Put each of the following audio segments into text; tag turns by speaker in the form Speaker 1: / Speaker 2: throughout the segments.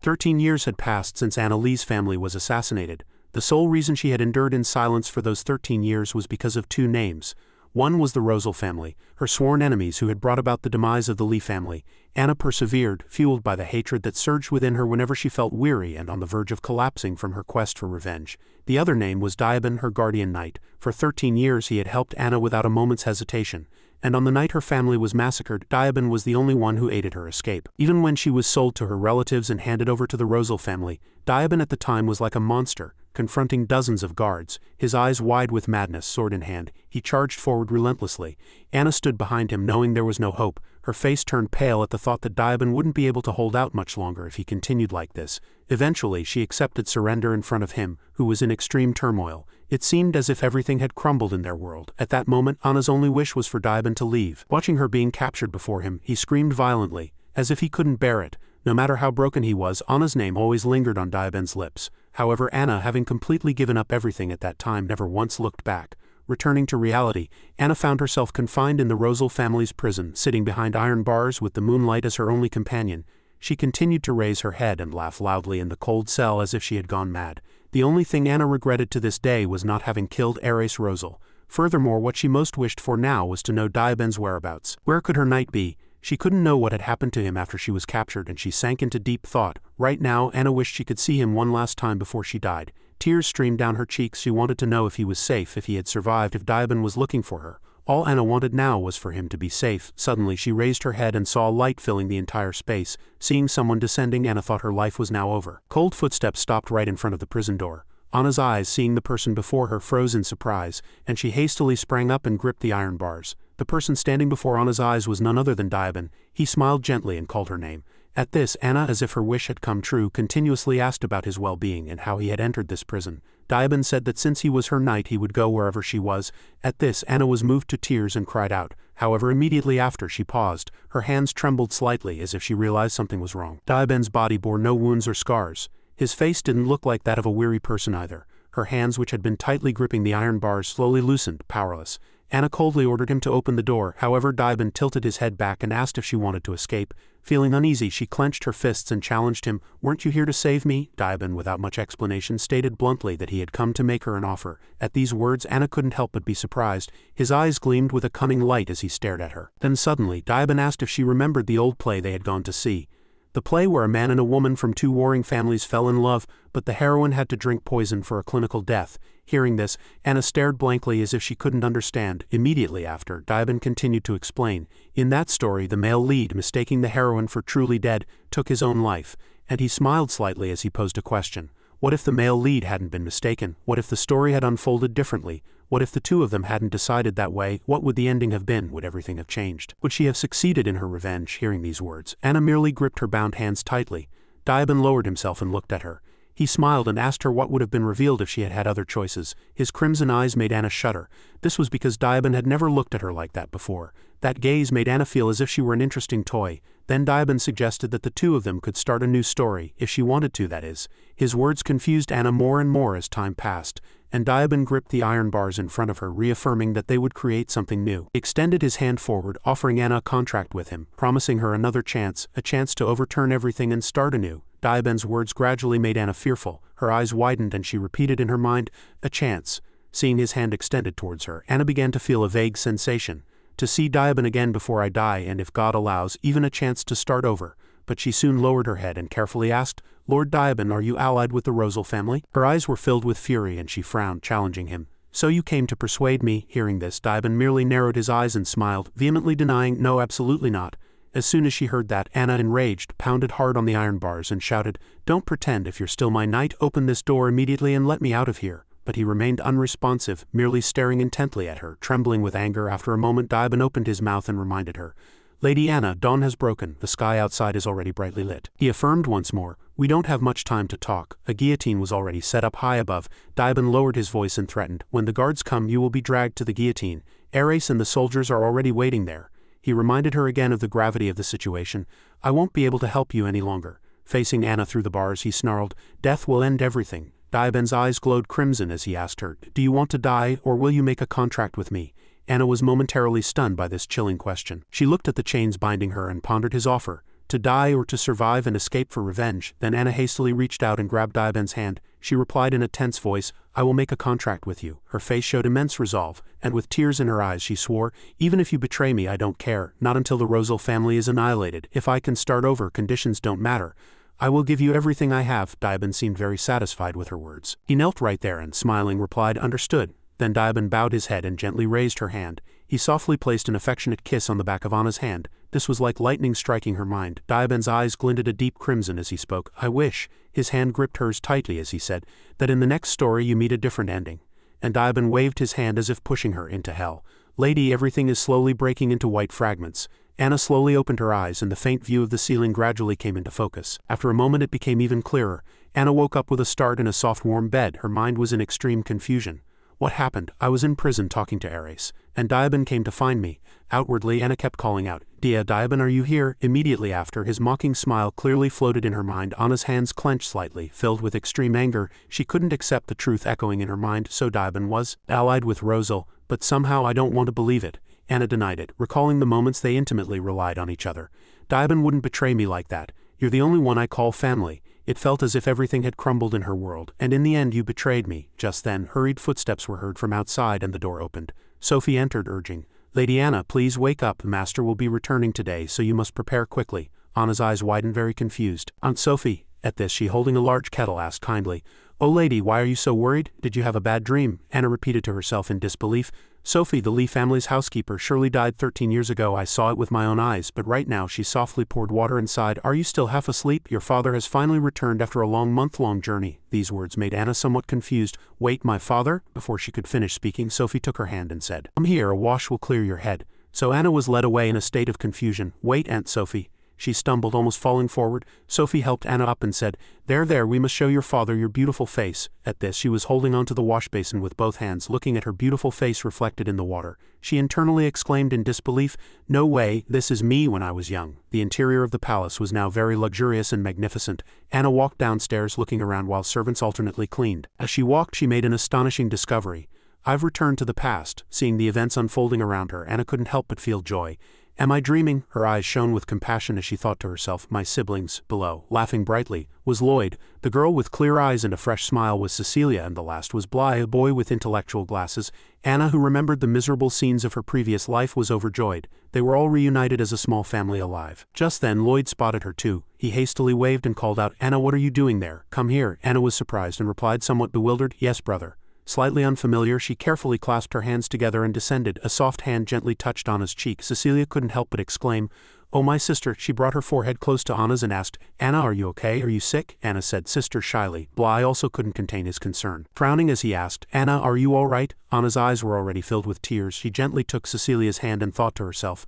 Speaker 1: 13 years had passed since Anna Lee's family was assassinated. The sole reason she had endured in silence for those 13 years was because of two names. One was the Rosal family, her sworn enemies who had brought about the demise of the Lee family. Anna persevered, fueled by the hatred that surged within her whenever she felt weary and on the verge of collapsing from her quest for revenge. The other name was Diaban, her guardian knight. For 13 years he had helped Anna without a moment's hesitation. And on the night her family was massacred, Diaban was the only one who aided her escape. Even when she was sold to her relatives and handed over to the Rosal family, Diaban at the time was like a monster, confronting dozens of guards. His eyes wide with madness, sword in hand, he charged forward relentlessly. Anna stood behind him knowing there was no hope. Her face turned pale at the thought that Diaban wouldn't be able to hold out much longer if he continued like this. Eventually she accepted surrender in front of him, who was in extreme turmoil. It seemed as if everything had crumbled in their world. At that moment, Anna's only wish was for Diaban to leave. Watching her being captured before him, he screamed violently, as if he couldn't bear it. No matter how broken he was, Anna's name always lingered on Diaban's lips. However, Anna, having completely given up everything at that time, never once looked back. Returning to reality, Anna found herself confined in the Rosal family's prison, sitting behind iron bars with the moonlight as her only companion. She continued to raise her head and laugh loudly in the cold cell as if she had gone mad. The only thing Anna regretted to this day was not having killed Ares Rosal. Furthermore, what she most wished for now was to know Diaban's whereabouts. Where could her knight be? She couldn't know what had happened to him after she was captured, and she sank into deep thought. Right now, Anna wished she could see him one last time before she died. Tears streamed down her cheeks. She wanted to know if he was safe, if he had survived, if Diaban was looking for her. All Anna wanted now was for him to be safe. Suddenly she raised her head and saw light filling the entire space. Seeing someone descending, Anna thought her life was now over. Cold footsteps stopped right in front of the prison door. Anna's eyes, seeing the person before her, froze in surprise, and she hastily sprang up and gripped the iron bars. The person standing before Anna's eyes was none other than Diaban. He smiled gently and called her name. At this, Anna, as if her wish had come true, continuously asked about his well-being and how he had entered this prison. Diaban said that since he was her knight he would go wherever she was. At this, Anna was moved to tears and cried out. However, immediately after, she paused. Her hands trembled slightly as if she realized something was wrong. Diaban's body bore no wounds or scars. His face didn't look like that of a weary person either. Her hands, which had been tightly gripping the iron bars, slowly loosened, powerless. Anna coldly ordered him to open the door. However, Diaban tilted his head back and asked if she wanted to escape. Feeling uneasy, she clenched her fists and challenged him. "Weren't you here to save me?" Diaban, without much explanation, stated bluntly that he had come to make her an offer. At these words, Anna couldn't help but be surprised. His eyes gleamed with a cunning light as he stared at her. Then suddenly, Diaban asked if she remembered the old play they had gone to see. The play where a man and a woman from two warring families fell in love, but the heroine had to drink poison for a clinical death. Hearing this, Anna stared blankly as if she couldn't understand. Immediately after, Diaban continued to explain. In that story, the male lead, mistaking the heroine for truly dead, took his own life, and he smiled slightly as he posed a question. What if the male lead hadn't been mistaken? What if the story had unfolded differently? What if the two of them hadn't decided that way? What would the ending have been? Would everything have changed? Would she have succeeded in her revenge? Hearing these words, Anna merely gripped her bound hands tightly. Diaban lowered himself and looked at her. He smiled and asked her what would have been revealed if she had had other choices. His crimson eyes made Anna shudder. This was because Diaban had never looked at her like that before. That gaze made Anna feel as if she were an interesting toy. Then Diaban suggested that the two of them could start a new story, if she wanted to, that is. His words confused Anna more and more as time passed, and Diaban gripped the iron bars in front of her, reaffirming that they would create something new. He extended his hand forward, offering Anna a contract with him, promising her another chance, a chance to overturn everything and start anew. Diaban's words gradually made Anna fearful. Her eyes widened and she repeated in her mind, "A chance." Seeing his hand extended towards her, Anna began to feel a vague sensation. To see Diaban again before I die, and if God allows, even a chance to start over. But she soon lowered her head and carefully asked, "Lord Diaban, are you allied with the Rosal family?" Her eyes were filled with fury and she frowned, challenging him. "So you came to persuade me?" Hearing this, Diaban merely narrowed his eyes and smiled, vehemently denying, "No, absolutely not." As soon as she heard that, Anna, enraged, pounded hard on the iron bars and shouted, "Don't pretend! If you're still my knight, open this door immediately and let me out of here." But he remained unresponsive, merely staring intently at her, trembling with anger. After a moment, Diaban opened his mouth and reminded her, "Lady Anna, dawn has broken, the sky outside is already brightly lit." He affirmed once more, "We don't have much time to talk." A guillotine was already set up high above. Diaban lowered his voice and threatened, "When the guards come, you will be dragged to the guillotine. Ares and the soldiers are already waiting there." He reminded her again of the gravity of the situation. "I won't be able to help you any longer." Facing Anna through the bars, he snarled, "Death will end everything." Diaban's eyes glowed crimson as he asked her, "Do you want to die, or will you make a contract with me?" Anna was momentarily stunned by this chilling question. She looked at the chains binding her and pondered his offer. To die or to survive and escape for revenge. Then Anna hastily reached out and grabbed Diaben's hand. She replied in a tense voice, I will make a contract with you. Her face showed immense resolve, and with tears in her eyes she swore, even if you betray me I don't care, not until the Rosal family is annihilated. If I can start over, conditions don't matter. I will give you everything I have. Diaben seemed very satisfied with her words. He knelt right there and, smiling, replied, understood. Then Diaben bowed his head and gently raised her hand. He softly placed an affectionate kiss on the back of Anna's hand. This was like lightning striking her mind. Diaben's eyes glinted a deep crimson as he spoke. I wish, his hand gripped hers tightly as he said, that in the next story you meet a different ending. And Diaben waved his hand as if pushing her into hell. Lady, everything is slowly breaking into white fragments. Anna slowly opened her eyes and the faint view of the ceiling gradually came into focus. After a moment it became even clearer. Anna woke up with a start in a soft warm bed. Her mind was in extreme confusion. What happened? I was in prison talking to Ares, and Diaben came to find me. Outwardly Anna kept calling out, Dia, Diaben, are you here? Immediately after, his mocking smile clearly floated in her mind. Anna's hands clenched slightly, filled with extreme anger. She couldn't accept the truth echoing in her mind. So Diaben was allied with Rosal, but somehow I don't want to believe it. Anna denied it, recalling the moments they intimately relied on each other. Diaben wouldn't betray me like that. You're the only one I call family. It felt as if everything had crumbled in her world, and in the end you betrayed me. Just then, hurried footsteps were heard from outside and the door opened. Sophie entered, urging, Lady Anna, please wake up. The master will be returning today, so you must prepare quickly. Anna's eyes widened, very confused. Aunt Sophie, at this she holding a large kettle asked kindly, Oh lady, why are you so worried? Did you have a bad dream? Anna repeated to herself in disbelief. Sophie, the Lee family's housekeeper, surely died 13 years ago. I saw it with my own eyes, but right now she softly poured water inside. Are you still half asleep? Your father has finally returned after a month-long journey. These words made Anna somewhat confused. Wait, my father? Before she could finish speaking, Sophie took her hand and said, Come here, a wash will clear your head. So Anna was led away in a state of confusion. Wait, Aunt Sophie. She stumbled, almost falling forward. Sophie helped Anna up and said, There, we must show your father your beautiful face. At this she was holding onto the wash basin with both hands, looking at her beautiful face reflected in the water. She internally exclaimed in disbelief, No way, this is me when I was young. The interior of the palace was now very luxurious and magnificent. Anna walked downstairs looking around while servants alternately cleaned. As she walked she made an astonishing discovery. I've returned to the past. Seeing the events unfolding around her, Anna couldn't help but feel joy. Am I dreaming? Her eyes shone with compassion as she thought to herself, my siblings. Below, laughing brightly, was Lloyd. The girl with clear eyes and a fresh smile was Cecilia, and the last was Bly, a boy with intellectual glasses. Anna, who remembered the miserable scenes of her previous life, was overjoyed. They were all reunited as a small family alive. Just then Lloyd spotted her too. He hastily waved and called out, Anna, what are you doing there? Come here. Anna was surprised and replied somewhat bewildered, Yes, brother. Slightly unfamiliar, she carefully clasped her hands together and descended. A soft hand gently touched Anna's cheek. Cecilia couldn't help but exclaim, Oh, my sister. She brought her forehead close to Anna's and asked, Anna, are you okay? Are you sick? Anna said, Sister, shyly. Bly also couldn't contain his concern. Frowning as he asked, Anna, are you all right? Anna's eyes were already filled with tears. She gently took Cecilia's hand and thought to herself,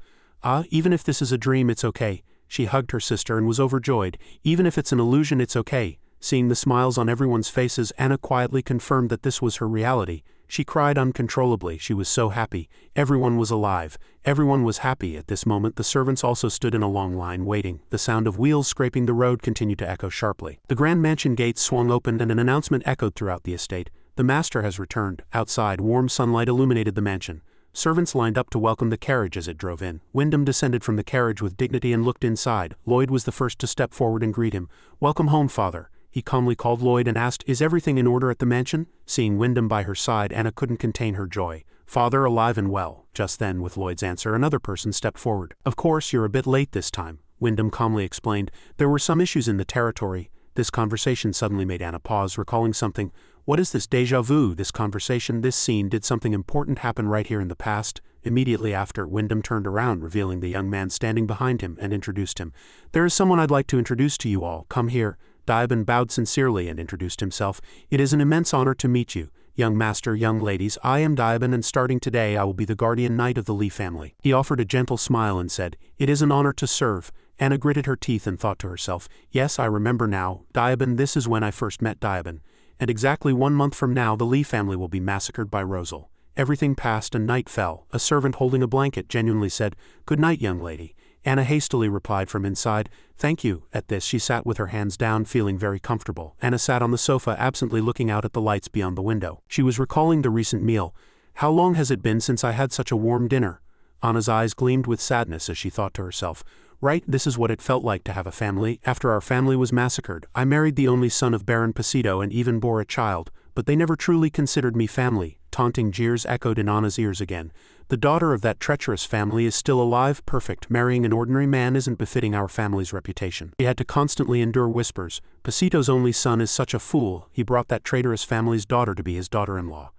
Speaker 1: even if this is a dream, it's okay. She hugged her sister and was overjoyed. Even if it's an illusion, it's okay. Seeing the smiles on everyone's faces, Anna quietly confirmed that this was her reality. She cried uncontrollably. She was so happy. Everyone was alive. Everyone was happy. At this moment the servants also stood in a long line waiting. The sound of wheels scraping the road continued to echo sharply. The grand mansion gates swung open and an announcement echoed throughout the estate. The master has returned. Outside, warm sunlight illuminated the mansion. Servants lined up to welcome the carriage as it drove in. Wyndham descended from the carriage with dignity and looked inside. Lloyd was the first to step forward and greet him. Welcome home, father. He calmly called Lloyd and asked, Is everything in order at the mansion? Seeing Wyndham by her side, Anna couldn't contain her joy. Father, alive and well. Just then, with Lloyd's answer, another person stepped forward. Of course, you're a bit late this time, Wyndham calmly explained. There were some issues in the territory. This conversation suddenly made Anna pause, recalling something. What is this déjà vu? This conversation, this scene, did something important happen right here in the past? Immediately after, Wyndham turned around, revealing the young man standing behind him, and introduced him. There is someone I'd like to introduce to you all. Come here. Diaben bowed sincerely and introduced himself. It is an immense honor to meet you. Young master, young ladies, I am Diaben, and starting today I will be the guardian knight of the Lee family. He offered a gentle smile and said, It is an honor to serve. Anna gritted her teeth and thought to herself, Yes, I remember now. Diaben, this is when I first met Diaben. And exactly 1 month from now the Lee family will be massacred by Rosal. Everything passed and night fell. A servant holding a blanket genuinely said, Good night, young lady. Anna hastily replied from inside, Thank you. At this she sat with her hands down, feeling very comfortable. Anna sat on the sofa, absently looking out at the lights beyond the window. She was recalling the recent meal. How long has it been since I had such a warm dinner? Anna's eyes gleamed with sadness as she thought to herself, Right, this is what it felt like to have a family. After our family was massacred, I married the only son of Baron Pasito and even bore a child, but they never truly considered me family. Taunting jeers echoed in Anna's ears again. The daughter of that treacherous family is still alive, perfect. Marrying an ordinary man isn't befitting our family's reputation. She had to constantly endure whispers. Pasito's only son is such a fool, he brought that traitorous family's daughter to be his daughter-in-law.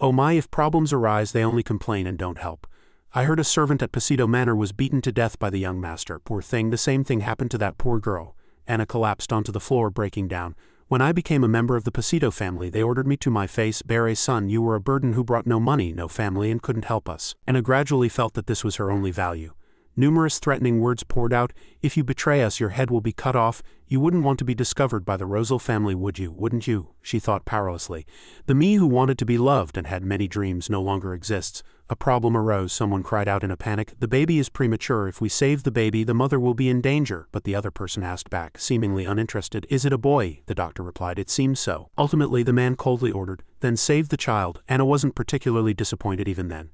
Speaker 1: Oh my, if problems arise they only complain and don't help. I heard a servant at Pasito Manor was beaten to death by the young master. Poor thing, the same thing happened to that poor girl. Anna collapsed onto the floor, breaking down. When I became a member of the Pasito family, they ordered me to my face, "Bear, son, you were a burden who brought no money, no family, and couldn't help us." Anna gradually felt that this was her only value. Numerous threatening words poured out. "If you betray us, your head will be cut off. You wouldn't want to be discovered by the Rosal family, would you? Wouldn't you?" she thought powerlessly. The me who wanted to be loved and had many dreams no longer exists. A problem arose, someone cried out in a panic. "The baby is premature. If we save the baby, the mother will be in danger." But the other person asked back, seemingly uninterested, "Is it a boy?" The doctor replied, "It seems so." Ultimately, the man coldly ordered, "Then save the child." Anna wasn't particularly disappointed even then.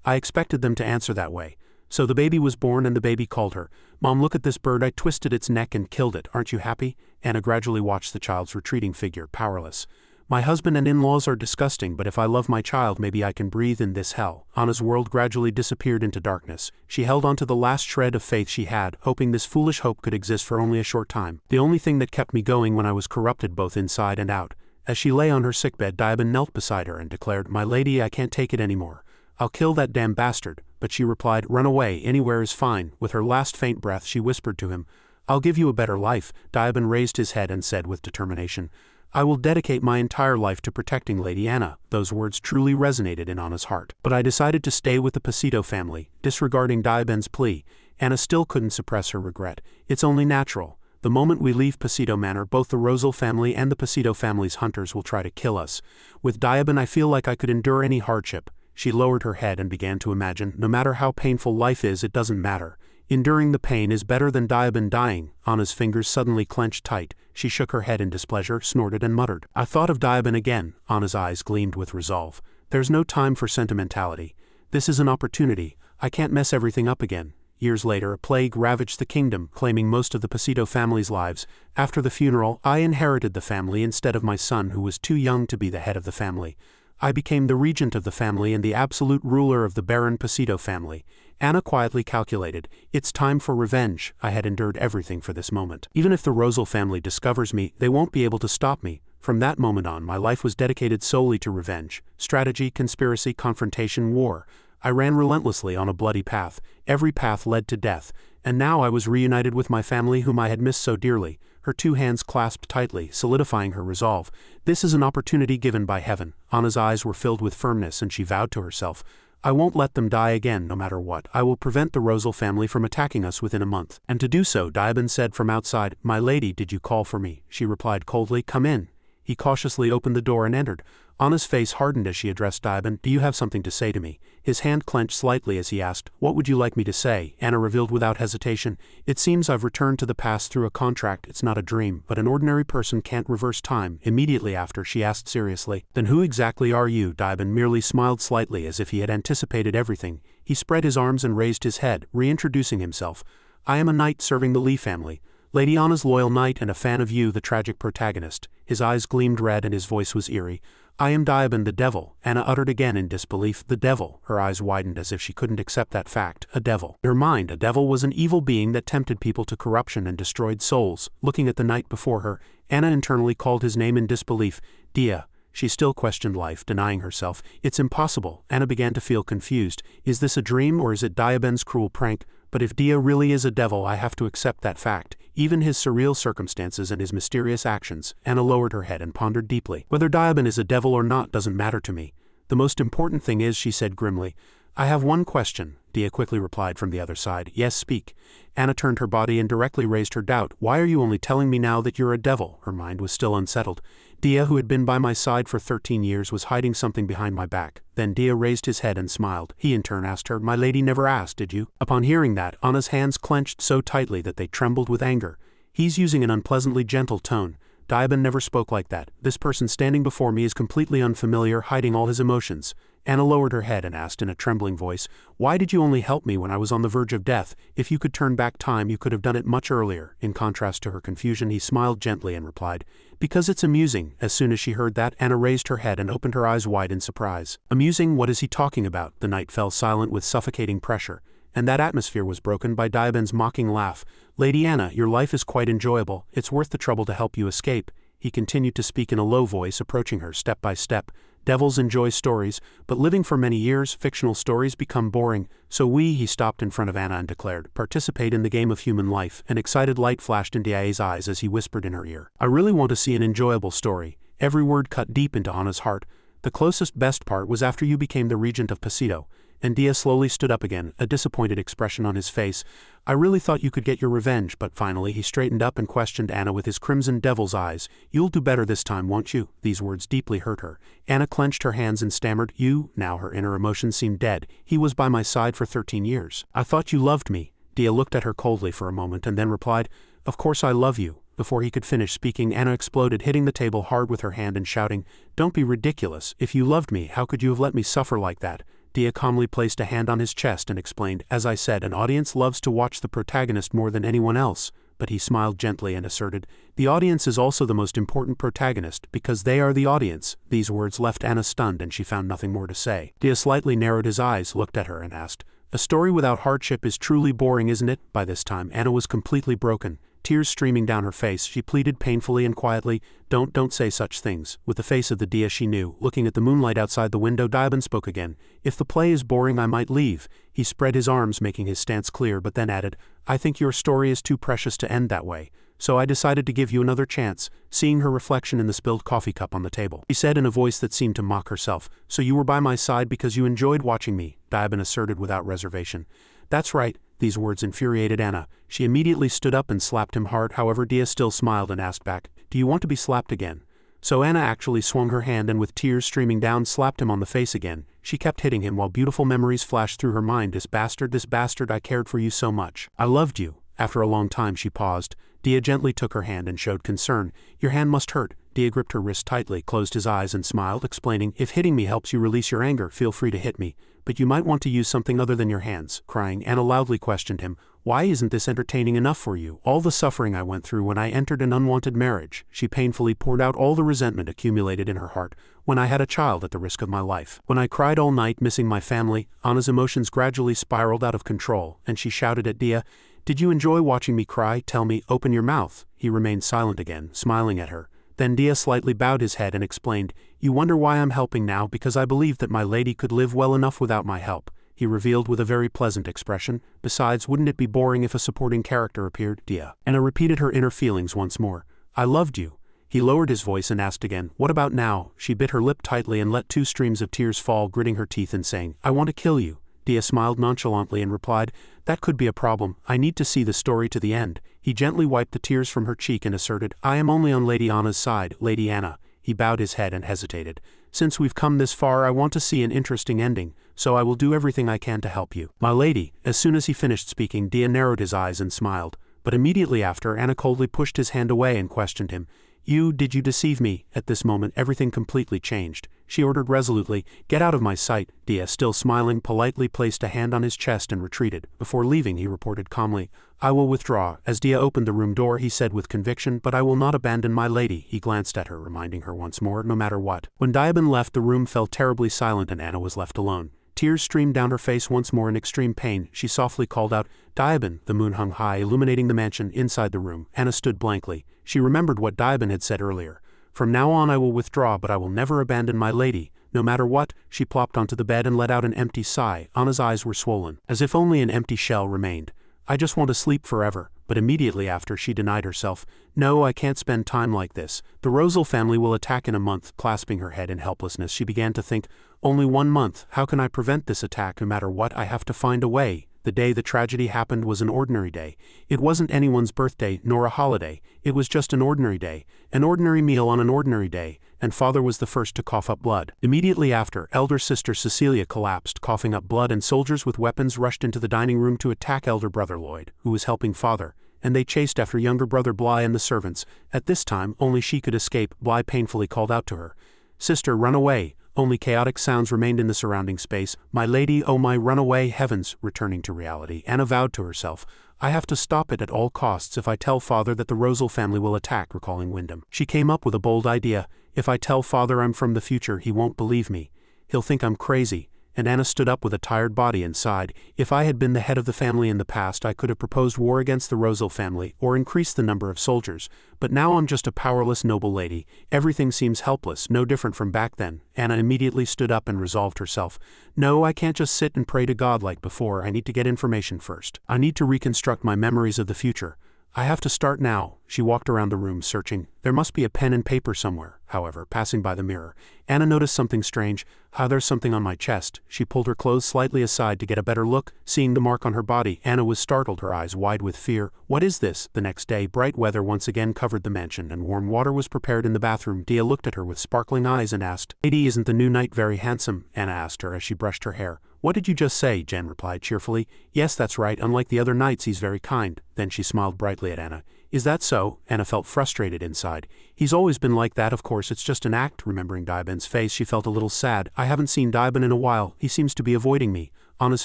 Speaker 1: I expected them to answer that way. So the baby was born and the baby called her, "Mom, look at this bird. I twisted its neck and killed it. Aren't you happy?" Anna gradually watched the child's retreating figure, powerless. "My husband and in-laws are disgusting, but if I love my child, maybe I can breathe in this hell." Anna's world gradually disappeared into darkness. She held on to the last shred of faith she had, hoping this foolish hope could exist for only a short time. The only thing that kept me going when I was corrupted both inside and out. As she lay on her sickbed, Diabin knelt beside her and declared, "My lady, I can't take it anymore. I'll kill that damn bastard." But she replied, "Run away, anywhere is fine." With her last faint breath she whispered to him, "I'll give you a better life." Diabin raised his head and said with determination, "I will dedicate my entire life to protecting Lady Anna." Those words truly resonated in Anna's heart. "But I decided to stay with the Pasito family." Disregarding Diabin's plea, Anna still couldn't suppress her regret. "It's only natural. The moment we leave Pasito Manor, both the Rosal family and the Pasito family's hunters will try to kill us. With Diabin, I feel like I could endure any hardship." She lowered her head and began to imagine, no matter how painful life is, it doesn't matter. Enduring the pain is better than Diabin dying. Anna's fingers suddenly clenched tight. She shook her head in displeasure, snorted and muttered. "I thought of Diabin again." Anna's eyes gleamed with resolve. "There's no time for sentimentality. This is an opportunity. I can't mess everything up again." Years later, a plague ravaged the kingdom, claiming most of the Pasito family's lives. After the funeral, I inherited the family instead of my son, who was too young to be the head of the family. I became the regent of the family and the absolute ruler of the Baron Pasito family. Anna quietly calculated, "It's time for revenge." I had endured everything for this moment. Even if the Rosal family discovers me, they won't be able to stop me. From that moment on, my life was dedicated solely to revenge. Strategy, conspiracy, confrontation, war. I ran relentlessly on a bloody path. Every path led to death. And now I was reunited with my family whom I had missed so dearly. Her two hands clasped tightly, solidifying her resolve. "This is an opportunity given by heaven." Anna's eyes were filled with firmness and she vowed to herself, "I won't let them die again no matter what. I will prevent the Rosal family from attacking us within a month." And to do so, Diabin said from outside, "My lady, did you call for me?" She replied coldly, "Come in." He cautiously opened the door and entered. Anna's face hardened as she addressed Diabin. "Do you have something to say to me?" His hand clenched slightly as he asked, "What would you like me to say?" Anna revealed without hesitation, "It seems I've returned to the past through a contract. It's not a dream, but an ordinary person can't reverse time." Immediately after, she asked seriously, "Then who exactly are you?" Diabin merely smiled slightly as if he had anticipated everything. He spread his arms and raised his head, reintroducing himself. "I am a knight serving the Lee family. Lady Anna's loyal knight and a fan of you, the tragic protagonist." His eyes gleamed red and his voice was eerie. "I am Diabin the devil." Anna uttered again in disbelief, "The devil." Her eyes widened as if she couldn't accept that fact. A devil. In her mind, a devil was an evil being that tempted people to corruption and destroyed souls. Looking at the knight before her, Anna internally called his name in disbelief. "Dia." She still questioned life, denying herself. "It's impossible." Anna began to feel confused. Is this a dream or is it Diabin's cruel prank? But if Dia really is a devil, I have to accept that fact. Even his surreal circumstances and his mysterious actions. Anna lowered her head and pondered deeply. "Whether Diabin is a devil or not doesn't matter to me. The most important thing is," she said grimly, "I have one question." Dia quickly replied from the other side, "Yes, speak." Anna turned her body and directly raised her doubt. "Why are you only telling me now that you're a devil?" Her mind was still unsettled. Dia, who had been by my side for 13 years, was hiding something behind my back. Then Dia raised his head and smiled. He in turn asked her, "My lady never asked, did you?" Upon hearing that, Anna's hands clenched so tightly that they trembled with anger. "He's using an unpleasantly gentle tone. Diaben never spoke like that. This person standing before me is completely unfamiliar, hiding all his emotions. Anna lowered her head and asked in a trembling voice, "Why did you only help me when I was on the verge of death? If you could turn back time, you could have done it much earlier." In contrast to her confusion, he smiled gently and replied, "Because it's amusing." As soon as she heard that, Anna raised her head and opened her eyes wide in surprise. Amusing? What is he talking about? The night fell silent with suffocating pressure, and that atmosphere was broken by Diaben's mocking laugh. "Lady Anna, your life is quite enjoyable. It's worth the trouble to help you escape." He continued to speak in a low voice, approaching her step by step. "Devils enjoy stories, but living for many years, fictional stories become boring. So he stopped in front of Anna and declared, "Participate in the game of human life." An excited light flashed in Dia's eyes as he whispered in her ear, "I really want to see an enjoyable story." Every word cut deep into Anna's heart. "The closest best part was after you became the regent of Pasito." And Dia slowly stood up again, a disappointed expression on his face. "I really thought you could get your revenge." But finally he straightened up and questioned Anna with his crimson devil's eyes. "You'll do better this time, won't you?" These words deeply hurt her. Anna clenched her hands and stammered, "You?" Now her inner emotions seemed dead. "He was by my side for 13 years. I thought you loved me." Dia looked at her coldly for a moment and then replied, "Of course I love you." Before he could finish speaking, Anna exploded, hitting the table hard with her hand and shouting, "Don't be ridiculous. If you loved me, how could you have let me suffer like that?" Dia calmly placed a hand on his chest and explained, "As I said, an audience loves to watch the protagonist more than anyone else." But he smiled gently and asserted, "The audience is also the most important protagonist, because they are the audience." These words left Anna stunned and she found nothing more to say. Dia slightly narrowed his eyes, looked at her and asked, "A story without hardship is truly boring, isn't it?" By this time, Anna was completely broken. Tears streaming down her face, she pleaded painfully and quietly, Don't say such things." With the face of the Dia she knew, looking at the moonlight outside the window, Diaben spoke again. "If the play is boring, I might leave." He spread his arms, making his stance clear, but then added, "I think your story is too precious to end that way. So I decided to give you another chance." Seeing her reflection in the spilled coffee cup on the table, she said in a voice that seemed to mock herself, "So you were by my side because you enjoyed watching me?" Diaben asserted without reservation. "That's right." These words infuriated Anna. She immediately stood up and slapped him hard. However, Dia still smiled and asked back, "Do you want to be slapped again?" So Anna actually swung her hand and with tears streaming down slapped him on the face again. She kept hitting him while beautiful memories flashed through her mind. This bastard, I cared for you so much. I loved you." After a long time she paused. Dia gently took her hand and showed concern. "Your hand must hurt." Dia gripped her wrist tightly, closed his eyes and smiled, explaining, "If hitting me helps you release your anger, feel free to hit me. But you might want to use something other than your hands." Crying, Anna loudly questioned him, "Why isn't this entertaining enough for you? All the suffering I went through when I entered an unwanted marriage." She painfully poured out all the resentment accumulated in her heart. "When I had a child at the risk of my life. When I cried all night missing my family." Anna's emotions gradually spiraled out of control, and she shouted at Dia, "Did you enjoy watching me cry? Tell me, open your mouth." He remained silent again, smiling at her. Then Dia slightly bowed his head and explained, "You wonder why I'm helping now? Because I believe that my lady could live well enough without my help." He revealed with a very pleasant expression. "Besides, wouldn't it be boring if a supporting character appeared?" Dia. Anna repeated her inner feelings once more. "I loved you." He lowered his voice and asked again, "What about now?" She bit her lip tightly and let 2 streams of tears fall, gritting her teeth and saying, "I want to kill you." Dia smiled nonchalantly and replied, "That could be a problem. I need to see the story to the end." He gently wiped the tears from her cheek and asserted, "I am only on Lady Anna's side." "Lady Anna." He bowed his head and hesitated. "Since we've come this far, I want to see an interesting ending, so I will do everything I can to help you." "My lady." As soon as he finished speaking, Dia narrowed his eyes and smiled. But immediately after, Anna coldly pushed his hand away and questioned him, Did you deceive me?" At this moment, everything completely changed. She ordered resolutely, "Get out of my sight." Dia, still smiling, politely placed a hand on his chest and retreated. Before leaving, he reported calmly, "I will withdraw." As Dia opened the room door, he said with conviction, "But I will not abandon my lady." He glanced at her, reminding her once more, no matter what. When Diaben left, the room fell terribly silent and Anna was left alone. Tears streamed down her face once more in extreme pain. She softly called out, "Diaben." The moon hung high, illuminating the mansion inside the room. Anna stood blankly. She remembered what Diaben had said earlier. "From now on I will withdraw, but I will never abandon my lady. No matter what." She plopped onto the bed and let out an empty sigh. Anna's eyes were swollen, as if only an empty shell remained. "I just want to sleep forever." But immediately after, she denied herself. "No, I can't spend time like this. The Rosal family will attack in a month." Clasping her head in helplessness, she began to think, "Only 1 month. How can I prevent this attack? No matter what, I have to find a way." The day the tragedy happened was an ordinary day. It wasn't anyone's birthday, nor a holiday. It was just an ordinary day. An ordinary meal on an ordinary day. And father was the first to cough up blood. Immediately after, elder sister Cecilia collapsed, coughing up blood, and soldiers with weapons rushed into the dining room to attack elder brother Lloyd, who was helping father. and they chased after younger brother Bly and the servants. At this time, only she could escape. Bly painfully called out to her, "Sister, run away." Only chaotic sounds remained in the surrounding space. "My lady, oh my, run away, heavens!" Returning to reality, Anna vowed to herself, "I have to stop it at all costs if I tell father that the Rosal family will attack," recalling Wyndham. She came up with a bold idea. "If I tell father I'm from the future, he won't believe me. He'll think I'm crazy." And Anna stood up with a tired body and sighed. "If I had been the head of the family in the past, I could have proposed war against the Rosal family, or increased the number of soldiers. But now I'm just a powerless noble lady. Everything seems helpless, no different from back then." Anna immediately stood up and resolved herself. "No, I can't just sit and pray to God like before. I need to get information first. I need to reconstruct my memories of the future. I have to start now." She walked around the room searching. There must be a pen and paper somewhere. However, passing by the mirror, Anna noticed something strange. There's something on my chest." She pulled her clothes slightly aside to get a better look. Seeing the mark on her body, Anna was startled, her eyes wide with fear. "What is this?" The next day, bright weather once again covered the mansion, and warm water was prepared in the bathroom. Dia looked at her with sparkling eyes and asked, "Lady, isn't the new knight very handsome?" Anna asked her as she brushed her hair. "What did you just say?" Jen replied cheerfully. "Yes, that's right. Unlike the other knights, he's very kind." Then she smiled brightly at Anna. "Is that so?" Anna felt frustrated inside. "He's always been like that, of course, it's just an act." Remembering Daiban's face, she felt a little sad. "I haven't seen Daiban in a while. He seems to be avoiding me." Anna's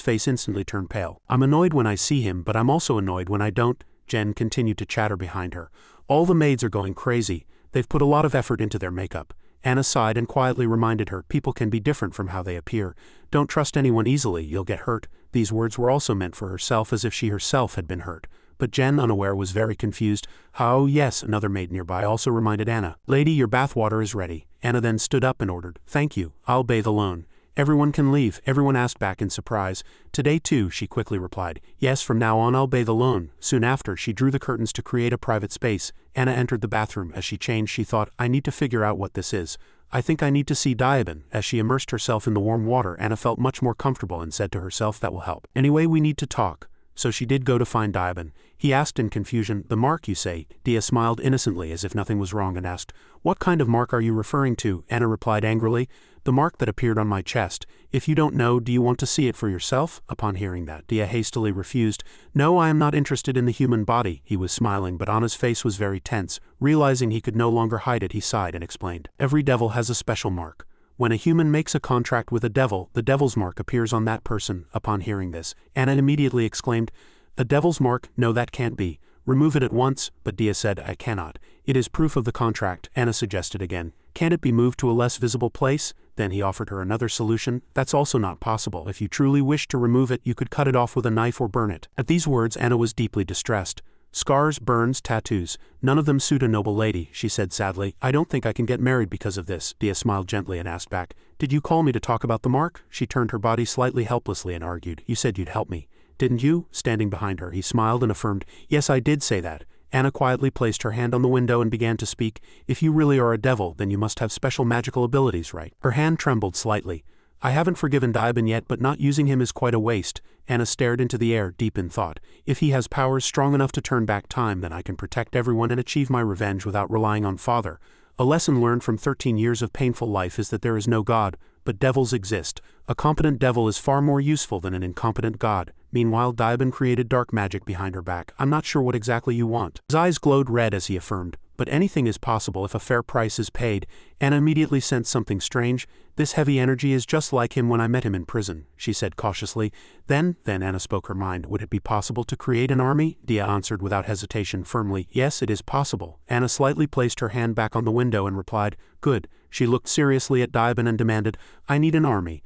Speaker 1: face instantly turned pale. "I'm annoyed when I see him, but I'm also annoyed when I don't." Jen continued to chatter behind her. "All the maids are going crazy. They've put a lot of effort into their makeup." Anna sighed and quietly reminded her, "People can be different from how they appear. Don't trust anyone easily, you'll get hurt." These words were also meant for herself, as if she herself had been hurt. But Jen, unaware, was very confused. "Oh yes," another maid nearby also reminded Anna. "Lady, your bath water is ready." Anna then stood up and ordered, "Thank you, I'll bathe alone." "Everyone can leave?" everyone asked back in surprise. "Today too," she quickly replied. "Yes, from now on I'll bathe alone." Soon after, she drew the curtains to create a private space. Anna entered the bathroom. As she changed, she thought, "I need to figure out what this is. I think I need to see Daiban." As she immersed herself in the warm water, Anna felt much more comfortable and said to herself, "That will help. Anyway, we need to talk." So she did go to find Daiban. He asked in confusion, "The mark, you say?" Dia smiled innocently as if nothing was wrong and asked, "What kind of mark are you referring to?" Anna replied angrily, "The mark that appeared on my chest. If you don't know, do you want to see it for yourself?" Upon hearing that, Dia hastily refused. "No, I am not interested in the human body." He was smiling, but Anna's face was very tense. Realizing he could no longer hide it, he sighed and explained, "Every devil has a special mark. When a human makes a contract with a devil, the devil's mark appears on that person." Upon hearing this, Anna immediately exclaimed, "The devil's mark? No, that can't be. Remove it at once." But Dia said, "I cannot. It is proof of the contract." Anna suggested again, "Can't it be moved to a less visible place?" Then he offered her another solution. "That's also not possible. If you truly wish to remove it, you could cut it off with a knife or burn it." At these words, Anna was deeply distressed. "Scars, burns, tattoos, none of them suit a noble lady," she said sadly. "I don't think I can get married because of this." Dia smiled gently and asked back, "Did you call me to talk about the mark?" She turned her body slightly helplessly and argued, "You said you'd help me. Didn't you?" Standing behind her, he smiled and affirmed, "Yes, I did say that." Anna quietly placed her hand on the window and began to speak. "If you really are a devil, then you must have special magical abilities, right?" Her hand trembled slightly. "I haven't forgiven Daiban yet, but not using him is quite a waste." Anna stared into the air, deep in thought. "If he has powers strong enough to turn back time, then I can protect everyone and achieve my revenge without relying on father. A lesson learned from 13 years of painful life is that there is no God, but devils exist. A competent devil is far more useful than an incompetent god." Meanwhile, Daiban created dark magic behind her back. "I'm not sure what exactly you want." His eyes glowed red as he affirmed, "But anything is possible if a fair price is paid." Anna immediately sensed something strange. "This heavy energy is just like him when I met him in prison," she said cautiously. Then Anna spoke her mind. "Would it be possible to create an army?" Dia answered without hesitation firmly, "Yes, it is possible." Anna slightly placed her hand back on the window and replied, "Good." She looked seriously at Daiban and demanded, "I need an army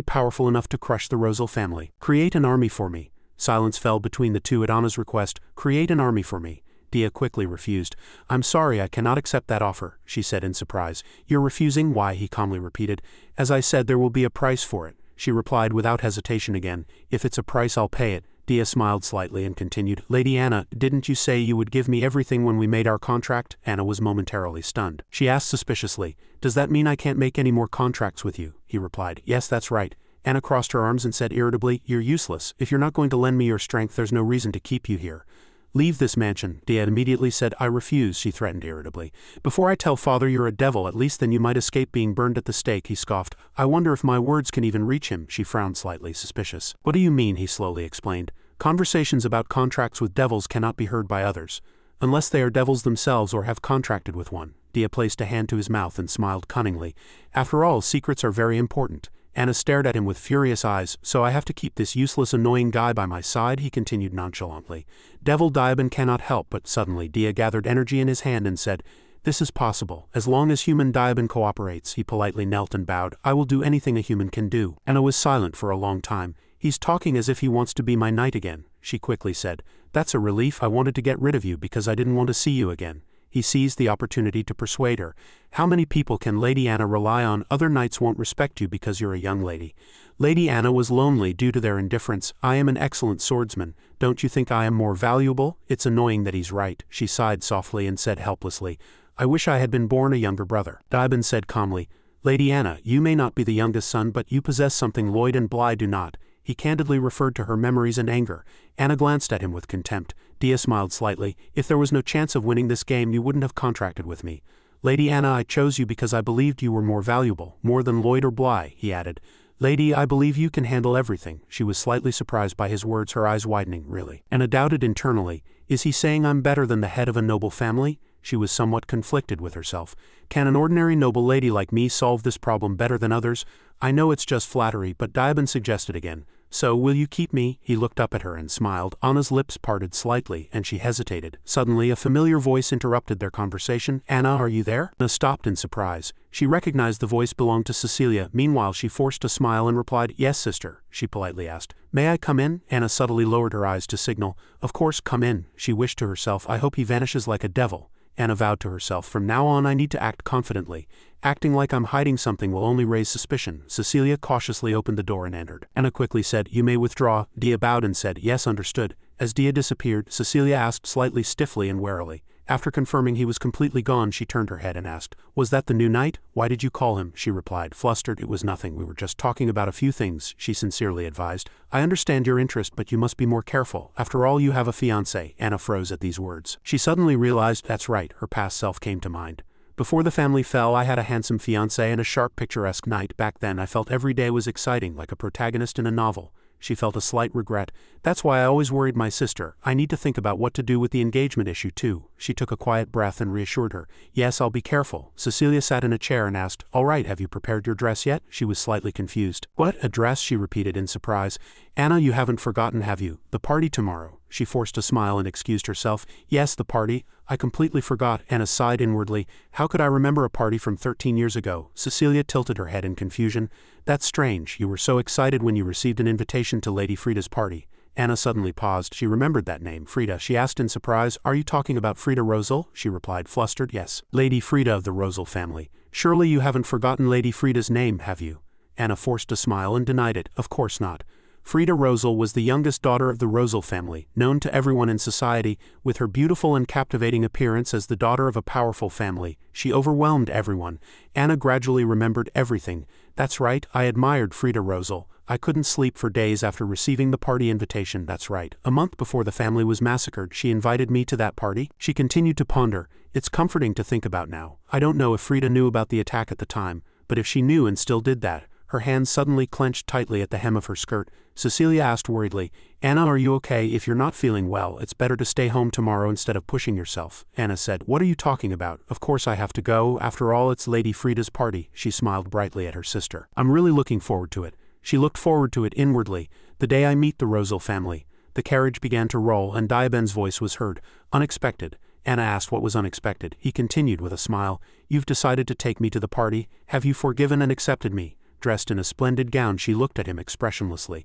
Speaker 1: powerful enough to crush the Rosal family. Create an army for me." Silence fell between the two at Anna's request. "Create an army for me." Dia quickly refused. "I'm sorry, I cannot accept that offer," she said in surprise. "You're refusing? Why?" he calmly repeated. "As I said, there will be a price for it." She replied without hesitation again, "If it's a price, I'll pay it." Dia smiled slightly and continued, "Lady Anna, didn't you say you would give me everything when we made our contract?" Anna was momentarily stunned. She asked suspiciously, "Does that mean I can't make any more contracts with you?" He replied, "Yes, that's right." Anna crossed her arms and said irritably, "You're useless. If you're not going to lend me your strength, there's no reason to keep you here. Leave this mansion." Dia immediately said, "I refuse," she threatened irritably. "Before I tell father you're a devil, at least then you might escape being burned at the stake," he scoffed. "I wonder if my words can even reach him." She frowned slightly, suspicious. "What do you mean?" he slowly explained. Conversations about contracts with devils cannot be heard by others, unless they are devils themselves or have contracted with one. Dia placed a hand to his mouth and smiled cunningly. After all, secrets are very important. Anna stared at him with furious eyes. So I have to keep this useless, annoying guy by my side, he continued nonchalantly. Devil Diaban cannot help but suddenly Dia gathered energy in his hand and said, "This is possible. As long as human Diaban cooperates." He politely knelt and bowed. "I will do anything a human can do." Anna was silent for a long time. "He's talking as if he wants to be my knight again," she quickly said. "That's a relief. I wanted to get rid of you because I didn't want to see you again." He seized the opportunity to persuade her. "How many people can Lady Anna rely on? Other knights won't respect you because you're a young lady." Lady Anna was lonely due to their indifference. "I am an excellent swordsman. Don't you think I am more valuable?" "It's annoying that he's right." She sighed softly and said helplessly, "I wish I had been born a younger brother." Diaban said calmly, "Lady Anna, you may not be the youngest son, but you possess something Lloyd and Bly do not." He candidly referred to her memories and anger. Anna glanced at him with contempt. Dia smiled slightly. "If there was no chance of winning this game, you wouldn't have contracted with me." "Lady Anna, I chose you because I believed you were more valuable, more than Lloyd or Bly," he added. "Lady, I believe you can handle everything." She was slightly surprised by his words, her eyes widening. "Really?" Anna doubted internally. Is he saying I'm better than the head of a noble family? She was somewhat conflicted with herself. Can an ordinary noble lady like me solve this problem better than others? I know it's just flattery, but Diaban suggested again. "So, will you keep me?" He looked up at her and smiled. Anna's lips parted slightly, and she hesitated. Suddenly, a familiar voice interrupted their conversation. "Anna, are you there?" Anna stopped in surprise. She recognized the voice belonged to Cecilia. Meanwhile, she forced a smile and replied, "Yes, sister," she politely asked. "May I come in?" Anna subtly lowered her eyes to signal. "Of course, come in," she wished to herself. "I hope he vanishes like a devil." Anna vowed to herself, "From now on I need to act confidently. Acting like I'm hiding something will only raise suspicion." Cecilia cautiously opened the door and entered. Anna quickly said, "You may withdraw." Dia bowed and said, "Yes, understood." As Dia disappeared, Cecilia asked slightly stiffly and warily. After confirming he was completely gone, she turned her head and asked, "Was that the new knight? Why did you call him?" She replied, flustered, "It was nothing. We were just talking about a few things," she sincerely advised. "I understand your interest, but you must be more careful. After all, you have a fiancé." Anna froze at these words. She suddenly realized, that's right, her past self came to mind. "Before the family fell, I had a handsome fiancé and a sharp, picturesque knight. Back then, I felt every day was exciting, like a protagonist in a novel." She felt a slight regret. "That's why I always worried my sister. I need to think about what to do with the engagement issue too." She took a quiet breath and reassured her. "Yes, I'll be careful." Cecilia sat in a chair and asked, "All right, have you prepared your dress yet?" She was slightly confused. "What, a dress?" she repeated in surprise. "Anna, you haven't forgotten, have you? The party tomorrow." She forced a smile and excused herself. "Yes, the party. I completely forgot." Anna sighed inwardly. "How could I remember a party from 13 years ago?" Cecilia tilted her head in confusion. "That's strange. You were so excited when you received an invitation to Lady Frida's party." Anna suddenly paused. She remembered that name, Frida. She asked in surprise, "Are you talking about Frida Rosal?" She replied, flustered, "Yes. Lady Frida of the Rosal family. Surely you haven't forgotten Lady Frida's name, have you?" Anna forced a smile and denied it. "Of course not." Frida Rosal was the youngest daughter of the Rosal family, known to everyone in society. With her beautiful and captivating appearance as the daughter of a powerful family, she overwhelmed everyone. Anna gradually remembered everything. "That's right, I admired Frida Rosal. I couldn't sleep for days after receiving the party invitation. That's right. A month before the family was massacred, she invited me to that party." She continued to ponder. "It's comforting to think about now. I don't know if Frida knew about the attack at the time, but if she knew and still did that." Her hands suddenly clenched tightly at the hem of her skirt. Cecilia asked worriedly, "Anna, are you okay? If you're not feeling well, it's better to stay home tomorrow instead of pushing yourself." Anna said, "What are you talking about? Of course I have to go. After all, it's Lady Frida's party." She smiled brightly at her sister. "I'm really looking forward to it." She looked forward to it inwardly. "The day I meet the Rosal family." The carriage began to roll and Diaban's voice was heard. "Unexpected." Anna asked what was unexpected. He continued with a smile, "You've decided to take me to the party. Have you forgiven and accepted me?" Dressed in a splendid gown, she looked at him expressionlessly.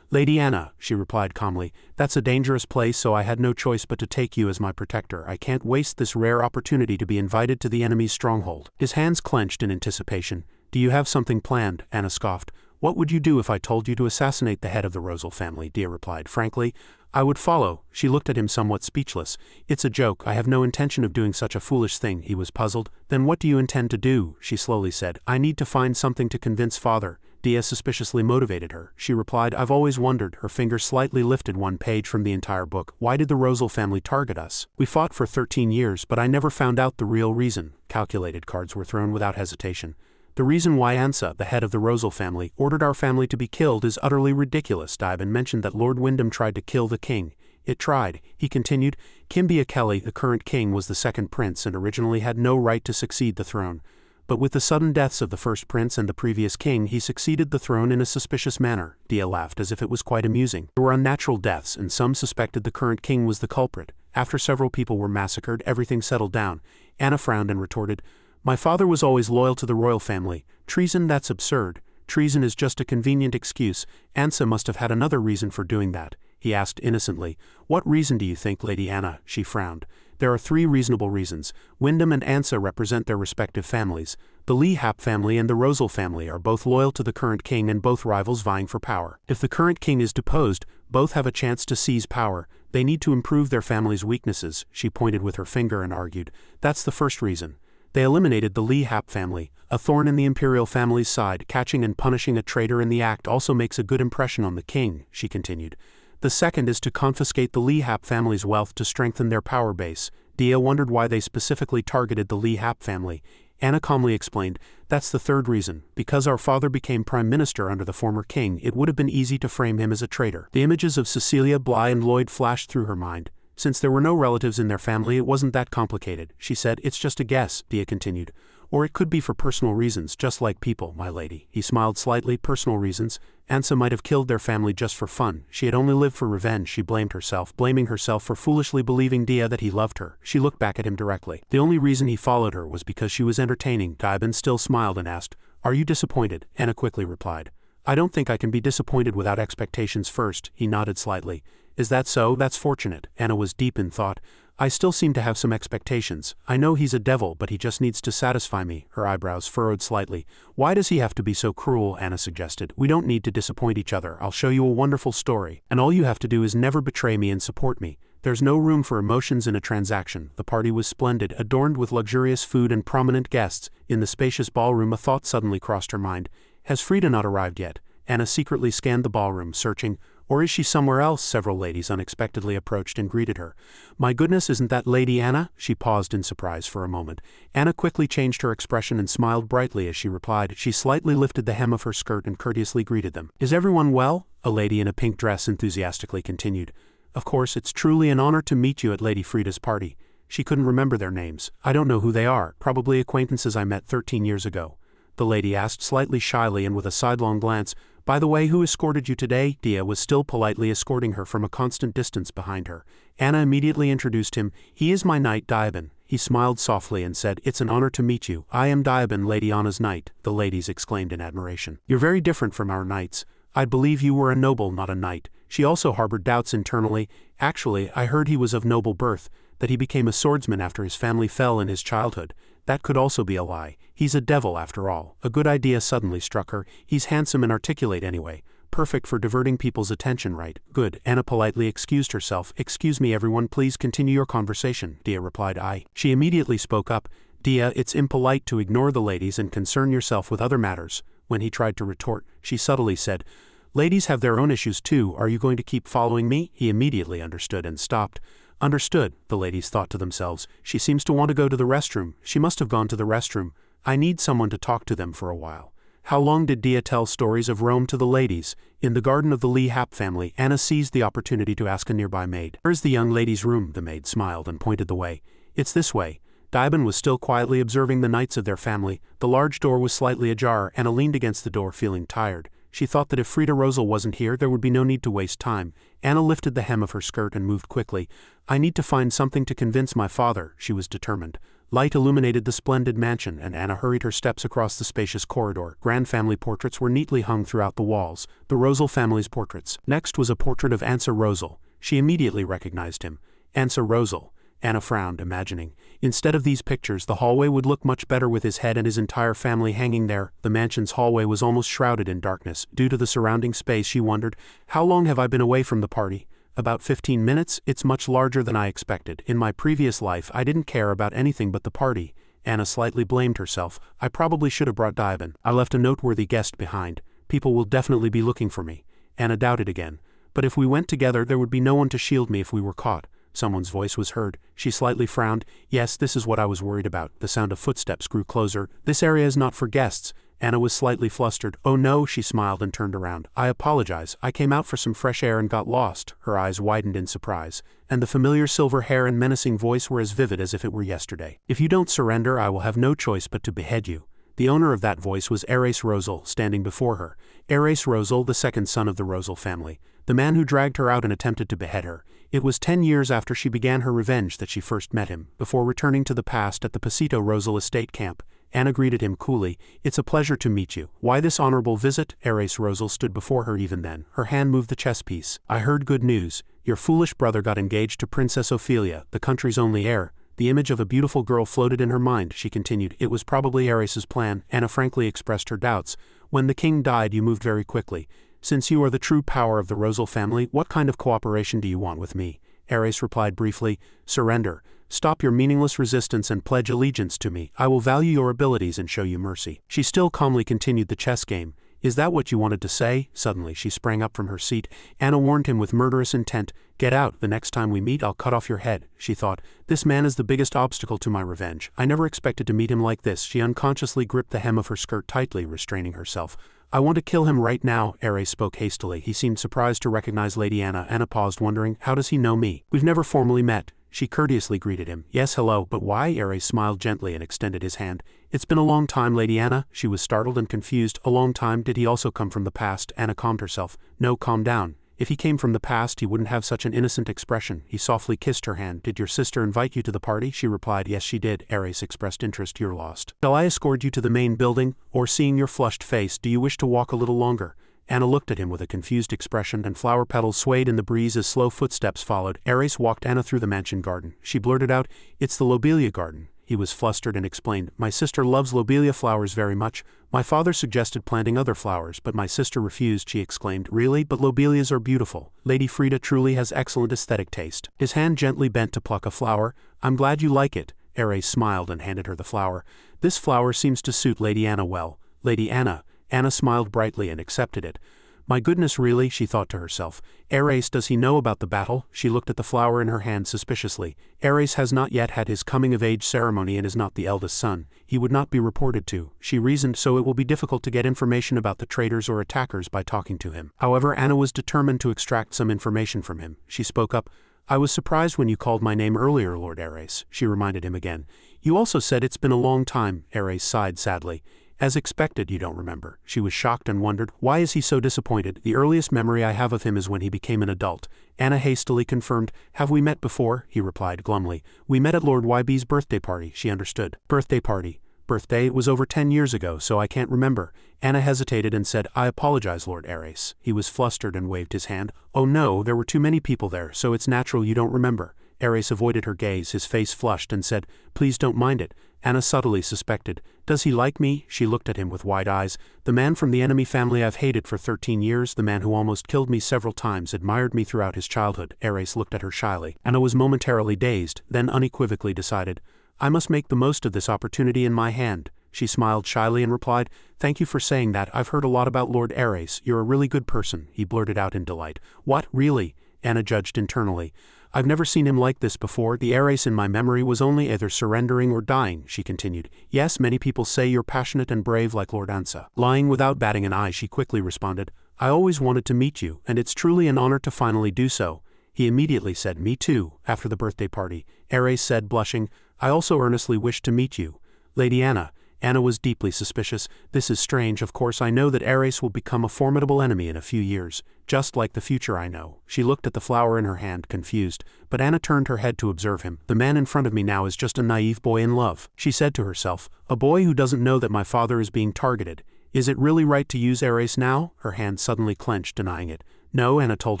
Speaker 1: "Lady Anna," she replied calmly, "that's a dangerous place, so I had no choice but to take you as my protector. I can't waste this rare opportunity to be invited to the enemy's stronghold." His hands clenched in anticipation. "Do you have something planned?" Anna scoffed. "What would you do if I told you to assassinate the head of the Rosal family?" Dia replied frankly. "I would follow." She looked at him somewhat speechless. "It's a joke. I have no intention of doing such a foolish thing." He was puzzled. "Then what do you intend to do?" she slowly said. "I need to find something to convince father." Dia suspiciously motivated her. She replied, "I've always wondered." Her finger slightly lifted one page from the entire book. "Why did the Rosal family target us? We fought for 13 years, but I never found out the real reason." Calculated cards were thrown without hesitation. The reason why Ansa, the head of the Rosal family, ordered our family to be killed is utterly ridiculous. Dibin mentioned that Lord Wyndham tried to kill the king. It tried, he continued. Kimbia Kelly, the current king, was the second prince and originally had no right to succeed the throne. But with the sudden deaths of the first prince and the previous king, he succeeded the throne in a suspicious manner. Dia laughed as if it was quite amusing. There were unnatural deaths, and some suspected the current king was the culprit. After several people were massacred, everything settled down. Anna frowned and retorted, "My father was always loyal to the royal family. Treason, that's absurd. Treason is just a convenient excuse. Ansa must have had another reason for doing that," he asked innocently. "What reason do you think, Lady Anna?" She frowned. "There are 3 reasonable reasons. Wyndham and Ansa represent their respective families. The Lee Hap family and the Rosal family are both loyal to the current king and both rivals vying for power. If the current king is deposed, both have a chance to seize power. They need to improve their family's weaknesses," she pointed with her finger and argued. "That's the first reason. They eliminated the Lee Hap family, a thorn in the imperial family's side. Catching and punishing a traitor in the act also makes a good impression on the king," she continued. "The second is to confiscate the Lee Hap family's wealth to strengthen their power base." Dia wondered why they specifically targeted the Lee Hap family. Anna calmly explained, "That's the third reason. Because our father became prime minister under the former king, it would have been easy to frame him as a traitor." The images of Cecilia, Bly and Lloyd flashed through her mind. Since there were no relatives in their family, it wasn't that complicated. She said, "It's just a guess," Dia continued. "Or it could be for personal reasons, just like people, my lady." He smiled slightly. "Personal reasons? Ansa might have killed their family just for fun. She had only lived for revenge." She blamed herself, blaming herself for foolishly believing Dia that he loved her. She looked back at him directly. "The only reason he followed her was because she was entertaining." Dibin still smiled and asked, "Are you disappointed?" Anna quickly replied, "I don't think I can be disappointed without expectations first." He nodded slightly. "Is that so? That's fortunate." Anna was deep in thought. "I still seem to have some expectations. I know he's a devil, but he just needs to satisfy me." Her eyebrows furrowed slightly. "Why does he have to be so cruel?" Anna suggested. "We don't need to disappoint each other. I'll show you a wonderful story. And all you have to do is never betray me and support me. There's no room for emotions in a transaction." The party was splendid, adorned with luxurious food and prominent guests. In the spacious ballroom, a thought suddenly crossed her mind. Has Frida not arrived yet? Anna secretly scanned the ballroom, searching. Or is she somewhere else? Several ladies unexpectedly approached and greeted her. "My goodness, isn't that Lady Anna?" She paused in surprise for a moment. Anna quickly changed her expression and smiled brightly as she replied. She slightly lifted the hem of her skirt and courteously greeted them. "Is everyone well?" A lady in a pink dress enthusiastically continued. "Of course, it's truly an honor to meet you at Lady Frida's party." She couldn't remember their names. "I don't know who they are, probably acquaintances I met 13 years ago." The lady asked slightly shyly and with a sidelong glance, "By the way, who escorted you today?" Dia was still politely escorting her from a constant distance behind her. Anna immediately introduced him. "He is my knight, Diabin." He smiled softly and said, "It's an honor to meet you. I am Diabin, Lady Anna's knight." The ladies exclaimed in admiration. "You're very different from our knights. I'd believe you were a noble, not a knight." She also harbored doubts internally. "Actually, I heard he was of noble birth, that he became a swordsman after his family fell in his childhood. That could also be a lie. He's a devil after all." A good idea suddenly struck her. "He's handsome and articulate anyway. Perfect for diverting people's attention, right?" "Good." Anna politely excused herself. "Excuse me everyone, please continue your conversation." Dia replied, "I." She immediately spoke up. "Dia, it's impolite to ignore the ladies and concern yourself with other matters." When he tried to retort, she subtly said, "Ladies have their own issues too. Are you going to keep following me?" He immediately understood and stopped. "Understood," the ladies thought to themselves. "She seems to want to go to the restroom. She must have gone to the restroom. I need someone to talk to them for a while." How long did Dia tell stories of Rome to the ladies? In the garden of the Lee Hap family, Anna seized the opportunity to ask a nearby maid. "Where's the young lady's room?" The maid smiled and pointed the way. "It's this way." Diabin was still quietly observing the knights of their family. The large door was slightly ajar. Anna leaned against the door, feeling tired. She thought that if Frida Rosal wasn't here, there would be no need to waste time. Anna lifted the hem of her skirt and moved quickly. "I need to find something to convince my father," she was determined. Light illuminated the splendid mansion, and Anna hurried her steps across the spacious corridor. Grand family portraits were neatly hung throughout the walls, the Rosal family's portraits. Next was a portrait of Ansa Rosal. She immediately recognized him. Ansa Rosal. Anna frowned, imagining. Instead of these pictures, the hallway would look much better with his head and his entire family hanging there. The mansion's hallway was almost shrouded in darkness. Due to the surrounding space, she wondered, "How long have I been away from the party?" "About 15 minutes. It's much larger than I expected. In my previous life, I didn't care about anything but the party." Anna slightly blamed herself. "I probably should have brought Diabin. I left a noteworthy guest behind. People will definitely be looking for me." Anna doubted again. "But if we went together, there would be no one to shield me if we were caught." Someone's voice was heard. She slightly frowned. "Yes, this is what I was worried about." The sound of footsteps grew closer. "This area is not for guests." Anna was slightly flustered. "Oh no," she smiled and turned around. "I apologize. I came out for some fresh air and got lost." Her eyes widened in surprise, and the familiar silver hair and menacing voice were as vivid as if it were yesterday. "If you don't surrender, I will have no choice but to behead you." The owner of that voice was Erase Rosal, standing before her. Erase Rosal, the second son of the Rosal family, the man who dragged her out and attempted to behead her. It was 10 years after she began her revenge that she first met him, before returning to the past at the Pasito Rosal estate camp. Anna greeted him coolly. "It's a pleasure to meet you. Why this honorable visit?" Erase Rosal stood before her even then. Her hand moved the chess piece. "I heard good news. Your foolish brother got engaged to Princess Ophelia, the country's only heir." The image of a beautiful girl floated in her mind, she continued. "It was probably Erase's plan." Anna frankly expressed her doubts. "When the king died, you moved very quickly. Since you are the true power of the Rosal family, what kind of cooperation do you want with me?" Erase replied briefly, "Surrender. Stop your meaningless resistance and pledge allegiance to me. I will value your abilities and show you mercy." She still calmly continued the chess game. "Is that what you wanted to say?" Suddenly she sprang up from her seat. Anna warned him with murderous intent. "Get out. The next time we meet, I'll cut off your head." She thought, "This man is the biggest obstacle to my revenge. I never expected to meet him like this." She unconsciously gripped the hem of her skirt tightly, restraining herself. "I want to kill him right now." Erase spoke hastily. He seemed surprised to recognize Lady Anna. Anna paused, wondering, "How does he know me? We've never formally met." She courteously greeted him. "Yes, hello, but why?" Erase smiled gently and extended his hand. "It's been a long time, Lady Anna." She was startled and confused. "A long time? Did he also come from the past?" Anna calmed herself. "No, calm down. If he came from the past, he wouldn't have such an innocent expression." He softly kissed her hand. "Did your sister invite you to the party?" She replied, "Yes, she did." Erase expressed interest. "You're lost. Shall I escort you to the main building? Or, seeing your flushed face, do you wish to walk a little longer?" Anna looked at him with a confused expression, and flower petals swayed in the breeze as slow footsteps followed. Erase walked Anna through the mansion garden. She blurted out, "It's the lobelia garden." He was flustered and explained, "My sister loves lobelia flowers very much. My father suggested planting other flowers, but my sister refused." She exclaimed, "Really? But lobelias are beautiful. Lady Frida truly has excellent aesthetic taste." His hand gently bent to pluck a flower. "I'm glad you like it." Erase smiled and handed her the flower. "This flower seems to suit Lady Anna well." "Lady Anna." Anna smiled brightly and accepted it. "My goodness, really?" she thought to herself. "Erase, does he know about the battle?" She looked at the flower in her hand suspiciously. "Erase has not yet had his coming-of-age ceremony and is not the eldest son. He would not be reported to," she reasoned, "so it will be difficult to get information about the traitors or attackers by talking to him." However, Anna was determined to extract some information from him. She spoke up. "I was surprised when you called my name earlier, Lord Erase," she reminded him again. "You also said it's been a long time." Erase sighed sadly. "As expected, you don't remember." She was shocked and wondered, "Why is he so disappointed? The earliest memory I have of him is when he became an adult." Anna hastily confirmed, "Have we met before?" He replied glumly, "We met at Lord YB's birthday party." She understood. "Birthday party. Birthday? It was over 10 years ago, so I can't remember." Anna hesitated and said, "I apologize, Lord Erase." He was flustered and waved his hand. "Oh no, there were too many people there, so it's natural you don't remember." Erase avoided her gaze, his face flushed, and said, "Please don't mind it." Anna subtly suspected, "Does he like me?" She looked at him with wide eyes. "The man from the enemy family I've hated for 13 years, the man who almost killed me several times, admired me throughout his childhood." Erase looked at her shyly. Anna was momentarily dazed, then unequivocally decided, "I must make the most of this opportunity in my hand." She smiled shyly and replied, "Thank you for saying that. I've heard a lot about Lord Erase. You're a really good person." He blurted out in delight. "What, really?" Anna judged internally. "I've never seen him like this before. The Erase in my memory was only either surrendering or dying," she continued. "Yes, many people say you're passionate and brave like Lord Ansa." Lying without batting an eye, she quickly responded, "I always wanted to meet you, and it's truly an honor to finally do so." He immediately said, "Me too," after the birthday party. Erase said, blushing, "I also earnestly wish to meet you." "Lady Anna." Anna was deeply suspicious. "This is strange. Of course I know that Erase will become a formidable enemy in a few years, just like the future I know." She looked at the flower in her hand, confused, but Anna turned her head to observe him. "The man in front of me now is just a naive boy in love," she said to herself. "A boy who doesn't know that my father is being targeted. Is it really right to use Erase now?" Her hand suddenly clenched, denying it. "No," Anna told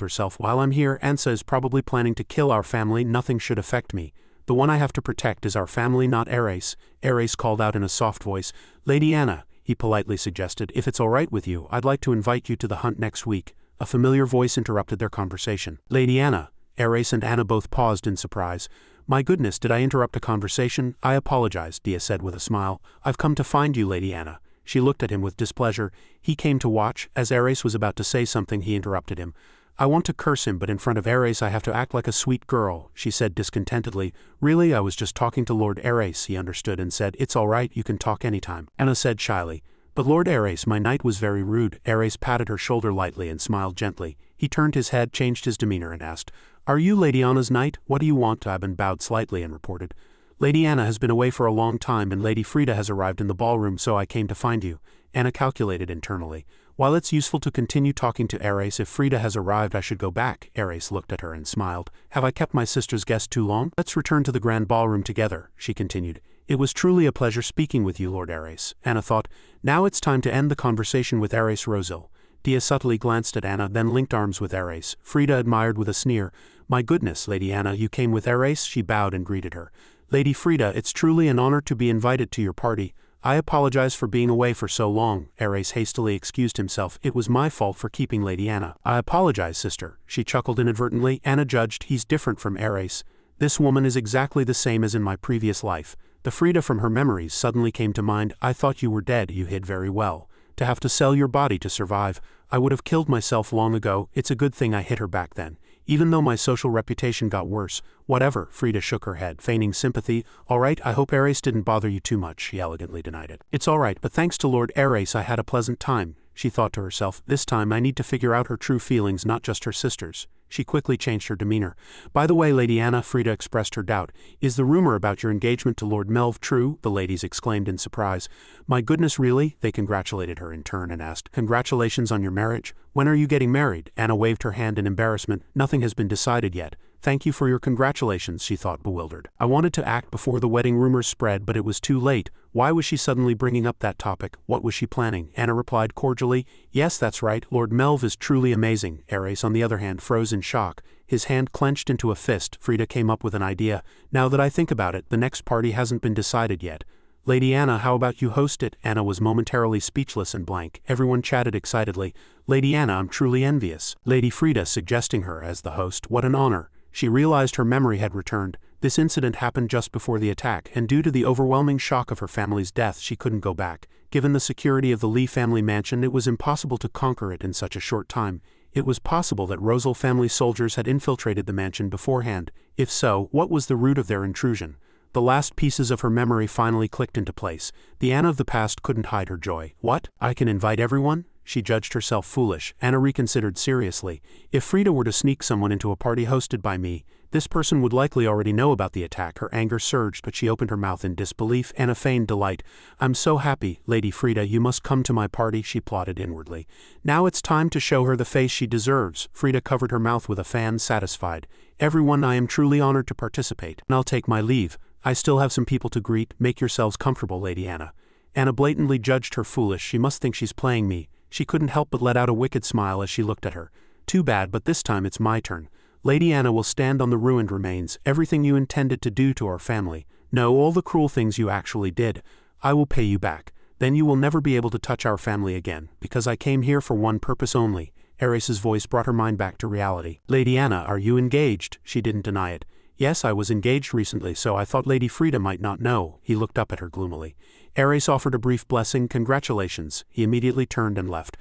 Speaker 1: herself. "While I'm here, Ansa is probably planning to kill our family. Nothing should affect me. The one I have to protect is our family, not Erase." Erase called out in a soft voice, "Lady Anna," he politely suggested, "if it's all right with you, I'd like to invite you to the hunt next week." A familiar voice interrupted their conversation. "Lady Anna." Erase and Anna both paused in surprise. "My goodness, did I interrupt a conversation?" "I apologize," Dia said with a smile. "I've come to find you, Lady Anna." She looked at him with displeasure. "He came to watch." As Erase was about to say something, he interrupted him. "I want to curse him, but in front of Erase I have to act like a sweet girl," she said discontentedly. "Really, I was just talking to Lord Erase," he understood and said, "It's all right, you can talk anytime." Anna said shyly, But Lord Ares, my knight was very rude. Ares patted her shoulder lightly and smiled gently. He turned his head, changed his demeanor and asked, "Are you Lady Anna's knight? What do you want?" Ivan bowed slightly and reported, "Lady Anna has been away for a long time and Lady Frida has arrived in the ballroom, so I came to find you." Anna calculated internally. While it's useful to continue talking to Ares, if Frida has arrived I should go back. Ares looked at her and smiled. "Have I kept my sister's guest too long? Let's return to the grand ballroom together," she continued. "It was truly a pleasure speaking with you, Lord Ares." Anna thought, now it's time to end the conversation with Ares Rosil. Dia subtly glanced at Anna, then linked arms with Ares. Frida admired with a sneer. "My goodness, Lady Anna, you came with Ares?" She bowed and greeted her. "Lady Frida, it's truly an honor to be invited to your party. I apologize for being away for so long." Ares hastily excused himself. "It was my fault for keeping Lady Anna." "I apologize, sister." She chuckled inadvertently. Anna judged, he's different from Ares. This woman is exactly the same as in my previous life. The Frida from her memories suddenly came to mind. "I thought you were dead. You hid very well. To have to sell your body to survive. I would have killed myself long ago. It's a good thing I hit her back then. Even though my social reputation got worse." "Whatever." Frida shook her head, feigning sympathy. "All right, I hope Ares didn't bother you too much." She elegantly denied it. "It's all right, but thanks to Lord Ares I had a pleasant time." She thought to herself, "This time I need to figure out her true feelings, not just her sister's." She quickly changed her demeanor. "By the way, Lady Anna," Frida expressed her doubt, "is the rumor about your engagement to Lord Melv true?" The ladies exclaimed in surprise. "My goodness, really?" They congratulated her in turn and asked, "Congratulations on your marriage. When are you getting married?" Anna waved her hand in embarrassment. "Nothing has been decided yet." "Thank you for your congratulations," she thought, bewildered. "I wanted to act before the wedding rumors spread, but it was too late." Why was she suddenly bringing up that topic? What was she planning? Anna replied cordially, "Yes, that's right, Lord Melv is truly amazing." Ares, on the other hand, froze in shock. His hand clenched into a fist. Frida came up with an idea. "Now that I think about it, the next party hasn't been decided yet. Lady Anna, how about you host it?" Anna was momentarily speechless and blank. Everyone chatted excitedly. "Lady Anna, I'm truly envious." Lady Frida suggesting her as the host. What an honor. She realized her memory had returned. This incident happened just before the attack, and due to the overwhelming shock of her family's death, she couldn't go back. Given the security of the Lee family mansion, it was impossible to conquer it in such a short time. It was possible that Rosil family soldiers had infiltrated the mansion beforehand. If so, what was the root of their intrusion? The last pieces of her memory finally clicked into place. The Anna of the past couldn't hide her joy. "What? I can invite everyone?" She judged herself foolish. Anna reconsidered seriously. If Frida were to sneak someone into a party hosted by me, this person would likely already know about the attack. Her anger surged, but she opened her mouth in disbelief. Anna feigned delight. "I'm so happy, Lady Frida, you must come to my party," she plotted inwardly. "Now it's time to show her the face she deserves." Frida covered her mouth with a fan, satisfied. "Everyone, I am truly honored to participate. And I'll take my leave. I still have some people to greet. Make yourselves comfortable, Lady Anna." Anna blatantly judged her foolish. She must think she's playing me. She couldn't help but let out a wicked smile as she looked at her. "Too bad, but this time it's my turn. Lady Anna will stand on the ruined remains. Everything you intended to do to our family. No, all the cruel things you actually did. I will pay you back. Then you will never be able to touch our family again, because I came here for one purpose only." Ares's voice brought her mind back to reality. "Lady Anna, are you engaged?" She didn't deny it. "Yes, I was engaged recently, so I thought Lady Frida might not know." He looked up at her gloomily. Ares offered a brief blessing. "Congratulations." He immediately turned and left.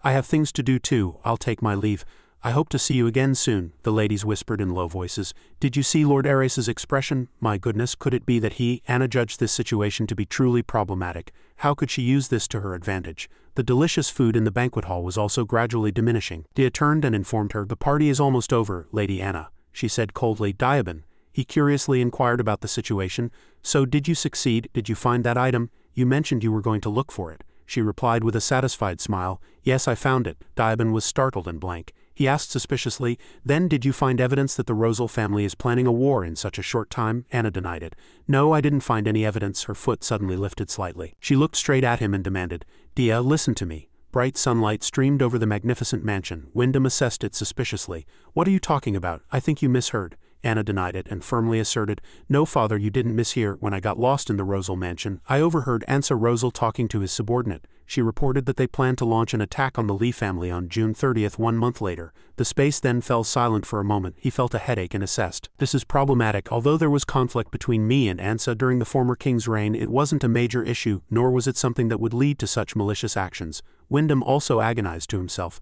Speaker 1: "I have things to do too. I'll take my leave. I hope to see you again soon," the ladies whispered in low voices. "Did you see Lord Ares's expression? My goodness, could it be that he?" Anna judged this situation to be truly problematic. How could she use this to her advantage? The delicious food in the banquet hall was also gradually diminishing. Dia turned and informed her, "The party is almost over, Lady Anna," she said coldly. "Diaban." He curiously inquired about the situation. "So did you succeed? Did you find that item? You mentioned you were going to look for it." She replied with a satisfied smile. "Yes, I found it." Diaban was startled and blank. He asked suspiciously, "Then did you find evidence that the Rosil family is planning a war in such a short time?" Anna denied it. "No, I didn't find any evidence." Her foot suddenly lifted slightly. She looked straight at him and demanded, "Dia, listen to me." Bright sunlight streamed over the magnificent mansion. Wyndham assessed it suspiciously. "What are you talking about? I think you misheard." Anna denied it and firmly asserted, "No, father, you didn't mishear. When I got lost in the Rosil mansion, I overheard Ansa Rosil talking to his subordinate. She reported that they planned to launch an attack on the Lee family on June 30th, 1 month later." The space then fell silent for a moment. He felt a headache and assessed, "This is problematic. Although there was conflict between me and Ansa during the former king's reign, it wasn't a major issue, nor was it something that would lead to such malicious actions." Wyndham also agonized to himself.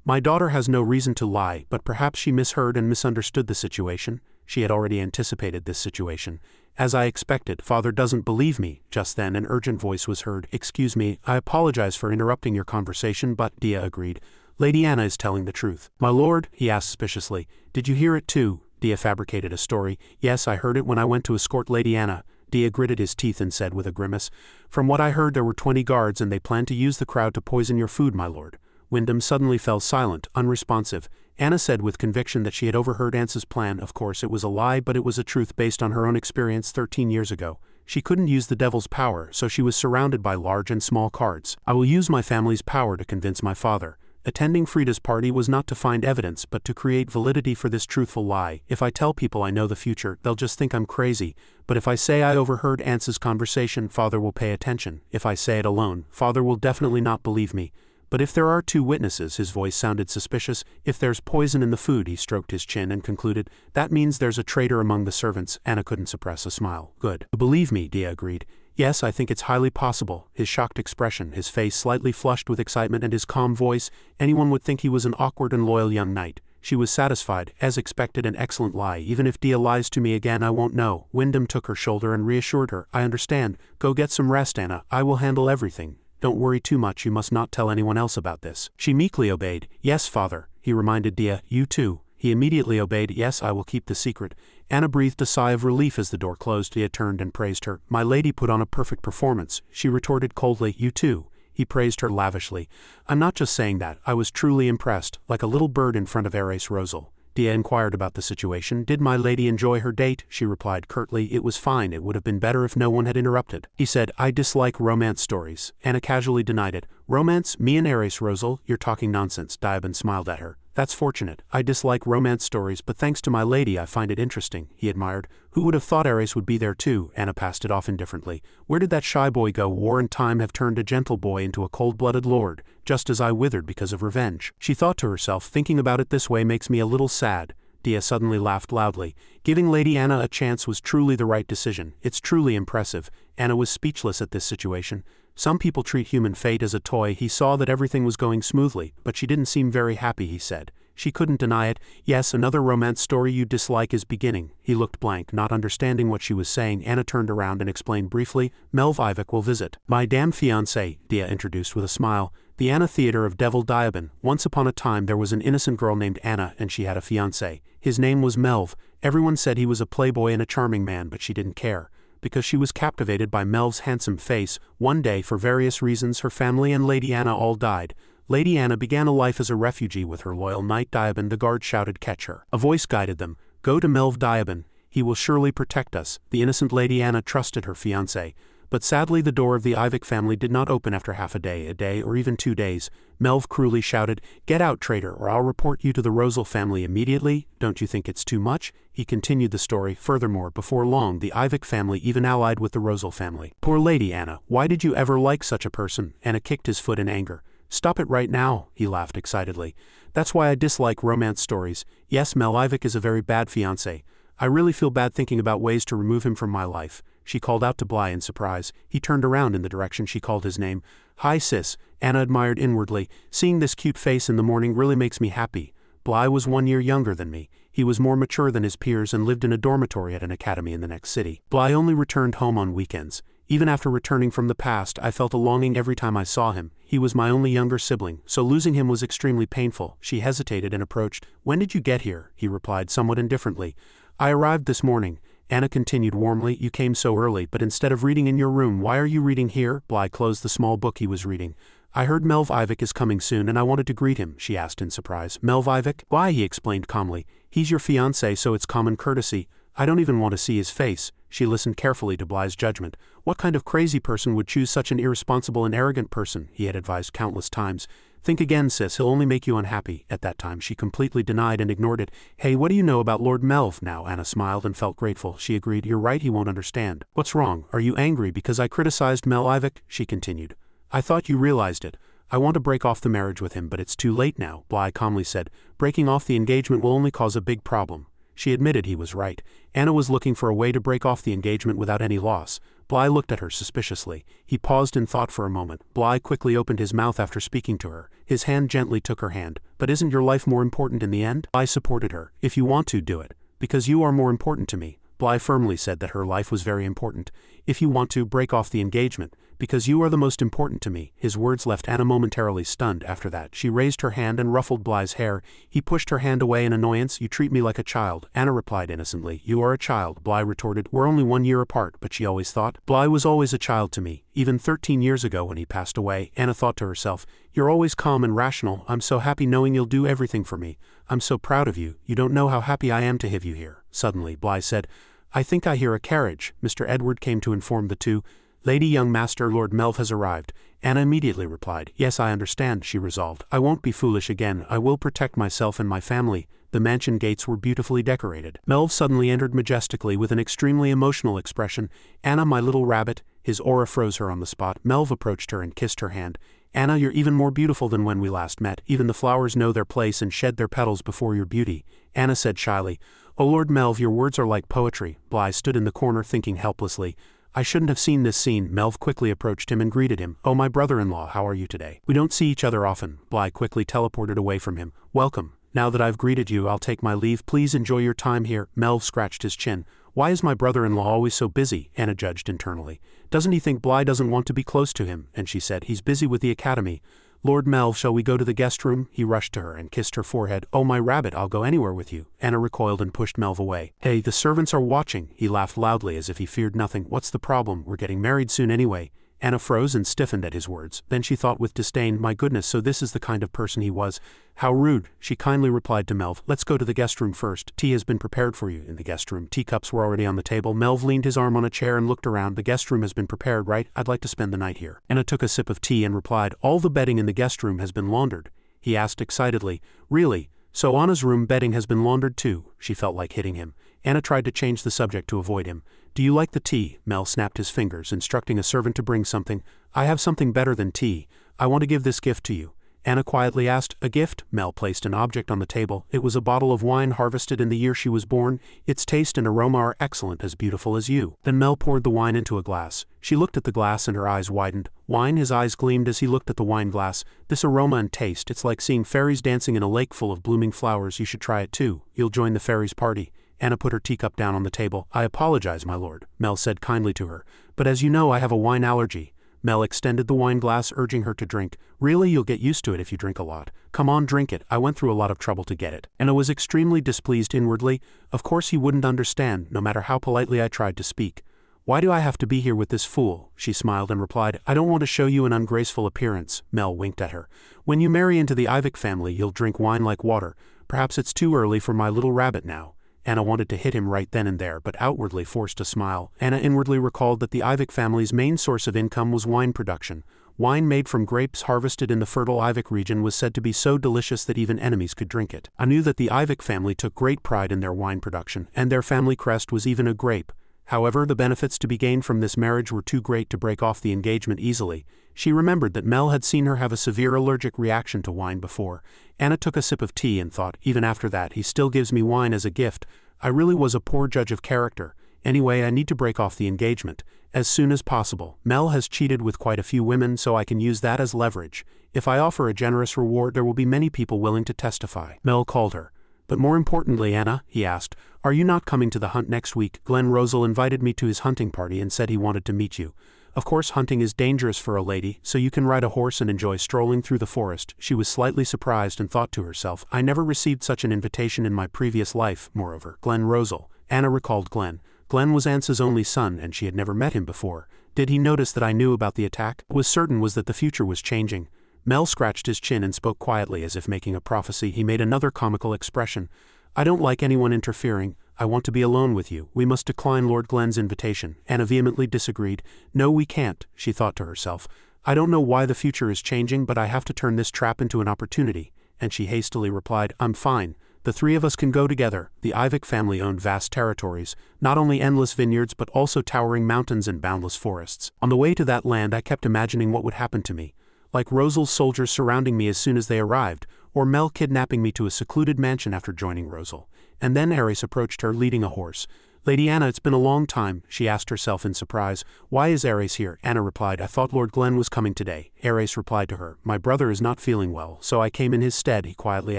Speaker 1: "My daughter has no reason to lie, but perhaps she misheard and misunderstood the situation." She had already anticipated this situation. As I expected, father doesn't believe me. Just then an urgent voice was heard. Excuse me, I apologize for interrupting your conversation, but Dia agreed. Lady Anna is telling the truth. My lord, he asked suspiciously, did you hear it too? Dia fabricated a story. Yes, I heard it when I went to escort Lady Anna. Dia gritted his teeth and said with a grimace, from what I heard there were 20 guards and they planned to use the crowd to poison your food, my lord. Wyndham suddenly fell silent, unresponsive. Anna said with conviction that she had overheard Ansa's plan. Of course it was a lie, but it was a truth based on her own experience 13 years ago. She couldn't use the devil's power, so she was surrounded by large and small cards. I will use my family's power to convince my father. Attending Frida's party was not to find evidence but to create validity for this truthful lie. If I tell people I know the future, they'll just think I'm crazy. But if I say I overheard Ansa's conversation, father will pay attention. If I say it alone, father will definitely not believe me. But if there are 2 witnesses, his voice sounded suspicious. If there's poison in the food, he stroked his chin and concluded, that means there's a traitor among the servants. Anna couldn't suppress a smile. Good. Believe me, Dia agreed. Yes, I think it's highly possible. His shocked expression, his face slightly flushed with excitement and his calm voice, anyone would think he was an awkward and loyal young knight. She was satisfied, as expected, an excellent lie. Even if Dia lies to me again, I won't know. Wyndham took her shoulder and reassured her. I understand. Go get some rest, Anna. I will handle everything. Don't worry too much, you must not tell anyone else about this. She meekly obeyed. Yes, father, he reminded Dia. You too. He immediately obeyed. Yes, I will keep the secret. Anna breathed a sigh of relief as the door closed. Dia turned and praised her. My lady put on a perfect performance. She retorted coldly. You too. He praised her lavishly. I'm not just saying that. I was truly impressed, like a little bird in front of irresistible. Dia inquired about the situation. Did my lady enjoy her date? She replied curtly. It was fine. It would have been better if no one had interrupted. He said, I dislike romance stories. Anna casually denied it. Romance? Me and irresistible? You're talking nonsense. Diabin smiled at her. That's fortunate. I dislike romance stories, but thanks to my lady I find it interesting, he admired. Who would have thought Ares would be there too? Anna passed it off indifferently. Where did that shy boy go? War and time have turned a gentle boy into a cold-blooded lord, just as I withered because of revenge. She thought to herself, thinking about it this way makes me a little sad. Dia suddenly laughed loudly. Giving Lady Anna a chance was truly the right decision. It's truly impressive. Anna was speechless at this situation. Some people treat human fate as a toy. He saw that everything was going smoothly, but she didn't seem very happy, he said. She couldn't deny it. Yes, another romance story you dislike is beginning. He looked blank, not understanding what she was saying. Anna turned around and explained briefly, Melv Ivik will visit. My damn fiancé, Dia introduced with a smile. The Anna Theater of Devil Diabin. Once upon a time there was an innocent girl named Anna and she had a fiancé. His name was Melv. Everyone said he was a playboy and a charming man, but she didn't care. Because she was captivated by Melv's handsome face, one day for various reasons her family and Lady Anna all died. Lady Anna began a life as a refugee with her loyal knight Diabin. The guard shouted, catch her. A voice guided them. Go to Melv Diabin. He will surely protect us. The innocent Lady Anna trusted her fiancé. But sadly the door of the Ivik family did not open after half a day, or even 2 days. Melv cruelly shouted, get out, traitor, or I'll report you to the Rosal family immediately. Don't you think it's too much? He continued the story. Furthermore, before long the Ivik family even allied with the Rosal family. Poor Lady Anna, why did you ever like such a person? Anna kicked his foot in anger. Stop it right now, he laughed excitedly. That's why I dislike romance stories. Yes, Mel Ivik is a very bad fiancé. I really feel bad thinking about ways to remove him from my life. She called out to Bly in surprise. He turned around in the direction she called his name. Hi sis, Anna admired inwardly. Seeing this cute face in the morning really makes me happy. Bly was 1 year younger than me. He was more mature than his peers and lived in a dormitory at an academy in the next city. Bly only returned home on weekends. Even after returning from the past, I felt a longing every time I saw him. He was my only younger sibling, so losing him was extremely painful. She hesitated and approached. When did you get here? He replied somewhat indifferently. I arrived this morning. Anna continued warmly. You came so early, but instead of reading in your room, why are you reading here? Bly closed the small book he was reading. I heard Melv Ivik is coming soon and I wanted to greet him, she asked in surprise. Melv Ivik? Why, he explained calmly. He's your fiancé, so it's common courtesy. I don't even want to see his face. She listened carefully to Bly's judgment. What kind of crazy person would choose such an irresponsible and arrogant person? He had advised countless times. Think again, sis, he'll only make you unhappy. At that time she completely denied and ignored it. Hey, what do you know about Lord Melv now? Anna smiled and felt grateful. She agreed. You're right, he won't understand. What's wrong? Are you angry because I criticized Mel Ivik? She continued. I thought you realized it. I want to break off the marriage with him, but it's too late now, Bly calmly said. Breaking off the engagement will only cause a big problem. She admitted he was right. Anna was looking for a way to break off the engagement without any loss. Bly looked at her suspiciously. He paused in thought for a moment. Bly quickly opened his mouth after speaking to her. His hand gently took her hand. But isn't your life more important in the end? Bly supported her. If you want to, do it. Because you are more important to me. Bly firmly said that her life was very important. If you want to, break off the engagement. Because you are the most important to me. His words left Anna momentarily stunned. After that, she raised her hand and ruffled Bly's hair. He pushed her hand away in annoyance. You treat me like a child. Anna replied innocently. You are a child, Bly retorted. We're only 1 year apart, but she always thought. Bly was always a child to me. Even 13 years ago when he passed away, Anna thought to herself, you're always calm and rational. I'm so happy knowing you'll do everything for me. I'm so proud of you. You don't know how happy I am to have you here. Suddenly, Bly said, I think I hear a carriage. Mr. Edward came to inform the two. Lady young master, Lord Melv has arrived. Anna immediately replied. Yes, I understand, she resolved. I won't be foolish again. I will protect myself and my family. The mansion gates were beautifully decorated. Melv suddenly entered majestically with an extremely emotional expression. Anna, my little rabbit. His aura froze her on the spot. Melv approached her and kissed her hand. Anna, you're even more beautiful than when we last met. Even the flowers know their place and shed their petals before your beauty. Anna said shyly, Oh Lord Melv, your words are like poetry. Bly stood in the corner thinking helplessly. I shouldn't have seen this scene. Melv quickly approached him and greeted him. Oh, my brother-in-law, how are you today? We don't see each other often. Bly quickly teleported away from him. Welcome. Now that I've greeted you, I'll take my leave. Please enjoy your time here. Melv scratched his chin. Why is my brother-in-law always so busy? Anna judged internally. Doesn't he think Bly doesn't want to be close to him? And she said, he's busy with the academy. Lord Melv, shall we go to the guest room? He rushed to her and kissed her forehead. Oh, my rabbit, I'll go anywhere with you. Anna recoiled and pushed Melv away. Hey, the servants are watching. He laughed loudly as if he feared nothing. What's the problem? We're getting married soon anyway. Anna froze and stiffened at his words. Then she thought with disdain, my goodness, so this is the kind of person he was. How rude. She kindly replied to Melv, let's go to the guest room first. Tea has been prepared for you. In the guest room, teacups were already on the table. Melv leaned his arm on a chair and looked around. The guest room has been prepared, right? I'd like to spend the night here. Anna took a sip of tea and replied, all the bedding in the guest room has been laundered. He asked excitedly, really? So Anna's room bedding has been laundered too? She felt like hitting him. Anna tried to change the subject to avoid him. Do you like the tea? Mel snapped his fingers, instructing a servant to bring something. I have something better than tea. I want to give this gift to you. Anna quietly asked, a gift? Mel placed an object on the table. It was a bottle of wine harvested in the year she was born. Its taste and aroma are excellent, as beautiful as you. Then Mel poured the wine into a glass. She looked at the glass and her eyes widened. Wine? His eyes gleamed as he looked at the wine glass. This aroma and taste, it's like seeing fairies dancing in a lake full of blooming flowers. You should try it too. You'll join the fairies' party. Anna put her teacup down on the table. I apologize, my lord, Mel said kindly to her. But as you know, I have a wine allergy. Mel extended the wine glass, urging her to drink. Really, you'll get used to it if you drink a lot. Come on, drink it. I went through a lot of trouble to get it. Anna was extremely displeased inwardly. Of course he wouldn't understand, no matter how politely I tried to speak. Why do I have to be here with this fool? She smiled and replied, I don't want to show you an ungraceful appearance. Mel winked at her. When you marry into the Ivik family, you'll drink wine like water. Perhaps it's too early for my little rabbit now. Anna wanted to hit him right then and there, but outwardly forced a smile. Anna inwardly recalled that the Ivik family's main source of income was wine production. Wine made from grapes harvested in the fertile Ivik region was said to be so delicious that even enemies could drink it. I knew that the Ivik family took great pride in their wine production, and their family crest was even a grape. However, the benefits to be gained from this marriage were too great to break off the engagement easily. She remembered that Mel had seen her have a severe allergic reaction to wine before. Anna took a sip of tea and thought, even after that, he still gives me wine as a gift. I really was a poor judge of character. Anyway, I need to break off the engagement as soon as possible. Mel has cheated with quite a few women, so I can use that as leverage. If I offer a generous reward, there will be many people willing to testify. Mel called her. But more importantly, Anna, he asked, are you not coming to the hunt next week? Glenn Rosal invited me to his hunting party and said he wanted to meet you. Of course, hunting is dangerous for a lady, so you can ride a horse and enjoy strolling through the forest. She was slightly surprised and thought to herself, I never received such an invitation in my previous life. Moreover, Glenn Rosal. Anna recalled Glenn. Glenn was Ansa's only son, and she had never met him before. Did he notice that I knew about the attack? What was certain was that the future was changing. Mel scratched his chin and spoke quietly as if making a prophecy. He made another comical expression. I don't like anyone interfering. I want to be alone with you. We must decline Lord Glenn's invitation. Anna vehemently disagreed. No, we can't, she thought to herself. I don't know why the future is changing, but I have to turn this trap into an opportunity. And she hastily replied, I'm fine. The three of us can go together. The Ivik family owned vast territories, not only endless vineyards but also towering mountains and boundless forests. On the way to that land, I kept imagining what would happen to me. Like Rosal's soldiers surrounding me as soon as they arrived, or Mel kidnapping me to a secluded mansion after joining Rosal. And then Ares approached her leading a horse. Lady Anna, it's been a long time, she asked herself in surprise. Why is Ares here? Anna replied, I thought Lord Glenn was coming today. Ares replied to her, my brother is not feeling well, so I came in his stead. He quietly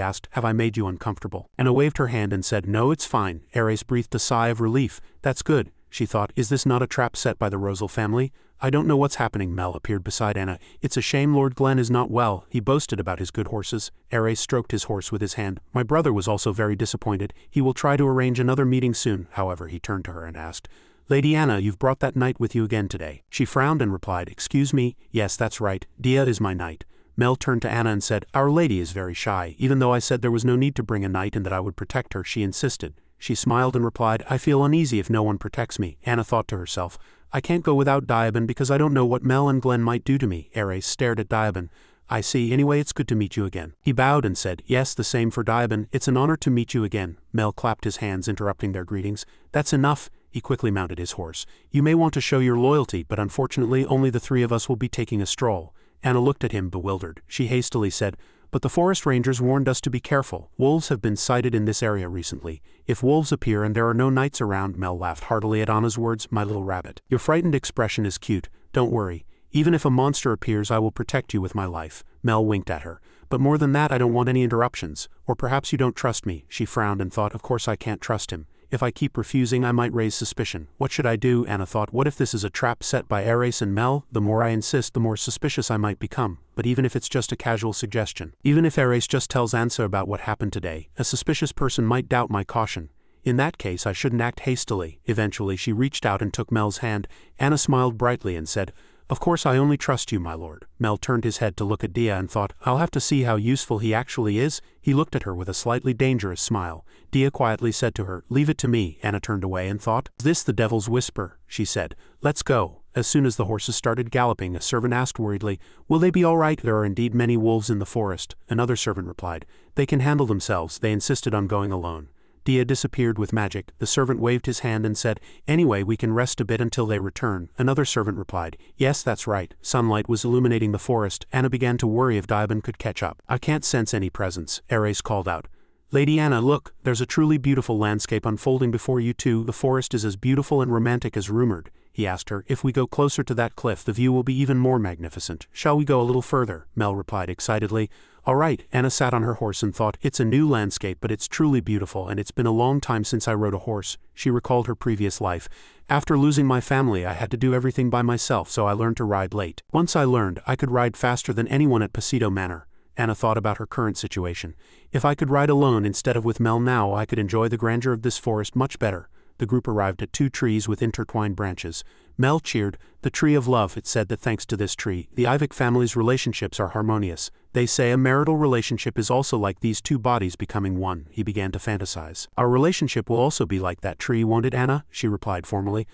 Speaker 1: asked, have I made you uncomfortable? Anna waved her hand and said, no, it's fine. Ares breathed a sigh of relief. That's good, she thought. Is this not a trap set by the Rosal family? I don't know what's happening. Mel appeared beside Anna. It's a shame Lord Glenn is not well. He boasted about his good horses. Ares stroked his horse with his hand. My brother was also very disappointed. He will try to arrange another meeting soon. However, he turned to her and asked, Lady Anna, you've brought that knight with you again today. She frowned and replied, excuse me, yes, that's right. Dia is my knight. Mel turned to Anna and said, Our lady is very shy. Even though I said there was no need to bring a knight and that I would protect her, she insisted. She smiled and replied, I feel uneasy if no one protects me. Anna thought to herself, I can't go without Diaban because I don't know what Mel and Glenn might do to me. Ares stared at Diaban. I see. Anyway, it's good to meet you again. He bowed and said, yes, the same for Diaban. It's an honor to meet you again. Mel clapped his hands, interrupting their greetings. That's enough. He quickly mounted his horse. You may want to show your loyalty, but unfortunately only the three of us will be taking a stroll. Anna looked at him bewildered. She hastily said, but the forest rangers warned us to be careful. Wolves have been sighted in this area recently. If wolves appear and there are no knights around, Mel laughed heartily at Anna's words, my little rabbit. Your frightened expression is cute. Don't worry. Even if a monster appears, I will protect you with my life. Mel winked at her. But more than that, I don't want any interruptions. Or perhaps you don't trust me. She frowned and thought, of course I can't trust him. If I keep refusing, I might raise suspicion. What should I do? Anna thought, what if this is a trap set by Ares and Mel? The more I insist, the more suspicious I might become. But even if it's just a casual suggestion, even if Ares just tells Ansa about what happened today, a suspicious person might doubt my caution. In that case, I shouldn't act hastily. Eventually, she reached out and took Mel's hand. Anna smiled brightly and said, of course I only trust you, my lord. Mel turned his head to look at Dia and thought, I'll have to see how useful he actually is. He looked at her with a slightly dangerous smile. Dia quietly said to her, leave it to me. Anna turned away and thought, is this the devil's whisper? She said, let's go. As soon as the horses started galloping, a servant asked worriedly, will they be all right? There are indeed many wolves in the forest. Another servant replied, they can handle themselves. They insisted on going alone. Dia disappeared with magic. The servant waved his hand and said, anyway, we can rest a bit until they return. Another servant replied, yes, that's right. Sunlight was illuminating the forest. Anna began to worry if Diaban could catch up. I can't sense any presence. Ares called out. Lady Anna, look, there's a truly beautiful landscape unfolding before you two. The forest is as beautiful and romantic as rumored. He asked her, if we go closer to that cliff, the view will be even more magnificent. Shall we go a little further? Mel replied excitedly. All right. Anna sat on her horse and thought, it's a new landscape, but it's truly beautiful, and it's been a long time since I rode a horse. She recalled her previous life. After losing my family, I had to do everything by myself, so I learned to ride late. Once I learned, I could ride faster than anyone at Pasito Manor. Anna thought about her current situation. If I could ride alone instead of with Mel now, I could enjoy the grandeur of this forest much better. The group arrived at two trees with intertwined branches. Mel cheered, the tree of love. It said that thanks to this tree, the Ivik family's relationships are harmonious. They say a marital relationship is also like these two bodies becoming one. He began to fantasize. Our relationship will also be like that tree, won't it, Anna? She replied formally.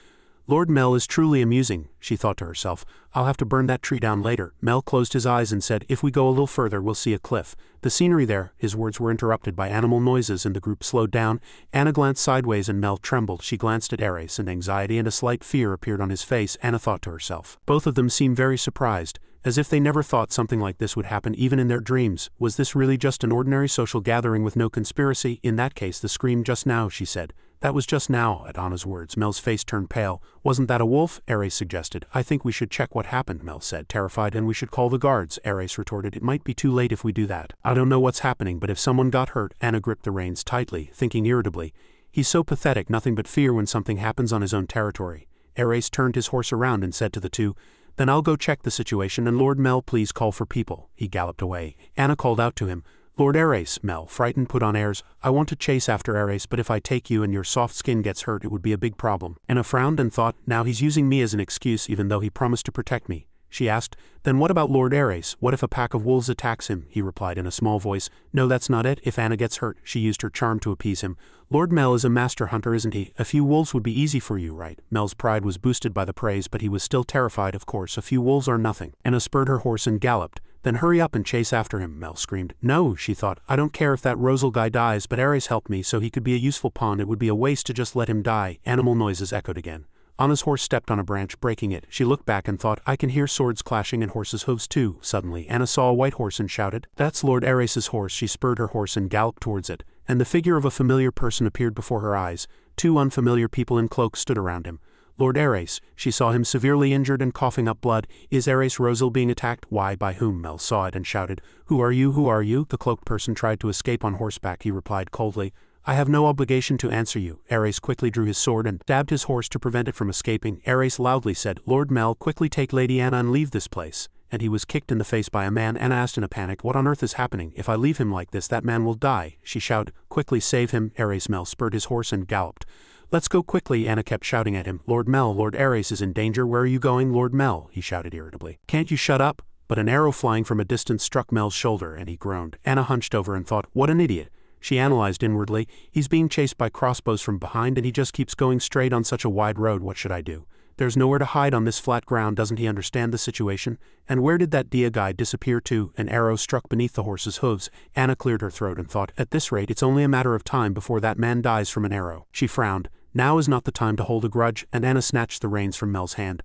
Speaker 1: Lord Mel is truly amusing, she thought to herself. I'll have to burn that tree down later. Mel closed his eyes and said, if we go a little further, we'll see a cliff. The scenery there. His words were interrupted by animal noises and the group slowed down. Anna glanced sideways and Mel trembled. She glanced at Ares and anxiety and a slight fear appeared on his face. Anna thought to herself. Both of them seemed very surprised, as if they never thought something like this would happen even in their dreams. Was this really just an ordinary social gathering with no conspiracy? In that case, the scream just now, she said. That was just now. At Anna's words, Mel's face turned pale. Wasn't that a wolf? Ares suggested. I think we should check what happened, Mel said, terrified, and we should call the guards. Ares retorted, it might be too late if we do that. I don't know what's happening, but if someone got hurt. Anna gripped the reins tightly, thinking irritably. He's so pathetic, nothing but fear when something happens on his own territory. Ares turned his horse around and said to the two, then I'll go check the situation and Lord Mel, please call for people. He galloped away. Anna called out to him, Lord Ares. Mel, frightened, put on airs. I want to chase after Ares, but if I take you and your soft skin gets hurt, it would be a big problem. Anna frowned and thought, now he's using me as an excuse even though he promised to protect me. She asked, then what about Lord Ares? What if a pack of wolves attacks him? He replied in a small voice, no, that's not it. If Anna gets hurt, she used her charm to appease him. Lord Mel is a master hunter, isn't he? A few wolves would be easy for you, right? Mel's pride was boosted by the praise, but he was still terrified. Of course, a few wolves are nothing. Anna spurred her horse and galloped. Then hurry up and chase after him, Mel screamed. No, she thought, I don't care if that Rosal guy dies, but Ares helped me, so he could be a useful pawn. It would be a waste to just let him die. Animal noises echoed again. Anna's horse stepped on a branch, breaking it. She looked back and thought, I can hear swords clashing and horses' hooves too. Suddenly, Anna saw a white horse and shouted, that's Lord Ares's horse. She spurred her horse and galloped towards it, and the figure of a familiar person appeared before her eyes. 2 unfamiliar people in cloaks stood around him. Lord Ares, she saw him severely injured and coughing up blood. Is Ares Rosal being attacked? Why, by whom? Mel saw it and shouted. Who are you? Who are you? The cloaked person tried to escape on horseback. He replied coldly. I have no obligation to answer you. Ares quickly drew his sword and stabbed his horse to prevent it from escaping. Ares loudly said, Lord Mel, quickly take Lady Anna and leave this place. And he was kicked in the face by a man. Anna asked in a panic, what on earth is happening? If I leave him like this, that man will die. She shouted, quickly save him. Ares Mel spurred his horse and galloped. Let's go quickly. Anna kept shouting at him. Lord Mel, Lord Ares is in danger. Where are you going? Lord Mel, he shouted irritably. Can't you shut up? But an arrow flying from a distance struck Mel's shoulder and he groaned. Anna hunched over and thought, what an idiot. She analyzed inwardly. He's being chased by crossbows from behind and he just keeps going straight on such a wide road. What should I do? There's nowhere to hide on this flat ground. Doesn't he understand the situation? And where did that Dia guy disappear to? An arrow struck beneath the horse's hooves. Anna cleared her throat and thought, at this rate it's only a matter of time before that man dies from an arrow. She frowned. Now is not the time to hold a grudge, and Anna snatched the reins from Mel's hand.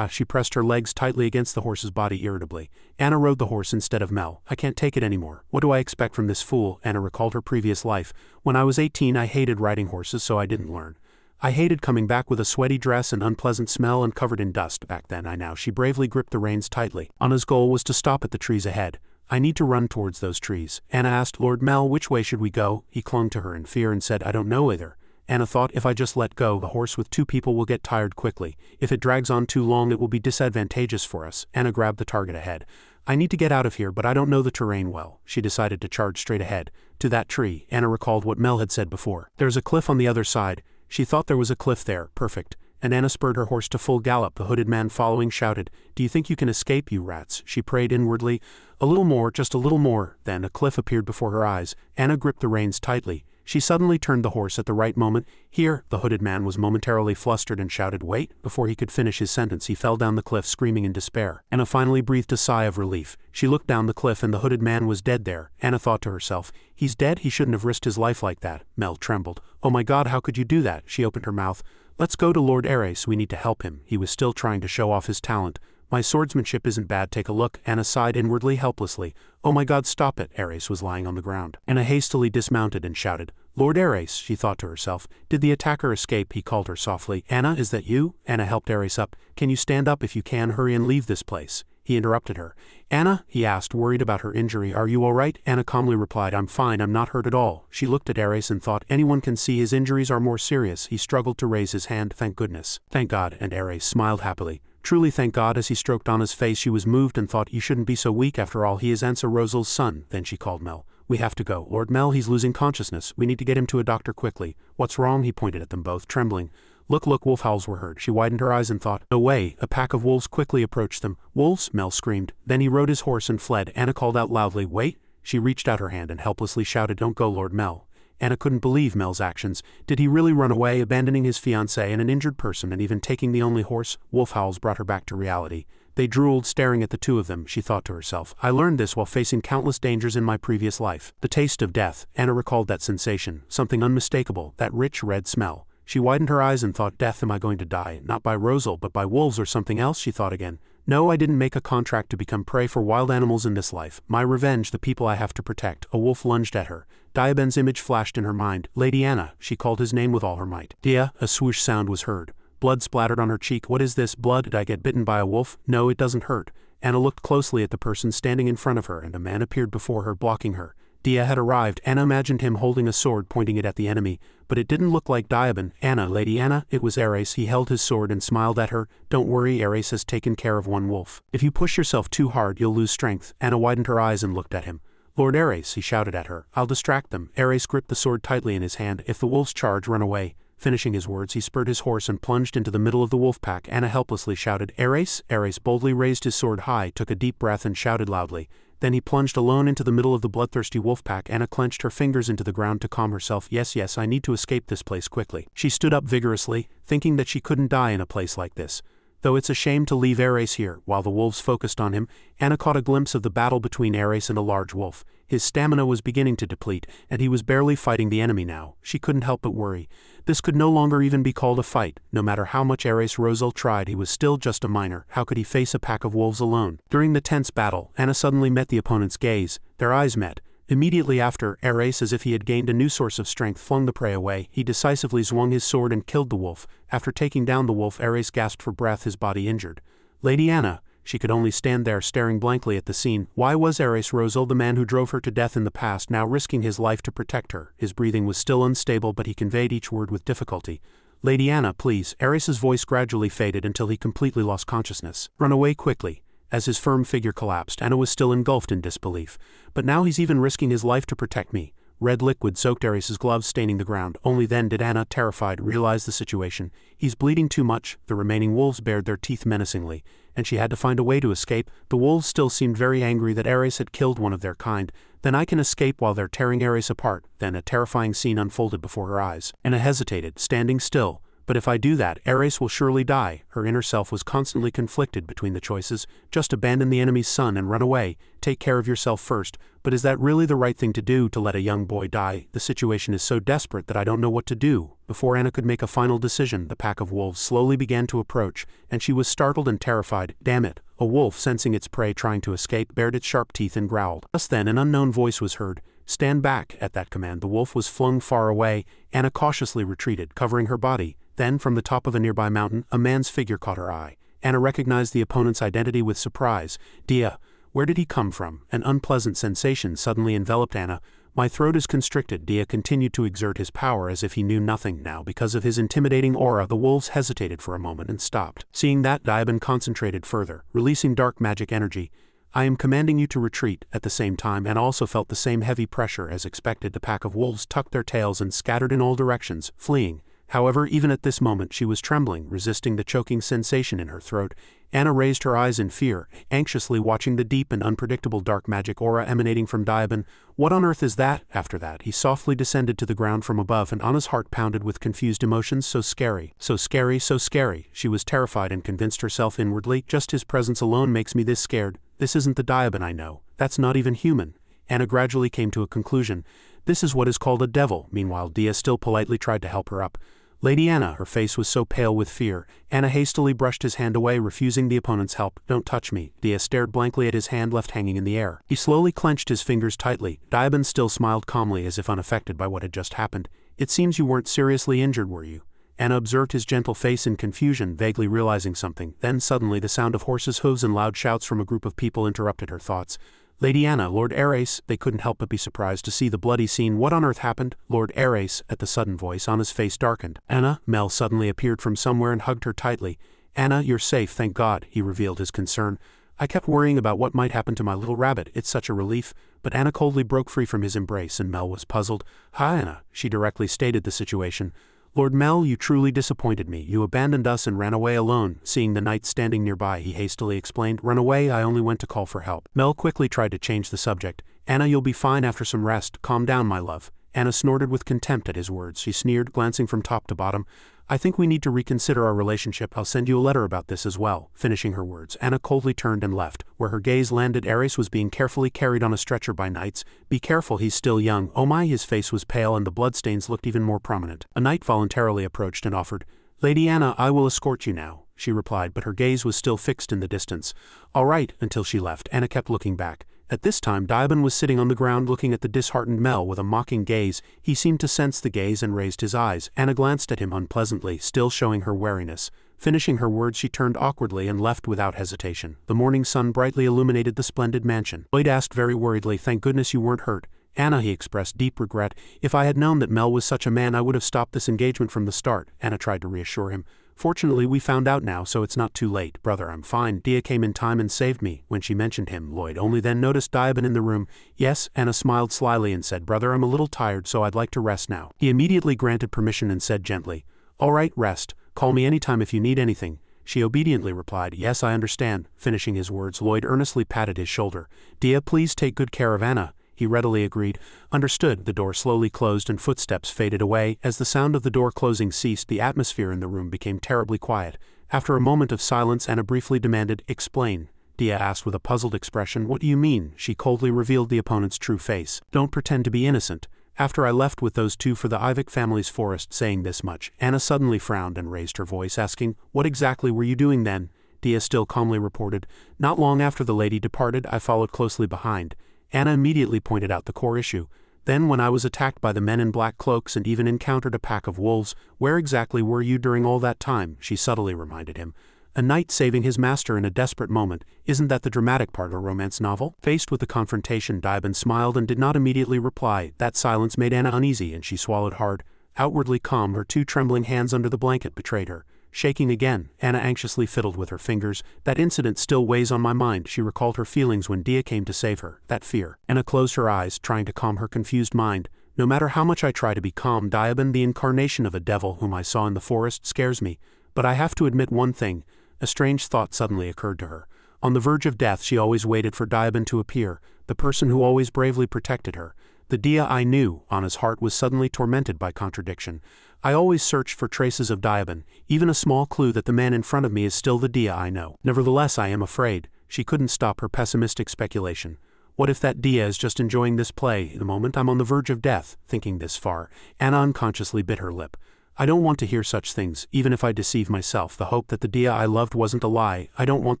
Speaker 1: She pressed her legs tightly against the horse's body irritably. Anna rode the horse instead of Mel. I can't take it anymore. What do I expect from this fool? Anna recalled her previous life. When I was 18 I hated riding horses, so I didn't learn. I hated coming back with a sweaty dress and unpleasant smell and covered in dust. Back then I now. She bravely gripped the reins tightly. Anna's goal was to stop at the trees ahead. I need to run towards those trees. Anna asked, Lord Mel, which way should we go? He clung to her in fear and said, I don't know either. Anna thought, if I just let go, the horse with 2 people will get tired quickly. If it drags on too long it will be disadvantageous for us. Anna grabbed the target ahead. I need to get out of here, but I don't know the terrain well. She decided to charge straight ahead. To that tree. Anna recalled what Mel had said before. There's a cliff on the other side. She thought there was a cliff there. Perfect. And Anna spurred her horse to full gallop. The hooded man following shouted, Do you think you can escape, you rats? She prayed inwardly. A little more, just a little more. Then a cliff appeared before her eyes. Anna gripped the reins tightly. She suddenly turned the horse at the right moment. Here, the hooded man was momentarily flustered and shouted, Wait! Before he could finish his sentence he fell down the cliff screaming in despair. Anna finally breathed a sigh of relief. She looked down the cliff and the hooded man was dead there. Anna thought to herself, he's dead? He shouldn't have risked his life like that. Mel trembled. Oh my God, how could you do that? She opened her mouth. Let's go to Lord Ares, we need to help him. He was still trying to show off his talent. My swordsmanship isn't bad, take a look. Anna sighed inwardly helplessly. Oh my God, stop it. Ares was lying on the ground. Anna hastily dismounted and shouted, Lord Ares, she thought to herself. Did the attacker escape? He called her softly. Anna, is that you? Anna helped Ares up. Can you stand up? If you can, hurry and leave this place. He interrupted her. Anna, he asked, worried about her injury, are you all right? Anna calmly replied, I'm fine, I'm not hurt at all. She looked at Ares and thought, anyone can see his injuries are more serious. He struggled to raise his hand. Thank goodness. Thank God. And Ares smiled happily. Truly thank God. As he stroked Anna's face she was moved and thought, you shouldn't be so weak after all, he is Ansa Rosal's son. Then she called Mel. We have to go. Lord Mel, he's losing consciousness. We need to get him to a doctor quickly. What's wrong? He pointed at them both, trembling. Look, look, wolf howls were heard. She widened her eyes and thought, no way. A pack of wolves quickly approached them. Wolves? Mel screamed. Then he rode his horse and fled. Anna called out loudly, wait. She reached out her hand and helplessly shouted, don't go, Lord Mel. Anna couldn't believe Mel's actions. Did he really run away, abandoning his fiancée and an injured person and even taking the only horse? Wolf howls brought her back to reality. They drooled, staring at the two of them. She thought to herself, I learned this while facing countless dangers in my previous life. The taste of death. Anna recalled that sensation, something unmistakable, that rich red smell. She widened her eyes and thought, death, am I going to die? Not by Rosal, but by wolves or something else, she thought again. No, I didn't make a contract to become prey for wild animals in this life. My revenge, the people I have to protect. A wolf lunged at her. Diaben's image flashed in her mind. Lady Anna, she called his name with all her might. Dia, a swoosh sound was heard. Blood splattered on her cheek. What is this? Blood? Did I get bitten by a wolf? No, it doesn't hurt. Anna looked closely at the person standing in front of her and a man appeared before her, blocking her. Dia had arrived. Anna imagined him holding a sword pointing it at the enemy, but it didn't look like Diaben. Anna, Lady Anna, it was Ares. He held his sword and smiled at her. Don't worry, Ares has taken care of one wolf. If you push yourself too hard, you'll lose strength. Anna widened her eyes and looked at him. Lord Ares, he shouted at her. I'll distract them. Ares gripped the sword tightly in his hand. If the wolves charge, run away. Finishing his words, he spurred his horse and plunged into the middle of the wolf pack. Anna helplessly shouted, Ares? Ares boldly raised his sword high, took a deep breath and shouted loudly. Then he plunged alone into the middle of the bloodthirsty wolf pack. Anna clenched her fingers into the ground to calm herself. Yes, yes, I need to escape this place quickly. She stood up vigorously, thinking that she couldn't die in a place like this. Though it's a shame to leave Ares here. While the wolves focused on him, Anna caught a glimpse of the battle between Ares and a large wolf. His stamina was beginning to deplete, and he was barely fighting the enemy now. She couldn't help but worry. This could no longer even be called a fight. No matter how much Ares Rosal tried, he was still just a minor. How could he face a pack of wolves alone? During the tense battle, Anna suddenly met the opponent's gaze. Their eyes met. Immediately after, Ares, as if he had gained a new source of strength, flung the prey away. He decisively swung his sword and killed the wolf. After taking down the wolf, Ares gasped for breath, his body injured. Lady Anna. She could only stand there staring blankly at the scene. Why was Ares Rosal, the man who drove her to death in the past, now risking his life to protect her? His breathing was still unstable, but he conveyed each word with difficulty. Lady Anna, please. Ares's voice gradually faded until he completely lost consciousness. Run away quickly. As his firm figure collapsed, Anna was still engulfed in disbelief. But now he's even risking his life to protect me. Red liquid soaked Ares's gloves, staining the ground. Only then did Anna, terrified, realize the situation. He's bleeding too much. The remaining wolves bared their teeth menacingly, and she had to find a way to escape. The wolves still seemed very angry that Ares had killed one of their kind. Then I can escape while they're tearing Ares apart. Then a terrifying scene unfolded before her eyes. Anna hesitated, standing still. But if I do that, Ares will surely die. Her inner self was constantly conflicted between the choices. Just abandon the enemy's son and run away. Take care of yourself first. But is that really the right thing to do, to let a young boy die? The situation is so desperate that I don't know what to do. Before Anna could make a final decision, the pack of wolves slowly began to approach, and she was startled and terrified. Damn it! A wolf, sensing its prey trying to escape, bared its sharp teeth and growled. Just then an unknown voice was heard. Stand back! At that command, the wolf was flung far away. Anna cautiously retreated, covering her body. Then, from the top of a nearby mountain, a man's figure caught her eye. Anna recognized the opponent's identity with surprise. Dia. Where did he come from? An unpleasant sensation suddenly enveloped Anna. My throat is constricted. Dia continued to exert his power as if he knew nothing now. Because of his intimidating aura, the wolves hesitated for a moment and stopped. Seeing that, Diaban concentrated further, releasing dark magic energy. I am commanding you to retreat. At the same time, Anna also felt the same heavy pressure as expected. The pack of wolves tucked their tails and scattered in all directions, fleeing. However, even at this moment she was trembling, resisting the choking sensation in her throat. Anna raised her eyes in fear, anxiously watching the deep and unpredictable dark magic aura emanating from Diaban. What on earth is that? After that, he softly descended to the ground from above, and Anna's heart pounded with confused emotions. So scary, so scary, so scary. She was terrified and convinced herself inwardly, just his presence alone makes me this scared. This isn't the Diaban I know. That's not even human. Anna gradually came to a conclusion. This is what is called a devil. Meanwhile, Dia still politely tried to help her up. Lady Anna, her face was so pale with fear. Anna hastily brushed his hand away, refusing the opponent's help. Don't touch me. Dia stared blankly at his hand left hanging in the air. He slowly clenched his fingers tightly. Diaban still smiled calmly as if unaffected by what had just happened. It seems you weren't seriously injured, were you? Anna observed his gentle face in confusion, vaguely realizing something. Then suddenly the sound of horses' hooves and loud shouts from a group of people interrupted her thoughts. Lady Anna, Lord Ares. They couldn't help but be surprised to see the bloody scene. What on earth happened? Lord Ares. At the sudden voice, Anna's face darkened. Anna? Mel suddenly appeared from somewhere and hugged her tightly. Anna, you're safe, thank God. He revealed his concern. I kept worrying about what might happen to my little rabbit. It's such a relief. But Anna coldly broke free from his embrace, and Mel was puzzled. Hi, Anna. She directly stated the situation. Lord Mel, you truly disappointed me. You abandoned us and ran away alone. Seeing the knight standing nearby, he hastily explained, Run away, I only went to call for help. Mel quickly tried to change the subject. Anna, you'll be fine after some rest. Calm down, my love. Anna snorted with contempt at his words. She sneered, glancing from top to bottom. I think we need to reconsider our relationship. I'll send you a letter about this as well. Finishing her words, Anna coldly turned and left. Where her gaze landed, Ares was being carefully carried on a stretcher by knights. Be careful, he's still young. Oh my, his face was pale and the bloodstains looked even more prominent. A knight voluntarily approached and offered, Lady Anna, I will escort you now. She replied, but her gaze was still fixed in the distance. All right, until she left. Anna kept looking back. At this time, Diaban was sitting on the ground looking at the disheartened Mel with a mocking gaze. He seemed to sense the gaze and raised his eyes. Anna glanced at him unpleasantly, still showing her wariness. Finishing her words, she turned awkwardly and left without hesitation. The morning sun brightly illuminated the splendid mansion. Lloyd asked very worriedly, Thank goodness you weren't hurt. Anna, he expressed deep regret. If I had known that Mel was such a man, I would have stopped this engagement from the start. Anna tried to reassure him. Fortunately, we found out now, so it's not too late. Brother, I'm fine. Dia came in time and saved me. When she mentioned him, Lloyd only then noticed Diaban in the room. Yes, Anna smiled slyly and said, Brother, I'm a little tired, so I'd like to rest now. He immediately granted permission and said gently, All right, rest. Call me anytime if you need anything. She obediently replied, Yes, I understand. Finishing his words, Lloyd earnestly patted his shoulder. Dia, please take good care of Anna. He readily agreed. Understood. The door slowly closed and footsteps faded away. As the sound of the door closing ceased, the atmosphere in the room became terribly quiet. After a moment of silence, Anna briefly demanded, Explain. Dia asked with a puzzled expression, What do you mean? She coldly revealed the opponent's true face. Don't pretend to be innocent. After I left with those two for the Ivik family's forest, saying this much, Anna suddenly frowned and raised her voice, asking, What exactly were you doing then? Dia still calmly reported, Not long after the lady departed, I followed closely behind. Anna immediately pointed out the core issue. Then when I was attacked by the men in black cloaks and even encountered a pack of wolves, where exactly were you during all that time? She subtly reminded him. A knight saving his master in a desperate moment, isn't that the dramatic part of a romance novel? Faced with the confrontation, Daiban smiled and did not immediately reply. That silence made Anna uneasy and she swallowed hard. Outwardly calm, her two trembling hands under the blanket betrayed her. Shaking again, Anna anxiously fiddled with her fingers. That incident still weighs on my mind. She recalled her feelings when Dia came to save her, that fear. Anna closed her eyes, trying to calm her confused mind. No matter how much I try to be calm, Daiban, the incarnation of a devil whom I saw in the forest, scares me. But I have to admit one thing. A strange thought suddenly occurred to her. On the verge of death, she always waited for Daiban to appear, the person who always bravely protected her. The Dia I knew, Anna's heart was suddenly tormented by contradiction. I always searched for traces of Daiban, even a small clue that the man in front of me is still the Dia I know. Nevertheless, I am afraid. She couldn't stop her pessimistic speculation. What if that Dia is just enjoying this play? The moment I'm on the verge of death, thinking this far, Anna unconsciously bit her lip. I don't want to hear such things, even if I deceive myself. The hope that the Dia I loved wasn't a lie, I don't want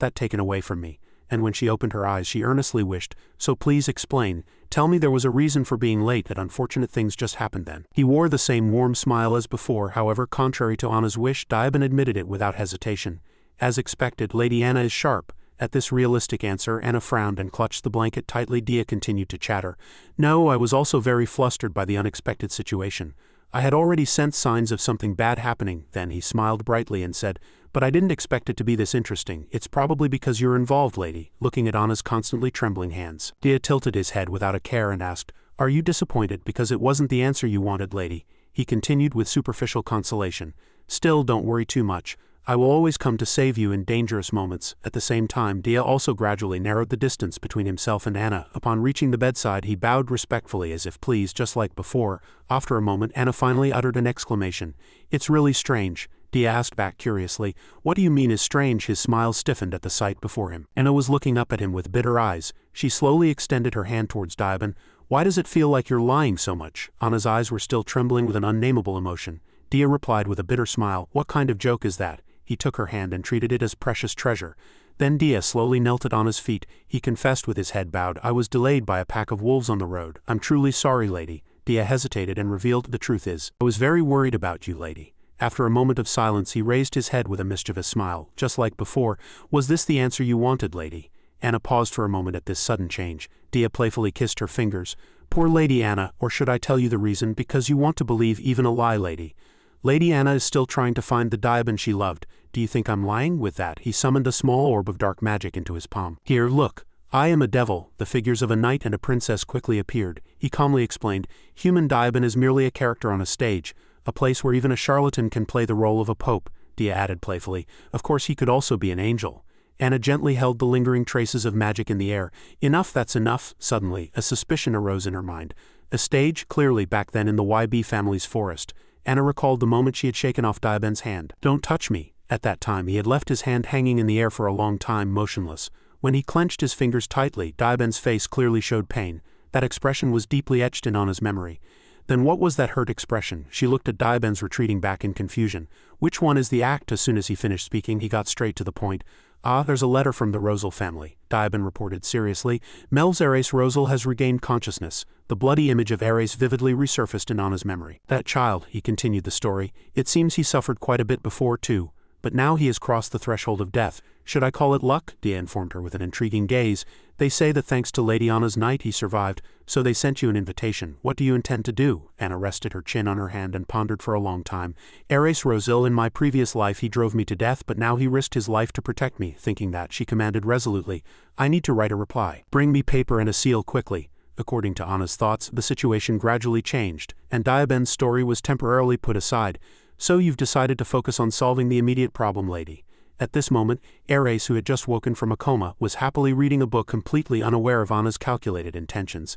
Speaker 1: that taken away from me. And when she opened her eyes, she earnestly wished, so please explain. Tell me there was a reason for being late, that unfortunate things just happened then. He wore the same warm smile as before, however, contrary to Anna's wish, Daiban admitted it without hesitation. As expected, Lady Anna is sharp. At this realistic answer, Anna frowned and clutched the blanket tightly. Dia continued to chatter. No, I was also very flustered by the unexpected situation. I had already sensed signs of something bad happening. Then he smiled brightly and said, but I didn't expect it to be this interesting. It's probably because you're involved, lady, looking at Anna's constantly trembling hands. Dia tilted his head without a care and asked, are you disappointed because it wasn't the answer you wanted, lady? He continued with superficial consolation. Still, don't worry too much. I will always come to save you in dangerous moments. At the same time, Dia also gradually narrowed the distance between himself and Anna. Upon reaching the bedside, he bowed respectfully as if pleased, just like before. After a moment, Anna finally uttered an exclamation. It's really strange. Dia asked back curiously, what do you mean is strange? His smile stiffened at the sight before him. Anna was looking up at him with bitter eyes. She slowly extended her hand towards Daiban. Why does it feel like you're lying so much? Anna's eyes were still trembling with an unnameable emotion. Dia replied with a bitter smile, what kind of joke is that? He took her hand and treated it as precious treasure. Then Dia slowly knelt at Anna's feet. He confessed with his head bowed, I was delayed by a pack of wolves on the road. I'm truly sorry, lady. Dia hesitated and revealed, the truth is, I was very worried about you, lady. After a moment of silence, he raised his head with a mischievous smile, just like before. Was this the answer you wanted, lady? Anna paused for a moment at this sudden change. Dia playfully kissed her fingers. Poor Lady Anna, or should I tell you the reason? Because you want to believe even a lie, lady. Lady Anna is still trying to find the Daiban she loved. Do you think I'm lying? With that, he summoned a small orb of dark magic into his palm. Here, look. I am a devil. The figures of a knight and a princess quickly appeared. He calmly explained, human Daiban is merely a character on a stage, a place where even a charlatan can play the role of a pope, Dia added playfully. Of course he could also be an angel. Anna gently held the lingering traces of magic in the air. Enough, that's enough. Suddenly, a suspicion arose in her mind. A stage, clearly back then in the YB family's forest. Anna recalled the moment she had shaken off Daiban's hand. Don't touch me. At that time he had left his hand hanging in the air for a long time, motionless. When he clenched his fingers tightly, Daiban's face clearly showed pain. That expression was deeply etched in Anna's memory. Then what was that hurt expression? She looked at Daiban's retreating back in confusion. Which one is the act? As soon as he finished speaking, he got straight to the point. There's a letter from the Rosal family, Daiban reported seriously. Mel's Ares Rosal has regained consciousness. The bloody image of Ares vividly resurfaced in Anna's memory. That child, he continued the story, it seems he suffered quite a bit before too. But now he has crossed the threshold of death. Should I call it luck? Dia informed her with an intriguing gaze. They say that thanks to Lady Anna's knight he survived, so they sent you an invitation. What do you intend to do? Anna rested her chin on her hand and pondered for a long time. Ares Rosil, in my previous life he drove me to death, but now he risked his life to protect me. Thinking that, she commanded resolutely, I need to write a reply. Bring me paper and a seal quickly. According to Anna's thoughts, the situation gradually changed, and Daiban's story was temporarily put aside. So you've decided to focus on solving the immediate problem, lady. At this moment, Ares, who had just woken from a coma, was happily reading a book, completely unaware of Anna's calculated intentions.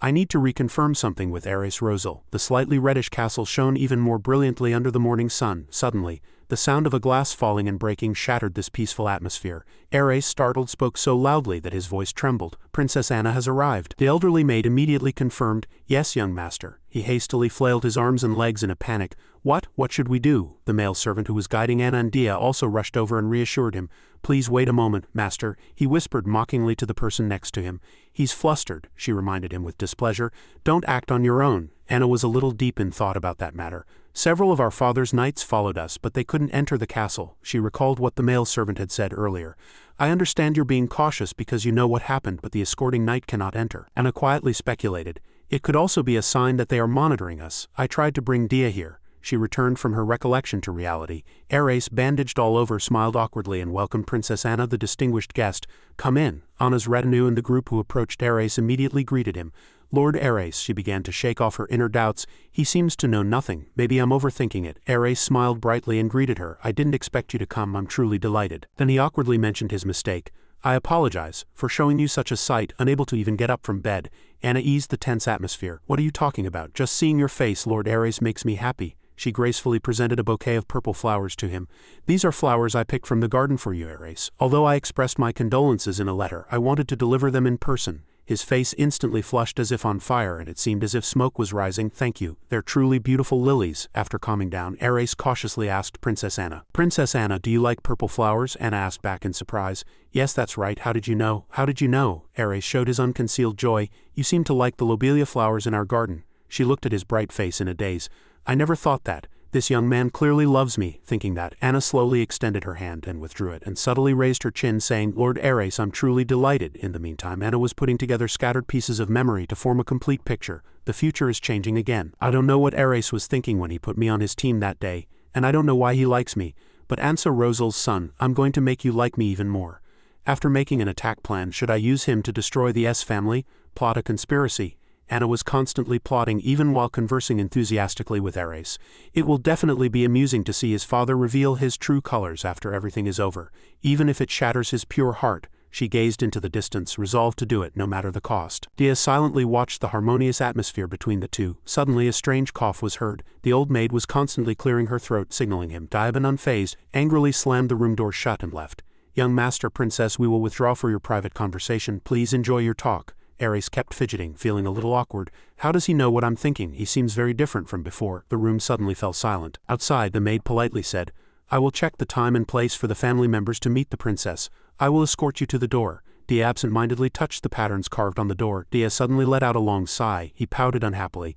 Speaker 1: I need to reconfirm something with Ares Rosal. The slightly reddish castle shone even more brilliantly under the morning sun. Suddenly, the sound of a glass falling and breaking shattered this peaceful atmosphere. Ares, startled, spoke so loudly that his voice trembled. Princess Anna has arrived. The elderly maid immediately confirmed, yes, young master. He hastily flailed his arms and legs in a panic. What should we do? The male servant who was guiding Anna and Dia also rushed over and reassured him. Please wait a moment, master, he whispered mockingly to the person next to him. He's flustered, she reminded him with displeasure. Don't act on your own. Anna was a little deep in thought about that matter. Several of our father's knights followed us, but they couldn't enter the castle. She recalled what the male servant had said earlier. I understand you're being cautious because you know what happened, but the escorting knight cannot enter. Anna quietly speculated. It could also be a sign that they are monitoring us. I tried to bring Dia here. She returned from her recollection to reality. Ares, bandaged all over, smiled awkwardly and welcomed Princess Anna, the distinguished guest. Come in. Anna's retinue and the group who approached Ares immediately greeted him. Lord Ares, she began to shake off her inner doubts. He seems to know nothing. Maybe I'm overthinking it. Ares smiled brightly and greeted her. I didn't expect you to come. I'm truly delighted. Then he awkwardly mentioned his mistake. I apologize for showing you such a sight, unable to even get up from bed. Anna eased the tense atmosphere. What are you talking about? Just seeing your face, Lord Ares, makes me happy. She gracefully presented a bouquet of purple flowers to him. These are flowers I picked from the garden for you, Ares. Although I expressed my condolences in a letter, I wanted to deliver them in person. His face instantly flushed as if on fire, and it seemed as if smoke was rising. Thank you. They're truly beautiful lilies. After calming down, Ares cautiously asked Princess Anna. Princess Anna, do you like purple flowers? Anna asked back in surprise. Yes, that's right. How did you know? How did you know? Ares showed his unconcealed joy. You seem to like the lobelia flowers in our garden. She looked at his bright face in a daze. I never thought that. This young man clearly loves me. Thinking that, Anna slowly extended her hand and withdrew it and subtly raised her chin, saying, Lord Ares, I'm truly delighted. In the meantime, Anna was putting together scattered pieces of memory to form a complete picture. The future is changing again. I don't know what Ares was thinking when he put me on his team that day, and I don't know why he likes me, but Ansa Rosal's son, I'm going to make you like me even more. After making an attack plan, should I use him to destroy the S family? Plot a conspiracy? Anna was constantly plotting even while conversing enthusiastically with Ares. It will definitely be amusing to see his father reveal his true colors after everything is over, even if it shatters his pure heart. She gazed into the distance, resolved to do it no matter the cost. Dia silently watched the harmonious atmosphere between the two. Suddenly a strange cough was heard. The old maid was constantly clearing her throat, signaling him. Diaban, unfazed, angrily slammed the room door shut and left. Young master, princess, we will withdraw for your private conversation. Please enjoy your talk. Ares kept fidgeting, feeling a little awkward. How does he know what I'm thinking? He seems very different from before. The room suddenly fell silent. Outside, the maid politely said, I will check the time and place for the family members to meet the princess. I will escort you to the door. Dia absent-mindedly touched the patterns carved on the door. Dia suddenly let out a long sigh. He pouted unhappily.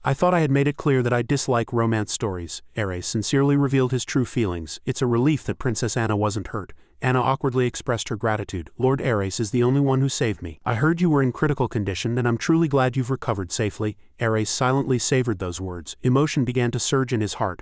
Speaker 1: I thought I had made it clear that I dislike romance stories. Ares sincerely revealed his true feelings. It's a relief that Princess Anna wasn't hurt. Anna awkwardly expressed her gratitude. Lord Ares is the only one who saved me. I heard you were in critical condition, and I'm truly glad you've recovered safely. Ares silently savored those words. Emotion began to surge in his heart.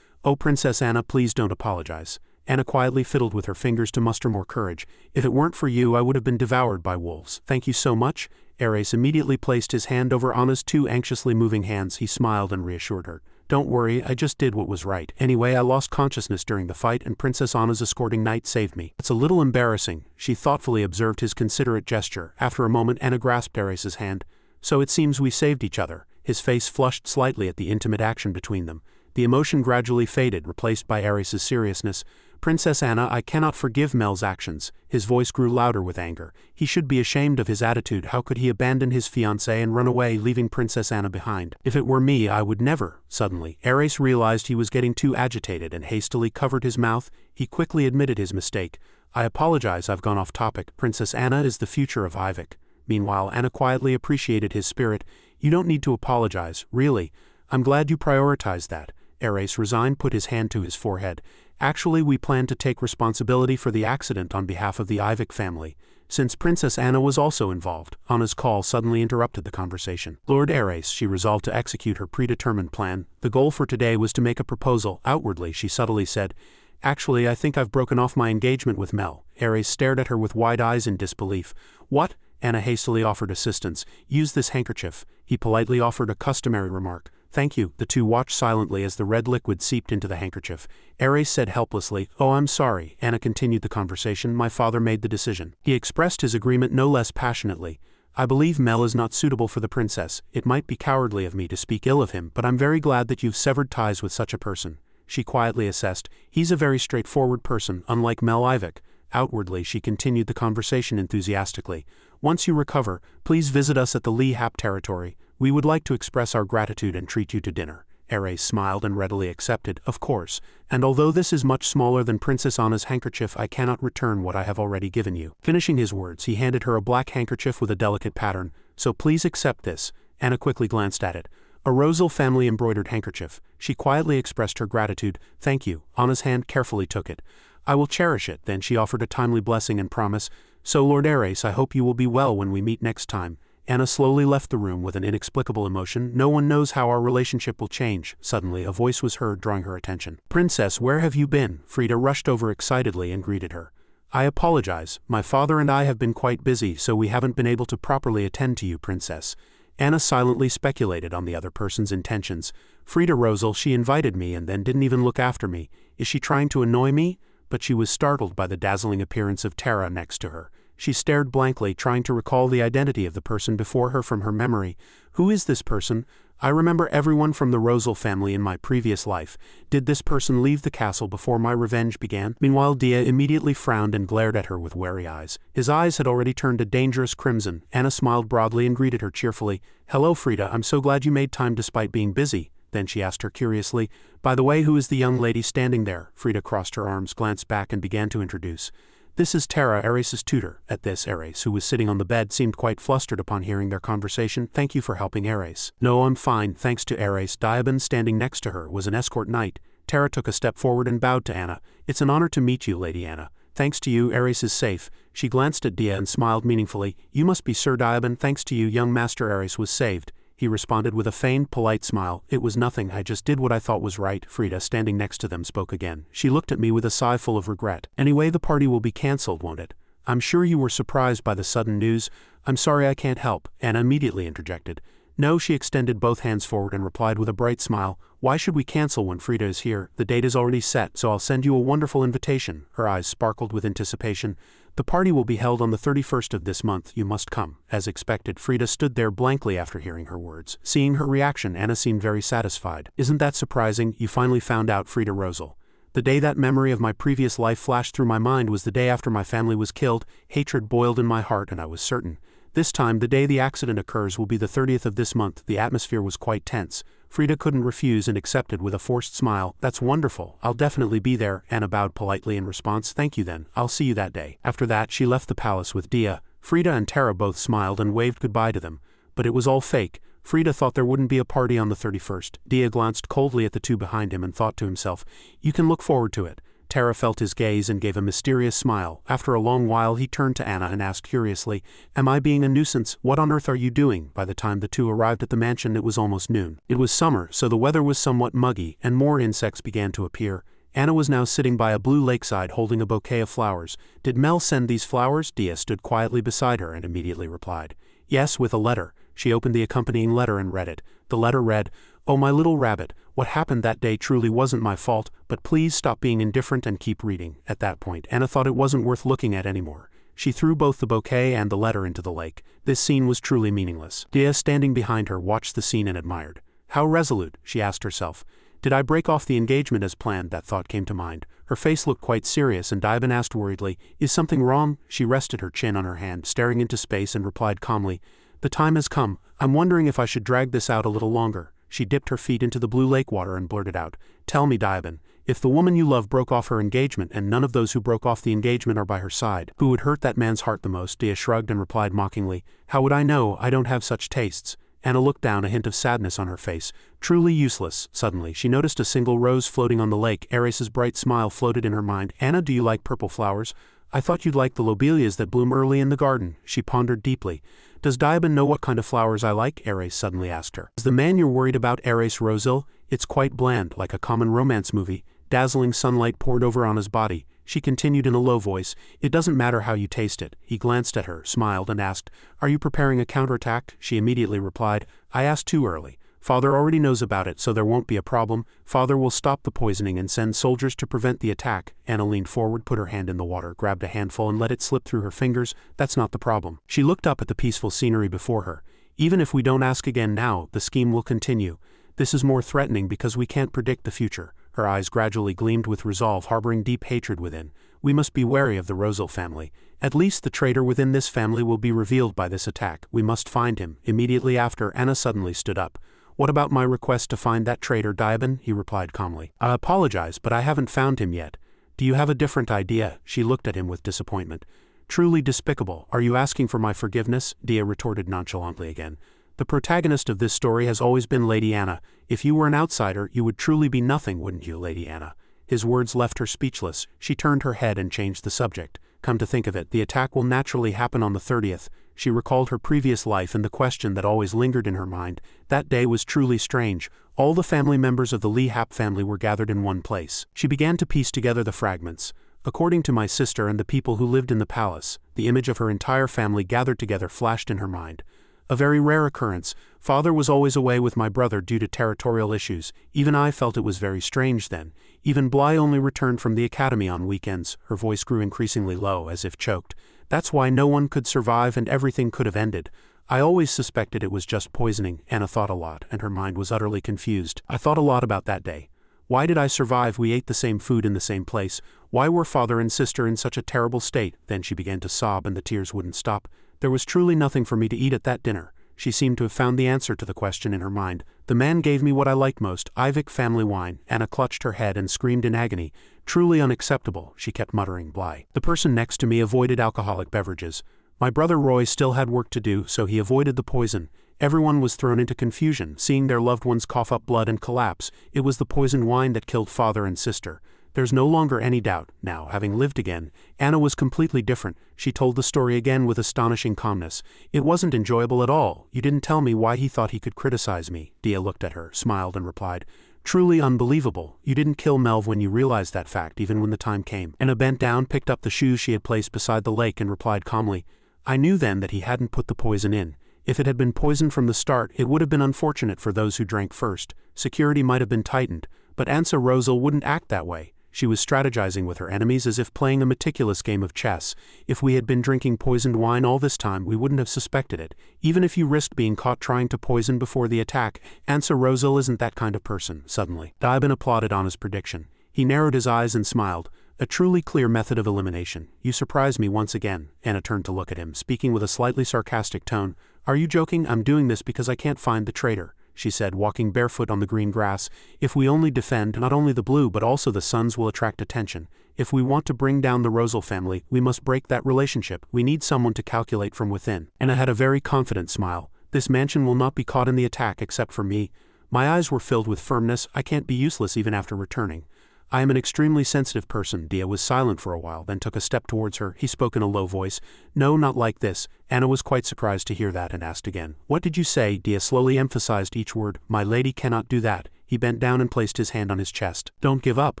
Speaker 1: Oh, Princess Anna, please don't apologize. Anna quietly fiddled with her fingers to muster more courage. If it weren't for you, I would have been devoured by wolves. Thank you so much. Ares immediately placed his hand over Anna's two anxiously moving hands. He smiled and reassured her. Don't worry, I just did what was right. Anyway, I lost consciousness during the fight, and Princess Anna's escorting knight saved me. It's a little embarrassing. She thoughtfully observed his considerate gesture. After a moment, Anna grasped Ares's hand. So it seems we saved each other. His face flushed slightly at the intimate action between them. The emotion gradually faded, replaced by Ares's seriousness. Princess Anna, I cannot forgive Mel's actions. His voice grew louder with anger. He should be ashamed of his attitude. How could he abandon his fiancée and run away, leaving Princess Anna behind? If it were me, I would never. Suddenly, Ares realized he was getting too agitated and hastily covered his mouth. He quickly admitted his mistake. I apologize, I've gone off topic. Princess Anna is the future of Ivik. Meanwhile, Anna quietly appreciated his spirit. You don't need to apologize, really. I'm glad you prioritized that. Ares, resigned, put his hand to his forehead. Actually, we plan to take responsibility for the accident on behalf of the Ivik family, since Princess Anna was also involved. Anna's call suddenly interrupted the conversation. Lord Ares, she resolved to execute her predetermined plan. The goal for today was to make a proposal. Outwardly, she subtly said, Actually, I think I've broken off my engagement with Mel. Ares stared at her with wide eyes in disbelief. What? Anna hastily offered assistance. Use this handkerchief. He politely offered a customary remark. Thank you. The two watched silently as the red liquid seeped into the handkerchief. Ares said helplessly, Oh, I'm sorry. Anna continued the conversation. My father made the decision. He expressed his agreement no less passionately. I believe Mel is not suitable for the princess. It might be cowardly of me to speak ill of him, but I'm very glad that you've severed ties with such a person. She quietly assessed. He's a very straightforward person, unlike Mel Ivik. Outwardly, she continued the conversation enthusiastically. Once you recover, please visit us at the Lee Hap territory. We would like to express our gratitude and treat you to dinner. Ares smiled and readily accepted, of course, and although this is much smaller than Princess Anna's handkerchief, I cannot return what I have already given you. Finishing his words, he handed her a black handkerchief with a delicate pattern. So please accept this. Anna quickly glanced at it. A Rosal family embroidered handkerchief. She quietly expressed her gratitude. Thank you. Anna's hand carefully took it. I will cherish it. Then she offered a timely blessing and promise. So Lord Ares, I hope you will be well when we meet next time. Anna slowly left the room with an inexplicable emotion. No one knows how our relationship will change. Suddenly, a voice was heard drawing her attention. Princess, where have you been? Frida rushed over excitedly and greeted her. I apologize. My father and I have been quite busy, so we haven't been able to properly attend to you, Princess. Anna silently speculated on the other person's intentions. Frida Rosal, she invited me and then didn't even look after me. Is she trying to annoy me? But she was startled by the dazzling appearance of Tara next to her. She stared blankly, trying to recall the identity of the person before her from her memory. Who is this person? I remember everyone from the Rosal family in my previous life. Did this person leave the castle before my revenge began? Meanwhile, Dia immediately frowned and glared at her with wary eyes. His eyes had already turned a dangerous crimson. Anna smiled broadly and greeted her cheerfully. Hello, Frida, I'm so glad you made time despite being busy. Then she asked her curiously, by the way, who is the young lady standing there? Frida crossed her arms, glanced back and began to introduce. This is Tara, Ares's tutor. At this, Ares, who was sitting on the bed, seemed quite flustered upon hearing their conversation. Thank you for helping Ares. No, I'm fine, thanks to Ares. Diaban, standing next to her, was an escort knight. Tara took a step forward and bowed to Anna. It's an honor to meet you, Lady Anna. Thanks to you, Ares is safe. She glanced at Dia and smiled meaningfully. You must be Sir Diaban. Thanks to you, young Master Ares was saved. He responded with a feigned, polite smile. It was nothing, I just did what I thought was right. Frida, standing next to them, spoke again. She looked at me with a sigh full of regret. Anyway, the party will be cancelled, won't it? I'm sure you were surprised by the sudden news. I'm sorry I can't help. Anna immediately interjected. No, she extended both hands forward and replied with a bright smile. Why should we cancel when Frida is here? The date is already set, so I'll send you a wonderful invitation. Her eyes sparkled with anticipation. The party will be held on the 31st of this month. You must come. As expected, Frida stood there blankly after hearing her words. Seeing her reaction, Anna seemed very satisfied. Isn't that surprising? You finally found out, Frida Rosal. The day that memory of my previous life flashed through my mind was the day after my family was killed. Hatred boiled in my heart, and I was certain. This time, the day the accident occurs will be the 30th of this month. The atmosphere was quite tense. Frida couldn't refuse and accepted with a forced smile. That's wonderful. I'll definitely be there. Anna bowed politely in response. Thank you then. I'll see you that day. After that, she left the palace with Dia. Frida and Tara both smiled and waved goodbye to them. But it was all fake. Frida thought there wouldn't be a party on the 31st. Dia glanced coldly at the two behind him and thought to himself, you can look forward to it. Tara felt his gaze and gave a mysterious smile. After a long while, he turned to Anna and asked curiously, Am I being a nuisance? What on earth are you doing? By the time the two arrived at the mansion, it was almost noon. It was summer, so the weather was somewhat muggy, and more insects began to appear. Anna was now sitting by a blue lakeside holding a bouquet of flowers. Did Mel send these flowers? Dia stood quietly beside her and immediately replied. Yes, with a letter. She opened the accompanying letter and read it. The letter read, Oh, my little rabbit, what happened that day truly wasn't my fault, but please stop being indifferent and keep reading. At that point, Anna thought it wasn't worth looking at anymore. She threw both the bouquet and the letter into the lake. This scene was truly meaningless. Dia, standing behind her, watched the scene and admired. How resolute, she asked herself. Did I break off the engagement as planned? That thought came to mind. Her face looked quite serious and Diaban asked worriedly, Is something wrong? She rested her chin on her hand, staring into space and replied calmly, The time has come. I'm wondering if I should drag this out a little longer. She dipped her feet into the blue lake water and blurted out, Tell me, Diaban, if the woman you love broke off her engagement and none of those who broke off the engagement are by her side, who would hurt that man's heart the most? Dia shrugged and replied mockingly, How would I know? I don't have such tastes. Anna looked down, a hint of sadness on her face. Truly useless. Suddenly, she noticed a single rose floating on the lake. Ares's bright smile floated in her mind. Anna, do you like purple flowers? I thought you'd like the lobelias that bloom early in the garden. She pondered deeply. Does Diaban know what kind of flowers I like? Ares suddenly asked her. Is the man you're worried about Ares Rosal? It's quite bland, like a common romance movie. Dazzling sunlight poured over Anna's body. She continued in a low voice, It doesn't matter how you taste it. He glanced at her, smiled, and asked, Are you preparing a counterattack? She immediately replied, I asked too early. Father already knows about it, so there won't be a problem. Father will stop the poisoning and send soldiers to prevent the attack. Anna leaned forward, put her hand in the water, grabbed a handful and let it slip through her fingers. That's not the problem. She looked up at the peaceful scenery before her. Even if we don't ask again now, the scheme will continue. This is more threatening because we can't predict the future. Her eyes gradually gleamed with resolve, harboring deep hatred within. We must be wary of the Rosal family. At least the traitor within this family will be revealed by this attack. We must find him. Immediately after, Anna suddenly stood up. What about my request to find that traitor Diabin? He replied calmly. I apologize, but I haven't found him yet. Do you have a different idea? She looked at him with disappointment. Truly despicable. Are you asking for my forgiveness? Dia retorted nonchalantly again. The protagonist of this story has always been Lady Anna. If you were an outsider, you would truly be nothing, wouldn't you, Lady Anna? His words left her speechless. She turned her head and changed the subject. Come to think of it, the attack will naturally happen on the 30th. She recalled her previous life and the question that always lingered in her mind. That day was truly strange. All the family members of the Lee Hap family were gathered in one place. She began to piece together the fragments. According to my sister and the people who lived in the palace, the image of her entire family gathered together flashed in her mind. A very rare occurrence. Father was always away with my brother due to territorial issues. Even I felt it was very strange then. Even Bly only returned from the academy on weekends. Her voice grew increasingly low, as if choked. That's why no one could survive and everything could have ended. I always suspected it was just poisoning. Anna thought a lot, and her mind was utterly confused. I thought a lot about that day. Why did I survive? We ate the same food in the same place. Why were father and sister in such a terrible state? Then she began to sob and the tears wouldn't stop. There was truly nothing for me to eat at that dinner. She seemed to have found the answer to the question in her mind. The man gave me what I liked most, Ivik family wine. Anna clutched her head and screamed in agony. Truly unacceptable, she kept muttering. Bly. The person next to me avoided alcoholic beverages. My brother Roy still had work to do, so he avoided the poison. Everyone was thrown into confusion, seeing their loved ones cough up blood and collapse. It was the poisoned wine that killed father and sister. There's no longer any doubt. Now, having lived again, Anna was completely different. She told the story again with astonishing calmness. It wasn't enjoyable at all. You didn't tell me why he thought he could criticize me. Dia looked at her, smiled and replied, truly unbelievable. You didn't kill Melv when you realized that fact, even when the time came. Anna bent down, picked up the shoes she had placed beside the lake and replied calmly, I knew then that he hadn't put the poison in. If it had been poisoned from the start, it would have been unfortunate for those who drank first. Security might have been tightened, but Ansa Rosal wouldn't act that way. She was strategizing with her enemies as if playing a meticulous game of chess. If we had been drinking poisoned wine all this time, we wouldn't have suspected it. Even if you risked being caught trying to poison before the attack, Ansa Rosal isn't that kind of person. Suddenly, Diabin applauded Anna's prediction. He narrowed his eyes and smiled. A truly clear method of elimination. You surprise me once again. Anna turned to look at him, speaking with a slightly sarcastic tone. Are you joking? I'm doing this because I can't find the traitor, she said, walking barefoot on the green grass. If we only defend not only the blue but also the suns will attract attention. If we want to bring down the Rosal family, we must break that relationship. We need someone to calculate from within. Anna had a very confident smile. This mansion will not be caught in the attack except for me. My eyes were filled with firmness. I can't be useless even after returning. I am an extremely sensitive person. Dia was silent for a while, then took a step towards her. He spoke in a low voice. No, not like this. Anna was quite surprised to hear that and asked again. What did you say? Dia slowly emphasized each word. My lady cannot do that. He bent down and placed his hand on his chest. Don't give up.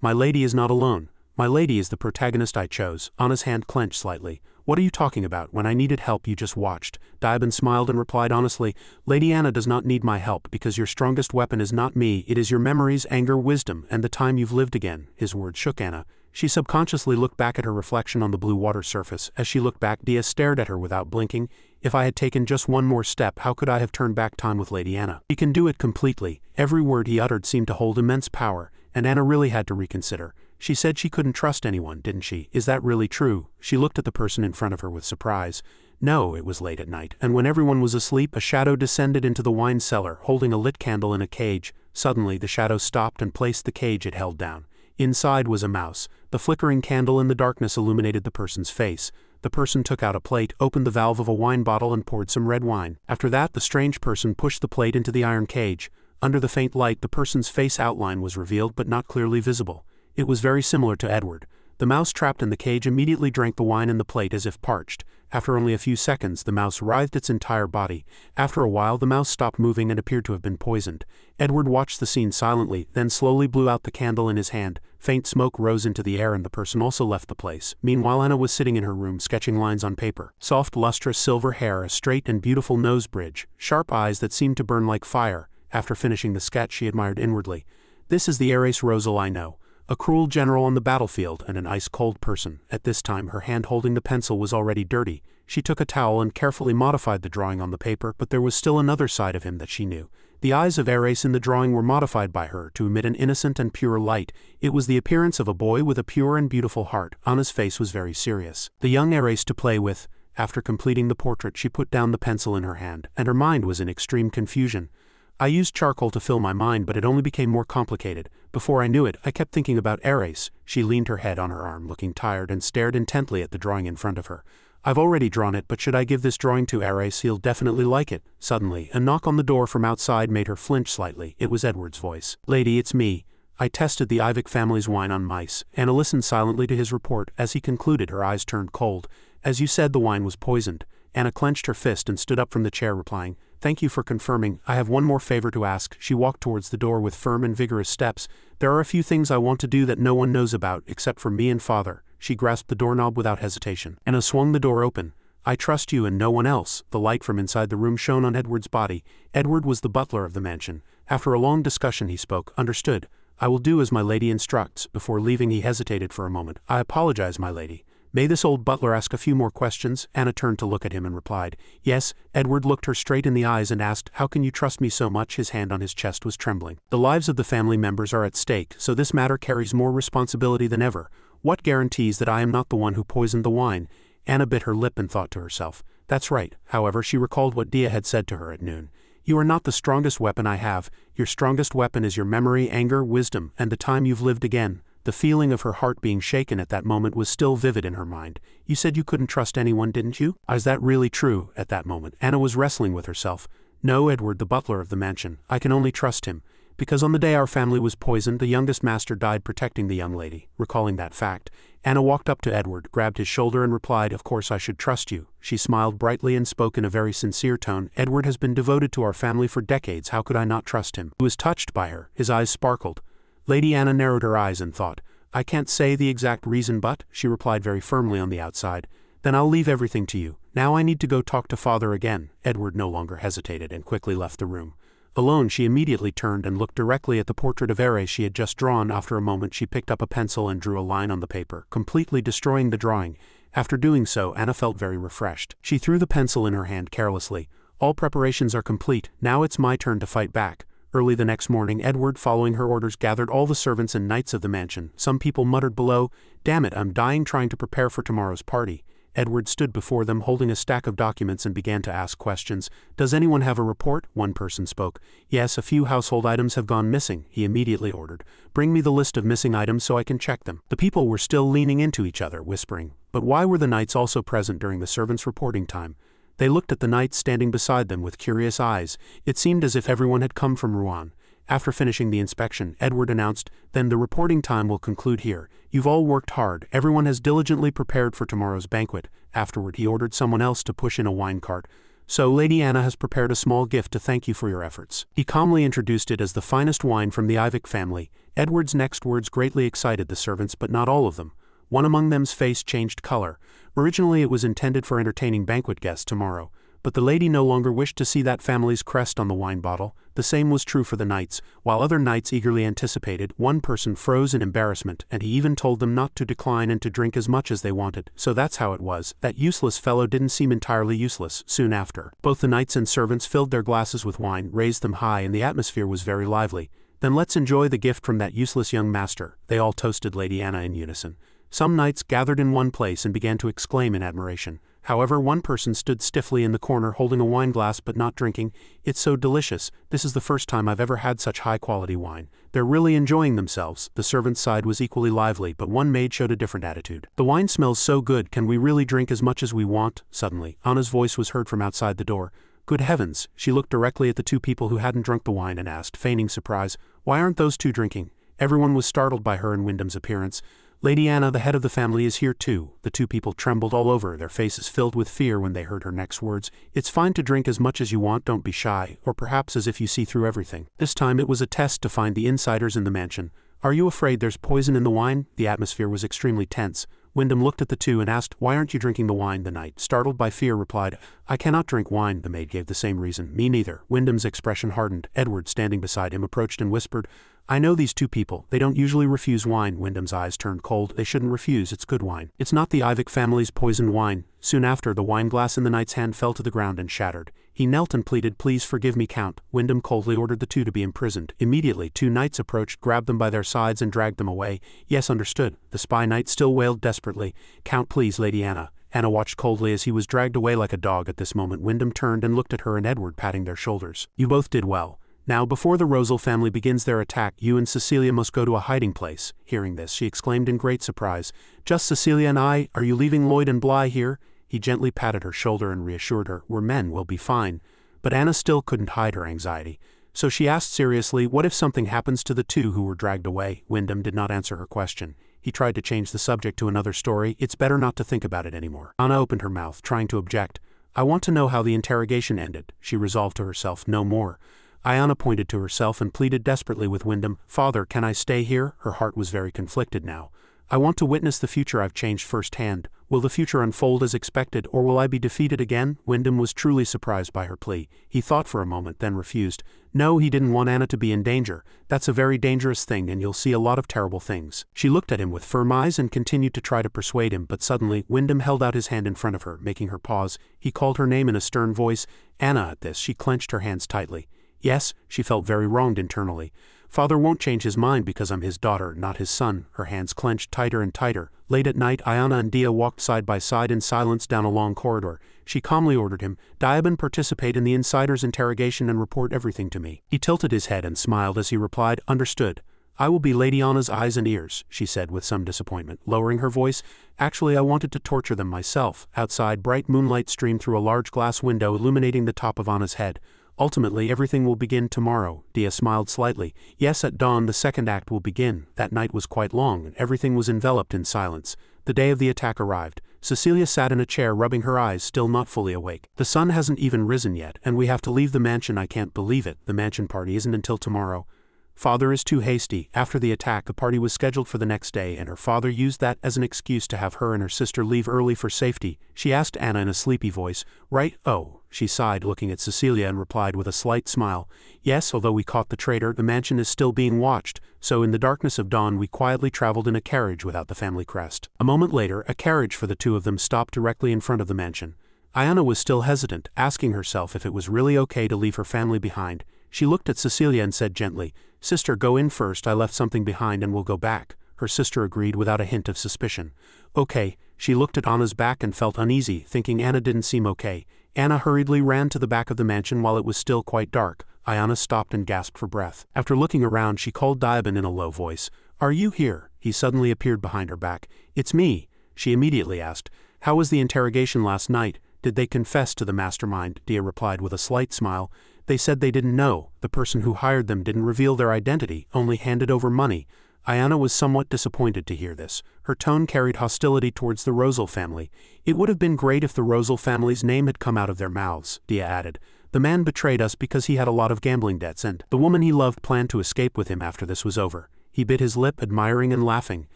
Speaker 1: My lady is not alone. My lady is the protagonist I chose. Anna's hand clenched slightly. What are you talking about? When I needed help, you just watched. Diabin smiled and replied honestly, Lady Anna does not need my help because your strongest weapon is not me, it is your memories, anger, wisdom, and the time you've lived again. His words shook Anna. She subconsciously looked back at her reflection on the blue water surface. As she looked back, Dia stared at her without blinking. If I had taken just one more step, how could I have turned back time with Lady Anna? He can do it completely. Every word he uttered seemed to hold immense power, and Anna really had to reconsider. She said she couldn't trust anyone, didn't she? Is that really true? She looked at the person in front of her with surprise. No, it was late at night, and when everyone was asleep, a shadow descended into the wine cellar, holding a lit candle in a cage. Suddenly, the shadow stopped and placed the cage it held down. Inside was a mouse. The flickering candle in the darkness illuminated the person's face. The person took out a plate, opened the valve of a wine bottle and poured some red wine. After that, the strange person pushed the plate into the iron cage. Under the faint light, the person's face outline was revealed but not clearly visible. It was very similar to Edward. The mouse trapped in the cage immediately drank the wine in the plate as if parched. After only a few seconds, the mouse writhed its entire body. After a while, the mouse stopped moving and appeared to have been poisoned. Edward watched the scene silently, then slowly blew out the candle in his hand. Faint smoke rose into the air and the person also left the place. Meanwhile, Anna was sitting in her room sketching lines on paper. Soft, lustrous silver hair, a straight and beautiful nose bridge, sharp eyes that seemed to burn like fire. After finishing the sketch, she admired inwardly. This is the Ares Rosal I know. A cruel general on the battlefield and an ice-cold person. At this time her hand holding the pencil was already dirty. She took a towel and carefully modified the drawing on the paper, but there was still another side of him that she knew. The eyes of Ares in the drawing were modified by her to emit an innocent and pure light. It was the appearance of a boy with a pure and beautiful heart. Anna's face was very serious. The young Ares to play with. After completing the portrait, she put down the pencil in her hand, and her mind was in extreme confusion. I used charcoal to fill my mind, but it only became more complicated. Before I knew it, I kept thinking about Ares." She leaned her head on her arm, looking tired, and stared intently at the drawing in front of her. "I've already drawn it, but should I give this drawing to Ares? He'll definitely like it." Suddenly, a knock on the door from outside made her flinch slightly. It was Edward's voice. "Lady, it's me. I tested the Ivik family's wine on mice." Anna listened silently to his report. As he concluded, her eyes turned cold. "As you said, the wine was poisoned." Anna clenched her fist and stood up from the chair, replying, "Thank you for confirming. I have one more favor to ask." She walked towards the door with firm and vigorous steps. "There are a few things I want to do that no one knows about, except for me and Father." She grasped the doorknob without hesitation. Anna swung the door open. "I trust you and no one else." The light from inside the room shone on Edward's body. Edward was the butler of the mansion. After a long discussion he spoke. "Understood. I will do as my lady instructs." Before leaving he hesitated for a moment. "I apologize, my lady. May this old butler ask a few more questions?" Anna turned to look at him and replied, "Yes." Edward looked her straight in the eyes and asked, "How can you trust me so much?" His hand on his chest was trembling. "The lives of the family members are at stake, so this matter carries more responsibility than ever. What guarantees that I am not the one who poisoned the wine?" Anna bit her lip and thought to herself, "That's right." However, she recalled what Dia had said to her at noon. "You are not the strongest weapon I have. Your strongest weapon is your memory, anger, wisdom, and the time you've lived again." The feeling of her heart being shaken at that moment was still vivid in her mind. "You said you couldn't trust anyone, didn't you?" Is that really true? At that moment, Anna was wrestling with herself. "No, Edward, the butler of the mansion. I can only trust him. Because on the day our family was poisoned, the youngest master died protecting the young lady." Recalling that fact, Anna walked up to Edward, grabbed his shoulder and replied, "Of course I should trust you." She smiled brightly and spoke in a very sincere tone. "Edward has been devoted to our family for decades. How could I not trust him?" He was touched by her. His eyes sparkled. Lady Anna narrowed her eyes and thought, "I can't say the exact reason, but," she replied very firmly on the outside, "then I'll leave everything to you. Now I need to go talk to Father again." Edward no longer hesitated and quickly left the room. Alone, she immediately turned and looked directly at the portrait of Ares she had just drawn. After a moment she picked up a pencil and drew a line on the paper, completely destroying the drawing. After doing so, Anna felt very refreshed. She threw the pencil in her hand carelessly. "All preparations are complete. Now it's my turn to fight back." Early the next morning, Edward, following her orders, gathered all the servants and knights of the mansion. Some people muttered below, "Damn it, I'm dying trying to prepare for tomorrow's party." Edward stood before them holding a stack of documents and began to ask questions. "Does anyone have a report?" One person spoke. "Yes, a few household items have gone missing," he immediately ordered. "Bring me the list of missing items so I can check them." The people were still leaning into each other, whispering. But why were the knights also present during the servants' reporting time? They looked at the knights standing beside them with curious eyes. It seemed as if everyone had come from Rouen. After finishing the inspection, Edward announced, "Then the reporting time will conclude here. You've all worked hard. Everyone has diligently prepared for tomorrow's banquet." Afterward he ordered someone else to push in a wine cart. "So Lady Anna has prepared a small gift to thank you for your efforts." He calmly introduced it as the finest wine from the Ivik family. Edward's next words greatly excited the servants, but not all of them. One among them's face changed color. Originally it was intended for entertaining banquet guests tomorrow, but the lady no longer wished to see that family's crest on the wine bottle. The same was true for the knights. While other knights eagerly anticipated, one person froze in embarrassment, and he even told them not to decline and to drink as much as they wanted. So that's how it was. That useless fellow didn't seem entirely useless. Soon after, both the knights and servants filled their glasses with wine, raised them high, and the atmosphere was very lively. "Then let's enjoy the gift from that useless young master." They all toasted Lady Anna in unison. Some knights gathered in one place and began to exclaim in admiration. However, one person stood stiffly in the corner holding a wine glass but not drinking. "It's so delicious. This is the first time I've ever had such high-quality wine. They're really enjoying themselves." The servants' side was equally lively, but one maid showed a different attitude. "The wine smells so good. Can we really drink as much as we want?" Suddenly, Anna's voice was heard from outside the door. "Good heavens!" She looked directly at the two people who hadn't drunk the wine and asked, feigning surprise, "Why aren't those two drinking?" Everyone was startled by her and Wyndham's appearance. "Lady Anna, the head of the family, is here too." The two people trembled all over, their faces filled with fear when they heard her next words. "It's fine to drink as much as you want, don't be shy, or perhaps as if you see through everything." This time it was a test to find the insiders in the mansion. "Are you afraid there's poison in the wine?" The atmosphere was extremely tense. Wyndham looked at the two and asked, "Why aren't you drinking the wine?" The knight, startled by fear, replied, "I cannot drink wine." The maid gave the same reason. "Me neither." Wyndham's expression hardened. Edward, standing beside him, approached and whispered, "I know these two people. They don't usually refuse wine." Wyndham's eyes turned cold. "They shouldn't refuse. It's good wine. It's not the Ivik family's poisoned wine." Soon after, the wine glass in the knight's hand fell to the ground and shattered. He knelt and pleaded, "Please forgive me, Count." Wyndham coldly ordered the two to be imprisoned. Immediately, two knights approached, grabbed them by their sides and dragged them away. "Yes, understood." The spy knight still wailed desperately, "Count, please, Lady Anna." Anna watched coldly as he was dragged away like a dog. At this moment, Wyndham turned and looked at her and Edward, patting their shoulders. "You both did well. Now before the Rosal family begins their attack, you and Cecilia must go to a hiding place. Hearing this, she exclaimed in great surprise. Just Cecilia and I? Are you leaving Lloyd and Bly here? He gently patted her shoulder and reassured her. We're men, we'll be fine. But Anna still couldn't hide her anxiety. So she asked seriously, what if something happens to the two who were dragged away? Wyndham did not answer her question. He tried to change the subject to another story. It's better not to think about it anymore. Anna opened her mouth, trying to object. I want to know how the interrogation ended. She resolved to herself, no more. Ayana pointed to herself and pleaded desperately with Wyndham. Father, can I stay here? Her heart was very conflicted now. I want to witness the future I've changed firsthand. Will the future unfold as expected, or will I be defeated again? Wyndham was truly surprised by her plea. He thought for a moment, then refused. No, he didn't want Anna to be in danger. That's a very dangerous thing, and you'll see a lot of terrible things. She looked at him with firm eyes and continued to try to persuade him, but suddenly, Wyndham held out his hand in front of her, making her pause. He called her name in a stern voice. Anna, at this, she clenched her hands tightly. Yes, she felt very wronged internally. Father won't change his mind because I'm his daughter, not his son. Her hands clenched tighter and tighter. Late at night, Ayana and Dia walked side by side in silence down a long corridor. She calmly ordered him, Diaban, participate in the insider's interrogation and report everything to me. He tilted his head and smiled as he replied, understood. I will be Lady Anna's eyes and ears, she said with some disappointment, lowering her voice. Actually, I wanted to torture them myself. Outside, bright moonlight streamed through a large glass window illuminating the top of Anna's head. Ultimately, everything will begin tomorrow. Dia smiled slightly. Yes, at dawn the second act will begin. That night was quite long, and everything was enveloped in silence. The day of the attack arrived. Cecilia sat in a chair rubbing her eyes, still not fully awake. The sun hasn't even risen yet, and we have to leave the mansion. I can't believe it. The mansion party isn't until tomorrow. Father is too hasty. After the attack, the party was scheduled for the next day, and her father used that as an excuse to have her and her sister leave early for safety. She asked Anna in a sleepy voice, right? Oh. She sighed, looking at Cecilia, and replied with a slight smile. Yes, although we caught the traitor, the mansion is still being watched, so in the darkness of dawn we quietly traveled in a carriage without the family crest. A moment later, a carriage for the two of them stopped directly in front of the mansion. Ayana was still hesitant, asking herself if it was really okay to leave her family behind. She looked at Cecilia and said gently, Sister, go in first. I left something behind and we'll go back. Her sister agreed without a hint of suspicion. Okay. She looked at Anna's back and felt uneasy, thinking Anna didn't seem okay. Anna hurriedly ran to the back of the mansion while it was still quite dark. Ayana stopped and gasped for breath. After looking around, she called Diaban in a low voice. Are you here? He suddenly appeared behind her back. It's me. She immediately asked. How was the interrogation last night? Did they confess to the mastermind? Dia replied with a slight smile. They said they didn't know. The person who hired them didn't reveal their identity, only handed over money. Ayana was somewhat disappointed to hear this. Her tone carried hostility towards the Rosal family. It would have been great if the Rosal family's name had come out of their mouths, Dia added. The man betrayed us because he had a lot of gambling debts, and the woman he loved planned to escape with him after this was over. He bit his lip, admiring and laughing,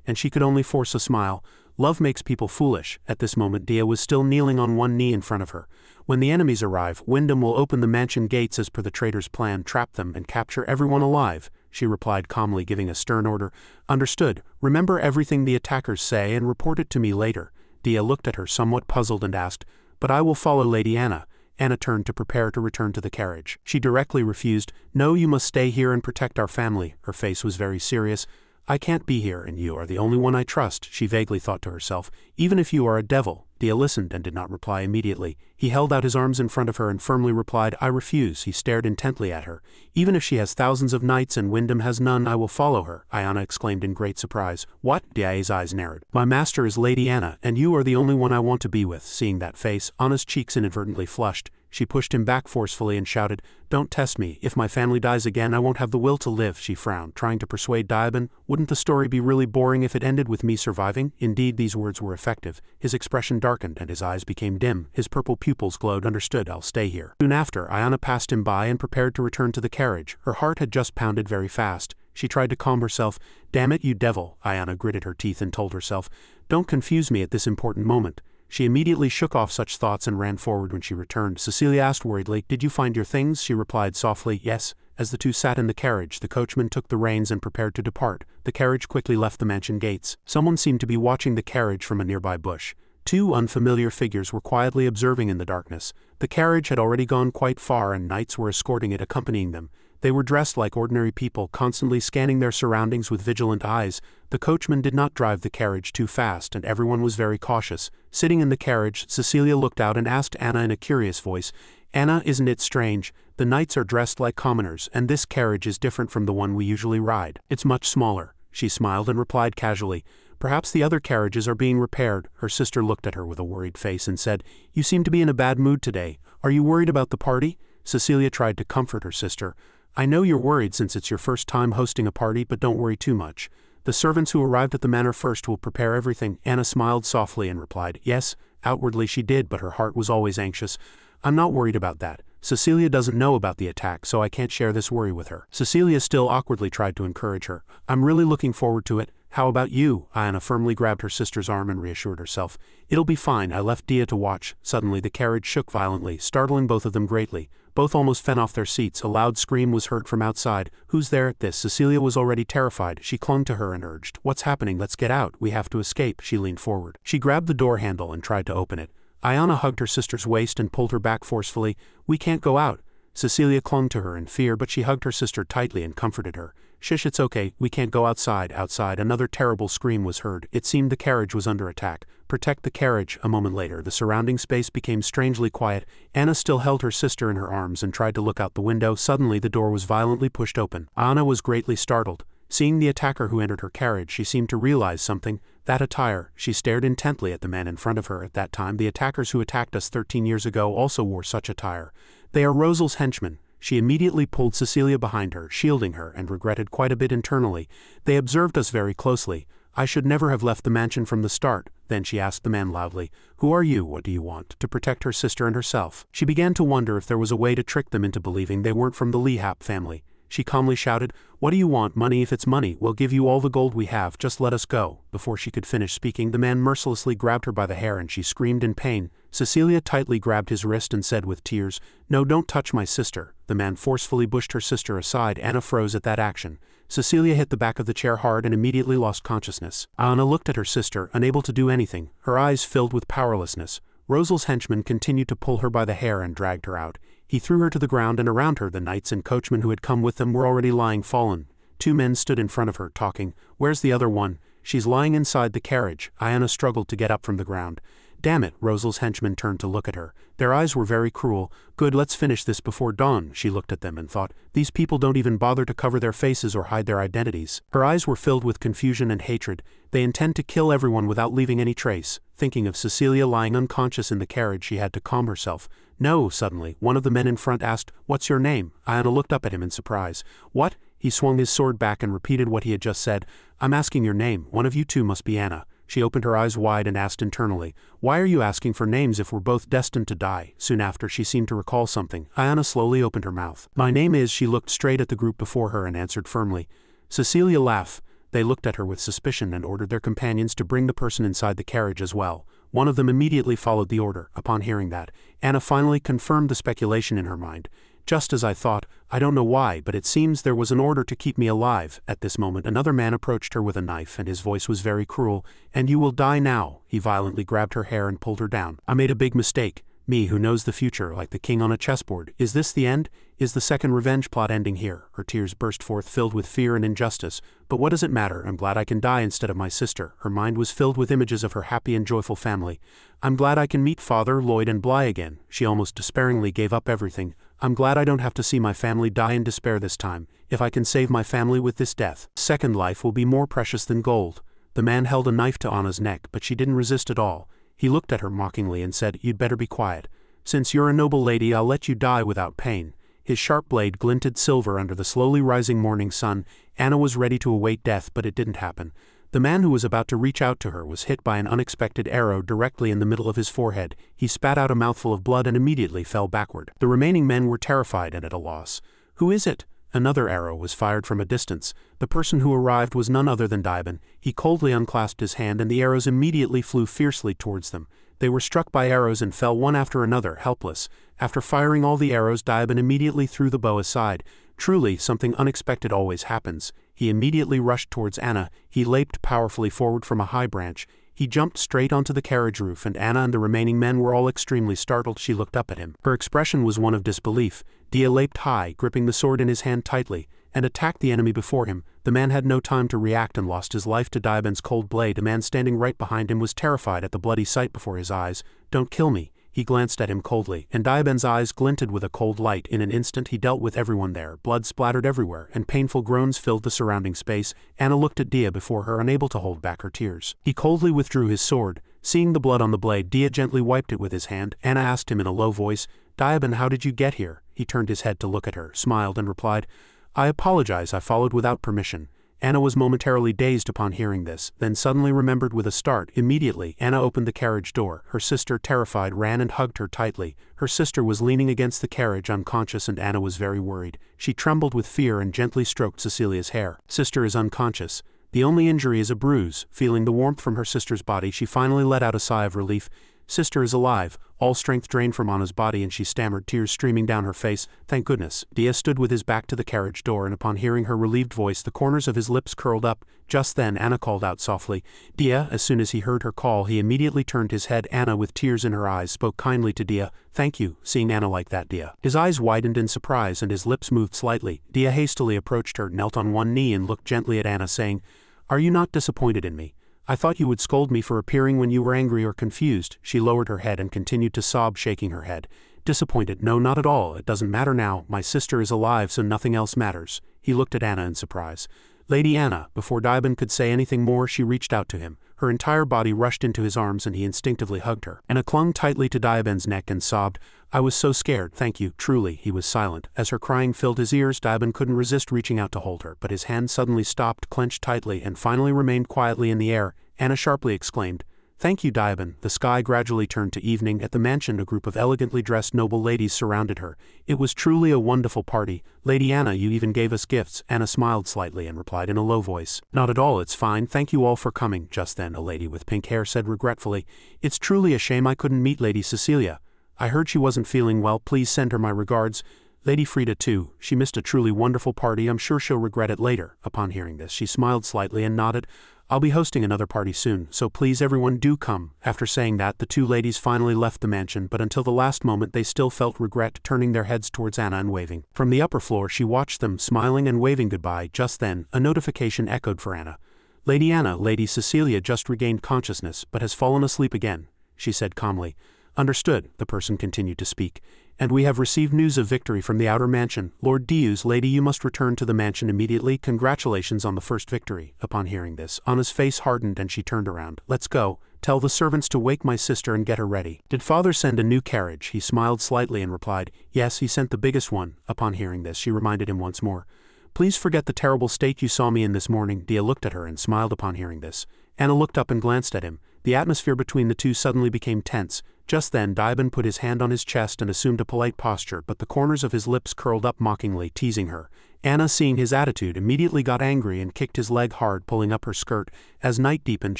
Speaker 1: and she could only force a smile. Love makes people foolish. At this moment, Dia was still kneeling on one knee in front of her. When the enemies arrive, Wyndham will open the mansion gates as per the traitor's plan, trap them, and capture everyone alive. She replied calmly, giving a stern order. Understood. Remember everything the attackers say and report it to me later. Dia looked at her somewhat puzzled and asked, But I will follow Lady Anna. Anna turned to prepare to return to the carriage. She directly refused. No, you must stay here and protect our family. Her face was very serious. I can't be here, and you are the only one I trust, she vaguely thought to herself. Even if you are a devil. Dia listened and did not reply immediately. He held out his arms in front of her and firmly replied, I refuse. He stared intently at her. Even if she has thousands of knights and Wyndham has none, I will follow her, Ayana exclaimed in great surprise. What? Dia's eyes narrowed. My master is Lady Anna, and you are the only one I want to be with. Seeing that face, Anna's cheeks inadvertently flushed. She pushed him back forcefully and shouted, Don't test me. If my family dies again, I won't have the will to live. She frowned, trying to persuade Diaban. Wouldn't the story be really boring if it ended with me surviving? Indeed, these words were effective. His expression darkened and his eyes became dim. His purple pupils glowed. Understood, I'll stay here. Soon after, Ayana passed him by and prepared to return to the carriage. Her heart had just pounded very fast. She tried to calm herself. Damn it, you devil. Ayana gritted her teeth and told herself, Don't confuse me at this important moment. She immediately shook off such thoughts and ran forward when she returned. Cecilia asked worriedly, Did you find your things? She replied softly, Yes. As the two sat in the carriage, the coachman took the reins and prepared to depart. The carriage quickly left the mansion gates. Someone seemed to be watching the carriage from a nearby bush. Two unfamiliar figures were quietly observing in the darkness. The carriage had already gone quite far and knights were escorting it, accompanying them. They were dressed like ordinary people, constantly scanning their surroundings with vigilant eyes. The coachman did not drive the carriage too fast, and everyone was very cautious. Sitting in the carriage, Cecilia looked out and asked Anna in a curious voice, Anna, isn't it strange? The knights are dressed like commoners, and this carriage is different from the one we usually ride. It's much smaller." She smiled and replied casually, "Perhaps the other carriages are being repaired." Her sister looked at her with a worried face and said, "You seem to be in a bad mood today. Are you worried about the party?" Cecilia tried to comfort her sister. "I know you're worried since it's your first time hosting a party, but don't worry too much. The servants who arrived at the manor first will prepare everything." Anna smiled softly and replied, "Yes." Outwardly she did, but her heart was always anxious. "I'm not worried about that. Cecilia doesn't know about the attack, so I can't share this worry with her." Cecilia still awkwardly tried to encourage her. "I'm really looking forward to it. How about you?" Anna firmly grabbed her sister's arm and reassured herself. "It'll be fine. I left Dia to watch." Suddenly the carriage shook violently, startling both of them greatly. Both almost fell off their seats. A loud scream was heard from outside. "Who's there?" At this, Cecilia was already terrified. She clung to her and urged, "What's happening? Let's get out. We have to escape." She leaned forward. She grabbed the door handle and tried to open it. Ayana hugged her sister's waist and pulled her back forcefully. "We can't go out." Cecilia clung to her in fear, but she hugged her sister tightly and comforted her. "Shush, it's okay. We can't go outside." Outside, another terrible scream was heard. It seemed the carriage was under attack. "Protect the carriage." A moment later, the surrounding space became strangely quiet. Anna still held her sister in her arms and tried to look out the window. Suddenly, the door was violently pushed open. Anna was greatly startled. Seeing the attacker who entered her carriage, she seemed to realize something. That attire. She stared intently at the man in front of her. At that time, the attackers who attacked us 13 years ago also wore such attire. "They are Rosal's henchmen." She immediately pulled Cecilia behind her, shielding her, and regretted quite a bit internally. "They observed us very closely. I should never have left the mansion from the start." Then she asked the man loudly, "Who are you? What do you want?" To protect her sister and herself. She began to wonder if there was a way to trick them into believing they weren't from the Lehap family. She calmly shouted, "What do you want? Money? If it's money, we'll give you all the gold we have. Just let us go." Before she could finish speaking, the man mercilessly grabbed her by the hair and she screamed in pain. Cecilia tightly grabbed his wrist and said with tears, "No, don't touch my sister." The man forcefully pushed her sister aside. Anna froze at that action. Cecilia hit the back of the chair hard and immediately lost consciousness. Anna looked at her sister, unable to do anything, her eyes filled with powerlessness. Rosal's henchman continued to pull her by the hair and dragged her out. He threw her to the ground, and around her the knights and coachmen who had come with them were already lying fallen. Two men stood in front of her, talking. "Where's the other one?" "She's lying inside the carriage." Ayana struggled to get up from the ground. "Damn it." Rosal's henchmen turned to look at her. Their eyes were very cruel. "Good, let's finish this before dawn." She looked at them and thought, "These people don't even bother to cover their faces or hide their identities." Her eyes were filled with confusion and hatred. "They intend to kill everyone without leaving any trace." Thinking of Cecilia lying unconscious in the carriage, she had to calm herself. "No." Suddenly, one of the men in front asked, "What's your name?" Ayana looked up at him in surprise. "What?" He swung his sword back and repeated what he had just said. "I'm asking your name. One of you two must be Anna." She opened her eyes wide and asked internally, "Why are you asking for names if we're both destined to die?" Soon after, she seemed to recall something. Ayana slowly opened her mouth. "My name is..." She looked straight at the group before her and answered firmly. Cecilia laughed. They looked at her with suspicion and ordered their companions to bring the person inside the carriage as well. One of them immediately followed the order. Upon hearing that, Anna finally confirmed the speculation in her mind. "Just as I thought. I don't know why, but it seems there was an order to keep me alive." At this moment, another man approached her with a knife, and his voice was very cruel. "And you will die now." He violently grabbed her hair and pulled her down. "I made a big mistake. Me, who knows the future like the king on a chessboard. Is this the end? Is the second revenge plot ending here?" Her tears burst forth, filled with fear and injustice. "But what does it matter? I'm glad I can die instead of my sister." Her mind was filled with images of her happy and joyful family. "I'm glad I can meet Father, Lloyd, and Bly again." She almost despairingly gave up everything. "I'm glad I don't have to see my family die in despair this time. If I can save my family with this death, second life will be more precious than gold." The man held a knife to Anna's neck, but she didn't resist at all. He looked at her mockingly and said, "You'd better be quiet. Since you're a noble lady, I'll let you die without pain." His sharp blade glinted silver under the slowly rising morning sun. Anna was ready to await death, but it didn't happen. The man who was about to reach out to her was hit by an unexpected arrow directly in the middle of his forehead. He spat out a mouthful of blood and immediately fell backward. The remaining men were terrified and at a loss. "Who is it?" Another arrow was fired from a distance. The person who arrived was none other than Daiban. He coldly unclasped his hand and the arrows immediately flew fiercely towards them. They were struck by arrows and fell one after another, helpless. After firing all the arrows, Daiban immediately threw the bow aside. Truly, something unexpected always happens. He immediately rushed towards Anna. He leaped powerfully forward from a high branch. He jumped straight onto the carriage roof, and Anna and the remaining men were all extremely startled. She looked up at him. Her expression was one of disbelief. Dia leaped high, gripping the sword in his hand tightly, and attacked the enemy before him. The man had no time to react and lost his life to Daiban's cold blade. A man standing right behind him was terrified at the bloody sight before his eyes. "Don't kill me." He glanced at him coldly, and Diaben's eyes glinted with a cold light. In an instant he dealt with everyone there. Blood splattered everywhere, and painful groans filled the surrounding space. Anna looked at Dia before her, unable to hold back her tears. He coldly withdrew his sword. Seeing the blood on the blade, Dia gently wiped it with his hand. Anna asked him in a low voice, "Diaben, how did you get here?" He turned his head to look at her, smiled, and replied, "I apologize, I followed without permission." Anna was momentarily dazed upon hearing this, then suddenly remembered with a start. Immediately, Anna opened the carriage door. Her sister, terrified, ran and hugged her tightly. Her sister was leaning against the carriage, unconscious, and Anna was very worried. She trembled with fear and gently stroked Cecilia's hair. "Sister is unconscious. The only injury is a bruise." Feeling the warmth from her sister's body, she finally let out a sigh of relief. "Sister is alive." All strength drained from Anna's body and she stammered, tears streaming down her face. "Thank goodness." Dia stood with his back to the carriage door, and upon hearing her relieved voice the corners of his lips curled up. Just then Anna called out softly, "Dia." As soon as he heard her call, he immediately turned his head. Anna, with tears in her eyes, spoke kindly to Dia. "Thank you." Seeing Anna like that, his eyes widened in surprise and his lips moved slightly. Dia hastily approached her, knelt on one knee, and looked gently at Anna, saying, "Are you not disappointed in me? I thought you would scold me for appearing when you were angry or confused." She lowered her head and continued to sob, shaking her head. "Disappointed? No, not at all. It doesn't matter now. My sister is alive, so nothing else matters." He looked at Anna in surprise. "Lady Anna." Before Diaben could say anything more, she reached out to him. Her entire body rushed into his arms and he instinctively hugged her. Anna clung tightly to Diaben's neck and sobbed, "I was so scared, thank you, truly." He was silent. As her crying filled his ears, Diaben couldn't resist reaching out to hold her, but his hand suddenly stopped, clenched tightly, and finally remained quietly in the air. Anna sharply exclaimed, "Thank you, Diaben." The sky gradually turned to evening. At the mansion, a group of elegantly dressed noble ladies surrounded her. It was truly a wonderful party. "Lady Anna, you even gave us gifts." Anna smiled slightly and replied in a low voice, "Not at all, it's fine, thank you all for coming." Just then a lady with pink hair said regretfully, "It's truly a shame I couldn't meet Lady Cecilia. I heard she wasn't feeling well, please send her my regards. Lady Frida too, she missed a truly wonderful party, I'm sure she'll regret it later." Upon hearing this, she smiled slightly and nodded. "I'll be hosting another party soon, so please everyone do come." After saying that, the two ladies finally left the mansion, but until the last moment they still felt regret, turning their heads towards Anna and waving. From the upper floor she watched them, smiling and waving goodbye. Just then, a notification echoed for Anna. "Lady Anna, Lady Cecilia just regained consciousness, but has fallen asleep again," she said calmly. "Understood," the person continued to speak. "And we have received news of victory from the outer mansion. Lord Diu's lady, you must return to the mansion immediately. Congratulations on the first victory." Upon hearing this, Anna's face hardened and she turned around. "Let's go. Tell the servants to wake my sister and get her ready." "Did father send a new carriage?" He smiled slightly and replied, "Yes, he sent the biggest one." Upon hearing this, she reminded him once more, "Please forget the terrible state you saw me in this morning." Dia looked at her and smiled upon hearing this. Anna looked up and glanced at him. The atmosphere between the two suddenly became tense. Just then Diaben put his hand on his chest and assumed a polite posture, but the corners of his lips curled up mockingly, teasing her. Anna, seeing his attitude, immediately got angry and kicked his leg hard, pulling up her skirt. As night deepened,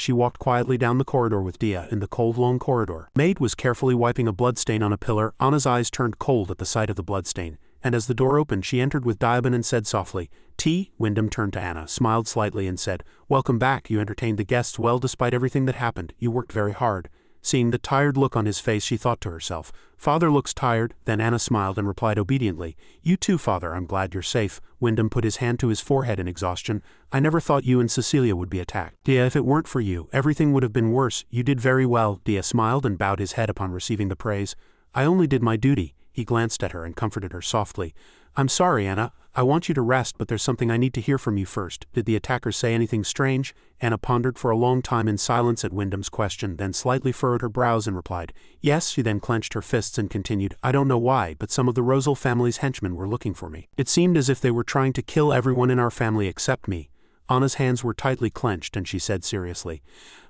Speaker 1: she walked quietly down the corridor with Dia. In the cold, long corridor, Maid was carefully wiping a bloodstain on a pillar. Anna's eyes turned cold at the sight of the bloodstain, and as the door opened she entered with Diaben and said softly, "Tea?" Wyndham turned to Anna, smiled slightly and said, "Welcome back. You entertained the guests well despite everything that happened. You worked very hard." Seeing the tired look on his face, she thought to herself, "Father looks tired." Then Anna smiled and replied obediently, "You too, Father, I'm glad you're safe." Wyndham put his hand to his forehead in exhaustion. "I never thought you and Cecilia would be attacked. Dia, if it weren't for you, everything would have been worse. You did very well." Dia smiled and bowed his head upon receiving the praise. "I only did my duty." He glanced at her and comforted her softly. "I'm sorry, Anna. I want you to rest, but there's something I need to hear from you first. Did the attackers say anything strange?" Anna pondered for a long time in silence at Wyndham's question, then slightly furrowed her brows and replied, "Yes." She then clenched her fists and continued, "I don't know why, but some of the Rosal family's henchmen were looking for me. It seemed as if they were trying to kill everyone in our family except me." Anna's hands were tightly clenched and she said seriously,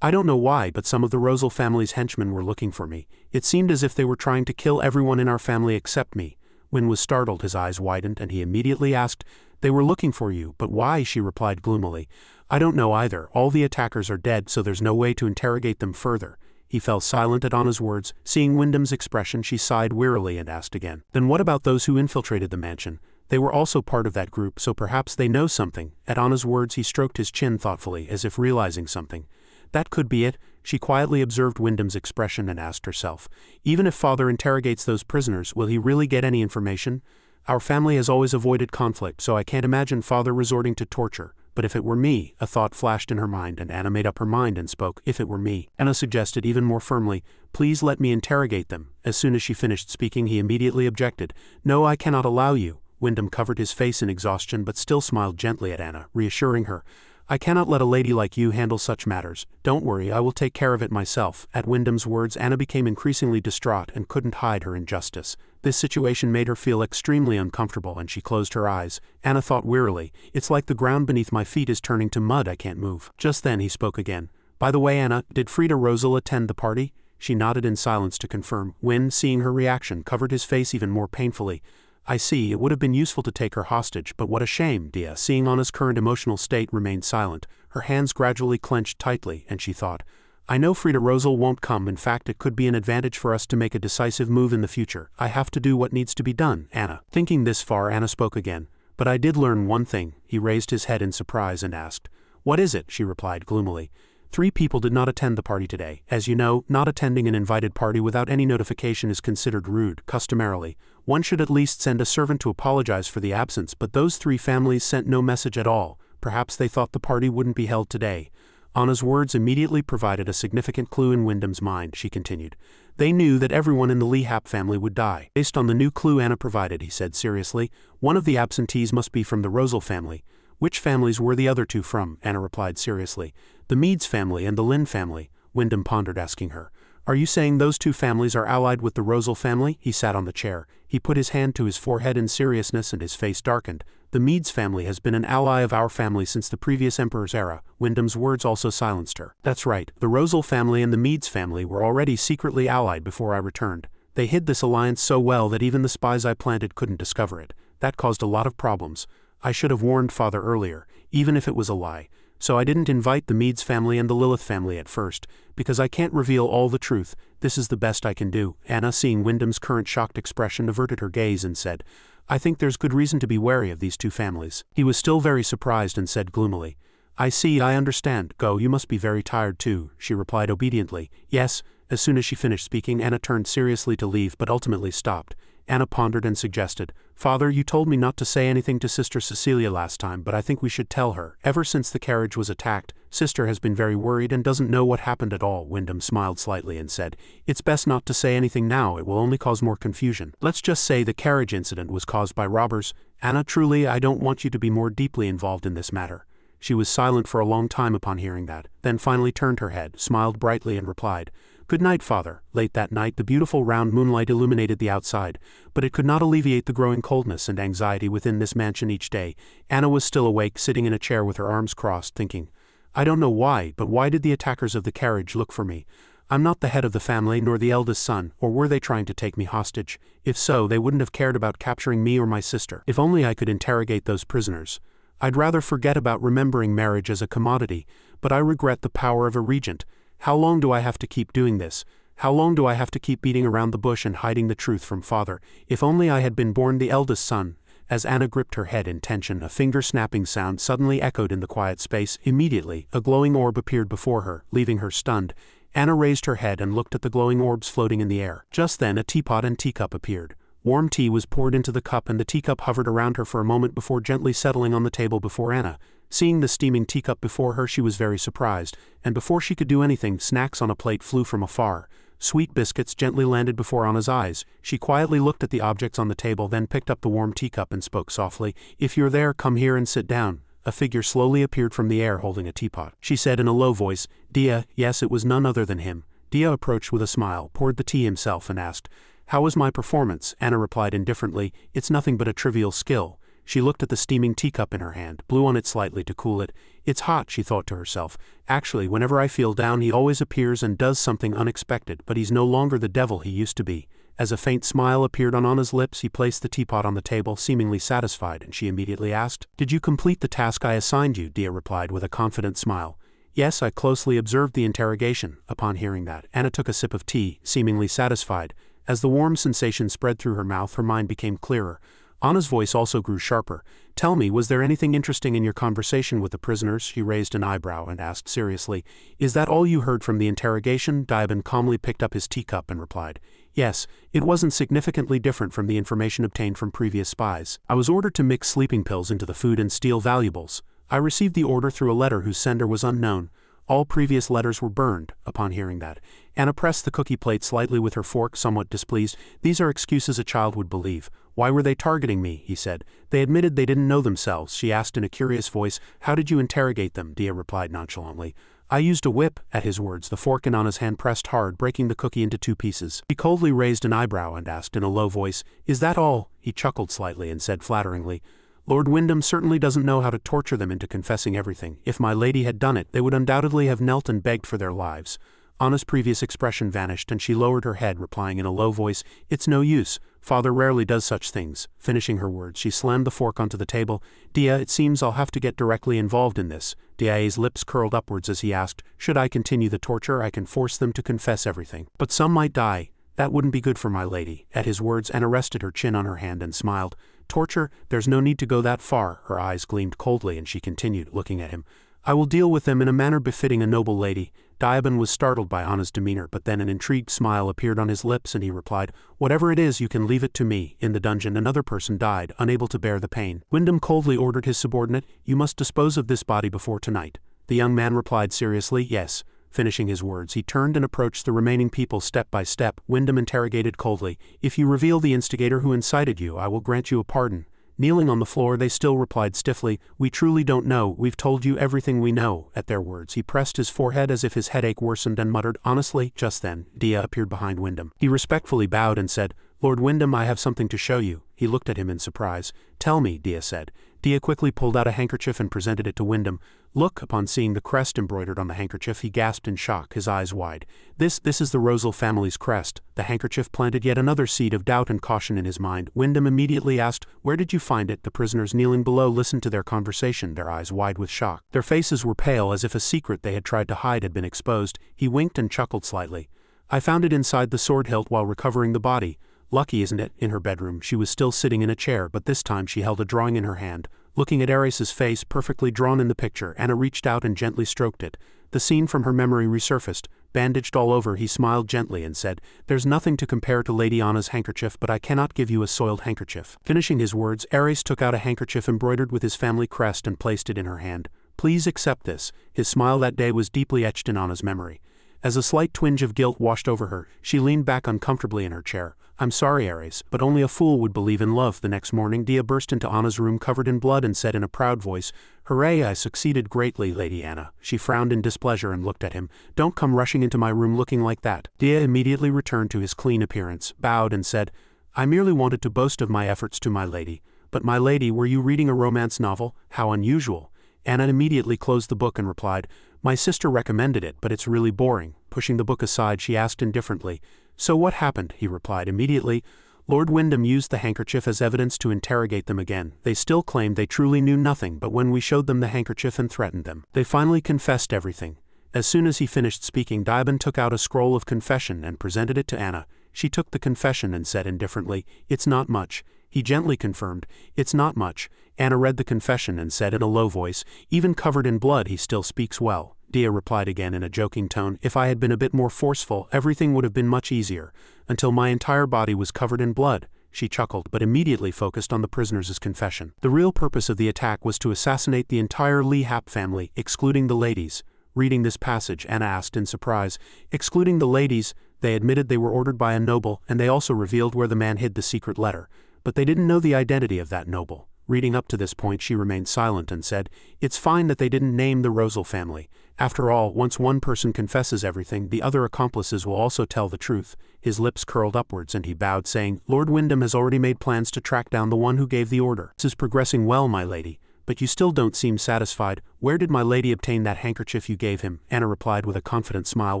Speaker 1: "I don't know why, but some of the Rosal family's henchmen were looking for me. It seemed as if they were trying to kill everyone in our family except me." Wynn was startled, his eyes widened, and he immediately asked, "They were looking for you, but why?" She replied gloomily, "I don't know either. All the attackers are dead, so there's no way to interrogate them further." He fell silent at Anna's words. Seeing Wyndham's expression, she sighed wearily and asked again, "Then what about those who infiltrated the mansion? They were also part of that group, so perhaps they know something." At Anna's words, he stroked his chin thoughtfully, as if realizing something. "That could be it." She quietly observed Wyndham's expression and asked herself, "Even if Father interrogates those prisoners, will he really get any information? Our family has always avoided conflict, so I can't imagine Father resorting to torture. But if it were me, a thought flashed in her mind, and Anna made up her mind and spoke. If it were me. Anna suggested even more firmly, please let me interrogate them. As soon as she finished speaking, he immediately objected. No, I cannot allow you. Wyndham covered his face in exhaustion but still smiled gently at Anna, reassuring her. I cannot let a lady like you handle such matters. Don't worry, I will take care of it myself. At Wyndham's words, Anna became increasingly distraught and couldn't hide her injustice. This situation made her feel extremely uncomfortable and she closed her eyes. Anna thought wearily, it's like the ground beneath my feet is turning to mud, I can't move. Just then he spoke again. By the way, Anna, did Frida Rosal attend the party? She nodded in silence to confirm. Wynn, seeing her reaction, covered his face even more painfully. I see, it would have been useful to take her hostage, but what a shame. Dia, seeing Anna's current emotional state, remained silent. Her hands gradually clenched tightly, and she thought, I know Frida Rosal won't come. In fact, it could be an advantage for us to make a decisive move in the future. I have to do what needs to be done, Anna. Thinking this far, Anna spoke again. But I did learn one thing. He raised his head in surprise and asked. What is it? She replied gloomily. 3 people did not attend the party today. As you know, not attending an invited party without any notification is considered rude. Customarily, one should at least send a servant to apologize for the absence, but those 3 families sent no message at all. Perhaps they thought the party wouldn't be held today. Anna's words immediately provided a significant clue in Wyndham's mind, she continued. They knew that everyone in the Lee-Hap family would die. Based on the new clue Anna provided, he said seriously, one of the absentees must be from the Rosal family. Which families were the other 2 from? Anna replied seriously. The Meads family and the Lynn family. Wyndham pondered, asking her. Are you saying those 2 families are allied with the Rosal family? He sat on the chair. He put his hand to his forehead in seriousness and his face darkened. The Meads family has been an ally of our family since the previous emperor's era. Wyndham's words also silenced her. That's right, the Rosal family and the Meads family were already secretly allied before I returned. They hid this alliance so well that even the spies I planted couldn't discover it. That caused a lot of problems. I should have warned Father earlier, even if it was a lie. So I didn't invite the Meads family and the Lilith family at first, because I can't reveal all the truth. This is the best I can do. Anna, seeing Wyndham's current shocked expression, averted her gaze and said, I think there's good reason to be wary of these 2 families. He was still very surprised and said gloomily, I see, I understand. Go, you must be very tired too. She replied obediently, yes. As soon as she finished speaking, Anna turned seriously to leave but ultimately stopped. Anna pondered and suggested, Father, you told me not to say anything to Sister Cecilia last time, but I think we should tell her. Ever since the carriage was attacked, Sister has been very worried and doesn't know what happened at all. Wyndham smiled slightly and said, It's best not to say anything now, it will only cause more confusion. Let's just say the carriage incident was caused by robbers. Anna, truly, I don't want you to be more deeply involved in this matter. She was silent for a long time upon hearing that, then finally turned her head, smiled brightly and replied, Good night, Father. Late that night the beautiful round moonlight illuminated the outside, but it could not alleviate the growing coldness and anxiety within this mansion each day. Anna was still awake, sitting in a chair with her arms crossed, thinking, I don't know why, but why did the attackers of the carriage look for me? I'm not the head of the family nor the eldest son, or were they trying to take me hostage? If so, they wouldn't have cared about capturing me or my sister. If only I could interrogate those prisoners. I'd rather forget about remembering marriage as a commodity, but I regret the power of a regent. How long do I have to keep doing this? How long do I have to keep beating around the bush and hiding the truth from Father? If only I had been born the eldest son. As Anna gripped her head in tension, a finger-snapping sound suddenly echoed in the quiet space. Immediately, a glowing orb appeared before her, leaving her stunned. Anna raised her head and looked at the glowing orbs floating in the air. Just then a teapot and teacup appeared. Warm tea was poured into the cup and the teacup hovered around her for a moment before gently settling on the table before Anna. Seeing the steaming teacup before her, she was very surprised, and before she could do anything, snacks on a plate flew from afar. Sweet biscuits gently landed before Anna's eyes. She quietly looked at the objects on the table, then picked up the warm teacup and spoke softly, If you're there, come here and sit down. A figure slowly appeared from the air holding a teapot. She said in a low voice, Dia. Yes, it was none other than him. Dia approached with a smile, poured the tea himself and asked, How was my performance? Anna replied indifferently, It's nothing but a trivial skill. She looked at the steaming teacup in her hand, blew on it slightly to cool it. It's hot, she thought to herself. Actually, whenever I feel down he always appears and does something unexpected, but he's no longer the devil he used to be. As a faint smile appeared on Anna's lips, he placed the teapot on the table, seemingly satisfied, and she immediately asked, Did you complete the task I assigned you? Dia replied with a confident smile. Yes, I closely observed the interrogation. Upon hearing that, Anna took a sip of tea, seemingly satisfied. As the warm sensation spread through her mouth, her mind became clearer. Anna's voice also grew sharper. Tell me, was there anything interesting in your conversation with the prisoners? She raised an eyebrow and asked seriously, Is that all you heard from the interrogation? Diaban calmly picked up his teacup and replied, Yes, it wasn't significantly different from the information obtained from previous spies. I was ordered to mix sleeping pills into the food and steal valuables. I received the order through a letter whose sender was unknown. All previous letters were burned. Upon hearing that, Anna pressed the cookie plate slightly with her fork, somewhat displeased. These are excuses a child would believe. Why were they targeting me? He said. They admitted they didn't know themselves. She asked in a curious voice. How did you interrogate them? Dia replied nonchalantly. I used a whip. At his words, the fork in Anna's hand pressed hard, breaking the cookie into 2 pieces. She coldly raised an eyebrow and asked in a low voice, Is that all? He chuckled slightly and said flatteringly, Lord Wyndham certainly doesn't know how to torture them into confessing everything. If my lady had done it, they would undoubtedly have knelt and begged for their lives. Anna's previous expression vanished and she lowered her head, replying in a low voice, It's no use. Father rarely does such things. Finishing her words, she slammed the fork onto the table. Dia, it seems I'll have to get directly involved in this. Dia's lips curled upwards as he asked, Should I continue the torture? I can force them to confess everything. But some might die. That wouldn't be good for my lady. At his words, Anna rested her chin on her hand and smiled. Torture? There's no need to go that far. Her eyes gleamed coldly and she continued, looking at him. I will deal with them in a manner befitting a noble lady. Diaban was startled by Anna's demeanor, but then an intrigued smile appeared on his lips and he replied, Whatever it is, you can leave it to me. In the dungeon, another person died, unable to bear the pain. Wyndham coldly ordered his subordinate, You must dispose of this body before tonight. The young man replied seriously, Yes. Finishing his words, he turned and approached the remaining people step by step. Wyndham interrogated coldly, If you reveal the instigator who incited you, I will grant you a pardon. Kneeling on the floor, they still replied stiffly, We truly don't know, we've told you everything we know. At their words, he pressed his forehead as if his headache worsened and muttered, Honestly. Just then, Dia appeared behind Wyndham. He respectfully bowed and said, Lord Wyndham, I have something to show you. He looked at him in surprise. Tell me, Dia said. Dia quickly pulled out a handkerchief and presented it to Wyndham. Look. Upon seeing the crest embroidered on the handkerchief, he gasped in shock, his eyes wide. This is the Rosal family's crest. The handkerchief planted yet another seed of doubt and caution in his mind. Wyndham immediately asked, Where did you find it? The prisoners kneeling below listened to their conversation, their eyes wide with shock. Their faces were pale, as if a secret they had tried to hide had been exposed. He winked and chuckled slightly. I found it inside the sword hilt while recovering the body. Lucky, isn't it? In her bedroom, she was still sitting in a chair, but this time she held a drawing in her hand. Looking at Ares's face, perfectly drawn in the picture, Anna reached out and gently stroked it. The scene from her memory resurfaced. Bandaged all over, he smiled gently and said, There's nothing to compare to Lady Anna's handkerchief, but I cannot give you a soiled handkerchief. Finishing his words, Ares took out a handkerchief embroidered with his family crest and placed it in her hand. Please accept this. His smile that day was deeply etched in Anna's memory. As a slight twinge of guilt washed over her, she leaned back uncomfortably in her chair. I'm sorry, Ares, but only a fool would believe in love. The next morning, Dia burst into Anna's room covered in blood and said in a proud voice, Hooray, I succeeded greatly, Lady Anna. She frowned in displeasure and looked at him. Don't come rushing into my room looking like that. Dia immediately returned to his clean appearance, bowed and said, I merely wanted to boast of my efforts to my lady. But my lady, were you reading a romance novel? How unusual. Anna immediately closed the book and replied, My sister recommended it, but it's really boring. Pushing the book aside, she asked indifferently, So what happened? He replied immediately. Lord Wyndham used the handkerchief as evidence to interrogate them again. They still claimed they truly knew nothing, but when we showed them the handkerchief and threatened them, they finally confessed everything. As soon as he finished speaking, Diaban took out a scroll of confession and presented it to Anna. She took the confession and said indifferently, It's not much. He gently confirmed, It's not much. Anna read the confession and said in a low voice, Even covered in blood he still speaks well. Dia replied again in a joking tone, If I had been a bit more forceful, everything would have been much easier. Until my entire body was covered in blood. She chuckled, but immediately focused on the prisoner's confession. The real purpose of the attack was to assassinate the entire Lee Hap family, excluding the ladies. Reading this passage, Anna asked in surprise, Excluding the ladies, they admitted they were ordered by a noble, and they also revealed where the man hid the secret letter. But they didn't know the identity of that noble. Reading up to this point, she remained silent and said, It's fine that they didn't name the Rosal family. After all, once one person confesses everything, the other accomplices will also tell the truth. His lips curled upwards and he bowed, saying, Lord Wyndham has already made plans to track down the one who gave the order. This is progressing well, my lady. But you still don't seem satisfied. Where did my lady obtain that handkerchief you gave him? Anna replied with a confident smile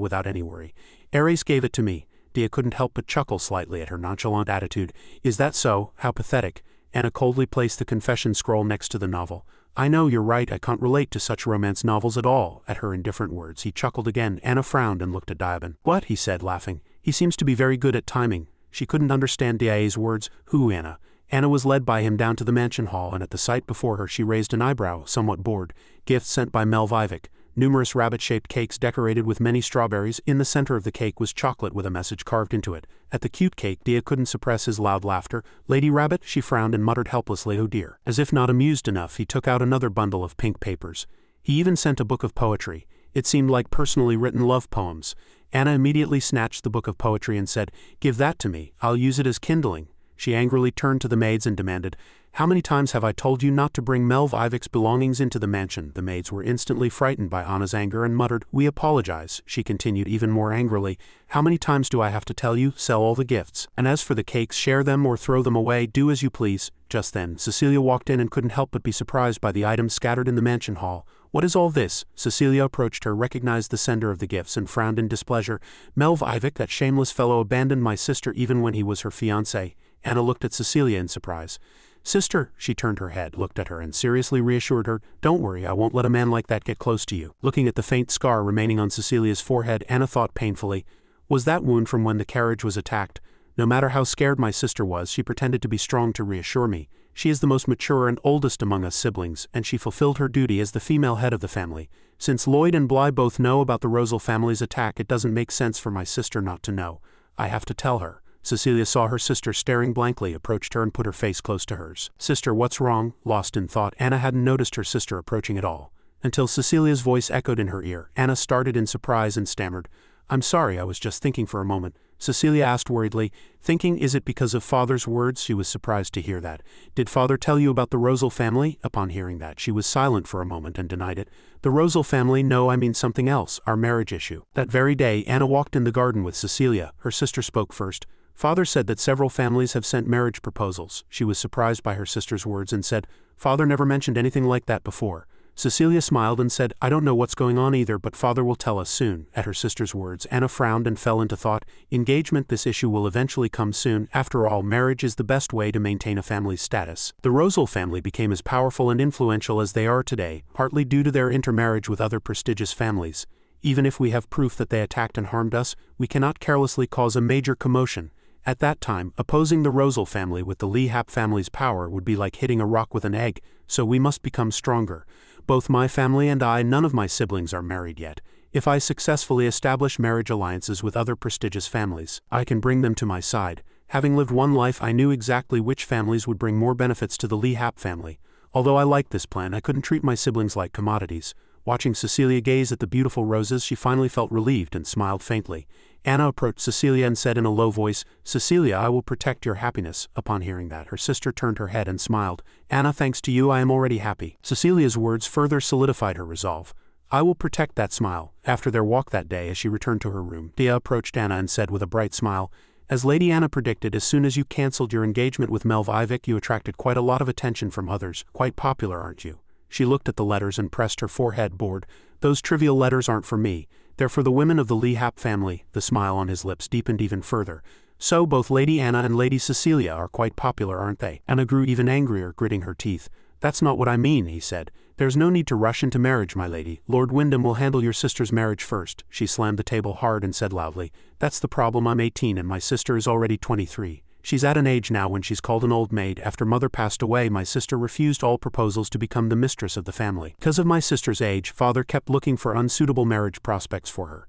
Speaker 1: without any worry. Ares gave it to me. Dia couldn't help but chuckle slightly at her nonchalant attitude. Is that so? How pathetic. Anna coldly placed the confession scroll next to the novel. I know, you're right, I can't relate to such romance novels at all. At her indifferent words, he chuckled again. Anna frowned and looked at Diaban. What? He said, laughing. He seems to be very good at timing. She couldn't understand Dia's words. Who, Anna? Anna was led by him down to the mansion hall, and at the sight before her she raised an eyebrow, somewhat bored. Gifts sent by Mel Vivek. numerous rabbit-shaped cakes decorated with many strawberries. In the center of the cake was chocolate with a message carved into it. At the cute cake, Dia couldn't suppress his loud laughter. "Lady Rabbit," she frowned and muttered helplessly, "oh dear." As if not amused enough, he took out another bundle of pink papers. He even sent a book of poetry. It seemed like personally written love poems. Anna immediately snatched the book of poetry and said, "Give that to me, I'll use it as kindling." She angrily turned to the maids and demanded, "How many times have I told you not to bring Melv Ivik's belongings into the mansion?" The maids were instantly frightened by Anna's anger and muttered, "We apologize." She continued even more angrily, "How many times do I have to tell you? Sell all the gifts. And as for the cakes, share them or throw them away, do as you please." Just then, Cecilia walked in and couldn't help but be surprised by the items scattered in the mansion hall. "What is all this?" Cecilia approached her, recognized the sender of the gifts, and frowned in displeasure. "Melv Ivik, that shameless fellow, abandoned my sister even when he was her fiancé." Anna looked at Cecilia in surprise. "Sister," she turned her head, looked at her, and seriously reassured her, "Don't worry, I won't let a man like that get close to you." Looking at the faint scar remaining on Cecilia's forehead, Anna thought painfully, "Was that wound from when the carriage was attacked?" No matter how scared my sister was, she pretended to be strong to reassure me. She is the most mature and oldest among us siblings, and she fulfilled her duty as the female head of the family. Since Lloyd and Bly both know about the Rosal family's attack, it doesn't make sense for my sister not to know. I have to tell her." Cecilia saw her sister staring blankly, approached her and put her face close to hers. "Sister, what's wrong?" Lost in thought, Anna hadn't noticed her sister approaching at all. Until Cecilia's voice echoed in her ear, Anna started in surprise and stammered, "I'm sorry, I was just thinking for a moment." Cecilia asked worriedly, "Thinking, is it because of Father's words?" She was surprised to hear that. "Did Father tell you about the Rosal family?" Upon hearing that, she was silent for a moment and denied it. "The Rosal family? No, I mean something else, our marriage issue." That very day, Anna walked in the garden with Cecilia. Her sister spoke first. "Father said that several families have sent marriage proposals." She was surprised by her sister's words and said, "Father never mentioned anything like that before." Cecilia smiled and said, "I don't know what's going on either, but Father will tell us soon." At her sister's words, Anna frowned and fell into thought. Engagement, this issue will eventually come soon. After all, marriage is the best way to maintain a family's status. The Rosal family became as powerful and influential as they are today, partly due to their intermarriage with other prestigious families. Even if we have proof that they attacked and harmed us, we cannot carelessly cause a major commotion. At that time, opposing the Rosal family with the Lee Hap family's power would be like hitting a rock with an egg, so we must become stronger. Both my family and I, none of my siblings are married yet. If I successfully establish marriage alliances with other prestigious families, I can bring them to my side. Having lived one life, I knew exactly which families would bring more benefits to the Lee Hap family. Although I liked this plan, I couldn't treat my siblings like commodities. Watching Cecilia gaze at the beautiful roses, she finally felt relieved and smiled faintly. Anna approached Cecilia and said in a low voice, "Cecilia, I will protect your happiness." Upon hearing that, her sister turned her head and smiled. "Anna, thanks to you, I am already happy." Cecilia's words further solidified her resolve. "I will protect that smile." After their walk that day, as she returned to her room, Dia approached Anna and said with a bright smile, "As Lady Anna predicted, as soon as you cancelled your engagement with Melv Ivik, you attracted quite a lot of attention from others. Quite popular, aren't you?" She looked at the letters and pressed her forehead, bored. "Those trivial letters aren't for me. They're for the women of the Lee Hap family." The smile on his lips deepened even further. "So both Lady Anna and Lady Cecilia are quite popular, aren't they?" Anna grew even angrier, gritting her teeth. "That's not what I mean," he said. "There's no need to rush into marriage, my lady. Lord Wyndham will handle your sister's marriage first." She slammed the table hard and said loudly, "That's the problem. I'm 18 and my sister is already 23. She's at an age now when she's called an old maid. After mother passed away, my sister refused all proposals to become the mistress of the family. Because of my sister's age, father kept looking for unsuitable marriage prospects for her."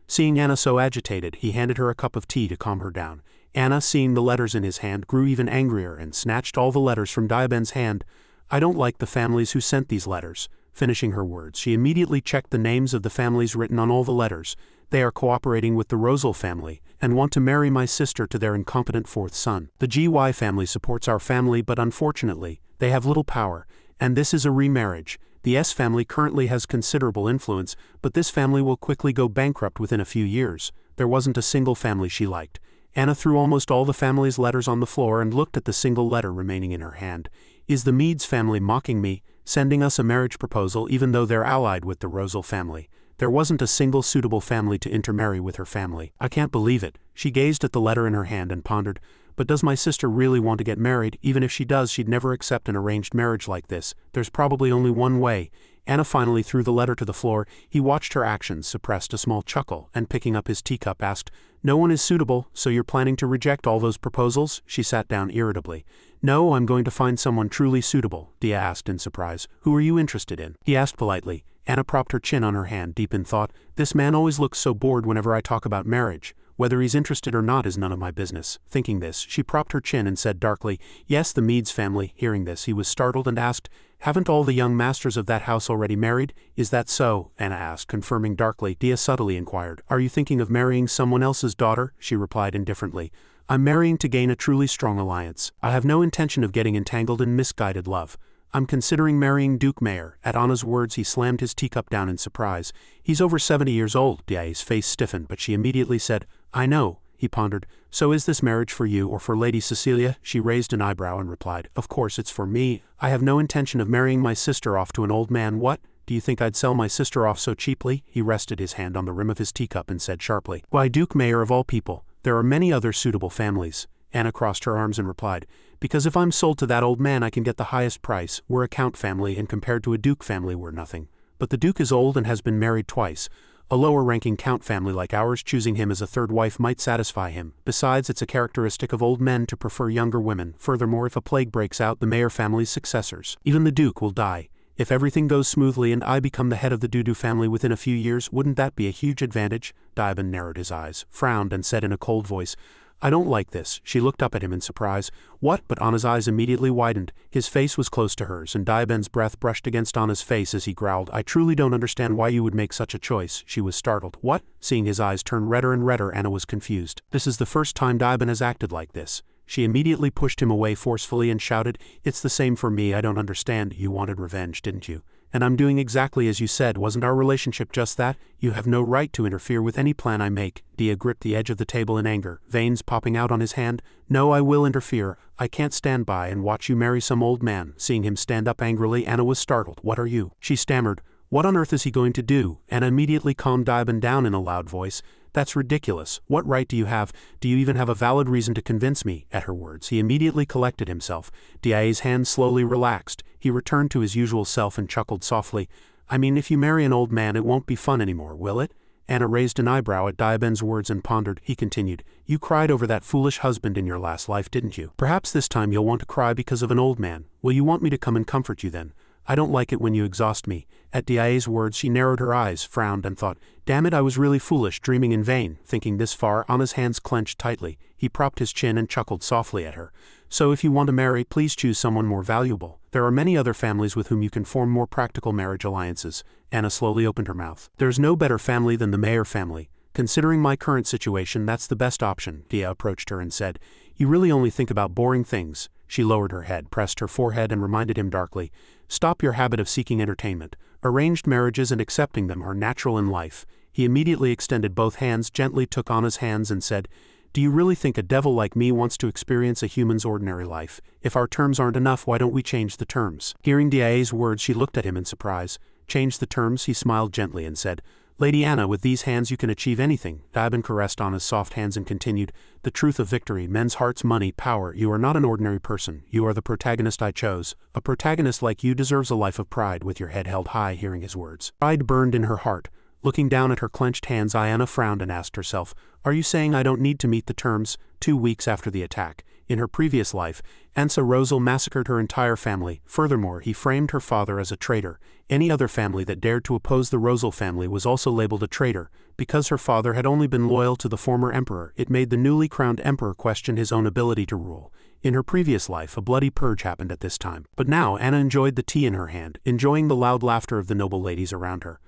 Speaker 1: Seeing Anna so agitated, he handed her a cup of tea to calm her down. Anna, seeing the letters in his hand, grew even angrier and snatched all the letters from Diaben's hand. "I don't like the families who sent these letters." Finishing her words, she immediately checked the names of the families written on all the letters. "They are cooperating with the Rosal family and want to marry my sister to their incompetent fourth son. The GY family supports our family, but unfortunately, they have little power, and this is a remarriage. The S family currently has considerable influence, but this family will quickly go bankrupt within a few years." There wasn't a single family she liked. Anna threw almost all the family's letters on the floor and looked at the single letter remaining in her hand. "Is the Meads family mocking me, sending us a marriage proposal even though they're allied with the Rosal family? There wasn't a single suitable family to intermarry with her family. I can't believe it." She gazed at the letter in her hand and pondered, "But does my sister really want to get married? Even if she does, she'd never accept an arranged marriage like this. There's probably only one way." Anna finally threw the letter to the floor. He watched her actions, suppressed a small chuckle, and picking up his teacup asked, "No one is suitable, so you're planning to reject all those proposals?" She sat down irritably. "No, I'm going to find someone truly suitable." Dia asked in surprise, "Who are you interested in?" He asked politely. Anna propped her chin on her hand, deep in thought. This man always looks so bored whenever I talk about marriage. Whether he's interested or not is none of my business. Thinking this, she propped her chin and said darkly, yes, the Meads family. Hearing this, he was startled and asked, haven't all the young masters of that house already married? Is that so? Anna asked, confirming darkly. Dia subtly inquired, are you thinking of marrying someone else's daughter? She replied indifferently, I'm marrying to gain a truly strong alliance. I have no intention of getting entangled in misguided love. I'm considering marrying Duke Mayer. At Anna's words, he slammed his teacup down in surprise. He's over 70 years old. Dia's face stiffened, but she immediately said, I know. He pondered. So is this marriage for you or for Lady Cecilia? She raised an eyebrow and replied, of course it's for me. I have no intention of marrying my sister off to an old man. What? Do you think I'd sell my sister off so cheaply? He rested his hand on the rim of his teacup and said sharply, why Duke Mayer of all people? There are many other suitable families. Anna crossed her arms and replied, because if I'm sold to that old man I can get the highest price. We're a count family and compared to a duke family we're nothing. But the duke is old and has been married twice. A lower-ranking count family like ours choosing him as a third wife might satisfy him. Besides, it's a characteristic of old men to prefer younger women. Furthermore, if a plague breaks out, the Mayer family's successors, even the duke, will die. If everything goes smoothly and I become the head of the Dudu family within a few years, wouldn't that be a huge advantage? Daiban narrowed his eyes, frowned and said in a cold voice, I don't like this. She looked up at him in surprise. What? But Anna's eyes immediately widened. His face was close to hers, and Daiban's breath brushed against Anna's face as he growled, I truly don't understand why you would make such a choice. She was startled. What? Seeing his eyes turn redder and redder, Anna was confused. This is the first time Daiban has acted like this. She immediately pushed him away forcefully and shouted, it's the same for me. I don't understand. You wanted revenge, didn't you? And I'm doing exactly as you said. Wasn't our relationship just that? You have no right to interfere with any plan I make. Dia gripped the edge of the table in anger, veins popping out on his hand. No, I will interfere. I can't stand by and watch you marry some old man. Seeing him stand up angrily, Anna was startled. What are you? She stammered. What on earth is he going to do? Anna immediately calmed Daiban down in a loud voice. That's ridiculous. What right do you have? Do you even have a valid reason to convince me? At her words, he immediately collected himself. Dia's hand slowly relaxed. He returned to his usual self and chuckled softly. I mean, if you marry an old man, it won't be fun anymore, will it? Anna raised an eyebrow at Daiban's words and pondered. He continued, you cried over that foolish husband in your last life, didn't you? Perhaps this time you'll want to cry because of an old man. Will you want me to come and comfort you then? I don't like it when you exhaust me. At Dia's words, she narrowed her eyes, frowned, and thought, damn it, I was really foolish, dreaming in vain. Thinking this far, Anna's hands clenched tightly. He propped his chin and chuckled softly at her. So if you want to marry, please choose someone more valuable. There are many other families with whom you can form more practical marriage alliances. Anna slowly opened her mouth. There's no better family than the Mayer family. Considering my current situation, that's the best option. Dia approached her and said, you really only think about boring things. She lowered her head, pressed her forehead, and reminded him darkly, stop your habit of seeking entertainment. Arranged marriages and accepting them are natural in life. He immediately extended both hands, gently took Anna's hands and said, do you really think a devil like me wants to experience a human's ordinary life? If our terms aren't enough, why don't we change the terms? Hearing Dia's words, she looked at him in surprise. Change the terms? He smiled gently and said, Lady Anna, with these hands you can achieve anything. Daiban caressed Anna's soft hands and continued, the truth of victory, men's hearts, money, power. You are not an ordinary person. You are the protagonist I chose. A protagonist like you deserves a life of pride. With your head held high, hearing his words, pride burned in her heart. Looking down at her clenched hands, Anna frowned and asked herself, are you saying I don't need to meet the terms? 2 weeks after the attack, in her previous life, Ansa Rosal massacred her entire family. Furthermore, he framed her father as a traitor. Any other family that dared to oppose the Rosal family was also labeled a traitor. Because her father had only been loyal to the former emperor, it made the newly crowned emperor question his own ability to rule. In her previous life, a bloody purge happened at this time. But now Anna enjoyed the tea in her hand, enjoying the loud laughter of the noble ladies around her.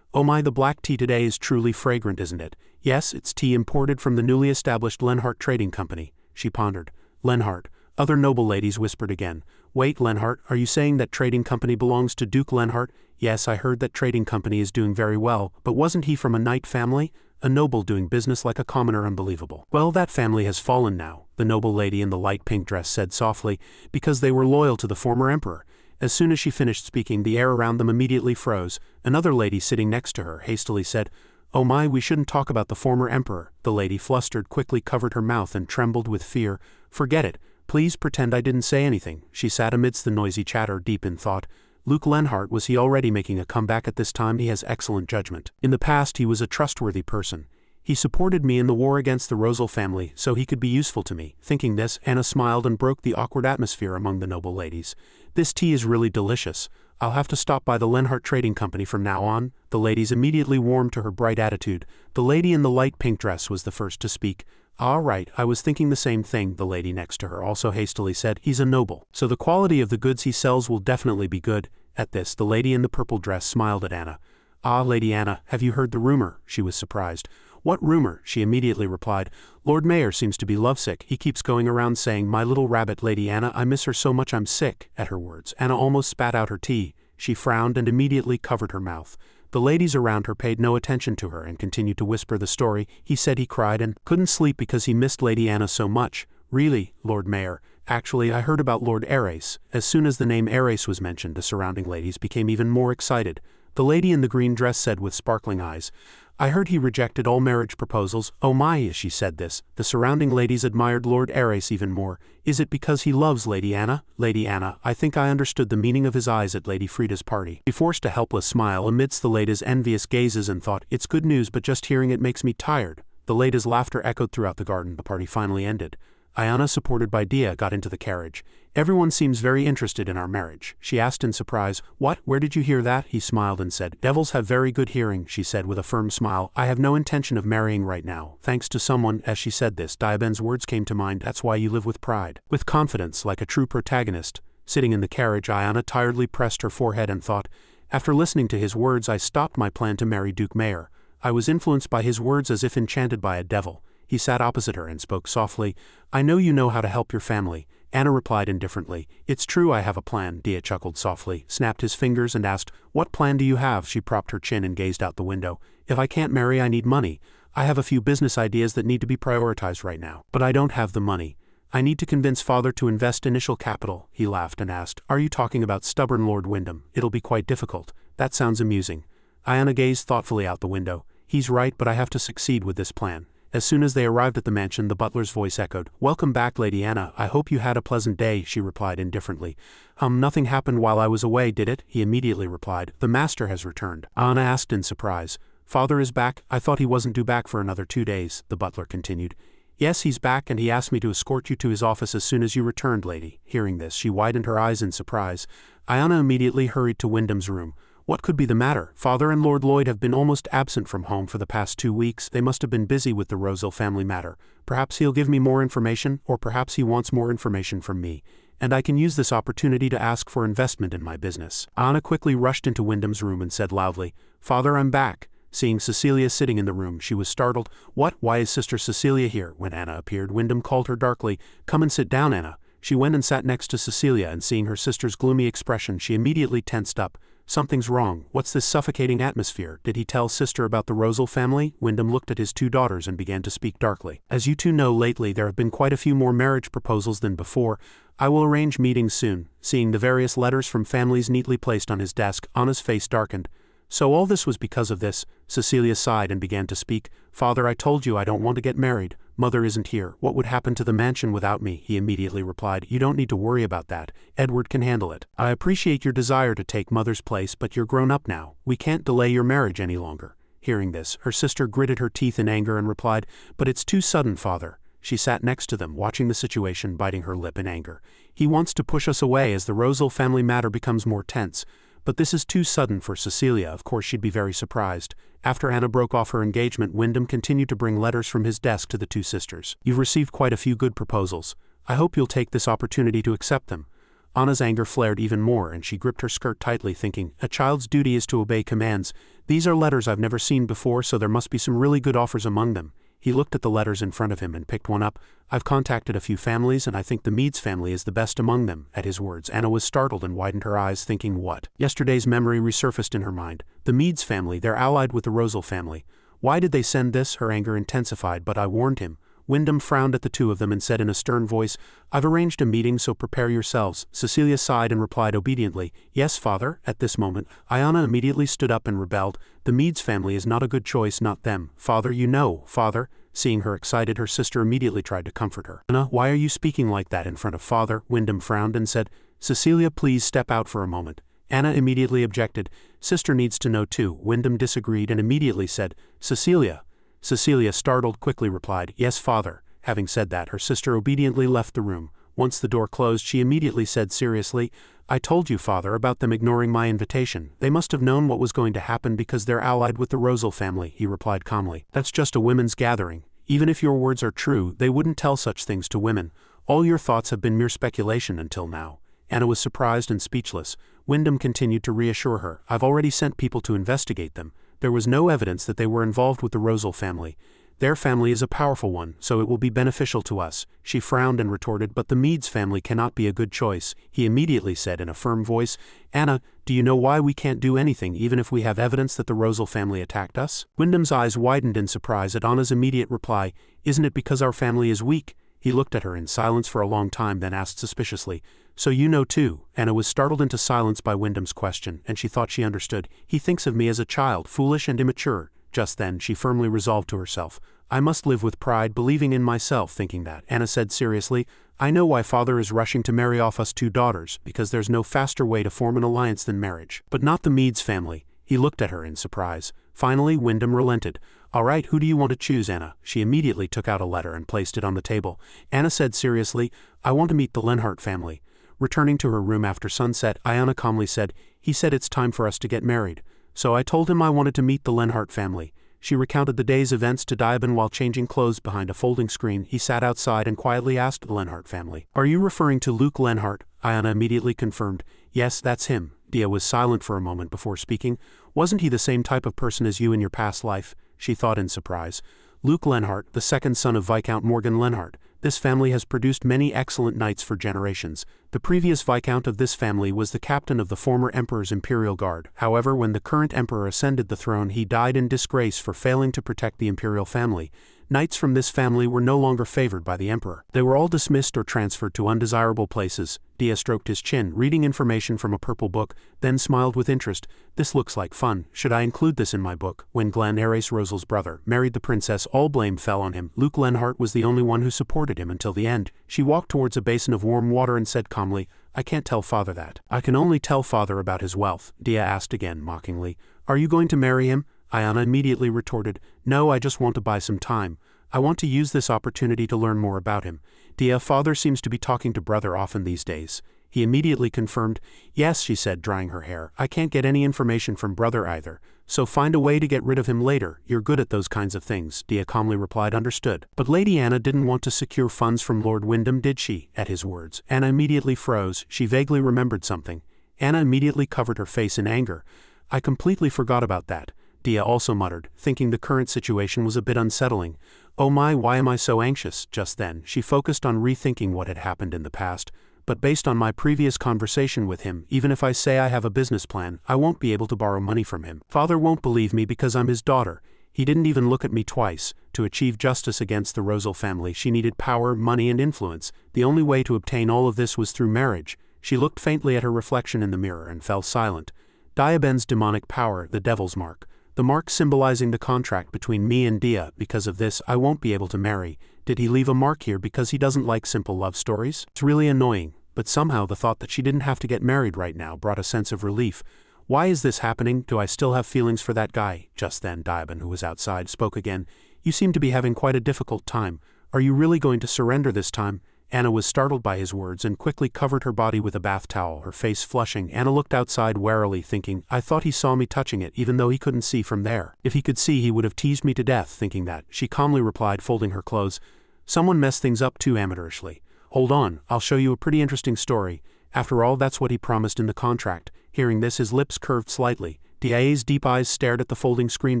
Speaker 1: Oh my, the black tea today is truly fragrant, isn't it? Yes, it's tea imported from the newly established Lenhart Trading Company. She pondered. Lenhart. Other noble ladies whispered again. Wait, Lenhart, are you saying that trading company belongs to Duke Lenhart? Yes, I heard that trading company is doing very well, but wasn't he from a knight family? A noble doing business like a commoner, unbelievable. Well, that family has fallen now, the noble lady in the light pink dress said softly, because they were loyal to the former emperor. As soon as she finished speaking, the air around them immediately froze. Another lady sitting next to her hastily said, Oh my, we shouldn't talk about the former emperor. The lady, flustered, quickly covered her mouth and trembled with fear. Forget it. Please pretend I didn't say anything. She sat amidst the noisy chatter, deep in thought. Luke Lenhart, was he already making a comeback at this time? He has excellent judgment. In the past, he was a trustworthy person. He supported me in the war against the Rosal family, so he could be useful to me. Thinking this, Anna smiled and broke the awkward atmosphere among the noble ladies. This tea is really delicious. I'll have to stop by the Lenhart Trading Company from now on." The ladies immediately warmed to her bright attitude. The lady in the light pink dress was the first to speak. "All right, I was thinking the same thing," the lady next to her also hastily said. "He's a noble, so the quality of the goods he sells will definitely be good." At this, the lady in the purple dress smiled at Anna. "Ah, Lady Anna, have you heard the rumor?" She was surprised. "What rumor?" She immediately replied. "Lord Mayor seems to be lovesick. He keeps going around saying, 'My little rabbit, Lady Anna, I miss her so much I'm sick.'" At her words, Anna almost spat out her tea. She frowned and immediately covered her mouth. The ladies around her paid no attention to her and continued to whisper the story. "He said he cried and couldn't sleep because he missed Lady Anna so much." "Really, Lord Mayor? Actually, I heard about Lord Ares." As soon as the name Ares was mentioned, the surrounding ladies became even more excited. The lady in the green dress said with sparkling eyes, "I heard he rejected all marriage proposals." "Oh my," as she said this, the surrounding ladies admired Lord Ares even more. "Is it because he loves Lady Anna?" "Lady Anna, I think I understood the meaning of his eyes at Lady Frida's party." She forced a helpless smile amidst the ladies' envious gazes and thought, "It's good news, but just hearing it makes me tired." The ladies' laughter echoed throughout the garden. The party finally ended. Ayana, supported by Dia, got into the carriage. "Everyone seems very interested in our marriage," she asked in surprise. "What? Where did you hear that?" He smiled and said. "Devils have very good hearing," she said with a firm smile. "I have no intention of marrying right now, thanks to someone." As she said this, Diaben's words came to mind. "That's why you live with pride." With confidence, like a true protagonist, sitting in the carriage, Ayana tiredly pressed her forehead and thought, "After listening to his words, I stopped my plan to marry Duke Mayer. I was influenced by his words as if enchanted by a devil." He sat opposite her and spoke softly. "I know you know how to help your family." Anna replied indifferently. "It's true I have a plan." Dia chuckled softly, snapped his fingers and asked, "What plan do you have?" She propped her chin and gazed out the window. "If I can't marry, I need money. I have a few business ideas that need to be prioritized right now. But I don't have the money. I need to convince father to invest initial capital." He laughed and asked, "Are you talking about stubborn Lord Wyndham? It'll be quite difficult." "That sounds amusing." Ayana gazed thoughtfully out the window. "He's right, but I have to succeed with this plan." As soon as they arrived at the mansion, the butler's voice echoed, "Welcome back, Lady Anna. I hope you had a pleasant day," she replied indifferently. Nothing happened while I was away, did it?" He immediately replied. "The master has returned." Anna asked in surprise. "Father is back? I thought he wasn't due back for another 2 days," the butler continued. "Yes, he's back, and he asked me to escort you to his office as soon as you returned, lady." Hearing this, she widened her eyes in surprise. Ayana immediately hurried to Wyndham's room. What could be the matter? Father and Lord Lloyd have been almost absent from home for the past 2 weeks. They must have been busy with the Rosal family matter. Perhaps he'll give me more information, or perhaps he wants more information from me, and I can use this opportunity to ask for investment in my business. Anna quickly rushed into Wyndham's room and said loudly, "Father, I'm back." Seeing Cecilia sitting in the room, she was startled. "What? Why is Sister Cecilia here?" When Anna appeared, Wyndham called her darkly. "Come and sit down, Anna." She went and sat next to Cecilia, and seeing her sister's gloomy expression, she immediately tensed up. "Something's wrong. What's this suffocating atmosphere? Did he tell sister about the Rosal family?" Wyndham looked at his 2 daughters and began to speak darkly. "As you 2 know, lately there have been quite a few more marriage proposals than before. I will arrange meetings soon." Seeing the various letters from families neatly placed on his desk, Anna's face darkened. "So all this was because of this?" Cecilia sighed and began to speak. "Father, I told you I don't want to get married. Mother isn't here. What would happen to the mansion without me?" He immediately replied, "You don't need to worry about that. Edward can handle it. I appreciate your desire to take Mother's place, but you're grown up now. We can't delay your marriage any longer." Hearing this, her sister gritted her teeth in anger and replied, "But it's too sudden, Father." She sat next to them, watching the situation, biting her lip in anger. "He wants to push us away as the Rosal family matter becomes more tense. But this is too sudden for Cecilia. Of course she'd be very surprised." After Anna broke off her engagement, Wyndham continued to bring letters from his desk to the 2 sisters. "You've received quite a few good proposals. I hope you'll take this opportunity to accept them." Anna's anger flared even more, and she gripped her skirt tightly, thinking, "A child's duty is to obey commands. These are letters I've never seen before, so there must be some really good offers among them." He looked at the letters in front of him and picked one up. "I've contacted a few families, and I think the Meads family is the best among them." At his words, Anna was startled and widened her eyes, thinking what? Yesterday's memory resurfaced in her mind. The Meads family, they're allied with the Rosal family. Why did they send this? Her anger intensified, but I warned him. Wyndham frowned at the 2 of them and said in a stern voice, "I've arranged a meeting, so prepare yourselves." Cecilia sighed and replied obediently, "Yes, Father." At this moment, Ayana immediately stood up and rebelled. "The Meads family is not a good choice, not them. Father, you know." "Father." Seeing her excited, her sister immediately tried to comfort her. "Anna, why are you speaking like that in front of Father?" Wyndham frowned and said, "Cecilia, please step out for a moment." Anna immediately objected. "Sister needs to know too." Wyndham disagreed and immediately said, "Cecilia." Cecilia, startled, quickly replied, "Yes, Father." Having said that, her sister obediently left the room. Once the door closed, she immediately said seriously, "I told you, father, about them ignoring my invitation. They must have known what was going to happen because they're allied with the Rosal family," he replied calmly. "That's just a women's gathering. Even if your words are true, they wouldn't tell such things to women. All your thoughts have been mere speculation until now." Anna was surprised and speechless. Wyndham continued to reassure her, "I've already sent people to investigate them. There was no evidence that they were involved with the Rosal family. Their family is a powerful one, so it will be beneficial to us." She frowned and retorted, "But the Meads family cannot be a good choice," he immediately said in a firm voice. "Anna, do you know why we can't do anything even if we have evidence that the Rosal family attacked us?" Wyndham's eyes widened in surprise at Anna's immediate reply. "Isn't it because our family is weak?" He looked at her in silence for a long time, then asked suspiciously, "So you know too?" Anna was startled into silence by Wyndham's question, and she thought she understood. "He thinks of me as a child, foolish and immature." Just then, she firmly resolved to herself, "I must live with pride, believing in myself, thinking that." Anna said seriously, "I know why father is rushing to marry off us 2 daughters, because there's no faster way to form an alliance than marriage. But not the Meads family." He looked at her in surprise. Finally, Wyndham relented. "All right, who do you want to choose, Anna?" She immediately took out a letter and placed it on the table. Anna said seriously, "I want to meet the Lenhart family." Returning to her room after sunset, Anna calmly said, "He said it's time for us to get married. So I told him I wanted to meet the Lenhart family." She recounted the day's events to Diaban while changing clothes behind a folding screen. He sat outside and quietly asked the Lenhart family, "Are you referring to Luke Lenhart?" Anna immediately confirmed, "Yes, that's him." Dia was silent for a moment before speaking. "Wasn't he the same type of person as you in your past life?" she thought in surprise. "Luke Lenhart, the second son of Viscount Morgan Lenhart. This family has produced many excellent knights for generations. The previous Viscount of this family was the captain of the former Emperor's Imperial Guard. However, when the current Emperor ascended the throne, he died in disgrace for failing to protect the Imperial family. Knights from this family were no longer favored by the Emperor. They were all dismissed or transferred to undesirable places." Dia stroked his chin, reading information from a purple book, then smiled with interest. "This looks like fun. Should I include this in my book?" When Glen Ares Rosal's brother married the princess, all blame fell on him. Luke Lenhart was the only one who supported him until the end. She walked towards a basin of warm water and said calmly, "I can't tell father that." "I can only tell father about his wealth," Dia asked again mockingly. "Are you going to marry him?" Ayana immediately retorted, "No, I just want to buy some time. I want to use this opportunity to learn more about him." "Dia, father seems to be talking to brother often these days." He immediately confirmed. "Yes," she said, drying her hair. "I can't get any information from brother either. So find a way to get rid of him later. You're good at those kinds of things." Dia calmly replied, "Understood." But Lady Anna didn't want to secure funds from Lord Wyndham, did she? At his words, Anna immediately froze. She vaguely remembered something. Anna immediately covered her face in anger. "I completely forgot about that." Dia also muttered, thinking the current situation was a bit unsettling. "Oh my, why am I so anxious?" Just then, she focused on rethinking what had happened in the past. "But based on my previous conversation with him, even if I say I have a business plan, I won't be able to borrow money from him. Father won't believe me because I'm his daughter. He didn't even look at me twice. To achieve justice against the Rosal family, she needed power, money, and influence. The only way to obtain all of this was through marriage." She looked faintly at her reflection in the mirror and fell silent. "Diaben's demonic power, the devil's mark. The mark symbolizing the contract between me and Dia. Because of this, I won't be able to marry. Did he leave a mark here because he doesn't like simple love stories? It's really annoying." But somehow the thought that she didn't have to get married right now brought a sense of relief. "Why is this happening? Do I still have feelings for that guy?" Just then Diaben, who was outside, spoke again. "You seem to be having quite a difficult time. Are you really going to surrender this time?" Anna was startled by his words and quickly covered her body with a bath towel, her face flushing. Anna looked outside warily, thinking, "I thought he saw me touching it even though he couldn't see from there. If he could see, he would have teased me to death." Thinking that, she calmly replied, folding her clothes, "Someone messed things up too amateurishly. Hold on, I'll show you a pretty interesting story. After all, that's what he promised in the contract." Hearing this, his lips curved slightly. Dia's deep eyes stared at the folding screen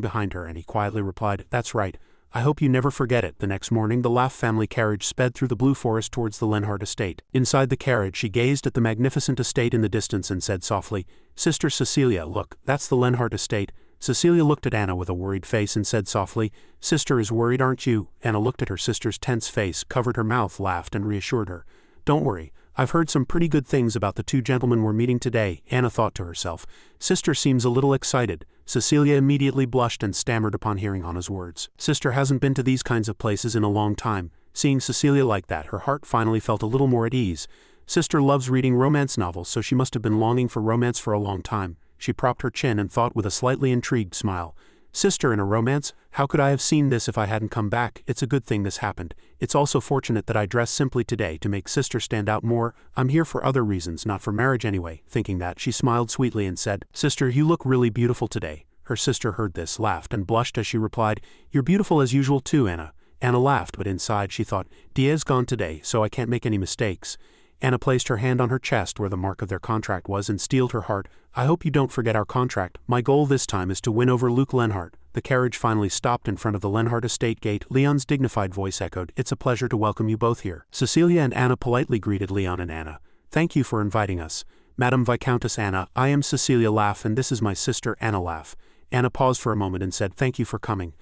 Speaker 1: behind her, and he quietly replied, "That's right. I hope you never forget it." The next morning, the Laff family carriage sped through the Blue Forest towards the Lenhart estate. Inside the carriage, she gazed at the magnificent estate in the distance and said softly, "Sister Cecilia, look, that's the Lenhart estate." Cecilia looked at Anna with a worried face and said softly, "Sister is worried, aren't you?" Anna looked at her sister's tense face, covered her mouth, laughed, and reassured her. "Don't worry. I've heard some pretty good things about the 2 gentlemen we're meeting today." Anna thought to herself, "Sister seems a little excited." Cecilia immediately blushed and stammered upon hearing Anna's words. Sister hasn't been to these kinds of places in a long time. Seeing Cecilia like that, her heart finally felt a little more at ease. Sister loves reading romance novels, so she must have been longing for romance for a long time. She propped her chin and thought with a slightly intrigued smile. Sister in a romance? How could I have seen this if I hadn't come back? It's a good thing this happened. It's also fortunate that I dressed simply today to make sister stand out more. I'm here for other reasons, not for marriage anyway. Thinking that, she smiled sweetly and said, Sister, you look really beautiful today. Her sister heard this, laughed and blushed as she replied, You're beautiful as usual too, Anna. Anna laughed, but inside she thought, Dia's gone today, so I can't make any mistakes. Anna placed her hand on her chest where the mark of their contract was and steeled her heart. I hope you don't forget our contract. My goal this time is to win over Luke Lenhart. The carriage finally stopped in front of the Lenhart estate gate. Leon's dignified voice echoed, It's a pleasure to welcome you both here. Cecilia and Anna politely greeted Leon and Anna. Thank you for inviting us. Madam Viscountess Anna, I am Cecilia Laugh and this is my sister Anna Laugh. Anna paused for a moment and said, Thank you for coming.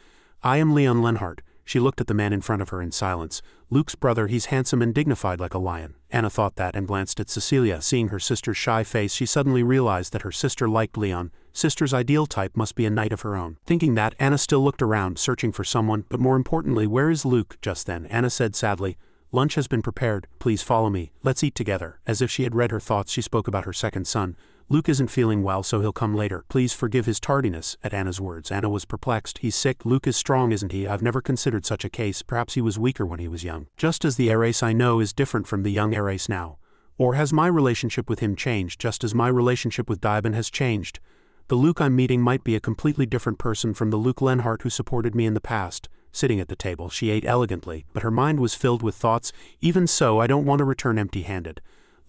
Speaker 1: I am Leon Lenhart. She looked at the man in front of her in silence. Luke's brother, he's handsome and dignified like a lion. Anna thought that and glanced at Cecilia. Seeing her sister's shy face, she suddenly realized that her sister liked Leon. Sister's ideal type must be a knight of her own. Thinking that, Anna still looked around, searching for someone, but more importantly, where is Luke? Just then, Anna said sadly, Lunch has been prepared, please follow me, let's eat together. As if she had read her thoughts, she spoke about her second son. Luke isn't feeling well, so he'll come later. Please forgive his tardiness. At Anna's words, Anna was perplexed. He's sick. Luke is strong, isn't he? I've never considered such a case. Perhaps he was weaker when he was young. Just as the heiress I know is different from the young heiress now. Or has my relationship with him changed just as my relationship with Dibon has changed? The Luke I'm meeting might be a completely different person from the Luke Lenhart who supported me in the past. Sitting at the table, she ate elegantly, but her mind was filled with thoughts. Even so, I don't want to return empty-handed.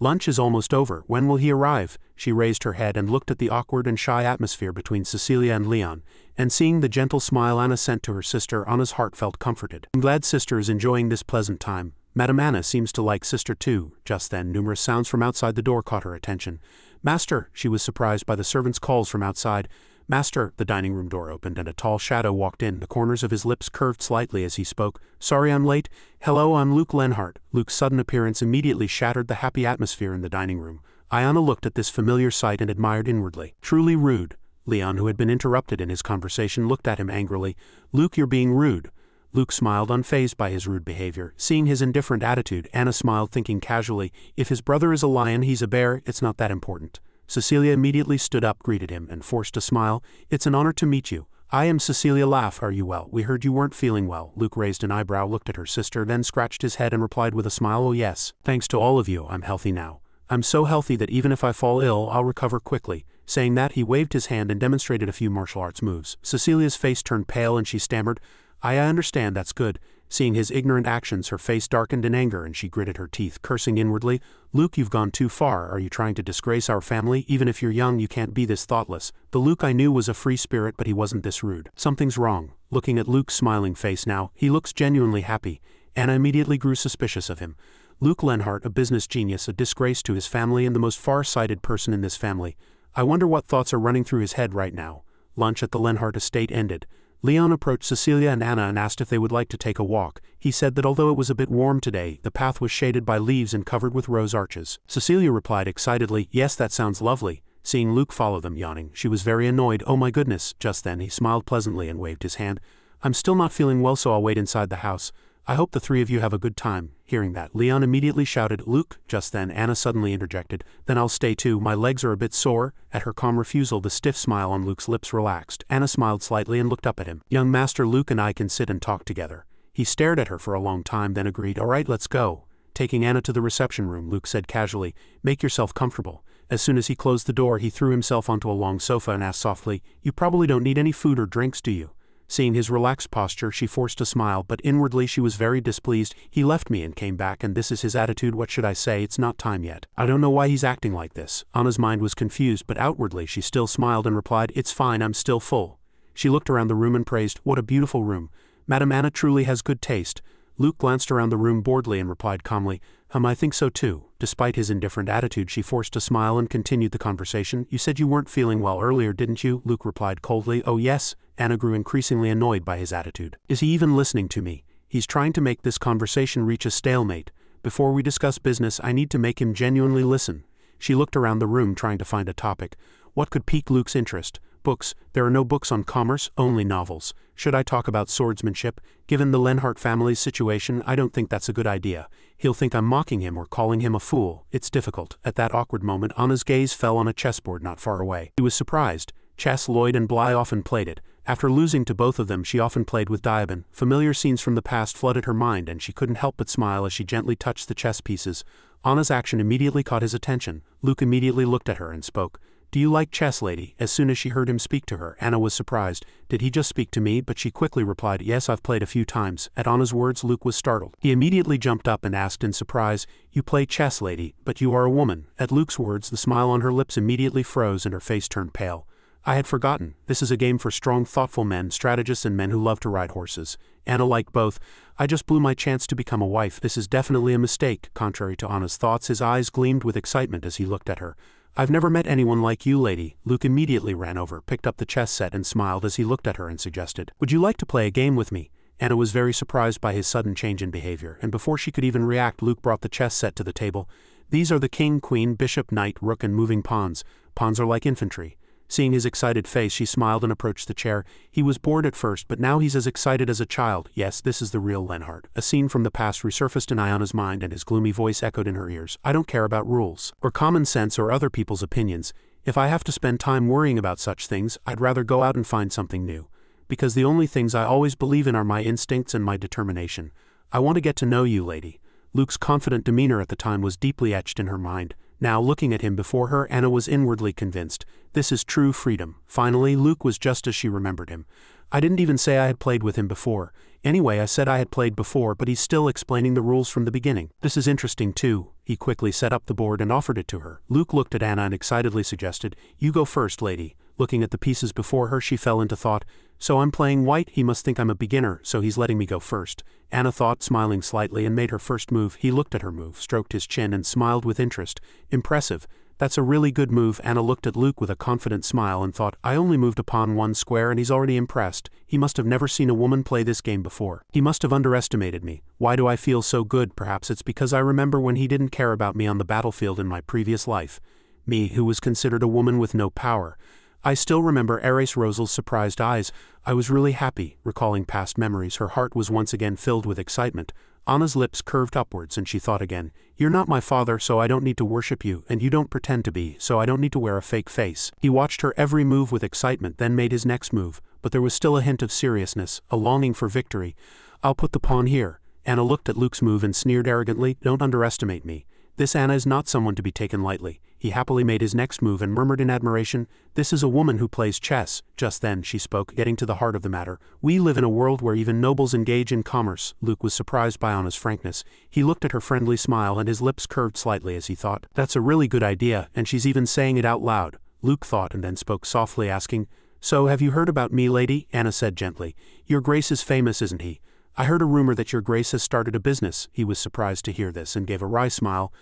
Speaker 1: Lunch is almost over. When will he arrive? She raised her head and looked at the awkward and shy atmosphere between Cecilia and Leon, and seeing the gentle smile Anna sent to her sister, Anna's heart felt comforted. I'm glad sister is enjoying this pleasant time. Madam Anna seems to like sister too. Just then, numerous sounds from outside the door caught her attention. Master! She was surprised by the servants' calls from outside. Master! The dining room door opened and a tall shadow walked in. The corners of his lips curved slightly as he spoke. Sorry I'm late. Hello, I'm Luke Lenhart. Luke's sudden appearance immediately shattered the happy atmosphere in the dining room. Anna looked at this familiar sight and admired inwardly. Truly rude. Leon, who had been interrupted in his conversation, looked at him angrily. Luke, you're being rude. Luke smiled, unfazed by his rude behavior. Seeing his indifferent attitude, Anna smiled, thinking casually, if his brother is a lion, he's a bear, it's not that important. Cecilia immediately stood up, greeted him, and forced a smile. It's an honor to meet you. I am Cecilia Laugh. Are you well? We heard you weren't feeling well. Luke raised an eyebrow, looked at her sister, then scratched his head and replied with a smile, Oh yes, thanks to all of you, I'm healthy now. I'm so healthy that even if I fall ill, I'll recover quickly. Saying that, he waved his hand and demonstrated a few martial arts moves. Cecilia's face turned pale and she stammered, I understand, that's good. Seeing his ignorant actions, her face darkened in anger and she gritted her teeth, cursing inwardly. Luke, you've gone too far. Are you trying to disgrace our family? Even if you're young, you can't be this thoughtless. The Luke I knew was a free spirit, but he wasn't this rude. Something's wrong. Looking at Luke's smiling face now, he looks genuinely happy. Anna immediately grew suspicious of him. Luke Lenhart, a business genius, a disgrace to his family and the most far-sighted person in this family. I wonder what thoughts are running through his head right now. Lunch at the Lenhart estate ended. Leon approached Cecilia and Anna and asked if they would like to take a walk. He said that although it was a bit warm today, the path was shaded by leaves and covered with rose arches. Cecilia replied excitedly, Yes, that sounds lovely. Seeing Luke follow them, yawning, she was very annoyed. Oh my goodness. Just then he smiled pleasantly and waved his hand. I'm still not feeling well, so I'll wait inside the house. I hope the three of you have a good time. Hearing that, Leon immediately shouted, Luke. Just then Anna suddenly interjected, Then I'll stay too, my legs are a bit sore. At her calm refusal, the stiff smile on Luke's lips relaxed. Anna smiled slightly and looked up at him. Young Master Luke and I can sit and talk together. He stared at her for a long time, then agreed, All right, let's go. Taking Anna to the reception room, Luke said casually, Make yourself comfortable. As soon as he closed the door, he threw himself onto a long sofa and asked softly, You probably don't need any food or drinks, do you? Seeing his relaxed posture, she forced a smile, but inwardly she was very displeased. He left me and came back, and this is his attitude. What should I say? It's not time yet. I don't know why he's acting like this. Anna's mind was confused, but outwardly she still smiled and replied, It's fine, I'm still full. She looked around the room and praised, What a beautiful room. Madam Anna truly has good taste. Luke glanced around the room boredly and replied calmly, I think so too. Despite his indifferent attitude, she forced a smile and continued the conversation. You said you weren't feeling well earlier, didn't you? Luke replied coldly. Oh yes. Anna grew increasingly annoyed by his attitude. Is he even listening to me? He's trying to make this conversation reach a stalemate. Before we discuss business, I need to make him genuinely listen. She looked around the room trying to find a topic. What could pique Luke's interest? Books. There are no books on commerce, only novels. Should I talk about swordsmanship? Given the Lenhart family's situation, I don't think that's a good idea. He'll think I'm mocking him or calling him a fool. It's difficult. At that awkward moment, Anna's gaze fell on a chessboard not far away. He was surprised. Chess, Lloyd and Bly often played it. After losing to both of them, she often played with Diabin. Familiar scenes from the past flooded her mind, and she couldn't help but smile as she gently touched the chess pieces. Anna's action immediately caught his attention. Luke immediately looked at her and spoke. "Do you like chess, lady?" As soon as she heard him speak to her, Anna was surprised. Did he just speak to me? But she quickly replied, "Yes, I've played a few times." At Anna's words, Luke was startled. He immediately jumped up and asked in surprise, "You play chess, lady, but you are a woman." At Luke's words, the smile on her lips immediately froze and her face turned pale. "I had forgotten. This is a game for strong, thoughtful men, strategists and men who love to ride horses." Anna liked both. "I just blew my chance to become a wife. This is definitely a mistake." Contrary to Anna's thoughts, his eyes gleamed with excitement as he looked at her. "I've never met anyone like you, lady." Luke immediately ran over, picked up the chess set and smiled as he looked at her and suggested, "Would you like to play a game with me?" Anna was very surprised by his sudden change in behavior, and before she could even react, Luke brought the chess set to the table. "These are the king, queen, bishop, knight, rook and moving pawns. Pawns are like infantry." Seeing his excited face, she smiled and approached the chair. He was bored at first, but now he's as excited as a child. Yes, this is the real Lenhart. A scene from the past resurfaced in Ayana's mind, and his gloomy voice echoed in her ears. "I don't care about rules, or common sense, or other people's opinions. If I have to spend time worrying about such things, I'd rather go out and find something new. Because the only things I always believe in are my instincts and my determination. I want to get to know you, lady." Luke's confident demeanor at the time was deeply etched in her mind. Now, looking at him before her, Anna was inwardly convinced. This is true freedom. Finally, Luke was just as she remembered him. "I didn't even say I had played with him before. Anyway, I said I had played before, but he's still explaining the rules from the beginning. This is interesting too." He quickly set up the board and offered it to her. Luke looked at Anna and excitedly suggested, "You go first, lady." Looking at the pieces before her, she fell into thought. "So I'm playing white. He must think I'm a beginner, so he's letting me go first." Anna thought, smiling slightly, and made her first move. He looked at her move, stroked his chin and smiled with interest. "Impressive. That's a really good move." Anna looked at Luke with a confident smile and thought, "I only moved a pawn one square and he's already impressed. He must have never seen a woman play this game before. He must have underestimated me. Why do I feel so good? Perhaps it's because I remember when he didn't care about me on the battlefield in my previous life. Me, who was considered a woman with no power. I still remember Rosal's surprised eyes. I was really happy." Recalling past memories, her heart was once again filled with excitement. Anna's lips curved upwards and she thought again, "You're not my father, so I don't need to worship you, and you don't pretend to be, so I don't need to wear a fake face." He watched her every move with excitement, then made his next move, but there was still a hint of seriousness, a longing for victory. "I'll put the pawn here." Anna looked at Luke's move and sneered arrogantly, "Don't underestimate me. This Anna is not someone to be taken lightly." He happily made his next move and murmured in admiration, "This is a woman who plays chess." Just then she spoke, getting to the heart of the matter. "We live in a world where even nobles engage in commerce." Luke was surprised by Anna's frankness. He looked at her friendly smile and his lips curved slightly as he thought, "That's a really good idea, and she's even saying it out loud." Luke thought and then spoke softly, asking, "So have you heard about me, lady?" Anna said gently, "Your Grace is famous, isn't he? I heard a rumor that your Grace has started a business." He was surprised to hear this and gave a wry smile.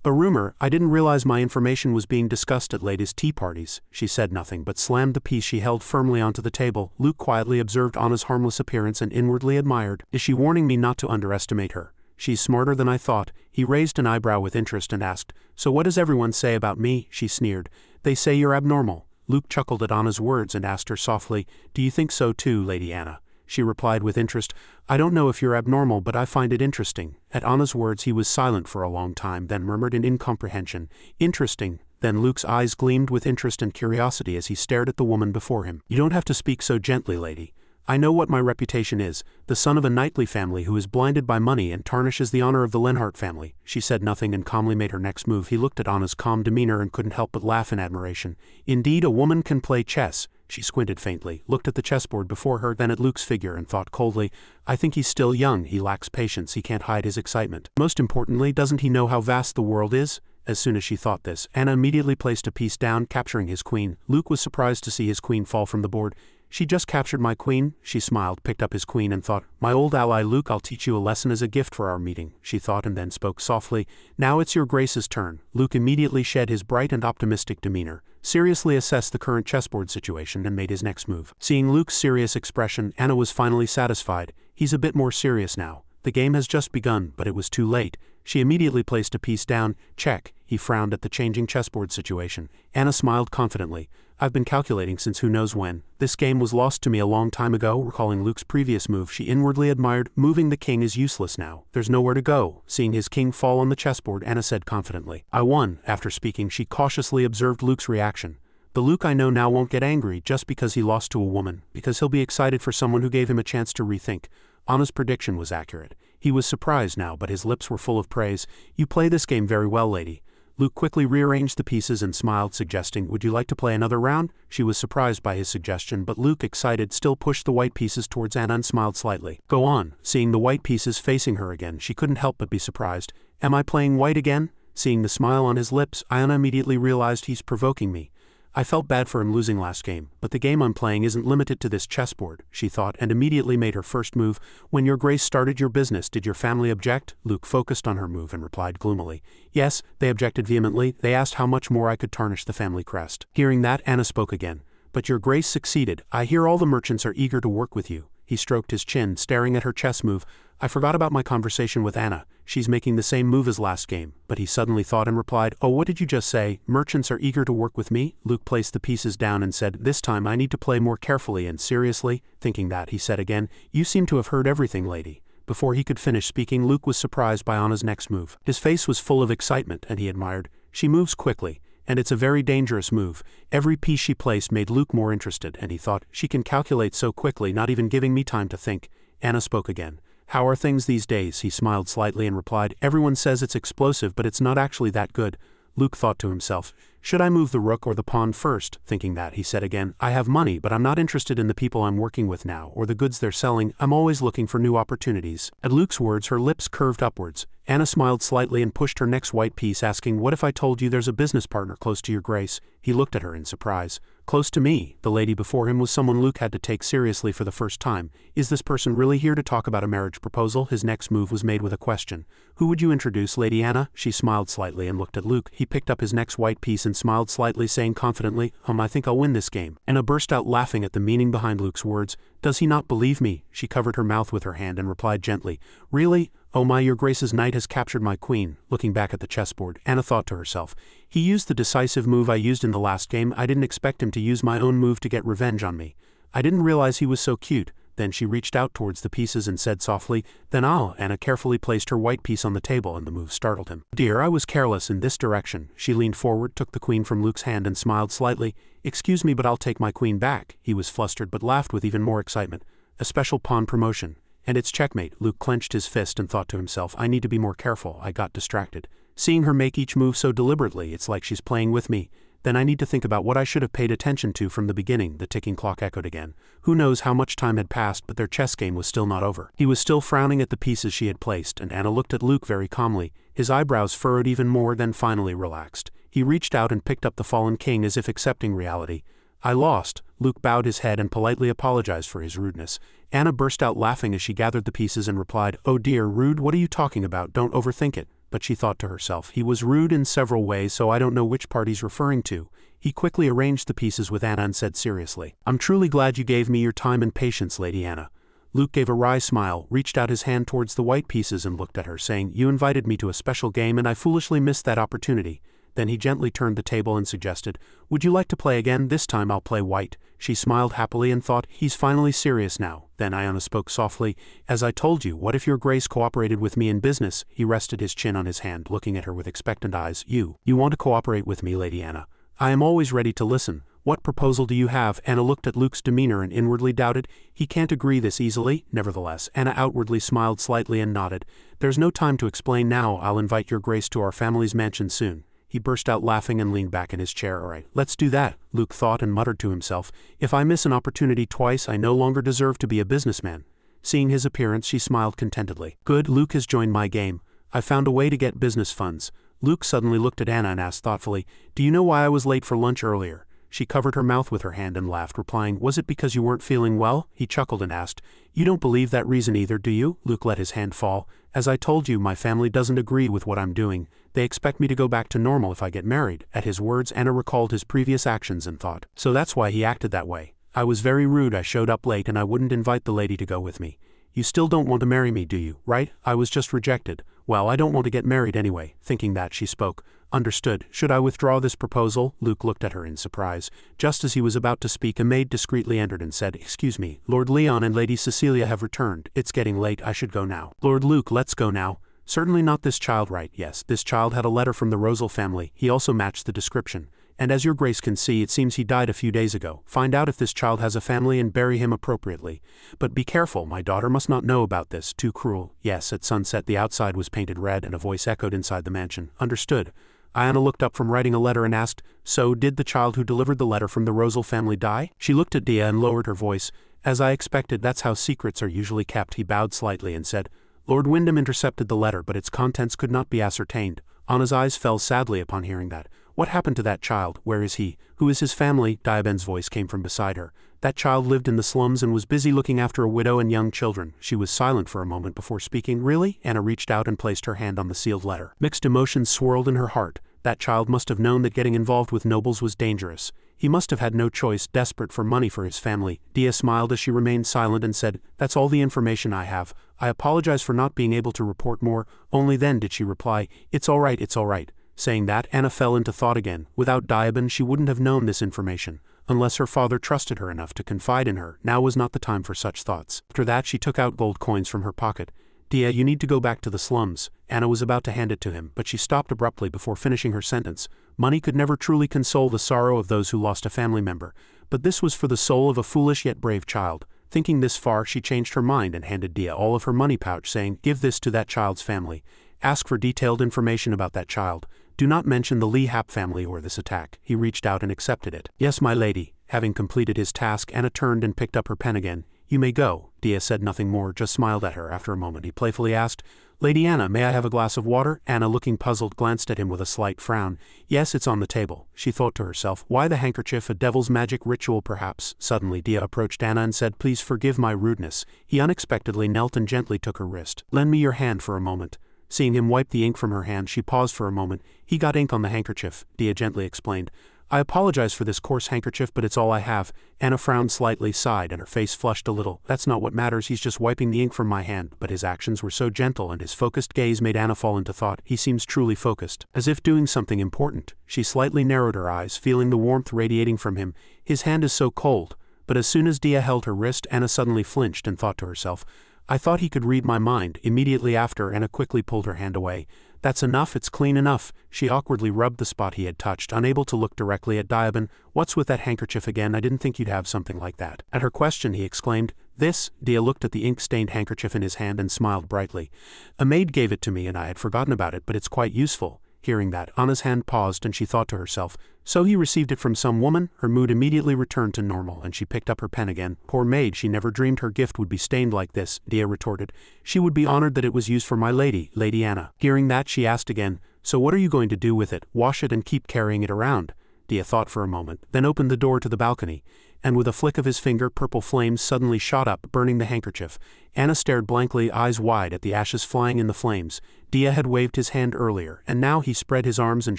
Speaker 1: "A rumor? I didn't realize my information was being discussed at ladies' tea parties." She said nothing but slammed the piece she held firmly onto the table. Luke quietly observed Anna's harmless appearance and inwardly admired. "Is she warning me not to underestimate her? She's smarter than I thought." He raised an eyebrow with interest and asked, "So what does everyone say about me?" She sneered. "They say you're abnormal." Luke chuckled at Anna's words and asked her softly, "Do you think so too, Lady Anna?" She replied with interest, "I don't know if you're abnormal, but I find it interesting." At Anna's words he was silent for a long time, then murmured in incomprehension, "Interesting." Then Luke's eyes gleamed with interest and curiosity as he stared at the woman before him. "You don't have to speak so gently, lady. I know what my reputation is, the son of a knightly family who is blinded by money and tarnishes the honor of the Lenhart family." She said nothing and calmly made her next move. He looked at Anna's calm demeanor and couldn't help but laugh in admiration. "Indeed, a woman can play chess." She squinted faintly, looked at the chessboard before her, then at Luke's figure and thought coldly, "I think he's still young, he lacks patience, he can't hide his excitement. Most importantly, doesn't he know how vast the world is?" As soon as she thought this, Anna immediately placed a piece down, capturing his queen. Luke was surprised to see his queen fall from the board. "She just captured my queen?" She smiled, picked up his queen and thought, "My old ally Luke, I'll teach you a lesson as a gift for our meeting," she thought, and then spoke softly, "Now it's your Grace's turn." Luke immediately shed his bright and optimistic demeanor, seriously assessed the current chessboard situation and made his next move. Seeing Luke's serious expression, Anna was finally satisfied. He's a bit more serious now. The game has just begun, but it was too late. She immediately placed a piece down. "Check." He frowned at the changing chessboard situation. Anna smiled confidently. "I've been calculating since who knows when. This game was lost to me a long time ago." Recalling Luke's previous move, she inwardly admired, "Moving the king is useless now. There's nowhere to go." Seeing his king fall on the chessboard, Anna said confidently, "I won." After speaking, she cautiously observed Luke's reaction. The Luke I know now won't get angry just because he lost to a woman, because he'll be excited for someone who gave him a chance to rethink. Anna's prediction was accurate. He was surprised now, but his lips were full of praise. You play this game very well, lady. Luke quickly rearranged the pieces and smiled, suggesting, would you like to play another round? She was surprised by his suggestion, but Luke, excited, still pushed the white pieces towards Anna and smiled slightly. Go on. Seeing the white pieces facing her again, she couldn't help but be surprised. Am I playing white again? Seeing the smile on his lips, Anna immediately realized he's provoking me. I felt bad for him losing last game, but the game I'm playing isn't limited to this chessboard, she thought, and immediately made her first move. When your grace started your business, did your family object? Luke focused on her move and replied gloomily. Yes, they objected vehemently. They asked how much more I could tarnish the family crest. Hearing that, Anna spoke again. But your grace succeeded. I hear all the merchants are eager to work with you. He stroked his chin, staring at her chess move. I forgot about my conversation with Anna. She's making the same move as last game. But he suddenly thought and replied, oh, what did you just say? Merchants are eager to work with me? Luke placed the pieces down and said, this time I need to play more carefully and seriously. Thinking that, he said again, you seem to have heard everything, lady. Before he could finish speaking, Luke was surprised by Anna's next move. His face was full of excitement, and he admired. She moves quickly, and it's a very dangerous move. Every piece she placed made Luke more interested, and he thought, she can calculate so quickly, not even giving me time to think. Anna spoke again. How are things these days? He smiled slightly and replied, everyone says it's explosive, but it's not actually that good. Luke thought to himself, should I move the rook or the pawn first? Thinking that, he said again, I have money, but I'm not interested in the people I'm working with now, or the goods they're selling. I'm always looking for new opportunities. At Luke's words, her lips curved upwards. Anna smiled slightly and pushed her next white piece, asking, what if I told you there's a business partner close to your grace? He looked at her in surprise. Close to me. The lady before him was someone Luke had to take seriously for the first time. Is this person really here to talk about a marriage proposal? His next move was made with a question. Who would you introduce, Lady Anna? She smiled slightly and looked at Luke. He picked up his next white piece and smiled slightly, saying confidently, I think I'll win this game. Anna burst out laughing at the meaning behind Luke's words. Does he not believe me? She covered her mouth with her hand and replied gently, really? Oh my, your grace's knight has captured my queen. Looking back at the chessboard, Anna thought to herself, he used the decisive move I used in the last game. I didn't expect him to use my own move to get revenge on me. I didn't realize he was so cute. Then she reached out towards the pieces and said softly, then I'll. Anna carefully placed her white piece on the table and the move startled him. Dear, I was careless in this direction. She leaned forward, took the queen from Luke's hand and smiled slightly. Excuse me, but I'll take my queen back. He was flustered but laughed with even more excitement. A special pawn promotion. And it's checkmate. Luke clenched his fist and thought to himself, I need to be more careful. I got distracted. Seeing her make each move so deliberately, it's like she's playing with me. Then I need to think about what I should have paid attention to from the beginning. The ticking clock echoed again. Who knows how much time had passed, but their chess game was still not over. He was still frowning at the pieces she had placed, and Anna looked at Luke very calmly. His eyebrows furrowed even more, then finally relaxed. He reached out and picked up the fallen king as if accepting reality. I lost. Luke bowed his head and politely apologized for his rudeness. Anna burst out laughing as she gathered the pieces and replied, oh dear, rude, what are you talking about? Don't overthink it. But she thought to herself, he was rude in several ways, so I don't know which part he's referring to. He quickly arranged the pieces with Anna and said seriously, I'm truly glad you gave me your time and patience, Lady Anna. Luke gave a wry smile, reached out his hand towards the white pieces and looked at her, saying, you invited me to a special game and I foolishly missed that opportunity. Then he gently turned the table and suggested, would you like to play again? This time I'll play white. She smiled happily and thought, he's finally serious now. Then Anna spoke softly, as I told you, what if your grace cooperated with me in business? He rested his chin on his hand, looking at her with expectant eyes. You want to cooperate with me, Lady Anna? I am always ready to listen. What proposal do you have? Anna looked at Luke's demeanor and inwardly doubted. He can't agree this easily. Nevertheless, Anna outwardly smiled slightly and nodded. There's no time to explain now. I'll invite your grace to our family's mansion soon. He burst out laughing and leaned back in his chair. All right, let's do that, Luke thought and muttered to himself. If I miss an opportunity twice, I no longer deserve to be a businessman. Seeing his appearance, she smiled contentedly. Good, Luke has joined my game. I found a way to get business funds. Luke suddenly looked at Anna and asked thoughtfully, do you know why I was late for lunch earlier? She covered her mouth with her hand and laughed, replying, was it because you weren't feeling well? He chuckled and asked, you don't believe that reason either, do you? Luke let his hand fall. As I told you, my family doesn't agree with what I'm doing. They expect me to go back to normal if I get married. At his words, Anna recalled his previous actions and thought, so that's why he acted that way. I was very rude. I showed up late and I wouldn't invite the lady to go with me. You still don't want to marry me, do you? Right? I was just rejected. Well, I don't want to get married anyway. Thinking that, she spoke. Understood. Should I withdraw this proposal? Luke looked at her in surprise. Just as he was about to speak, a maid discreetly entered and said, excuse me, Lord Leon and Lady Cecilia have returned. It's getting late. I should go now. Lord Luke, let's go now. Certainly not this child, right? Yes, this child had a letter from the Rosal family. He also matched the description. and as your grace can see, it seems he died a few days ago. Find out if this child has a family and bury him appropriately. But be careful, my daughter must not know about this. Too cruel. Yes, at sunset the outside was painted red and a voice echoed inside the mansion. Understood. Anna looked up from writing a letter and asked, so did the child who delivered the letter from the Rosal family die? She looked at Dia and lowered her voice. As I expected, that's how secrets are usually kept. He bowed slightly and said, Lord Wyndham intercepted the letter, but its contents could not be ascertained. Anna's eyes fell sadly upon hearing that. What happened to that child? Where is he? Who is his family? Diaben's voice came from beside her. That child lived in the slums and was busy looking after a widow and young children. She was silent for a moment before speaking. Really? Anna reached out and placed her hand on the sealed letter. Mixed emotions swirled in her heart. That child must have known that getting involved with nobles was dangerous. He must have had no choice, desperate for money for his family. Dia smiled as she remained silent and said, that's all the information I have. I apologize for not being able to report more. Only then did she reply, it's all right, it's all right. Saying that, Anna fell into thought again. Without Diaben, she wouldn't have known this information. Unless her father trusted her enough to confide in her, now was not the time for such thoughts. After that, she took out gold coins from her pocket. Dia, you need to go back to the slums. Anna was about to hand it to him, but she stopped abruptly before finishing her sentence. Money could never truly console the sorrow of those who lost a family member, but this was for the soul of a foolish yet brave child. Thinking this far, she changed her mind and handed Dia all of her money pouch, saying, give this to that child's family. Ask for detailed information about that child. Do not mention the Lee Hap family or this attack. He reached out and accepted it. Yes, my lady. Having completed his task, Anna turned and picked up her pen again. You may go. Dia said nothing more, just smiled at her. After a moment he playfully asked, Lady Anna, may I have a glass of water? Anna, looking puzzled, glanced at him with a slight frown. Yes, it's on the table. She thought to herself, why the handkerchief? A devil's magic ritual perhaps? Suddenly Dia approached Anna and said, please forgive my rudeness. He unexpectedly knelt and gently took her wrist. Lend me your hand for a moment. Seeing him wipe the ink from her hand, she paused for a moment. He got ink on the handkerchief, Dia gently explained. I apologize for this coarse handkerchief, but it's all I have. Anna frowned slightly, sighed, and her face flushed a little. That's not what matters, he's just wiping the ink from my hand. But his actions were so gentle and his focused gaze made Anna fall into thought. He seems truly focused, as if doing something important. She slightly narrowed her eyes, feeling the warmth radiating from him. His hand is so cold. But as soon as Dia held her wrist, Anna suddenly flinched and thought to herself, I thought he could read my mind. Immediately after, Anna quickly pulled her hand away. That's enough, it's clean enough. She awkwardly rubbed the spot he had touched, unable to look directly at Diaben. What's with that handkerchief again? I didn't think you'd have something like that. At her question, he exclaimed, this? Dia looked at the ink-stained handkerchief in his hand and smiled brightly. A maid gave it to me and I had forgotten about it, but it's quite useful. Hearing that, Anna's hand paused and she thought to herself, so he received it from some woman? Her mood immediately returned to normal and she picked up her pen again. Poor maid, she never dreamed her gift would be stained like this, Dia retorted. She would be honored that it was used for my lady, Lady Anna. Hearing that, she asked again, so what are you going to do with it? Wash it and keep carrying it around? Dia thought for a moment, then opened the door to the balcony, and with a flick of his finger, purple flames suddenly shot up, burning the handkerchief. Anna stared blankly, eyes wide, at the ashes flying in the flames. Dia had waved his hand earlier, and now he spread his arms and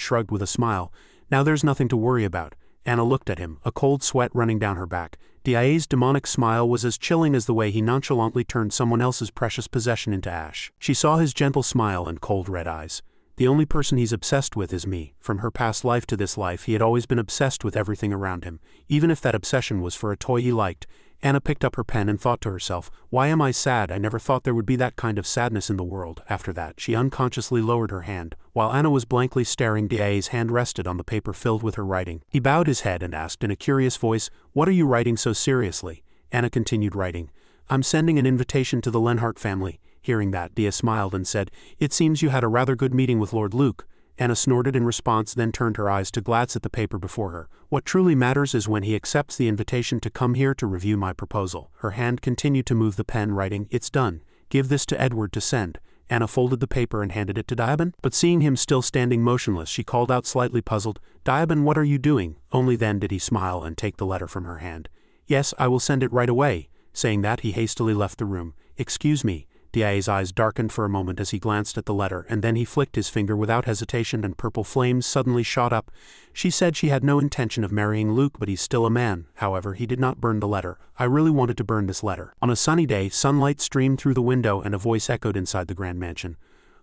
Speaker 1: shrugged with a smile. Now there's nothing to worry about. Anna looked at him, a cold sweat running down her back. Dia's demonic smile was as chilling as the way he nonchalantly turned someone else's precious possession into ash. She saw his gentle smile and cold red eyes. The only person he's obsessed with is me. From her past life to this life, he had always been obsessed with everything around him, even if that obsession was for a toy he liked. Anna picked up her pen and thought to herself, why am I sad? I never thought there would be that kind of sadness in the world. After that, she unconsciously lowered her hand. While Anna was blankly staring, Dia's hand rested on the paper filled with her writing. He bowed his head and asked in a curious voice, what are you writing so seriously? Anna continued writing, I'm sending an invitation to the Lenhart family. Hearing that, Dia smiled and said, it seems you had a rather good meeting with Lord Luke. Anna snorted in response, then turned her eyes to glance at the paper before her. What truly matters is when he accepts the invitation to come here to review my proposal. Her hand continued to move the pen, writing, it's done. Give this to Edward to send. Anna folded the paper and handed it to Diaben, but seeing him still standing motionless, she called out slightly puzzled, Diaben, what are you doing? Only then did he smile and take the letter from her hand. Yes, I will send it right away. Saying that, he hastily left the room. Excuse me. Dia's eyes darkened for a moment as he glanced at the letter, and then he flicked his finger without hesitation and purple flames suddenly shot up. She said she had no intention of marrying Luke, but he's still a man. However, he did not burn the letter. I really wanted to burn this letter. On a sunny day, sunlight streamed through the window and a voice echoed inside the grand mansion.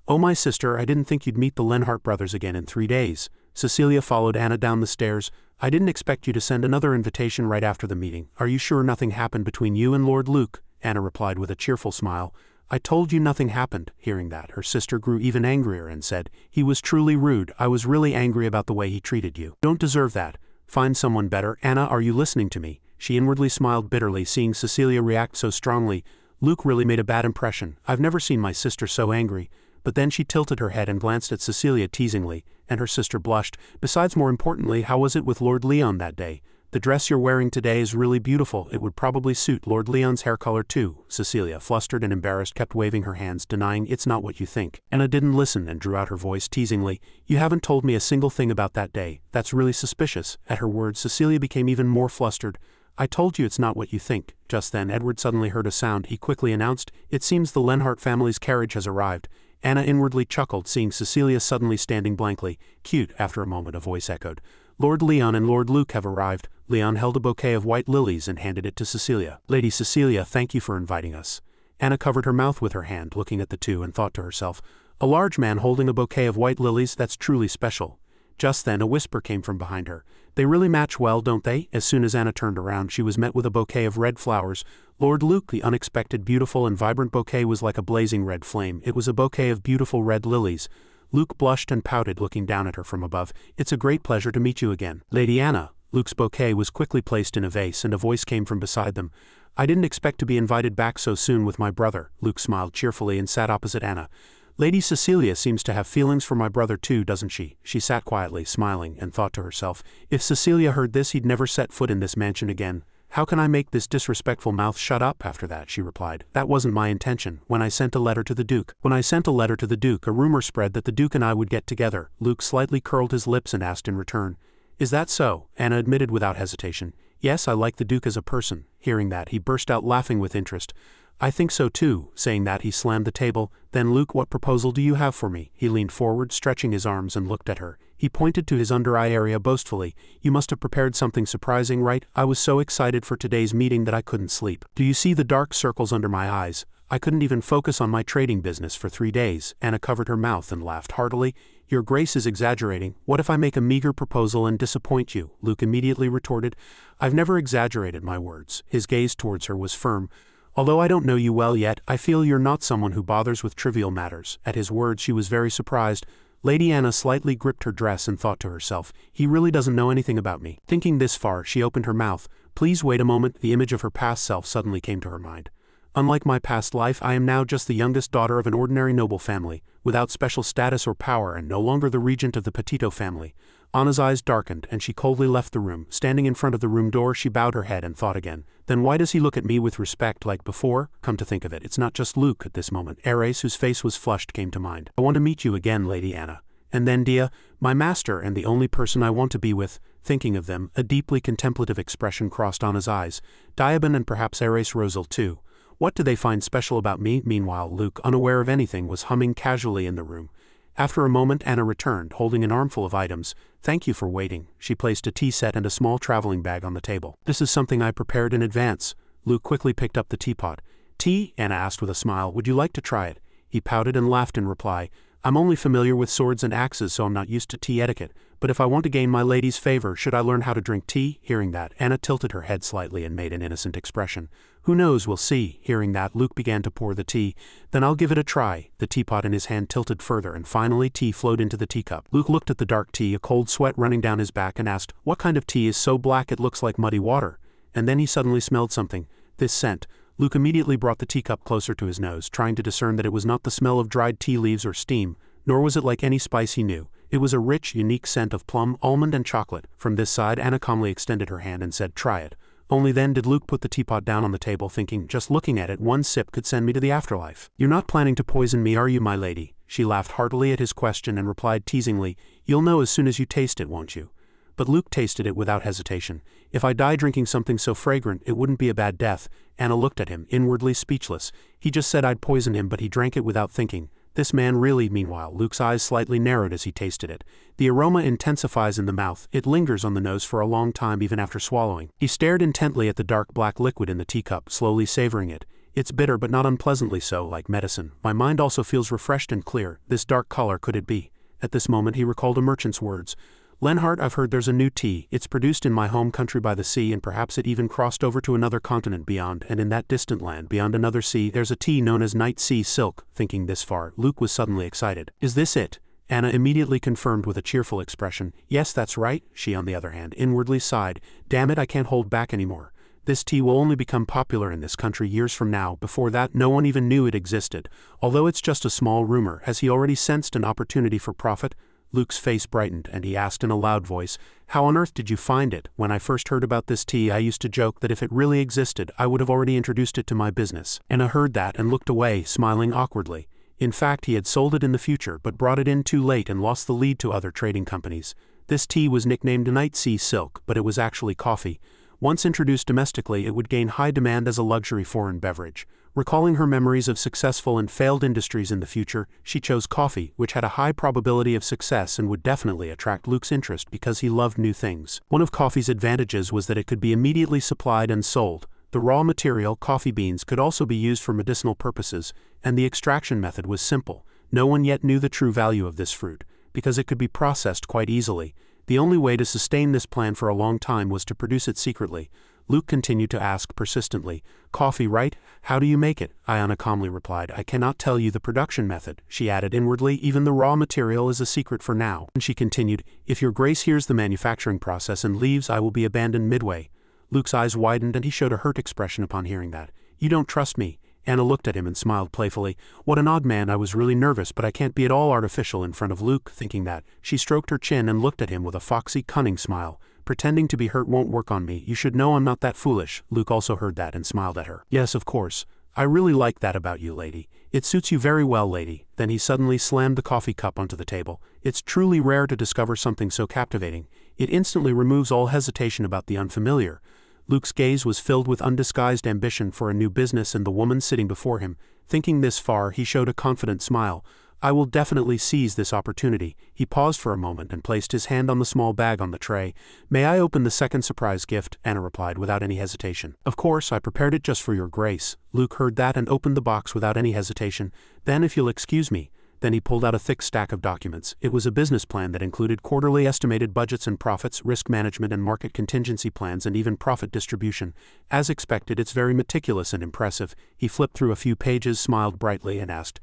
Speaker 1: Oh my sister, I didn't think you'd meet the Lenhart brothers again in 3 days. Cecilia followed Anna down the stairs. I didn't expect you to send another invitation right after the meeting. Are you sure nothing happened between you and Lord Luke? Anna replied with a cheerful smile. I told you nothing happened. Hearing that, her sister grew even angrier and said, he was truly rude. I was really angry about the way he treated you. Don't deserve that. Find someone better. Anna, are you listening to me? She inwardly smiled bitterly, seeing Cecilia react so strongly. Luke really made a bad impression. I've never seen my sister so angry. But then she tilted her head and glanced at Cecilia teasingly, and her sister blushed. Besides, more importantly, how was it with Lord Leon that day? The dress you're wearing today is really beautiful. It would probably suit Lord Leon's hair color too. Cecilia, flustered and embarrassed, kept waving her hands, denying it's not what you think. Anna didn't listen and drew out her voice teasingly. You haven't told me a single thing about that day. That's really suspicious. At her words, Cecilia became even more flustered. I told you it's not what you think. Just then, Edward suddenly heard a sound. He quickly announced, it seems the Lenhart family's carriage has arrived. Anna inwardly chuckled, seeing Cecilia suddenly standing blankly. Cute. After a moment, a voice echoed. Lord Leon and Lord Luke have arrived. Leon held a bouquet of white lilies and handed it to Cecilia. Lady Cecilia, thank you for inviting us. Anna covered her mouth with her hand, looking at the two, and thought to herself, a large man holding a bouquet of white lilies, that's truly special. Just then, a whisper came from behind her. They really match well, don't they? As soon as Anna turned around, she was met with a bouquet of red flowers. Lord Luke, the unexpected, beautiful and vibrant bouquet was like a blazing red flame. It was a bouquet of beautiful red lilies. Luke blushed and pouted, looking down at her from above. It's a great pleasure to meet you again. Lady Anna. Luke's bouquet was quickly placed in a vase, and a voice came from beside them. I didn't expect to be invited back so soon with my brother. Luke smiled cheerfully and sat opposite Anna. Lady Cecilia seems to have feelings for my brother too, doesn't she? She sat quietly, smiling, and thought to herself, if Cecilia heard this, he'd never set foot in this mansion again. How can I make this disrespectful mouth shut up after that? She replied. That wasn't my intention. When I sent a letter to the Duke, a rumor spread that the Duke and I would get together. Luke slightly curled his lips and asked in return, is that so? Anna admitted without hesitation. Yes, I like the Duke as a person. Hearing that, he burst out laughing with interest. I think so too. Saying that, he slammed the table. Then Luke, what proposal do you have for me? He leaned forward, stretching his arms, and looked at her. He pointed to his under-eye area boastfully. You must have prepared something surprising, right? I was so excited for today's meeting that I couldn't sleep. Do you see the dark circles under my eyes? I couldn't even focus on my trading business for 3 days. Anna covered her mouth and laughed heartily. Your Grace is exaggerating. What if I make a meager proposal and disappoint you? Luke immediately retorted. I've never exaggerated my words. His gaze towards her was firm. Although I don't know you well yet, I feel you're not someone who bothers with trivial matters. At his words, she was very surprised. Lady Anna slightly gripped her dress and thought to herself, he really doesn't know anything about me. Thinking this far, she opened her mouth. Please wait a moment. The image of her past self suddenly came to her mind. Unlike my past life, I am now just the youngest daughter of an ordinary noble family, without special status or power, and no longer the regent of the Petito family. Anna's eyes darkened, and she coldly left the room. Standing in front of the room door, she bowed her head and thought again. Then why does he look at me with respect like before? Come to think of it, it's not just Luke at this moment. Ares, whose face was flushed, came to mind. I want to meet you again, Lady Anna. And then Dia, my master and the only person I want to be with. Thinking of them, a deeply contemplative expression crossed Anna's eyes. Diaban and perhaps Ares Rosal too. What do they find special about me? Meanwhile, Luke, unaware of anything, was humming casually in the room. After a moment, Anna returned, holding an armful of items. Thank you for waiting. She placed a tea set and a small traveling bag on the table. This is something I prepared in advance. Luke quickly picked up the teapot. Tea? Anna asked with a smile. Would you like to try it? He pouted and laughed in reply. I'm only familiar with swords and axes, so I'm not used to tea etiquette. But if I want to gain my lady's favor, should I learn how to drink tea? Hearing that, Anna tilted her head slightly and made an innocent expression. Who knows, we'll see. Hearing that, Luke began to pour the tea. Then I'll give it a try. The teapot in his hand tilted further, and finally tea flowed into the teacup. Luke looked at the dark tea, a cold sweat running down his back, and asked, what kind of tea is so black it looks like muddy water? And then he suddenly smelled something. This scent. Luke immediately brought the teacup closer to his nose, trying to discern that it was not the smell of dried tea leaves or steam, nor was it like any spice he knew. It was a rich, unique scent of plum, almond, and chocolate. From this side, Anna calmly extended her hand and said, try it. Only then did Luke put the teapot down on the table, thinking, just looking at it, one sip could send me to the afterlife. You're not planning to poison me, are you, my lady? She laughed heartily at his question and replied teasingly, you'll know as soon as you taste it, won't you? But Luke tasted it without hesitation. If I die drinking something so fragrant, it wouldn't be a bad death. Anna looked at him, inwardly speechless. He just said I'd poison him, but he drank it without thinking. This man really. Meanwhile, Luke's eyes slightly narrowed as he tasted it. The aroma intensifies in the mouth. It lingers on the nose for a long time even after swallowing. He stared intently at the dark black liquid in the teacup, slowly savoring it. It's bitter, but not unpleasantly so, like medicine. My mind also feels refreshed and clear. This dark color, could it be? At this moment he recalled a merchant's words. Lenhart, I've heard there's a new tea. It's produced in my home country by the sea, and perhaps it even crossed over to another continent beyond, and in that distant land beyond another sea there's a tea known as Night Sea Silk. Thinking this far, Luke was suddenly excited. Is this it? Anna immediately confirmed with a cheerful expression. Yes, that's right. She, on the other hand, inwardly sighed. Damn it, I can't hold back anymore. This tea will only become popular in this country years from now. Before that, no one even knew it existed. Although it's just a small rumor, has he already sensed an opportunity for profit? Luke's face brightened, and he asked in a loud voice, How on earth did you find it? When I first heard about this tea, I used to joke that if it really existed, I would have already introduced it to my business. Anna heard that and looked away, smiling awkwardly. In fact, he had sold it in the future, but brought it in too late and lost the lead to other trading companies. This tea was nicknamed Night Sea Silk, but it was actually coffee. Once introduced domestically, it would gain high demand as a luxury foreign beverage. Recalling her memories of successful and failed industries in the future, she chose coffee, which had a high probability of success and would definitely attract Luke's interest because he loved new things. One of coffee's advantages was that it could be immediately supplied and sold. The raw material, coffee beans, could also be used for medicinal purposes, and the extraction method was simple. No one yet knew the true value of this fruit, because it could be processed quite easily. The only way to sustain this plan for a long time was to produce it secretly. Luke continued to ask persistently, Coffee, right? How do you make it? Anna calmly replied, I cannot tell you the production method. She added inwardly, even the raw material is a secret for now. And she continued, If your grace hears the manufacturing process and leaves, I will be abandoned midway. Luke's eyes widened and he showed a hurt expression upon hearing that. You don't trust me? Anna looked at him and smiled playfully. What an odd man, I was really nervous, but I can't be at all artificial in front of Luke. Thinking that, she stroked her chin and looked at him with a foxy, cunning smile. Pretending to be hurt won't work on me. You should know I'm not that foolish. Luke also heard that and smiled at her. Yes, of course. I really like that about you, lady. It suits you very well, lady. Then he suddenly slammed the coffee cup onto the table. It's truly rare to discover something so captivating. It instantly removes all hesitation about the unfamiliar. Luke's gaze was filled with undisguised ambition for a new business and the woman sitting before him. Thinking this far, he showed a confident smile. I will definitely seize this opportunity. He paused for a moment and placed his hand on the small bag on the tray. May I open the second surprise gift? Anna replied without any hesitation. Of course, I prepared it just for your grace. Luke heard that and opened the box without any hesitation. Then, if you'll excuse me. Then he pulled out a thick stack of documents. It was a business plan that included quarterly estimated budgets and profits, risk management and market contingency plans, and even profit distribution. As expected, it's very meticulous and impressive. He flipped through a few pages, smiled brightly, and asked,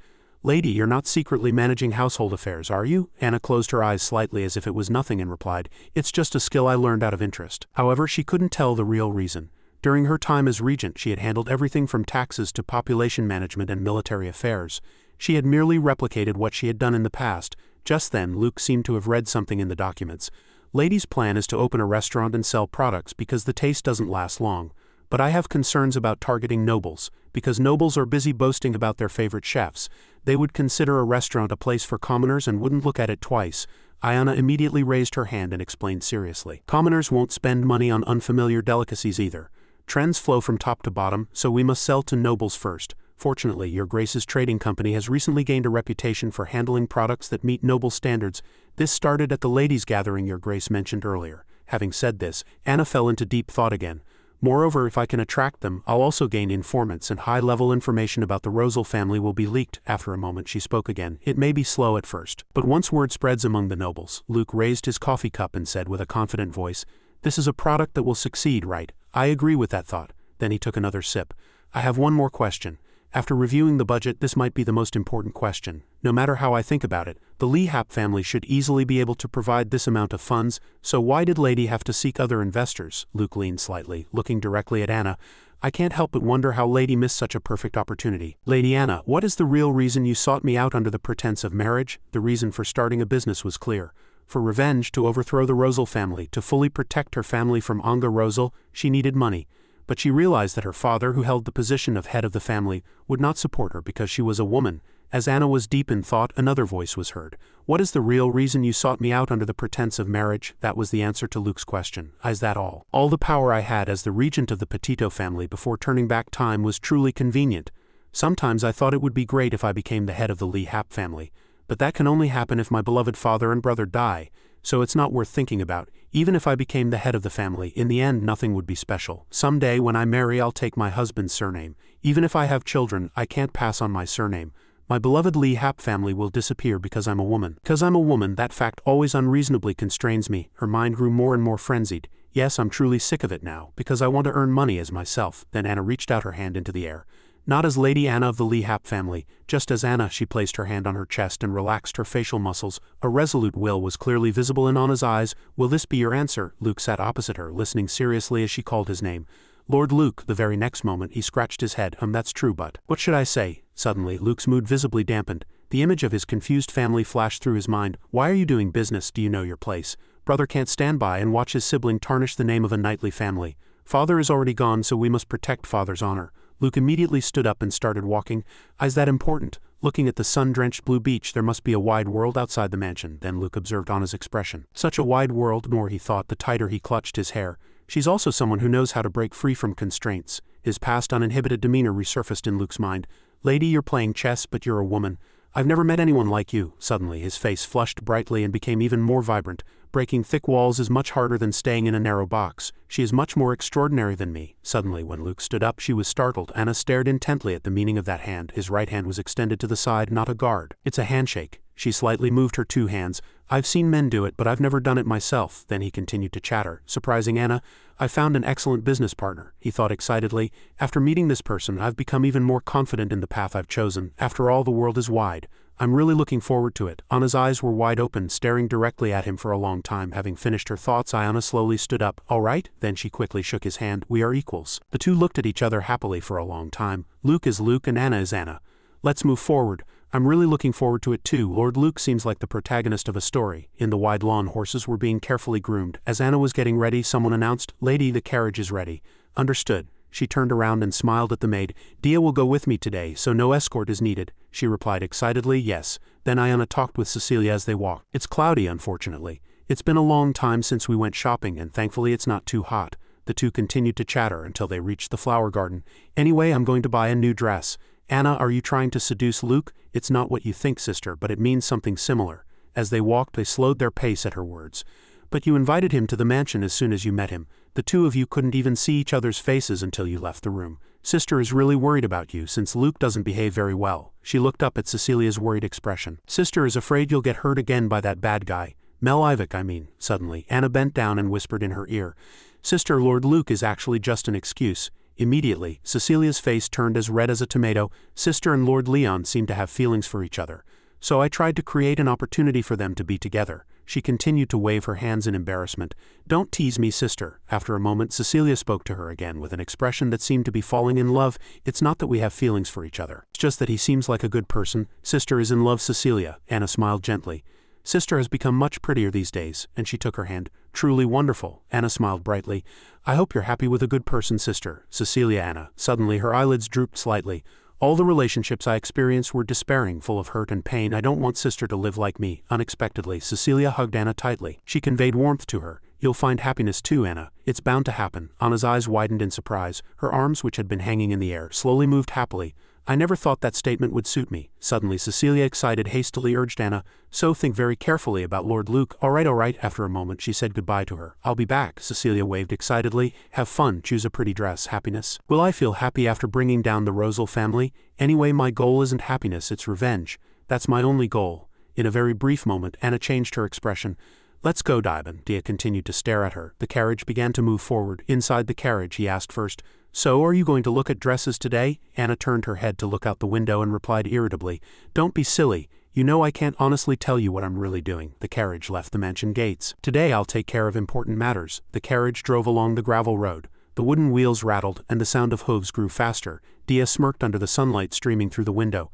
Speaker 1: Lady, you're not secretly managing household affairs, are you? Anna closed her eyes slightly as if it was nothing and replied, It's just a skill I learned out of interest. However, she couldn't tell the real reason. During her time as regent, she had handled everything from taxes to population management and military affairs. She had merely replicated what she had done in the past. Just then, Luke seemed to have read something in the documents. Lady's plan is to open a restaurant and sell products because the taste doesn't last long. But I have concerns about targeting nobles, because nobles are busy boasting about their favorite chefs. They would consider a restaurant a place for commoners and wouldn't look at it twice. Anna immediately raised her hand and explained seriously. Commoners won't spend money on unfamiliar delicacies either. Trends flow from top to bottom, so we must sell to nobles first. Fortunately, your Grace's trading company has recently gained a reputation for handling products that meet noble standards. This started at the ladies' gathering your Grace mentioned earlier. Having said this, Anna fell into deep thought again. Moreover, if I can attract them, I'll also gain informants, and high-level information about the Rosal family will be leaked. After a moment she spoke again. It may be slow at first, but once word spreads among the nobles. Luke raised his coffee cup and said with a confident voice, This is a product that will succeed, right? I agree with that thought. Then he took another sip. I have one more question. After reviewing the budget, this might be the most important question. No matter how I think about it, the Lee Hap family should easily be able to provide this amount of funds, so why did Lady have to seek other investors? Luke leaned slightly, looking directly at Anna. I can't help but wonder how Lady missed such a perfect opportunity. Lady Anna, what is the real reason you sought me out under the pretense of marriage? The reason for starting a business was clear. For revenge, to overthrow the Rosal family, to fully protect her family from Anga Rosal, she needed money. But she realized that her father, who held the position of head of the family, would not support her because she was a woman. As Anna was deep in thought, another voice was heard. What is the real reason you sought me out under the pretense of marriage? That was the answer to Luke's question. Is that all? All the power I had as the regent of the Petito family before turning back time was truly convenient. Sometimes I thought it would be great if I became the head of the Lee Hap family. But that can only happen if my beloved father and brother die. So it's not worth thinking about. Even if I became the head of the family, in the end nothing would be special. Someday when I marry I'll take my husband's surname. Even if I have children, I can't pass on my surname. My beloved Lee Hap family will disappear because I'm a woman. Because I'm a woman, that fact always unreasonably constrains me. Her mind grew more and more frenzied. Yes, I'm truly sick of it now, because I want to earn money as myself. Then Anna reached out her hand into the air. Not as Lady Anna of the Lee Hap family, just as Anna, she placed her hand on her chest and relaxed her facial muscles. A resolute will was clearly visible in Anna's eyes. Will this be your answer? Luke sat opposite her, listening seriously as she called his name. Lord Luke. The very next moment he scratched his head. That's true, but what should I say? Suddenly, Luke's mood visibly dampened. The image of his confused family flashed through his mind. Why are you doing business? Do you know your place? Brother can't stand by and watch his sibling tarnish the name of a knightly family. Father is already gone, so we must protect father's honor. Luke immediately stood up and started walking. Is that important? Looking at the sun-drenched blue beach, there must be a wide world outside the mansion. Then Luke observed Anna's expression. Such a wide world, more he thought, the tighter he clutched his hair. She's also someone who knows how to break free from constraints. His past uninhibited demeanor resurfaced in Luke's mind. Lady, you're playing chess, but you're a woman. I've never met anyone like you. Suddenly, his face flushed brightly and became even more vibrant. Breaking thick walls is much harder than staying in a narrow box. She is much more extraordinary than me. Suddenly, when Luke stood up, she was startled. Anna stared intently at the meaning of that hand. His right hand was extended to the side, not a guard. It's a handshake. She slightly moved her two hands. I've seen men do it, but I've never done it myself. Then he continued to chatter, surprising Anna. I found an excellent business partner, he thought excitedly. After meeting this person, I've become even more confident in the path I've chosen. After all, the world is wide. I'm really looking forward to it. Anna's eyes were wide open, staring directly at him for a long time. Having finished her thoughts, Anna slowly stood up. All right? Then she quickly shook his hand. We are equals. The two looked at each other happily for a long time. Luke is Luke and Anna is Anna. Let's move forward. I'm really looking forward to it too. Lord Luke seems like the protagonist of a story. In the wide lawn, horses were being carefully groomed. As Anna was getting ready, someone announced, Lady, the carriage is ready. Understood. She turned around and smiled at the maid. Dia will go with me today, so no escort is needed. She replied excitedly, yes. Then Anna talked with Cecilia as they walked. It's cloudy, unfortunately. It's been a long time since we went shopping, and thankfully it's not too hot. The two continued to chatter until they reached the flower garden. Anyway, I'm going to buy a new dress. Anna, are you trying to seduce Luke? It's not what you think, sister, but it means something similar. As they walked, they slowed their pace at her words. But you invited him to the mansion as soon as you met him. The two of you couldn't even see each other's faces until you left the room. Sister is really worried about you since Luke doesn't behave very well. She looked up at Cecilia's worried expression. Sister is afraid you'll get hurt again by that bad guy. Mel Ivic, I mean. Suddenly, Anna bent down and whispered in her ear. Sister, Lord Luke is actually just an excuse. Immediately, Cecilia's face turned as red as a tomato. Sister and Lord Leon seemed to have feelings for each other. So I tried to create an opportunity for them to be together. She continued to wave her hands in embarrassment. Don't tease me, sister. After a moment, Cecilia spoke to her again with an expression that seemed to be falling in love. It's not that we have feelings for each other. It's just that he seems like a good person. Sister is in love, Cecilia. Anna smiled gently. Sister has become much prettier these days, and she took her hand. Truly wonderful. Anna smiled brightly. I hope you're happy with a good person, sister. Cecilia, Anna. Suddenly her eyelids drooped slightly. All the relationships I experienced were despairing, full of hurt and pain. I don't want sister to live like me. Unexpectedly, Cecilia hugged Anna tightly. She conveyed warmth to her. You'll find happiness too, Anna. It's bound to happen. Anna's eyes widened in surprise. Her arms, which had been hanging in the air, slowly moved happily. I never thought that statement would suit me. Suddenly Cecilia, excited, hastily urged Anna, so think very carefully about Lord Luke. All right. After a moment she said goodbye to her. I'll be back. Cecilia waved excitedly. Have fun. Choose a pretty dress. Happiness. Will I feel happy after bringing down the Rosal family? Anyway, my goal isn't happiness, it's revenge. That's my only goal. In a very brief moment, Anna changed her expression. Let's go, Daiban. Dia continued to stare at her. The carriage began to move forward. Inside the carriage, he asked first, So, are you going to look at dresses today? Anna turned her head to look out the window and replied irritably, Don't be silly. You know I can't honestly tell you what I'm really doing. The carriage left the mansion gates. Today I'll take care of important matters. The carriage drove along the gravel road. The wooden wheels rattled, and the sound of hooves grew faster. Dia smirked under the sunlight streaming through the window.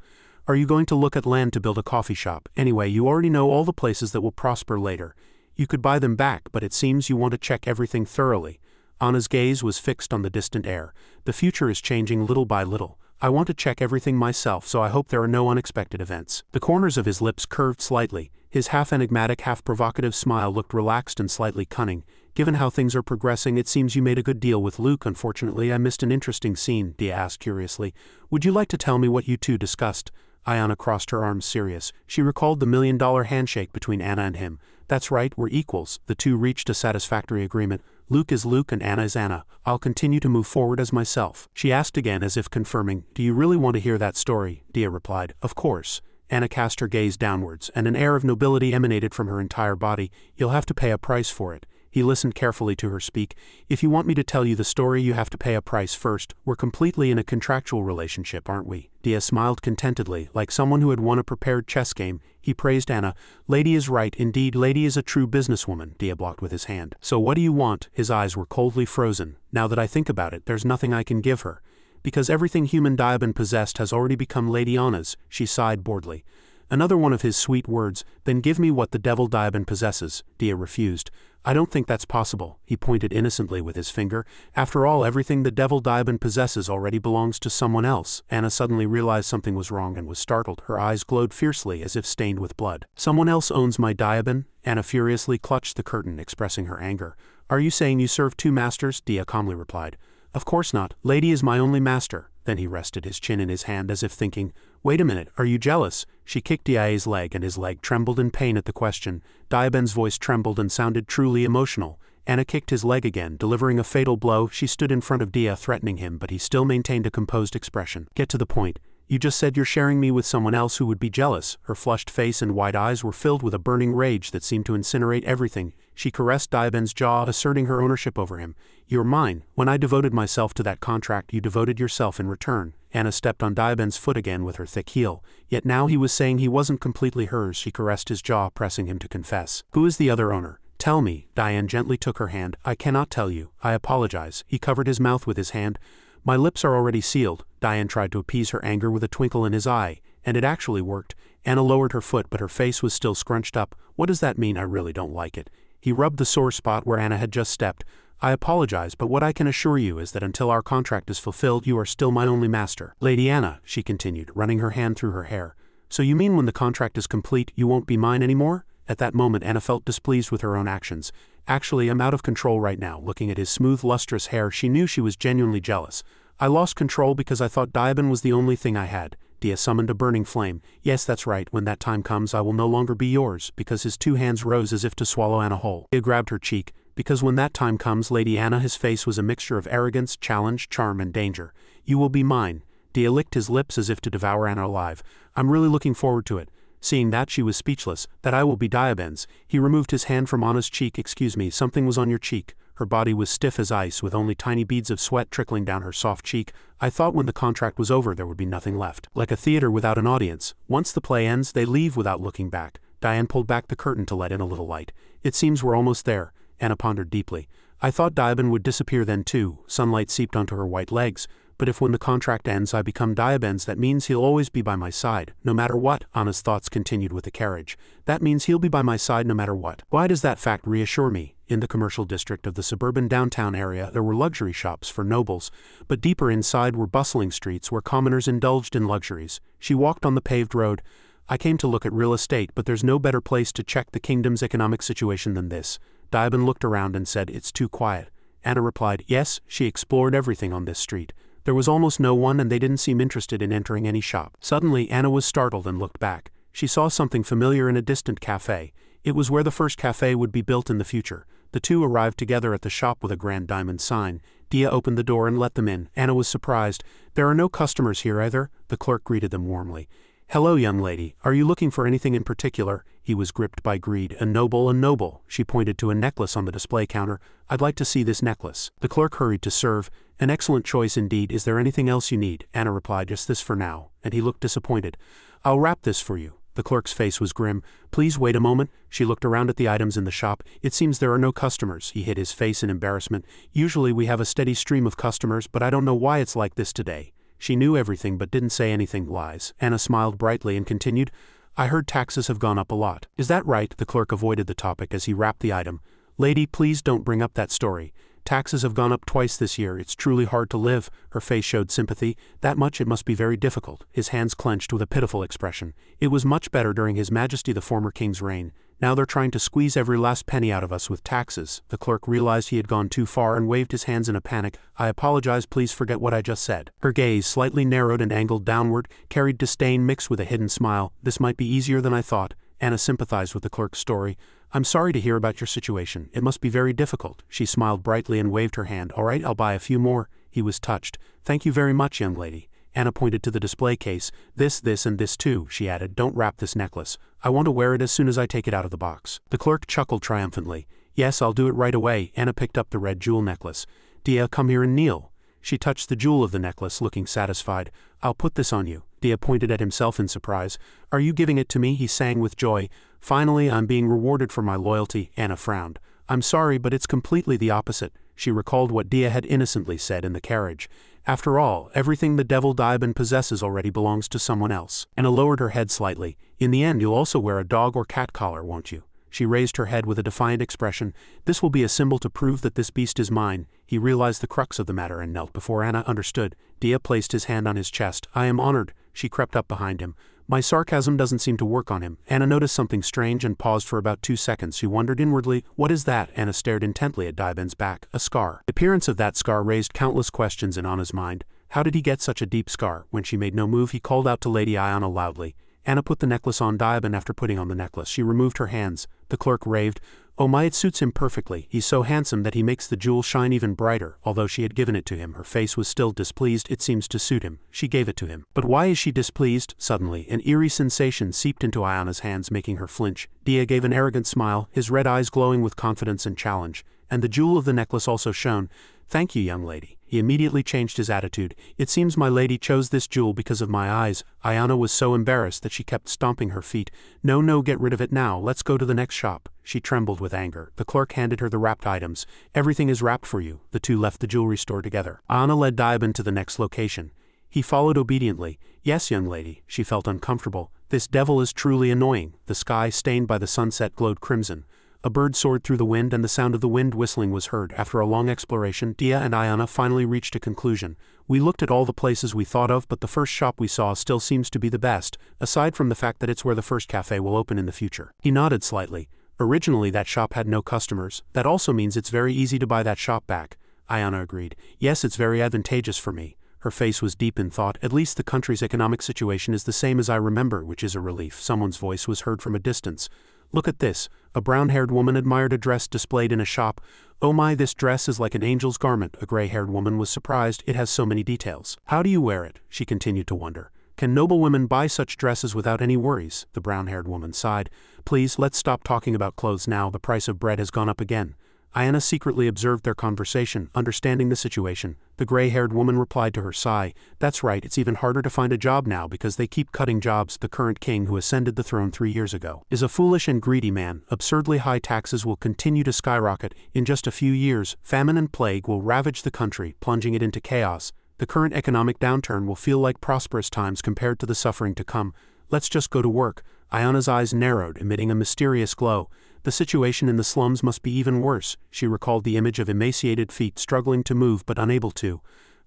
Speaker 1: Are you going to look at land to build a coffee shop? Anyway, you already know all the places that will prosper later. You could buy them back, but it seems you want to check everything thoroughly. Anna's gaze was fixed on the distant air. The future is changing little by little. I want to check everything myself, so I hope there are no unexpected events. The corners of his lips curved slightly. His half-enigmatic, half-provocative smile looked relaxed and slightly cunning. Given how things are progressing, it seems you made a good deal with Luke. Unfortunately, I missed an interesting scene, Dia asked curiously. Would you like to tell me what you two discussed? Anna crossed her arms serious. She recalled the $1 million handshake between Anna and him. That's right, we're equals. The two reached a satisfactory agreement. Luke is Luke and Anna is Anna. I'll continue to move forward as myself. She asked again as if confirming, do you really want to hear that story? Dia replied, of course. Anna cast her gaze downwards, and an air of nobility emanated from her entire body. You'll have to pay a price for it. He listened carefully to her speak. If you want me to tell you the story, you have to pay a price first. We're completely in a contractual relationship, aren't we? Dia smiled contentedly, like someone who had won a prepared chess game. He praised Anna. Lady is right, indeed, Lady is a true businesswoman, Dia blocked with his hand. So what do you want? His eyes were coldly frozen. Now that I think about it, there's nothing I can give her. Because everything human Diaban possessed has already become Lady Anna's, she sighed boredly. Another one of his sweet words, then give me what the devil Diaban possesses. Dia refused. I don't think that's possible, he pointed innocently with his finger. After all, everything the devil Diaban possesses already belongs to someone else. Anna suddenly realized something was wrong and was startled. Her eyes glowed fiercely as if stained with blood. Someone else owns my Diaban? Anna furiously clutched the curtain, expressing her anger. Are you saying you serve two masters? Dia calmly replied. Of course not. Lady is my only master. Then he rested his chin in his hand as if thinking, wait a minute, are you jealous? She kicked Dia's leg and his leg trembled in pain at the question. Diaban's voice trembled and sounded truly emotional. Anna kicked his leg again, delivering a fatal blow. She stood in front of Dia threatening him, but he still maintained a composed expression. Get to the point. You just said you're sharing me with someone else who would be jealous. Her flushed face and wide eyes were filled with a burning rage that seemed to incinerate everything. She caressed Diaban's jaw, asserting her ownership over him. You're mine. When I devoted myself to that contract, you devoted yourself in return. Anna stepped on Diaban's foot again with her thick heel. Yet now he was saying he wasn't completely hers. She caressed his jaw, pressing him to confess. Who is the other owner? Tell me. Dian gently took her hand. I cannot tell you. I apologize. He covered his mouth with his hand. My lips are already sealed. Dian tried to appease her anger with a twinkle in his eye, and it actually worked. Anna lowered her foot, but her face was still scrunched up. What does that mean? I really don't like it. He rubbed the sore spot where Anna had just stepped. I apologize, but what I can assure you is that until our contract is fulfilled, you are still my only master. Lady Anna, she continued, running her hand through her hair. So you mean when the contract is complete, you won't be mine anymore? At that moment, Anna felt displeased with her own actions. Actually, I'm out of control right now. Looking at his smooth, lustrous hair, she knew she was genuinely jealous. I lost control because I thought Diaban was the only thing I had. Dia summoned a burning flame. Yes, that's right. When that time comes, I will no longer be yours. Because his two hands rose as if to swallow Anna whole. Dia grabbed her cheek. Because when that time comes, Lady Anna, his face was a mixture of arrogance, challenge, charm, and danger. You will be mine. Dia licked his lips as if to devour Anna alive. I'm really looking forward to it. Seeing that, she was speechless. That I will be Diaban's. He removed his hand from Anna's cheek. Excuse me, something was on your cheek. Her body was stiff as ice, with only tiny beads of sweat trickling down her soft cheek. I thought when the contract was over there would be nothing left. Like a theater without an audience. Once the play ends, they leave without looking back. Dian pulled back the curtain to let in a little light. It seems we're almost there. Anna pondered deeply. I thought Diaban would disappear then too. Sunlight seeped onto her white legs. But if when the contract ends I become Diaban's, that means he'll always be by my side, no matter what. Anna's thoughts continued with the carriage. That means he'll be by my side no matter what. Why does that fact reassure me? In the commercial district of the suburban downtown area there were luxury shops for nobles, but deeper inside were bustling streets where commoners indulged in luxuries. She walked on the paved road. I came to look at real estate, but there's no better place to check the kingdom's economic situation than this. Diaban looked around and said, it's too quiet. Anna replied, yes. She explored everything on this street. There was almost no one and they didn't seem interested in entering any shop. Suddenly Anna was startled and looked back. She saw something familiar in a distant cafe. It was where the first cafe would be built in the future. The two arrived together at the shop with a grand diamond sign. Dia opened the door and let them in. Anna was surprised. There are no customers here either. The clerk greeted them warmly. Hello, young lady. Are you looking for anything in particular? He was gripped by greed. A noble. She pointed to a necklace on the display counter. I'd like to see this necklace. The clerk hurried to serve. An excellent choice indeed. Is there anything else you need? Anna replied, just this for now. And he looked disappointed. I'll wrap this for you. The clerk's face was grim. Please wait a moment. She looked around at the items in the shop. It seems there are no customers. He hid his face in embarrassment. Usually we have a steady stream of customers, but I don't know why it's like this today. She knew everything but didn't say anything. Lies. Anna smiled brightly and continued, I heard taxes have gone up a lot. Is that right? The clerk avoided the topic as he wrapped the item. Lady, please don't bring up that story. Taxes have gone up twice this year. It's truly hard to live. Her face showed sympathy. That much it must be very difficult. His hands clenched with a pitiful expression. It was much better during His Majesty the former king's reign. Now they're trying to squeeze every last penny out of us with taxes. The clerk realized he had gone too far and waved his hands in a panic. I apologize, please forget what I just said. Her gaze, slightly narrowed and angled downward, carried disdain mixed with a hidden smile. This might be easier than I thought. Anna sympathized with the clerk's story. I'm sorry to hear about your situation. It must be very difficult. She smiled brightly and waved her hand. All right, I'll buy a few more. He was touched. Thank you very much, young lady. Anna pointed to the display case. This, and this too, she added. Don't wrap this necklace. I want to wear it as soon as I take it out of the box. The clerk chuckled triumphantly. Yes, I'll do it right away. Anna picked up the red jewel necklace. Dia, come here and kneel. She touched the jewel of the necklace, looking satisfied. I'll put this on you. Dia pointed at himself in surprise. Are you giving it to me? He sang with joy. Finally, I'm being rewarded for my loyalty. Anna frowned. I'm sorry, but it's completely the opposite. She recalled what Dia had innocently said in the carriage. After all, everything the devil Diabin possesses already belongs to someone else. Anna lowered her head slightly. In the end, you'll also wear a dog or cat collar, won't you? She raised her head with a defiant expression. This will be a symbol to prove that this beast is mine. He realized the crux of the matter and knelt before Anna understood. Dia placed his hand on his chest. I am honored. She crept up behind him. My sarcasm doesn't seem to work on him. Anna noticed something strange and paused for about 2 seconds. She wondered inwardly, what is that? Anna stared intently at Diabin's back. A scar. The appearance of that scar raised countless questions in Anna's mind. How did he get such a deep scar? When she made no move, he called out to Lady Ayana loudly. Anna put the necklace on Diabin. After putting on the necklace, she removed her hands. The clerk raved. Oh my, it suits him perfectly. He's so handsome that he makes the jewel shine even brighter. Although she had given it to him, her face was still displeased. It seems to suit him. She gave it to him. But why is she displeased? Suddenly, an eerie sensation seeped into Ayana's hands, making her flinch. Dia gave an arrogant smile, his red eyes glowing with confidence and challenge. And the jewel of the necklace also shone. Thank you, young lady. He immediately changed his attitude. It seems my lady chose this jewel because of my eyes. Ayana was so embarrassed that she kept stomping her feet. No, get rid of it now. Let's go to the next shop. She trembled with anger. The clerk handed her the wrapped items. Everything is wrapped for you. The two left the jewelry store together. Ayana led Diabin to the next location. He followed obediently. Yes, young lady. She felt uncomfortable. This devil is truly annoying. The sky, stained by the sunset, glowed crimson. A bird soared through the wind and the sound of the wind whistling was heard. After a long exploration, Dia and Ayana finally reached a conclusion. We looked at all the places we thought of, but the first shop we saw still seems to be the best, aside from the fact that it's where the first cafe will open in the future. He nodded slightly. Originally that shop had no customers. That also means it's very easy to buy that shop back. Ayana agreed. Yes, it's very advantageous for me. Her face was deep in thought. At least the country's economic situation is the same as I remember, which is a relief. Someone's voice was heard from a distance. Look at this. A brown-haired woman admired a dress displayed in a shop. Oh my, this dress is like an angel's garment. A gray-haired woman was surprised. It has so many details. How do you wear it? She continued to wonder. Can noble women buy such dresses without any worries? The brown-haired woman sighed. Please, let's stop talking about clothes now. The price of bread has gone up again. Ayana secretly observed their conversation, understanding the situation. The gray-haired woman replied to her sigh. That's right, it's even harder to find a job now because they keep cutting jobs. The current king, who ascended the throne 3 years ago, is a foolish and greedy man. Absurdly high taxes will continue to skyrocket. In just a few years, famine and plague will ravage the country, plunging it into chaos. The current economic downturn will feel like prosperous times compared to the suffering to come. Let's just go to work. Ayana's eyes narrowed, emitting a mysterious glow. The situation in the slums must be even worse. She recalled the image of emaciated feet struggling to move but unable to.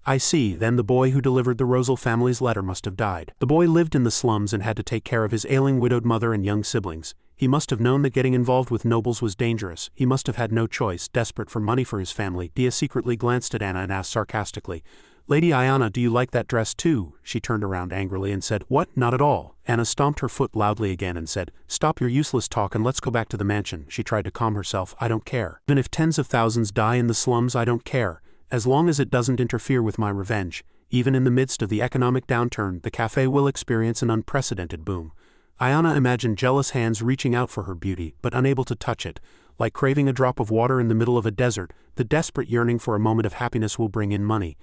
Speaker 1: I see, then the boy who delivered the Rosal family's letter must have died. The boy lived in the slums and had to take care of his ailing widowed mother and young siblings. He must have known that getting involved with nobles was dangerous. He must have had no choice, desperate for money for his family. Dia secretly glanced at Anna and asked sarcastically, Lady Ayana, do you like that dress too? She turned around angrily and said, What? Not at all. Anna stomped her foot loudly again and said, Stop your useless talk and let's go back to the mansion. She tried to calm herself. I don't care. Even if tens of thousands die in the slums, I don't care. As long as it doesn't interfere with my revenge. Even in the midst of the economic downturn, the cafe will experience an unprecedented boom. Ayana imagined jealous hands reaching out for her beauty, but unable to touch it. Like craving a drop of water in the middle of a desert, the desperate yearning for a moment of happiness will bring in money.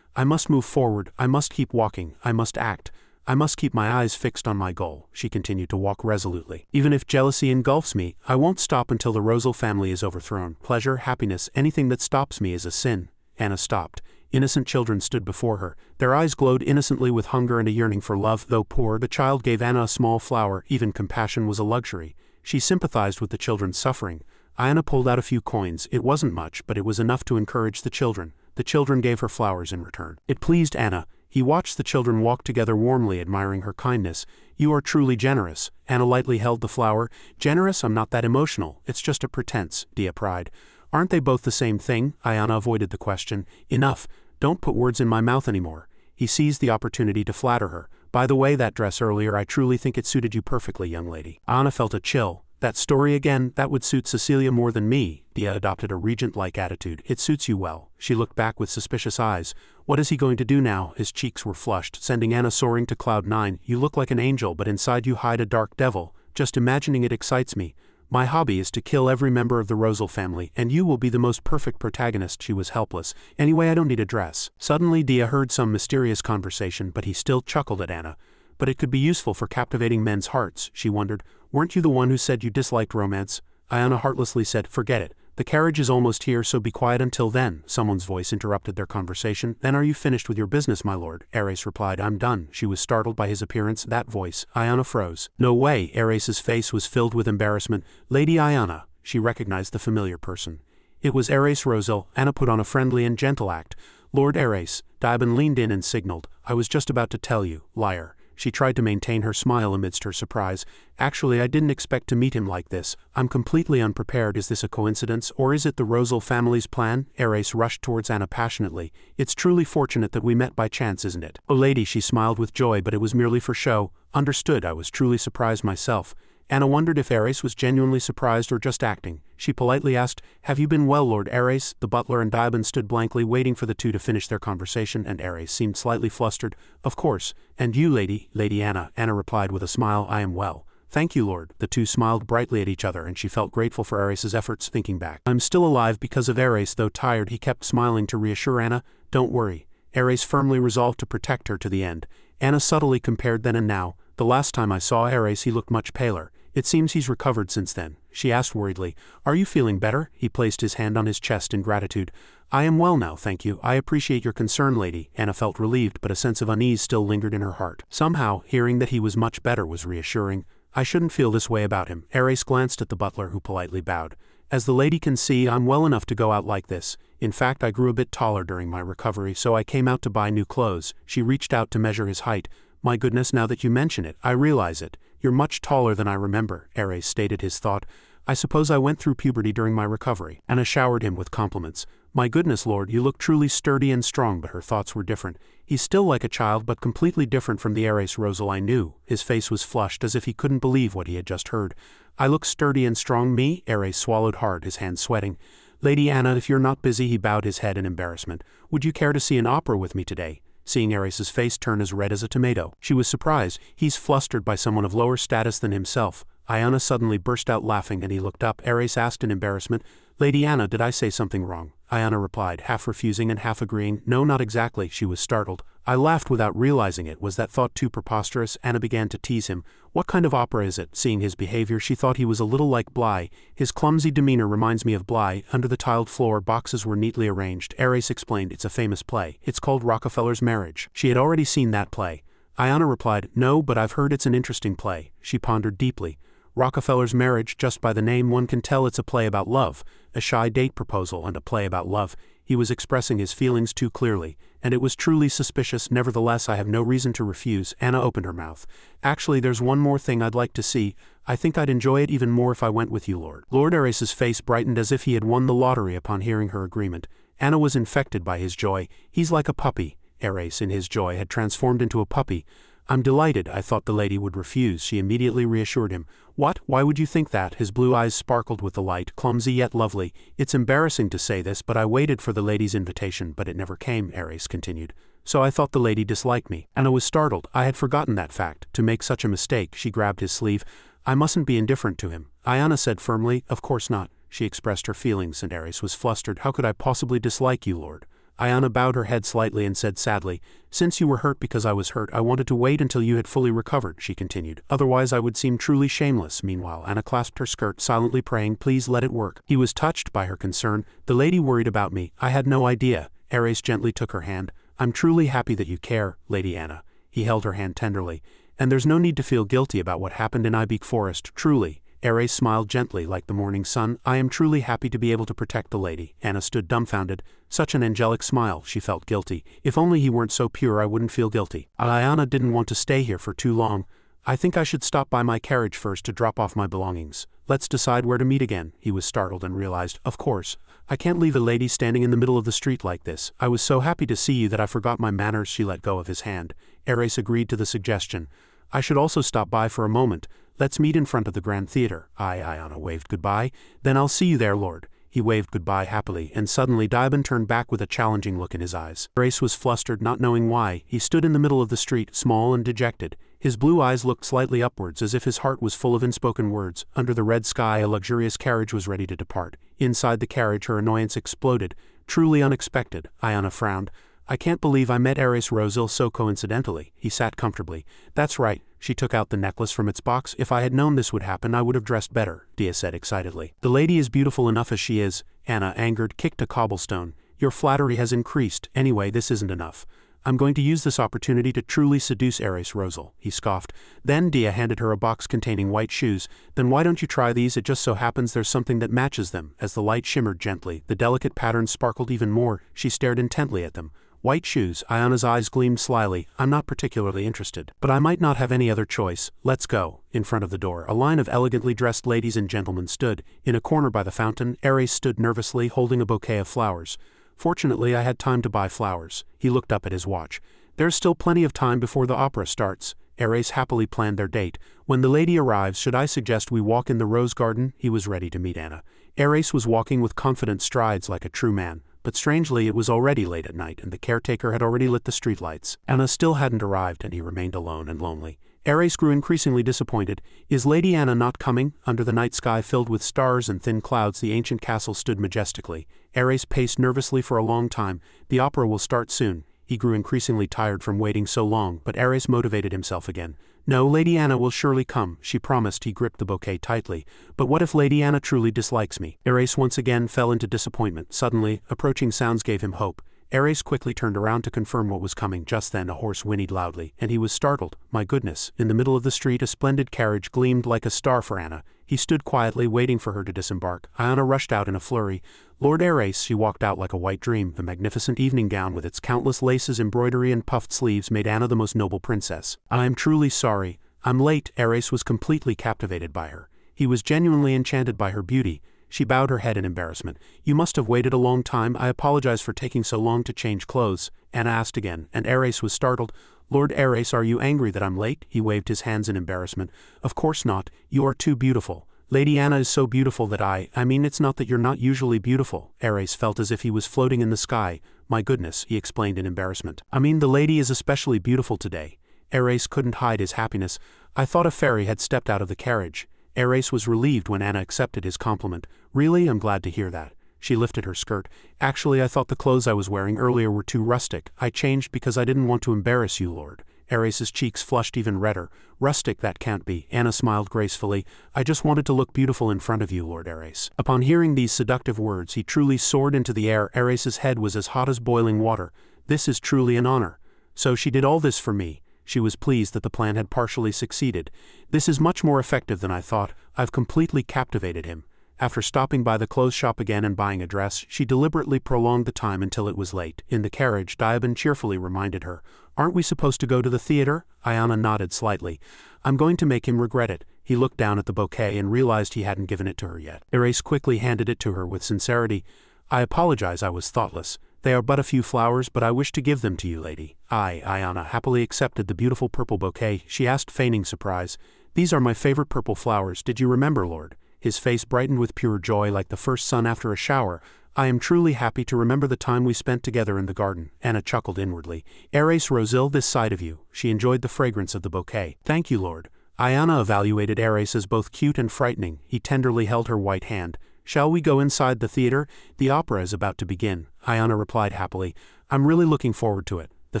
Speaker 1: I must move forward, I must keep walking, I must act. I must keep my eyes fixed on my goal. She continued to walk resolutely. Even if jealousy engulfs me, I won't stop until the Rosal family is overthrown. Pleasure, happiness, anything that stops me is a sin. Anna stopped. Innocent children stood before her. Their eyes glowed innocently with hunger and a yearning for love. Though poor, the child gave Anna a small flower. Even compassion was a luxury. She sympathized with the children's suffering. Anna pulled out a few coins. It wasn't much, but it was enough to encourage the children. The children gave her flowers in return. It pleased Anna. He watched the children walk together warmly, admiring her kindness. You are truly generous. Anna lightly held the flower. Generous? I'm not that emotional. It's just a pretense, Dia cried. Aren't they both the same thing? Ayana avoided the question. Enough. Don't put words in my mouth anymore. He seized the opportunity to flatter her. By the way, that dress earlier, I truly think it suited you perfectly, young lady. Anna felt a chill. That story again, that would suit Cecilia more than me. Dia adopted a regent-like attitude. It suits you well. She looked back with suspicious eyes. What is he going to do now? His cheeks were flushed, sending Anna soaring to cloud 9. You look like an angel, but inside you hide a dark devil. Just imagining it excites me. My hobby is to kill every member of the Rosal family, and you will be the most perfect protagonist. She was helpless. Anyway, I don't need a dress. Suddenly Dia heard some mysterious conversation, but he still chuckled at Anna. But it could be useful for captivating men's hearts, she wondered. Weren't you the one who said you disliked romance? Ayana heartlessly said, forget it. The carriage is almost here, so be quiet until then. Someone's voice interrupted their conversation. Then are you finished with your business, my lord? Ares replied, I'm done. She was startled by his appearance. That voice. Ayana froze. No way. Ares's face was filled with embarrassment. Lady Ayana. She recognized the familiar person. It was Ares Rosal. Anna put on a friendly and gentle act. Lord Ares. Dibon leaned in and signaled. I was just about to tell you. Liar. She tried to maintain her smile amidst her surprise. Actually, I didn't expect to meet him like this. I'm completely unprepared. Is this a coincidence, or is it the Rosal family's plan? Ares rushed towards Anna passionately. It's truly fortunate that we met by chance, isn't it? Oh lady, she smiled with joy, but it was merely for show. Understood, I was truly surprised myself. Anna wondered if Ares was genuinely surprised or just acting. She politely asked, have you been well, Lord Ares? The butler and Dibon stood blankly waiting for the two to finish their conversation, and Ares seemed slightly flustered. Of course. And you, Lady Anna? Anna replied with a smile, I am well. Thank you, Lord. The two smiled brightly at each other, and she felt grateful for Ares's efforts. Thinking back, I'm still alive because of Ares. Though tired, he kept smiling to reassure Anna. Don't worry. Ares firmly resolved to protect her to the end. Anna subtly compared then and now. The last time I saw Ares, he looked much paler. It seems he's recovered since then. She asked worriedly, are you feeling better? He placed his hand on his chest in gratitude. I am well now, thank you. I appreciate your concern, lady. Anna felt relieved, but a sense of unease still lingered in her heart. Somehow, hearing that he was much better was reassuring. I shouldn't feel this way about him. Ares glanced at the butler, who politely bowed. As the lady can see, I'm well enough to go out like this. In fact, I grew a bit taller during my recovery, so I came out to buy new clothes. She reached out to measure his height. My goodness, now that you mention it, I realize it. You're much taller than I remember, Ares stated his thought. I suppose I went through puberty during my recovery. Anna showered him with compliments. My goodness, Lord, you look truly sturdy and strong, but her thoughts were different. He's still like a child, but completely different from the Ares Rosal I knew. His face was flushed as if he couldn't believe what he had just heard. I look sturdy and strong, me? Ares swallowed hard, his hands sweating. Lady Anna, if you're not busy, he bowed his head in embarrassment. Would you care to see an opera with me today? Seeing Ares's face turn as red as a tomato, she was surprised. He's flustered by someone of lower status than himself. Ayana suddenly burst out laughing and he looked up. Ares asked in embarrassment, Lady Anna, did I say something wrong? Ayana replied, half refusing and half agreeing. No, not exactly. She was startled. I laughed without realizing it. Was that thought too preposterous? Anna began to tease him. What kind of opera is it? Seeing his behavior, she thought he was a little like Bly. His clumsy demeanor reminds me of Bly. Under the tiled floor, boxes were neatly arranged. Ares explained, it's a famous play. It's called Rockefeller's Marriage. She had already seen that play. Ayana replied, no, but I've heard it's an interesting play. She pondered deeply. Rockefeller's Marriage, just by the name one can tell it's a play about love, a shy date proposal and a play about love. He was expressing his feelings too clearly, and it was truly suspicious. Nevertheless, I have no reason to refuse. Anna opened her mouth. Actually, there's one more thing I'd like to see. I think I'd enjoy it even more if I went with you, Lord. Lord Ares's face brightened as if he had won the lottery upon hearing her agreement. Anna was infected by his joy. He's like a puppy. Ares, in his joy, had transformed into a puppy. I'm delighted. I thought the lady would refuse. She immediately reassured him. What? Why would you think that? His blue eyes sparkled with delight, clumsy yet lovely. It's embarrassing to say this, but I waited for the lady's invitation, but it never came, Ares continued. So I thought the lady disliked me. Anna was startled. I had forgotten that fact. To make such a mistake, she grabbed his sleeve. I mustn't be indifferent to him. Ayana said firmly, of course not. She expressed her feelings, and Ares was flustered. How could I possibly dislike you, Lord? Ayana bowed her head slightly and said sadly, since you were hurt because I was hurt, I wanted to wait until you had fully recovered, she continued. Otherwise I would seem truly shameless. Meanwhile, Anna clasped her skirt, silently praying, please let it work. He was touched by her concern. The lady worried about me. I had no idea. Ares gently took her hand. I'm truly happy that you care, Lady Anna. He held her hand tenderly. And there's no need to feel guilty about what happened in Ibeak Forest, truly. Ares smiled gently like the morning sun. I am truly happy to be able to protect the lady. Anna stood dumbfounded. Such an angelic smile. She felt guilty. If only he weren't so pure I wouldn't feel guilty. Ayana didn't want to stay here for too long. I think I should stop by my carriage first to drop off my belongings. Let's decide where to meet again. He was startled and realized, of course. I can't leave a lady standing in the middle of the street like this. I was so happy to see you that I forgot my manners. She let go of his hand. Ares agreed to the suggestion. I should also stop by for a moment. Let's meet in front of the Grand Theater. Ayana waved goodbye. Then I'll see you there, Lord. He waved goodbye happily, and suddenly Diabin turned back with a challenging look in his eyes. Grace was flustered, not knowing why. He stood in the middle of the street, small and dejected. His blue eyes looked slightly upwards, as if his heart was full of unspoken words. Under the red sky, a luxurious carriage was ready to depart. Inside the carriage, her annoyance exploded. Truly unexpected. Ayana frowned. I can't believe I met Eris Rosil so coincidentally. He sat comfortably. That's right. She took out the necklace from its box. If I had known this would happen, I would have dressed better, Dia said excitedly. The lady is beautiful enough as she is. Anna, angered, kicked a cobblestone. Your flattery has increased. Anyway, this isn't enough. I'm going to use this opportunity to truly seduce Eris Rosil, he scoffed. Then Dia handed her a box containing white shoes. Then why don't you try these? It just so happens there's something that matches them. As the light shimmered gently, the delicate patterns sparkled even more. She stared intently at them. White shoes. Ayana's eyes gleamed slyly. I'm not particularly interested. But I might not have any other choice. Let's go. In front of the door, a line of elegantly dressed ladies and gentlemen stood. In a corner by the fountain, Eris stood nervously, holding a bouquet of flowers. Fortunately, I had time to buy flowers. He looked up at his watch. There's still plenty of time before the opera starts. Eris happily planned their date. When the lady arrives, should I suggest we walk in the rose garden? He was ready to meet Anna. Eris was walking with confident strides like a true man. But strangely, it was already late at night, and the caretaker had already lit the streetlights. Anna still hadn't arrived, and he remained alone and lonely. Eris grew increasingly disappointed. Is Lady Anna not coming? Under the night sky filled with stars and thin clouds, the ancient castle stood majestically. Eris paced nervously for a long time. The opera will start soon. He grew increasingly tired from waiting so long, but Eris motivated himself again. No, Lady Anna will surely come, she promised. He gripped the bouquet tightly. But what if Lady Anna truly dislikes me? Eris once again fell into disappointment. Suddenly, approaching sounds gave him hope. Eris quickly turned around to confirm what was coming. Just then a horse whinnied loudly, and he was startled. My goodness, in the middle of the street a splendid carriage gleamed like a star for Anna. He stood quietly waiting for her to disembark. Anna rushed out in a flurry. Lord Eris, she walked out like a white dream. The magnificent evening gown with its countless laces, embroidery and puffed sleeves made Anna the most noble princess. I am truly sorry. I'm late. Eris was completely captivated by her. He was genuinely enchanted by her beauty. She bowed her head in embarrassment. You must have waited a long time. I apologize for taking so long to change clothes. Anna asked again, and Eris was startled. Lord Eris, are you angry that I'm late? He waved his hands in embarrassment. Of course not. You are too beautiful. Lady Anna is so beautiful that I mean it's not that you're not usually beautiful. Eris felt as if he was floating in the sky. My goodness, he explained in embarrassment. I mean the lady is especially beautiful today. Eris couldn't hide his happiness. I thought a fairy had stepped out of the carriage. Eris was relieved when Anna accepted his compliment. Really, I'm glad to hear that. She lifted her skirt. Actually, I thought the clothes I was wearing earlier were too rustic. I changed because I didn't want to embarrass you, Lord. Eris's cheeks flushed even redder. Rustic, that can't be. Anna smiled gracefully. I just wanted to look beautiful in front of you, Lord Eris. Upon hearing these seductive words, he truly soared into the air. Eris's head was as hot as boiling water. This is truly an honor. So she did all this for me. She was pleased that the plan had partially succeeded. This is much more effective than I thought. I've completely captivated him. After stopping by the clothes shop again and buying a dress, she deliberately prolonged the time until it was late. In the carriage, Diabin cheerfully reminded her, Aren't we supposed to go to the theater? Ayana nodded slightly. I'm going to make him regret it. He looked down at the bouquet and realized he hadn't given it to her yet. Eris quickly handed it to her with sincerity. I apologize, I was thoughtless. They are but a few flowers, but I wish to give them to you, lady. Ayana happily accepted the beautiful purple bouquet. She asked, feigning surprise. These are my favorite purple flowers. Did you remember, Lord? His face brightened with pure joy like the first sun after a shower. I am truly happy to remember the time we spent together in the garden. Anna chuckled inwardly. Eris Rosil, this side of you. She enjoyed the fragrance of the bouquet. Thank you, Lord. Ayana evaluated Eris as both cute and frightening. He tenderly held her white hand. Shall we go inside the theater? The opera is about to begin. Ayana replied happily. I'm really looking forward to it. The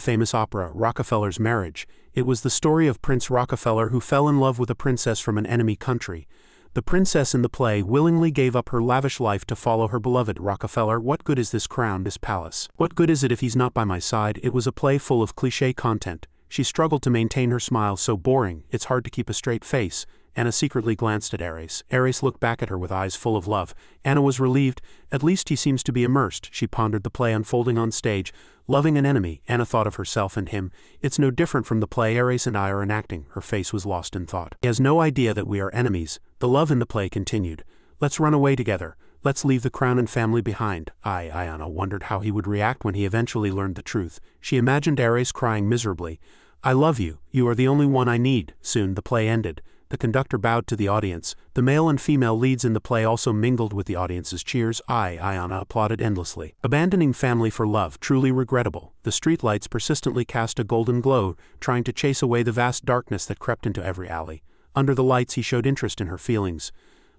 Speaker 1: famous opera, Rockefeller's Marriage. It was the story of Prince Rockefeller who fell in love with a princess from an enemy country. The princess in the play willingly gave up her lavish life to follow her beloved Rockefeller. What good is this crown, this palace? What good is it if he's not by my side? It was a play full of cliché content. She struggled to maintain her smile. So boring, it's hard to keep a straight face. Anna secretly glanced at Eris. Eris looked back at her with eyes full of love. Anna was relieved. At least he seems to be immersed. She pondered the play unfolding on stage. Loving an enemy, Anna thought of herself and him. It's no different from the play Eris and I are enacting. Her face was lost in thought. He has no idea that we are enemies. The love in the play continued. Let's run away together. Let's leave the crown and family behind. Ayana wondered how he would react when he eventually learned the truth. She imagined Eris crying miserably. I love you. You are the only one I need. Soon the play ended. The conductor bowed to the audience. The male and female leads in the play also mingled with the audience's cheers. Ayana applauded endlessly. Abandoning family for love, truly regrettable. The streetlights persistently cast a golden glow, trying to chase away the vast darkness that crept into every alley. Under the lights he showed interest in her feelings.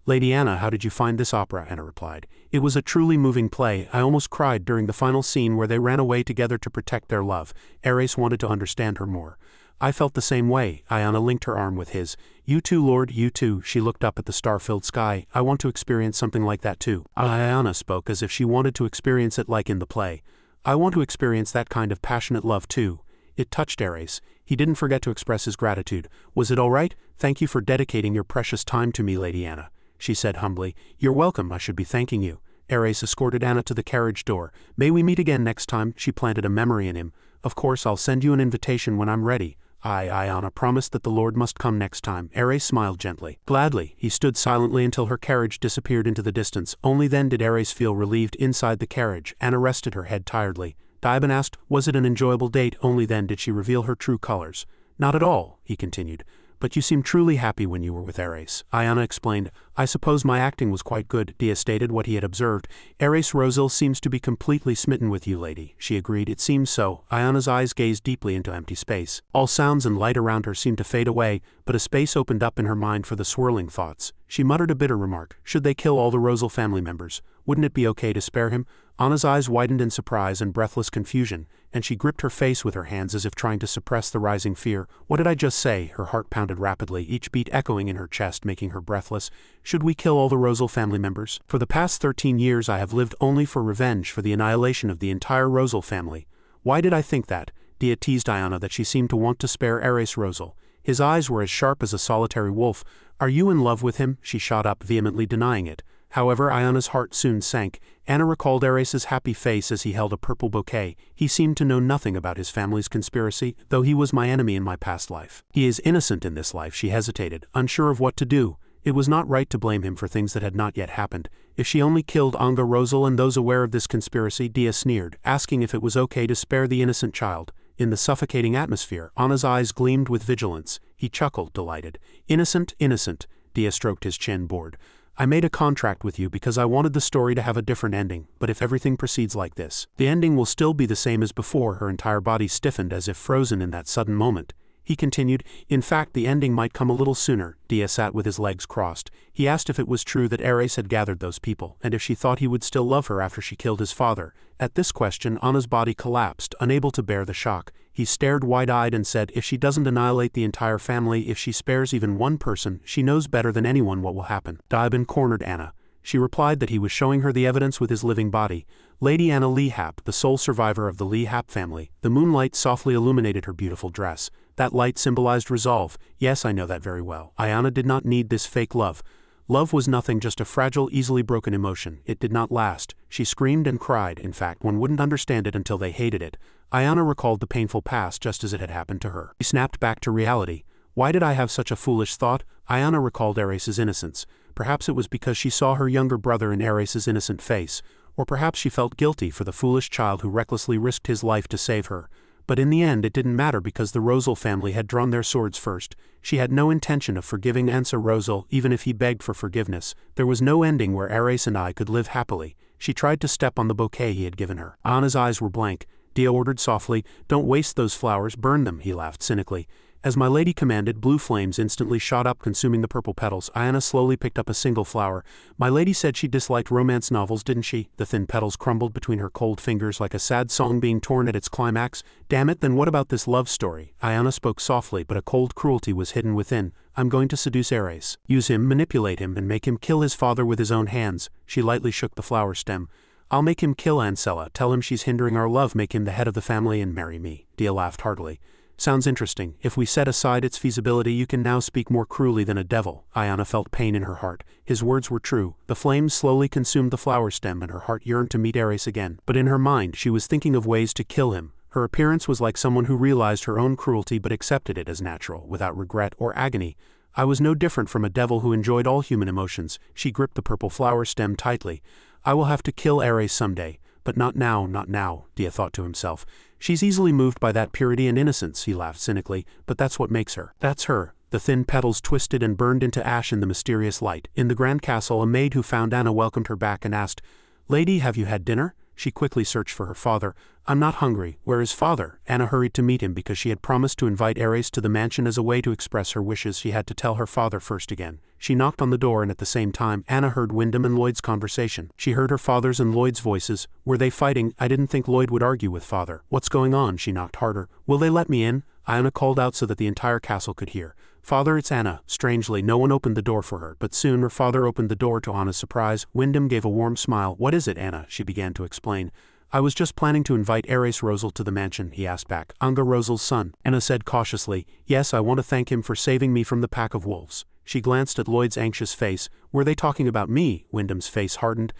Speaker 1: Lady Anna, how did you find this opera? Anna replied. It was a truly moving play. I almost cried during the final scene where they ran away together to protect their love. Ares wanted to understand her more. I felt the same way. Ayana linked her arm with his. You too, Lord, you too. She looked up at the star-filled sky. I want to experience something like that too. Ayana spoke as if she wanted to experience it like in the play. I want to experience that kind of passionate love too. It touched Ares. He didn't forget to express his gratitude. Was it all right? Thank you for dedicating your precious time to me, Lady Anna, she said humbly. You're welcome, I should be thanking you. Ares escorted Anna to the carriage door. May we meet again next time? She planted a memory in him. Of course, I'll send you an invitation when I'm ready. Ayana promised that the Lord must come next time. Ares smiled gently. Gladly. He stood silently until her carriage disappeared into the distance. Only then did Ares feel relieved inside the carriage. Anna rested her head tiredly. Daiban asked, was it an enjoyable date? Only then did she reveal her true colors. Not at all, he continued. But you seemed truly happy when you were with Ares. Ayana explained. I suppose my acting was quite good. Dia stated what he had observed. Ares Rosil seems to be completely smitten with you, lady. She agreed. It seems so. Ayana's eyes gazed deeply into empty space. All sounds and light around her seemed to fade away, but a space opened up in her mind for the swirling thoughts. She muttered a bitter remark. Should they kill all the Rosil family members? Wouldn't it be okay to spare him? Anna's eyes widened in surprise and breathless confusion, and she gripped her face with her hands as if trying to suppress the rising fear. What did I just say? Her heart pounded rapidly, each beat echoing in her chest, making her breathless. Should we kill all the Rosil family members? For the past 13 years I have lived only for revenge for the annihilation of the entire Rosil family. Why did I think that? Dia teased Ayana that she seemed to want to spare Ares Rosil. His eyes were as sharp as a solitary wolf. Are you in love with him? She shot up, vehemently denying it. However, Ayana's heart soon sank. Anna recalled Ares's happy face as he held a purple bouquet. He seemed to know nothing about his family's conspiracy, though he was my enemy in my past life. He is innocent in this life, she hesitated, unsure of what to do. It was not right to blame him for things that had not yet happened. If she only killed Anga Rosil and those aware of this conspiracy, Dia sneered, asking if it was okay to spare the innocent child. In the suffocating atmosphere, Anna's eyes gleamed with vigilance. He chuckled, delighted. Innocent, innocent. Dia stroked his chin, bored. I made a contract with you because I wanted the story to have a different ending, but if everything proceeds like this, the ending will still be the same as before. Her entire body stiffened as if frozen in that sudden moment. He continued, in fact the ending might come a little sooner. Dia sat with his legs crossed. He asked if it was true that Ares had gathered those people, and if she thought he would still love her after she killed his father. At this question, Anna's body collapsed, unable to bear the shock. He stared wide-eyed and said, if she doesn't annihilate the entire family, if she spares even one person, she knows better than anyone what will happen. Daiban cornered Anna. She replied that he was showing her the evidence with his living body. Lady Anna Lee Hap, the sole survivor of the Lee Hap family. The moonlight softly illuminated her beautiful dress. That light symbolized resolve. Yes, I know that very well. Ayana did not need this fake love. Love was nothing, just a fragile, easily broken emotion. It did not last. She screamed and cried. In fact, one wouldn't understand it until they hated it. Ayana recalled the painful past just as it had happened to her. She snapped back to reality. Why did I have such a foolish thought? Ayana recalled Ares's innocence. Perhaps it was because she saw her younger brother in Ares's innocent face. Or perhaps she felt guilty for the foolish child who recklessly risked his life to save her. But in the end it didn't matter because the Rosil family had drawn their swords first. She had no intention of forgiving Ansa Rosil even if he begged for forgiveness. There was no ending where Ares and I could live happily. She tried to step on the bouquet he had given her. Anna's eyes were blank. Dia ordered softly, don't waste those flowers, burn them. He laughed cynically. As my lady commanded, blue flames instantly shot up, consuming the purple petals. Ayana slowly picked up a single flower. My lady said she disliked romance novels, didn't she? The thin petals crumbled between her cold fingers like a sad song being torn at its climax. Damn it, then what about this love story? Ayana spoke softly, but a cold cruelty was hidden within. I'm going to seduce Ares. Use him, manipulate him, and make him kill his father with his own hands. She lightly shook the flower stem. I'll make him kill Ancella, tell him she's hindering our love, make him the head of the family and marry me. Dia laughed heartily. Sounds interesting. If we set aside its feasibility, you can now speak more cruelly than a devil. Ayana felt pain in her heart. His words were true. The flames slowly consumed the flower stem and her heart yearned to meet Ares again. But in her mind, she was thinking of ways to kill him. Her appearance was like someone who realized her own cruelty but accepted it as natural, without regret or agony. I was no different from a devil who enjoyed all human emotions. She gripped the purple flower stem tightly. I will have to kill Ares someday. But not now, not now, Dia thought to himself. She's easily moved by that purity and innocence, he laughed cynically, but that's what makes her. That's her. The thin petals twisted and burned into ash in the mysterious light. In the grand castle, a maid who found Anna welcomed her back and asked, "Lady, have you had dinner?" She quickly searched for her father. "I'm not hungry. Where is father?" Anna hurried to meet him because she had promised to invite Ares to the mansion as a way to express her wishes. She had to tell her father first again. She knocked on the door and at the same time, Anna heard Wyndham and Lloyd's conversation. She heard her father's and Lloyd's voices. Were they fighting? I didn't think Lloyd would argue with father. What's going on? She knocked harder. Will they let me in? Anna called out so that the entire castle could hear. "Father, it's Anna." Strangely, no one opened the door for her, but soon her father opened the door to Anna's surprise. Wyndham gave a warm smile. "What is it, Anna?" she began to explain. "I was just planning to invite Ares Rosal to the mansion," he asked back. "Anga Rosal's son." Anna said cautiously, "Yes, I want to thank him for saving me from the pack of wolves." She glanced at Lloyd's anxious face. "Were they talking about me?" Wyndham's face hardened.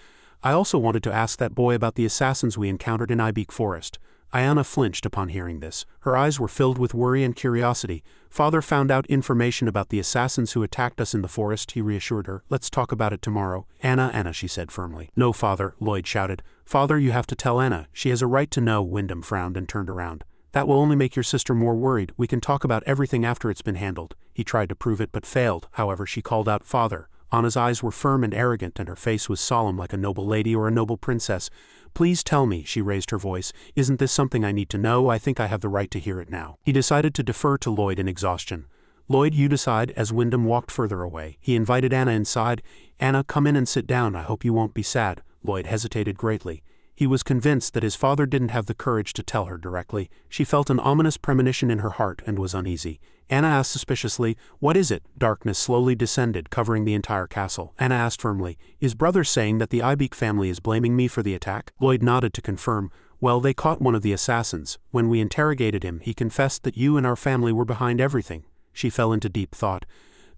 Speaker 1: "I also wanted to ask that boy about the assassins we encountered in Ibeak Forest." Anna flinched upon hearing this. Her eyes were filled with worry and curiosity. "Father found out information about the assassins who attacked us in the forest," he reassured her. "Let's talk about it tomorrow." Anna, she said firmly. "No, father," Lloyd shouted. "Father, you have to tell Anna. She has a right to know." Wyndham frowned and turned around. "That will only make your sister more worried. We can talk about everything after it's been handled." He tried to prove it but failed. However, she called out, "Father." Anna's eyes were firm and arrogant and her face was solemn like a noble lady or a noble princess. "Please tell me," she raised her voice. "Isn't this something I need to know? I think I have the right to hear it now." He decided to defer to Lloyd in exhaustion. "Lloyd, you decide." As Wyndham walked further away, he invited Anna inside. "Anna, come in and sit down. I hope you won't be sad." Lloyd hesitated greatly. He was convinced that his father didn't have the courage to tell her directly. She felt an ominous premonition in her heart and was uneasy. Anna asked suspiciously, "What is it?" Darkness slowly descended, covering the entire castle. Anna asked firmly, "Is brother saying that the Ibeak family is blaming me for the attack?" Lloyd nodded to confirm. "Well, they caught one of the assassins. When we interrogated him, he confessed that you and our family were behind everything." She fell into deep thought.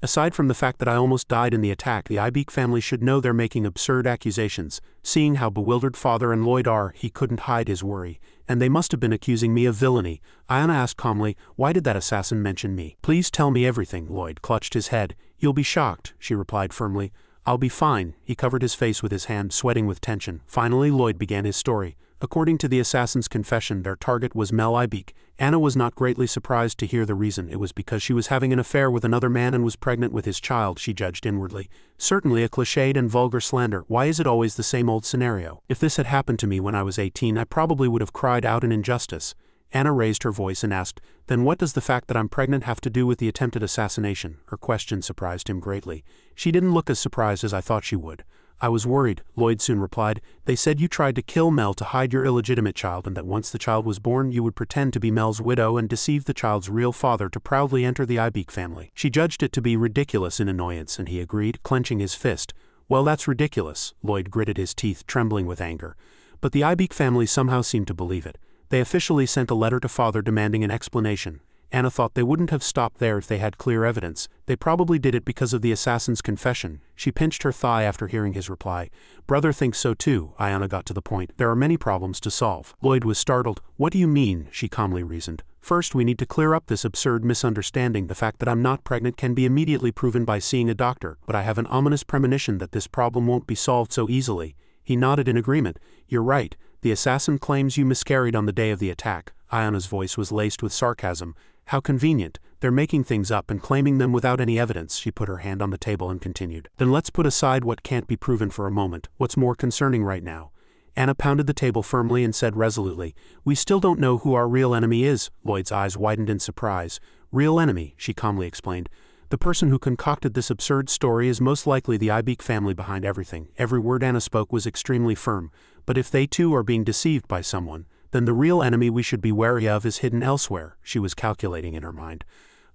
Speaker 1: "Aside from the fact that I almost died in the attack, the Ibeak family should know they're making absurd accusations." Seeing how bewildered father and Lloyd are, he couldn't hide his worry. "And they must have been accusing me of villainy." Anna asked calmly, "Why did that assassin mention me?" "Please tell me everything." Lloyd clutched his head. "You'll be shocked," she replied firmly. "I'll be fine." He covered his face with his hand, sweating with tension. Finally, Lloyd began his story. According to the assassin's confession, their target was Mel Ibeak. Anna was not greatly surprised to hear the reason. It was because she was having an affair with another man and was pregnant with his child, she judged inwardly. Certainly a cliched and vulgar slander. Why is it always the same old scenario? If this had happened to me when I was 18, I probably would have cried out in injustice. Anna raised her voice and asked, "Then what does the fact that I'm pregnant have to do with the attempted assassination?" Her question surprised him greatly. She didn't look as surprised as I thought she would. "I was worried," Lloyd soon replied. "They said you tried to kill Mel to hide your illegitimate child and that once the child was born you would pretend to be Mel's widow and deceive the child's real father to proudly enter the Ibeak family." She judged it to be ridiculous in annoyance and he agreed, clenching his fist. "Well, that's ridiculous." Lloyd gritted his teeth, trembling with anger. But the Ibeak family somehow seemed to believe it. They officially sent a letter to father demanding an explanation. Anna thought they wouldn't have stopped there if they had clear evidence. They probably did it because of the assassin's confession. She pinched her thigh after hearing his reply. "Brother thinks so too." Anna got to the point. "There are many problems to solve." Lloyd was startled. "What do you mean?" she calmly reasoned. "First, we need to clear up this absurd misunderstanding. The fact that I'm not pregnant can be immediately proven by seeing a doctor, but I have an ominous premonition that this problem won't be solved so easily." He nodded in agreement. "You're right. The assassin claims you miscarried on the day of the attack." Anna's voice was laced with sarcasm. "How convenient. They're making things up and claiming them without any evidence." She put her hand on the table and continued. "Then let's put aside what can't be proven for a moment. What's more concerning right now?" Anna pounded the table firmly and said resolutely, "We still don't know who our real enemy is." Lloyd's eyes widened in surprise. "Real enemy," she calmly explained. "The person who concocted this absurd story is most likely the Ibeak family behind everything." Every word Anna spoke was extremely firm. "But if they too are being deceived by someone, then the real enemy we should be wary of is hidden elsewhere." She was calculating in her mind.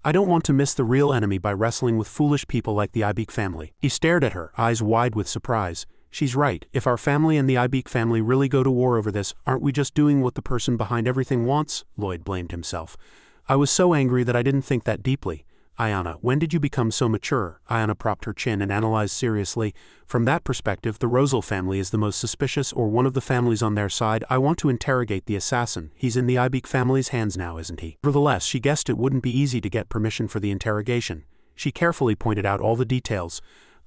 Speaker 1: "I don't want to miss the real enemy by wrestling with foolish people like the Ibeak family." He stared at her, eyes wide with surprise. "She's right. If our family and the Ibeak family really go to war over this, aren't we just doing what the person behind everything wants?" Lloyd blamed himself. "I was so angry that I didn't think that deeply." "Anna, when did you become so mature?" Anna propped her chin and analyzed seriously. "From that perspective, the Rosal family is the most suspicious, or one of the families on their side. I want to interrogate the assassin. He's in the Ibeak family's hands now, isn't he?" Nevertheless, she guessed it wouldn't be easy to get permission for the interrogation. She carefully pointed out all the details.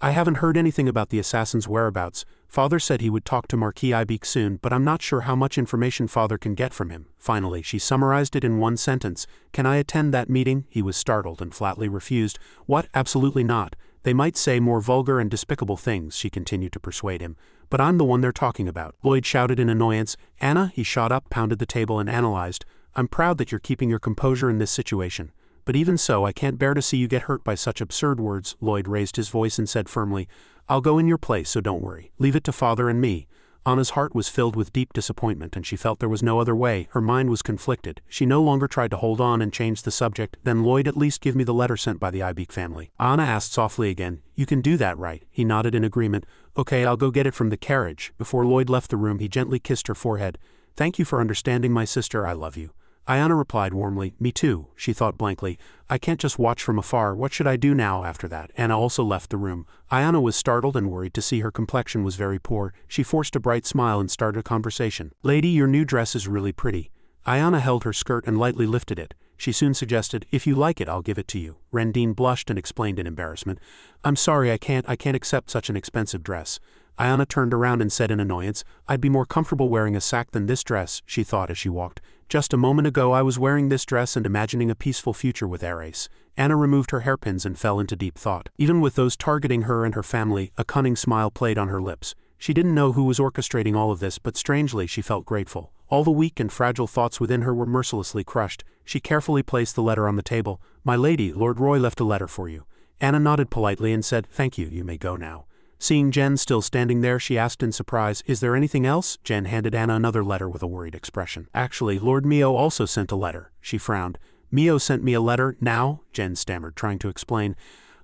Speaker 1: I haven't heard anything about the assassin's whereabouts. Father said he would talk to Marquis Ibik soon, but I'm not sure how much information Father can get from him. Finally, she summarized it in one sentence. Can I attend that meeting? He was startled and flatly refused. What? Absolutely not. They might say more vulgar and despicable things, she continued to persuade him. But I'm the one they're talking about. Lloyd shouted in annoyance. Anna, he shot up, pounded the table and analyzed. I'm proud that you're keeping your composure in this situation. But even so, I can't bear to see you get hurt by such absurd words. Lloyd raised his voice and said firmly, I'll go in your place, so don't worry. Leave it to Father and me. Anna's heart was filled with deep disappointment, and she felt there was no other way. Her mind was conflicted. She no longer tried to hold on and change the subject. Then Lloyd, at least give me the letter sent by the Ibik family. Anna asked softly again. You can do that, right? He nodded in agreement. Okay, I'll go get it from the carriage. Before Lloyd left the room, he gently kissed her forehead. Thank you for understanding, my sister. I love you. Ayana replied warmly. Me too, she thought blankly. I can't just watch from afar. What should I do now after that? Anna also left the room. Ayana was startled and worried to see her complexion was very poor. She forced a bright smile and started a conversation. Lady, your new dress is really pretty. Ayana held her skirt and lightly lifted it. She soon suggested, if you like it, I'll give it to you. Rendine blushed and explained in embarrassment. I'm sorry, I can't accept such an expensive dress. Ayana turned around and said in annoyance, I'd be more comfortable wearing a sack than this dress, she thought as she walked. Just a moment ago I was wearing this dress and imagining a peaceful future with Ares. Anna removed her hairpins and fell into deep thought. Even with those targeting her and her family, a cunning smile played on her lips. She didn't know who was orchestrating all of this, but strangely she felt grateful. All the weak and fragile thoughts within her were mercilessly crushed. She carefully placed the letter on the table. My lady, Lord Roy left a letter for you. Anna nodded politely and said, Thank you, you may go now. Seeing Jen still standing there, she asked in surprise, Is there anything else? Jen handed Anna another letter with a worried expression. Actually, Lord Mio also sent a letter. She frowned. Mio sent me a letter? Now? Jen stammered, trying to explain.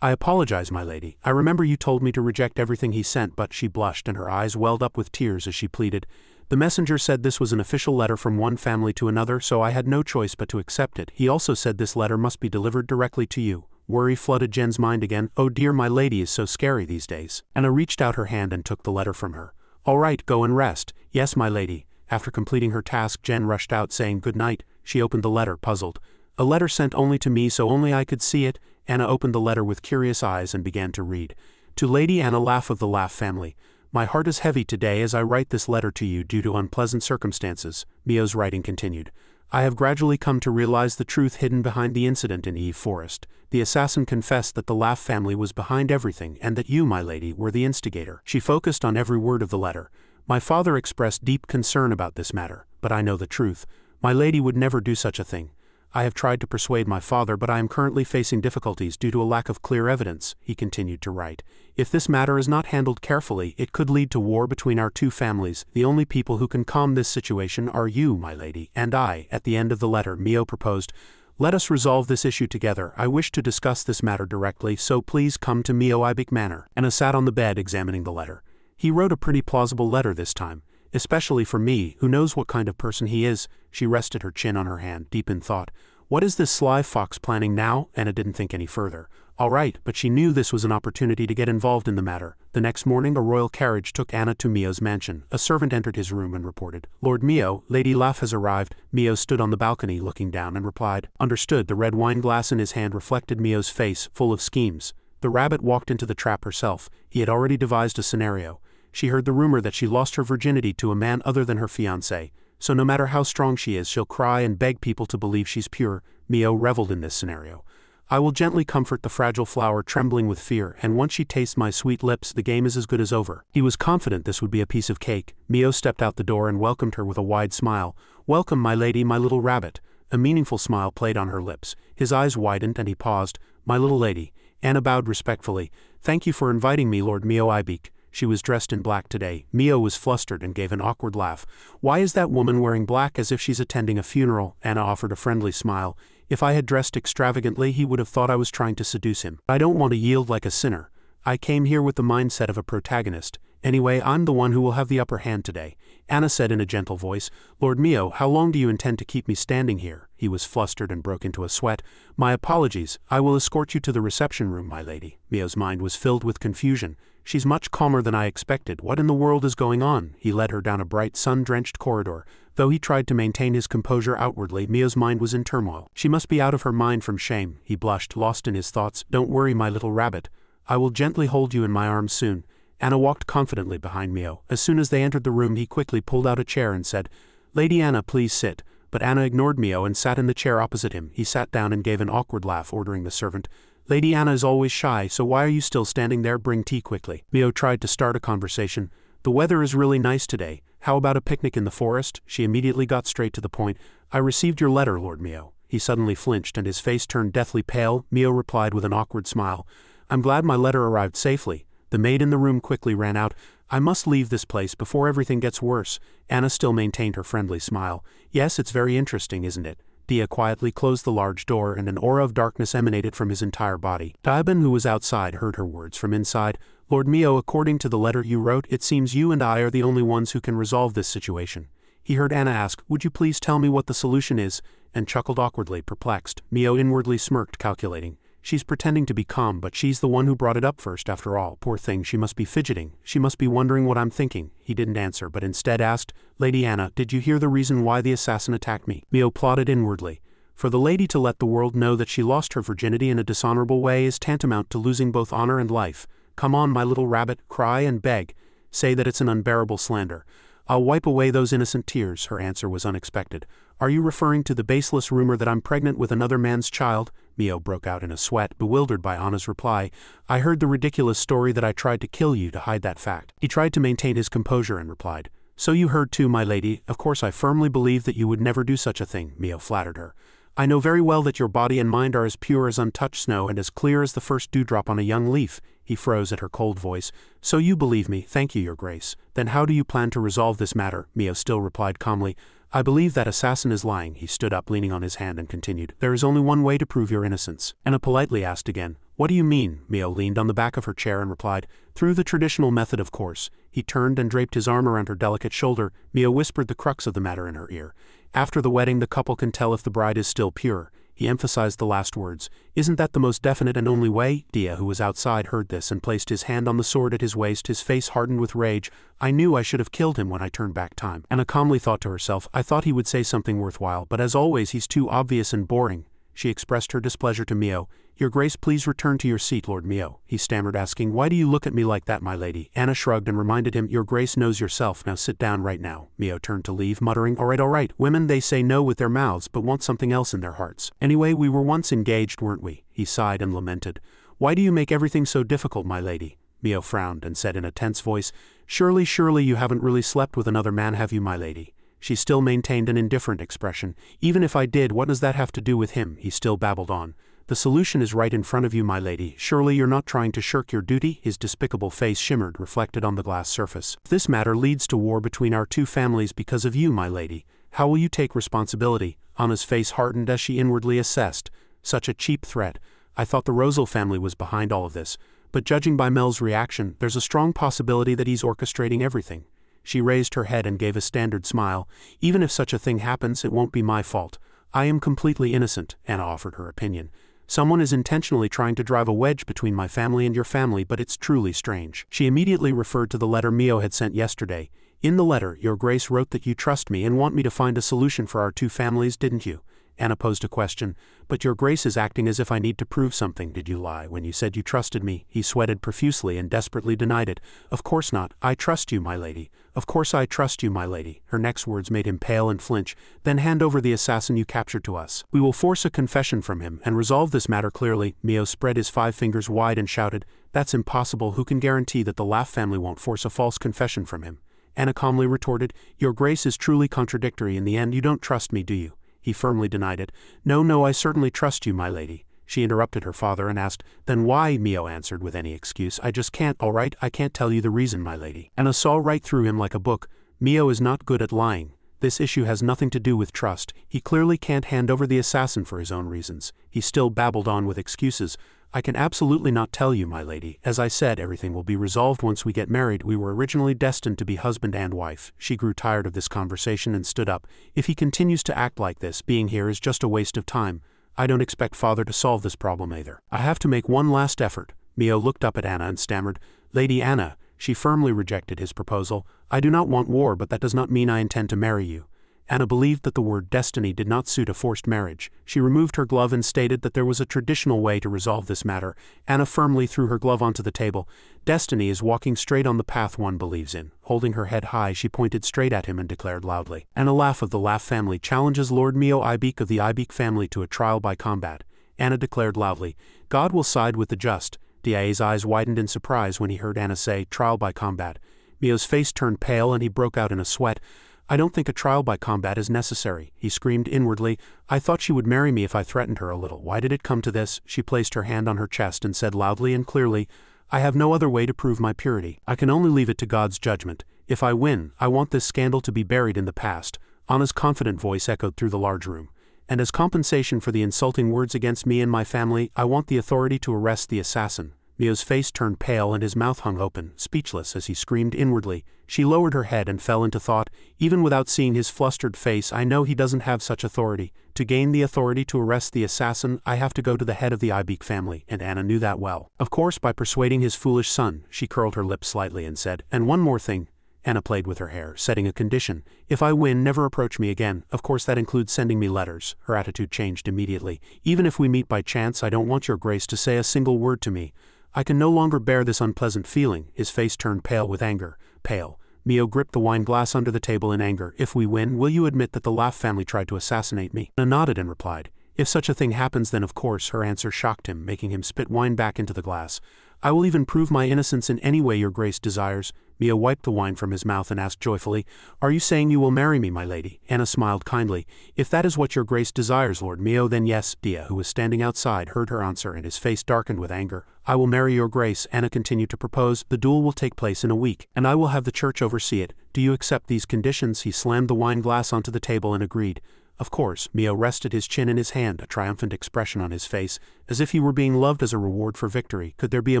Speaker 1: I apologize, my lady. I remember you told me to reject everything he sent, but she blushed and her eyes welled up with tears as she pleaded. The messenger said this was an official letter from one family to another, so I had no choice but to accept it. He also said this letter must be delivered directly to you. Worry flooded Jen's mind again. Oh dear, my lady is so scary these days. Anna reached out her hand and took the letter from her. All right, go and rest. Yes, my lady. After completing her task, Jen rushed out saying good night. She opened the letter, puzzled. A letter sent only to me so only I could see it. Anna opened the letter with curious eyes and began to read. To Lady Anna Laugh of the Laugh family. My heart is heavy today as I write this letter to you due to unpleasant circumstances. Mio's writing continued. I have gradually come to realize the truth hidden behind the incident in Eve Forest. The assassin confessed that the Laugh family was behind everything and that you, my lady, were the instigator. She focused on every word of the letter. My father expressed deep concern about this matter, but I know the truth. My lady would never do such a thing. I have tried to persuade my father, but I am currently facing difficulties due to a lack of clear evidence, he continued to write. If this matter is not handled carefully, it could lead to war between our two families. The only people who can calm this situation are you, my lady, and I. At the end of the letter, Mio proposed, Let us resolve this issue together. I wish to discuss this matter directly, so please come to Mio Ibik Manor. Anna sat on the bed examining the letter. He wrote a pretty plausible letter this time. Especially for me, who knows what kind of person he is. She rested her chin on her hand, deep in thought. What is this sly fox planning now? Anna didn't think any further. All right, but she knew this was an opportunity to get involved in the matter. The next morning, a royal carriage took Anna to Mio's mansion. A servant entered his room and reported, Lord Mio, Lady Laugh has arrived. Mio stood on the balcony looking down and replied, Understood. The red wine glass in his hand reflected Mio's face, full of schemes. The rabbit walked into the trap herself. He had already devised a scenario. She heard the rumor that she lost her virginity to a man other than her fiancé. So no matter how strong she is, she'll cry and beg people to believe she's pure. Mio reveled in this scenario. I will gently comfort the fragile flower trembling with fear, and once she tastes my sweet lips, the game is as good as over. He was confident this would be a piece of cake. Mio stepped out the door and welcomed her with a wide smile. Welcome, my lady, my little rabbit. A meaningful smile played on her lips. His eyes widened and he paused. My little lady. Anna bowed respectfully. Thank you for inviting me, Lord Mio Ibik. She was dressed in black today. Mio was flustered and gave an awkward laugh. Why is that woman wearing black as if she's attending a funeral? Anna offered a friendly smile. If I had dressed extravagantly, he would have thought I was trying to seduce him. I don't want to yield like a sinner. I came here with the mindset of a protagonist. Anyway, I'm the one who will have the upper hand today. Anna said in a gentle voice, Lord Mio, how long do you intend to keep me standing here? He was flustered and broke into a sweat. My apologies. I will escort you to the reception room, my lady. Mio's mind was filled with confusion. She's much calmer than I expected. What in the world is going on? He led her down a bright, sun-drenched corridor. Though he tried to maintain his composure outwardly, Mio's mind was in turmoil. She must be out of her mind from shame. He blushed, lost in his thoughts. Don't worry, my little rabbit. I will gently hold you in my arms soon. Anna walked confidently behind Mio. As soon as they entered the room, he quickly pulled out a chair and said, "Lady Anna, please sit." But Anna ignored Mio and sat in the chair opposite him. He sat down and gave an awkward laugh, ordering the servant, "Lady Anna is always shy, so why are you still standing there? Bring tea quickly." Mio tried to start a conversation. "The weather is really nice today. How about a picnic in the forest?" She immediately got straight to the point. "I received your letter, Lord Mio." He suddenly flinched and his face turned deathly pale. Mio replied with an awkward smile, "I'm glad my letter arrived safely." The maid in the room quickly ran out. "I must leave this place before everything gets worse." Anna still maintained her friendly smile. "Yes, it's very interesting, isn't it?" Dia quietly closed the large door and an aura of darkness emanated from his entire body. Daiban, who was outside, heard her words from inside. "Lord Mio, according to the letter you wrote, it seems you and I are the only ones who can resolve this situation." He heard Anna ask, "Would you please tell me what the solution is?" and chuckled awkwardly, perplexed. Mio inwardly smirked, calculating. She's pretending to be calm, but she's the one who brought it up first after all. Poor thing, she must be fidgeting. She must be wondering what I'm thinking. He didn't answer, but instead asked, "Lady Anna, did you hear the reason why the assassin attacked me?" Mio plotted inwardly. For the lady to let the world know that she lost her virginity in a dishonorable way is tantamount to losing both honor and life. "Come on, my little rabbit, cry and beg. Say that it's an unbearable slander. I'll wipe away those innocent tears." Her answer was unexpected. "Are you referring to the baseless rumor that I'm pregnant with another man's child?" Mio broke out in a sweat, bewildered by Anna's reply. "I heard the ridiculous story that I tried to kill you to hide that fact." He tried to maintain his composure and replied, "So you heard too, my lady. Of course I firmly believe that you would never do such a thing." Mio flattered her. "I know very well that your body and mind are as pure as untouched snow and as clear as the first dewdrop on a young leaf." He froze at her cold voice. "So you believe me? Thank you, your grace. Then how do you plan to resolve this matter?" Mio still replied calmly, "I believe that assassin is lying." He stood up, leaning on his hand, and continued, "There is only one way to prove your innocence." Anna politely asked again, "What do you mean?" Mio leaned on the back of her chair and replied, "Through the traditional method, of course." He turned and draped his arm around her delicate shoulder. Mio whispered the crux of the matter in her ear. "After the wedding, the couple can tell if the bride is still pure." He emphasized the last words. "Isn't that the most definite and only way?" Dia, who was outside, heard this and placed his hand on the sword at his waist. His face hardened with rage. "I knew I should have killed him when I turned back time." Anna calmly thought to herself, "I thought he would say something worthwhile, but as always he's too obvious and boring." She expressed her displeasure to Mio. "Your grace, please return to your seat, Lord Mio." He stammered, asking, "Why do you look at me like that, my lady?" Anna shrugged and reminded him, "Your grace knows yourself. Now sit down right now." Mio turned to leave, muttering, all right. Women, they say no with their mouths, but want something else in their hearts. Anyway, we were once engaged, weren't we?" He sighed and lamented. "Why do you make everything so difficult, my lady?" Mio frowned and said in a tense voice, Surely you haven't really slept with another man, have you, my lady?" She still maintained an indifferent expression. "Even if I did, what does that have to do with him?" He still babbled on. "The solution is right in front of you, my lady. Surely you're not trying to shirk your duty?" His despicable face shimmered, reflected on the glass surface. "If this matter leads to war between our two families because of you, my lady, how will you take responsibility?" Anna's face hardened as she inwardly assessed. Such a cheap threat. I thought the Rosal family was behind all of this. But judging by Mel's reaction, there's a strong possibility that he's orchestrating everything. She raised her head and gave a standard smile. "Even if such a thing happens, it won't be my fault. I am completely innocent," Anna offered her opinion. "Someone is intentionally trying to drive a wedge between my family and your family, but it's truly strange." She immediately referred to the letter Mio had sent yesterday. "In the letter, your grace wrote that you trust me and want me to find a solution for our two families, didn't you?" Anna posed a question. "But your grace is acting as if I need to prove something. Did you lie when you said you trusted me?" He sweated profusely and desperately denied it. "Of course not. I trust you, my lady. Of course I trust you, my lady." Her next words made him pale and flinch. "Then hand over the assassin you captured to us. We will force a confession from him and resolve this matter clearly." Mio spread his 5 fingers wide and shouted, "That's impossible. Who can guarantee that the Laugh family won't force a false confession from him?" Anna calmly retorted, "Your grace is truly contradictory. In the end, you don't trust me, do you?" He firmly denied it. No, I certainly trust you, my lady." She interrupted her father and asked, "Then why?" Mio answered with any excuse. "I just can't." "All right, I can't tell you the reason, my lady." Anna saw right through him like a book. Mio is not good at lying. This issue has nothing to do with trust. He clearly can't hand over the assassin for his own reasons. He still babbled on with excuses. "I can absolutely not tell you, my lady. As I said, everything will be resolved once we get married. We were originally destined to be husband and wife." She grew tired of this conversation and stood up. "If he continues to act like this, being here is just a waste of time. I don't expect father to solve this problem either. I have to make one last effort." Mio looked up at Anna and stammered, "Lady Anna." She firmly rejected his proposal. "I do not want war, but that does not mean I intend to marry you." Anna believed that the word destiny did not suit a forced marriage. She removed her glove and stated that there was a traditional way to resolve this matter. Anna firmly threw her glove onto the table. Destiny is walking straight on the path one believes in. Holding her head high, she pointed straight at him and declared loudly. Anna Laugh of the Laugh family challenges Lord Mio Ibik of the Ibik family to a trial by combat. Anna declared loudly. God will side with the just. Dia's eyes widened in surprise when he heard Anna say, trial by combat. Mio's face turned pale and he broke out in a sweat. I don't think a trial by combat is necessary, he screamed inwardly. I thought she would marry me if I threatened her a little. Why did it come to this? She placed her hand on her chest and said loudly and clearly, I have no other way to prove my purity. I can only leave it to God's judgment. If I win, I want this scandal to be buried in the past. Anna's confident voice echoed through the large room. And as compensation for the insulting words against me and my family, I want the authority to arrest the assassin. Mio's face turned pale and his mouth hung open, speechless as he screamed inwardly. She lowered her head and fell into thought. Even without seeing his flustered face, I know he doesn't have such authority. To gain the authority to arrest the assassin, I have to go to the head of the Ibik family, and Anna knew that well. Of course, by persuading his foolish son. She curled her lips slightly and said, and one more thing. Anna played with her hair, setting a condition. If I win, never approach me again. Of course that includes sending me letters. Her attitude changed immediately. Even if we meet by chance, I don't want your grace to say a single word to me. I can no longer bear this unpleasant feeling. His face turned pale with anger. Pale. Mio gripped the wine glass under the table in anger. If we win, will you admit that the Laugh family tried to assassinate me? Anna nodded and replied. If such a thing happens, then of course. Her answer shocked him, making him spit wine back into the glass. I will even prove my innocence in any way your grace desires. Mio wiped the wine from his mouth and asked joyfully, Are you saying you will marry me, my lady? Anna smiled kindly. If that is what your grace desires, Lord Mio, then yes. Dia, who was standing outside, heard her answer and his face darkened with anger. I will marry your grace. Anna continued to propose. The duel will take place in a week, and I will have the church oversee it. Do you accept these conditions? He slammed the wine glass onto the table and agreed. Of course. Mio rested his chin in his hand, a triumphant expression on his face, as if he were being loved as a reward for victory. Could there be a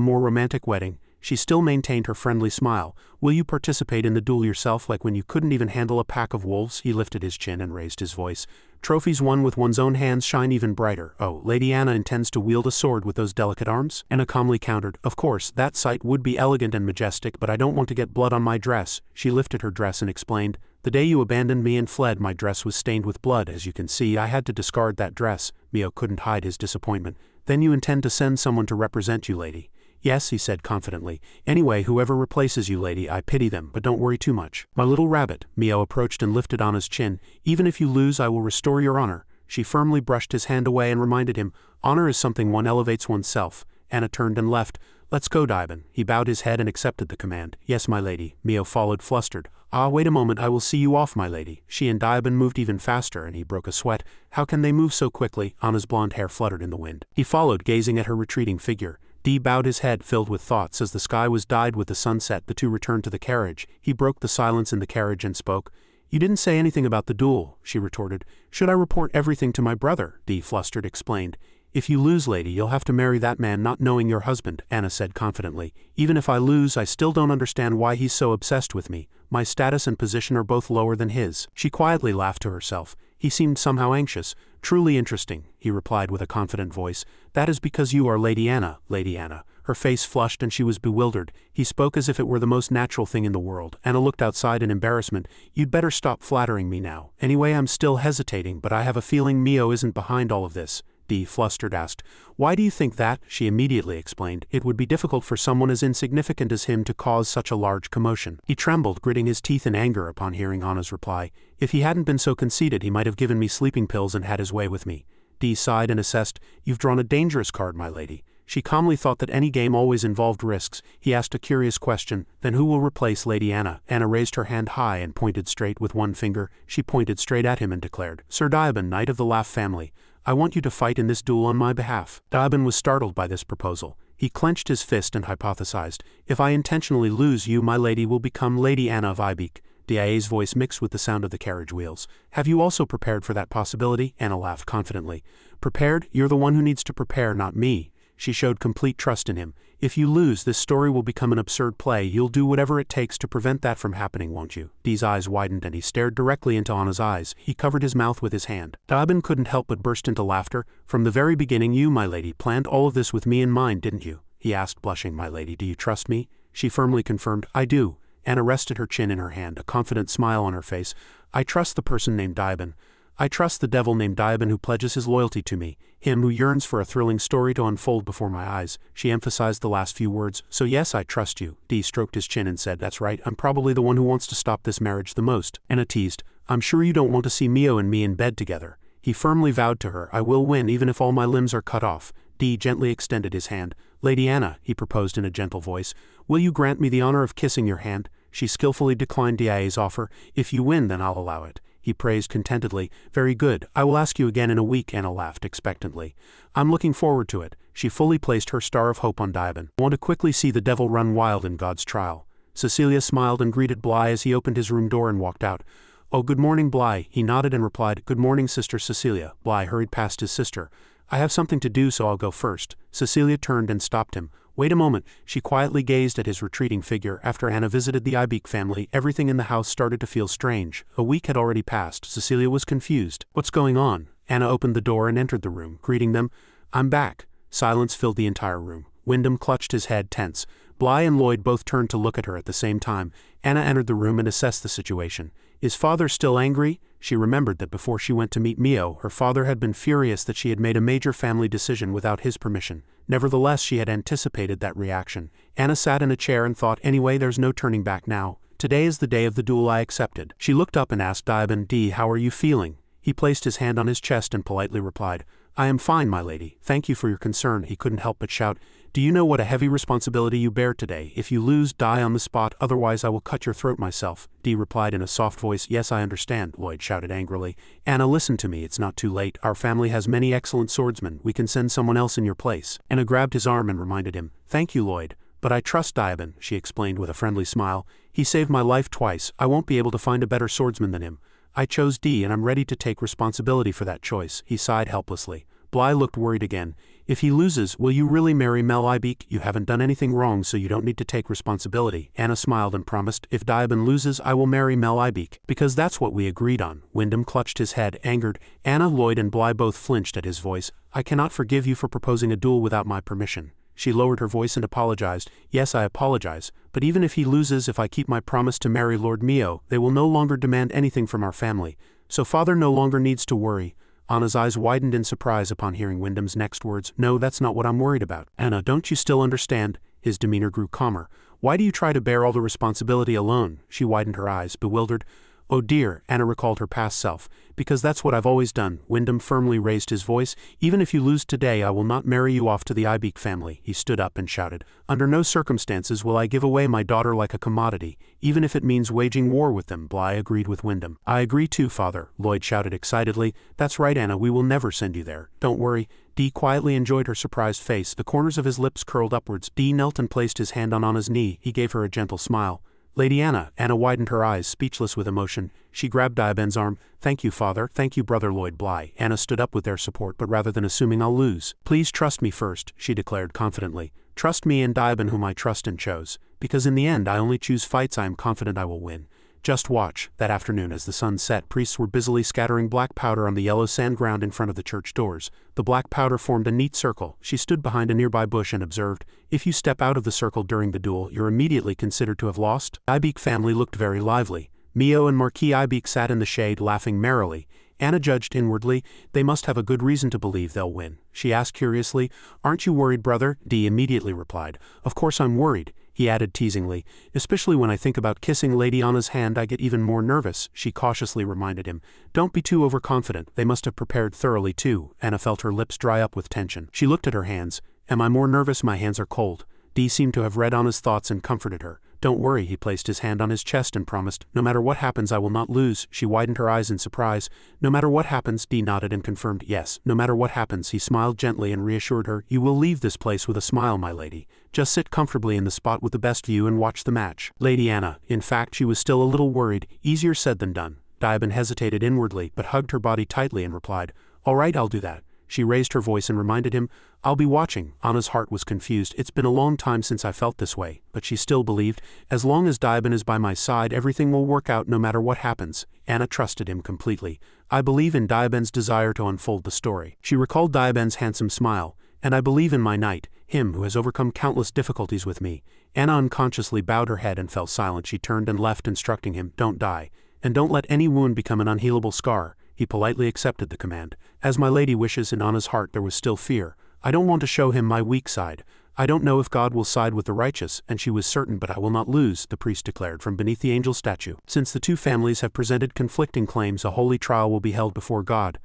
Speaker 1: more romantic wedding? She still maintained her friendly smile. Will you participate in the duel yourself like when you couldn't even handle a pack of wolves? He lifted his chin and raised his voice. Trophies won with one's own hands shine even brighter. Oh, Lady Anna intends to wield a sword with those delicate arms? Anna calmly countered. Of course, that sight would be elegant and majestic, but I don't want to get blood on my dress. She lifted her dress and explained. The day you abandoned me and fled, my dress was stained with blood. As you can see, I had to discard that dress. Mio couldn't hide his disappointment. Then you intend to send someone to represent you, lady? Yes, he said confidently. Anyway, whoever replaces you, lady, I pity them, but don't worry too much. My little rabbit. Mio approached and lifted Anna's chin. Even if you lose, I will restore your honor. She firmly brushed his hand away and reminded him, honor is something one elevates oneself. Anna turned and left. Let's go, Diban. He bowed his head and accepted the command. Yes, my lady. Mio followed flustered. Ah, wait a moment, I will see you off, my lady. She and Diban moved even faster and he broke a sweat. How can they move so quickly? Anna's blonde hair fluttered in the wind. He followed, gazing at her retreating figure. Dee bowed his head, filled with thoughts. As the sky was dyed with the sunset, the two returned to the carriage. He broke the silence in the carriage and spoke. You didn't say anything about the duel, she retorted. Should I report everything to my brother? Dee, flustered, explained. If you lose, lady, you'll have to marry that man not knowing your husband, Anna said confidently. Even if I lose, I still don't understand why he's so obsessed with me. My status and position are both lower than his. She quietly laughed to herself. He seemed somehow anxious. Truly interesting, he replied with a confident voice. That is because you are Lady Anna, Lady Anna. Her face flushed and she was bewildered. He spoke as if it were the most natural thing in the world. Anna looked outside in embarrassment. You'd better stop flattering me now. Anyway, I'm still hesitating, but I have a feeling Mio isn't behind all of this. Dee, flustered, asked. Why do you think that? She immediately explained. It would be difficult for someone as insignificant as him to cause such a large commotion. He trembled, gritting his teeth in anger upon hearing Anna's reply. If he hadn't been so conceited, he might have given me sleeping pills and had his way with me. Dee sighed and assessed. You've drawn a dangerous card, my lady. She calmly thought that any game always involved risks. He asked a curious question. Then who will replace Lady Anna? Anna raised her hand high and pointed straight with one finger. She pointed straight at him and declared, Sir Diban, Knight of the Laugh family, I want you to fight in this duel on my behalf. Diban was startled by this proposal. He clenched his fist and hypothesized, If I intentionally lose, you, my lady, will become Lady Anna of Ibik. Dia's voice mixed with the sound of the carriage wheels. Have you also prepared for that possibility? Anna laughed confidently. Prepared? You're the one who needs to prepare, not me. She showed complete trust in him. If you lose, this story will become an absurd play. You'll do whatever it takes to prevent that from happening, won't you? Dee's eyes widened and he stared directly into Anna's eyes. He covered his mouth with his hand. Diban couldn't help but burst into laughter. From the very beginning, you, my lady, planned all of this with me in mind, didn't you? He asked, blushing. My lady, do you trust me? She firmly confirmed, I do. Anna rested her chin in her hand, a confident smile on her face. I trust the person named Daiban. I trust the devil named Daiban who pledges his loyalty to me, him who yearns for a thrilling story to unfold before my eyes. She emphasized the last few words. So yes, I trust you. Dee stroked his chin and said, that's right, I'm probably the one who wants to stop this marriage the most. Anna teased, I'm sure you don't want to see Mio and me in bed together. He firmly vowed to her, I will win even if all my limbs are cut off. Dee gently extended his hand. Lady Anna, he proposed in a gentle voice, will you grant me the honor of kissing your hand? She skillfully declined Dia's offer. If you win, then I'll allow it. He praised contentedly. Very good, I will ask you again in a week. Anna laughed expectantly. I'm looking forward to it. She fully placed her star of hope on Daiban. Want to quickly see the devil run wild in God's trial. Cecilia smiled and greeted Bly as he opened his room door and walked out. Oh, good morning, Bly. He nodded and replied, good morning, Sister Cecilia. Bly hurried past his sister. I have something to do, so I'll go first. Cecilia turned and stopped him. Wait a moment. She quietly gazed at his retreating figure. After Anna visited the Ibik family, everything in the house started to feel strange. A week had already passed. Cecilia was confused. What's going on? Anna opened the door and entered the room, greeting them. I'm back. Silence filled the entire room. Wyndham clutched his head, tense. Bly and Lloyd both turned to look at her at the same time. Anna entered the room and assessed the situation. Is father still angry? She remembered that before she went to meet Mio, her father had been furious that she had made a major family decision without his permission. Nevertheless, she had anticipated that reaction. Anna sat in a chair and thought, anyway, there's no turning back now. Today is the day of the duel. I accepted. She looked up and asked Daiban, D, how are you feeling? He placed his hand on his chest and politely replied, I am fine, my lady. Thank you for your concern. He couldn't help but shout, do you know what a heavy responsibility you bear today? If you lose, die on the spot, otherwise I will cut your throat myself. Dee replied in a soft voice. Yes, I understand, Lloyd shouted angrily. Anna, listen to me, it's not too late. Our family has many excellent swordsmen. We can send someone else in your place. Anna grabbed his arm and reminded him. Thank you, Lloyd. But I trust Daiban, she explained with a friendly smile. He saved my life twice. I won't be able to find a better swordsman than him. I chose D and I'm ready to take responsibility for that choice. He sighed helplessly. Bly looked worried again. If he loses, will you really marry Mel Ibik? You haven't done anything wrong, so you don't need to take responsibility. Anna smiled and promised, if Daiban loses, I will marry Mel Ibik. Because that's what we agreed on. Wyndham clutched his head, angered. Anna, Lloyd and Bly both flinched at his voice. I cannot forgive you for proposing a duel without my permission. She lowered her voice and apologized. Yes, I apologize, but even if he loses, if I keep my promise to marry Lord Mio, they will no longer demand anything from our family. So father no longer needs to worry. Anna's eyes widened in surprise upon hearing Wyndham's next words. No, that's not what I'm worried about. Anna, don't you still understand? His demeanor grew calmer. Why do you try to bear all the responsibility alone? She widened her eyes, bewildered. Oh dear, Anna recalled her past self. Because that's what I've always done. Wyndham firmly raised his voice. Even if you lose today, I will not marry you off to the Ibik family. He stood up and shouted. Under no circumstances will I give away my daughter like a commodity, even if it means waging war with them. Bly agreed with Wyndham. I agree too, father, Lloyd shouted excitedly. That's right, Anna, we will never send you there. Don't worry. Dee quietly enjoyed her surprised face. The corners of his lips curled upwards. Dee knelt and placed his hand on Anna's knee. He gave her a gentle smile. Lady Anna. Anna widened her eyes, speechless with emotion. She grabbed Daiban's arm. Thank you, father. Thank you, brother Lloyd. Bly. Anna stood up with their support, but rather than assuming I'll lose. Please trust me first, she declared confidently. Trust me and Daiban, whom I trust and chose. Because in the end I only choose fights I am confident I will win. Just watch. That afternoon as the sun set, priests were busily scattering black powder on the yellow sand ground in front of the church doors. The black powder formed a neat circle. She stood behind a nearby bush and observed, if you step out of the circle during the duel, you're immediately considered to have lost. Ibik family looked very lively. Mio and Marquis Ibik sat in the shade, laughing merrily. Anna judged inwardly, they must have a good reason to believe they'll win. She asked curiously, aren't you worried, brother? Dee immediately replied, of course I'm worried. He added teasingly, especially when I think about kissing Lady Anna's hand I get even more nervous. She cautiously reminded him, don't be too overconfident, they must have prepared thoroughly too. Anna felt her lips dry up with tension. She looked at her hands. Am I more nervous? My hands are cold. Dee seemed to have read Anna's thoughts and comforted her. Don't worry, he placed his hand on his chest and promised, no matter what happens I will not lose. She widened her eyes in surprise. No matter what happens, Dee nodded and confirmed, yes, no matter what happens. He smiled gently and reassured her, you will leave this place with a smile, my lady. Just sit comfortably in the spot with the best view and watch the match. Lady Anna, in fact, she was still a little worried, easier said than done. Daiban hesitated inwardly, but hugged her body tightly and replied, all right, I'll do that. She raised her voice and reminded him, I'll be watching. Anna's heart was confused. It's been a long time since I felt this way, but she still believed, as long as Daiban is by my side, everything will work out no matter what happens. Anna trusted him completely. I believe in Daiban's desire to unfold the story. She recalled Daiban's handsome smile. And I believe in my knight, him who has overcome countless difficulties with me. Anna unconsciously bowed her head and fell silent. She turned and left, instructing him, "Don't die. And don't let any wound become an unhealable scar." He politely accepted the command. "As my lady wishes." In Anna's heart there was still fear. "I don't want to show him my weak side. I don't know if God will side with the righteous," and she was certain, "but I will not lose," the priest declared from beneath the angel statue. "Since the two families have presented conflicting claims, a holy trial will be held before God.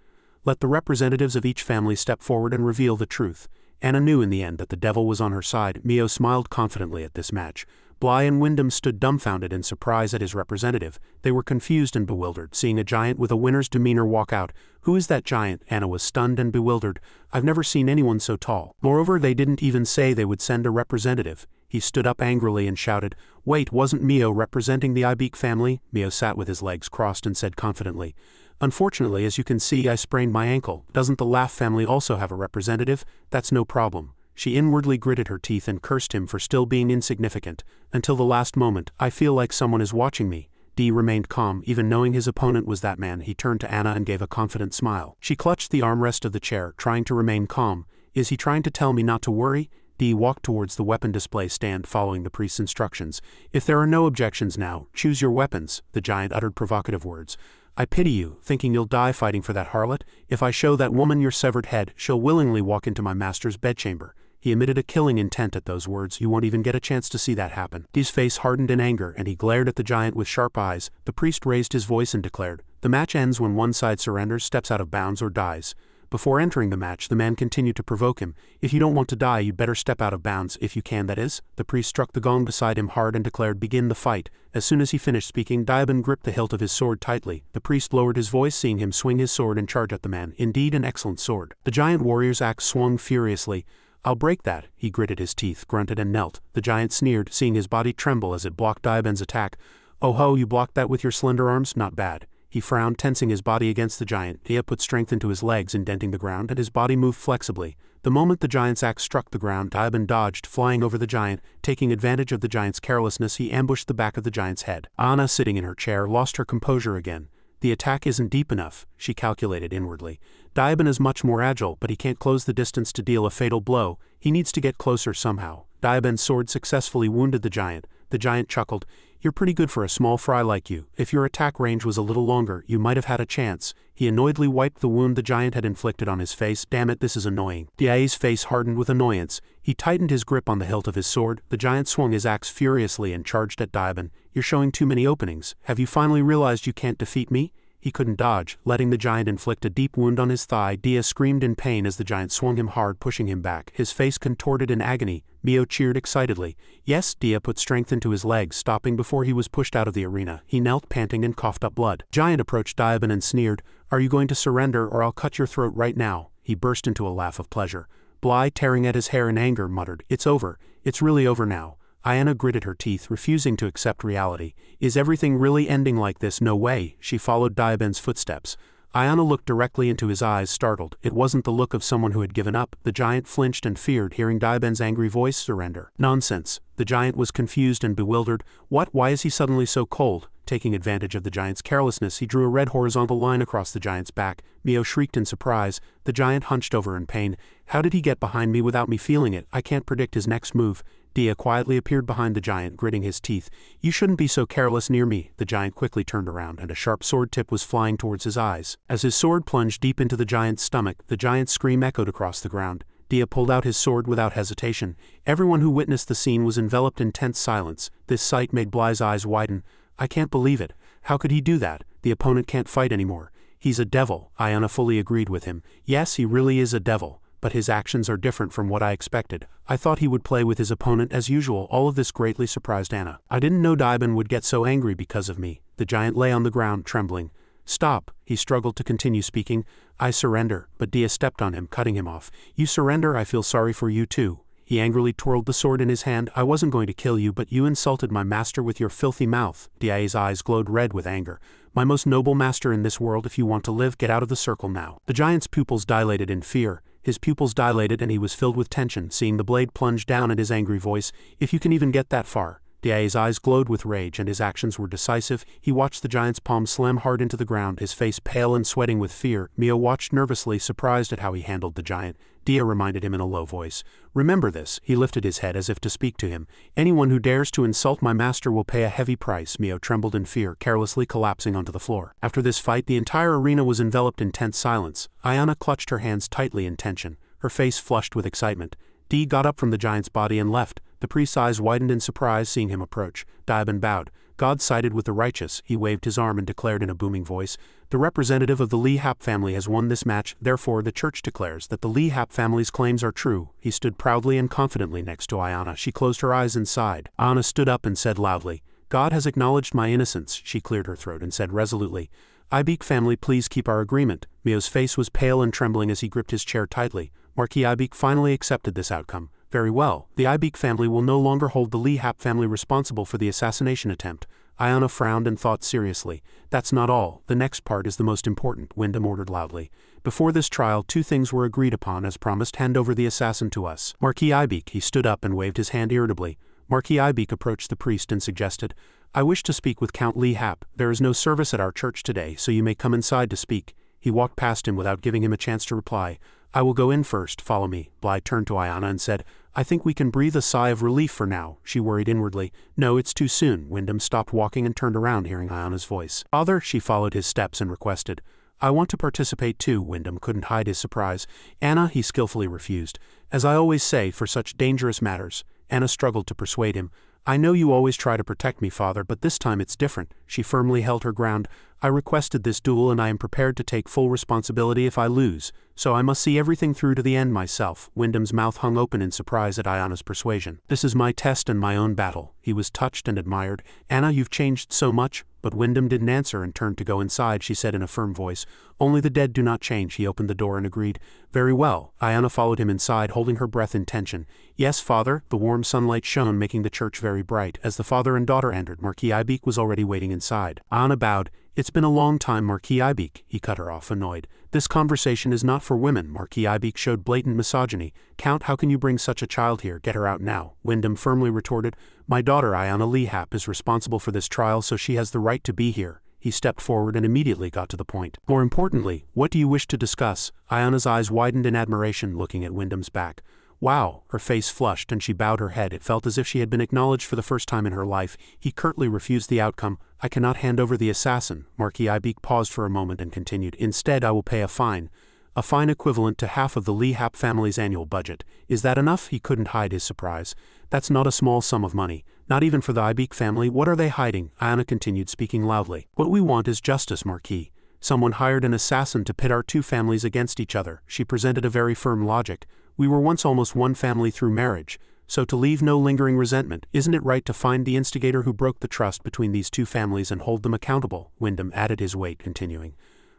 Speaker 1: Let the representatives of each family step forward and reveal the truth." Anna knew in the end that the devil was on her side. Mio smiled confidently at this match. Bly and Wyndham stood dumbfounded in surprise at his representative. They were confused and bewildered, seeing a giant with a winner's demeanor walk out. "Who is that giant?" Anna was stunned and bewildered. "I've never seen anyone so tall. Moreover, they didn't even say they would send a representative." He stood up angrily and shouted, "Wait, wasn't Mio representing the Ibik family?" Mio sat with his legs crossed and said confidently, "Unfortunately, as you can see, I sprained my ankle. Doesn't the Laugh family also have a representative? That's no problem." She inwardly gritted her teeth and cursed him for still being insignificant. "Until the last moment, I feel like someone is watching me." Dee remained calm, even knowing his opponent was that man. He turned to Anna and gave a confident smile. She clutched the armrest of the chair, trying to remain calm. "Is he trying to tell me not to worry?" Dee walked towards the weapon display stand, following the priest's instructions. "If there are no objections now, choose your weapons." The giant uttered provocative words. "I pity you, thinking you'll die fighting for that harlot. If I show that woman your severed head, she'll willingly walk into my master's bedchamber." He emitted a killing intent at those words. "You won't even get a chance to see that happen." Dee's face hardened in anger, and he glared at the giant with sharp eyes. The priest raised his voice and declared, "The match ends when one side surrenders, steps out of bounds, or dies." Before entering the match, the man continued to provoke him. "If you don't want to die, you'd better step out of bounds, if you can, that is." The priest struck the gong beside him hard and declared, "Begin the fight." As soon as he finished speaking, Diabin gripped the hilt of his sword tightly. The priest lowered his voice, seeing him swing his sword and charge at the man. Indeed, an excellent sword. The giant warrior's axe swung furiously. "I'll break that." He gritted his teeth, grunted, and knelt. The giant sneered, seeing his body tremble as it blocked Diabin's attack. "Oh ho, you blocked that with your slender arms? Not bad." He frowned, tensing his body against the giant. Dia put strength into his legs, indenting the ground, and his body moved flexibly. The moment the giant's axe struck the ground, Diabin dodged, flying over the giant. Taking advantage of the giant's carelessness, he ambushed the back of the giant's head. Anna, sitting in her chair, lost her composure again. "The attack isn't deep enough," she calculated inwardly. "Diabin is much more agile, but he can't close the distance to deal a fatal blow. He needs to get closer somehow." Diabin's sword successfully wounded the giant. The giant chuckled. "You're pretty good for a small fry like you. If your attack range was a little longer, you might have had a chance." He annoyedly wiped the wound the giant had inflicted on his face. "Damn it, this is annoying." Dia's face hardened with annoyance. He tightened his grip on the hilt of his sword. The giant swung his axe furiously and charged at Diabin. "You're showing too many openings. Have you finally realized you can't defeat me?" He couldn't dodge, letting the giant inflict a deep wound on his thigh. Dia screamed in pain as the giant swung him hard, pushing him back. His face contorted in agony. Mio cheered excitedly. "Yes." Dia put strength into his legs, stopping before he was pushed out of the arena. He knelt, panting, and coughed up blood. Giant approached Diabin and sneered, "Are you going to surrender, or I'll cut your throat right now?" He burst into a laugh of pleasure. Bly, tearing at his hair in anger, muttered, "It's over. It's really over now." Ayana gritted her teeth, refusing to accept reality. "Is everything really ending like this?" "No way." She followed Diabin's footsteps. Ayana looked directly into his eyes, startled. It wasn't the look of someone who had given up. The giant flinched and feared, hearing Diabin's angry voice. "Surrender." "Nonsense." The giant was confused and bewildered. "What? Why is he suddenly so cold?" Taking advantage of the giant's carelessness, he drew a red horizontal line across the giant's back. Mio shrieked in surprise. The giant hunched over in pain. "How did he get behind me without me feeling it? I can't predict his next move." Dia quietly appeared behind the giant, gritting his teeth. "You shouldn't be so careless near me." The giant quickly turned around, and a sharp sword tip was flying towards his eyes. As his sword plunged deep into the giant's stomach, the giant's scream echoed across the ground. Dia pulled out his sword without hesitation. Everyone who witnessed the scene was enveloped in tense silence. This sight made Bly's eyes widen. "I can't believe it. How could he do that? The opponent can't fight anymore." "He's a devil." Ayana fully agreed with him. "Yes, he really is a devil. But his actions are different from what I expected. I thought he would play with his opponent as usual." All of this greatly surprised Anna. "I didn't know Diabin would get so angry because of me." The giant lay on the ground, trembling. "Stop." He struggled to continue speaking. "I surrender." But Dia stepped on him, cutting him off. "You surrender? I feel sorry for you too." He angrily twirled the sword in his hand. "I wasn't going to kill you, but you insulted my master with your filthy mouth." Dia's eyes glowed red with anger. "My most noble master in this world, if you want to live, get out of the circle now." The giant's pupils dilated in fear. His pupils dilated and he was filled with tension, seeing the blade plunge down at his angry voice. "If you can even get that far." Dae's eyes glowed with rage and his actions were decisive. He watched the giant's palm slam hard into the ground, his face pale and sweating with fear. Mio watched nervously, surprised at how he handled the giant. Dae reminded him in a low voice. Remember this. He lifted his head as if to speak to him. Anyone who dares to insult my master will pay a heavy price. Mio trembled in fear, carelessly collapsing onto the floor. After this fight, the entire arena was enveloped in tense silence. Ayana clutched her hands tightly in tension, her face flushed with excitement. Dae got up from the giant's body and left. The priest's eyes widened in surprise seeing him approach. Daeban bowed. God sided with the righteous. He waved his arm and declared in a booming voice, "The representative of the Lee Hap family has won this match, therefore the church declares that the Lee Hap family's claims are true." He stood proudly and confidently next to Ayana. She closed her eyes and sighed. Ayana stood up and said loudly, "God has acknowledged my innocence." She cleared her throat and said resolutely, "Ibik family, please keep our agreement." Mio's face was pale and trembling as he gripped his chair tightly. Marquis Ibik finally accepted this outcome. Very well, the Ibik family will no longer hold the Lee Hap family responsible for the assassination attempt. Ayana frowned and thought seriously. That's not all. The next part is the most important, Wyndham ordered loudly. Before this trial, 2 things were agreed upon as promised. Hand over the assassin to us. Marquis Ibik, he stood up and waved his hand irritably. Marquis Ibik approached the priest and suggested, "I wish to speak with Count Lee Hap. There is no service at our church today, so you may come inside to speak." He walked past him without giving him a chance to reply. "I will go in first, follow me." Bly turned to Ayana and said, "I think we can breathe a sigh of relief for now." She worried inwardly. "No, it's too soon." Wyndham stopped walking and turned around, hearing Ayana's voice. "Father," she followed his steps and requested. "I want to participate too." Wyndham couldn't hide his surprise. "Anna," he skillfully refused. "As I always say, for such dangerous matters." Anna struggled to persuade him. "I know you always try to protect me, father, but this time it's different." She firmly held her ground. "I requested this duel and I am prepared to take full responsibility if I lose, so I must see everything through to the end myself." Wyndham's mouth hung open in surprise at Ayana's persuasion. "This is my test and my own battle." He was touched and admired. "Anna, you've changed so much." But Wyndham didn't answer and turned to go inside. She said in a firm voice, "Only the dead do not change." He opened the door and agreed. "Very well." Ayana followed him inside, holding her breath in tension. "Yes, father." The warm sunlight shone, making the church very bright. As the father and daughter entered, Marquis Ibik was already waiting inside. Ayana bowed. "It's been a long time, Marquis Ibik." He cut her off, annoyed. "This conversation is not for women." Marquis Ibik showed blatant misogyny. "Count, how can you bring such a child here? Get her out now." Wyndham firmly retorted, "My daughter Ayana Lee Hap is responsible for this trial, so she has the right to be here." He stepped forward and immediately got to the point. "More importantly, what do you wish to discuss?" Ayana's eyes widened in admiration, looking at Wyndham's back. "Wow." Her face flushed and she bowed her head. It felt as if she had been acknowledged for the first time in her life. He curtly refused the outcome. "I cannot hand over the assassin." Marquis Ibik paused for a moment and continued, "Instead, I will pay a fine. A fine equivalent to half of the Lee Hap family's annual budget. Is that enough?" He couldn't hide his surprise. "That's not a small sum of money. Not even for the Ibik family. What are they hiding?" Ayana continued, speaking loudly. "What we want is justice, Marquis. Someone hired an assassin to pit our 2 families against each other." She presented a very firm logic. "We were once almost one family through marriage, so to leave no lingering resentment, isn't it right to find the instigator who broke the trust between these 2 families and hold them accountable?" Wyndham added his weight, continuing.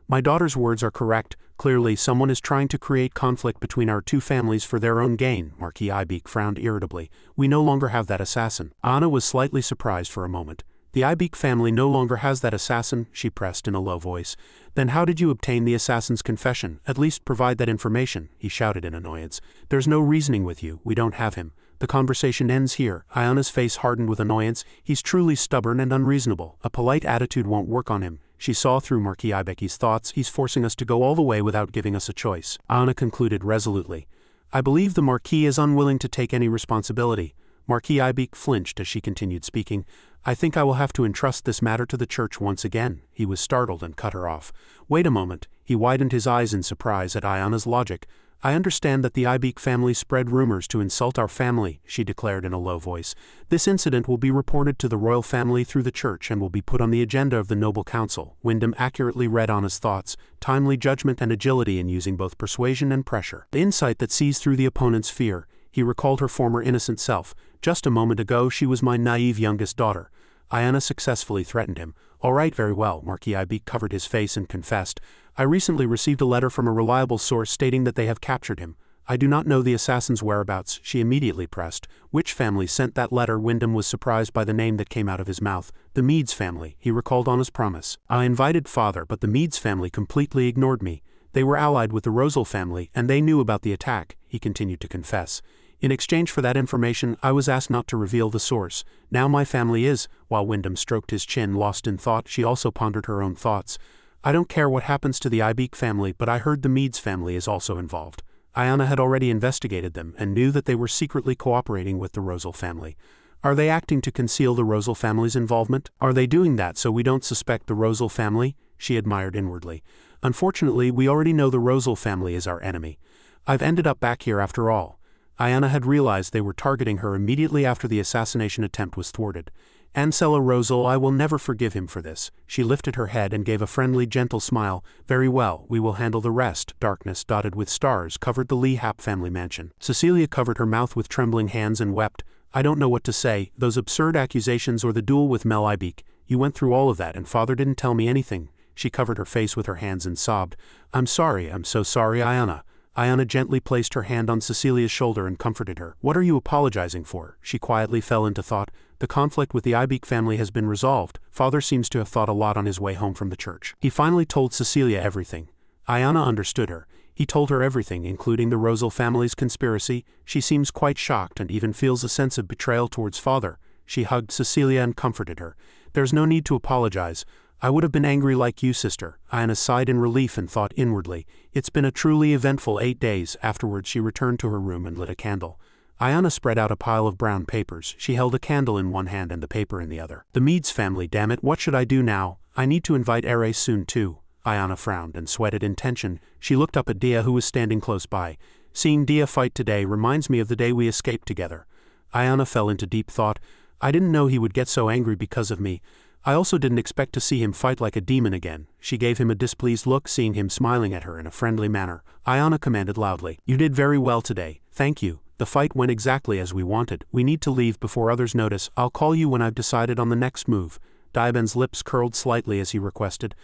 Speaker 1: "My daughter's words are correct. Clearly, someone is trying to create conflict between our 2 families for their own gain." Marquis Ibik frowned irritably. "We no longer have that assassin." Anna was slightly surprised for a moment. "The Ibik family no longer has that assassin?" she pressed in a low voice. "Then how did you obtain the assassin's confession? At least provide that information," he shouted in annoyance. "There's no reasoning with you. We don't have him. The conversation ends here." Ayana's face hardened with annoyance. "He's truly stubborn and unreasonable. A polite attitude won't work on him." She saw through Marquis Ibek's thoughts. "He's forcing us to go all the way without giving us a choice." Ayana concluded resolutely. "I believe the Marquis is unwilling to take any responsibility." Marquis Ibik flinched as she continued speaking. "I think I will have to entrust this matter to the church once again." He was startled and cut her off. "Wait a moment." He widened his eyes in surprise at Ayana's logic. "I understand that the Ibik family spread rumors to insult our family," she declared in a low voice. "This incident will be reported to the royal family through the church and will be put on the agenda of the noble council." Wyndham accurately read Anna's thoughts, timely judgment and agility in using both persuasion and pressure. The insight that sees through the opponent's fear. He recalled her former innocent self. "Just a moment ago she was my naive youngest daughter." Ayana successfully threatened him. "All right, very well." Marquis Ibik covered his face and confessed. "I recently received a letter from a reliable source stating that they have captured him. I do not know the assassin's whereabouts." She immediately pressed. "Which family sent that letter?" Wyndham was surprised by the name that came out of his mouth. "The Meads family." He recalled Anna's promise. "I invited father, but the Meads family completely ignored me. They were allied with the Rosal family, and they knew about the attack." He continued to confess. In exchange for that information, I was asked not to reveal the source. Now my family is, while Wyndham stroked his chin lost in thought, she also pondered her own thoughts. I don't care what happens to the Ibik family, but I heard the Meads family is also involved. Ayana had already investigated them and knew that they were secretly cooperating with the Rosal family. Are they acting to conceal the Rosal family's involvement? Are they doing that so we don't suspect the Rosal family? She admired inwardly. Unfortunately, we already know the Rosal family is our enemy. I've ended up back here after all. Ayana had realized they were targeting her immediately after the assassination attempt was thwarted. Ancella Rosal, I will never forgive him for this. She lifted her head and gave a friendly, gentle smile. Very well, we will handle the rest. Darkness dotted with stars covered the Lee Hap family mansion. Cecilia covered her mouth with trembling hands and wept. I don't know what to say, those absurd accusations or the duel with Mel Ibik. You went through all of that and father didn't tell me anything. She covered her face with her hands and sobbed. I'm so sorry, Ayana. Ayana gently placed her hand on Cecilia's shoulder and comforted her. What are you apologizing for? She quietly fell into thought. The conflict with the Ibik family has been resolved. Father seems to have thought a lot on his way home from the church. He finally told Cecilia everything. Ayana understood her. He told her everything, including the Rosal family's conspiracy. She seems quite shocked and even feels a sense of betrayal towards father. She hugged Cecilia and comforted her. There's no need to apologize. I would have been angry like you, sister. Ayana sighed in relief and thought inwardly. It's been a truly eventful 8 days. Afterwards she returned to her room and lit a candle. Ayana spread out a pile of brown papers. She held a candle in one hand and the paper in the other. The Meads family, damn it, what should I do now? I need to invite Ares soon too. Ayana frowned and sweated in tension. She looked up at Dia, who was standing close by. Seeing Dia fight today reminds me of the day we escaped together. Ayana fell into deep thought. I didn't know he would get so angry because of me. I also didn't expect to see him fight like a demon again. She gave him a displeased look, seeing him smiling at her in a friendly manner. Ayana commanded loudly. You did very well today. Thank you. The fight went exactly as we wanted. We need to leave before others notice. I'll call you when I've decided on the next move. Diaben's lips curled slightly as he requested.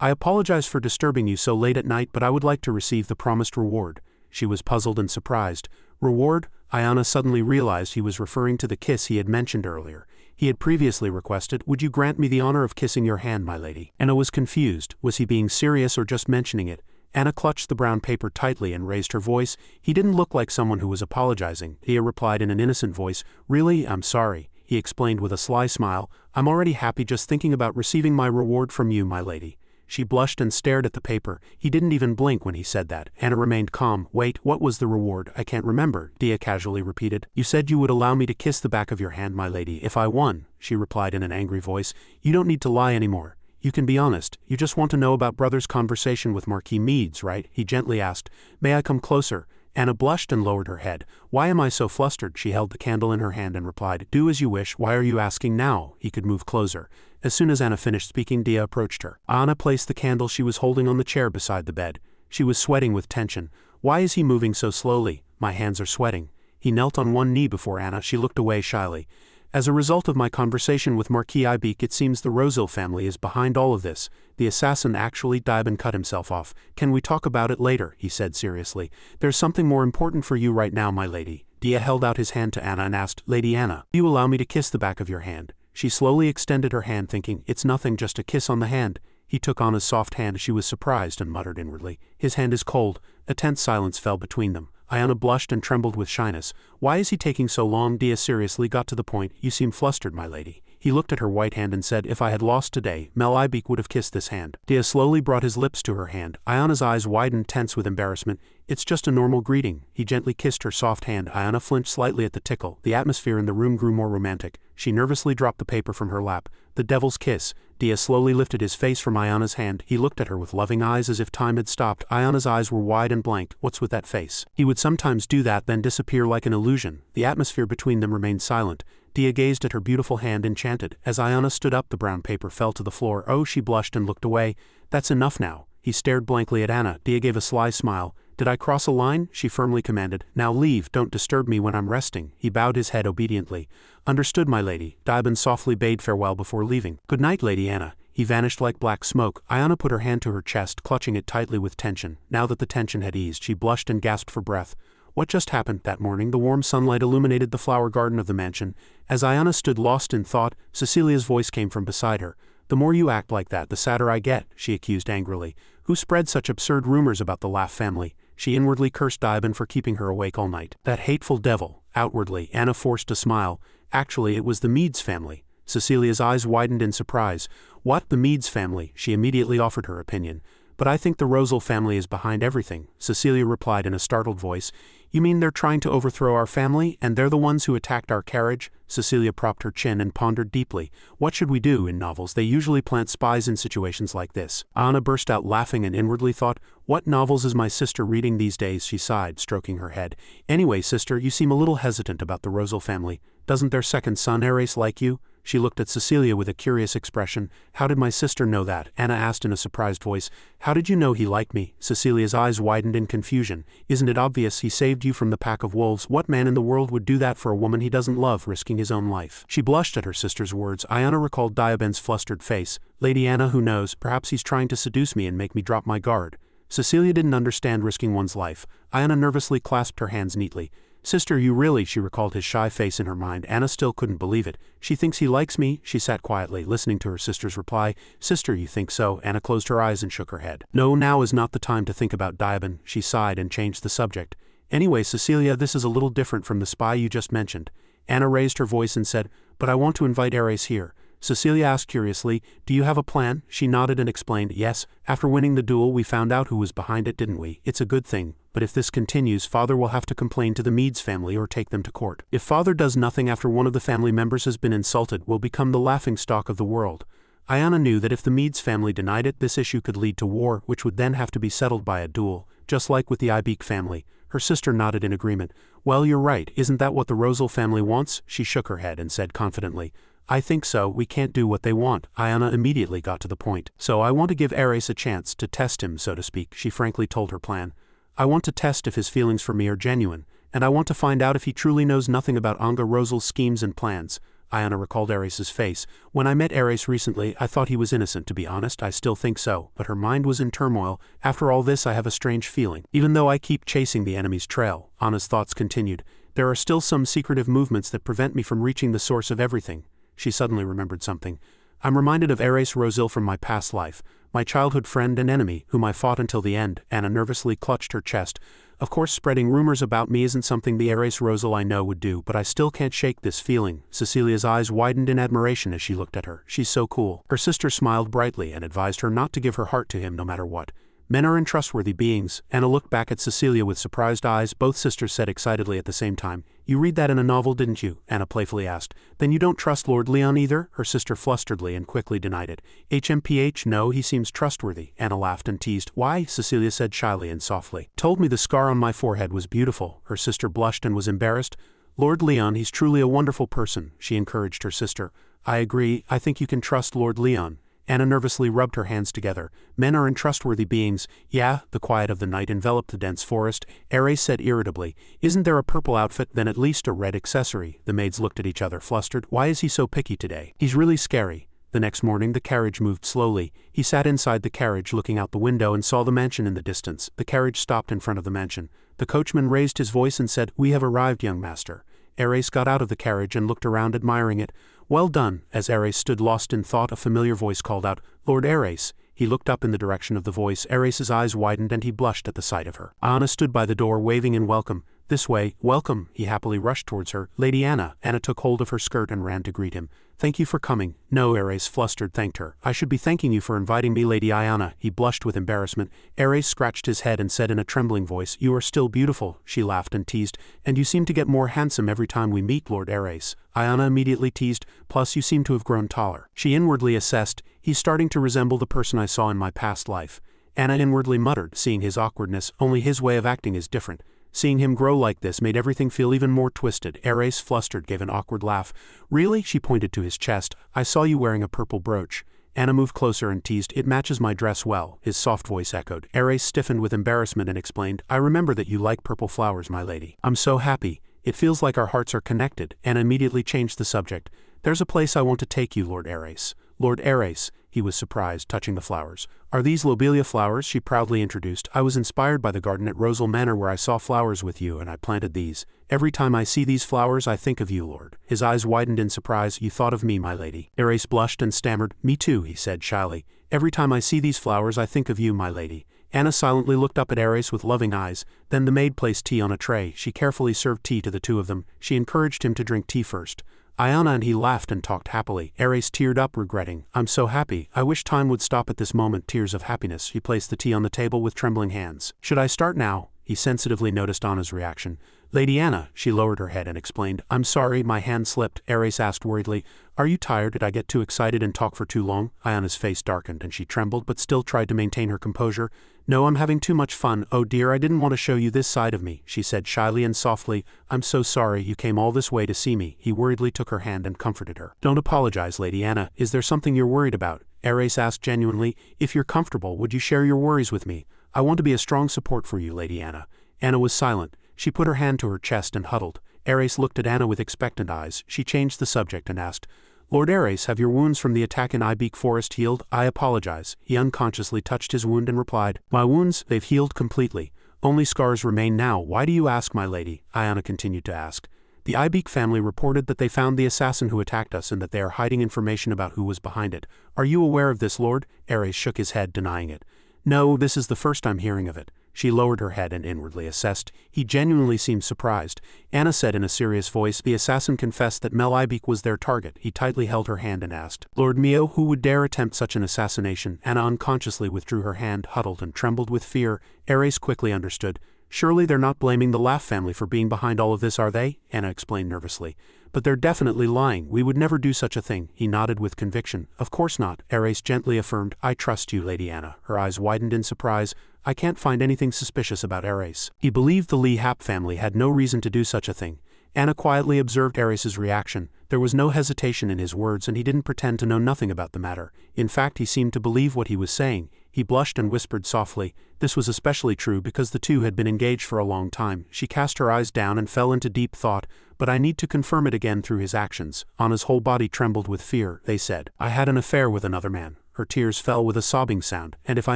Speaker 1: I apologize for disturbing you so late at night, but I would like to receive the promised reward. She was puzzled and surprised. Reward? Ayana suddenly realized he was referring to the kiss he had mentioned earlier. He had previously requested, would you grant me the honor of kissing your hand, my lady? Anna was confused. Was he being serious or just mentioning it? Anna clutched the brown paper tightly and raised her voice. He didn't look like someone who was apologizing. Dia replied in an innocent voice. Really? I'm sorry. He explained with a sly smile. I'm already happy just thinking about receiving my reward from you, my lady. She blushed and stared at the paper. He didn't even blink when he said that. Anna remained calm. Wait, what was the reward? I can't remember, Dia casually repeated. You said you would allow me to kiss the back of your hand, my lady, if I won, she replied in an angry voice. You don't need to lie anymore. You can be honest. You just want to know about brother's conversation with Marquis Meads, right? He gently asked. May I come closer? Anna blushed and lowered her head. Why am I so flustered? She held the candle in her hand and replied. Do as you wish. Why are you asking now? He could move closer. As soon as Anna finished speaking, Dia approached her. Anna placed the candle she was holding on the chair beside the bed. She was sweating with tension. Why is he moving so slowly? My hands are sweating. He knelt on one knee before Anna. She looked away shyly. As a result of my conversation with Marquis Ibik, it seems the Rosal family is behind all of this. The assassin actually died and cut himself off. Can we talk about it later? He said seriously. There's something more important for you right now, my lady. Dia held out his hand to Anna and asked, Lady Anna, will you allow me to kiss the back of your hand? She slowly extended her hand, thinking, it's nothing, just a kiss on the hand. He took Anna's soft hand. She was surprised and muttered inwardly, his hand is cold. A tense silence fell between them. Ayana blushed and trembled with shyness. Why is he taking so long? Dia seriously got to the point. You seem flustered, my lady. He looked at her white hand and said, if I had lost today, Mel Ibik would have kissed this hand. Dia slowly brought his lips to her hand. Ayana's eyes widened, tense with embarrassment. It's just a normal greeting. He gently kissed her soft hand. Ayana flinched slightly at the tickle. The atmosphere in the room grew more romantic. She nervously dropped the paper from her lap. The devil's kiss. Dia slowly lifted his face from Ayana's hand. He looked at her with loving eyes as if time had stopped. Ayana's eyes were wide and blank. What's with that face? He would sometimes do that, then disappear like an illusion. The atmosphere between them remained silent. Dia gazed at her beautiful hand, enchanted. As Ayana stood up, the brown paper fell to the floor. Oh, she blushed and looked away. That's enough now. He stared blankly at Anna. Dia gave a sly smile. Did I cross a line? She firmly commanded. Now leave, don't disturb me when I'm resting. He bowed his head obediently. Understood, my lady. Diben softly bade farewell before leaving. Good night, Lady Anna. He vanished like black smoke. Ayana put her hand to her chest, clutching it tightly with tension. Now that the tension had eased, she blushed and gasped for breath. What just happened? That morning, the warm sunlight illuminated the flower garden of the mansion. As Ayana stood lost in thought, Cecilia's voice came from beside her. The more you act like that, the sadder I get, she accused angrily. Who spread such absurd rumors about the Laugh family? She inwardly cursed Diben for keeping her awake all night. That hateful devil. Outwardly, Anna forced a smile. Actually, it was the Meads family. Cecilia's eyes widened in surprise. What, the Meads family? She immediately offered her opinion. But I think the Rosal family is behind everything, Cecilia replied in a startled voice. You mean they're trying to overthrow our family, and they're the ones who attacked our carriage? Cecilia propped her chin and pondered deeply. What should we do? In novels they usually plant spies in situations like this. Anna burst out laughing and inwardly thought, what novels is my sister reading these days? She sighed, stroking her head. Anyway, sister, you seem a little hesitant about the Rosal family. Doesn't their second son Ares like you? She looked at Cecilia with a curious expression. How did my sister know that? Anna asked in a surprised voice. How did you know he liked me? Cecilia's eyes widened in confusion. Isn't it obvious he saved you from the pack of wolves? What man in the world would do that for a woman he doesn't love, risking his own life? She blushed at her sister's words. Anna recalled Diaben's flustered face. Lady Anna, who knows, perhaps he's trying to seduce me and make me drop my guard. Cecilia didn't understand risking one's life. Anna nervously clasped her hands neatly. Sister, you really, she recalled his shy face in her mind. Anna still couldn't believe it. She thinks he likes me? She sat quietly, listening to her sister's reply. Sister, you think so? Anna closed her eyes and shook her head. No, now is not the time to think about Diaben. She sighed and changed the subject. Anyway, Cecilia, this is a little different from the spy you just mentioned. Anna raised her voice and said, but I want to invite Ares here. Cecilia asked curiously, do you have a plan? She nodded and explained, yes, after winning the duel we found out who was behind it, didn't we? It's a good thing, but if this continues, Father will have to complain to the Meads family or take them to court. If Father does nothing after one of the family members has been insulted, we'll become the laughingstock of the world. Anna knew that if the Meads family denied it, this issue could lead to war, which would then have to be settled by a duel, just like with the Ibik family. Her sister nodded in agreement. Well, you're right, isn't that what the Rosal family wants? She shook her head and said confidently, I think so, we can't do what they want. Anna immediately got to the point. So I want to give Ares a chance to test him, so to speak, she frankly told her plan. I want to test if his feelings for me are genuine, and I want to find out if he truly knows nothing about Anga Rosal's schemes and plans. Anna recalled Ares's face. When I met Ares recently, I thought he was innocent, to be honest. I still think so, but her mind was in turmoil. After all this, I have a strange feeling. Even though I keep chasing the enemy's trail, Anna's thoughts continued, there are still some secretive movements that prevent me from reaching the source of everything. She suddenly remembered something. I'm reminded of Ares Rosil from my past life, my childhood friend and enemy, whom I fought until the end. Anna nervously clutched her chest. Of course, spreading rumors about me isn't something the Ares Rosil I know would do, but I still can't shake this feeling. Cecilia's eyes widened in admiration as she looked at her. She's so cool. Her sister smiled brightly and advised her not to give her heart to him no matter what. Men are untrustworthy beings. Anna looked back at Cecilia with surprised eyes. Both sisters said excitedly at the same time. You read that in a novel, didn't you? Anna playfully asked. Then you don't trust Lord Leon either? Her sister flusteredly and quickly denied it. HMPH, no, he seems trustworthy. Anna laughed and teased. Why? Cecilia said shyly and softly. Told me the scar on my forehead was beautiful. Her sister blushed and was embarrassed. Lord Leon, he's truly a wonderful person, she encouraged her sister. I agree, I think you can trust Lord Leon. Anna nervously rubbed her hands together. Men are untrustworthy beings. Yeah, the quiet of the night enveloped the dense forest. Ares said irritably, isn't there a purple outfit, then at least a red accessory? The maids looked at each other, flustered. Why is he so picky today? He's really scary. The next morning the carriage moved slowly. He sat inside the carriage looking out the window and saw the mansion in the distance. The carriage stopped in front of the mansion. The coachman raised his voice and said, We have arrived, young master. Ares got out of the carriage and looked around admiring it. Well done. As Ares stood lost in thought, a familiar voice called out, Lord Ares. He looked up in the direction of the voice. Ares's eyes widened and he blushed at the sight of her. Anna stood by the door waving in welcome. This way, welcome. He happily rushed towards her. Lady Anna. Anna took hold of her skirt and ran to greet him. Thank you for coming. No, Ares flustered thanked her. I should be thanking you for inviting me, Lady Anna. He blushed with embarrassment. Ares scratched his head and said in a trembling voice, You are still beautiful. She laughed and teased. And you seem to get more handsome every time we meet, Lord Ares. Anna immediately teased, plus you seem to have grown taller. She inwardly assessed, he's starting to resemble the person I saw in my past life. Anna inwardly muttered, seeing his awkwardness, only his way of acting is different. Seeing him grow like this made everything feel even more twisted. Ares, flustered, gave an awkward laugh. Really? She pointed to his chest. I saw you wearing a purple brooch. Anna moved closer and teased, It matches my dress well. His soft voice echoed. Ares stiffened with embarrassment and explained, I remember that you like purple flowers, my lady. I'm so happy. It feels like our hearts are connected. Anna immediately changed the subject. There's a place I want to take you, Lord Ares. Lord Ares. He was surprised, touching the flowers. Are these lobelia flowers? She proudly introduced. I was inspired by the garden at Rosal Manor where I saw flowers with you and I planted these. Every time I see these flowers I think of you, Lord. His eyes widened in surprise. You thought of me, my lady. Ares blushed and stammered. Me too, he said shyly. Every time I see these flowers I think of you, my lady. Anna silently looked up at Ares with loving eyes. Then the maid placed tea on a tray. She carefully served tea to the two of them. She encouraged him to drink tea first. Ayana and he laughed and talked happily. Ares teared up, regretting. I'm so happy. I wish time would stop at this moment. Tears of happiness. He placed the tea on the table with trembling hands. Should I start now? He sensitively noticed Anna's reaction. Lady Anna, she lowered her head and explained. I'm sorry, my hand slipped. Ares asked worriedly. Are you tired? Did I get too excited and talk for too long? Ayana's face darkened and she trembled but still tried to maintain her composure. No, I'm having too much fun. Oh dear, I didn't want to show you this side of me, she said shyly and softly. I'm so sorry you came all this way to see me. He worriedly took her hand and comforted her. Don't apologize, Lady Anna. Is there something you're worried about? Ares asked genuinely. If you're comfortable, would you share your worries with me? I want to be a strong support for you, Lady Anna. Anna was silent. She put her hand to her chest and huddled. Ares looked at Anna with expectant eyes. She changed the subject and asked, Lord Ares, have your wounds from the attack in Ibeak Forest healed? I apologize. He unconsciously touched his wound and replied, My wounds, they've healed completely. Only scars remain now. Why do you ask, my lady? Ayana continued to ask. The Ibeak family reported that they found the assassin who attacked us and that they are hiding information about who was behind it. Are you aware of this, Lord? Ares shook his head, denying it. No, this is the first I'm hearing of it. She lowered her head and inwardly assessed. He genuinely seemed surprised. Anna said in a serious voice, the assassin confessed that Mel Ibeak was their target. He tightly held her hand and asked, Lord Mio, who would dare attempt such an assassination? Anna unconsciously withdrew her hand, huddled and trembled with fear. Ares quickly understood. Surely they're not blaming the Laugh family for being behind all of this, are they? Anna explained nervously. But they're definitely lying. We would never do such a thing. He nodded with conviction. Of course not, Ares gently affirmed. I trust you, Lady Anna. Her eyes widened in surprise. I can't find anything suspicious about Ares. He believed the Lee Hap family had no reason to do such a thing. Anna quietly observed Ares's reaction. There was no hesitation in his words and he didn't pretend to know nothing about the matter. In fact, he seemed to believe what he was saying. He blushed and whispered softly. This was especially true because the two had been engaged for a long time. She cast her eyes down and fell into deep thought, but I need to confirm it again through his actions. Anna's whole body trembled with fear. They said, I had an affair with another man. Her tears fell with a sobbing sound. And if I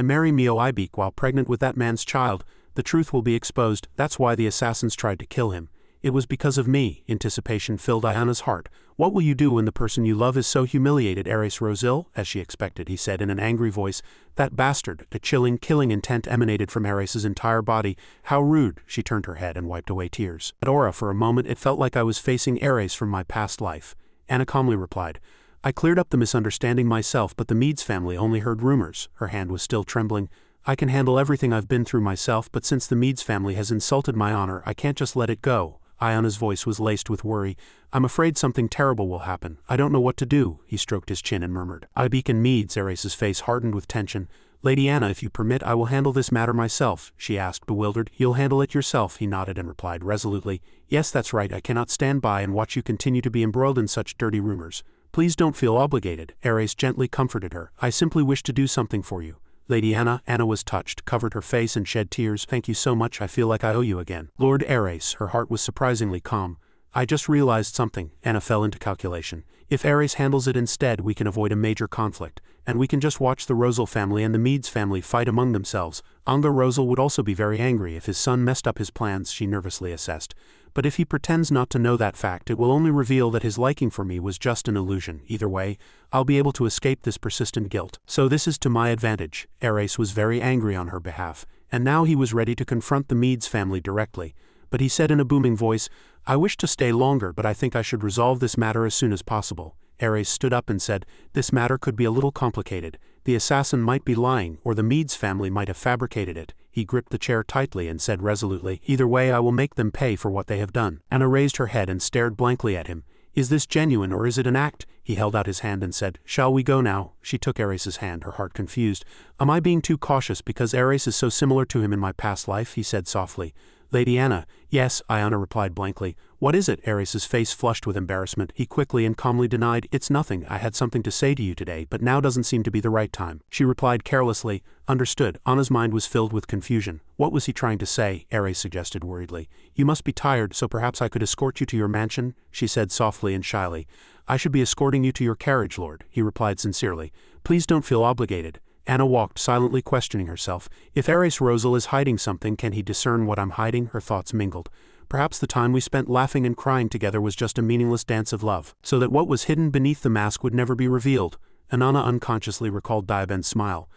Speaker 1: marry Mio Ibeak while pregnant with that man's child, the truth will be exposed. That's why the assassins tried to kill him. It was because of me. Anticipation filled Ayana's heart. What will you do when the person you love is so humiliated? Ares rose ill, as she expected, he said in an angry voice. That bastard. A chilling, killing intent emanated from Ares's entire body. How rude. She turned her head and wiped away tears. At Aura, for a moment, it felt like I was facing Ares from my past life. Anna calmly replied, I cleared up the misunderstanding myself, but the Meads family only heard rumors. Her hand was still trembling. I can handle everything I've been through myself, but since the Meads family has insulted my honor, I can't just let it go. Ayana's voice was laced with worry. I'm afraid something terrible will happen. I don't know what to do. He stroked his chin and murmured. Ibeak and Meads. Ares's face hardened with tension. Lady Anna, if you permit, I will handle this matter myself, she asked, bewildered. You'll handle it yourself, he nodded and replied resolutely. Yes, that's right. I cannot stand by and watch you continue to be embroiled in such dirty rumors. Please don't feel obligated. Ares gently comforted her. I simply wish to do something for you. Lady Anna was touched, covered her face and shed tears. Thank you so much, I feel like I owe you again. Lord Ares, her heart was surprisingly calm. I just realized something. Anna fell into calculation. If Ares handles it instead, we can avoid a major conflict, and we can just watch the Rosal family and the Meads family fight among themselves. Anga Rosal would also be very angry if his son messed up his plans, she nervously assessed. But if he pretends not to know that fact, it will only reveal that his liking for me was just an illusion. Either way, I'll be able to escape this persistent guilt. So this is to my advantage. Ares was very angry on her behalf, and now he was ready to confront the Meads family directly. But he said in a booming voice, I wish to stay longer, but I think I should resolve this matter as soon as possible. Ares stood up and said, this matter could be a little complicated. The assassin might be lying, or the Meads family might have fabricated it. He gripped the chair tightly and said resolutely, either way I will make them pay for what they have done. Anna raised her head and stared blankly at him. Is this genuine or is it an act? He held out his hand and said, shall we go now? She took Ares's hand, her heart confused. Am I being too cautious because Ares is so similar to him in my past life? He said softly. Lady Anna. Yes, Ayana replied blankly. What is it? Ares's face flushed with embarrassment. He quickly and calmly denied, it's nothing. I had something to say to you today, but now doesn't seem to be the right time. She replied carelessly. Understood. Anna's mind was filled with confusion. What was he trying to say? Ares suggested worriedly. You must be tired, so perhaps I could escort you to your mansion, she said softly and shyly. I should be escorting you to your carriage, Lord, he replied sincerely. Please don't feel obligated. Anna walked silently, questioning herself. If Ares Rosal is hiding something, can he discern what I'm hiding? Her thoughts mingled. Perhaps the time we spent laughing and crying together was just a meaningless dance of love, so that what was hidden beneath the mask would never be revealed. And Anna unconsciously recalled Diaben's smile.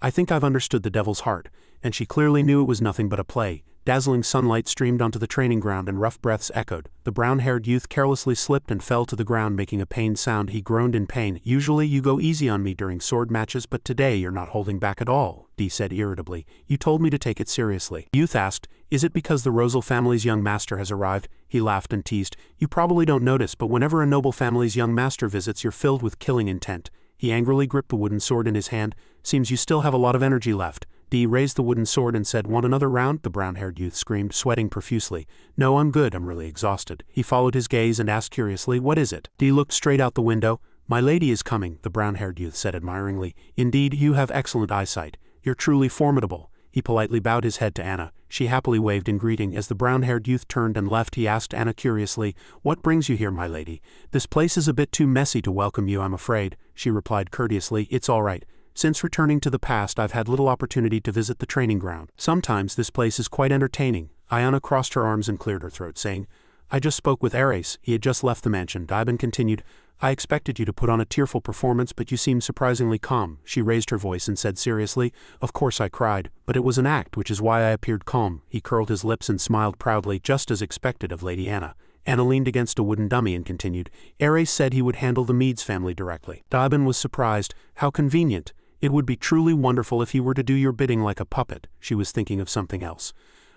Speaker 1: I think I've understood the devil's heart. and she clearly knew it was nothing but a play. Dazzling sunlight streamed onto the training ground and rough breaths echoed. The brown-haired youth carelessly slipped and fell to the ground, making a pained sound. He groaned in pain. "Usually you go easy on me during sword matches, but today you're not holding back at all," Dee said irritably. "You told me to take it seriously." The youth asked, "Is it because the Rosal family's young master has arrived?" He laughed and teased, "You probably don't notice, but whenever a noble family's young master visits, you're filled with killing intent." He angrily gripped the wooden sword in his hand. "Seems you still have a lot of energy left." Dee raised the wooden sword and said, "Want another round?" The brown-haired youth screamed, sweating profusely. "No, I'm good, I'm really exhausted." He followed his gaze and asked curiously, "What is it?" Dee looked straight out the window. "My lady is coming," the brown-haired youth said admiringly. "Indeed, you have excellent eyesight. You're truly formidable." He politely bowed his head to Anna. She happily waved in greeting. As the brown-haired youth turned and left, he asked Anna curiously, "What brings you here, my lady?" "This place is a bit too messy to welcome you, I'm afraid," she replied courteously. "It's all right. Since returning to the past, I've had little opportunity to visit the training ground. Sometimes this place is quite entertaining." Ayana crossed her arms and cleared her throat, saying, "I just spoke with Ares." He had just left the mansion. Daiben continued, "I expected you to put on a tearful performance, but you seem surprisingly calm." She raised her voice and said seriously, "Of course I cried, but it was an act, which is why I appeared calm." He curled his lips and smiled proudly, just as expected of Lady Anna. Anna leaned against a wooden dummy and continued, "Ares said he would handle the Meads family directly." Daiben was surprised. "How convenient. It would be truly wonderful if he were to do your bidding like a puppet." She was thinking of something else.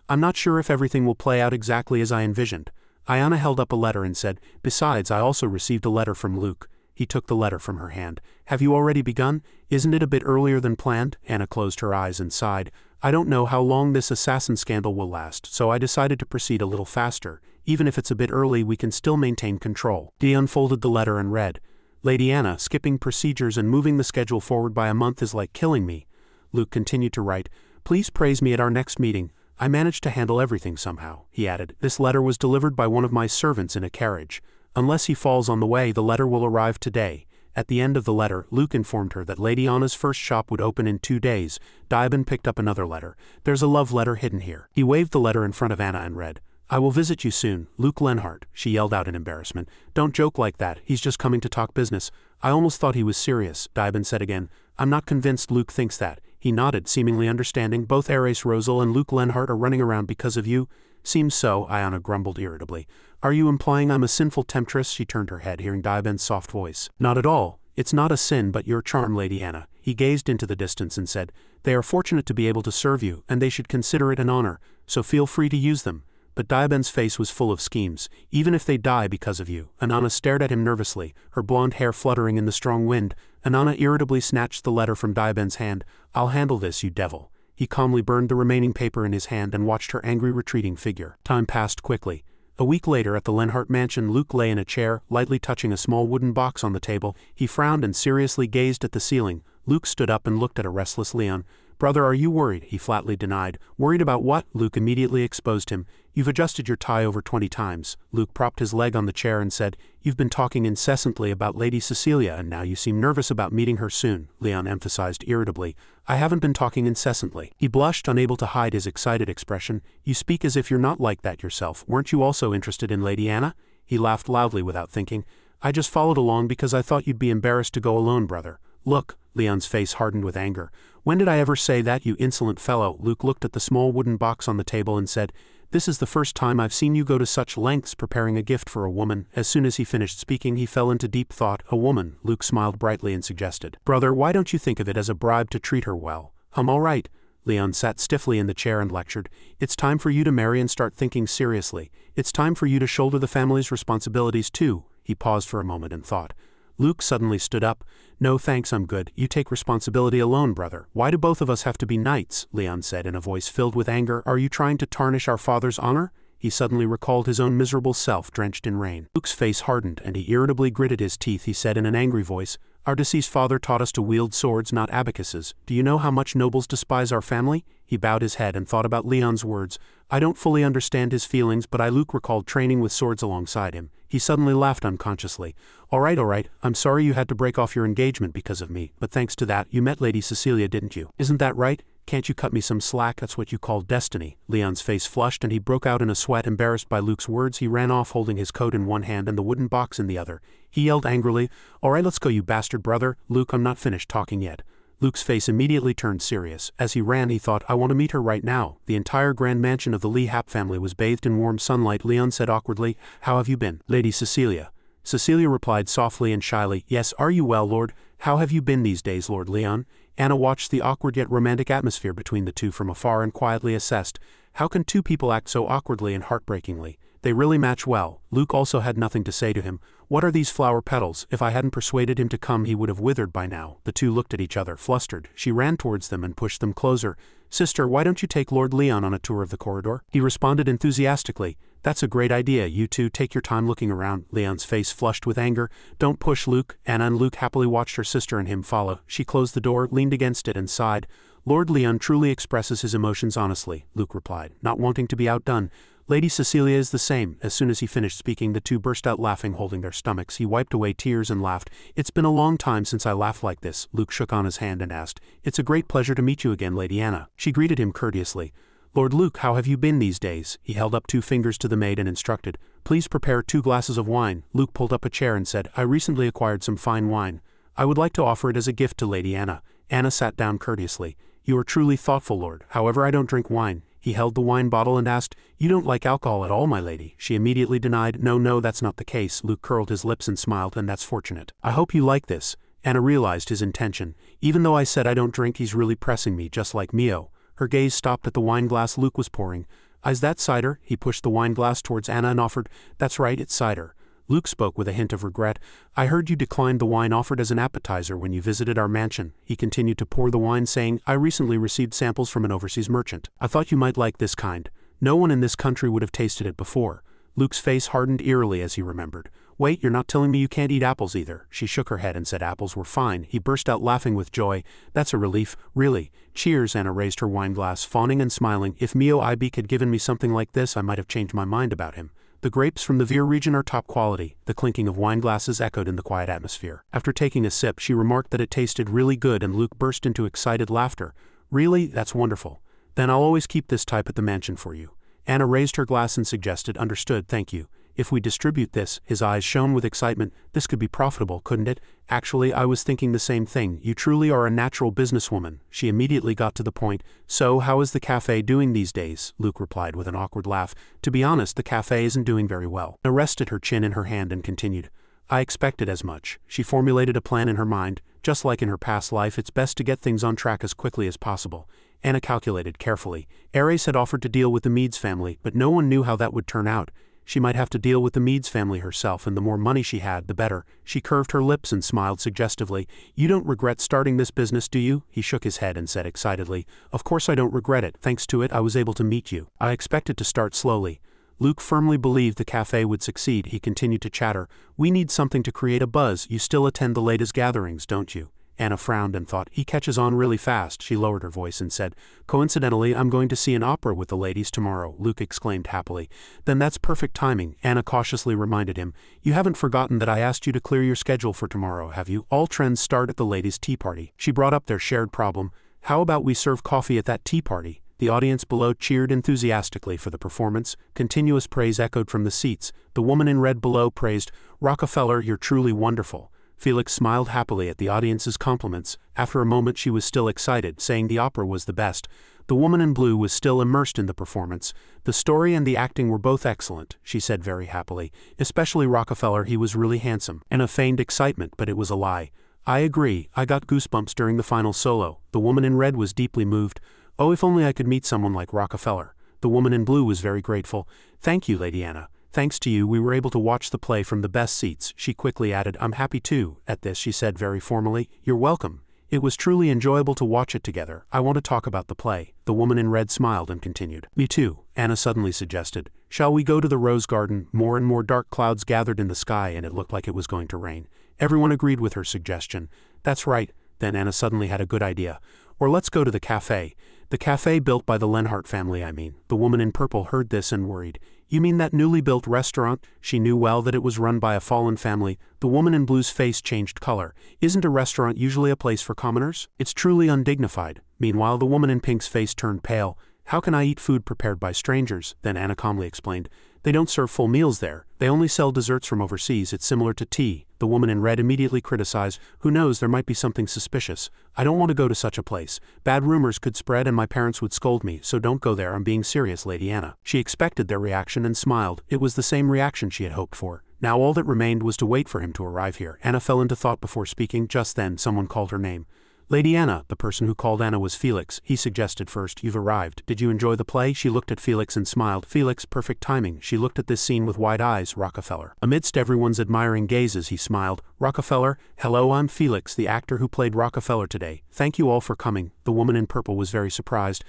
Speaker 1: "I'm not sure if everything will play out exactly as I envisioned." Ayana held up a letter and said, "Besides, I also received a letter from Luke." He took the letter from her hand. "Have you already begun? Isn't it a bit earlier than planned?" Anna closed her eyes and sighed. "I don't know how long this assassin scandal will last, so I decided to proceed a little faster. Even if it's a bit early, we can still maintain control." Dee unfolded the letter and read, "Lady Anna, skipping procedures and moving the schedule forward by a month is like killing me." Luke continued to write, "Please praise me at our next meeting. I managed to handle everything somehow." He added, "This letter was delivered by one of my servants in a carriage. Unless he falls on the way, the letter will arrive today." At the end of the letter, Luke informed her that Lady Anna's first shop would open in 2 days. Daiben picked up another letter. "There's a love letter hidden here." He waved the letter in front of Anna and read, "I will visit you soon, Luke Lenhart." She yelled out in embarrassment, "Don't joke like that, he's just coming to talk business." "I almost thought he was serious," Daiben said again. "I'm not convinced Luke thinks that." He nodded, seemingly understanding. "Both Ares Rosal and Luke Lenhart are running around because of you." "Seems so," Ayana grumbled irritably. "Are you implying I'm a sinful temptress?" She turned her head, hearing Daiben's soft voice. "Not at all. It's not a sin but your charm, Lady Anna." He gazed into the distance and said, "They are fortunate to be able to serve you, and they should consider it an honor, so feel free to use them." But Daiben's face was full of schemes. "Even if they die because of you." Anana stared at him nervously, her blonde hair fluttering in the strong wind. Anana irritably snatched the letter from Daiben's hand. "I'll handle this, you devil." He calmly burned the remaining paper in his hand and watched her angry retreating figure. Time passed quickly. A week later at the Lenhart mansion, Luke lay in a chair, lightly touching a small wooden box on the table. He frowned and seriously gazed at the ceiling. Luke stood up and looked at a restless Leon. "Brother, are you worried?" He flatly denied. "Worried about what?" Luke immediately exposed him. "You've adjusted your tie over 20 times. Luke propped his leg on the chair and said, "You've been talking incessantly about Lady Cecilia and now you seem nervous about meeting her soon," Leon emphasized irritably. "I haven't been talking incessantly." He blushed, unable to hide his excited expression. "You speak as if you're not like that yourself. Weren't you also interested in Lady Anna?" He laughed loudly without thinking. "I just followed along because I thought you'd be embarrassed to go alone, brother." "Look," Leon's face hardened with anger. "When did I ever say that, you insolent fellow?" Luke looked at the small wooden box on the table and said, "This is the first time I've seen you go to such lengths preparing a gift for a woman." As soon as he finished speaking, he fell into deep thought. "A woman," Luke smiled brightly and suggested. "Brother, why don't you think of it as a bribe to treat her well?" All right." Leon sat stiffly in the chair and lectured. "It's time for you to marry and start thinking seriously. It's time for you to shoulder the family's responsibilities too." He paused for a moment and thought. Luke suddenly stood up. "No thanks, I'm good. You take responsibility alone, brother." "Why do both of us have to be knights?" Leon said in a voice filled with anger. "Are you trying to tarnish our father's honor?" He suddenly recalled his own miserable self drenched in rain. Luke's face hardened and he irritably gritted his teeth. He said in an angry voice, "Our deceased father taught us to wield swords, not abacuses. Do you know how much nobles despise our family?" He bowed his head and thought about Leon's words. "I don't fully understand his feelings, but Luke recalled training with swords alongside him." He suddenly laughed unconsciously. All right, I'm sorry you had to break off your engagement because of me, but thanks to that, you met Lady Cecilia, didn't you? Isn't that right? Can't you cut me some slack? That's what you call destiny." Leon's face flushed and he broke out in a sweat. Embarrassed by Luke's words, he ran off holding his coat in one hand and the wooden box in the other. He yelled angrily, "All right, let's go, you bastard brother." "Luke, I'm not finished talking yet." Luke's face immediately turned serious. As he ran, he thought, I want to meet her right now. The entire grand mansion of the Lee Hap family was bathed in warm sunlight. Leon said awkwardly, how have you been, Lady Cecilia? Cecilia replied softly and shyly, yes, are you well, Lord? How have you been these days, Lord Leon? Anna watched the awkward yet romantic atmosphere between the two from afar and quietly assessed, how can two people act so awkwardly and heartbreakingly? They really match well. Luke also had nothing to say to him. What are these flower petals? If I hadn't persuaded him to come, he would have withered by now. The two looked at each other, flustered. She ran towards them and pushed them closer. Sister, why don't you take Lord Leon on a tour of the corridor? He responded enthusiastically. That's a great idea. You two take your time looking around. Leon's face flushed with anger. Don't push, Luke. Anna and Luke happily watched her sister and him follow. She closed the door, leaned against it and sighed. Lord Leon truly expresses his emotions honestly, Luke replied, not wanting to be outdone. Lady Cecilia is the same. As soon as he finished speaking, the two burst out laughing, holding their stomachs. He wiped away tears and laughed. It's been a long time since I laughed like this. Luke shook Anna's hand and asked, It's a great pleasure to meet you again, Lady Anna. She greeted him courteously. Lord Luke, how have you been these days? He held up 2 fingers to the maid and instructed, Please prepare 2 glasses of wine. Luke pulled up a chair and said, I recently acquired some fine wine. I would like to offer it as a gift to Lady Anna. Anna sat down courteously. You are truly thoughtful, Lord. However, I don't drink wine. He held the wine bottle and asked, You don't like alcohol at all, my lady? She immediately denied, No, that's not the case. Luke curled his lips and smiled, and that's fortunate. I hope you like this. Anna realized his intention. Even though I said I don't drink, he's really pressing me, just like Mio. Her gaze stopped at the wine glass Luke was pouring. Is that cider? He pushed the wine glass towards Anna and offered, That's right, it's cider. Luke spoke with a hint of regret. I heard you declined the wine offered as an appetizer when you visited our mansion. He continued to pour the wine, saying, I recently received samples from an overseas merchant. I thought you might like this kind. No one in this country would have tasted it before. Luke's face hardened eerily as he remembered. Wait, you're not telling me you can't eat apples either? She shook her head and said apples were fine. He burst out laughing with joy. That's a relief, really. Cheers. Anna raised her wine glass, fawning and smiling. If Mio Ibik had given me something like this, I might have changed my mind about him. The grapes from the Veer region are top quality. The clinking of wine glasses echoed in the quiet atmosphere. After taking a sip, she remarked that it tasted really good, and Luke burst into excited laughter. Really? That's wonderful. Then I'll always keep this type at the mansion for you. Anna raised her glass and suggested, Understood, thank you. If we distribute this, his eyes shone with excitement, this could be profitable, couldn't it? Actually, I was thinking the same thing. You truly are a natural businesswoman. She immediately got to the point. So, how is the cafe doing these days? Luke replied with an awkward laugh. To be honest, the cafe isn't doing very well. Anna rested her chin in her hand and continued. I expected as much. She formulated a plan in her mind. Just like in her past life, it's best to get things on track as quickly as possible. Anna calculated carefully. Ares had offered to deal with the Meads family, but no one knew how that would turn out. She might have to deal with the Meads family herself, and the more money she had, the better. She curved her lips and smiled suggestively. You don't regret starting this business, do you? He shook his head and said excitedly, Of course I don't regret it. Thanks to it, I was able to meet you. I expected to start slowly. Luke firmly believed the cafe would succeed. He continued to chatter. We need something to create a buzz. You still attend the latest gatherings, don't you? Anna frowned and thought, he catches on really fast. She lowered her voice and said, Coincidentally, I'm going to see an opera with the ladies tomorrow. Luke exclaimed happily. Then that's perfect timing. Anna cautiously reminded him. You haven't forgotten that I asked you to clear your schedule for tomorrow, have you? All trends start at the ladies' tea party. She brought up their shared problem. How about we serve coffee at that tea party? The audience below cheered enthusiastically for the performance. Continuous praise echoed from the seats. The woman in red below praised, Rockefeller, you're truly wonderful. Felix smiled happily at the audience's compliments. After a moment she was still excited, saying the opera was the best. The woman in blue was still immersed in the performance. The story and the acting were both excellent, she said very happily. Especially Rockefeller, he was really handsome. Anna feigned excitement, but it was a lie. I agree, I got goosebumps during the final solo. The woman in red was deeply moved. Oh, if only I could meet someone like Rockefeller. The woman in blue was very grateful. Thank you, Lady Anna. Thanks to you, we were able to watch the play from the best seats. She quickly added, I'm happy too. At this, she said very formally, You're welcome. It was truly enjoyable to watch it together. I want to talk about the play. The woman in red smiled and continued. Me too, Anna suddenly suggested. Shall we go to the rose garden? More and more dark clouds gathered in the sky, and it looked like it was going to rain. Everyone agreed with her suggestion. That's right. Then Anna suddenly had a good idea. Or let's go to the cafe. The cafe built by the Lenhart family, I mean. The woman in purple heard this and worried. You mean that newly built restaurant? She knew well that it was run by a fallen family. The woman in blue's face changed color. Isn't a restaurant usually a place for commoners? It's truly undignified. Meanwhile, the woman in pink's face turned pale. How can I eat food prepared by strangers? Then Anna calmly explained. They don't serve full meals there, they only sell desserts from overseas, it's similar to tea. The woman in red immediately criticized. Who knows, there might be something suspicious. I don't want to go to such a place. Bad rumors could spread and my parents would scold me, so don't go there, I'm being serious, Lady Anna. She expected their reaction and smiled. It was the same reaction she had hoped for. Now all that remained was to wait for him to arrive here. Anna fell into thought before speaking. Just then, someone called her name. Lady Anna. The person who called Anna was Felix. He suggested first. You've arrived. Did you enjoy the play? She looked at Felix and smiled. Felix, perfect timing. She looked at this scene with wide eyes. Rockefeller. Amidst everyone's admiring gazes, he smiled. Rockefeller? Hello, I'm Felix, the actor who played Rockefeller today. Thank you all for coming. The woman in purple was very surprised.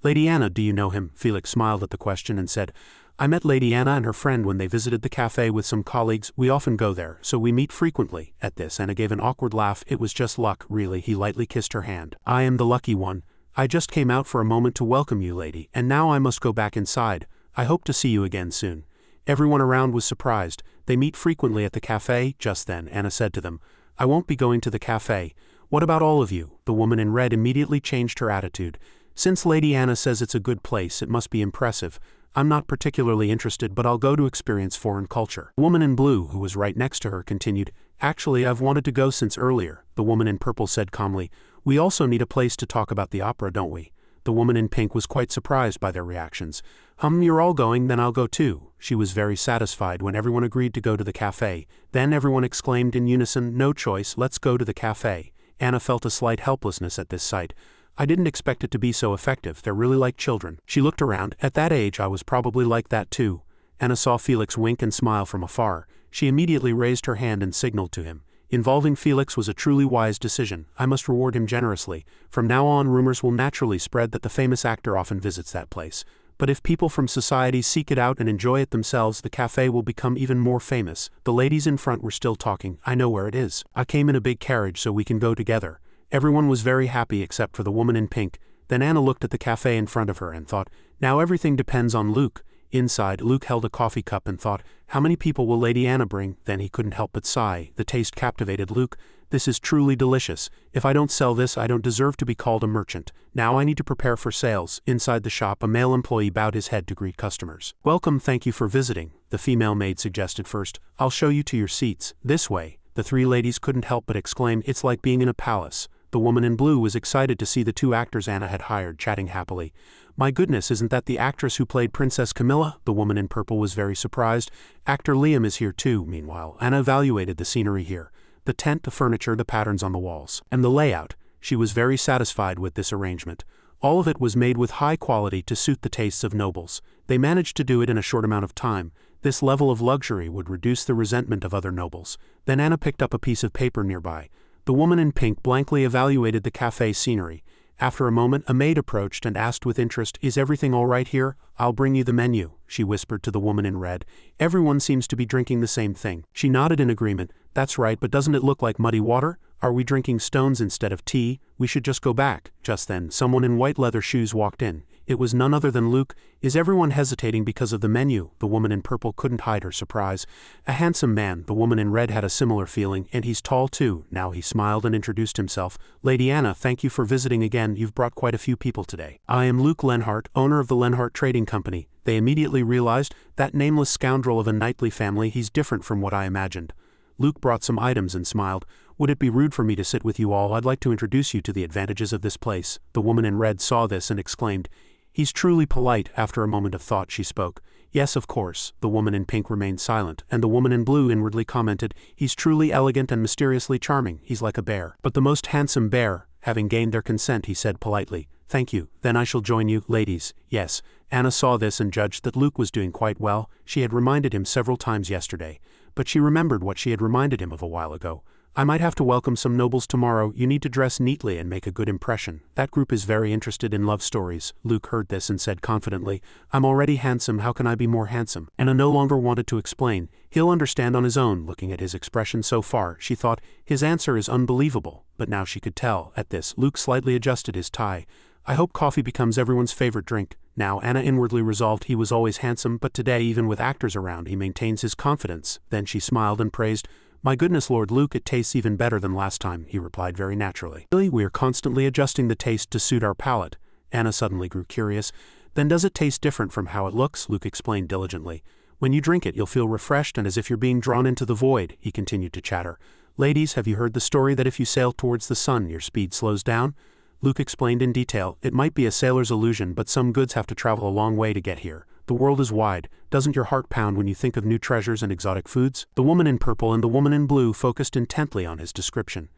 Speaker 1: Lady Anna, do you know him? Felix smiled at the question and said, I met Lady Anna and her friend when they visited the cafe with some colleagues. We often go there, so we meet frequently. At this, Anna gave an awkward laugh. It was just luck, really. He lightly kissed her hand. I am the lucky one. I just came out for a moment to welcome you, lady, and now I must go back inside. I hope to see you again soon. Everyone around was surprised. They meet frequently at the cafe. Just then, Anna said to them, I won't be going to the cafe. What about all of you? The woman in red immediately changed her attitude. Since Lady Anna says it's a good place, it must be impressive. I'm not particularly interested, but I'll go to experience foreign culture. The woman in blue, who was right next to her, continued, Actually, I've wanted to go since earlier. The woman in purple said calmly, We also need a place to talk about the opera, don't we? The woman in pink was quite surprised by their reactions. You're all going, then I'll go too. She was very satisfied when everyone agreed to go to the cafe. Then everyone exclaimed in unison, No choice, let's go to the cafe. Anna felt a slight helplessness at this sight. I didn't expect it to be so effective. They're really like children. She looked around. At that age, I was probably like that too. Anna saw Felix wink and smile from afar. She immediately raised her hand and signaled to him. Involving Felix was a truly wise decision. I must reward him generously. From now on, rumors will naturally spread that the famous actor often visits that place. But if people from society seek it out and enjoy it themselves, the cafe will become even more famous. The ladies in front were still talking. I know where it is. I came in a big carriage so we can go together. Everyone was very happy except for the woman in pink. Then Anna looked at the cafe in front of her and thought, now everything depends on Luke. Inside, Luke held a coffee cup and thought, how many people will Lady Anna bring? Then he couldn't help but sigh. The taste captivated Luke. This is truly delicious. If I don't sell this, I don't deserve to be called a merchant. Now I need to prepare for sales. Inside the shop, a male employee bowed his head to greet customers. Welcome, thank you for visiting. The female maid suggested first. I'll show you to your seats. This way. The three ladies couldn't help but exclaim, it's like being in a palace. The woman in blue was excited to see the two actors Anna had hired chatting happily. My goodness, isn't that the actress who played Princess Camilla? The woman in purple was very surprised. Actor Liam is here too. Meanwhile, Anna evaluated the scenery here. The tent, the furniture, the patterns on the walls, and the layout. She was very satisfied with this arrangement. All of it was made with high quality to suit the tastes of nobles. They managed to do it in a short amount of time. This level of luxury would reduce the resentment of other nobles. Then Anna picked up a piece of paper nearby. The woman in pink blankly evaluated the cafe scenery. After a moment, a maid approached and asked with interest, is everything all right here? I'll bring you the menu, she whispered to the woman in red. Everyone seems to be drinking the same thing. She nodded in agreement. That's right, but doesn't it look like muddy water? Are we drinking stones instead of tea? We should just go back. Just then, someone in white leather shoes walked in. It was none other than Luke. Is everyone hesitating because of the menu? The woman in purple couldn't hide her surprise. A handsome man. The woman in red had a similar feeling, and he's tall too. Now he smiled and introduced himself. Lady Anna, thank you for visiting again. You've brought quite a few people today. I am Luke Lenhart, owner of the Lenhart Trading Company. They immediately realized, that nameless scoundrel of a knightly family, he's different from what I imagined. Luke brought some items and smiled. Would it be rude for me to sit with you all? I'd like to introduce you to the advantages of this place. The woman in red saw this and exclaimed, he's truly polite. After a moment of thought, she spoke. Yes, of course. The woman in pink remained silent, and the woman in blue inwardly commented, he's truly elegant and mysteriously charming. He's like a bear. But the most handsome bear. Having gained their consent, he said politely, thank you. Then I shall join you, ladies. Yes. Anna saw this and judged that Luke was doing quite well. She had reminded him several times yesterday. But she remembered what she had reminded him of a while ago. I might have to welcome some nobles tomorrow. You need to dress neatly and make a good impression. That group is very interested in love stories. Luke heard this and said confidently, I'm already handsome, how can I be more handsome? Anna no longer wanted to explain. He'll understand on his own. Looking at his expression so far, she thought, his answer is unbelievable. But now she could tell. At this, Luke slightly adjusted his tie. I hope coffee becomes everyone's favorite drink. Now Anna inwardly resolved he was always handsome, but today, even with actors around, he maintains his confidence. Then she smiled and praised, my goodness, Lord Luke, it tastes even better than last time, he replied very naturally. Really, we are constantly adjusting the taste to suit our palate. Anna suddenly grew curious. Then does it taste different from how it looks? Luke explained diligently. When you drink it, you'll feel refreshed and as if you're being drawn into the void, he continued to chatter. Ladies, have you heard the story that if you sail towards the sun, your speed slows down? Luke explained in detail. It might be a sailor's illusion, but some goods have to travel a long way to get here. The world is wide. Doesn't your heart pound when you think of new treasures and exotic foods? The woman in purple and the woman in blue focused intently on his description.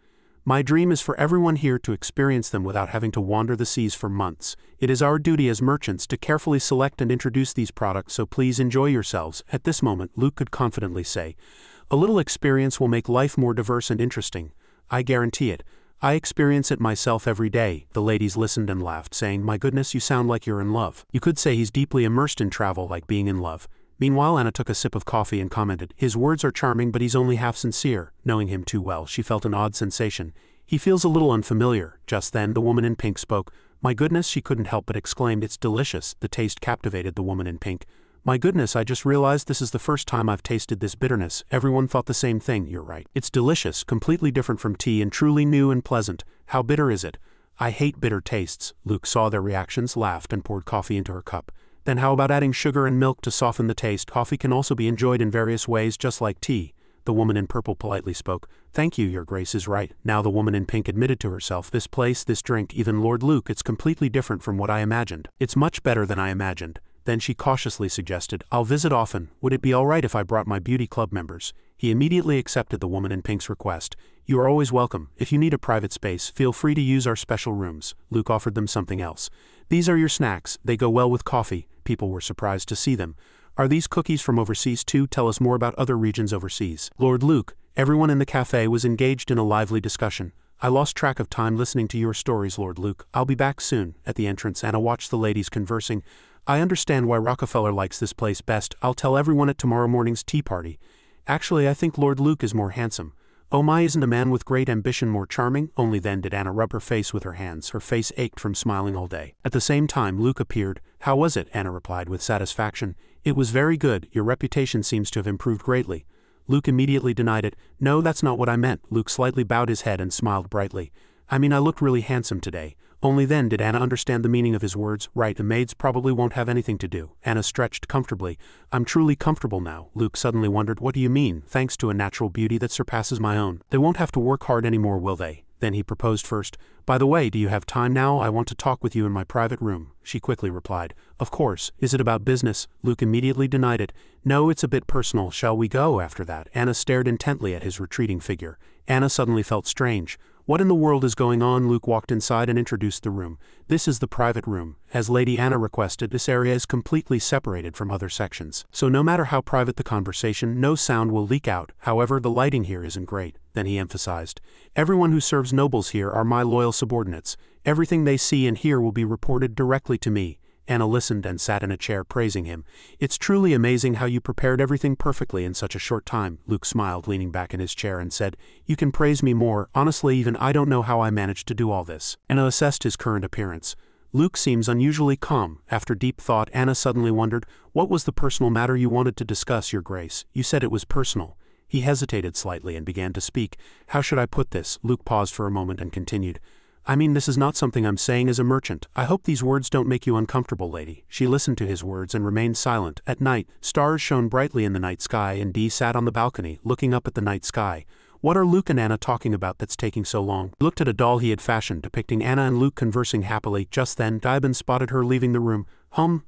Speaker 1: My dream is for everyone here to experience them without having to wander the seas for months. It is our duty as merchants to carefully select and introduce these products, so please enjoy yourselves. At this moment, Luke could confidently say, a little experience will make life more diverse and interesting. I guarantee it. I experience it myself every day. The ladies listened and laughed, saying, my goodness, you sound like you're in love. You could say he's deeply immersed in travel, like being in love. Meanwhile, Anna took a sip of coffee and commented, his words are charming, but he's only half sincere. Knowing him too well, she felt an odd sensation. He feels a little unfamiliar. Just then, the woman in pink spoke. My goodness, she couldn't help but exclaim, it's delicious. The taste captivated the woman in pink. My goodness, I just realized this is the first time I've tasted this bitterness. Everyone thought the same thing. You're right. It's delicious, completely different from tea and truly new and pleasant. How bitter is it? I hate bitter tastes. Luke saw their reactions, laughed, and poured coffee into her cup. Then how about adding sugar and milk to soften the taste? Coffee can also be enjoyed in various ways, just like tea. The woman in purple politely spoke. Thank you, your grace is right. Now the woman in pink admitted to herself, this place, this drink, even Lord Luke, it's completely different from what I imagined. It's much better than I imagined. Then she cautiously suggested, I'll visit often. Would it be all right if I brought my beauty club members? He immediately accepted the woman in pink's request. You are always welcome. If you need a private space, feel free to use our special rooms. Luke offered them something else. These are your snacks. They go well with coffee. People were surprised to see them. Are these cookies from overseas too? Tell us more about other regions overseas. Lord Luke, everyone in the cafe was engaged in a lively discussion. I lost track of time listening to your stories, Lord Luke. I'll be back soon. At the entrance, Anna watched the ladies conversing. I understand why Rockefeller likes this place best. I'll tell everyone at tomorrow morning's tea party. Actually, I think Lord Luke is more handsome. Oh my, isn't a man with great ambition more charming? Only then did Anna rub her face with her hands. Her face ached from smiling all day. At the same time, Luke appeared. How was it? Anna replied with satisfaction. It was very good. Your reputation seems to have improved greatly. Luke immediately denied it. No, that's not what I meant. Luke slightly bowed his head and smiled brightly. I mean, I looked really handsome today. Only then did Anna understand the meaning of his words. Right, the maids probably won't have anything to do. Anna stretched comfortably. I'm truly comfortable now. Luke suddenly wondered, what do you mean? Thanks to a natural beauty that surpasses my own. They won't have to work hard anymore, will they? Then he proposed first. By the way, do you have time now? I want to talk with you in my private room. She quickly replied. Of course. Is it about business? Luke immediately denied it. No, it's a bit personal. Shall we go after that? Anna stared intently at his retreating figure. Anna suddenly felt strange. What in the world is going on? Luke walked inside and introduced the room. This is the private room. As Lady Anna requested, this area is completely separated from other sections. So no matter how private the conversation, no sound will leak out. However, the lighting here isn't great. Then he emphasized. Everyone who serves nobles here are my loyal subordinates. Everything they see and hear will be reported directly to me. Anna listened and sat in a chair praising him. It's truly amazing how you prepared everything perfectly in such a short time. Luke smiled, leaning back in his chair and said, You can praise me more. Honestly, even I don't know how I managed to do all this. Anna assessed his current appearance. Luke seems unusually calm. After deep thought, Anna suddenly wondered, what was the personal matter you wanted to discuss, Your Grace? You said it was personal. He hesitated slightly and began to speak. How should I put this? Luke paused for a moment and continued. I mean, this is not something I'm saying as a merchant. I hope these words don't make you uncomfortable, lady. She listened to his words and remained silent. At night, stars shone brightly in the night sky and Dee sat on the balcony, looking up at the night sky. What are Luke and Anna talking about that's taking so long? He looked at a doll he had fashioned, depicting Anna and Luke conversing happily. Just then, Dibon spotted her leaving the room.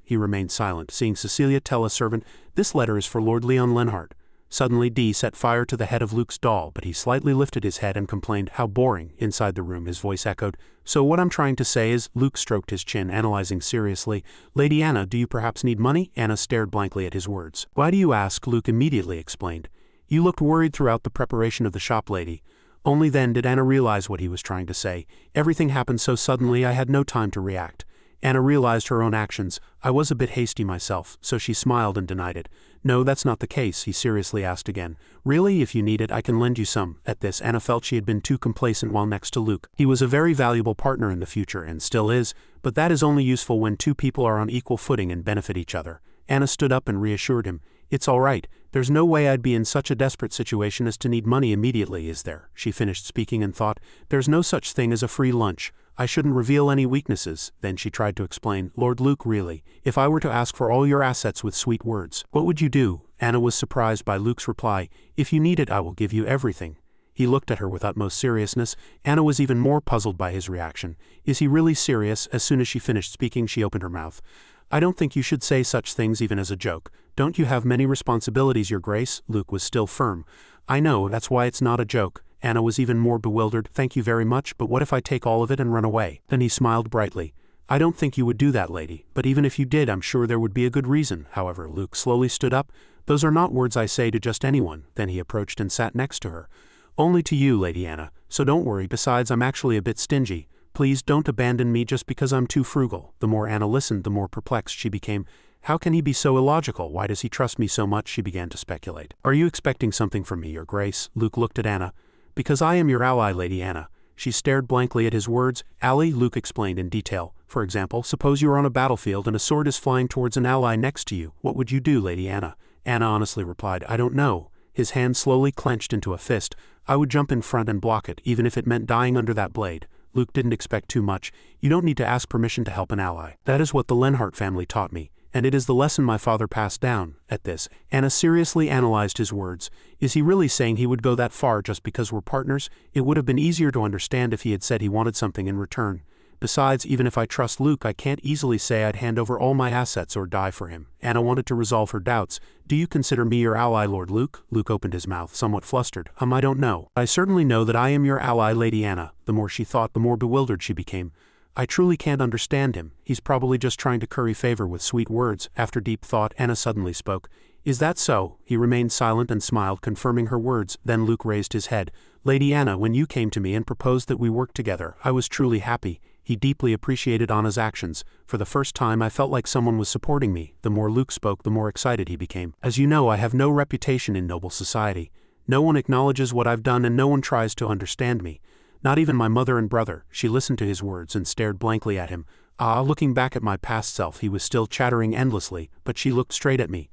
Speaker 1: He remained silent, seeing Cecilia tell a servant, This letter is for Lord Leon Lenhart. Suddenly Dee set fire to the head of Luke's doll, but he slightly lifted his head and complained, How boring. Inside the room his voice echoed, So what I'm trying to say is, Luke stroked his chin, analyzing seriously, Lady Anna, do you perhaps need money? Anna stared blankly at his words. Why do you ask? Luke immediately explained. You looked worried throughout the preparation of the shop, lady. Only then did Anna realize what he was trying to say. Everything happened so suddenly I had no time to react. Anna realized her own actions. I was a bit hasty myself, so she smiled and denied it. No, that's not the case, he seriously asked again. Really, if you need it, I can lend you some. At this, Anna felt she had been too complacent while next to Luke. He was a very valuable partner in the future, and still is, but that is only useful when two people are on equal footing and benefit each other. Anna stood up and reassured him. It's all right. There's no way I'd be in such a desperate situation as to need money immediately, is there? She finished speaking and thought, There's no such thing as a free lunch. I shouldn't reveal any weaknesses. Then she tried to explain. Lord Luke, really, if I were to ask for all your assets with sweet words, what would you do? Anna was surprised by Luke's reply. If you need it, I will give you everything. He looked at her with utmost seriousness. Anna was even more puzzled by his reaction. Is he really serious? As soon as she finished speaking, she opened her mouth. I don't think you should say such things even as a joke. Don't you have many responsibilities, Your Grace? Luke was still firm. I know, that's why it's not a joke. Anna was even more bewildered. Thank you very much, but what if I take all of it and run away? Then he smiled brightly. I don't think you would do that, lady, but even if you did, I'm sure there would be a good reason. However, Luke slowly stood up. Those are not words I say to just anyone. Then he approached and sat next to her. Only to you, Lady Anna, so don't worry. Besides, I'm actually a bit stingy. Please don't abandon me just because I'm too frugal. The more Anna listened, the more perplexed she became. How can he be so illogical? Why does he trust me so much? She began to speculate. Are you expecting something from me, Your Grace? Luke looked at Anna. Because I am your ally, Lady Anna. She stared blankly at his words. Ally? Luke explained in detail. For example, suppose you are on a battlefield and a sword is flying towards an ally next to you. What would you do, Lady Anna? Anna honestly replied, I don't know. His hand slowly clenched into a fist. I would jump in front and block it, even if it meant dying under that blade. Luke didn't expect too much. You don't need to ask permission to help an ally. That is what the Lenhart family taught me, and it is the lesson my father passed down. At this, Anna seriously analyzed his words. Is he really saying he would go that far just because we're partners? It would have been easier to understand if he had said he wanted something in return. Besides, even if I trust Luke, I can't easily say I'd hand over all my assets or die for him. Anna wanted to resolve her doubts. Do you consider me your ally, Lord Luke? Luke opened his mouth, somewhat flustered. I don't know. I certainly know that I am your ally, Lady Anna. The more she thought, the more bewildered she became. I truly can't understand him. He's probably just trying to curry favor with sweet words. After deep thought, Anna suddenly spoke. Is that so? He remained silent and smiled, confirming her words. Then Luke raised his head. Lady Anna, when you came to me and proposed that we work together, I was truly happy. He deeply appreciated Anna's actions. For the first time I felt like someone was supporting me. The more Luke spoke, the more excited he became. As you know, I have no reputation in noble society. No one acknowledges what I've done and no one tries to understand me. Not even my mother and brother. She listened to his words and stared blankly at him. Looking back at my past self, he was still chattering endlessly, but she looked straight at me.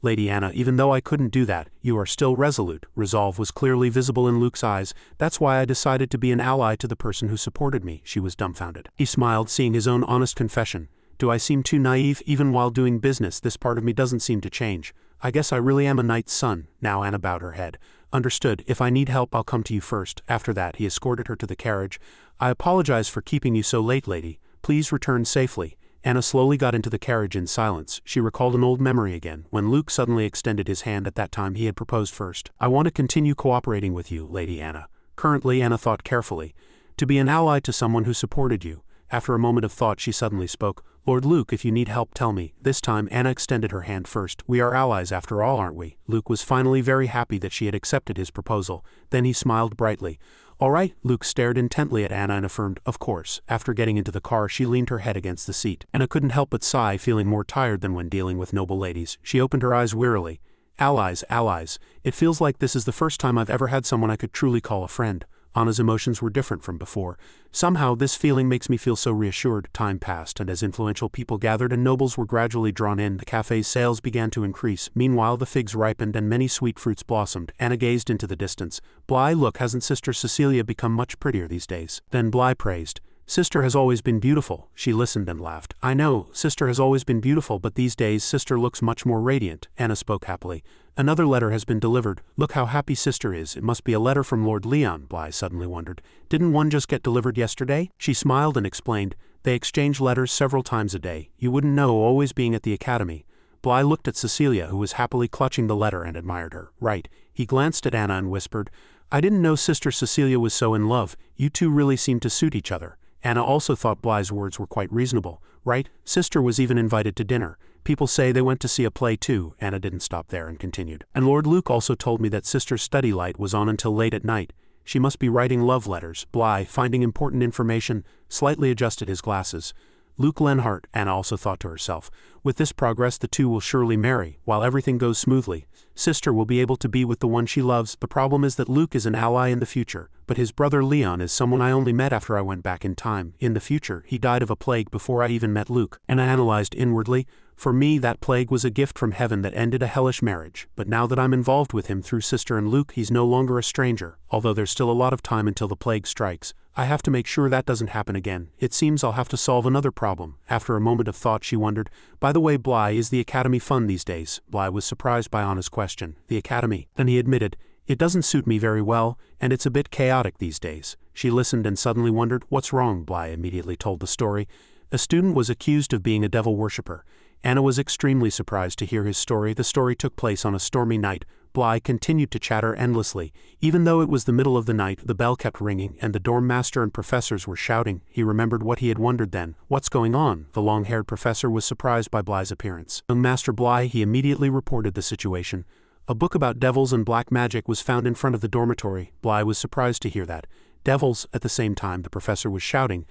Speaker 1: Lady Anna, even though I couldn't do that, you are still resolute. Resolve was clearly visible in Luke's eyes. That's why I decided to be an ally to the person who supported me. She was dumbfounded. He smiled, seeing his own honest confession. Do I seem too naive? Even while doing business, this part of me doesn't seem to change. I guess I really am a knight's son. Now Anna bowed her head. Understood. If I need help, I'll come to you first. After that, he escorted her to the carriage. I apologize for keeping you so late, lady. Please return safely. Anna slowly got into the carriage in silence. She recalled an old memory again, when Luke suddenly extended his hand. At that time he had proposed first. I want to continue cooperating with you, Lady Anna. Currently, Anna thought carefully. To be an ally to someone who supported you. After a moment of thought, she suddenly spoke. Lord Luke, if you need help, tell me. This time, Anna extended her hand first. We are allies after all, aren't we? Luke was finally very happy that she had accepted his proposal. Then he smiled brightly. All right. Luke stared intently at Anna and affirmed, of course. After getting into the car, she leaned her head against the seat. Anna couldn't help but sigh, feeling more tired than when dealing with noble ladies. She opened her eyes wearily. Allies, allies. It feels like this is the first time I've ever had someone I could truly call a friend. Anna's emotions were different from before. Somehow, this feeling makes me feel so reassured. Time passed, and as influential people gathered and nobles were gradually drawn in, the cafe's sales began to increase. Meanwhile, the figs ripened and many sweet fruits blossomed. Anna gazed into the distance. Bly, look, hasn't Sister Cecilia become much prettier these days? Then Bly praised. Sister has always been beautiful. She listened and laughed. I know, Sister has always been beautiful, but these days Sister looks much more radiant. Anna spoke happily. Another letter has been delivered. Look how happy Sister is. It must be a letter from Lord Leon, Bly suddenly wondered. Didn't one just get delivered yesterday? She smiled and explained. They exchange letters several times a day. You wouldn't know, always being at the academy. Bly looked at Cecilia, who was happily clutching the letter, and admired her. Right. He glanced at Anna and whispered, I didn't know Sister Cecilia was so in love. You two really seem to suit each other. Anna also thought Bly's words were quite reasonable. Right? Sister was even invited to dinner. People say they went to see a play too. Anna didn't stop there and continued. And Lord Luke also told me that Sister's study light was on until late at night. She must be writing love letters. Bly, finding important information, slightly adjusted his glasses. Luke Lenhart, Anna also thought to herself. With this progress, the two will surely marry. While everything goes smoothly, Sister will be able to be with the one she loves. The problem is that Luke is an ally in the future, but his brother Leon is someone I only met after I went back in time. In the future, he died of a plague before I even met Luke. And I analyzed inwardly. For me, that plague was a gift from heaven that ended a hellish marriage. But now that I'm involved with him through Sister and Luke, he's no longer a stranger. Although there's still a lot of time until the plague strikes, I have to make sure that doesn't happen again. It seems I'll have to solve another problem. After a moment of thought she wondered, by the way, Bly, is the academy fun these days? Bly was surprised by Anna's question. The academy. Then he admitted, it doesn't suit me very well, and it's a bit chaotic these days. She listened and suddenly wondered, what's wrong? Bly immediately told the story. A student was accused of being a devil worshipper. Anna was extremely surprised to hear his story. The story took place on a stormy night. Bly continued to chatter endlessly. Even though it was the middle of the night, the bell kept ringing, and the dorm master and professors were shouting. He remembered what he had wondered then. What's going on? The long-haired professor was surprised by Bly's appearance. Young Master Bly, he immediately reported the situation. A book about devils and black magic was found in front of the dormitory. Bly was surprised to hear that. Devils, at the same time, the professor was shouting.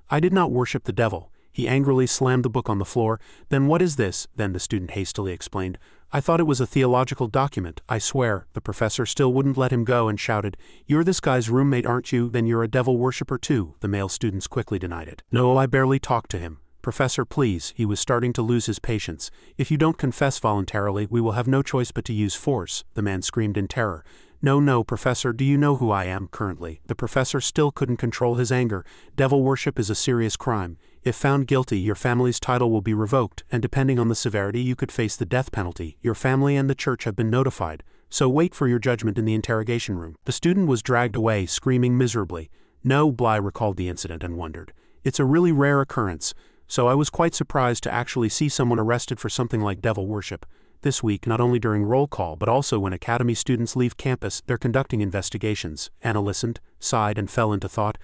Speaker 1: I did not worship the devil. He angrily slammed the book on the floor. Then what is this? Then the student hastily explained. I thought it was a theological document, I swear. The professor still wouldn't let him go and shouted, you're this guy's roommate, aren't you? Then you're a devil worshipper too. The male students quickly denied it. No, I barely talked to him. Professor, please, he was starting to lose his patience. If you don't confess voluntarily, we will have no choice but to use force, the man screamed in terror. No, Professor, do you know who I am currently? The professor still couldn't control his anger. Devil worship is a serious crime. If found guilty, your family's title will be revoked, and depending on the severity, you could face the death penalty. Your family and the church have been notified, so wait for your judgment in the interrogation room. The student was dragged away, screaming miserably. No, Bly recalled the incident and wondered. It's a really rare occurrence, so I was quite surprised to actually see someone arrested for something like devil worship. This week, not only during roll call but also when academy students leave campus, they're conducting investigations. Anna listened, sighed, and fell into thought.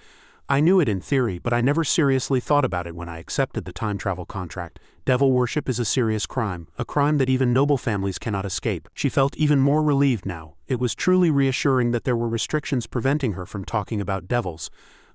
Speaker 1: I knew it in theory, but I never seriously thought about it when I accepted the time travel contract. Devil worship is a serious crime, a crime that even noble families cannot escape. She felt even more relieved now. It was truly reassuring that there were restrictions preventing her from talking about devils.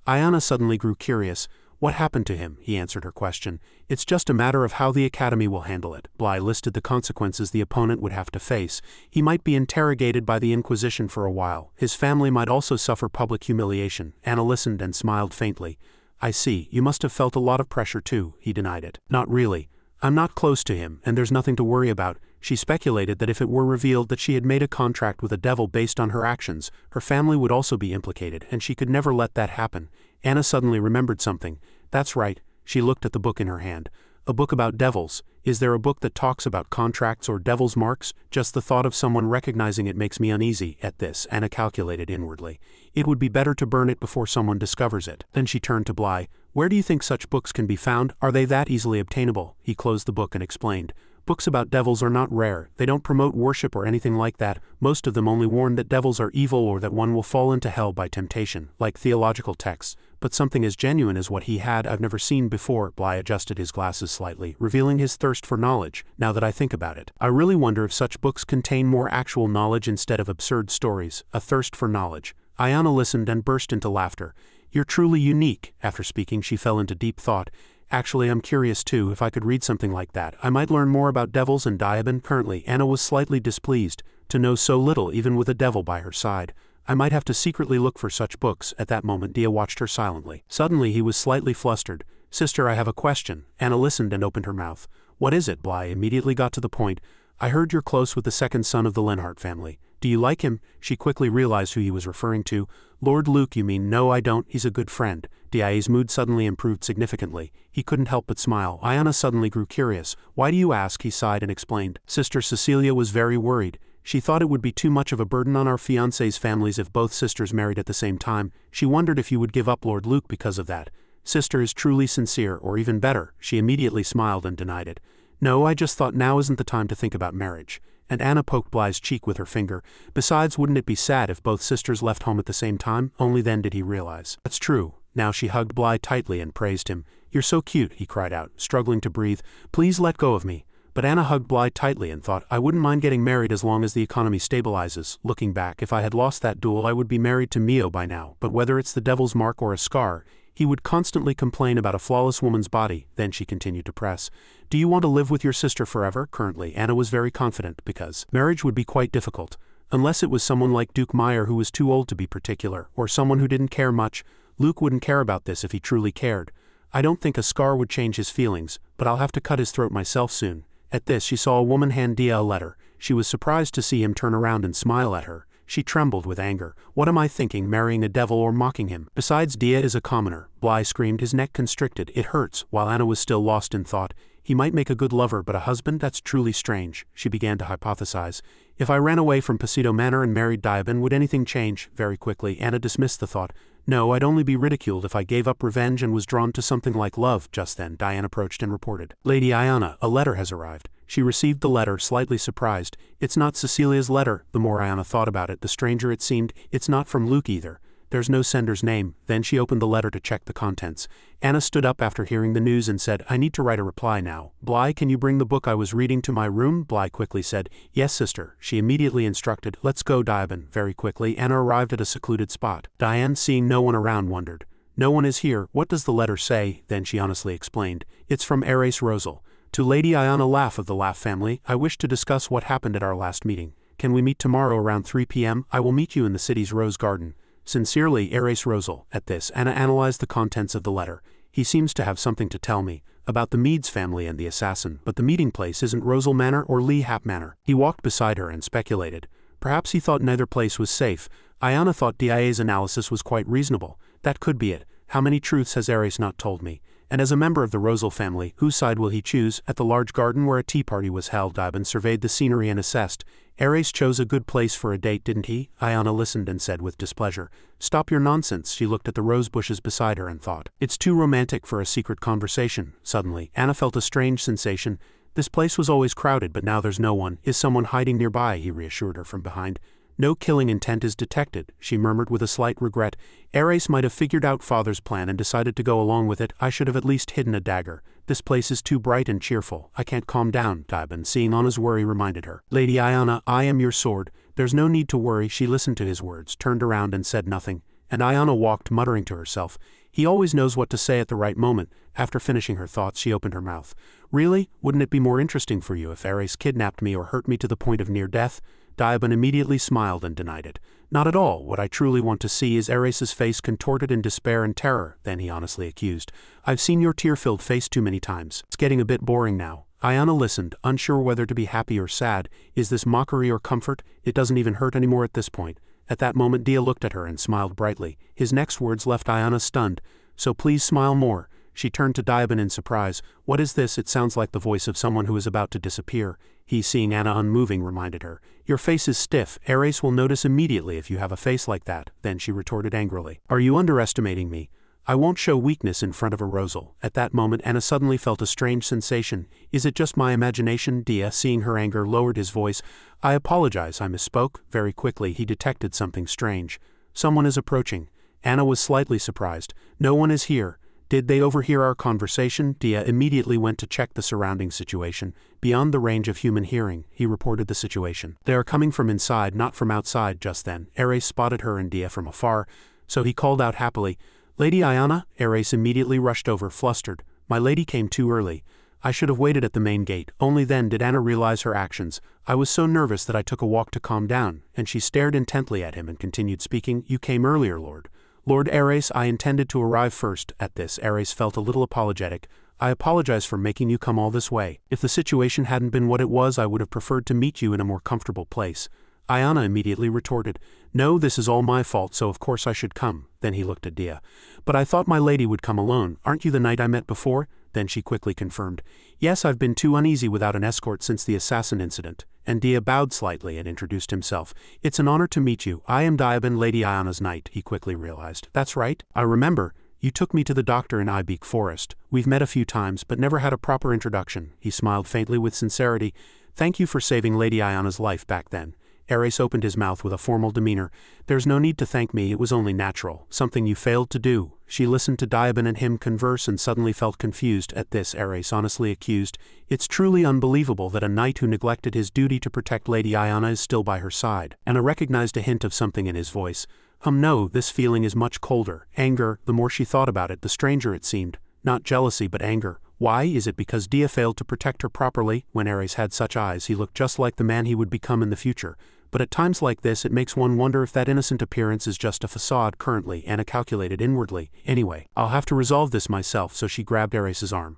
Speaker 1: Ayana suddenly grew curious. What happened to him? He answered her question. It's just a matter of how the academy will handle it. Bly listed the consequences the opponent would have to face. He might be interrogated by the Inquisition for a while. His family might also suffer public humiliation. Anna listened and smiled faintly. I see, you must have felt a lot of pressure too. He denied it. Not really. I'm not close to him, and there's nothing to worry about. She speculated that if it were revealed that she had made a contract with a devil based on her actions, her family would also be implicated, and she could never let that happen. Anna suddenly remembered something. That's right. She looked at the book in her hand. A book about devils. Is there a book that talks about contracts or devil's marks? Just the thought of someone recognizing it makes me uneasy. At this, Anna calculated inwardly. It would be better to burn it before someone discovers it. Then she turned to Bly. Where do you think such books can be found? Are they that easily obtainable? He closed the book and explained. Books about devils are not rare. They don't promote worship or anything like that. Most of them only warn that devils are evil or that one will fall into hell by temptation, like theological texts. But something as genuine as what he had I've never seen before. Bly adjusted his glasses slightly, revealing his thirst for knowledge. Now that I think about it, I really wonder if such books contain more actual knowledge instead of absurd stories. A thirst for knowledge. Ayana listened and burst into laughter. You're truly unique. After speaking, she fell into deep thought. Actually, I'm curious too. If I could read something like that, I might learn more about devils and diabin. Currently, Anna was slightly displeased to know so little even with a devil by her side. I might have to secretly look for such books. At that moment, Dia watched her silently. Suddenly, he was slightly flustered. Sister, I have a question. Anna listened and opened her mouth. What is it? Bly immediately got to the point. I heard you're close with the second son of the Lenhart family. Do you like him? She quickly realized who he was referring to. Lord Luke, you mean? No, I don't. He's a good friend. Dia's mood suddenly improved significantly. He couldn't help but smile. Ayana suddenly grew curious. Why do you ask? He sighed and explained. Sister Cecilia was very worried. She thought it would be too much of a burden on our fiancés' families if both sisters married at the same time. She wondered if you would give up Lord Luke because of that. Sister is truly sincere, or even better. She immediately smiled and denied it. No, I just thought now isn't the time to think about marriage. And Anna poked Bly's cheek with her finger. Besides, wouldn't it be sad if both sisters left home at the same time? Only then did he realize. That's true. Now she hugged Bly tightly and praised him. You're so cute, he cried out, struggling to breathe. Please let go of me. But Anna hugged Bly tightly and thought, I wouldn't mind getting married as long as the economy stabilizes. Looking back, if I had lost that duel I would be married to Mio by now. But whether it's the devil's mark or a scar, he would constantly complain about a flawless woman's body. Then she continued to press. Do you want to live with your sister forever? Currently, Anna was very confident because marriage would be quite difficult. Unless it was someone like Duke Meyer who was too old to be particular, or someone who didn't care much. Luke wouldn't care about this if he truly cared. I don't think a scar would change his feelings, but I'll have to cut his throat myself soon. At this she saw a woman hand Dia a letter. She was surprised to see him turn around and smile at her. She trembled with anger. What am I thinking, marrying a devil or mocking him? Besides, Dia is a commoner. Bly screamed, his neck constricted. It hurts. While Anna was still lost in thought. He might make a good lover, but a husband? That's truly strange. She began to hypothesize. If I ran away from Pasito Manor and married Diabin, would anything change? Very quickly, Anna dismissed the thought. No, I'd only be ridiculed if I gave up revenge and was drawn to something like love. Just then, Diane approached and reported. Lady Ayana, a letter has arrived. She received the letter, slightly surprised. It's not Cecilia's letter. The more Ayana thought about it, the stranger it seemed. It's not from Luke either. There's no sender's name. Then she opened the letter to check the contents. Anna stood up after hearing the news and said, I need to write a reply now. Bly, can you bring the book I was reading to my room? Bly quickly said, yes, sister. She immediately instructed, let's go, Diabin. Very quickly, Anna arrived at a secluded spot. Diane, seeing no one around, wondered. No one is here. What does the letter say? Then she honestly explained. It's from Erase Rosal. To Lady Ayana Laugh of the Laugh family, I wish to discuss what happened at our last meeting. Can we meet tomorrow around 3 p.m.? I will meet you in the city's Rose Garden. Sincerely, Erase Rosal. At this, Anna analyzed the contents of the letter. He seems to have something to tell me about the Meads family and the assassin, but the meeting place isn't Rosal Manor or Lee Hap Manor. He walked beside her and speculated. Perhaps he thought neither place was safe. Ayana thought DIA's analysis was quite reasonable. That could be it. How many truths has Erase not told me? And as a member of the Rosal family, whose side will he choose? At the large garden where a tea party was held, Diabin surveyed the scenery and assessed. Erase chose a good place for a date, didn't he? Ayana listened and said with displeasure. Stop your nonsense. She looked at the rose bushes beside her and thought. It's too romantic for a secret conversation. Suddenly, Anna felt a strange sensation. This place was always crowded, but now there's no one. Is someone hiding nearby? He reassured her from behind. No killing intent is detected, she murmured with a slight regret. Erase might have figured out Father's plan and decided to go along with it. I should have at least hidden a dagger. This place is too bright and cheerful. I can't calm down, Diabin, seeing Anna's worry, reminded her. Lady Ayana, I am your sword. There's no need to worry. She listened to his words, turned around and said nothing. And Ayana walked, muttering to herself. He always knows what to say at the right moment. After finishing her thoughts, she opened her mouth. Really? Wouldn't it be more interesting for you if Erase kidnapped me or hurt me to the point of near death? Diabin immediately smiled and denied it. Not at all. What I truly want to see is Erase's face contorted in despair and terror. Then he honestly accused. I've seen your tear-filled face too many times. It's getting a bit boring now. Ayana listened, unsure whether to be happy or sad. Is this mockery or comfort? It doesn't even hurt anymore at this point. At that moment, Dia looked at her and smiled brightly. His next words left Ayana stunned. So please smile more. She turned to Diabin in surprise. What is this? It sounds like the voice of someone who is about to disappear. He, seeing Anna unmoving, reminded her. Your face is stiff. Erase will notice immediately if you have a face like that. Then she retorted angrily. Are you underestimating me? I won't show weakness in front of a Rosal. At that moment, Anna suddenly felt a strange sensation. Is it just my imagination? Dia, seeing her anger, lowered his voice. I apologize, I misspoke. Very quickly, he detected something strange. Someone is approaching. Anna was slightly surprised. No one is here. Did they overhear our conversation? Dia immediately went to check the surrounding situation. Beyond the range of human hearing, he reported the situation. They are coming from inside, not from outside. Just then, Erase spotted her and Dia from afar, so he called out happily, Lady Ayana? Erase immediately rushed over, flustered. My lady came too early. I should have waited at the main gate. Only then did Anna realize her actions. I was so nervous that I took a walk to calm down, and she stared intently at him and continued speaking. You came earlier, Lord. Lord Erase, I intended to arrive first. At this, Erase felt a little apologetic. I apologize for making you come all this way. If the situation hadn't been what it was, I would have preferred to meet you in a more comfortable place. Ayana immediately retorted, No, this is all my fault, so of course I should come. Then he looked at Dia. But I thought my lady would come alone. Aren't you the knight I met before? Then she quickly confirmed. Yes, I've been too uneasy without an escort since the assassin incident. And Dia bowed slightly and introduced himself. It's an honor to meet you. I am Diabin, Lady Ayana's knight, he quickly realized. That's right. I remember. You took me to the doctor in Ibeak Forest. We've met a few times, but never had a proper introduction. He smiled faintly with sincerity. Thank you for saving Lady Ayana's life back then. Erase opened his mouth with a formal demeanor. There's no need to thank me, it was only natural. Something you failed to do. She listened to Diabin and him converse and suddenly felt confused. At this, Erase honestly accused. It's truly unbelievable that a knight who neglected his duty to protect Lady Ayana is still by her side. Anna recognized a hint of something in his voice. No, this feeling is much colder. Anger, the more she thought about it, the stranger it seemed. Not jealousy, but anger. Why? Is it because Dia failed to protect her properly? When Erase had such eyes, he looked just like the man he would become in the future. But at times like this, it makes one wonder if that innocent appearance is just a facade currently. Anna calculated inwardly. Anyway, I'll have to resolve this myself, so she grabbed Erase's arm.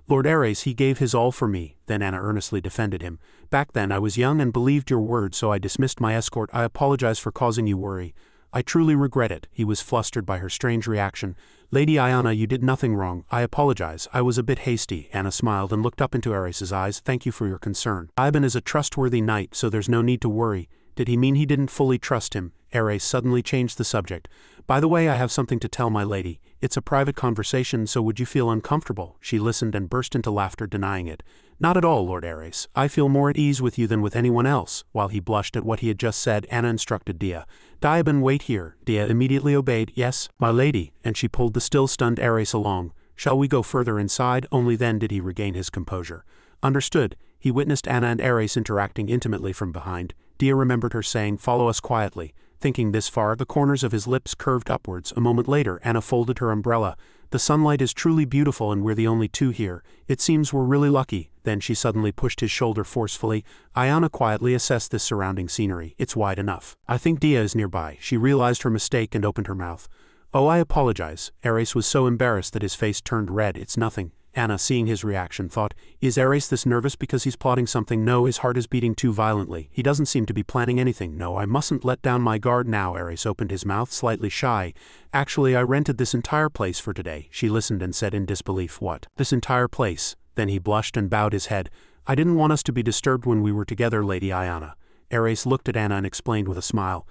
Speaker 1: Lord Ares, he gave his all for me, then Anna earnestly defended him. Back then I was young and believed your word, so I dismissed my escort. I apologize for causing you worry. I truly regret it. He was flustered by her strange reaction. Lady Ayana, you did nothing wrong. I apologize. I was a bit hasty. Anna smiled and looked up into Ares's eyes. Thank you for your concern. Ivan is a trustworthy knight, so there's no need to worry. Did he mean he didn't fully trust him? Ares suddenly changed the subject. By the way, I have something to tell my lady. It's a private conversation, so would you feel uncomfortable? She listened and burst into laughter, denying it. Not at all, Lord Ares. I feel more at ease with you than with anyone else. While he blushed at what he had just said, Anna instructed Dia. Diaban, wait here. Dia immediately obeyed. Yes, my lady, and she pulled the still stunned Ares along. Shall we go further inside? Only then did he regain his composure. Understood. He witnessed Anna and Ares interacting intimately from behind. Dia remembered her saying, follow us quietly. Thinking this far, the corners of his lips curved upwards. A moment later, Anna folded her umbrella. The sunlight is truly beautiful and we're the only two here. It seems we're really lucky. Then she suddenly pushed his shoulder forcefully. Ayana quietly assessed this surrounding scenery. It's wide enough. I think Dia is nearby. She realized her mistake and opened her mouth. Oh, I apologize. Ares was so embarrassed that his face turned red. It's nothing. Anna, seeing his reaction, thought, is Ares this nervous because he's plotting something? No, his heart is beating too violently. He doesn't seem to be planning anything. No, I mustn't let down my guard now. Ares opened his mouth, slightly shy. Actually, I rented this entire place for today. She listened and said in disbelief, what? This entire place? Then he blushed and bowed his head. I didn't want us to be disturbed when we were together, Lady Ayana. Ares looked at Anna and explained with a smile.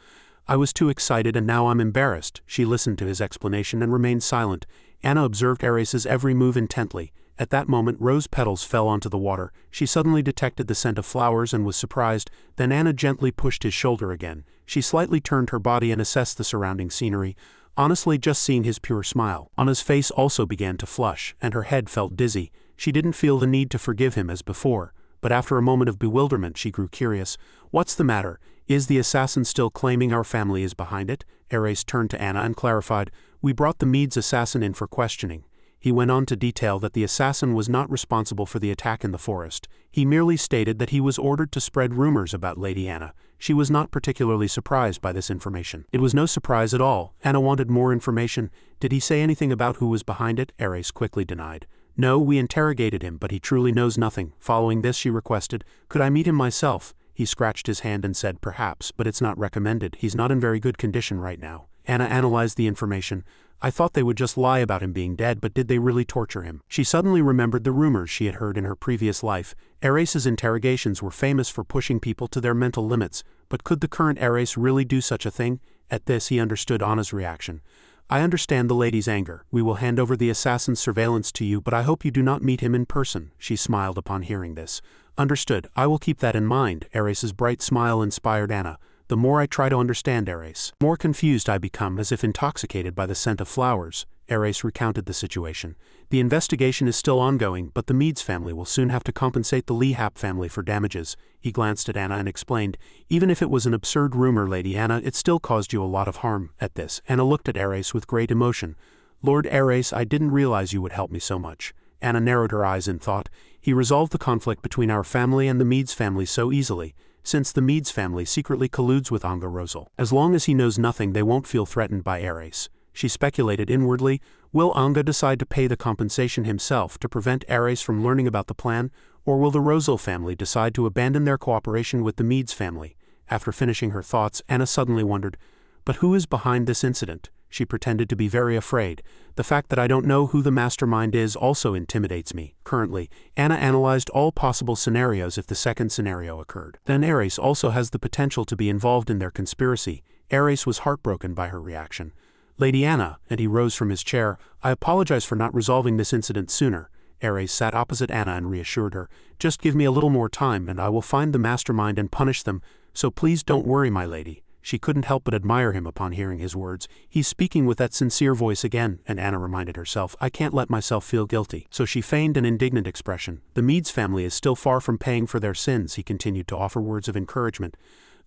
Speaker 1: I was too excited and now I'm embarrassed. She listened to his explanation and remained silent. Anna observed Ares's every move intently. At that moment, rose petals fell onto the water. She suddenly detected the scent of flowers and was surprised. Then Anna gently pushed his shoulder again. She slightly turned her body and assessed the surrounding scenery. Honestly, just seeing his pure smile. Anna's face also began to flush, and her head felt dizzy. She didn't feel the need to forgive him as before. But after a moment of bewilderment, she grew curious. What's the matter? Is the assassin still claiming our family is behind it? Ares turned to Anna and clarified. We brought the Mede's assassin in for questioning. He went on to detail that the assassin was not responsible for the attack in the forest. He merely stated that he was ordered to spread rumors about Lady Anna. She was not particularly surprised by this information. It was no surprise at all. Anna wanted more information. Did he say anything about who was behind it? Ares quickly denied. No, we interrogated him, but he truly knows nothing. Following this, she requested, could I meet him myself? He scratched his hand and said, perhaps, but it's not recommended. He's not in very good condition right now. Anna analyzed the information. I thought they would just lie about him being dead, but did they really torture him? She suddenly remembered the rumors she had heard in her previous life. Ares's interrogations were famous for pushing people to their mental limits, but could the current Ares really do such a thing? At this, he understood Anna's reaction. I understand the lady's anger. We will hand over the assassin's surveillance to you, but I hope you do not meet him in person. She smiled upon hearing this. Understood. I will keep that in mind. Ares's bright smile inspired Anna. The more I try to understand Ares, the more confused I become, as if intoxicated by the scent of flowers. Ares recounted the situation. The investigation is still ongoing, but the Mede's family will soon have to compensate the Lehap family for damages. He glanced at Anna and explained, even if it was an absurd rumor, Lady Anna, it still caused you a lot of harm. At this, Anna looked at Ares with great emotion. Lord Ares, I didn't realize you would help me so much. Anna narrowed her eyes in thought. He resolved the conflict between our family and the Mede's family so easily. Since the Mede's family secretly colludes with Anga Rosal. As long as he knows nothing, they won't feel threatened by Ares. She speculated inwardly, will Anga decide to pay the compensation himself to prevent Ares from learning about the plan, or will the Rosal family decide to abandon their cooperation with the Mede's family? After finishing her thoughts, Anna suddenly wondered, but who is behind this incident? She pretended to be very afraid. The fact that I don't know who the mastermind is also intimidates me. Currently, Anna analyzed all possible scenarios if the second scenario occurred. Then Ares also has the potential to be involved in their conspiracy. Ares was heartbroken by her reaction. Lady Anna, and he rose from his chair, I apologize for not resolving this incident sooner. Ares sat opposite Anna and reassured her. Just give me a little more time and I will find the mastermind and punish them, so please don't worry, my lady. She couldn't help but admire him upon hearing his words. He's speaking with that sincere voice again, and Anna reminded herself, I can't let myself feel guilty. So she feigned an indignant expression. The Mede's family is still far from paying for their sins, he continued to offer words of encouragement.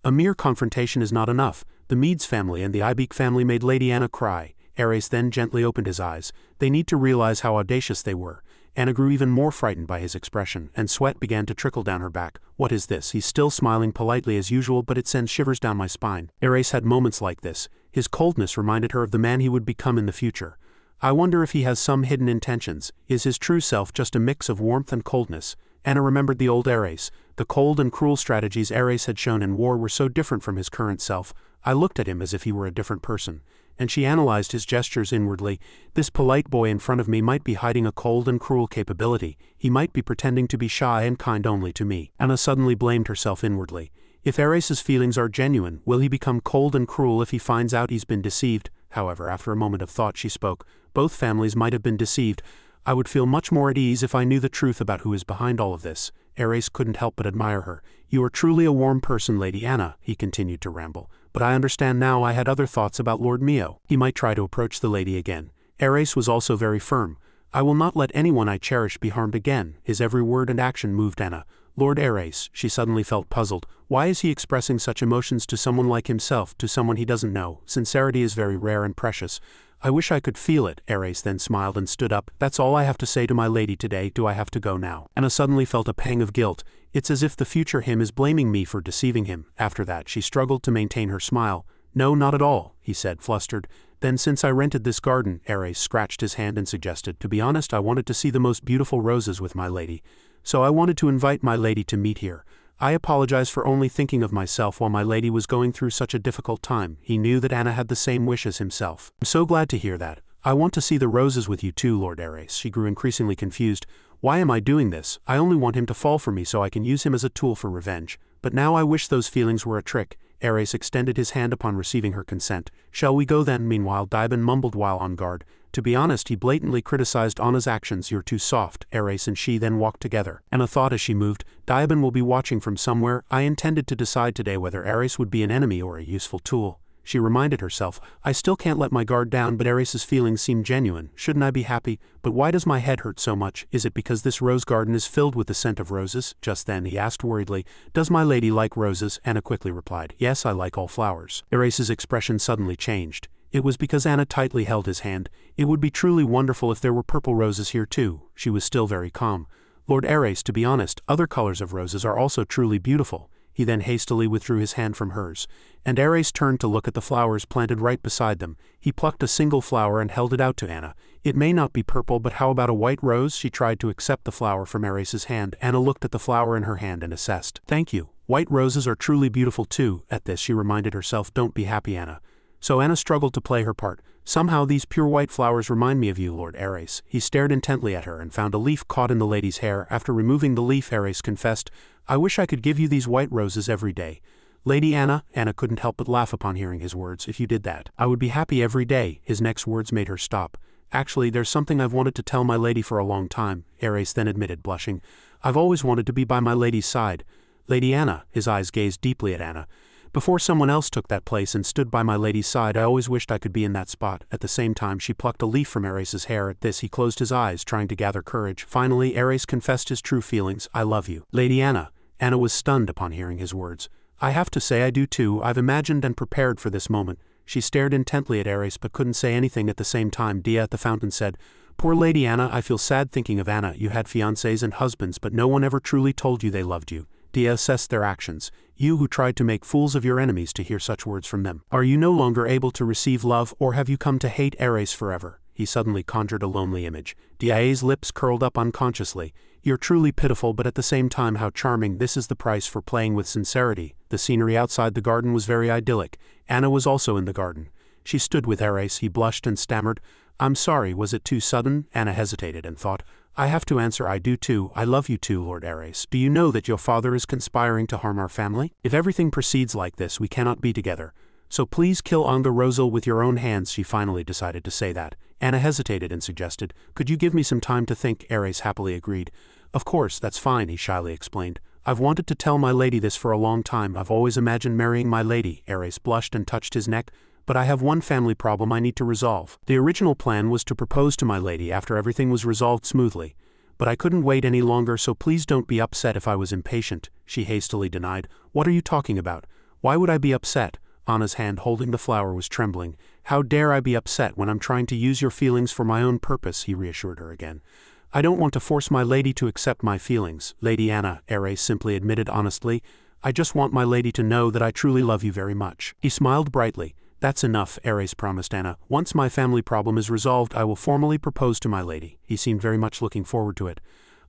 Speaker 1: A mere confrontation is not enough. The Mede's family and the Ibik family made Lady Anna cry. Ares then gently opened his eyes. They need to realize how audacious they were. Anna grew even more frightened by his expression, and sweat began to trickle down her back. What is this? He's still smiling politely as usual, but it sends shivers down my spine. Ares had moments like this. His coldness reminded her of the man he would become in the future. I wonder if he has some hidden intentions. Is his true self just a mix of warmth and coldness? Anna remembered the old Ares. The cold and cruel strategies Ares had shown in war were so different from his current self. I looked at him as if he were a different person. And she analyzed his gestures inwardly. This polite boy in front of me might be hiding a cold and cruel capability. He might be pretending to be shy and kind only to me. Anna suddenly blamed herself inwardly. If Ares's feelings are genuine, will he become cold and cruel if he finds out he's been deceived? However, after a moment of thought she spoke. Both families might have been deceived. I would feel much more at ease if I knew the truth about who is behind all of this. Ares couldn't help but admire her. You are truly a warm person, Lady Anna, he continued to ramble. But I understand now I had other thoughts about Lord Mio. He might try to approach the lady again. Ares was also very firm. I will not let anyone I cherish be harmed again. His every word and action moved Anna. Lord Ares, she suddenly felt puzzled. Why is he expressing such emotions to someone like himself, to someone he doesn't know? Sincerity is very rare and precious. I wish I could feel it. Ares then smiled and stood up. That's all I have to say to my lady today. Do I have to go now? Anna suddenly felt a pang of guilt. It's as if the future him is blaming me for deceiving him. After that, she struggled to maintain her smile. No, not at all, he said, flustered. Then since I rented this garden, Ares scratched his hand and suggested, to be honest, I wanted to see the most beautiful roses with my lady. So I wanted to invite my lady to meet here. I apologize for only thinking of myself while my lady was going through such a difficult time. He knew that Anna had the same wish as himself. I'm so glad to hear that. I want to see the roses with you too, Lord Ares. She grew increasingly confused. Why am I doing this? I only want him to fall for me so I can use him as a tool for revenge. But now I wish those feelings were a trick. Ares extended his hand upon receiving her consent. Shall we go then? Meanwhile, Daiban mumbled while on guard. To be honest, he blatantly criticized Anna's actions. You're too soft. Ares and she then walked together. Anna thought as she moved, Daiban will be watching from somewhere. I intended to decide today whether Ares would be an enemy or a useful tool. She reminded herself, I still can't let my guard down, but Ares's feelings seem genuine. Shouldn't I be happy? But why does my head hurt so much? Is it because this rose garden is filled with the scent of roses? Just then he asked worriedly, Does my lady like roses? Anna quickly replied, Yes, I like all flowers. Ares's expression suddenly changed. It was because Anna tightly held his hand. It would be truly wonderful if there were purple roses here too. She was still very calm. Lord Ares, to be honest, other colors of roses are also truly beautiful. He then hastily withdrew his hand from hers. And Ares turned to look at the flowers planted right beside them. He plucked a single flower and held it out to Anna. It may not be purple, but how about a white rose? She tried to accept the flower from Ares's hand. Anna looked at the flower in her hand and assessed. Thank you. White roses are truly beautiful too. At this she reminded herself, Don't be happy, Anna. So Anna struggled to play her part. Somehow these pure white flowers remind me of you, Lord Ares. He stared intently at her and found a leaf caught in the lady's hair. After removing the leaf, Ares confessed, I wish I could give you these white roses every day. Lady Anna couldn't help but laugh upon hearing his words. If you did that, I would be happy every day. His next words made her stop. Actually, there's something I've wanted to tell my lady for a long time, Ares then admitted, blushing. I've always wanted to be by my lady's side. Lady Anna, his eyes gazed deeply at Anna. Before someone else took that place and stood by my lady's side, I always wished I could be in that spot. At the same time, she plucked a leaf from Ares's hair. At this, he closed his eyes, trying to gather courage. Finally, Ares confessed his true feelings. I love you. Lady Anna. Anna was stunned upon hearing his words. I have to say I do too. I've imagined and prepared for this moment. She stared intently at Ares but couldn't say anything at the same time. Dia at the fountain said, Poor Lady Anna, I feel sad thinking of Anna. You had fiancés and husbands, but no one ever truly told you they loved you. Dia assessed their actions. You who tried to make fools of your enemies to hear such words from them. Are you no longer able to receive love, or have you come to hate Ares forever? He suddenly conjured a lonely image. Dia's lips curled up unconsciously. You're truly pitiful, but at the same time how charming. This is the price for playing with sincerity. The scenery outside the garden was very idyllic. Anna was also in the garden. She stood with Ares. He blushed and stammered. I'm sorry, was it too sudden? Anna hesitated and thought. I have to answer, I do too. I love you too, Lord Ares. Do you know that your father is conspiring to harm our family? If everything proceeds like this, we cannot be together. So please kill Anga Rosal with your own hands. She finally decided to say that. Anna hesitated and suggested, Could you give me some time to think? Ares happily agreed. Of course, that's fine, he shyly explained. I've wanted to tell my lady this for a long time. I've always imagined marrying my lady. Ares blushed and touched his neck. But I have one family problem I need to resolve. The original plan was to propose to my lady after everything was resolved smoothly. But I couldn't wait any longer, so please don't be upset if I was impatient, she hastily denied. What are you talking about? Why would I be upset? Anna's hand holding the flower was trembling. How dare I be upset when I'm trying to use your feelings for my own purpose, he reassured her again. I don't want to force my lady to accept my feelings, Lady Anna, Ares simply admitted honestly. I just want my lady to know that I truly love you very much. He smiled brightly. That's enough, Ares promised Anna. Once my family problem is resolved, I will formally propose to my lady. He seemed very much looking forward to it.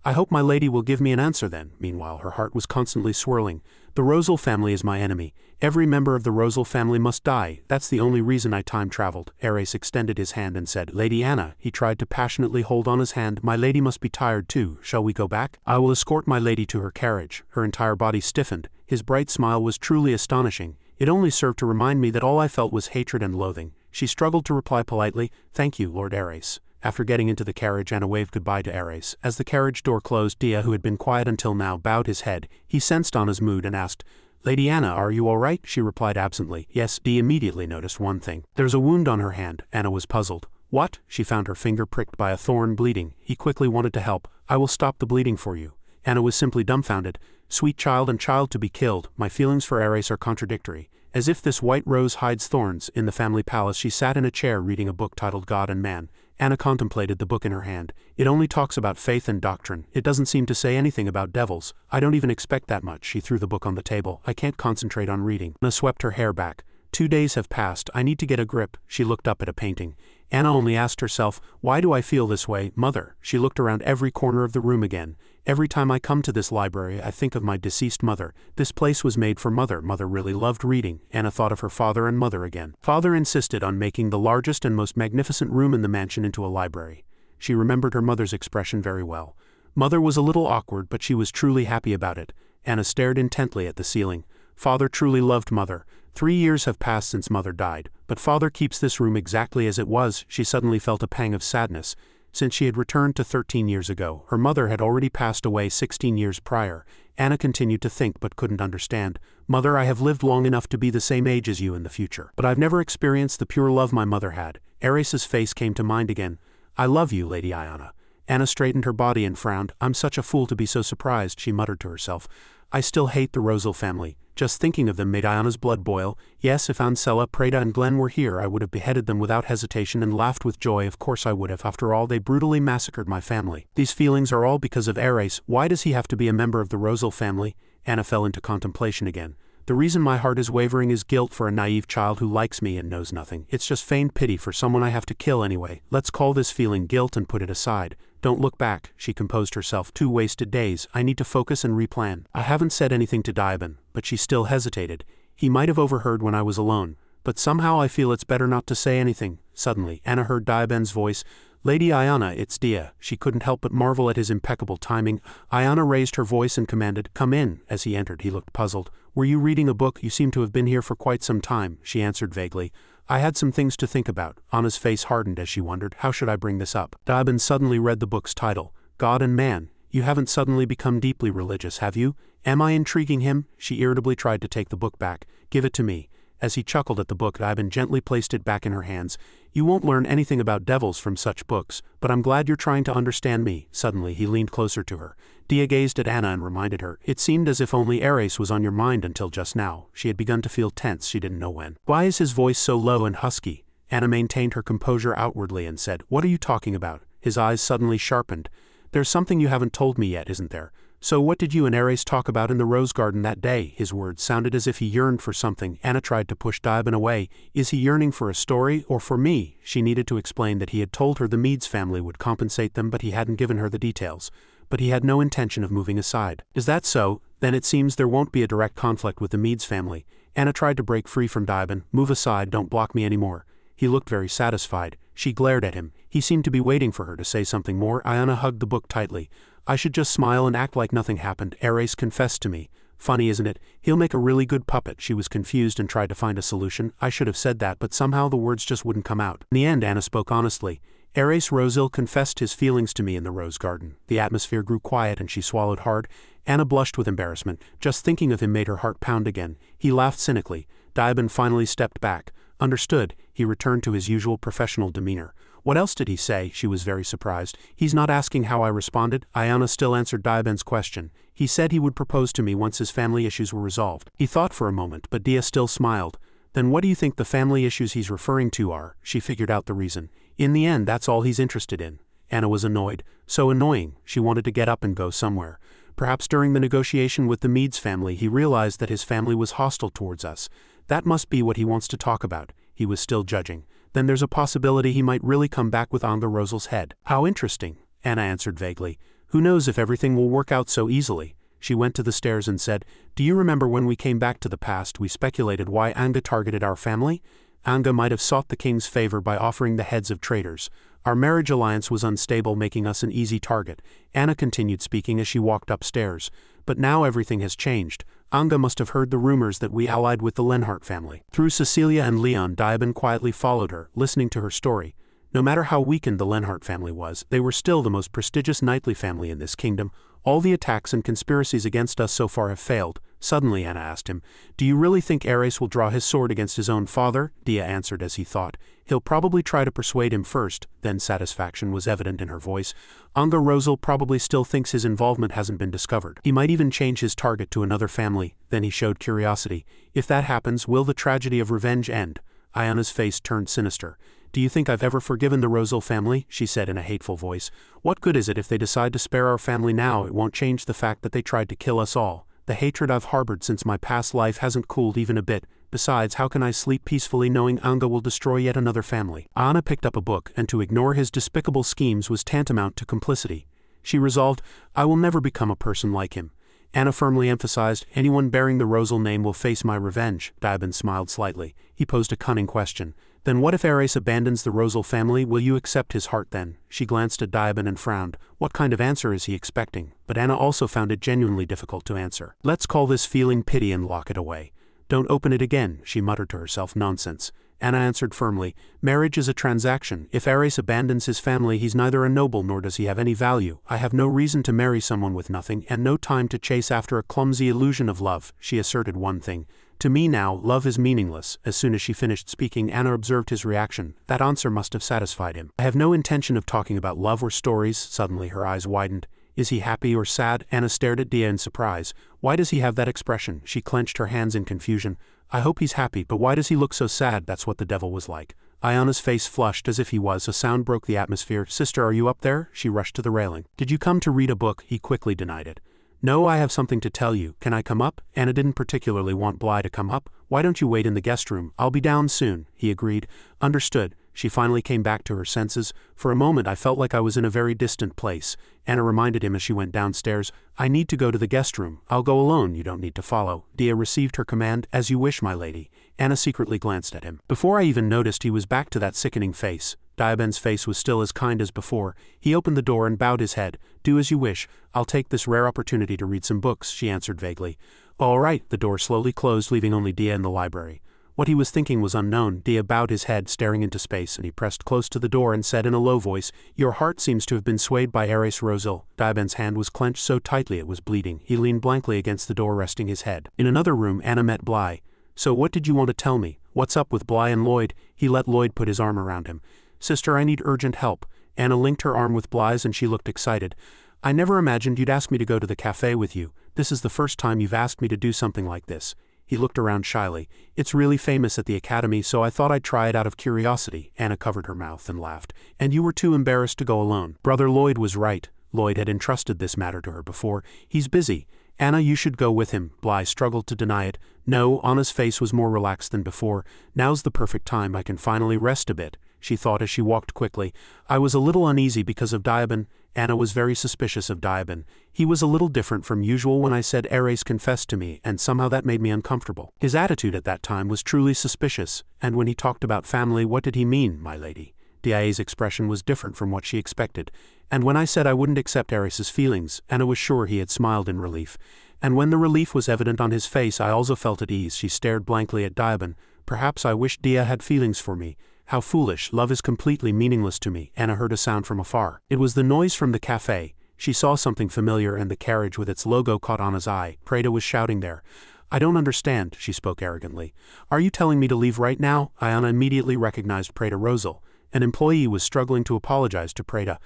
Speaker 1: I hope my lady will give me an answer then. Meanwhile, her heart was constantly swirling. The Rosal family is my enemy. Every member of the Rosal family must die. That's the only reason I time traveled. Ares extended his hand and said, Lady Anna. He tried to passionately hold on his hand. My lady must be tired too. Shall we go back? I will escort my lady to her carriage. Her entire body stiffened. His bright smile was truly astonishing. It only served to remind me that all I felt was hatred and loathing. She struggled to reply politely, Thank you, Lord Ares. After getting into the carriage, Anna waved goodbye to Ares. As the carriage door closed, Dia, who had been quiet until now, bowed his head. He sensed Anna's mood and asked, Lady Anna, are you all right? She replied absently. Yes. Dia immediately noticed one thing. There's a wound on her hand. Anna was puzzled. What? She found her finger pricked by a thorn, bleeding. He quickly wanted to help. I will stop the bleeding for you. Anna was simply dumbfounded. Sweet child and child to be killed. My feelings for Ares are contradictory. As if this white rose hides thorns, in the family palace she sat in a chair reading a book titled God and Man. Anna contemplated the book in her hand. It only talks about faith and doctrine. It doesn't seem to say anything about devils. I don't even expect that much. She threw the book on the table. I can't concentrate on reading. Anna swept her hair back. 2 days have passed. I need to get a grip. She looked up at a painting. Anna only asked herself, why do I feel this way, mother? She looked around every corner of the room again. Every time I come to this library, I think of my deceased mother. This place was made for mother. Mother really loved reading. Anna thought of her father and mother again. Father insisted on making the largest and most magnificent room in the mansion into a library. She remembered her mother's expression very well. Mother was a little awkward, but she was truly happy about it. Anna stared intently at the ceiling. Father truly loved mother. 3 years have passed since mother died, but father keeps this room exactly as it was. She suddenly felt a pang of sadness. Since she had returned to 13 years ago, her mother had already passed away 16 years prior. Anna continued to think but couldn't understand. Mother, I have lived long enough to be the same age as you in the future, but I've never experienced the pure love my mother had. Ares's face came to mind again. I love you, Lady Iona. Anna straightened her body and frowned. I'm such a fool to be so surprised, she muttered to herself. I still hate the Rosal family. Just thinking of them made Iona's blood boil. Yes, if Ancella, Preda and Glenn were here, I would have beheaded them without hesitation and laughed with joy. Of course I would have. After all, they brutally massacred my family. These feelings are all because of Ares. Why does he have to be a member of the Rosal family? Anna fell into contemplation again. The reason my heart is wavering is guilt for a naive child who likes me and knows nothing. It's just feigned pity for someone I have to kill anyway. Let's call this feeling guilt and put it aside. Don't look back, she composed herself. 2 wasted days. I need to focus and replan. I haven't said anything to Daiban, but she still hesitated. He might have overheard when I was alone, but somehow I feel it's better not to say anything. Suddenly, Anna heard Daiban's voice. Lady Iona, it's Dia. She couldn't help but marvel at his impeccable timing. Iona raised her voice and commanded, Come in. As he entered, he looked puzzled. Were you reading a book? You seem to have been here for quite some time, she answered vaguely. I had some things to think about. Anna's face hardened as she wondered, how should I bring this up? Daiban suddenly read the book's title, God and Man. You haven't suddenly become deeply religious, have you? Am I intriguing him? She irritably tried to take the book back. Give it to me. As he chuckled at the book, Daiban gently placed it back in her hands. You won't learn anything about devils from such books, but I'm glad you're trying to understand me. Suddenly, he leaned closer to her. Dia gazed at Anna and reminded her. It seemed as if only Ares was on your mind until just now. She had begun to feel tense, she didn't know when. Why is his voice so low and husky? Anna maintained her composure outwardly and said, What are you talking about? His eyes suddenly sharpened. There's something you haven't told me yet, isn't there? So what did you and Ares talk about in the rose garden that day? His words sounded as if he yearned for something. Anna tried to push Daiban away. Is he yearning for a story or for me? She needed to explain that he had told her the Meads family would compensate them, but he hadn't given her the details. But he had no intention of moving aside. Is that so? Then it seems there won't be a direct conflict with the Meads family. Anna tried to break free from Daiban. Move aside, don't block me anymore. He looked very satisfied. She glared at him. He seemed to be waiting for her to say something more. Iona hugged the book tightly. I should just smile and act like nothing happened. Ares confessed to me. Funny, isn't it? He'll make a really good puppet. She was confused and tried to find a solution. I should have said that, but somehow the words just wouldn't come out. In the end, Anna spoke honestly. Ares Rosil confessed his feelings to me in the rose garden. The atmosphere grew quiet and she swallowed hard. Anna blushed with embarrassment. Just thinking of him made her heart pound again. He laughed cynically. Daiban finally stepped back. Understood. He returned to his usual professional demeanor. What else did he say? She was very surprised. He's not asking how I responded. Iona still answered Daiban's question. He said he would propose to me once his family issues were resolved. He thought for a moment, but Dia still smiled. Then what do you think the family issues he's referring to are? She figured out the reason. In the end, that's all he's interested in. Anna was annoyed. So annoying. She wanted to get up and go somewhere. Perhaps during the negotiation with the Meads family he realized that his family was hostile towards us. That must be what he wants to talk about. he was still judging. Then there's a possibility he might really come back with Anga Rosel's head. How interesting, Anna answered vaguely. Who knows if everything will work out so easily? She went to the stairs and said, do you remember when we came back to the past we speculated why Anga targeted our family? Anga might have sought the king's favor by offering the heads of traitors. Our marriage alliance was unstable, making us an easy target. Anna continued speaking as she walked upstairs. But now everything has changed. Anga must have heard the rumors that we allied with the Lenhart family. Through Cecilia and Leon, Diabin quietly followed her, listening to her story. No matter how weakened the Lenhart family was, they were still the most prestigious knightly family in this kingdom. All the attacks and conspiracies against us so far have failed. Suddenly Anna asked him, do you really think Ares will draw his sword against his own father? Dia answered as he thought. He'll probably try to persuade him first. Then satisfaction was evident in her voice. Anga Rosel probably still thinks his involvement hasn't been discovered. He might even change his target to another family. Then he showed curiosity. If that happens, will the tragedy of revenge end? Ayana's face turned sinister. Do you think I've ever forgiven the Rosel family? She said in a hateful voice. What good is it if they decide to spare our family now? It won't change the fact that they tried to kill us all. The hatred I've harbored since my past life hasn't cooled even a bit. Besides, how can I sleep peacefully knowing Anga will destroy yet another family? Anna picked up a book, and to ignore his despicable schemes was tantamount to complicity. She resolved, I will never become a person like him. Anna firmly emphasized, anyone bearing the Rosel name will face my revenge. Diabin smiled slightly. He posed a cunning question. Then what if Ares abandons the Rosel family? Will you accept his heart then? She glanced at Diabin and frowned. What kind of answer is he expecting? But Anna also found it genuinely difficult to answer. Let's call this feeling pity and lock it away. Don't open it again, she muttered to herself. Nonsense. Anna answered firmly, marriage is a transaction. If Ares abandons his family, he's neither a noble nor does he have any value. I have no reason to marry someone with nothing and no time to chase after a clumsy illusion of love. She asserted one thing. To me now, love is meaningless. As soon as she finished speaking, Anna observed his reaction. That answer must have satisfied him. I have no intention of talking about love or stories. Suddenly her eyes widened. Is he happy or sad? Anna stared at Dia in surprise. Why does he have that expression? She clenched her hands in confusion. I hope he's happy, but why does he look so sad? That's what the devil was like. Ayana's face flushed as if he was. A sound broke the atmosphere. Sister, are you up there? She rushed to the railing. Did you come to read a book? He quickly denied it. No, I have something to tell you. Can I come up? Anna didn't particularly want Bly to come up. Why don't you wait in the guest room? I'll be down soon, he agreed. Understood. She finally came back to her senses. For a moment I felt like I was in a very distant place. Anna reminded him as she went downstairs. I need to go to the guest room. I'll go alone, you don't need to follow. Dia received her command. As you wish, my lady. Anna secretly glanced at him. Before I even noticed, he was back to that sickening face. Diabin's face was still as kind as before. He opened the door and bowed his head. Do as you wish. I'll take this rare opportunity to read some books, she answered vaguely. All right. The door slowly closed, leaving only Dia in the library. What he was thinking was unknown. Dia bowed his head, staring into space, and he pressed close to the door and said in a low voice, Your heart seems to have been swayed by Ares Rosel. Diabin's hand was clenched so tightly it was bleeding. He leaned blankly against the door, resting his head. In another room, Anna met Bly. So what did you want to tell me? What's up with Bly and Lloyd? He let Lloyd put his arm around him. Sister, I need urgent help. Anna linked her arm with Bly's and she looked excited. I never imagined you'd ask me to go to the cafe with you. This is the first time you've asked me to do something like this. He looked around shyly. It's really famous at the academy, so I thought I'd try it out of curiosity. Anna covered her mouth and laughed. And you were too embarrassed to go alone. Brother Lloyd was right. Lloyd had entrusted this matter to her before. He's busy. Anna, you should go with him. Bly struggled to deny it. No, Anna's face was more relaxed than before. Now's the perfect time. I can finally rest a bit, she thought as she walked quickly. I was a little uneasy because of Diabin. Anna was very suspicious of Diabin. He was a little different from usual when I said Ares confessed to me, and somehow that made me uncomfortable. His attitude at that time was truly suspicious, and when he talked about family, what did he mean, my lady? Dia's expression was different from what she expected. And when I said I wouldn't accept Ares's feelings, Anna was sure he had smiled in relief. And when the relief was evident on his face, I also felt at ease. She stared blankly at Diabin. Perhaps I wished Dia had feelings for me. How foolish. Love is completely meaningless to me. Anna heard a sound from afar. It was the noise from the cafe. She saw something familiar, and the carriage with its logo caught Anna's eye. Preda was shouting there. I don't understand, she spoke arrogantly. Are you telling me to leave right now? Anna immediately recognized Preda Rosel. An employee was struggling to apologize to Preda.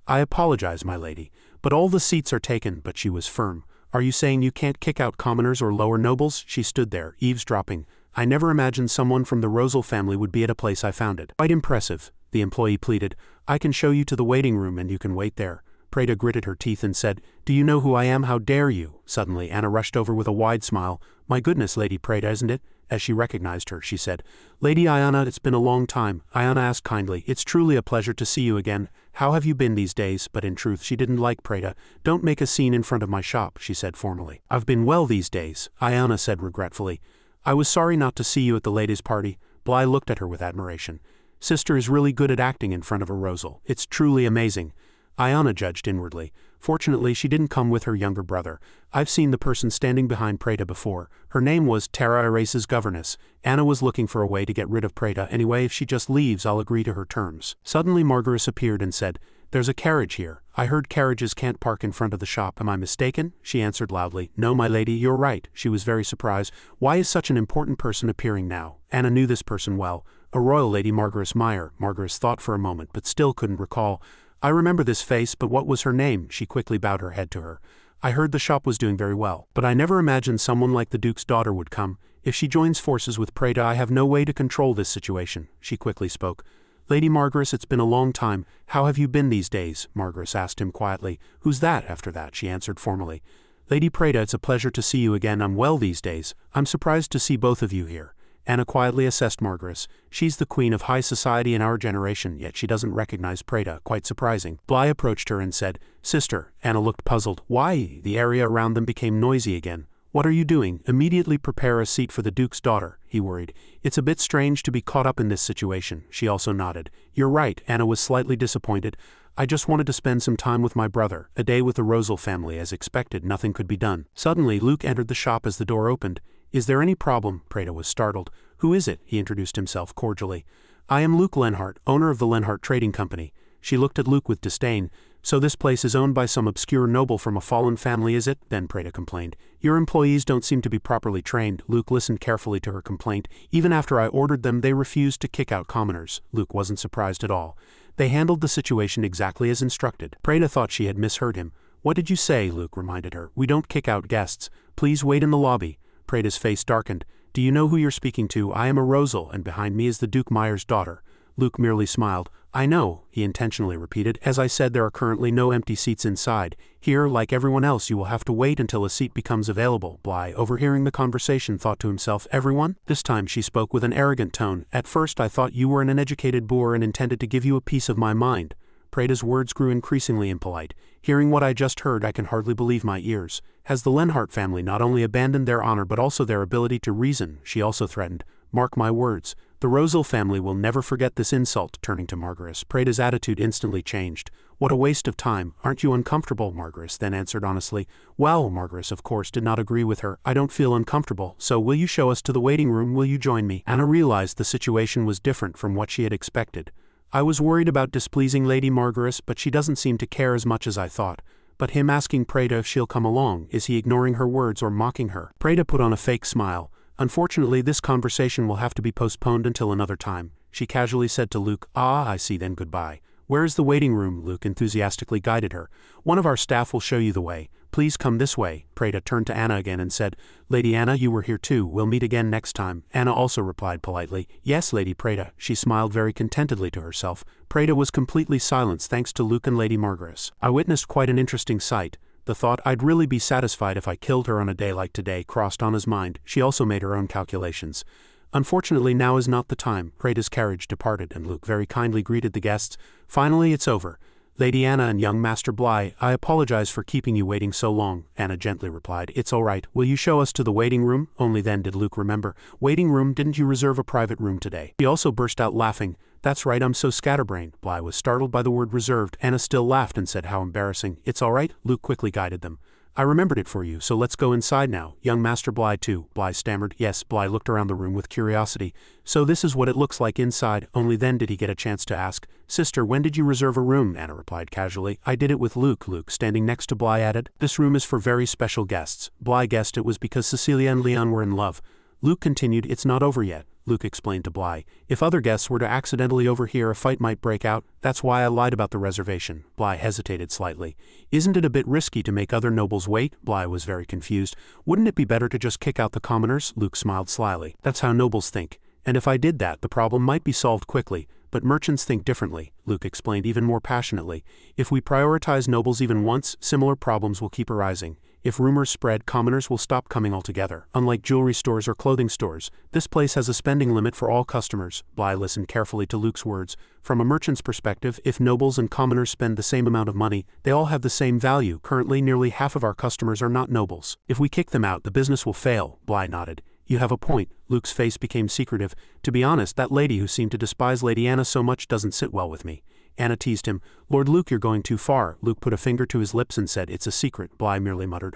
Speaker 1: I apologize, my lady, but all the seats are taken. But she was firm. Are you saying you can't kick out commoners or lower nobles? She stood there, eavesdropping. I never imagined someone from the Rosel family would be at a place I founded. Quite impressive, the employee pleaded. I can show you to the waiting room and you can wait there. Preda gritted her teeth and said, Do you know who I am? How dare you? Suddenly Anna rushed over with a wide smile. My goodness, Lady Preda, isn't it? As she recognized her, she said, "Lady Ayana, it's been a long time." Ayana asked kindly, "It's truly a pleasure to see you again. How have you been these days?" But in truth she didn't like Preta. "Don't make a scene in front of my shop," she said formally. "I've been well these days," Ayana said regretfully. "I was sorry not to see you at the ladies' party." Bly looked at her with admiration. "Sister is really good at acting in front of a Rosal. It's truly amazing." Ayana judged inwardly. Fortunately, she didn't come with her younger brother. I've seen the person standing behind Preta before. Her name was Terra Erase's governess. Anna was looking for a way to get rid of Preta. Anyway, if she just leaves, I'll agree to her terms. Suddenly Margaret appeared and said, "There's a carriage here. I heard carriages can't park in front of the shop. Am I mistaken?" She answered loudly, "No, my lady, you're right." She was very surprised. Why is such an important person appearing now? Anna knew this person well. A royal lady, Margaret Meyer. Margaret thought for a moment, but still couldn't recall. "I remember this face, but what was her name?" She quickly bowed her head to her. "I heard the shop was doing very well, but I never imagined someone like the Duke's daughter would come. If she joins forces with Preta, I have no way to control this situation." She quickly spoke. "Lady Margaret, it's been a long time. How have you been these days?" Margaret asked him quietly. "Who's that?" After that, she answered formally. "Lady Preta, it's a pleasure to see you again. I'm well these days. I'm surprised to see both of you here." Anna quietly assessed Margaret. "She's the queen of high society in our generation, yet she doesn't recognize Preta. Quite surprising." Bly approached her and said, "Sister." Anna looked puzzled. "Why?" The area around them became noisy again. "What are you doing?" "Immediately prepare a seat for the Duke's daughter," he worried. "It's a bit strange to be caught up in this situation." She also nodded. "You're right." Anna was slightly disappointed. "I just wanted to spend some time with my brother." A day with the Rosal family. As expected, nothing could be done. Suddenly, Luke entered the shop as the door opened. "Is there any problem?" Preta was startled. "Who is it?" He introduced himself cordially. "I am Luke Lenhart, owner of the Lenhart Trading Company." She looked at Luke with disdain. "So this place is owned by some obscure noble from a fallen family, is it?" Then Preta complained. "Your employees don't seem to be properly trained." Luke listened carefully to her complaint. "Even after I ordered them, they refused to kick out commoners." Luke wasn't surprised at all. "They handled the situation exactly as instructed." Preta thought she had misheard him. "What did you say?" Luke reminded her. "We don't kick out guests. Please wait in the lobby." Preta's face darkened. "Do you know who you're speaking to? I am a Rosal, and behind me is the Duke Meyer's daughter." Luke merely smiled. "I know," he intentionally repeated. "As I said, there are currently no empty seats inside. Here, like everyone else, you will have to wait until a seat becomes available." Bly, overhearing the conversation, thought to himself, "Everyone?" This time she spoke with an arrogant tone. "At first I thought you were an uneducated boor and intended to give you a piece of my mind." Preta's words grew increasingly impolite. "Hearing what I just heard, I can hardly believe my ears. Has the Lenhart family not only abandoned their honor but also their ability to reason?" She also threatened. "Mark my words. The Rosal family will never forget this insult." Turning to Margaret, Preta's attitude instantly changed. "What a waste of time. Aren't you uncomfortable?" Margaret then answered honestly. "Well," Margaret of course did not agree with her. "I don't feel uncomfortable. So will you show us to the waiting room? Will you join me?" Anna realized the situation was different from what she had expected. "I was worried about displeasing Lady Margaret, but she doesn't seem to care as much as I thought. But him asking Preta if she'll come along, is he ignoring her words or mocking her?" Preta put on a fake smile. "Unfortunately, this conversation will have to be postponed until another time." She casually said to Luke, "Ah, I see, then goodbye." "Where is the waiting room?" Luke enthusiastically guided her. "One of our staff will show you the way. Please come this way." Preta turned to Anna again and said, "Lady Anna, you were here too. We'll meet again next time." Anna also replied politely, "Yes, Lady Preta." She smiled very contentedly to herself. Preta was completely silenced thanks to Luke and Lady Margaret. "I witnessed quite an interesting sight. The thought I'd really be satisfied if I killed her on a day like today crossed Anna's mind. She also made her own calculations. Unfortunately, now is not the time." Preta's carriage departed and Luke very kindly greeted the guests. "Finally, it's over. Lady Anna and young Master Bly, I apologize for keeping you waiting so long." Anna gently replied, "It's all right. Will you show us to the waiting room?" Only then did Luke remember. "Waiting room? Didn't you reserve a private room today?" He also burst out laughing. "That's right, I'm so scatterbrained." Bly was startled by the word reserved. Anna still laughed and said, "How embarrassing." "It's all right." Luke quickly guided them. "I remembered it for you, so let's go inside now. Young Master Bly too." Bly stammered. "Yes." Bly looked around the room with curiosity. "So this is what it looks like inside." Only then did he get a chance to ask, "Sister, when did you reserve a room?" Anna replied casually. "I did it with Luke." Luke, standing next to Bly, added, "This room is for very special guests." Bly guessed it was because Cecilia and Leon were in love. Luke continued, "It's not over yet." Luke explained to Bly, "If other guests were to accidentally overhear, a fight might break out. That's why I lied about the reservation." Bly hesitated slightly. "Isn't it a bit risky to make other nobles wait?" Bly was very confused. "Wouldn't it be better to just kick out the commoners?" Luke smiled slyly. "That's how nobles think. And if I did that, the problem might be solved quickly. But merchants think differently." Luke explained even more passionately. "If we prioritize nobles even once, similar problems will keep arising. If rumors spread, commoners will stop coming altogether. Unlike jewelry stores or clothing stores, this place has a spending limit for all customers. Bly listened carefully to Luke's words. From a merchant's perspective, if nobles and commoners spend the same amount of money, they all have the same value. Currently, nearly half of our customers are not nobles. If we kick them out, the business will fail. Bly nodded. You have a point. Luke's face became secretive. To be honest, that lady who seemed to despise Lady Anna so much doesn't sit well with me. Anna teased him. Lord Luke, you're going too far. Luke put a finger to his lips and said, it's a secret. Bly merely muttered,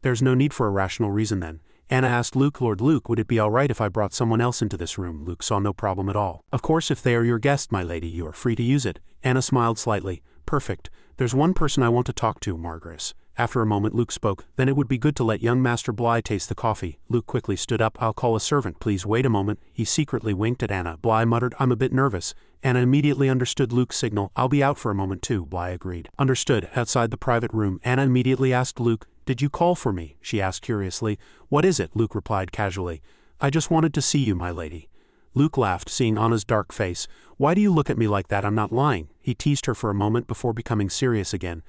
Speaker 1: There's no need for a rational reason then. Anna asked Luke, Lord Luke, would it be all right if I brought someone else into this room? Luke saw no problem at all. Of course, if they are your guest, my lady, you are free to use it. Anna smiled slightly. Perfect. There's one person I want to talk to, Margaret. After a moment Luke spoke. Then it would be good to let young Master Bly taste the coffee. Luke quickly stood up. I'll call a servant. Please wait a moment. He secretly winked at Anna. Bly muttered, I'm a bit nervous. Anna immediately understood Luke's signal. I'll be out for a moment too, Bly agreed. Understood. Outside the private room, Anna immediately asked Luke, did you call for me? She asked curiously. What is it? Luke replied casually. I just wanted to see you, my lady. Luke laughed, seeing Anna's dark face. Why do you look at me like that? I'm not lying. He teased her for a moment before becoming serious again.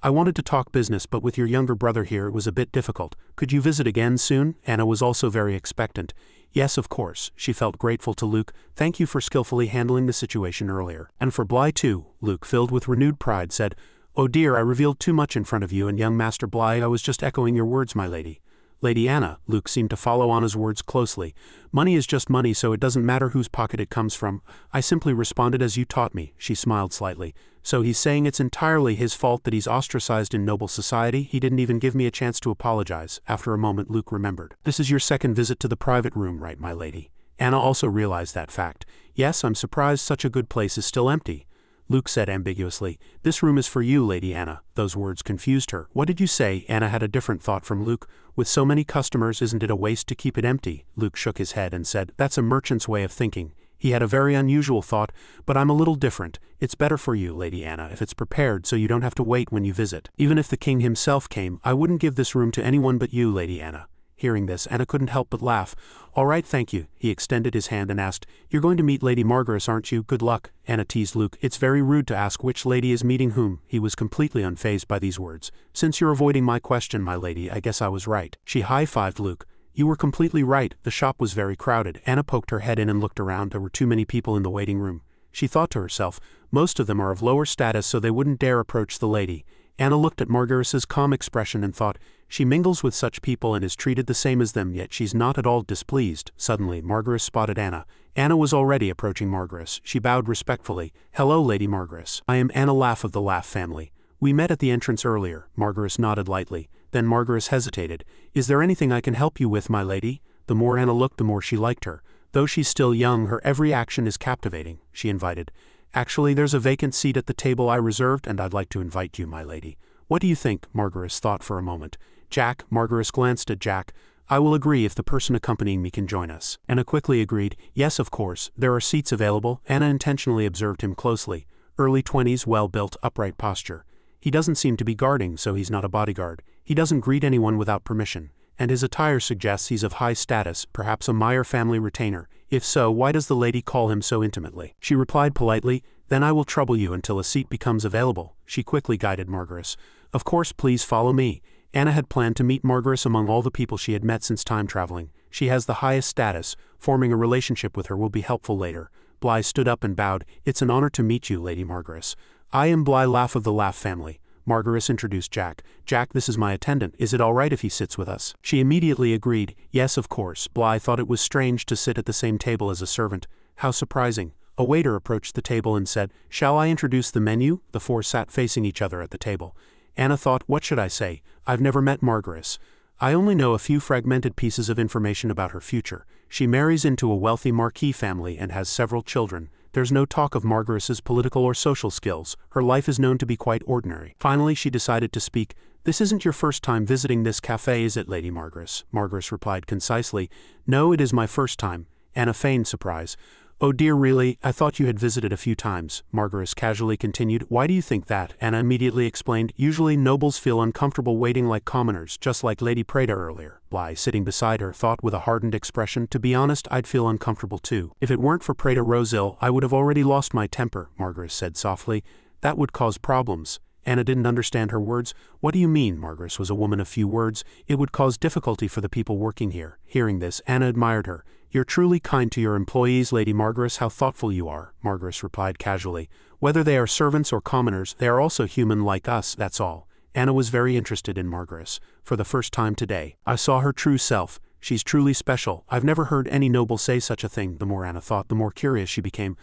Speaker 1: I wanted to talk business, but with your younger brother here it was a bit difficult. Could you visit again soon? Anna was also very expectant. Yes, of course. She felt grateful to Luke. Thank you for skillfully handling the situation earlier. And for Bly too. Luke, filled with renewed pride, said, Oh dear, I revealed too much in front of you and young Master Bly. I was just echoing your words, my lady. Lady Anna. Luke seemed to follow Anna's words closely. Money is just money, so it doesn't matter whose pocket it comes from. I simply responded as you taught me. She smiled slightly. So he's saying it's entirely his fault that he's ostracized in noble society? He didn't even give me a chance to apologize. After a moment Luke remembered. This is your second visit to the private room, right, my lady? Anna also realized that fact. Yes, I'm surprised such a good place is still empty. Luke said ambiguously, This room is for you, Lady Anna. Those words confused her. What did you say? Anna had a different thought from Luke. With so many customers, isn't it a waste to keep it empty? Luke shook his head and said, That's a merchant's way of thinking. He had a very unusual thought, but I'm a little different. It's better for you, Lady Anna, if it's prepared so you don't have to wait when you visit. Even if the king himself came, I wouldn't give this room to anyone but you, Lady Anna. Hearing this, Anna couldn't help but laugh. All right, thank you. He extended his hand and asked, You're going to meet Lady Margaret, aren't you? Good luck. Anna teased Luke. It's very rude to ask which lady is meeting whom. He was completely unfazed by these words. Since you're avoiding my question, my lady, I guess I was right. She high-fived Luke. You were completely right. The shop was very crowded. Anna poked her head in and looked around. There were too many people in the waiting room. She thought to herself, most of them are of lower status, so they wouldn't dare approach the lady. Anna looked at Margaret's calm expression and thought, she mingles with such people and is treated the same as them, yet she's not at all displeased. Suddenly, Margaret spotted Anna. Anna was already approaching Margaret. She bowed respectfully. Hello, Lady Margaret. I am Anna Laugh of the Laugh family. We met at the entrance earlier. Margaret nodded lightly. Then Margaret hesitated. Is there anything I can help you with, my lady? The more Anna looked, the more she liked her. Though she's still young, her every action is captivating. She invited. Actually, there's a vacant seat at the table I reserved, and I'd like to invite you, my lady. What do you think? Margaret thought for a moment. Jack. Margaret glanced at Jack. I will agree if the person accompanying me can join us. Anna quickly agreed. Yes, of course. There are seats available. Anna intentionally observed him closely. Early 20s, well-built, upright posture. He doesn't seem to be guarding, so he's not a bodyguard. He doesn't greet anyone without permission. And his attire suggests he's of high status, perhaps a Meyer family retainer. If so, why does the lady call him so intimately? She replied politely, Then I will trouble you until a seat becomes available. She quickly guided Margaret. Of course, please follow me. Anna had planned to meet Margaret among all the people she had met since time traveling. She has the highest status. Forming a relationship with her will be helpful later. Bly stood up and bowed. It's an honor to meet you, Lady Margaret. I am Bly Laugh of the Laugh family. Margaret introduced Jack. Jack, this is my attendant. Is it all right if he sits with us? She immediately agreed. Yes, of course. Bly thought it was strange to sit at the same table as a servant. How surprising. A waiter approached the table and said, Shall I introduce the menu? The four sat facing each other at the table. Anna thought, what should I say? I've never met Margaret. I only know a few fragmented pieces of information about her future. She marries into a wealthy marquis family and has several children. There's no talk of Margaret's political or social skills. Her life is known to be quite ordinary. Finally, she decided to speak. This isn't your first time visiting this cafe, is it, Lady Margaret? Margaret replied concisely. No, it is my first time. Anna feigned surprise. Oh dear, really? I thought you had visited a few times. Margaret casually continued. Why do you think that? Anna immediately explained. Usually nobles feel uncomfortable waiting like commoners, just like Lady Prada earlier. Bly, sitting beside her, thought with a hardened expression. To be honest, I'd feel uncomfortable too. If it weren't for Prada Rosil, I would have already lost my temper, Margaret said softly. That would cause problems. Anna didn't understand her words. What do you mean? Margaret was a woman of few words. It would cause difficulty for the people working here. Hearing this, Anna admired her. You're truly kind to your employees, Lady Margaret. How thoughtful you are, Margaret replied casually. Whether they are servants or commoners, they are also human like us, that's all. Anna was very interested in Margaret. For the first time today, I saw her true self. She's truly special. I've never heard any noble say such a thing. The more Anna thought, the more curious she became.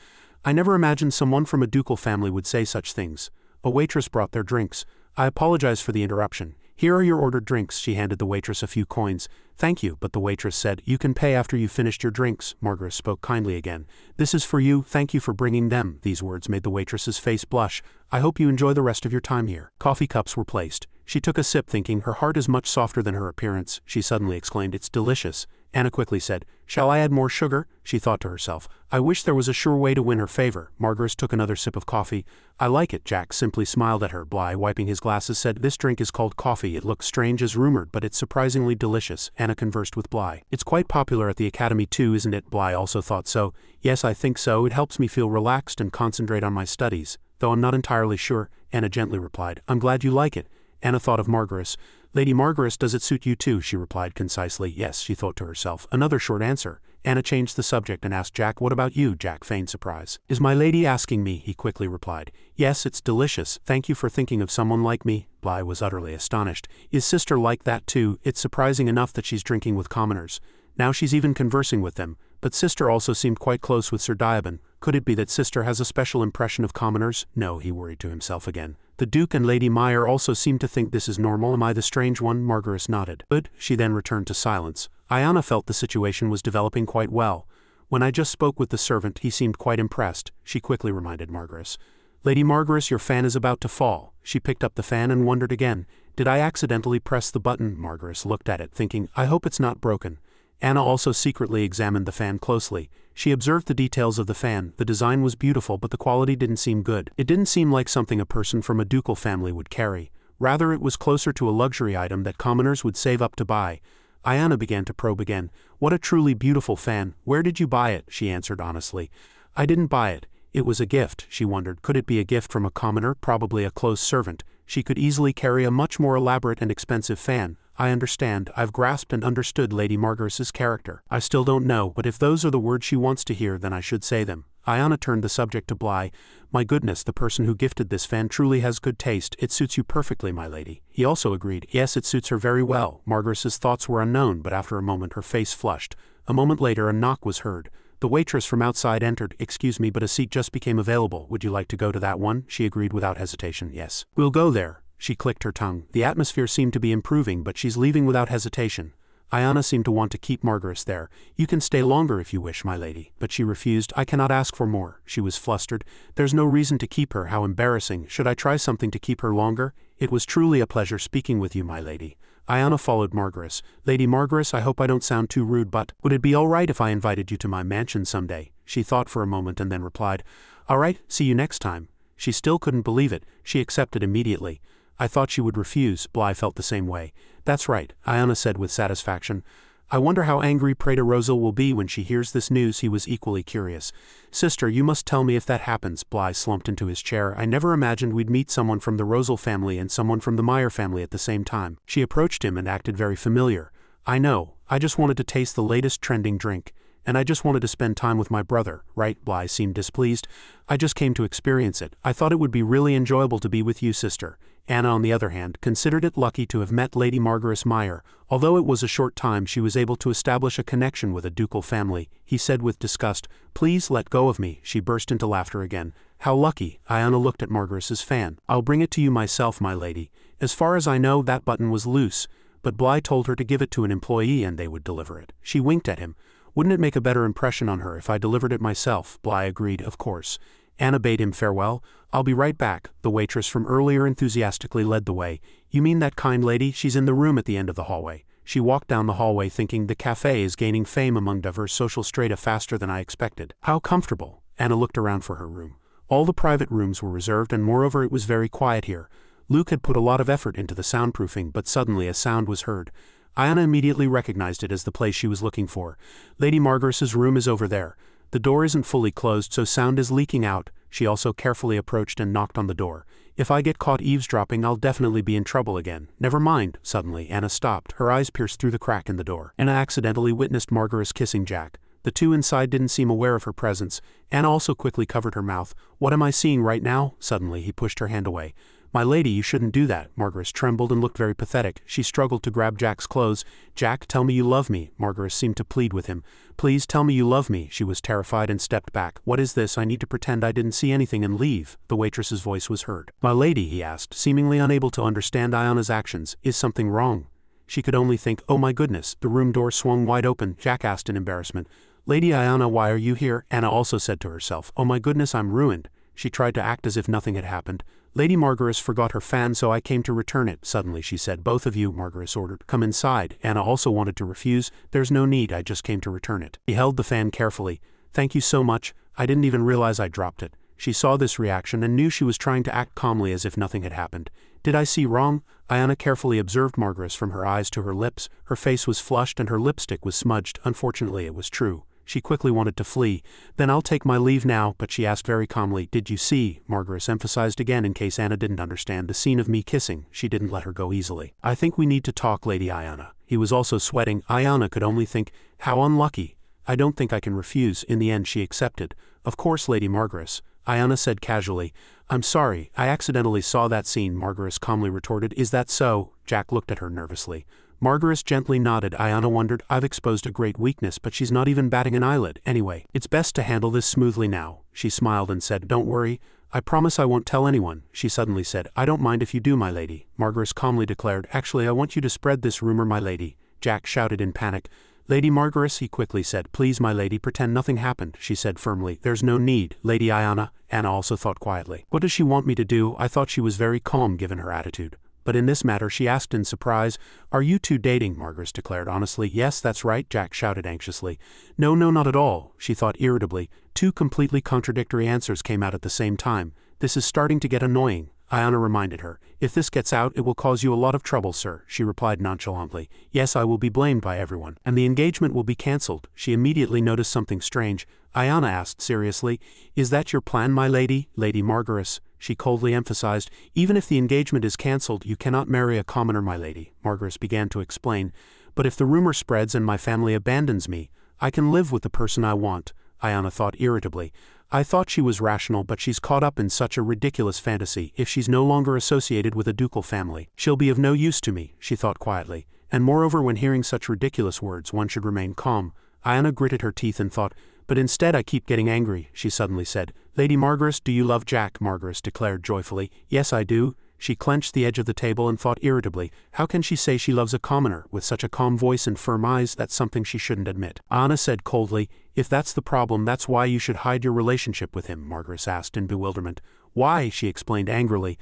Speaker 1: I never imagined someone from a ducal family would say such things. A waitress brought their drinks. I apologize for the interruption. Here are your ordered drinks. She handed the waitress a few coins. Thank you, but the waitress said, you can pay after you've finished your drinks. Margaret spoke kindly again. This is for you, thank you for bringing them. These words made the waitress's face blush. I hope you enjoy the rest of your time here. Coffee cups were placed. She took a sip thinking her heart is much softer than her appearance. She suddenly exclaimed, it's delicious. Anna quickly said, shall I add more sugar? She thought to herself. I wish there was a sure way to win her favor. Margaret took another sip of coffee. I like it. Jack simply smiled at her. Bly, wiping his glasses, said, this drink is called coffee. It looks strange as rumored, but it's surprisingly delicious. Anna conversed with Bly. It's quite popular at the academy too, isn't it? Bly also thought so. Yes, I think so. It helps me feel relaxed and concentrate on my studies. Though I'm not entirely sure, Anna gently replied. I'm glad you like it. Anna thought of Margaret. Lady Margaret, does it suit you too? She replied concisely. Yes, she thought to herself. Another short answer. Anna changed the subject and asked Jack, what about you? Jack feigned surprise. Is my lady asking me? He quickly replied. Yes, it's delicious. Thank you for thinking of someone like me. Bly was utterly astonished. Is sister like that too? It's surprising enough that she's drinking with commoners. Now she's even conversing with them. But sister also seemed quite close with Sir Diabon. Could it be that sister has a special impression of commoners? No, he worried to himself again. The Duke and Lady Meyer also seem to think this is normal. Am I the strange one? Margaret nodded. Good. She then returned to silence. Ayana felt the situation was developing quite well. When I just spoke with the servant, he seemed quite impressed. She quickly reminded Margaret. Lady Margaret, your fan is about to fall. She picked up the fan and wondered again. Did I accidentally press the button? Margaret looked at it, thinking, I hope it's not broken. Anna also secretly examined the fan closely. She observed the details of the fan. The design was beautiful, but the quality didn't seem good. It didn't seem like something a person from a ducal family would carry. Rather, it was closer to a luxury item that commoners would save up to buy. Ayana began to probe again. What a truly beautiful fan. Where did you buy it? She answered honestly. I didn't buy it. It was a gift. She wondered, could it be a gift from a commoner, probably a close servant? She could easily carry a much more elaborate and expensive fan. I understand. I've grasped and understood Lady Margaret's character. I still don't know, but if those are the words she wants to hear, then I should say them. Ayana turned the subject to Bly. My goodness, the person who gifted this fan truly has good taste. It suits you perfectly, my lady. He also agreed. Yes, it suits her very well. Margaret's thoughts were unknown, but after a moment her face flushed. A moment later a knock was heard. The waitress from outside entered. Excuse me, but a seat just became available. Would you like to go to that one? She agreed without hesitation. Yes. We'll go there. She clicked her tongue. The atmosphere seemed to be improving, but she's leaving without hesitation. Ayana seemed to want to keep Margaret there. You can stay longer if you wish, my lady. But she refused. I cannot ask for more. She was flustered. There's no reason to keep her. How embarrassing. Should I try something to keep her longer? It was truly a pleasure speaking with you, my lady. Ayana followed Margaret. Lady Margaret, I hope I don't sound too rude, but would it be all right if I invited you to my mansion someday? She thought for a moment and then replied, all right, see you next time. She still couldn't believe it. She accepted immediately. I thought she would refuse. Bly felt the same way. That's right, Ayana said with satisfaction. I wonder how angry Praetor Rosal will be when she hears this news. He was equally curious. Sister, you must tell me if that happens. Bly slumped into his chair. I never imagined we'd meet someone from the Rosal family and someone from the Meyer family at the same time. She approached him and acted very familiar. I know. I just wanted to taste the latest trending drink. And I just wanted to spend time with my brother, right? Bly seemed displeased. I just came to experience it. I thought it would be really enjoyable to be with you, sister. Anna, on the other hand, considered it lucky to have met Lady Margaret Meyer. Although it was a short time, she was able to establish a connection with a ducal family. He said with disgust, please let go of me. She burst into laughter again. How lucky. Ayana looked at Margaret's fan. I'll bring it to you myself, my lady. As far as I know, that button was loose. But Bly told her to give it to an employee and they would deliver it. She winked at him. Wouldn't it make a better impression on her if I delivered it myself? Bly agreed, of course. Anna bade him farewell. I'll be right back. The waitress from earlier enthusiastically led the way. You mean that kind lady? She's in the room at the end of the hallway. She walked down the hallway thinking the cafe is gaining fame among diverse social strata faster than I expected. How comfortable. Anna looked around for her room. All the private rooms were reserved and moreover it was very quiet here. Luke had put a lot of effort into the soundproofing, but suddenly a sound was heard. Ayana immediately recognized it as the place she was looking for. Lady Margaret's room is over there. The door isn't fully closed, so sound is leaking out. She also carefully approached and knocked on the door. If I get caught eavesdropping, I'll definitely be in trouble again. Never mind. Suddenly, Anna stopped, her eyes pierced through the crack in the door. Anna accidentally witnessed Marguerite kissing Jack. The two inside didn't seem aware of her presence. Anna also quickly covered her mouth. What am I seeing right now? Suddenly, he pushed her hand away. My lady, you shouldn't do that. Marguerite trembled and looked very pathetic. She struggled to grab Jack's clothes. Jack, tell me you love me. Marguerite seemed to plead with him. Please tell me you love me. She was terrified and stepped back. What is this? I need to pretend I didn't see anything and leave. The waitress's voice was heard. My lady, he asked, seemingly unable to understand Ayana's actions. Is something wrong? She could only think, oh my goodness. The room door swung wide open. Jack asked in embarrassment. Lady Ayana, why are you here? Anna also said to herself, oh my goodness, I'm ruined. She tried to act as if nothing had happened. Lady Marguerite forgot her fan, so I came to return it. Suddenly she said, both of you, Marguerite ordered, come inside. Anna also wanted to refuse. There's no need, I just came to return it. He held the fan carefully. Thank you so much. I didn't even realize I dropped it. She saw this reaction and knew she was trying to act calmly as if nothing had happened. Did I see wrong? Ayana carefully observed Marguerite from her eyes to her lips. Her face was flushed and her lipstick was smudged. Unfortunately, it was true. She quickly wanted to flee. Then I'll take my leave now, but she asked very calmly, did you see? Marguerite emphasized again in case Anna didn't understand the scene of me kissing. She didn't let her go easily. I think we need to talk, Lady Ayana. He was also sweating. Ayana could only think, how unlucky. I don't think I can refuse. In the end she accepted. Of course, Lady Marguerite. Ayana said casually. I'm sorry, I accidentally saw that scene, Marguerite calmly retorted. Is that so? Jack looked at her nervously. Marguerite gently nodded. Ayana wondered, I've exposed a great weakness, but she's not even batting an eyelid. Anyway, it's best to handle this smoothly now. She smiled and said, don't worry. I promise I won't tell anyone. She suddenly said, I don't mind if you do, my lady. Marguerite calmly declared, actually I want you to spread this rumor, my lady. Jack shouted in panic. Lady Marguerite, he quickly said, please, my lady, pretend nothing happened. She said firmly, there's no need, Lady Ayana. Anna also thought quietly. What does she want me to do? I thought she was very calm given her attitude. But in this matter she asked in surprise, are you two dating? Marguerite declared honestly. Yes, that's right, Jack shouted anxiously. No, not at all, she thought irritably. Two completely contradictory answers came out at the same time. This is starting to get annoying. Ayana reminded her. If this gets out, it will cause you a lot of trouble, sir, she replied nonchalantly. Yes, I will be blamed by everyone. And the engagement will be cancelled. She immediately noticed something strange. Ayana asked seriously, is that your plan, my lady? Lady Marguerite, she coldly emphasized, even if the engagement is cancelled, you cannot marry a commoner, my lady. Marguerite began to explain. But if the rumor spreads and my family abandons me, I can live with the person I want. Ayana thought irritably. I thought she was rational, but she's caught up in such a ridiculous fantasy. If she's no longer associated with a ducal family, she'll be of no use to me, she thought quietly. And moreover, when hearing such ridiculous words, one should remain calm. Ayana gritted her teeth and thought, but instead I keep getting angry, she suddenly said. Lady Marguerite, do you love Jack? Marguerite declared joyfully. Yes, I do. She clenched the edge of the table and thought irritably, how can she say she loves a commoner? With such a calm voice and firm eyes, that's something she shouldn't admit. Anna said coldly, if that's the problem, that's why you should hide your relationship with him, Marguerite asked in bewilderment. Why? She explained angrily.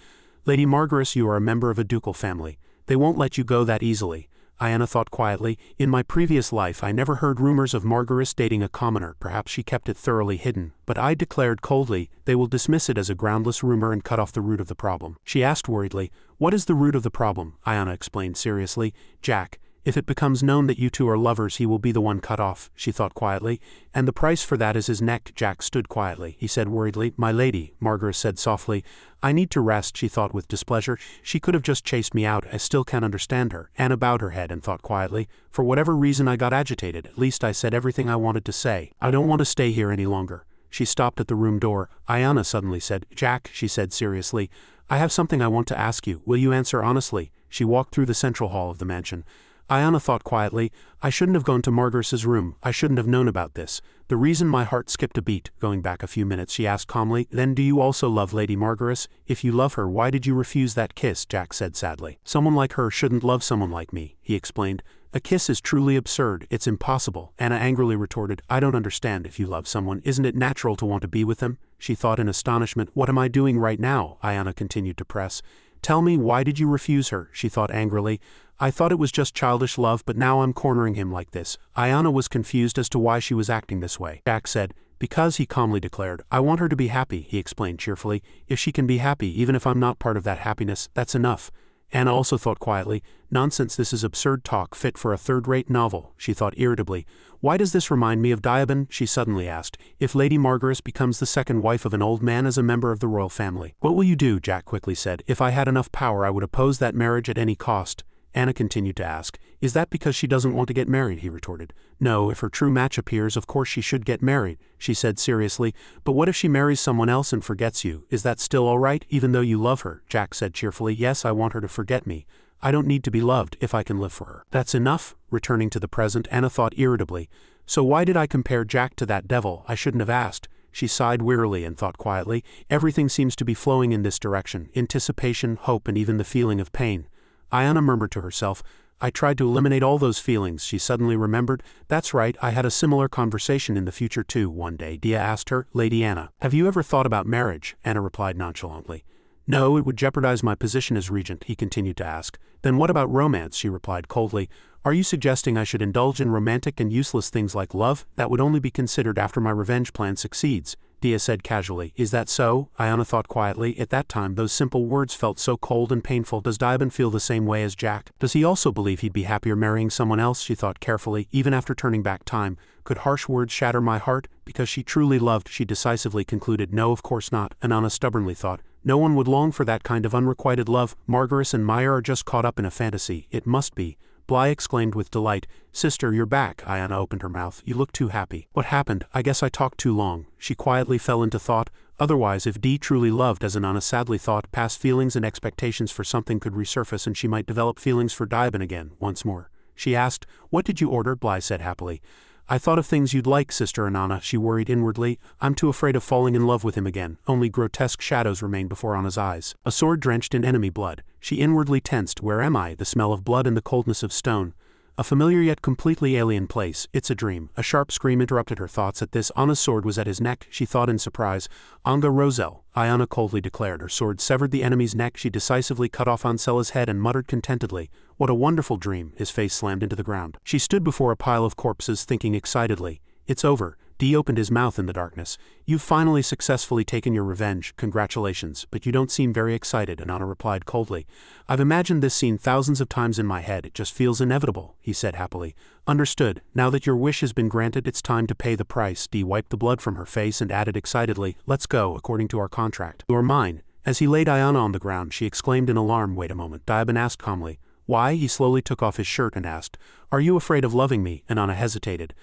Speaker 1: Lady Marguerite, you are a member of a ducal family. They won't let you go that easily. Ayana thought quietly, in my previous life I never heard rumors of Marguerite dating a commoner. Perhaps she kept it thoroughly hidden, but I declared coldly, they will dismiss it as a groundless rumor and cut off the root of the problem. She asked worriedly, what is the root of the problem? Ayana explained seriously, Jack. If it becomes known that you two are lovers, he will be the one cut off, she thought quietly, and the price for that is his neck. Jack stood quietly. He said worriedly, my lady, Marguerite said softly, I need to rest, she thought with displeasure. She could have just chased me out. I still can't understand her. Anna bowed her head and thought quietly, for whatever reason I got agitated. At least I said everything I wanted to say. I don't want to stay here any longer. She stopped at the room door. Ayana suddenly said, Jack, she said seriously, I have something I want to ask you. Will you answer honestly? She walked through the central hall of the mansion. Ayana thought quietly, I shouldn't have gone to Marguerite's room. I shouldn't have known about this. The reason my heart skipped a beat, going back a few minutes, she asked calmly, then do you also love Lady Marguerite? If you love her, why did you refuse that kiss? Jack said sadly. Someone like her shouldn't love someone like me, he explained. A kiss is truly absurd. It's impossible. Anna angrily retorted, I don't understand. If you love someone, isn't it natural to want to be with them? She thought in astonishment, what am I doing right now? Ayana continued to press. Tell me, why did you refuse her? She thought angrily. I thought it was just childish love, but now I'm cornering him like this. Ayana was confused as to why she was acting this way. Jack said, because, he calmly declared. I want her to be happy, he explained cheerfully. If she can be happy, even if I'm not part of that happiness, that's enough. Anna also thought quietly, nonsense, this is absurd talk fit for a third-rate novel, she thought irritably. Why does this remind me of Diaban, she suddenly asked, if Lady Margaret becomes the second wife of an old man as a member of the royal family? What will you do, Jack quickly said. If I had enough power I would oppose that marriage at any cost. Anna continued to ask. Is that because she doesn't want to get married, he retorted. No, if her true match appears of course she should get married, she said seriously, but what if she marries someone else and forgets you? Is that still all right, even though you love her? Jack said cheerfully. Yes, I want her to forget me. I don't need to be loved if I can live for her. That's enough? Returning to the present, Anna thought irritably. So why did I compare Jack to that devil? I shouldn't have asked. She sighed wearily and thought quietly. Everything seems to be flowing in this direction, anticipation, hope, and even the feeling of pain. Ayana murmured to herself. I tried to eliminate all those feelings, she suddenly remembered. That's right, I had a similar conversation in the future too, one day. Dia asked her. Lady Anna, have you ever thought about marriage? Anna replied nonchalantly. No, it would jeopardize my position as regent, he continued to ask. Then what about romance? She replied coldly. Are you suggesting I should indulge in romantic and useless things like love? That would only be considered after my revenge plan succeeds, Dia said casually. Is that so? Ayana thought quietly. At that time those simple words felt so cold and painful. Does Diaban feel the same way as Jack? Does he also believe he'd be happier marrying someone else? She thought carefully. Even after turning back time, could harsh words shatter my heart? Because she truly loved, she decisively concluded. No, of course not, Anna stubbornly thought. No one would long for that kind of unrequited love. Margaret and Meyer are just caught up in a fantasy. It must be. Bly exclaimed with delight. Sister, you're back. Ayana opened her mouth. You look too happy. What happened? I guess I talked too long. She quietly fell into thought. Otherwise, if Dee truly loved, as Anna sadly thought, past feelings and expectations for something could resurface and she might develop feelings for Diaban again, once more. She asked, What did you order? Bly said happily. I thought of things you'd like, Sister Anna, she worried inwardly. I'm too afraid of falling in love with him again. Only grotesque shadows remained before Anna's eyes. A sword drenched in enemy blood. She inwardly tensed. Where am I? The smell of blood and the coldness of stone. A familiar yet completely alien place. It's a dream. A sharp scream interrupted her thoughts at this. Anna's sword was at his neck, she thought in surprise. Anga Roselle, Ayana coldly declared. Her sword severed the enemy's neck. She decisively cut off Ancella's head and muttered contentedly. What a wonderful dream. His face slammed into the ground. She stood before a pile of corpses thinking excitedly. It's over. Dee opened his mouth in the darkness. You've finally successfully taken your revenge. Congratulations, but you don't seem very excited, Anna replied coldly. I've imagined this scene thousands of times in my head. It just feels inevitable, he said happily. Understood. Now that your wish has been granted, it's time to pay the price. Dee wiped the blood from her face and added excitedly, Let's go, according to our contract. You're mine. As he laid Ayana on the ground, she exclaimed in alarm. Wait a moment, Diaban asked calmly. Why? He slowly took off his shirt and asked, Are you afraid of loving me? And Anna hesitated.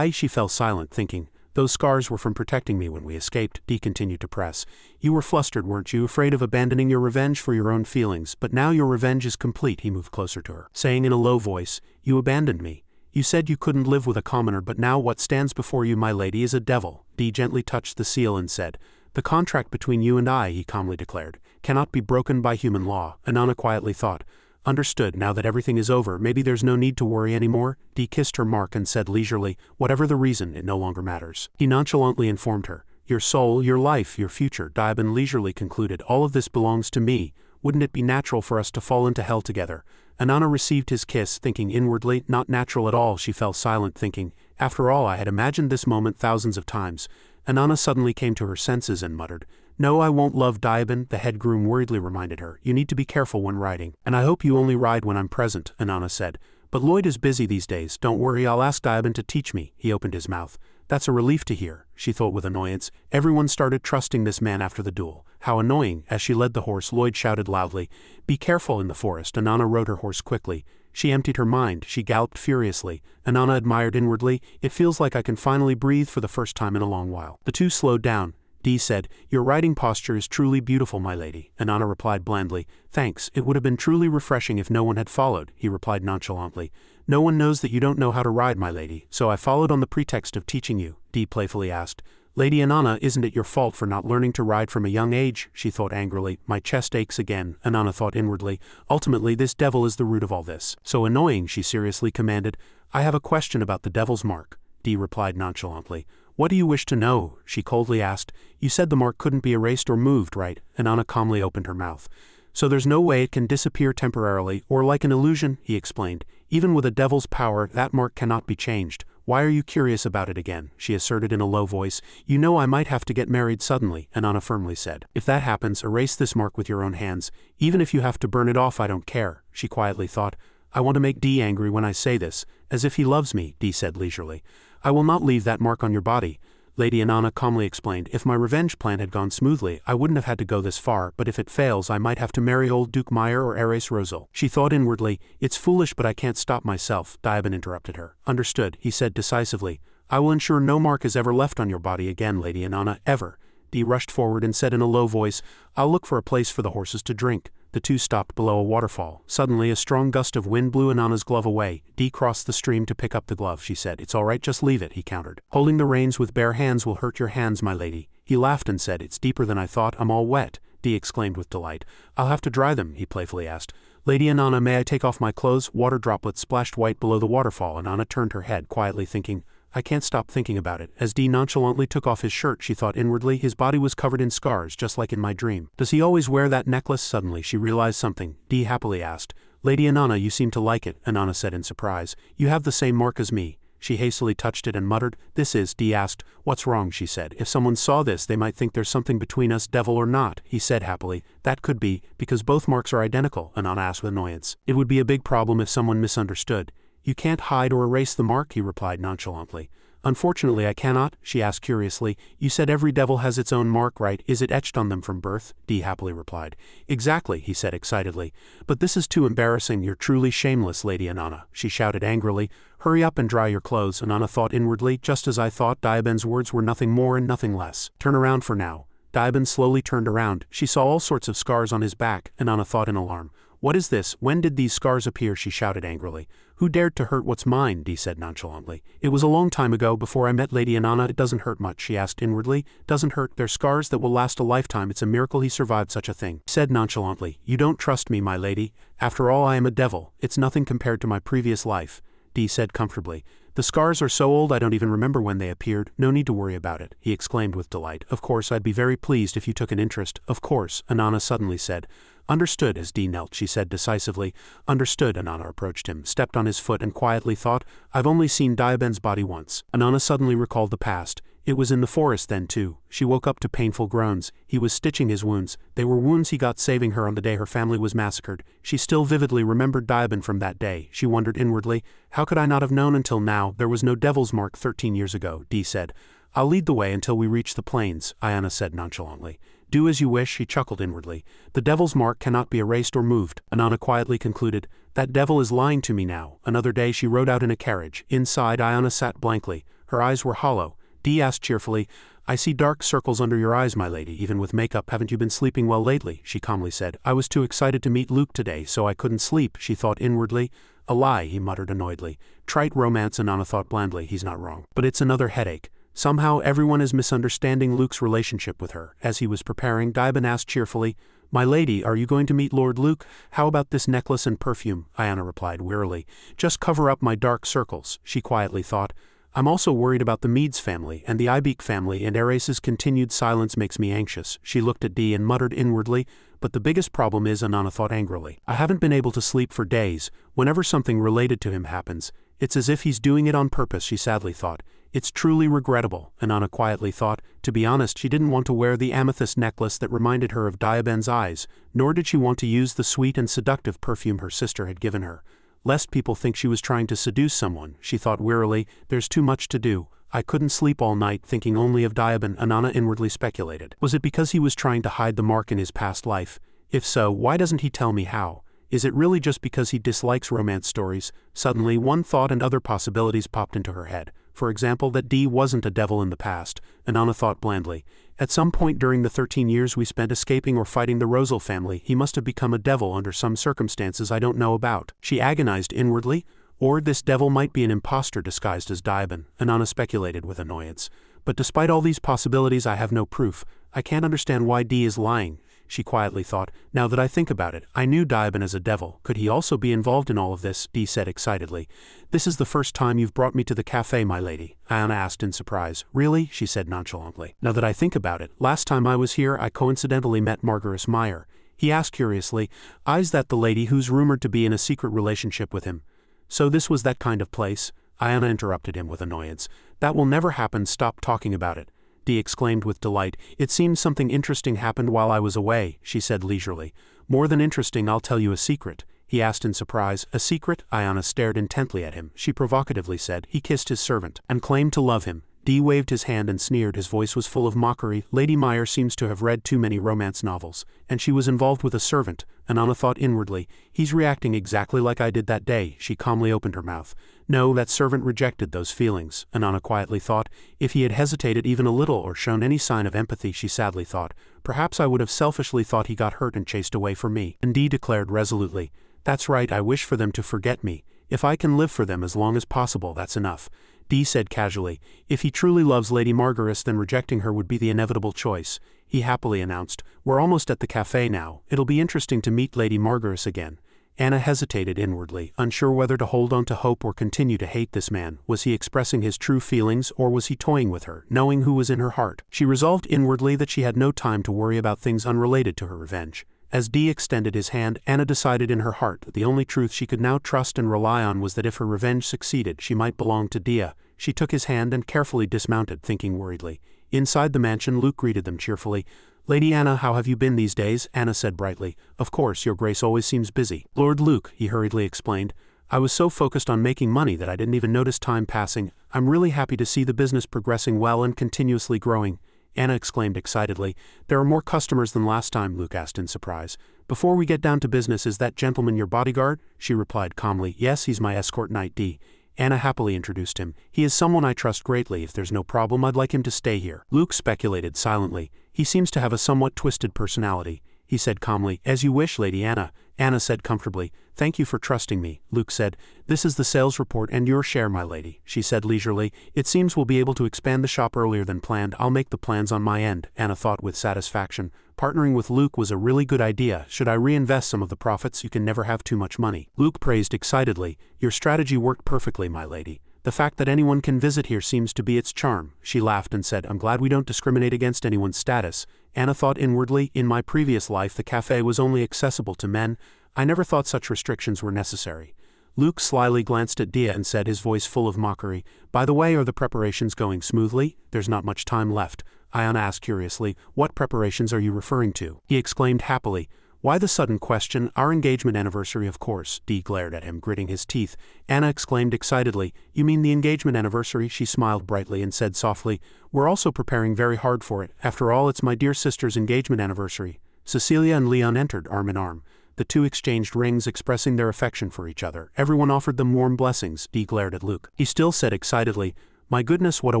Speaker 1: She fell silent, thinking. Those scars were from protecting me when we escaped, Dee continued to press. You were flustered, weren't you, afraid of abandoning your revenge for your own feelings, but now your revenge is complete. He moved closer to her, saying in a low voice, You abandoned me. You said you couldn't live with a commoner, but now what stands before you, my lady, is a devil. Dee gently touched the seal and said, The contract between you and I, he calmly declared, cannot be broken by human law. And Anna quietly thought, Understood. Now that everything is over, maybe there's no need to worry anymore. Dee kissed her mark and said leisurely, Whatever the reason, it no longer matters. He nonchalantly informed her, Your soul, your life, your future. Diaban leisurely concluded, All of this belongs to me. Wouldn't it be natural for us to fall into hell together? And Anna received his kiss, thinking inwardly, Not natural at all. She fell silent, thinking, After all, I had imagined this moment thousands of times. And Anna suddenly came to her senses and muttered, No, I won't love Diaban, the head groom worriedly reminded her. You need to be careful when riding. And I hope you only ride when I'm present, Anna said. But Lloyd is busy these days. Don't worry, I'll ask Diaban to teach me. He opened his mouth. That's a relief to hear, she thought with annoyance. Everyone started trusting this man after the duel. How annoying. As she led the horse, Lloyd shouted loudly, Be careful in the forest. And Anna rode her horse quickly. She emptied her mind. She galloped furiously. And Anna admired inwardly, It feels like I can finally breathe for the first time in a long while. The two slowed down. Dee said, Your riding posture is truly beautiful, my lady. And Anna replied blandly, Thanks, it would have been truly refreshing if no one had followed, he replied nonchalantly. No one knows that you don't know how to ride, my lady, so I followed on the pretext of teaching you, Dee playfully asked. Lady Anna, isn't it your fault for not learning to ride from a young age? She thought angrily. My chest aches again, Anna thought inwardly. Ultimately, this devil is the root of all this. So annoying, she seriously commanded. I have a question about the devil's mark, Dee replied nonchalantly. What do you wish to know? She coldly asked. You said the mark couldn't be erased or moved, right? And Anna calmly opened her mouth. So there's no way it can disappear temporarily, or like an illusion, he explained. Even with a devil's power, that mark cannot be changed. Why are you curious about it again? She asserted in a low voice. You know I might have to get married suddenly, Inanna firmly said. If that happens, erase this mark with your own hands. Even if you have to burn it off, I don't care, she quietly thought. I want to make D angry when I say this, as if he loves me, D said leisurely. I will not leave that mark on your body. Lady Inanna calmly explained. If my revenge plan had gone smoothly, I wouldn't have had to go this far, but if it fails, I might have to marry old Duke Meyer or erase Rosal. She thought inwardly, it's foolish but I can't stop myself. Diaben interrupted her. Understood, he said decisively. I will ensure no mark is ever left on your body again, Lady Inanna, ever. D rushed forward and said in a low voice, I'll look for a place for the horses to drink. The two stopped below a waterfall. Suddenly, a strong gust of wind blew Inanna's glove away. D crossed the stream to pick up the glove, she said. It's all right, just leave it, he countered. Holding the reins with bare hands will hurt your hands, my lady. He laughed and said, it's deeper than I thought, I'm all wet. D exclaimed with delight. I'll have to dry them, he playfully asked. Lady Inanna, may I take off my clothes? Water droplets splashed white below the waterfall. Inanna turned her head, quietly thinking, I can't stop thinking about it. As D nonchalantly took off his shirt, she thought inwardly, his body was covered in scars, just like in my dream. Does he always wear that necklace? Suddenly she realized something. D happily asked. Lady Inanna, you seem to like it, Inanna said in surprise. You have the same mark as me. She hastily touched it and muttered, this is. D asked. What's wrong? She said. If someone saw this, they might think there's something between us, devil or not, he said happily. That could be, because both marks are identical, Inanna asked with annoyance. It would be a big problem if someone misunderstood. You can't hide or erase the mark, he replied nonchalantly. Unfortunately I cannot, she asked curiously. You said every devil has its own mark, right? Is it etched on them from birth? D happily replied. Exactly, he said excitedly. But this is too embarrassing, you're truly shameless, Lady Inanna, she shouted angrily. Hurry up and dry your clothes, Inanna thought inwardly, just as I thought. Diaben's words were nothing more and nothing less. Turn around for now. Diaben slowly turned around. She saw all sorts of scars on his back, Inanna thought in alarm. What is this? When did these scars appear? She shouted angrily. Who dared to hurt what's mine? D said nonchalantly. It was a long time ago, before I met Lady Inanna. It doesn't hurt much, she asked inwardly. Doesn't hurt, they're scars that will last a lifetime. It's a miracle he survived such a thing. Said nonchalantly. You don't trust me, my lady. After all, I am a devil. It's nothing compared to my previous life. D said comfortably. The scars are so old I don't even remember when they appeared. No need to worry about it, he exclaimed with delight. Of course, I'd be very pleased if you took an interest. Of course, Inanna suddenly said. Understood. As D knelt, she said decisively. Understood. Inanna approached him, stepped on his foot and quietly thought, I've only seen Diaben's body once. Inanna suddenly recalled the past. It was in the forest then too. She woke up to painful groans. He was stitching his wounds. They were wounds he got saving her on the day her family was massacred. She still vividly remembered Diaben from that day. She wondered inwardly, how could I not have known until now? There was no devil's mark 13 years ago, D said. I'll lead the way until we reach the plains, Inanna said nonchalantly. Do as you wish, he chuckled inwardly. The devil's mark cannot be erased or moved, Inanna quietly concluded. That devil is lying to me now. Another day she rode out in a carriage. Inside, Inanna sat blankly. Her eyes were hollow. D asked cheerfully, I see dark circles under your eyes, my lady, even with makeup. Haven't you been sleeping well lately? She calmly said. I was too excited to meet Luke today, so I couldn't sleep, she thought inwardly. A lie, he muttered annoyedly. Trite romance, Inanna thought blandly. He's not wrong. But it's another headache. Somehow everyone is misunderstanding Luke's relationship with her. As he was preparing, Diaben asked cheerfully, My lady, are you going to meet Lord Luke? How about this necklace and perfume? Inanna replied wearily. Just cover up my dark circles, she quietly thought. I'm also worried about the Meads family and the Ibeek family, and Erase's continued silence makes me anxious. She looked at D and muttered inwardly, but the biggest problem is, Inanna thought angrily. I haven't been able to sleep for days. Whenever something related to him happens, it's as if he's doing it on purpose, she sadly thought. It's truly regrettable, Inanna quietly thought. To be honest, she didn't want to wear the amethyst necklace that reminded her of Diaben's eyes, nor did she want to use the sweet and seductive perfume her sister had given her. Lest people think she was trying to seduce someone, she thought wearily, there's too much to do. I couldn't sleep all night thinking only of Diaben, Inanna inwardly speculated. Was it because he was trying to hide the mark in his past life? If so, why doesn't he tell me how? Is it really just because he dislikes romance stories? Suddenly, one thought and other possibilities popped into her head. For example, that D wasn't a devil in the past, Inanna thought blandly. At some point during the 13 years we spent escaping or fighting the Rosal family, he must have become a devil under some circumstances I don't know about. She agonized inwardly. Or this devil might be an impostor disguised as Diaben, Inanna speculated with annoyance. But despite all these possibilities, I have no proof. I can't understand why D is lying, she quietly thought. Now that I think about it, I knew Diaben as a devil. Could he also be involved in all of this? D said excitedly. This is the first time you've brought me to the cafe, my lady, Inanna asked in surprise. Really? She said nonchalantly. Now that I think about it, last time I was here I coincidentally met Margaret Meyer. He asked curiously, Is that the lady who's rumored to be in a secret relationship with him? So this was that kind of place? Ayana interrupted him with annoyance. That will never happen, stop talking about it. Dee exclaimed with delight. It seems something interesting happened while I was away, she said leisurely. More than interesting, I'll tell you a secret. He asked in surprise. A secret? Ayana stared intently at him. She provocatively said. He kissed his servant and claimed to love him. Dee waved his hand and sneered. His voice was full of mockery. Lady Meyer seems to have read too many romance novels, and she was involved with a servant. Anana thought inwardly, he's reacting exactly like I did that day. She calmly opened her mouth. No, that servant rejected those feelings, Anana quietly thought. If he had hesitated even a little or shown any sign of empathy, she sadly thought, perhaps I would have selfishly thought he got hurt and chased away from me. And Dee declared resolutely, that's right, I wish for them to forget me. If I can live for them as long as possible, that's enough. Dee said casually, if he truly loves Lady Margaret, then rejecting her would be the inevitable choice. He happily announced, we're almost at the cafe now. It'll be interesting to meet Lady Margaret again. Anna hesitated inwardly, unsure whether to hold on to hope or continue to hate this man. Was he expressing his true feelings, or was he toying with her, knowing who was in her heart? She resolved inwardly that she had no time to worry about things unrelated to her revenge. As Dee extended his hand, Anna decided in her heart that the only truth she could now trust and rely on was that if her revenge succeeded, she might belong to Dia. She took his hand and carefully dismounted, thinking worriedly. Inside the mansion, Luke greeted them cheerfully. Lady Anna, how have you been these days? Anna said brightly. Of course, your grace always seems busy. Lord Luke, he hurriedly explained. I was so focused on making money that I didn't even notice time passing. I'm really happy to see the business progressing well and continuously growing. Anna exclaimed excitedly. There are more customers than last time, Luke asked in surprise. Before we get down to business, is that gentleman your bodyguard? She replied calmly. Yes, he's my escort knight Dee. Anna happily introduced him. He is someone I trust greatly. If there's no problem, I'd like him to stay here. Luke speculated silently. He seems to have a somewhat twisted personality. He said calmly, as you wish, Lady Anna. Anna said comfortably, thank you for trusting me. Luke said, this is the sales report and your share, my lady. She said leisurely, it seems we'll be able to expand the shop earlier than planned. I'll make the plans on my end. Anna thought with satisfaction. Partnering with Luke was a really good idea. Should I reinvest some of the profits? You can never have too much money. Luke praised excitedly, your strategy worked perfectly, my lady. The fact that anyone can visit here seems to be its charm. She laughed and said, I'm glad we don't discriminate against anyone's status. Anna thought inwardly, in my previous life the cafe was only accessible to men. I never thought such restrictions were necessary. Luke slyly glanced at Dia and said, his voice full of mockery, by the way, are the preparations going smoothly? There's not much time left. Ayana asked curiously, what preparations are you referring to? He exclaimed happily, why the sudden question? Our engagement anniversary, of course. Dee glared at him, gritting his teeth. Anna exclaimed excitedly, you mean the engagement anniversary? She smiled brightly and said softly, we're also preparing very hard for it. After all, it's my dear sister's engagement anniversary. Cecilia and Leon entered arm in arm. The two exchanged rings, expressing their affection for each other. Everyone offered them warm blessings. Dee glared at Luke. He still said excitedly, my goodness, what a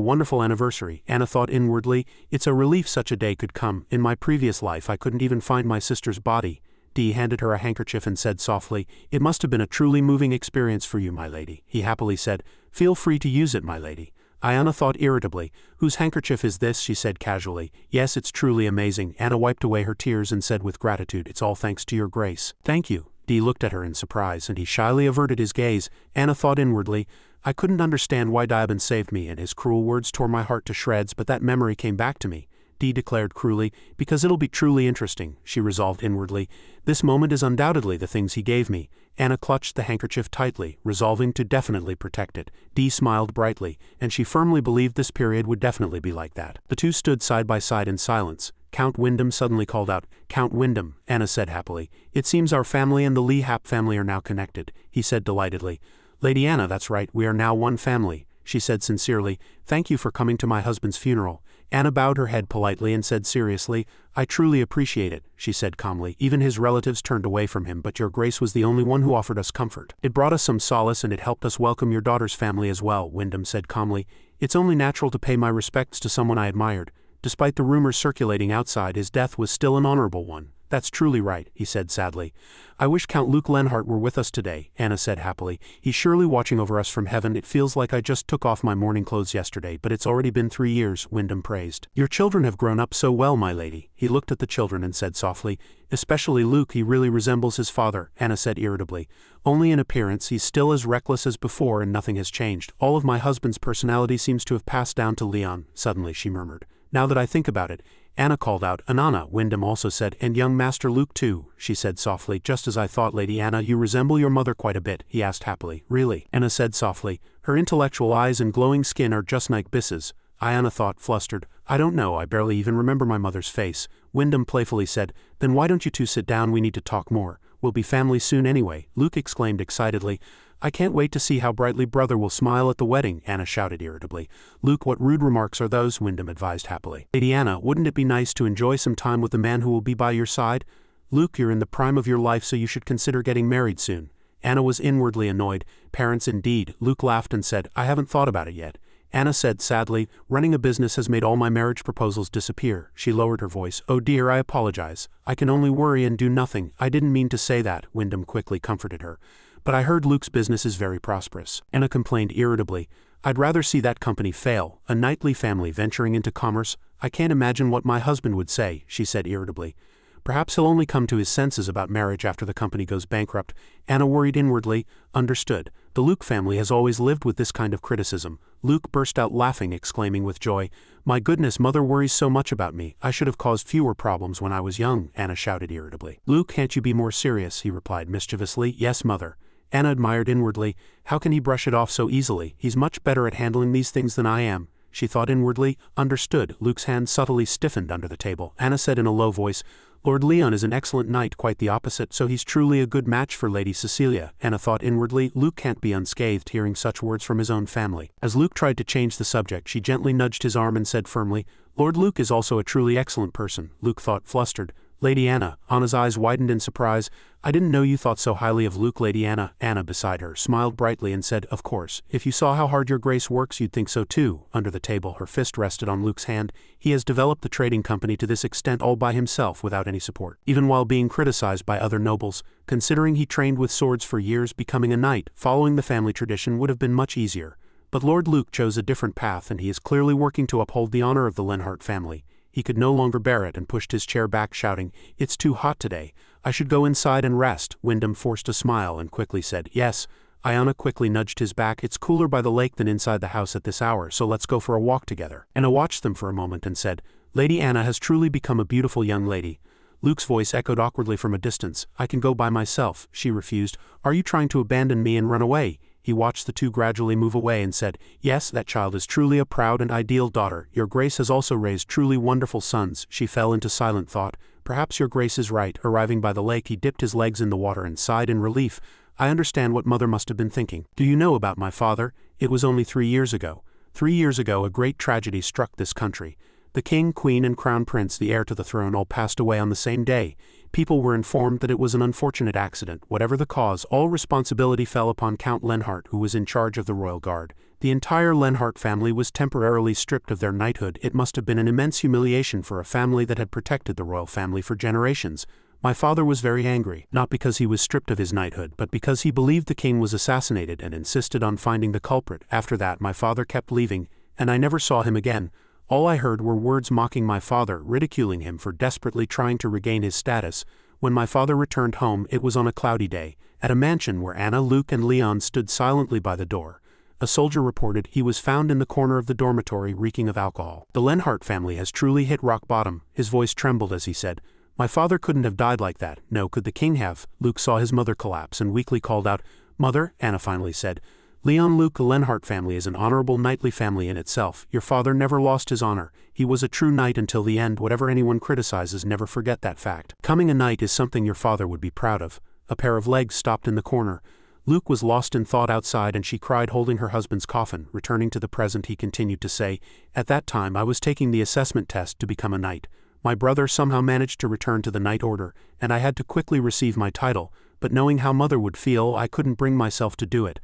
Speaker 1: wonderful anniversary. Anna thought inwardly, it's a relief such a day could come. In my previous life I couldn't even find my sister's body. Dee handed her a handkerchief and said softly, it must have been a truly moving experience for you, my lady. He happily said, feel free to use it, my lady. Ayana thought irritably, whose handkerchief is this? She said casually. Yes, it's truly amazing. Anna wiped away her tears and said with gratitude, it's all thanks to your grace. Thank you. Dee looked at her in surprise and he shyly averted his gaze. Anna thought inwardly, I couldn't understand why Diabin saved me and his cruel words tore my heart to shreds, but that memory came back to me. Dee declared cruelly, because it'll be truly interesting, she resolved inwardly. This moment is undoubtedly the things he gave me. Anna clutched the handkerchief tightly, resolving to definitely protect it. Dee smiled brightly, and she firmly believed this period would definitely be like that. The two stood side by side in silence. Count Wyndham suddenly called out, Count Wyndham, Anna said happily. It seems our family and the Lee Hap family are now connected, he said delightedly. Lady Anna, that's right, we are now one family, she said sincerely. Thank you for coming to my husband's funeral. Anna bowed her head politely and said seriously, I truly appreciate it, she said calmly. Even his relatives turned away from him, but your grace was the only one who offered us comfort. It brought us some solace and it helped us welcome your daughter's family as well, Wyndham said calmly. It's only natural to pay my respects to someone I admired. Despite the rumors circulating outside, his death was still an honorable one. That's truly right, he said sadly. I wish Count Luke Lenhart were with us today, Anna said happily. He's surely watching over us from heaven. It feels like I just took off my mourning clothes yesterday, but it's already been 3 years, Wyndham praised. Your children have grown up so well, my lady. He looked at the children and said softly, especially Luke, he really resembles his father, Anna said irritably. Only in appearance, he's still as reckless as before and nothing has changed. All of my husband's personality seems to have passed down to Leon, suddenly she murmured. Now that I think about it, Anna called out, "Anana," Wyndham also said, "and young Master Luke too," she said softly. "Just as I thought, Lady Anna, you resemble your mother quite a bit," he asked happily. "Really?" Anna said softly. "Her intellectual eyes and glowing skin are just like Biss's." Anna thought, flustered. "I don't know, I barely even remember my mother's face." Wyndham playfully said, "Then why don't you two sit down, we need to talk more. We'll be family soon anyway," Luke exclaimed excitedly. "I can't wait to see how brightly brother will smile at the wedding," Anna shouted irritably. "Luke, what rude remarks are those?" Wyndham advised happily. "Lady Anna, wouldn't it be nice to enjoy some time with the man who will be by your side? Luke, you're in the prime of your life, so you should consider getting married soon." Anna was inwardly annoyed. Parents indeed. Luke laughed and said, "I haven't thought about it yet." Anna said sadly, "Running a business has made all my marriage proposals disappear." She lowered her voice. "Oh dear, I apologize. I can only worry and do nothing." "I didn't mean to say that," Wyndham quickly comforted her. "But I heard Luke's business is very prosperous." Anna complained irritably. "I'd rather see that company fail, a knightly family venturing into commerce. I can't imagine what my husband would say," she said irritably. "Perhaps he'll only come to his senses about marriage after the company goes bankrupt." Anna worried inwardly. Understood. The Luke family has always lived with this kind of criticism. Luke burst out laughing, exclaiming with joy, "My goodness, mother worries so much about me. I should have caused fewer problems when I was young," Anna shouted irritably. "Luke, can't you be more serious?" he replied mischievously. "Yes, mother." Anna admired inwardly. "How can he brush it off so easily? He's much better at handling these things than I am." She thought inwardly. Understood. Luke's hand subtly stiffened under the table. Anna said in a low voice, "Lord Leon is an excellent knight, quite the opposite, so he's truly a good match for Lady Cecilia." Anna thought inwardly. Luke can't be unscathed hearing such words from his own family. As Luke tried to change the subject, she gently nudged his arm and said firmly, "Lord Luke is also a truly excellent person." Luke thought, flustered. "Lady Anna." Anna's eyes widened in surprise. "I didn't know you thought so highly of Luke, Lady Anna." Anna, beside her, smiled brightly and said, "Of course, if you saw how hard your grace works you'd think so too." Under the table, her fist rested on Luke's hand. "He has developed the trading company to this extent all by himself without any support. Even while being criticized by other nobles, considering he trained with swords for years, becoming a knight, following the family tradition would have been much easier. But Lord Luke chose a different path and he is clearly working to uphold the honor of the Lenhart family." He could no longer bear it and pushed his chair back, shouting, "It's too hot today. I should go inside and rest." Wyndham forced a smile and quickly said, "Yes." Anna quickly nudged his back. "It's cooler by the lake than inside the house at this hour, so let's go for a walk together." Anna watched them for a moment and said, "Lady Anna has truly become a beautiful young lady." Luke's voice echoed awkwardly from a distance. "I can go by myself," she refused. "Are you trying to abandon me and run away?" He watched the two gradually move away and said, "Yes, that child is truly a proud and ideal daughter. Your grace has also raised truly wonderful sons." She fell into silent thought. "Perhaps your grace is right." Arriving by the lake, he dipped his legs in the water and sighed in relief. "I understand what mother must have been thinking. Do you know about my father? It was only 3 years ago. 3 years ago a great tragedy struck this country. The king, queen, and crown prince, the heir to the throne, all passed away on the same day. People were informed that it was an unfortunate accident. Whatever the cause, all responsibility fell upon Count Lenhart, who was in charge of the royal guard. The entire Lenhart family was temporarily stripped of their knighthood. It must have been an immense humiliation for a family that had protected the royal family for generations. My father was very angry, not because he was stripped of his knighthood, but because he believed the king was assassinated and insisted on finding the culprit. After that my father kept leaving, and I never saw him again. All I heard were words mocking my father, ridiculing him for desperately trying to regain his status. When my father returned home, it was on a cloudy day, at a mansion where Anna, Luke, and Leon stood silently by the door. A soldier reported he was found in the corner of the dormitory reeking of alcohol. The Lenhart family has truly hit rock bottom." His voice trembled as he said, "My father couldn't have died like that. No, could the king have?" Luke saw his mother collapse and weakly called out, "Mother," Anna finally said. "Leon, Luke, the Lenhart family is an honorable knightly family in itself. Your father never lost his honor. He was a true knight until the end. Whatever anyone criticizes, never forget that fact. Becoming a knight is something your father would be proud of." A pair of legs stopped in the corner. Luke was lost in thought outside and she cried, holding her husband's coffin. Returning to the present, he continued to say, "At that time I was taking the assessment test to become a knight. My brother somehow managed to return to the knight order, and I had to quickly receive my title, but knowing how mother would feel, I couldn't bring myself to do it.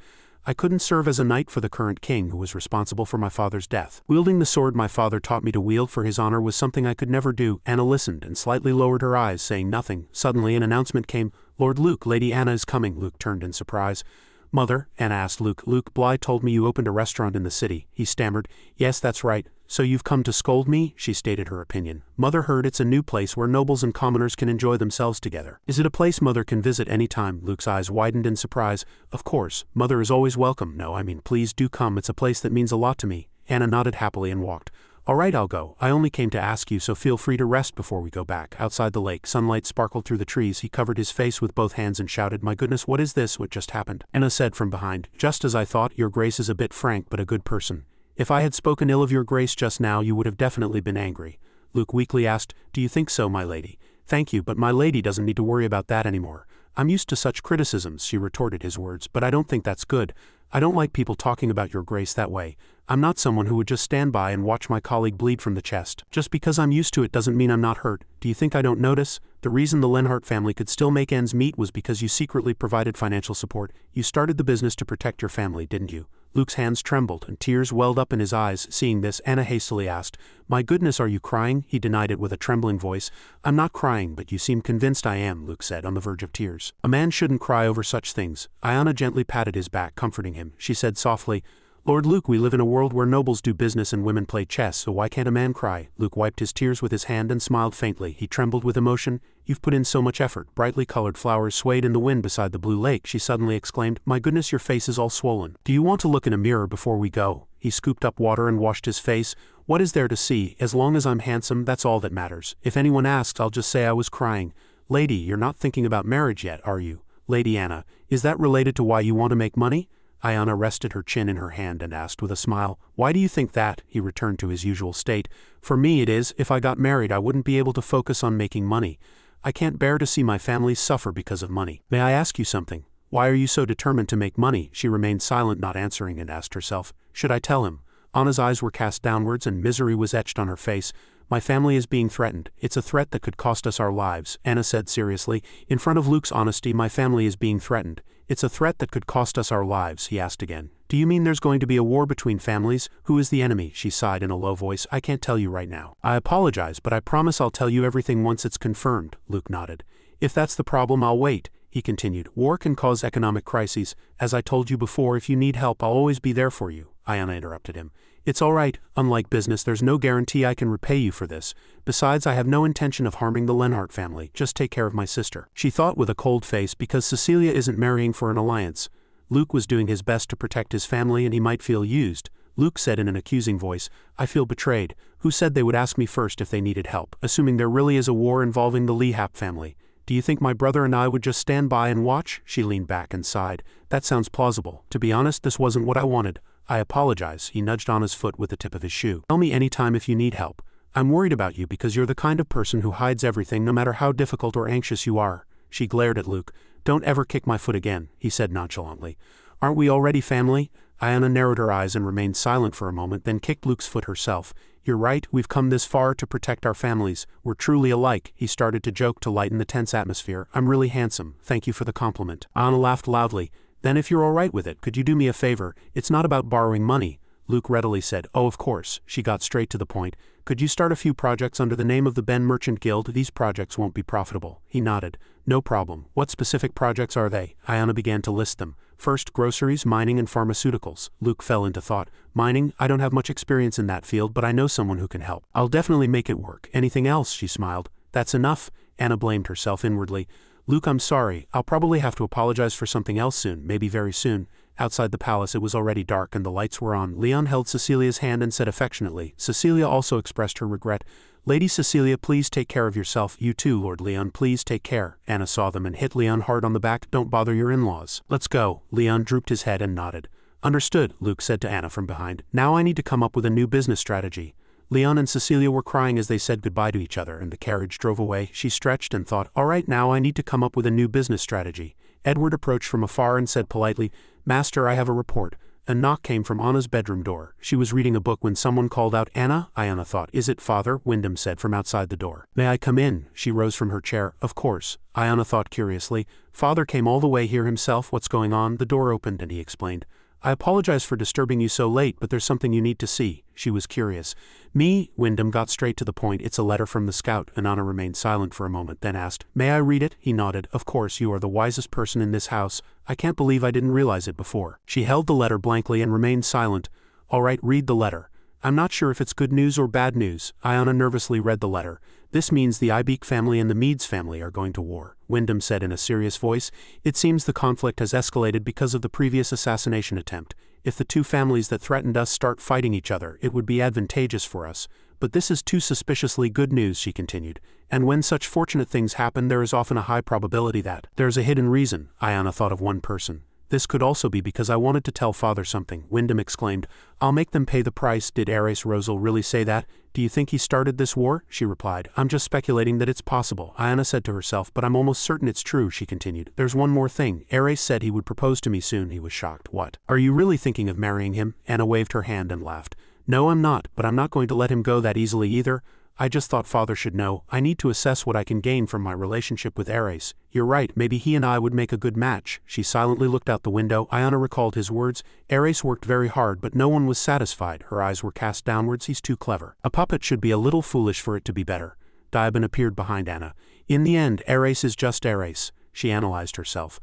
Speaker 1: I couldn't serve as a knight for the current king who was responsible for my father's death. Wielding the sword my father taught me to wield for his honor was something I could never do." Anna listened and slightly lowered her eyes, saying nothing. Suddenly an announcement came. "Lord Luke, Lady Anna is coming." Luke turned in surprise. "Mother," Anna asked Luke, "Luke Bly told me you opened a restaurant in the city." He stammered, "Yes, that's right. So you've come to scold me?" She stated her opinion. "Mother heard it's a new place where nobles and commoners can enjoy themselves together." "Is it a place Mother can visit any time?" Luke's eyes widened in surprise. "Of course. Mother is always welcome. No, I mean please do come. It's a place that means a lot to me." Anna nodded happily and walked. Alright, I'll go. I only came to ask you, so feel free to rest before we go back. Outside the lake, sunlight sparkled through the trees. He covered his face with both hands and shouted, "My goodness, what is this? What just happened?" Anna said from behind, "Just as I thought, your grace is a bit frank but a good person. If I had spoken ill of your grace just now, you would have definitely been angry." Luke weakly asked, "Do you think so, my lady?" "Thank you, but my lady doesn't need to worry about that anymore. I'm used to such criticisms," she retorted his words, "but I don't think that's good. I don't like people talking about your grace that way. I'm not someone who would just stand by and watch my colleague bleed from the chest. Just because I'm used to it doesn't mean I'm not hurt. Do you think I don't notice? The reason the Lenhart family could still make ends meet was because you secretly provided financial support. You started the business to protect your family, didn't you?" Luke's hands trembled and tears welled up in his eyes. Seeing this, Anna hastily asked, "My goodness, are you crying?" He denied it with a trembling voice. "I'm not crying, but you seem convinced I am," Luke said, on the verge of tears. "A man shouldn't cry over such things." Anna gently patted his back, comforting him. She said softly, "Lord Luke, we live in a world where nobles do business and women play chess, so why can't a man cry?" Luke wiped his tears with his hand and smiled faintly. He trembled with emotion. "You've put in so much effort." Brightly colored flowers swayed in the wind beside the blue lake. She suddenly exclaimed, "My goodness, your face is all swollen. Do you want to look in a mirror before we go?" He scooped up water and washed his face. "What is there to see? As long as I'm handsome, that's all that matters. If anyone asks, I'll just say I was crying." "Lady, you're not thinking about marriage yet, are you?" "Lady Anna, is that related to why you want to make money?" Ayana rested her chin in her hand and asked with a smile, "Why do you think that?" He returned to his usual state. "For me it is. If I got married, I wouldn't be able to focus on making money. I can't bear to see my family suffer because of money." "May I ask you something? Why are you so determined to make money?" She remained silent, not answering, and asked herself, "Should I tell him?" Anna's eyes were cast downwards and misery was etched on her face. "My family is being threatened. It's a threat that could cost us our lives," Anna said seriously. In front of Luke's honesty, "My family is being threatened. It's a threat that could cost us our lives," he asked again. "Do you mean there's going to be a war between families? Who is the enemy?" She sighed in a low voice. "I can't tell you right now." "I apologize, but I promise I'll tell you everything once it's confirmed," Luke nodded. "If that's the problem, I'll wait," he continued. "War can cause economic crises. As I told you before, if you need help, I'll always be there for you." Ayana interrupted him. "It's all right. Unlike business, there's no guarantee I can repay you for this. Besides, I have no intention of harming the Lenhart family. Just take care of my sister." She thought with a cold face, because Cecilia isn't marrying for an alliance. Luke was doing his best to protect his family and he might feel used. Luke said in an accusing voice, "I feel betrayed. Who said they would ask me first if they needed help, assuming there really is a war involving the Lehap family? Do you think my brother and I would just stand by and watch?" She leaned back and sighed. "That sounds plausible. To be honest, this wasn't what I wanted. I apologize." He nudged Anna's foot with the tip of his shoe. "Tell me anytime if you need help. I'm worried about you because you're the kind of person who hides everything no matter how difficult or anxious you are." She glared at Luke. "Don't ever kick my foot again," he said nonchalantly. "Aren't we already family?" Ayana narrowed her eyes and remained silent for a moment, then kicked Luke's foot herself. "You're right, we've come this far to protect our families. We're truly alike." He started to joke to lighten the tense atmosphere. "I'm really handsome. Thank you for the compliment." Anna laughed loudly. "Then if you're all right with it, could you do me a favor? It's not about borrowing money." Luke readily said, "Oh, of course." She got straight to the point. "Could you start a few projects under the name of the Ben Merchant Guild? These projects won't be profitable." He nodded. "No problem. What specific projects are they?" Ayana began to list them. "First, groceries, mining, and pharmaceuticals." Luke fell into thought. "Mining? I don't have much experience in that field, but I know someone who can help. I'll definitely make it work." "Anything else?" She smiled. "That's enough." Anna blamed herself inwardly. "Luke, I'm sorry. I'll probably have to apologize for something else soon, maybe very soon." Outside the palace it was already dark and the lights were on. Leon held Cecilia's hand and said affectionately. Cecilia also expressed her regret. "Lady Cecilia, please take care of yourself. You too, Lord Leon, please take care." Anna saw them and hit Leon hard on the back. "Don't bother your in-laws." "Let's go." Leon drooped his head and nodded. "Understood," Luke said to Anna from behind. "Now I need to come up with a new business strategy." Leon and Cecilia were crying as they said goodbye to each other, and the carriage drove away. She stretched and thought, "All right, now I need to come up with a new business strategy." Edward approached from afar and said politely, "Master, I have a report." A knock came from Anna's bedroom door. She was reading a book when someone called out, "Anna?" Anna thought, "Is it Father?" Wyndham said from outside the door. "May I come in?" She rose from her chair. "Of course." Anna thought curiously. "Father came all the way here himself? What's going on?" The door opened and he explained. "I apologize for disturbing you so late, but there's something you need to see." She was curious. "Me?" Wyndham got straight to the point. "It's a letter from the scout." And Anna remained silent for a moment, then asked, "May I read it?" He nodded. "Of course, you are the wisest person in this house. I can't believe I didn't realize it before." She held the letter blankly and remained silent. "All right, read the letter." "I'm not sure if it's good news or bad news." Ayana nervously read the letter. "This means the Ibeek family and the Meads family are going to war," Wyndham said in a serious voice. "It seems the conflict has escalated because of the previous assassination attempt. If the two families that threatened us start fighting each other, it would be advantageous for us. But this is too suspiciously good news, she continued. And when such fortunate things happen, there is often a high probability that there's a hidden reason. Ayana thought of one person. This could also be because I wanted to tell father something, Wyndham exclaimed. I'll make them pay the price. Did Ares Rosal really say that? Do you think he started this war? She replied. I'm just speculating that it's possible, Ayana said to herself, but I'm almost certain it's true, she continued. There's one more thing. Ares said he would propose to me soon. He was shocked. What? Are you really thinking of marrying him? Anna waved her hand and laughed. No, I'm not, but I'm not going to let him go that easily either. I just thought father should know. I need to assess what I can gain from my relationship with Ares. You're right, maybe he and I would make a good match. She silently looked out the window. Ayana recalled his words. Ares worked very hard, but no one was satisfied. Her eyes were cast downwards. He's too clever. A puppet should be a little foolish for it to be better. Diabin appeared behind Anna. In the end, Ares is just Ares. She analyzed herself.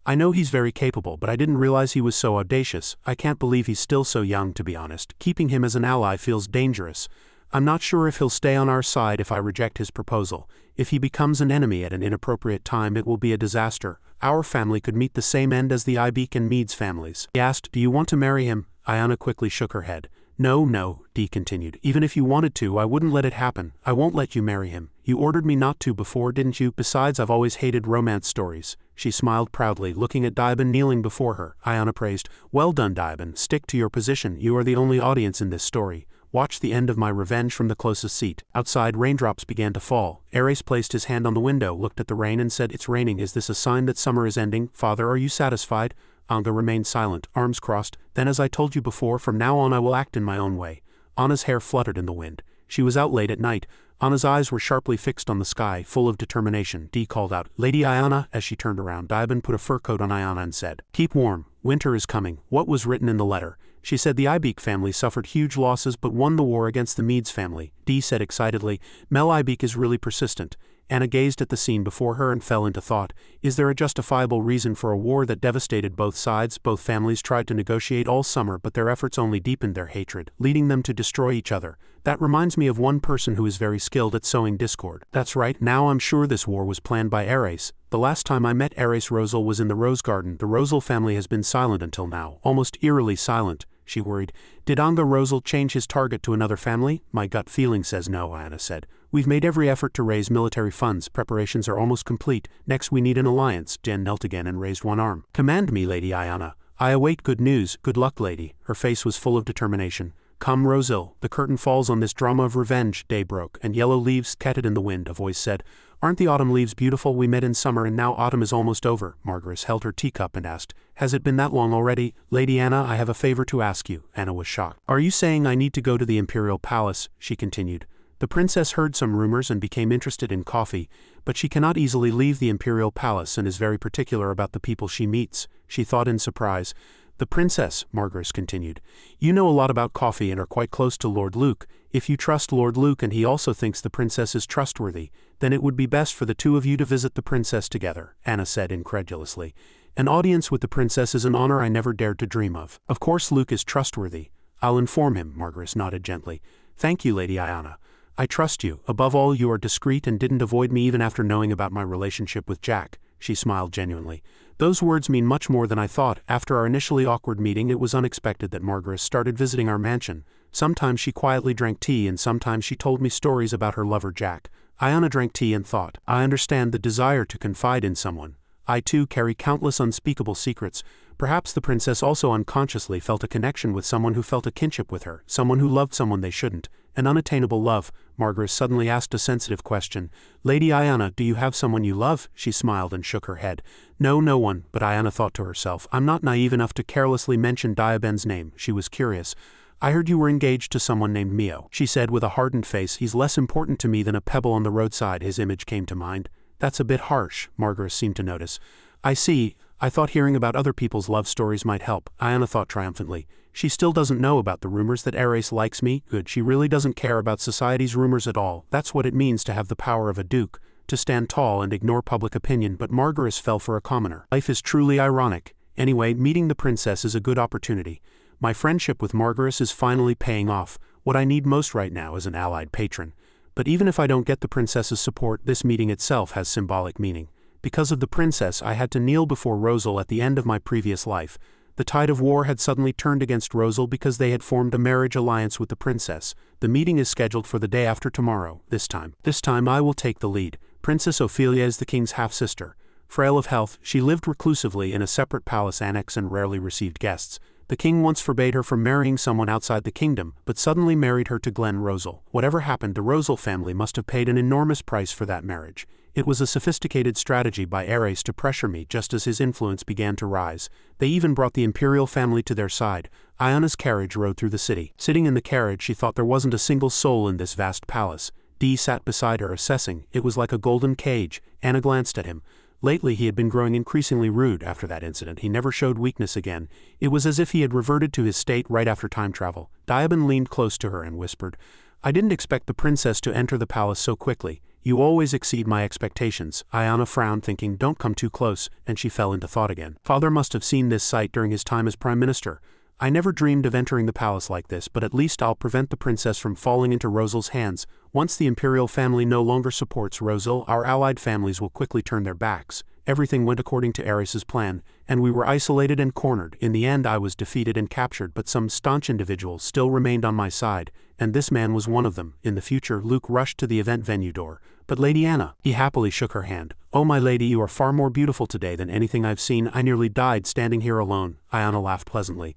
Speaker 1: I know he's very capable, but I didn't realize he was so audacious. I can't believe he's still so young, to be honest. Keeping him as an ally feels dangerous. I'm not sure if he'll stay on our side if I reject his proposal. If he becomes an enemy at an inappropriate time, it will be a disaster. Our family could meet the same end as the Ibeek and Meads families. He asked, do you want to marry him? Ayana quickly shook her head. No, Dee continued. Even if you wanted to, I wouldn't let it happen. I won't let you marry him. You ordered me not to before, didn't you? Besides, I've always hated romance stories. She smiled proudly, looking at Diabin kneeling before her. Ayana praised. Well done, Diabin. Stick to your position. You are the only audience in this story. Watch the end of my revenge from the closest seat. Outside, raindrops began to fall. Ares placed his hand on the window, looked at the rain and said, It's raining. Is this a sign that summer is ending? Father, are you satisfied? Anga remained silent, arms crossed. Then, as I told you before, from now on I will act in my own way. Anna's hair fluttered in the wind. She was out late at night. Anna's eyes were sharply fixed on the sky, full of determination. Dee called out, Lady Ayana, as she turned around. Diabin put a fur coat on Ayana and said, Keep warm. Winter is coming. What was written in the letter? She said the Ibeek family suffered huge losses but won the war against the Meads family. Dee said excitedly, Mel Ibeek is really persistent. Anna gazed at the scene before her and fell into thought. Is there a justifiable reason for a war that devastated both sides? Both families tried to negotiate all summer, but their efforts only deepened their hatred, leading them to destroy each other. That reminds me of one person who is very skilled at sowing discord. That's right, now I'm sure this war was planned by Ares. The last time I met Ares Rosal was in the Rose Garden. The Rosal family has been silent until now, almost eerily silent. She worried. Did Anga Rosal change his target to another family? My gut feeling says no, Ayana said. We've made every effort to raise military funds. Preparations are almost complete. Next we need an alliance. Jen knelt again and raised one arm. Command me, Lady Ayana. I await good news. Good luck, lady. Her face was full of determination. Come, Rosil. The curtain falls on this drama of revenge. Day broke, and yellow leaves scattered in the wind. A voice said, Aren't the autumn leaves beautiful? We met in summer and now autumn is almost over. Margaret held her teacup and asked, Has it been that long already? Lady Anna, I have a favor to ask you. Anna was shocked. Are you saying I need to go to the imperial palace? She continued. The princess heard some rumors and became interested in coffee, but she cannot easily leave the imperial palace and is very particular about the people she meets. She thought in surprise. The princess, Margaret continued. You know a lot about coffee and are quite close to Lord Luke. If you trust Lord Luke and he also thinks the princess is trustworthy, then it would be best for the two of you to visit the princess together, Anna said incredulously. An audience with the princess is an honor I never dared to dream of. Of course Luke is trustworthy. I'll inform him, Margaret nodded gently. Thank you, Lady Ayana. I trust you. Above all, you are discreet and didn't avoid me even after knowing about my relationship with Jack. She smiled genuinely. Those words mean much more than I thought. After our initially awkward meeting, it was unexpected that Margaret started visiting our mansion. Sometimes she quietly drank tea and sometimes she told me stories about her lover Jack. Ayana drank tea and thought, I understand the desire to confide in someone. I too carry countless unspeakable secrets. Perhaps the princess also unconsciously felt a connection with someone who felt a kinship with her, someone who loved someone they shouldn't. An unattainable love. Margaret suddenly asked a sensitive question. Lady Ayana, do you have someone you love? She smiled and shook her head. No, no one, but Ayana thought to herself, I'm not naive enough to carelessly mention Diaben's name. She was curious. I heard you were engaged to someone named Mio, she said with a hardened face. He's less important to me than a pebble on the roadside. His image came to mind. That's a bit harsh, Margaret seemed to notice. I see. I thought hearing about other people's love stories might help, Ayana thought triumphantly. She still doesn't know about the rumors that Ares likes me. Good, she really doesn't care about society's rumors at all. That's what it means to have the power of a duke, to stand tall and ignore public opinion. But Margaret fell for a commoner. Life is truly ironic. Anyway, meeting the princess is a good opportunity. My friendship with Margaret is finally paying off. What I need most right now is an allied patron. But even if I don't get the princess's support, this meeting itself has symbolic meaning. Because of the princess, I had to kneel before Rosal at the end of my previous life. The tide of war had suddenly turned against Rosal because they had formed a marriage alliance with the princess. The meeting is scheduled for the day after tomorrow, this time I will take the lead. Princess Ophelia is the king's half-sister. Frail of health, she lived reclusively in a separate palace annex and rarely received guests. The king once forbade her from marrying someone outside the kingdom, but suddenly married her to Glen Rosal. Whatever happened, the Rosal family must have paid an enormous price for that marriage. It was a sophisticated strategy by Ares to pressure me just as his influence began to rise. They even brought the imperial family to their side. Iona's carriage rode through the city. Sitting in the carriage, she thought there wasn't a single soul in this vast palace. Dee sat beside her, assessing. It was like a golden cage. Anna glanced at him. Lately he had been growing increasingly rude. After that incident, he never showed weakness again. It was as if he had reverted to his state right after time travel. Diaban leaned close to her and whispered, "I didn't expect the princess to enter the palace so quickly. You always exceed my expectations." Iona frowned, thinking, "Don't come too close," and she fell into thought again. Father must have seen this sight during his time as prime minister. I never dreamed of entering the palace like this, but at least I'll prevent the princess from falling into Rosal's hands. Once the imperial family no longer supports Rosal, our allied families will quickly turn their backs. Everything went according to Ares's plan, and we were isolated and cornered. In the end I was defeated and captured, but some staunch individuals still remained on my side, and this man was one of them. In the future, Luke rushed to the event venue door. "But Lady Anna," he happily shook her hand. "Oh my lady, you are far more beautiful today than anything I've seen. I nearly died standing here alone." Iona laughed pleasantly.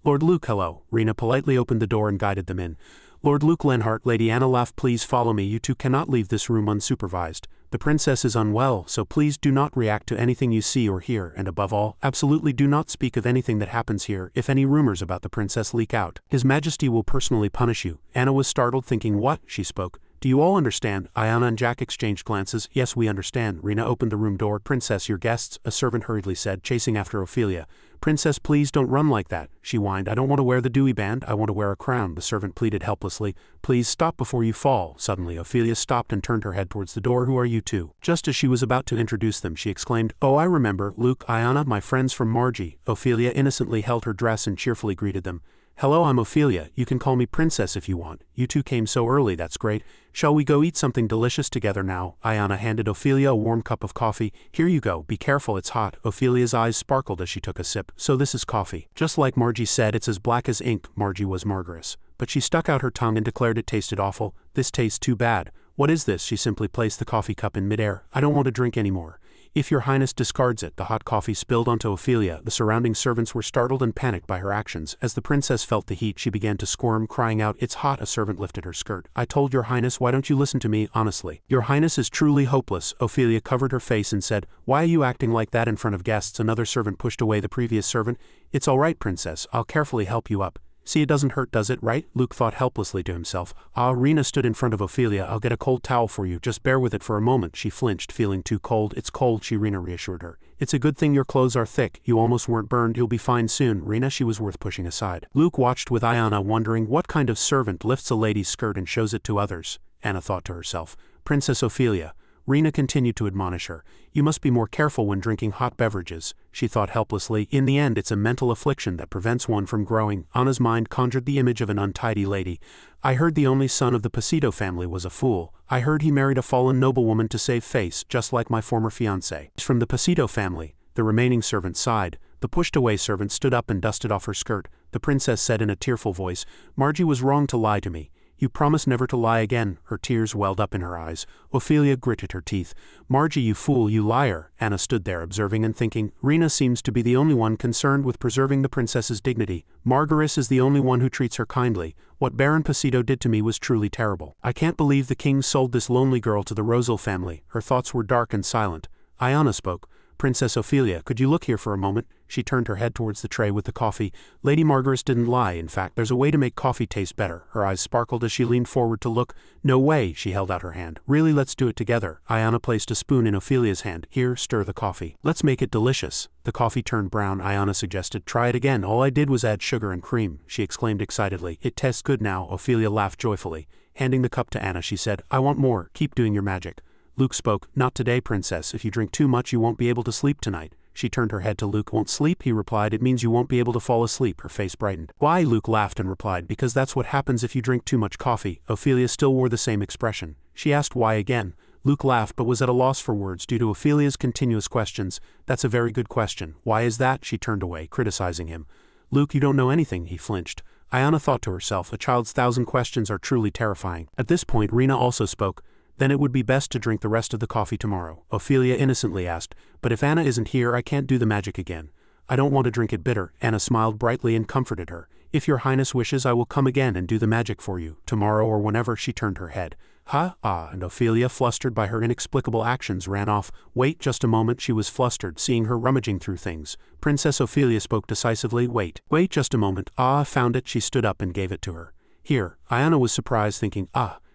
Speaker 1: "Lord Luke, hello." Rena politely opened the door and guided them in. "Lord Luke Lenhart." Lady Anna laughed. "Please follow me. You two cannot leave this room unsupervised. The princess is unwell, so please do not react to anything you see or hear, and above all, absolutely do not speak of anything that happens here. If any rumors about the princess leak out, His Majesty will personally punish you." Anna was startled, thinking, "What?" She spoke. "Do you all understand?" Iona and Jack exchanged glances. "Yes, we understand." Rena opened the room door. "Princess, your guests," a servant hurriedly said, chasing after Ophelia. "Princess, please don't run like that," she whined. "I don't want to wear the dewy band, I want to wear a crown," the servant pleaded helplessly. "Please stop before you fall." Suddenly Ophelia stopped and turned her head towards the door. "Who are you two?" Just as she was about to introduce them, she exclaimed, "Oh, I remember, Luke, Iona, my friends from Margie." Ophelia innocently held her dress and cheerfully greeted them. "Hello, I'm Ophelia. You can call me Princess if you want. You two came so early, that's great. Shall we go eat something delicious together now?" Iona handed Ophelia a warm cup of coffee. "Here you go. Be careful, it's hot." Ophelia's eyes sparkled as she took a sip. "So this is coffee." "Just like Margie said, it's as black as ink." Margie was Margaret. But she stuck out her tongue and declared it tasted awful. "This tastes too bad." "What is this?" She simply placed the coffee cup in midair. "I don't want to drink anymore." "If your highness discards it." The hot coffee spilled onto Ophelia. The surrounding servants were startled and panicked by her actions. As the princess felt the heat, she began to squirm, crying out, "It's hot." A servant lifted her skirt. "I told your highness, why don't you listen to me, honestly?" "Your highness is truly hopeless." Ophelia covered her face and said, "Why are you acting like that in front of guests?" Another servant pushed away the previous servant. "It's all right, princess. I'll carefully help you up. See, it doesn't hurt, does it, right?" Luke thought helplessly to himself. Rena stood in front of Ophelia. "I'll get a cold towel for you. Just bear with it for a moment." She flinched, feeling too cold. "It's cold," Rena reassured her. "It's a good thing your clothes are thick. You almost weren't burned. You'll be fine soon." Rena, she was worth pushing aside. Luke watched with Iona, wondering what kind of servant lifts a lady's skirt and shows it to others. Anna thought to herself, "Princess Ophelia." Rena continued to admonish her. "You must be more careful when drinking hot beverages." She thought helplessly, in the end it's a mental affliction that prevents one from growing. Anna's mind conjured the image of an untidy lady. "I heard the only son of the Pasito family was a fool. I heard he married a fallen noblewoman to save face, just like my former fiancé. He's from the Pasito family." The remaining servant sighed. The pushed-away servant stood up and dusted off her skirt. The princess said in a tearful voice, "Margie was wrong to lie to me. You promised never to lie again." Her tears welled up in her eyes. Ophelia gritted her teeth. "Margie, you fool, you liar." Anna stood there observing and thinking, Rena seems to be the only one concerned with preserving the princess's dignity. Margaret is the only one who treats her kindly. What Baron Pasito did to me was truly terrible. I can't believe the king sold this lonely girl to the Rosal family. Her thoughts were dark and silent. Iona spoke. "Princess Ophelia, could you look here for a moment?" She turned her head towards the tray with the coffee. Lady Margaret didn't lie. In fact, there's a way to make coffee taste better. Her eyes sparkled as she leaned forward to look. "No way." She held out her hand. "Really, let's do it together." Iona placed a spoon in Ophelia's hand. "Here, stir the coffee. Let's make it delicious." The coffee turned brown. Iona suggested, "Try it again. All I did was add sugar and cream." She exclaimed excitedly, "It tastes good now." Ophelia laughed joyfully. Handing the cup to Anna, she said, "I want more. Keep doing your magic." Luke spoke. "Not today, princess. If you drink too much, you won't be able to sleep tonight." She turned her head to Luke. "Won't sleep?" he replied. "It means you won't be able to fall asleep." Her face brightened. "Why?" Luke laughed and replied, "Because that's what happens if you drink too much coffee." Ophelia still wore the same expression. She asked why again. Luke laughed but was at a loss for words due to Ophelia's continuous questions. That's a very good question. Why is that? She turned away, criticizing him. Luke, you don't know anything, he flinched. Ayana thought to herself, a child's 1,000 questions are truly terrifying. At this point Rena also spoke. Then it would be best to drink the rest of the coffee tomorrow, Ophelia innocently asked, but if Anna isn't here I can't do the magic again. I don't want to drink it bitter. Anna smiled brightly and comforted her. If your highness wishes I will come again and do the magic for you, tomorrow or whenever. She turned her head. And Ophelia, flustered by her inexplicable actions, ran off. Wait just a moment. She was flustered, seeing her rummaging through things. Princess Ophelia spoke decisively. Wait just a moment. Found it. She stood up and gave it to her. Here. Ayana was surprised, thinking,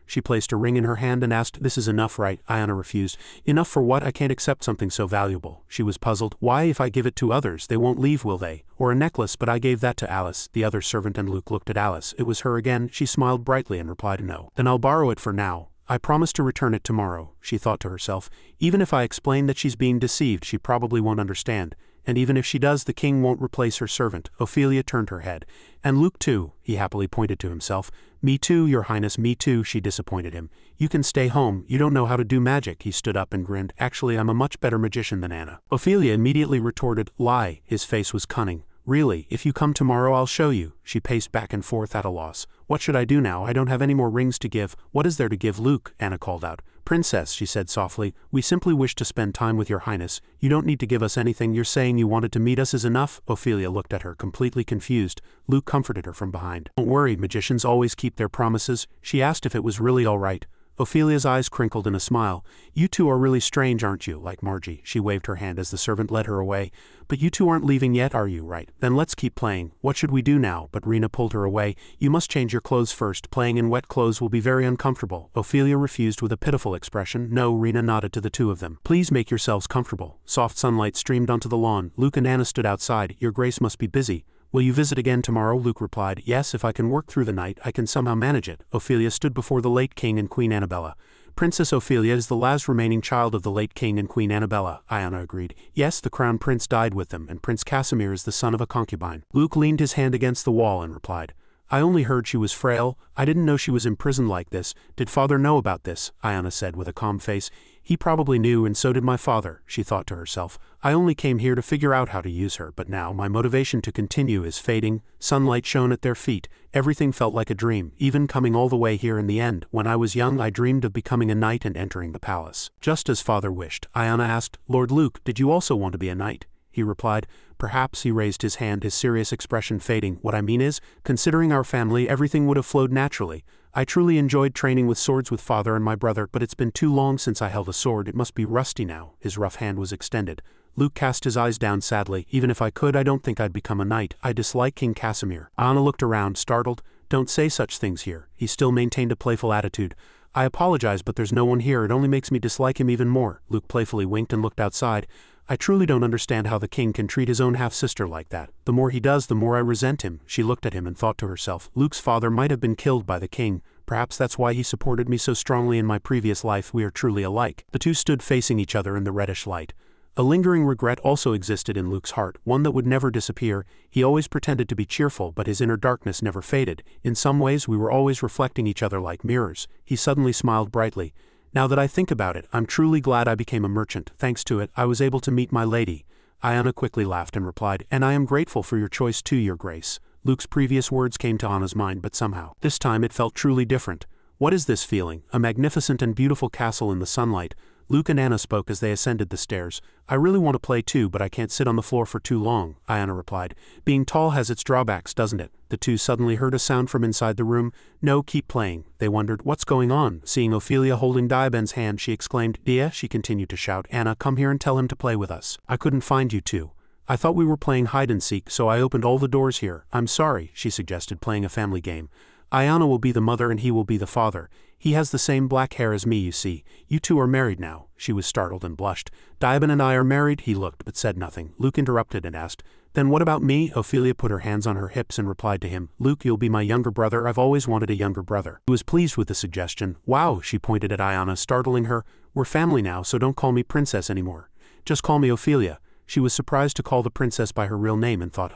Speaker 1: She placed a ring in her hand and asked, this is enough, right? Ayana refused. Enough for what? I can't accept something so valuable. She was puzzled. Why, if I give it to others, they won't leave, will they? Or a necklace, but I gave that to Alice, the other servant, and Luke looked at Alice. It was her again. She smiled brightly and replied, no. Then I'll borrow it for now. I promise to return it tomorrow, she thought to herself. Even if I explain that she's being deceived, she probably won't understand. And even if she does, the king won't replace her servant. Ophelia turned her head. And Luke too, he happily pointed to himself. Me too, your highness, me too, she disappointed him. You can stay home, you don't know how to do magic. He stood up and grinned. Actually, I'm a much better magician than Anna. Ophelia immediately retorted, lie. His face was cunning. Really, if you come tomorrow I'll show you. She paced back and forth at a loss. What should I do now? I don't have any more rings to give. What is there to give, Luke? Anna called out. Princess, she said softly, we simply wish to spend time with your highness. You don't need to give us anything. You're saying you wanted to meet us is enough? Ophelia looked at her, completely confused. Luke comforted her from behind. Don't worry, magicians always keep their promises. She asked if it was really all right. Ophelia's eyes crinkled in a smile. You two are really strange, aren't you? Like Margie. She waved her hand as the servant led her away. But you two aren't leaving yet, are you? Right. Then let's keep playing. What should we do now? But Rena pulled her away. You must change your clothes first. Playing in wet clothes will be very uncomfortable. Ophelia refused with a pitiful expression. No, Rena nodded to the two of them. Please make yourselves comfortable. Soft sunlight streamed onto the lawn. Luke and Anna stood outside. Your grace must be busy. Will you visit again tomorrow? Luke replied. Yes, if I can work through the night, I can somehow manage it. Ophelia stood before the late king and Queen Annabella. Princess Ophelia is the last remaining child of the late king and Queen Annabella, Ayana agreed. Yes, the crown prince died with them, and Prince Casimir is the son of a concubine. Luke leaned his hand against the wall and replied. I only heard she was frail. I didn't know she was imprisoned like this. Did father know about this? Ayana said with a calm face. He probably knew, and so did my father, she thought to herself. I only came here to figure out how to use her, but now my motivation to continue is fading. Sunlight shone at their feet. Everything felt like a dream, even coming all the way here in the end. When I was young I dreamed of becoming a knight and entering the palace. Just as father wished. Ayana asked, Lord Luke, did you also want to be a knight? He replied. Perhaps. He raised his hand, his serious expression fading. What I mean is, considering our family, everything would have flowed naturally. I truly enjoyed training with swords with father and my brother, but it's been too long since I held a sword. It must be rusty now. His rough hand was extended. Luke cast his eyes down sadly. Even if I could, I don't think I'd become a knight. I dislike King Casimir. Anna looked around, startled. Don't say such things here. He still maintained a playful attitude. I apologize, but there's no one here. It only makes me dislike him even more. Luke playfully winked and looked outside. I truly don't understand how the king can treat his own half-sister like that. The more he does, the more I resent him. She looked at him and thought to herself, Luke's father might have been killed by the king. Perhaps that's why he supported me so strongly in my previous life. We are truly alike. The two stood facing each other in the reddish light. A lingering regret also existed in Luke's heart, one that would never disappear. He always pretended to be cheerful, but his inner darkness never faded. In some ways, we were always reflecting each other like mirrors. He suddenly smiled brightly. Now that I think about it, I'm truly glad I became a merchant. Thanks to it, I was able to meet my lady. Ayana quickly laughed and replied, and I am grateful for your choice too, your grace. Luke's previous words came to Anna's mind, but somehow, this time it felt truly different. What is this feeling? A magnificent and beautiful castle in the sunlight. Luke and Anna spoke as they ascended the stairs. I really want to play too, but I can't sit on the floor for too long, Ayana replied. Being tall has its drawbacks, doesn't it? The two suddenly heard a sound from inside the room. No, keep playing. They wondered, what's going on? Seeing Ophelia holding Diaben's hand, she exclaimed, Dia, she continued to shout, Anna, come here and tell him to play with us. I couldn't find you two. I thought we were playing hide and seek, so I opened all the doors here. I'm sorry, she suggested, playing a family game. Ayana will be the mother and he will be the father. He has the same black hair as me, you see. You two are married now. She was startled and blushed. Diaben and I are married. He looked but said nothing. Luke interrupted and asked, Then what about me? Ophelia put her hands on her hips and replied to him, Luke, you'll be my younger brother. I've always wanted a younger brother. He was pleased with the suggestion. Wow, she pointed at Ayana, startling her. We're family now, so don't call me princess anymore. Just call me Ophelia. She was surprised to call the princess by her real name and thought,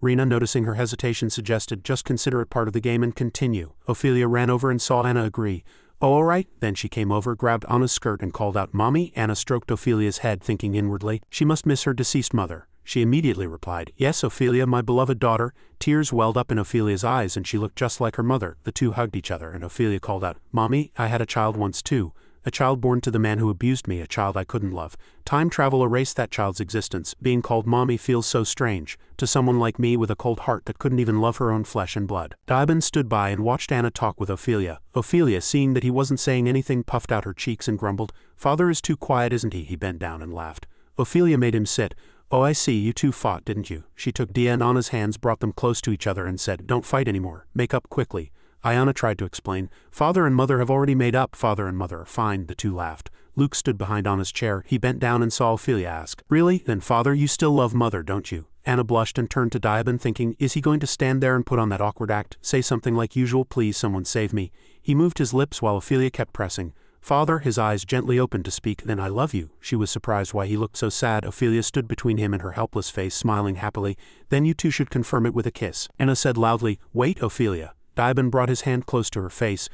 Speaker 1: Rena, noticing her hesitation, suggested, just consider it part of the game and continue. Ophelia ran over and saw Anna agree. Oh, all right. Then she came over, grabbed Anna's skirt and called out, "Mommy." Anna stroked Ophelia's head, thinking inwardly, she must miss her deceased mother. She immediately replied, "Yes, Ophelia, my beloved daughter." Tears welled up in Ophelia's eyes and she looked just like her mother. The two hugged each other and Ophelia called out, "Mommy, I had a child once too. A child born to the man who abused me, a child I couldn't love. Time travel erased that child's existence. Being called mommy feels so strange, to someone like me with a cold heart that couldn't even love her own flesh and blood." Daiban stood by and watched Anna talk with Ophelia. Ophelia, seeing that he wasn't saying anything, puffed out her cheeks and grumbled, "Father is too quiet, isn't he?" He bent down and laughed. Ophelia made him sit. "Oh, I see, you two fought, didn't you?" She took Dia and Anna's hands, brought them close to each other and said, "Don't fight anymore. Make up quickly." Ayana tried to explain, "Father and mother have already made up. Father and mother are fine." The two laughed. Luke stood behind Anna's chair. He bent down and saw Ophelia ask, "Really? Then father, you still love mother, don't you?" Anna blushed and turned to Daiban, thinking, is he going to stand there and put on that awkward act, say something like usual, "Please someone save me"? He moved his lips while Ophelia kept pressing. "Father," his eyes gently opened to speak, "Then I love you." She was surprised why he looked so sad. Ophelia stood between him and her helpless face, smiling happily. "Then you two should confirm it with a kiss." Anna said loudly, "Wait, Ophelia." Daiban brought his hand close to her face.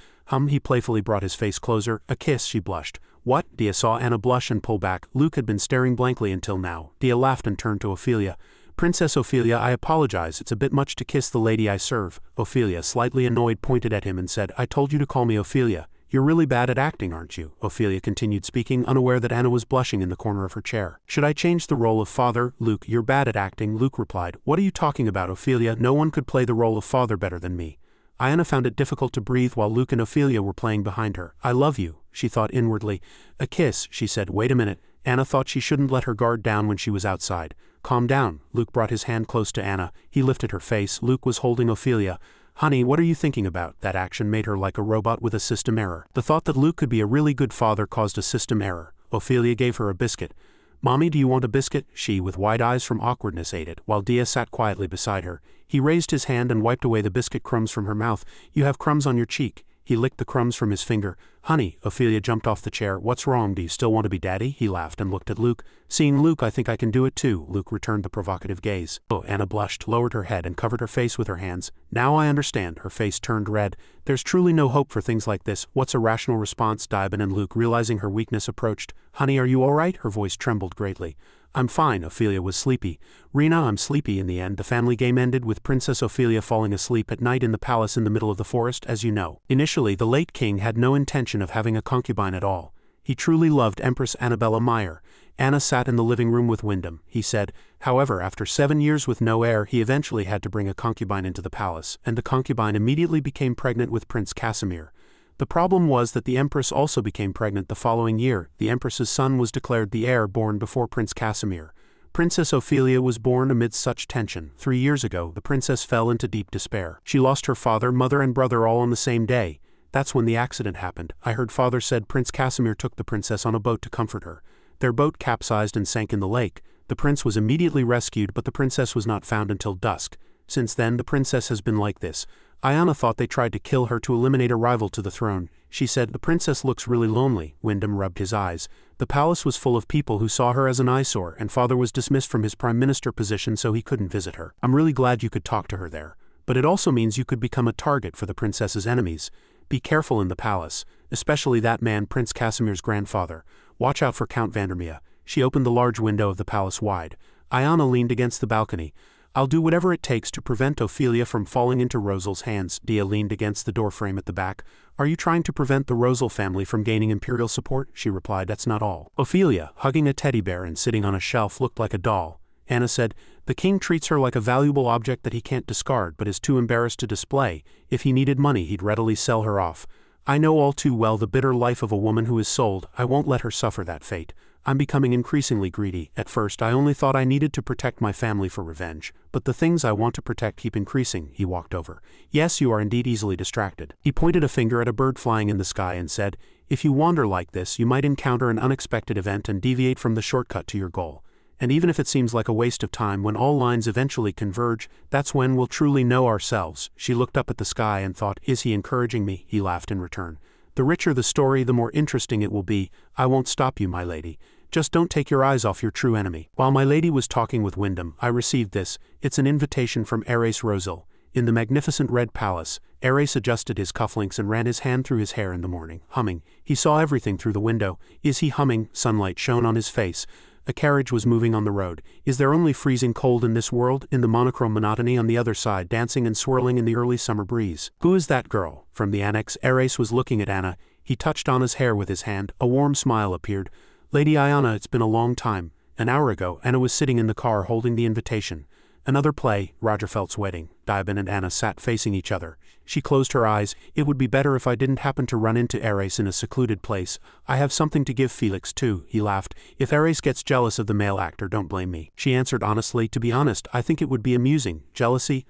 Speaker 1: He playfully brought his face closer. "A kiss," she blushed. "What?" Dia saw Anna blush and pull back. Luke had been staring blankly until now. Dia laughed and turned to Ophelia. "Princess Ophelia, I apologize, it's a bit much to kiss the lady I serve." Ophelia, slightly annoyed, pointed at him and said, "I told you to call me Ophelia. You're really bad at acting, aren't you?" Ophelia continued speaking, unaware that Anna was blushing in the corner of her chair. "Should I change the role of father?" "Luke, you're bad at acting," Luke replied. "What are you talking about, Ophelia? No one could play the role of father better than me." Ayana found it difficult to breathe while Luke and Ophelia were playing behind her. "I love you," she thought inwardly. "A kiss," she said. "Wait a minute." Anna thought she shouldn't let her guard down when she was outside. "Calm down." Luke brought his hand close to Anna. He lifted her face. Luke was holding Ophelia. "Honey, what are you thinking about?" That action made her like a robot with a system error. The thought that Luke could be a really good father caused a system error. Ophelia gave her a biscuit. "Mommy, do you want a biscuit?" She, with wide eyes from awkwardness, ate it, while Dia sat quietly beside her. He raised his hand and wiped away the biscuit crumbs from her mouth. "You have crumbs on your cheek." He licked the crumbs from his finger. "Honey," Ophelia jumped off the chair. "What's wrong? Do you still want to be daddy?" He laughed and looked at Luke. Seeing Luke, "I think I can do it too." Luke returned the provocative gaze. "Oh," Anna blushed, lowered her head and covered her face with her hands. "Now I understand." Her face turned red. "There's truly no hope for things like this. What's a rational response?" Daiban and Luke, realizing her weakness, approached. "Honey, are you all right?" Her voice trembled greatly. "I'm fine." Ophelia was sleepy. "Rena, I'm sleepy." In the end, the family game ended with Princess Ophelia falling asleep at night in the palace in the middle of the forest, as you know. Initially, the late king had no intention of having a concubine at all. He truly loved Empress Annabella Meyer. Anna sat in the living room with Wyndham. He said, however, after 7 years with no heir, he eventually had to bring a concubine into the palace, and the concubine immediately became pregnant with Prince Casimir. The problem was that the Empress also became pregnant the following year. The Empress's son was declared the heir, born before Prince Casimir. Princess Ophelia was born amidst such tension. 3 years ago, the princess fell into deep despair. She lost her father, mother, and brother all on the same day. That's when the accident happened. I heard father said Prince Casimir took the princess on a boat to comfort her. Their boat capsized and sank in the lake. The prince was immediately rescued, but the princess was not found until dusk. Since then, the princess has been like this. Ayana thought they tried to kill her to eliminate a rival to the throne. She said, "The princess looks really lonely." Wyndham rubbed his eyes. The palace was full of people who saw her as an eyesore, and father was dismissed from his prime minister position so he couldn't visit her. "I'm really glad you could talk to her there. But it also means you could become a target for the princess's enemies. Be careful in the palace, especially that man, Prince Casimir's grandfather. Watch out for Count Vandermeer." She opened the large window of the palace wide. Ayana leaned against the balcony. "I'll do whatever it takes to prevent Ophelia from falling into Rosal's hands." Dia leaned against the doorframe at the back. "Are you trying to prevent the Rosal family from gaining imperial support?" She replied, "That's not all." Ophelia, hugging a teddy bear and sitting on a shelf, looked like a doll. Anna said, "The king treats her like a valuable object that he can't discard but is too embarrassed to display. If he needed money, he'd readily sell her off. I know all too well the bitter life of a woman who is sold. I won't let her suffer that fate. I'm becoming increasingly greedy. At first I only thought I needed to protect my family for revenge, but the things I want to protect keep increasing." He walked over. "Yes, you are indeed easily distracted." He pointed a finger at a bird flying in the sky and said, "If you wander like this, you might encounter an unexpected event and deviate from the shortcut to your goal. And even if it seems like a waste of time, when all lines eventually converge, that's when we'll truly know ourselves." She looked up at the sky and thought, "Is he encouraging me?" He laughed in return. "The richer the story, the more interesting it will be. I won't stop you, my lady. Just don't take your eyes off your true enemy." While my lady was talking with Wyndham, I received this. It's an invitation from Ares Rosal. In the magnificent red palace, Ares adjusted his cufflinks and ran his hand through his hair in the morning, humming. He saw everything through the window. Is he humming? Sunlight shone on his face. A carriage was moving on the road. Is there only freezing cold in this world? In the monochrome monotony on the other side, dancing and swirling in the early summer breeze. Who is that girl? From the annex, Ares was looking at Anna. He touched Anna's hair with his hand. A warm smile appeared. Lady Ayana, it's been a long time. An hour ago, Anna was sitting in the car holding the invitation. Another play, Roger Felt's wedding. Diabin and Anna sat facing each other. She closed her eyes. It would be better if I didn't happen to run into Ares in a secluded place. I have something to give Felix too, he laughed. If Ares gets jealous of the male actor, don't blame me. She answered honestly, to be honest, I think it would be amusing. Jealousy?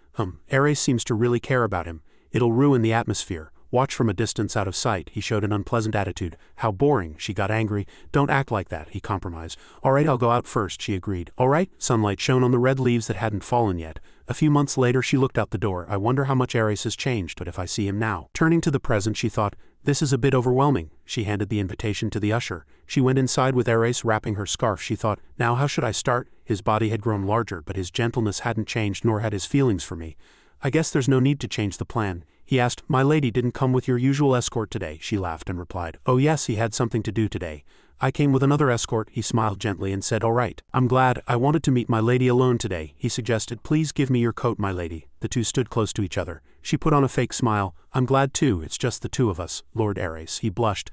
Speaker 1: Ares seems to really care about him. It'll ruin the atmosphere. Watch from a distance out of sight. He showed an unpleasant attitude. How boring. She got angry. Don't act like that, he compromised. All right, I'll go out first, she agreed. All right? Sunlight shone on the red leaves that hadn't fallen yet. A few months later she looked out the door. I wonder how much Ares has changed, but if I see him now. Turning to the present, she thought, this is a bit overwhelming. She handed the invitation to the usher. She went inside with Ares wrapping her scarf. She thought, now how should I start? His body had grown larger, but his gentleness hadn't changed, nor had his feelings for me. I guess there's no need to change the plan. He asked, my lady didn't come with your usual escort today. She laughed and replied, oh yes, he had something to do today. I came with another escort. He smiled gently and said, all right. I'm glad. I wanted to meet my lady alone today. He suggested, please give me your coat, my lady. The two stood close to each other. She put on a fake smile. I'm glad too. It's just the two of us. Lord Ares. He blushed.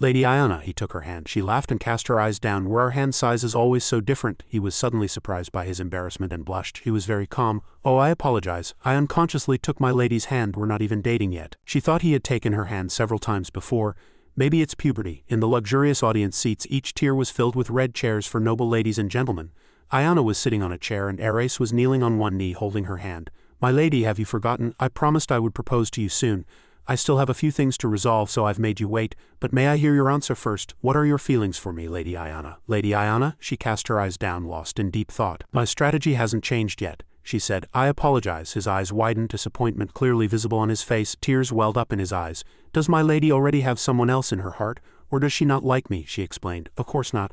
Speaker 1: Lady Ayana. He took her hand. She laughed and cast her eyes down. Were our hand sizes always so different? He was suddenly surprised by his embarrassment and blushed. He was very calm. Oh, I apologize. I unconsciously took my lady's hand. We're not even dating yet. She thought he had taken her hand several times before. Maybe it's puberty. In the luxurious audience seats, each tier was filled with red chairs for noble ladies and gentlemen. Ayana was sitting on a chair and Ares was kneeling on one knee holding her hand. My lady, have you forgotten? I promised I would propose to you soon. I still have a few things to resolve, so I've made you wait, but may I hear your answer first? What are your feelings for me, Lady Ayana? Lady Ayana? She cast her eyes down, lost in deep thought. My strategy hasn't changed yet, she said. I apologize. His eyes widened, disappointment clearly visible on his face. Tears welled up in his eyes. Does my lady already have someone else in her heart, or does she not like me? She explained. Of course not.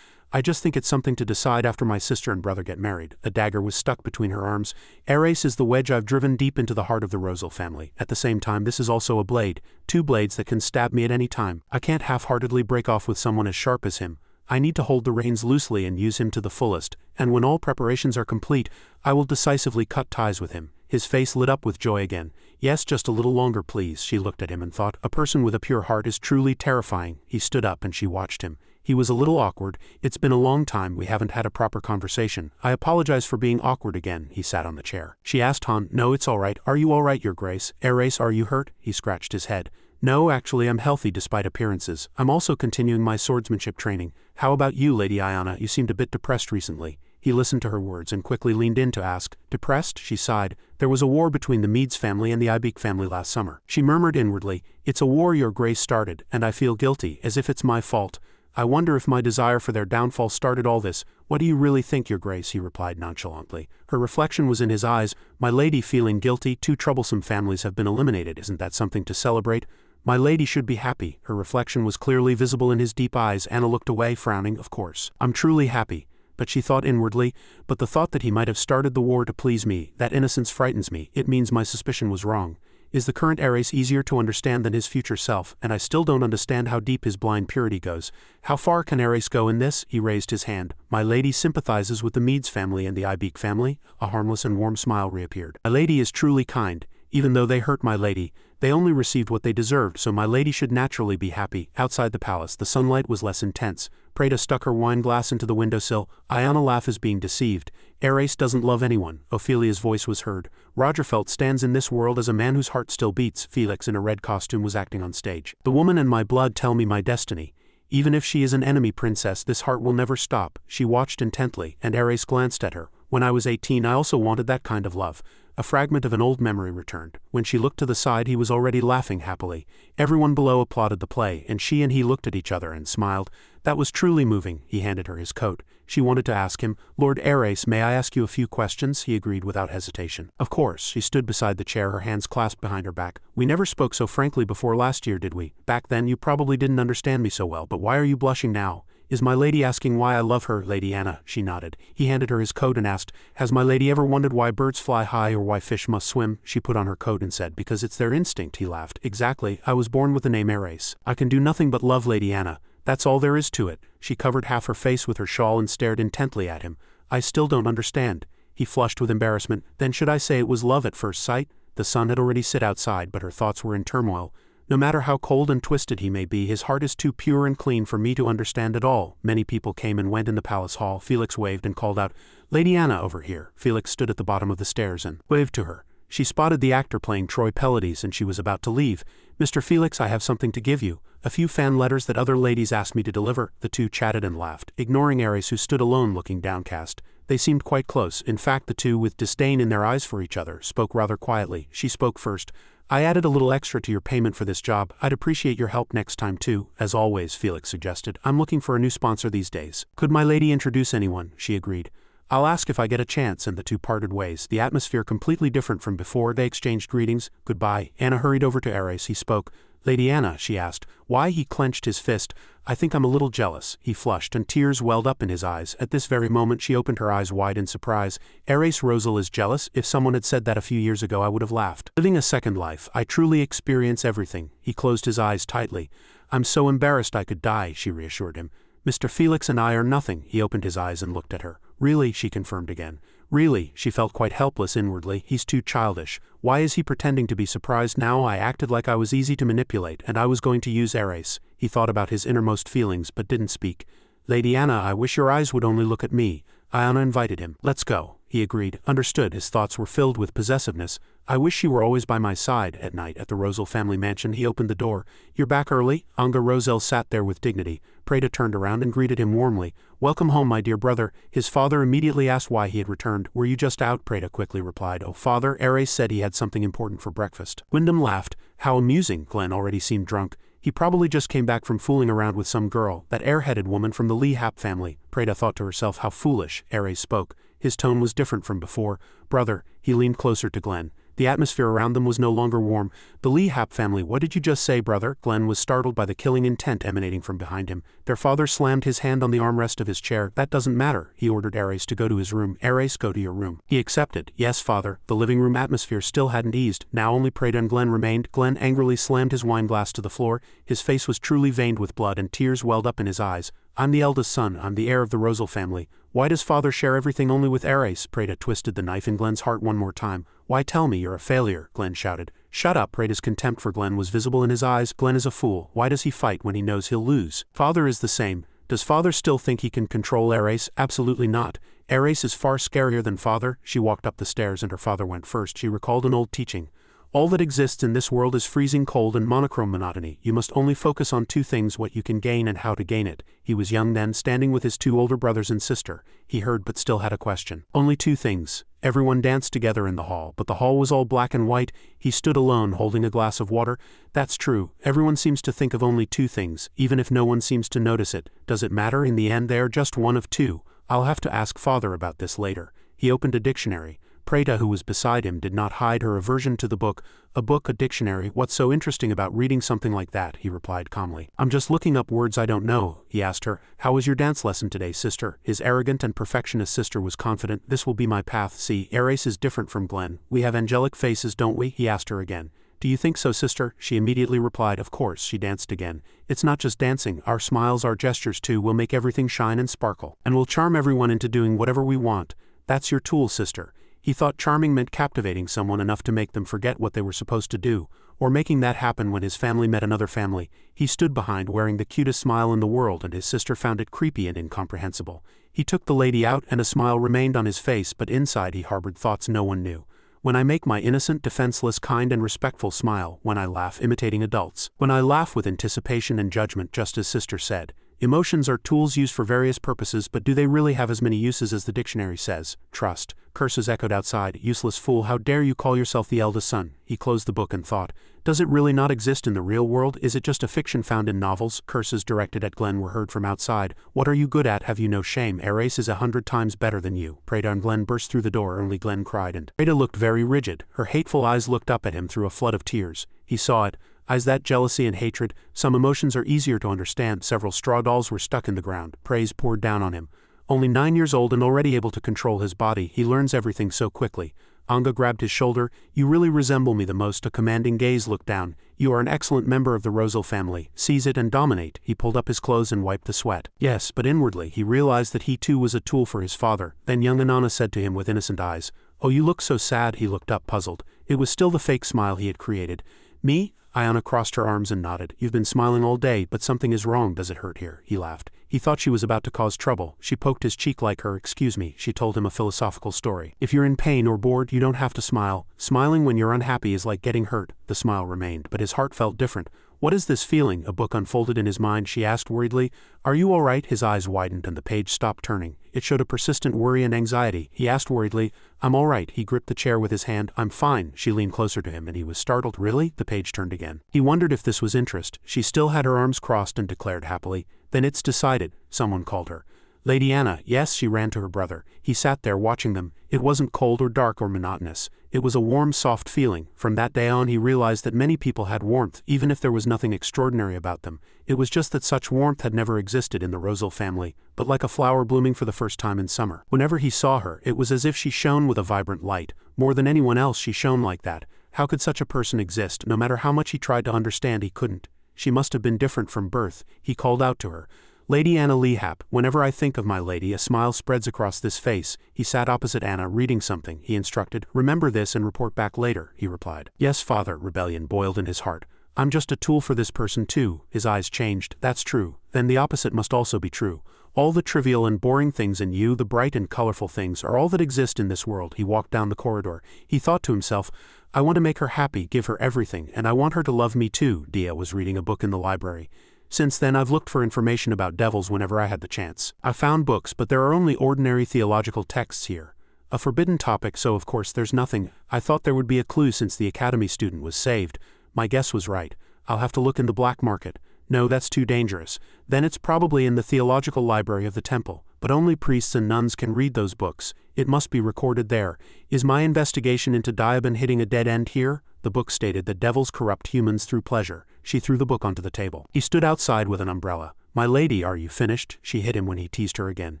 Speaker 1: I just think it's something to decide after my sister and brother get married. A dagger was stuck between her arms. Ares is the wedge I've driven deep into the heart of the Rosal family. At the same time, this is also a blade. Two blades that can stab me at any time. I can't half-heartedly break off with someone as sharp as him. I need to hold the reins loosely and use him to the fullest, and when all preparations are complete, I will decisively cut ties with him. His face lit up with joy again. Yes, just a little longer, please. She looked at him and thought, a person with a pure heart is truly terrifying. He stood up and she watched him. He was a little awkward. It's been a long time, we haven't had a proper conversation. I apologize for being awkward again. He sat on the chair. She asked Han, no, it's all right. Are you all right, Your Grace? Ares, are you hurt? He scratched his head. No, actually I'm healthy despite appearances. I'm also continuing my swordsmanship training. How about you, Lady Ayana? You seemed a bit depressed recently. He listened to her words and quickly leaned in to ask, depressed? She sighed. There was a war between the Meads family and the Ibik family last summer. She murmured inwardly, it's a war Your Grace started, and I feel guilty, as if it's my fault. I wonder if my desire for their downfall started all this. What do you really think, Your Grace? He replied nonchalantly. Her reflection was in his eyes. My lady feeling guilty, 2 troublesome families have been eliminated. Isn't that something to celebrate? My lady should be happy. Her reflection was clearly visible in his deep eyes. Anna looked away, frowning. Of course. I'm truly happy. But she thought inwardly, but the thought that he might have started the war to please me, that innocence frightens me. It means my suspicion was wrong. Is the current Ares easier to understand than his future self, and I still don't understand how deep his blind purity goes. How far can Ares go in this? He raised his hand. My lady sympathizes with the Meads family and the Ibik family. A harmless and warm smile reappeared. My lady is truly kind. Even though they hurt my lady, they only received what they deserved, so my lady should naturally be happy. Outside the palace, the sunlight was less intense. Preta stuck her wine glass into the windowsill. Ayana laugh is being deceived. Ares doesn't love anyone. Ophelia's voice was heard. Roger Felt stands in this world as a man whose heart still beats. Felix in a red costume was acting on stage. The woman and my blood tell me my destiny. Even if she is an enemy princess, this heart will never stop. She watched intently, and Ares glanced at her. When I was 18, I also wanted that kind of love. A fragment of an old memory returned. When she looked to the side, he was already laughing happily. Everyone below applauded the play, and she and he looked at each other and smiled. That was truly moving. He handed her his coat. She wanted to ask him, Lord Ares, may I ask you a few questions? He agreed without hesitation. Of course. She stood beside the chair, her hands clasped behind her back. We never spoke so frankly before last year, did we? Back then you probably didn't understand me so well, but why are you blushing now? "Is my lady asking why I love her, Lady Anna?" She nodded. He handed her his coat and asked, "Has my lady ever wondered why birds fly high or why fish must swim?" She put on her coat and said, "Because it's their instinct." He laughed. "Exactly, I was born with the name Ares. I can do nothing but love Lady Anna. That's all there is to it." She covered half her face with her shawl and stared intently at him. "I still don't understand." He flushed with embarrassment. "Then should I say it was love at first sight?" The sun had already set outside, but her thoughts were in turmoil. "No matter how cold and twisted he may be, his heart is too pure and clean for me to understand at all." Many people came and went in the palace hall. Felix waved and called out, "Lady Anna, over here." Felix stood at the bottom of the stairs and waved to her. She spotted the actor playing Troy Pelides and she was about to leave. "Mr. Felix, I have something to give you. A few fan letters that other ladies asked me to deliver." The two chatted and laughed, ignoring Ares, who stood alone looking downcast. They seemed quite close. In fact, the two, with disdain in their eyes for each other, spoke rather quietly. She spoke first. "I added a little extra to your payment for this job. I'd appreciate your help next time too." "As always," Felix suggested. "I'm looking for a new sponsor these days." "Could my lady introduce anyone?" She agreed. "I'll ask if I get a chance," and the two parted ways, the atmosphere completely different from before. They exchanged greetings. "Goodbye." Anna hurried over to Ares. He spoke. "Lady Anna," she asked. "Why?" He clenched his fist. "I think I'm a little jealous." He flushed and tears welled up in his eyes. At this very moment she opened her eyes wide in surprise. "Ares Rosal is jealous? If someone had said that a few years ago I would have laughed. Living a second life, I truly experience everything." He closed his eyes tightly. "I'm so embarrassed I could die," she reassured him. "Mr. Felix and I are nothing." He opened his eyes and looked at her. "Really?" she confirmed again. "Really?" She felt quite helpless inwardly. "He's too childish. Why is he pretending to be surprised now? I acted like I was easy to manipulate, and I was going to use Ares." He thought about his innermost feelings, but didn't speak. "Lady Anna, I wish your eyes would only look at me." Anna invited him. "Let's go." He agreed. Understood. His thoughts were filled with possessiveness. "I wish you were always by my side." At night, at the Rosal family mansion, he opened the door. "You're back early?" Anga Rosal sat there with dignity. Preda turned around and greeted him warmly. "Welcome home, my dear brother." His father immediately asked why he had returned. "Were you just out?" Preda quickly replied. "Oh, father, Ares said he had something important for breakfast." Wyndham laughed. "How amusing." Glenn already seemed drunk. "He probably just came back from fooling around with some girl, that airheaded woman from the Lee Hap family." Preda thought to herself, how foolish. Ares spoke. His tone was different from before. "Brother." He leaned closer to Glenn. The atmosphere around them was no longer warm. "The Lee Hap family, what did you just say, brother?" Glenn was startled by the killing intent emanating from behind him. Their father slammed his hand on the armrest of his chair. "That doesn't matter." He ordered Ares to go to his room. "Ares, go to your room." He accepted. "Yes, father." The living room atmosphere still hadn't eased. Now only Preda and Glenn remained. Glenn angrily slammed his wine glass to the floor. His face was truly veined with blood and tears welled up in his eyes. "I'm the eldest son. I'm the heir of the Rosal family. Why does father share everything only with Ares?" Preda twisted the knife in Glenn's heart one more time. "Why tell me you're a failure?" Glenn shouted. "Shut up." Preda's contempt for Glenn was visible in his eyes. "Glenn is a fool. Why does he fight when he knows he'll lose?" "Father is the same. Does father still think he can control Ares?" "Absolutely not. Ares is far scarier than father." She walked up the stairs and her father went first. She recalled an old teaching. "All that exists in this world is freezing cold and monochrome monotony. You must only focus on two things: what you can gain and how to gain it." He was young then, standing with his two older brothers and sister. He heard but still had a question. "Only two things." Everyone danced together in the hall, but the hall was all black and white. He stood alone, holding a glass of water. "That's true. Everyone seems to think of only two things, even if no one seems to notice it. Does it matter? In the end they are just one of two. I'll have to ask father about this later." He opened a dictionary. Preda, who was beside him, did not hide her aversion to the book. "A book, a dictionary, what's so interesting about reading something like that?" he replied calmly. "I'm just looking up words I don't know." He asked her, "How was your dance lesson today, sister?" His arrogant and perfectionist sister was confident. "This will be my path. See, Ares is different from Glenn. We have angelic faces, don't we?" He asked her again. "Do you think so, sister?" She immediately replied, "Of course." She danced again. "It's not just dancing. Our smiles, our gestures too, will make everything shine and sparkle. And we'll charm everyone into doing whatever we want. That's your tool, sister." He thought charming meant captivating someone enough to make them forget what they were supposed to do, or making that happen when his family met another family. He stood behind, wearing the cutest smile in the world, and his sister found it creepy and incomprehensible. He took the lady out, and a smile remained on his face, but inside he harbored thoughts no one knew. "When I make my innocent, defenseless, kind and respectful smile, when I laugh imitating adults, when I laugh with anticipation and judgment, just as sister said. Emotions are tools used for various purposes, but do they really have as many uses as the dictionary says? Trust." Curses echoed outside. "Useless fool, how dare you call yourself the eldest son?" He closed the book and thought, "Does it really not exist in the real world? Is it just a fiction found in novels?" Curses directed at Glenn were heard from outside. "What are you good at? Have you no shame? Ares is 100 times better than you." Preda and Glenn burst through the door. Only Glenn cried, and Preda looked very rigid. Her hateful eyes looked up at him through a flood of tears. He saw it. Is that jealousy and hatred? Some emotions are easier to understand. Several straw dolls were stuck in the ground. Praise poured down on him. Only 9 years old and already able to control his body, he learns everything so quickly. Anga grabbed his shoulder. You really resemble me the most. A commanding gaze looked down. You are an excellent member of the Rosal family. Seize it and dominate. He pulled up his clothes and wiped the sweat. Yes, but inwardly he realized that he too was a tool for his father. Then young Anana said to him with innocent eyes, "Oh, you look so sad." He looked up puzzled. It was still the fake smile he had created. Me? Ayana crossed her arms and nodded. You've been smiling all day, but something is wrong. Does it hurt here? He laughed. He thought she was about to cause trouble. She poked his cheek like her. Excuse me. She told him a philosophical story. If you're in pain or bored, you don't have to smile. Smiling when you're unhappy is like getting hurt. The smile remained, but his heart felt different. What is this feeling? A book unfolded in his mind. She asked worriedly. Are you all right? His eyes widened and the page stopped turning. It showed a persistent worry and anxiety. He asked worriedly, I'm all right. He gripped the chair with his hand. I'm fine. She leaned closer to him and he was startled. Really? The page turned again. He wondered if this was interest. She still had her arms crossed and declared happily, Then it's decided. Someone called her. Lady Anna. Yes, she ran to her brother. He sat there watching them. It wasn't cold or dark or monotonous. It was a warm, soft feeling. From that day on he realized that many people had warmth, even if there was nothing extraordinary about them. It was just that such warmth had never existed in the Rosal family, but like a flower blooming for the first time in summer. Whenever he saw her, it was as if she shone with a vibrant light. More than anyone else she shone like that. How could such a person exist? No matter how much he tried to understand, he couldn't. She must have been different from birth. He called out to her. Lady Anna Lehap, whenever I think of my lady, a smile spreads across this face. He sat opposite Anna, reading something. He instructed, Remember this and report back later, he replied. Yes, father. Rebellion boiled in his heart. I'm just a tool for this person too. His eyes changed. That's true. Then the opposite must also be true. All the trivial and boring things in you, the bright and colorful things, are all that exist in this world. He walked down the corridor. He thought to himself, I want to make her happy, give her everything, and I want her to love me too. Dia was reading a book in the library. Since then I've looked for information about devils whenever I had the chance. I found books, but there are only ordinary theological texts here. A forbidden topic, so of course there's nothing. I thought there would be a clue since the academy student was saved. My guess was right. I'll have to look in the black market. No, that's too dangerous. Then it's probably in the theological library of the temple, but only priests and nuns can read those books. It must be recorded there. Is my investigation into Diaban hitting a dead end here? The book stated that devils corrupt humans through pleasure. She threw the book onto the table. He stood outside with an umbrella. My lady, are you finished? She hit him when he teased her again.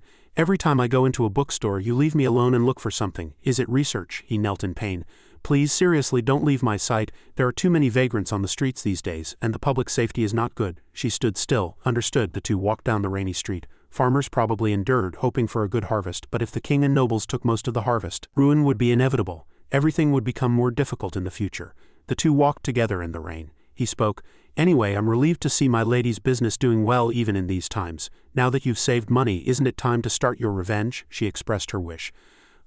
Speaker 1: Every time I go into a bookstore you leave me alone and look for something. Is it research? He knelt in pain. Please, seriously, don't leave my sight. There are too many vagrants on the streets these days, and the public safety is not good. She stood still. Understood. The two walked down the rainy street. Farmers probably endured, hoping for a good harvest, but if the king and nobles took most of the harvest, ruin would be inevitable. Everything would become more difficult in the future. The two walked together in the rain. He spoke. Anyway, I'm relieved to see my lady's business doing well even in these times. Now that you've saved money, isn't it time to start your revenge? She expressed her wish.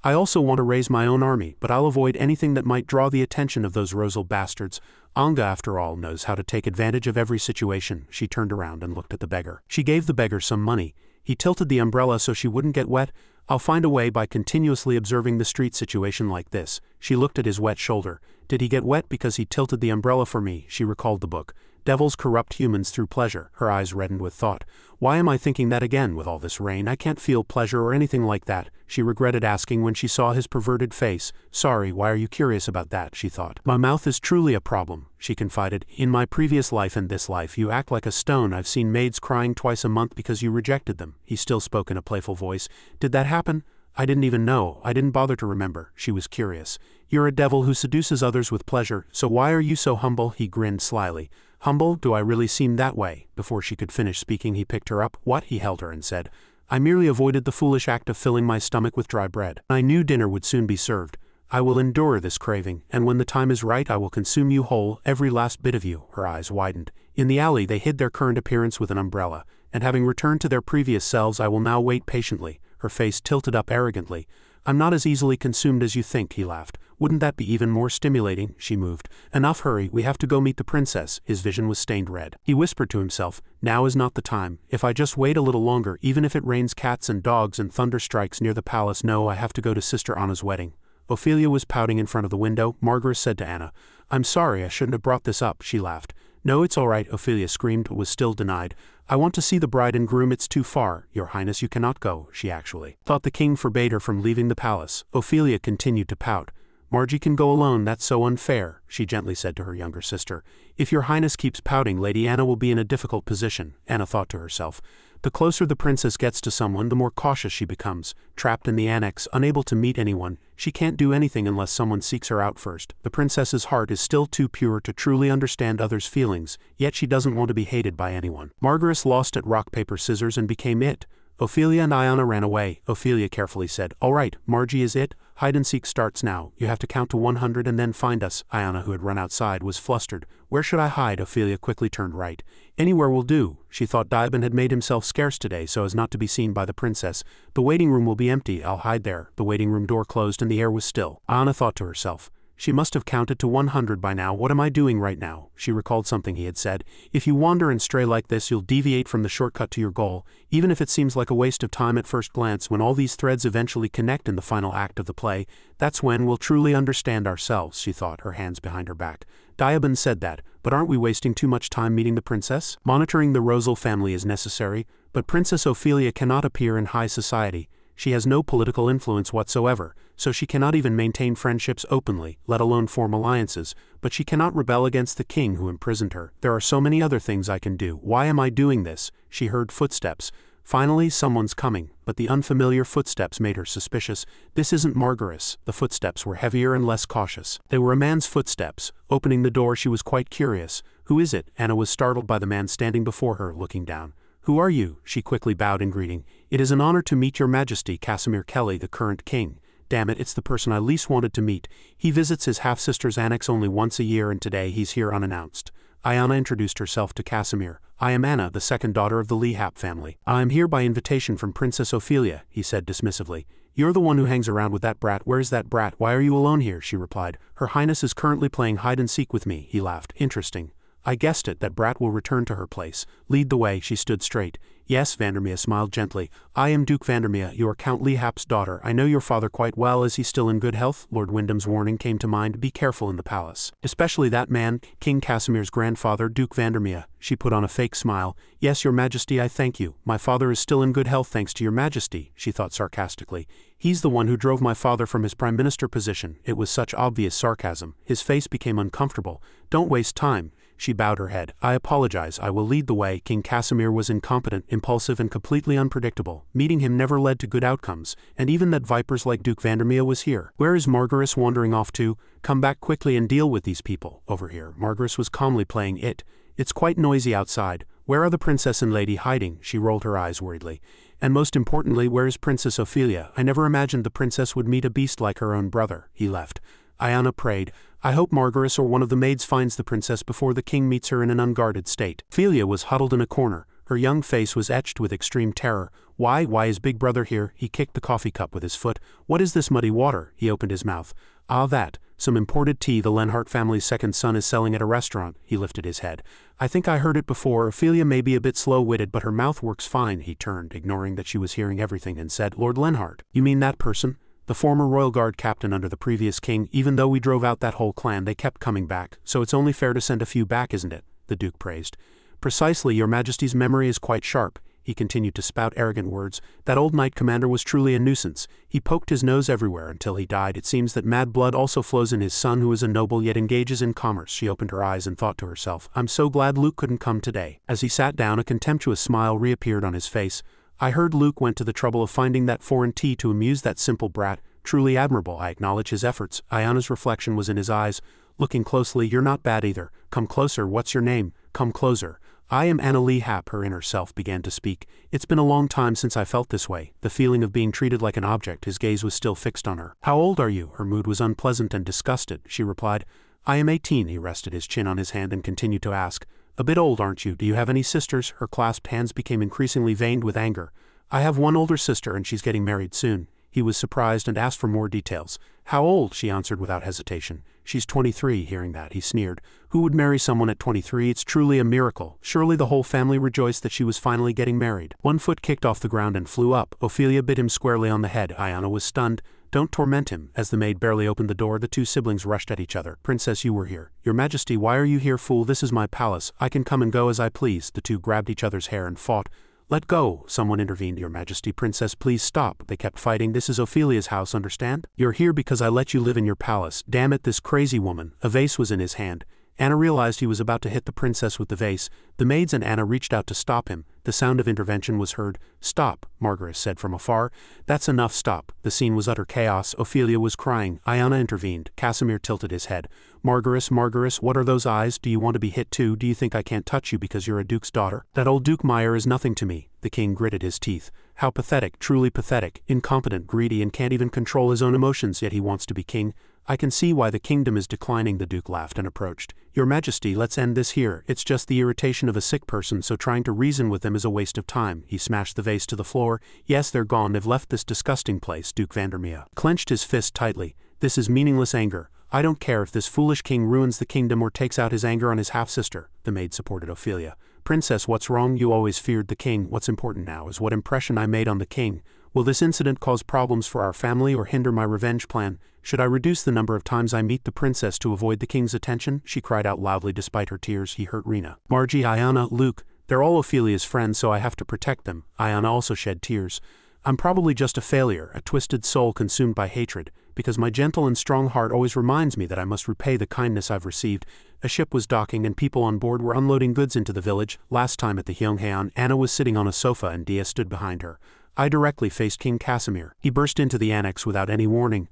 Speaker 1: I also want to raise my own army, but I'll avoid anything that might draw the attention of those Rosal bastards. Anga, after all, knows how to take advantage of every situation. She turned around and looked at the beggar. She gave the beggar some money. He tilted the umbrella so she wouldn't get wet. I'll find a way by continuously observing the street situation like this. She looked at his wet shoulder. Did he get wet because he tilted the umbrella for me? She recalled the book. Devils corrupt humans through pleasure. Her eyes reddened with thought. Why am I thinking that again with all this rain? I can't feel pleasure or anything like that. She regretted asking when she saw his perverted face. Sorry, why are you curious about that? She thought. My mouth is truly a problem, she confided. In my previous life and this life you act like a stone. I've seen maids crying twice a month because you rejected them. He still spoke in a playful voice. Did that happen? I didn't even know. I didn't bother to remember. She was curious. You're a devil who seduces others with pleasure, so why are you so humble? He grinned slyly. Humble? Do I really seem that way? Before she could finish speaking he picked her up. What? He held her and said. I merely avoided the foolish act of filling my stomach with dry bread. I knew dinner would soon be served. I will endure this craving, and when the time is right I will consume you whole, every last bit of you. Her eyes widened. In the alley they hid their current appearance with an umbrella, and having returned to their previous selves I will now wait patiently. Her face tilted up arrogantly. I'm not as easily consumed as you think, he laughed. Wouldn't that be even more stimulating? She moved. Enough, hurry, we have to go meet the princess. His vision was stained red. He whispered to himself, now is not the time. If I just wait a little longer, even if it rains cats and dogs and thunder strikes near the palace, no, I have to go to Sister Anna's wedding. Ophelia was pouting in front of the window. Margaret said to Anna, I'm sorry, I shouldn't have brought this up. She laughed. No, it's all right, Ophelia screamed, but was still denied. I want to see the bride and groom. It's too far. Your Highness, you cannot go. She actually thought the king forbade her from leaving the palace. Ophelia continued to pout. Margie can go alone, that's so unfair, she gently said to her younger sister. If your highness keeps pouting, Lady Anna will be in a difficult position, Anna thought to herself. The closer the princess gets to someone, the more cautious she becomes. Trapped in the annex, unable to meet anyone, she can't do anything unless someone seeks her out first. The princess's heart is still too pure to truly understand others' feelings, yet she doesn't want to be hated by anyone. Margaret lost at rock, paper, scissors and became it. Ophelia and Iana ran away. Ophelia carefully said, "All right, Margie is it. Hide and seek starts now. You have to count to 100 and then find us." Iana, who had run outside, was flustered. "Where should I hide?" Ophelia quickly turned right. "Anywhere will do." She thought Diabin had made himself scarce today so as not to be seen by the princess. "The waiting room will be empty. I'll hide there." The waiting room door closed and the air was still. Iana thought to herself, "She must have counted to 100 by now. What am I doing right now?" She recalled something he had said. "If you wander and stray like this, you'll deviate from the shortcut to your goal, even if it seems like a waste of time at first glance. When all these threads eventually connect in the final act of the play, that's when we'll truly understand ourselves," she thought, her hands behind her back. Diabin said that, but aren't we wasting too much time meeting the princess? Monitoring the Rosal family is necessary, but Princess Ophelia cannot appear in high society. She has no political influence whatsoever, so she cannot even maintain friendships openly, let alone form alliances, but she cannot rebel against the king who imprisoned her. "There are so many other things I can do. Why am I doing this?" She heard footsteps. Finally, someone's coming, but the unfamiliar footsteps made her suspicious. This isn't Margaret. The footsteps were heavier and less cautious. They were a man's footsteps. Opening the door, she was quite curious. "Who is it?" Anna was startled by the man standing before her, looking down. "Who are you?" She quickly bowed in greeting. "It is an honor to meet your majesty, Casimir Kelly, the current king." "Damn it, it's the person I least wanted to meet. He visits his half-sister's annex only once a year and today he's here unannounced." Iana introduced herself to Casimir. "I am Anna, the second daughter of the Lehap family. I am here by invitation from Princess Ophelia," he said dismissively. "You're the one who hangs around with that brat. Where's that brat? Why are you alone here?" she replied. "Her highness is currently playing hide-and-seek with me," he laughed. "Interesting. I guessed it, that brat will return to her place. Lead the way." She stood straight. "Yes," Vandermeer smiled gently. "I am Duke Vandermeer, you are Count Lehap's daughter. I know your father quite well. Is he still in good health?" Lord Wyndham's warning came to mind. "Be careful in the palace. Especially that man, King Casimir's grandfather, Duke Vandermeer." She put on a fake smile. "Yes, your majesty, I thank you. My father is still in good health thanks to your majesty," she thought sarcastically. "He's the one who drove my father from his prime minister position." It was such obvious sarcasm. His face became uncomfortable. "Don't waste time." She bowed her head. "I apologize, I will lead the way." King Casimir was incompetent, impulsive and completely unpredictable. Meeting him never led to good outcomes, and even that vipers like Duke Vandermeer was here. "Where is Margaret wandering off to? Come back quickly and deal with these people." "Over here." Margaret was calmly playing it. "It's quite noisy outside. Where are the princess and lady hiding?" She rolled her eyes worriedly. "And most importantly, where is Princess Ophelia? I never imagined the princess would meet a beast like her own brother." He left. Iana prayed, "I hope Margaret or one of the maids finds the princess before the king meets her in an unguarded state." Ophelia was huddled in a corner. Her young face was etched with extreme terror. Why is Big Brother here?" He kicked the coffee cup with his foot. "What is this muddy water?" He opened his mouth. "Ah, that. Some imported tea the Lenhart family's second son is selling at a restaurant." He lifted his head. "I think I heard it before. Ophelia may be a bit slow-witted, but her mouth works fine." He turned, ignoring that she was hearing everything, and said, "Lord Lenhart." "You mean that person? The former royal guard captain under the previous king. Even though we drove out that whole clan, they kept coming back, so it's only fair to send a few back, isn't it?" the Duke praised. "Precisely, your majesty's memory is quite sharp." He continued to spout arrogant words. "That old knight commander was truly a nuisance. He poked his nose everywhere until he died. It seems that mad blood also flows in his son, who is a noble yet engages in commerce." She opened her eyes and thought to herself, "I'm so glad Luke couldn't come today." As he sat down, a contemptuous smile reappeared on his face. "I heard Luke went to the trouble of finding that foreign tea to amuse that simple brat. Truly admirable. I acknowledge his efforts." Iana's reflection was in his eyes. Looking closely, "You're not bad either. Come closer. What's your name?" "Come closer." "I am Anna Lehap." Her inner self began to speak. "It's been a long time since I felt this way." The feeling of being treated like an object. His gaze was still fixed on her. "How old are you?" Her mood was unpleasant and disgusted. She replied, "I am 18. He rested his chin on his hand and continued to ask, "A bit old, aren't you? Do you have any sisters?" Her clasped hands became increasingly veined with anger. "I have one older sister and she's getting married soon." He was surprised and asked for more details. "How old?" She answered without hesitation. "She's 23. Hearing that, he sneered. "Who would marry someone at 23? It's truly a miracle." Surely the whole family rejoiced that she was finally getting married. One foot kicked off the ground and flew up. Ophelia bit him squarely on the head. Iana was stunned. "Don't torment him." As the maid barely opened the door, the two siblings rushed at each other. "Princess, you were here." "Your majesty, why are you here, fool? This is my palace. I can come and go as I please." The two grabbed each other's hair and fought. Let go, someone intervened. Your Majesty, Princess, please stop. They kept fighting. This is Ophelia's house, understand? You're here because I let you live in your palace. Damn it, this crazy woman. A vase was in his hand. Anna realized he was about to hit the princess with the vase. The maids and Anna reached out to stop him. The sound of intervention was heard. Stop, Margaret said from afar. That's enough, stop. The scene was utter chaos. Ophelia was crying. Iana intervened. Casimir tilted his head. Margaret, what are those eyes? Do you want to be hit too? Do you think I can't touch you because you're a duke's daughter? That old Duke Meyer is nothing to me. The king gritted his teeth. How pathetic, truly pathetic, incompetent, greedy, and can't even control his own emotions, yet he wants to be king. I can see why the kingdom is declining. The Duke laughed and approached. Your Majesty, let's end this here. It's just the irritation of a sick person, so trying to reason with them is a waste of time. He smashed the vase to the floor. Yes, they're gone. They've left this disgusting place. Duke Vandermeer clenched his fist tightly. This is meaningless anger. I don't care if this foolish king ruins the kingdom or takes out his anger on his half-sister. The maid supported Ophelia. Princess, what's wrong? You always feared the king. What's important now is what impression I made on the king. Will this incident cause problems for our family or hinder my revenge plan? Should I reduce the number of times I meet the princess to avoid the king's attention? She cried out loudly despite her tears. He hurt Rena. Margie, Iana, Luke, they're all Ophelia's friends, so I have to protect them. Iana also shed tears. I'm probably just a failure, a twisted soul consumed by hatred, because my gentle and strong heart always reminds me that I must repay the kindness I've received. A ship was docking and people on board were unloading goods into the village. Last time at the Hyunghaeon, Anna was sitting on a sofa and Dia stood behind her. I directly faced King Casimir. He burst into the annex without any warning.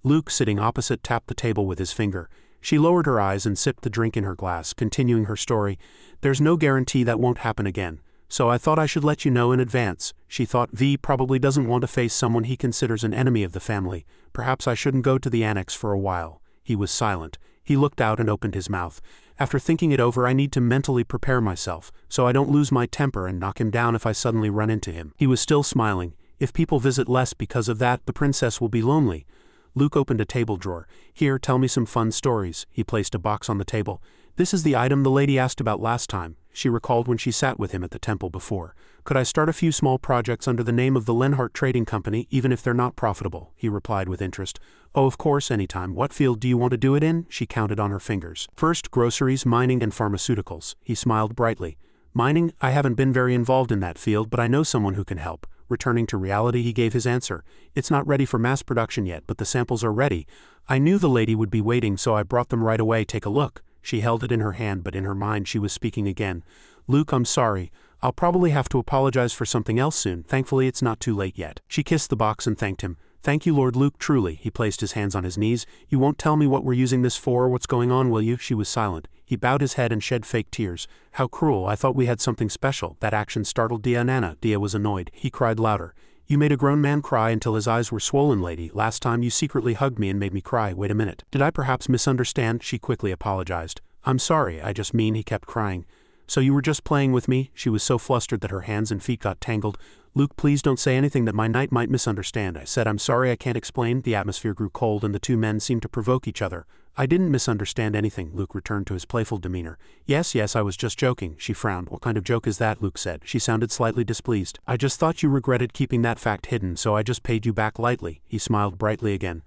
Speaker 1: Luke, sitting opposite, tapped the table with his finger. She lowered her eyes and sipped the drink in her glass, continuing her story. There's no guarantee that won't happen again. So I thought I should let you know in advance. She thought V probably doesn't want to face someone he considers an enemy of the family. Perhaps I shouldn't go to the annex for a while. He was silent. He looked out and opened his mouth. After thinking it over, I need to mentally prepare myself, so I don't lose my temper and knock him down if I suddenly run into him. He was still smiling. If people visit less because of that, the princess will be lonely. Luke opened a table drawer. Here, tell me some fun stories. He placed a box on the table. This is the item the lady asked about last time. She recalled when she sat with him at the temple before. Could I start a few small projects under the name of the Lenhart Trading Company, even if they're not profitable? He replied with interest. Oh, of course, anytime. What field do you want to do it in? She counted on her fingers. First, groceries, mining, and pharmaceuticals. He smiled brightly. Mining? I haven't been very involved in that field, but I know someone who can help. Returning to reality, he gave his answer. It's not ready for mass production yet, but the samples are ready. I knew the lady would be waiting, so I brought them right away. Take a look. She held it in her hand, but in her mind she was speaking again. Luke, I'm sorry. I'll probably have to apologize for something else soon. Thankfully, it's not too late yet. She kissed the box and thanked him. Thank you, Lord Luke, truly. He placed his hands on his knees. You won't tell me what we're using this for or what's going on, will you? She was silent. He bowed his head and shed fake tears. How cruel. I thought we had something special. That action startled Dia and Anna. Dia was annoyed. He cried louder. You made a grown man cry until his eyes were swollen, lady. Last time you secretly hugged me and made me cry. Wait a minute. Did I perhaps misunderstand? She quickly apologized. I'm sorry, I just mean, he kept crying. So you were just playing with me? She was so flustered that her hands and feet got tangled. Luke, please don't say anything that my knight might misunderstand. I said, I'm sorry, I can't explain. The atmosphere grew cold and the two men seemed to provoke each other. I didn't misunderstand anything. Luke returned to his playful demeanor. Yes, I was just joking. She frowned. What kind of joke is that? Luke said. She sounded slightly displeased. I just thought you regretted keeping that fact hidden, so I just paid you back lightly. He smiled brightly again.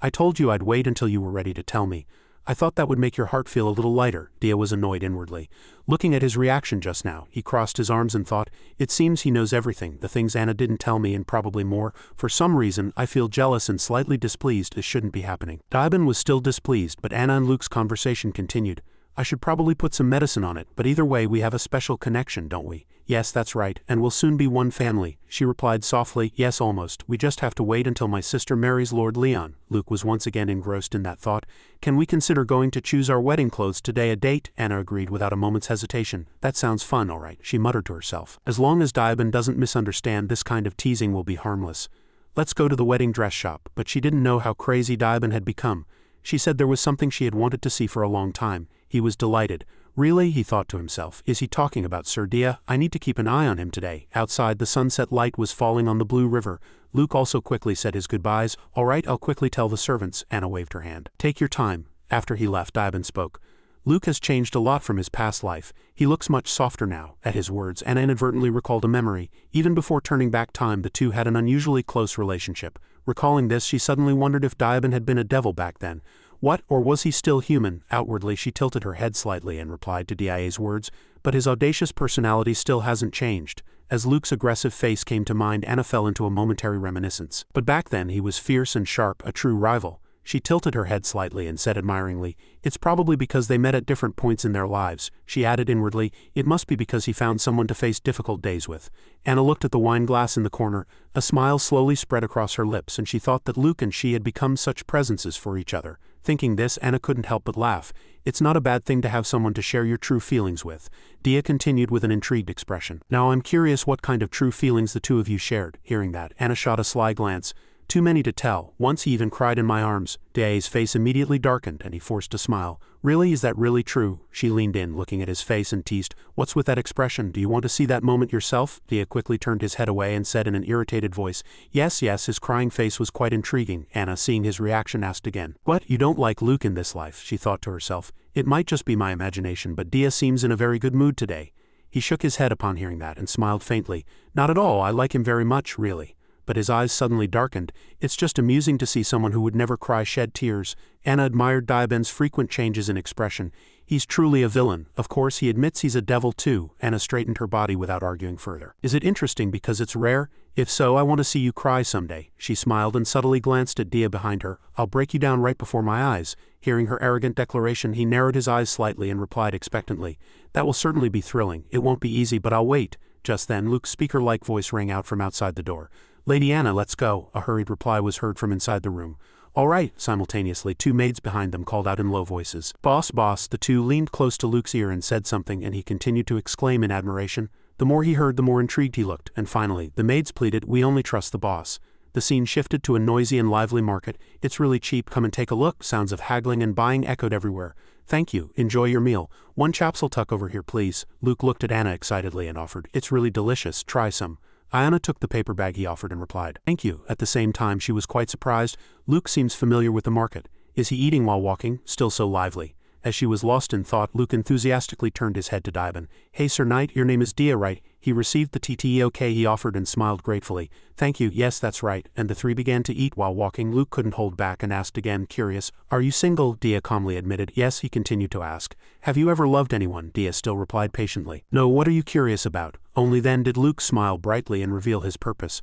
Speaker 1: I told you I'd wait until you were ready to tell me. I thought that would make your heart feel a little lighter. Dia was annoyed inwardly. Looking at his reaction just now, he crossed his arms and thought, it seems he knows everything, the things Anna didn't tell me and probably more. For some reason, I feel jealous and slightly displeased. This shouldn't be happening. Daiban was still displeased, but Anna and Luke's conversation continued. I should probably put some medicine on it, but either way we have a special connection, don't we? Yes, that's right, and we'll soon be one family. She replied softly, yes, almost. We just have to wait until my sister marries Lord Leon. Luke was once again engrossed in that thought. Can we consider going to choose our wedding clothes today? A date? Anna agreed without a moment's hesitation. That sounds fun, all right, she muttered to herself. As long as Daiban doesn't misunderstand, this kind of teasing will be harmless. Let's go to the wedding dress shop. But she didn't know how crazy Daiban had become. She said there was something she had wanted to see for a long time. He was delighted. Really, he thought to himself, is he talking about Sir Dia? I need to keep an eye on him today. Outside, the sunset light was falling on the blue river. Luke also quickly said his goodbyes. All right, I'll quickly tell the servants. Anna waved her hand. Take your time. After he left, Daiban spoke. Luke has changed a lot from his past life. He looks much softer now. At his words, Anna inadvertently recalled a memory. Even before turning back time, the two had an unusually close relationship. Recalling this, she suddenly wondered if Daiban had been a devil back then. What, or was he still human? Outwardly, she tilted her head slightly and replied to Dia's words, but his audacious personality still hasn't changed. As Luke's aggressive face came to mind, Anna fell into a momentary reminiscence. But back then he was fierce and sharp, a true rival. She tilted her head slightly and said admiringly, "It's probably because they met at different points in their lives." She added inwardly, "It must be because he found someone to face difficult days with." Anna looked at the wine glass in the corner. A smile slowly spread across her lips, and she thought that Luke and she had become such presences for each other. Thinking this, Anna couldn't help but laugh. It's not a bad thing to have someone to share your true feelings with. Dia continued with an intrigued expression. "Now I'm curious what kind of true feelings the two of you shared." Hearing that, Anna shot a sly glance. "Too many to tell. Once he even cried in my arms." Dia's face immediately darkened and he forced a smile. "Really, is that really true?" She leaned in, looking at his face and teased, "What's with that expression? Do you want to see that moment yourself?" Dia quickly turned his head away and said in an irritated voice, Yes, his crying face was quite intriguing." Anna, seeing his reaction, asked again, "What, you don't like Luke in this life?" She thought to herself. It might just be my imagination, but Dia seems in a very good mood today. He shook his head upon hearing that and smiled faintly. "Not at all, I like him very much, really." But his eyes suddenly darkened. "It's just amusing to see someone who would never cry shed tears." Anna admired Diaben's frequent changes in expression. "He's truly a villain. Of course he admits he's a devil too." Anna straightened her body without arguing further. "Is it interesting because it's rare? If so, I want to see you cry someday." She smiled and subtly glanced at Dia behind her. "I'll break you down right before my eyes." Hearing her arrogant declaration, he narrowed his eyes slightly and replied expectantly, "That will certainly be thrilling. It won't be easy, but I'll wait." Just then, Luke's speaker-like voice rang out from outside the door. "Lady Anna, let's go." A hurried reply was heard from inside the room. "All right." Simultaneously, two maids behind them called out in low voices, "Boss, boss." The two leaned close to Luke's ear and said something, and he continued to exclaim in admiration. The more he heard, the more intrigued he looked, and finally, the maids pleaded, "We only trust the boss." The scene shifted to a noisy and lively market. "It's really cheap, come and take a look." Sounds of haggling and buying echoed everywhere. "Thank you, enjoy your meal. One chapsel tuck over here, please." Luke looked at Anna excitedly and offered, "It's really delicious, try some." Anna took the paper bag he offered and replied, "Thank you." At the same time, she was quite surprised. Luke seems familiar with the market. Is he eating while walking? Still so lively. As she was lost in thought, Luke enthusiastically turned his head to Diaben. "Hey Sir Knight, your name is Dia, right?" He received the TTEOK he offered and smiled gratefully. "Thank you, yes that's right." And the three began to eat while walking. Luke couldn't hold back and asked again, curious, "Are you single?" Dia calmly admitted. "Yes." He continued to ask, "Have you ever loved anyone?" Dia still replied patiently, "No." "What are you curious about?" Only then did Luke smile brightly and reveal his purpose.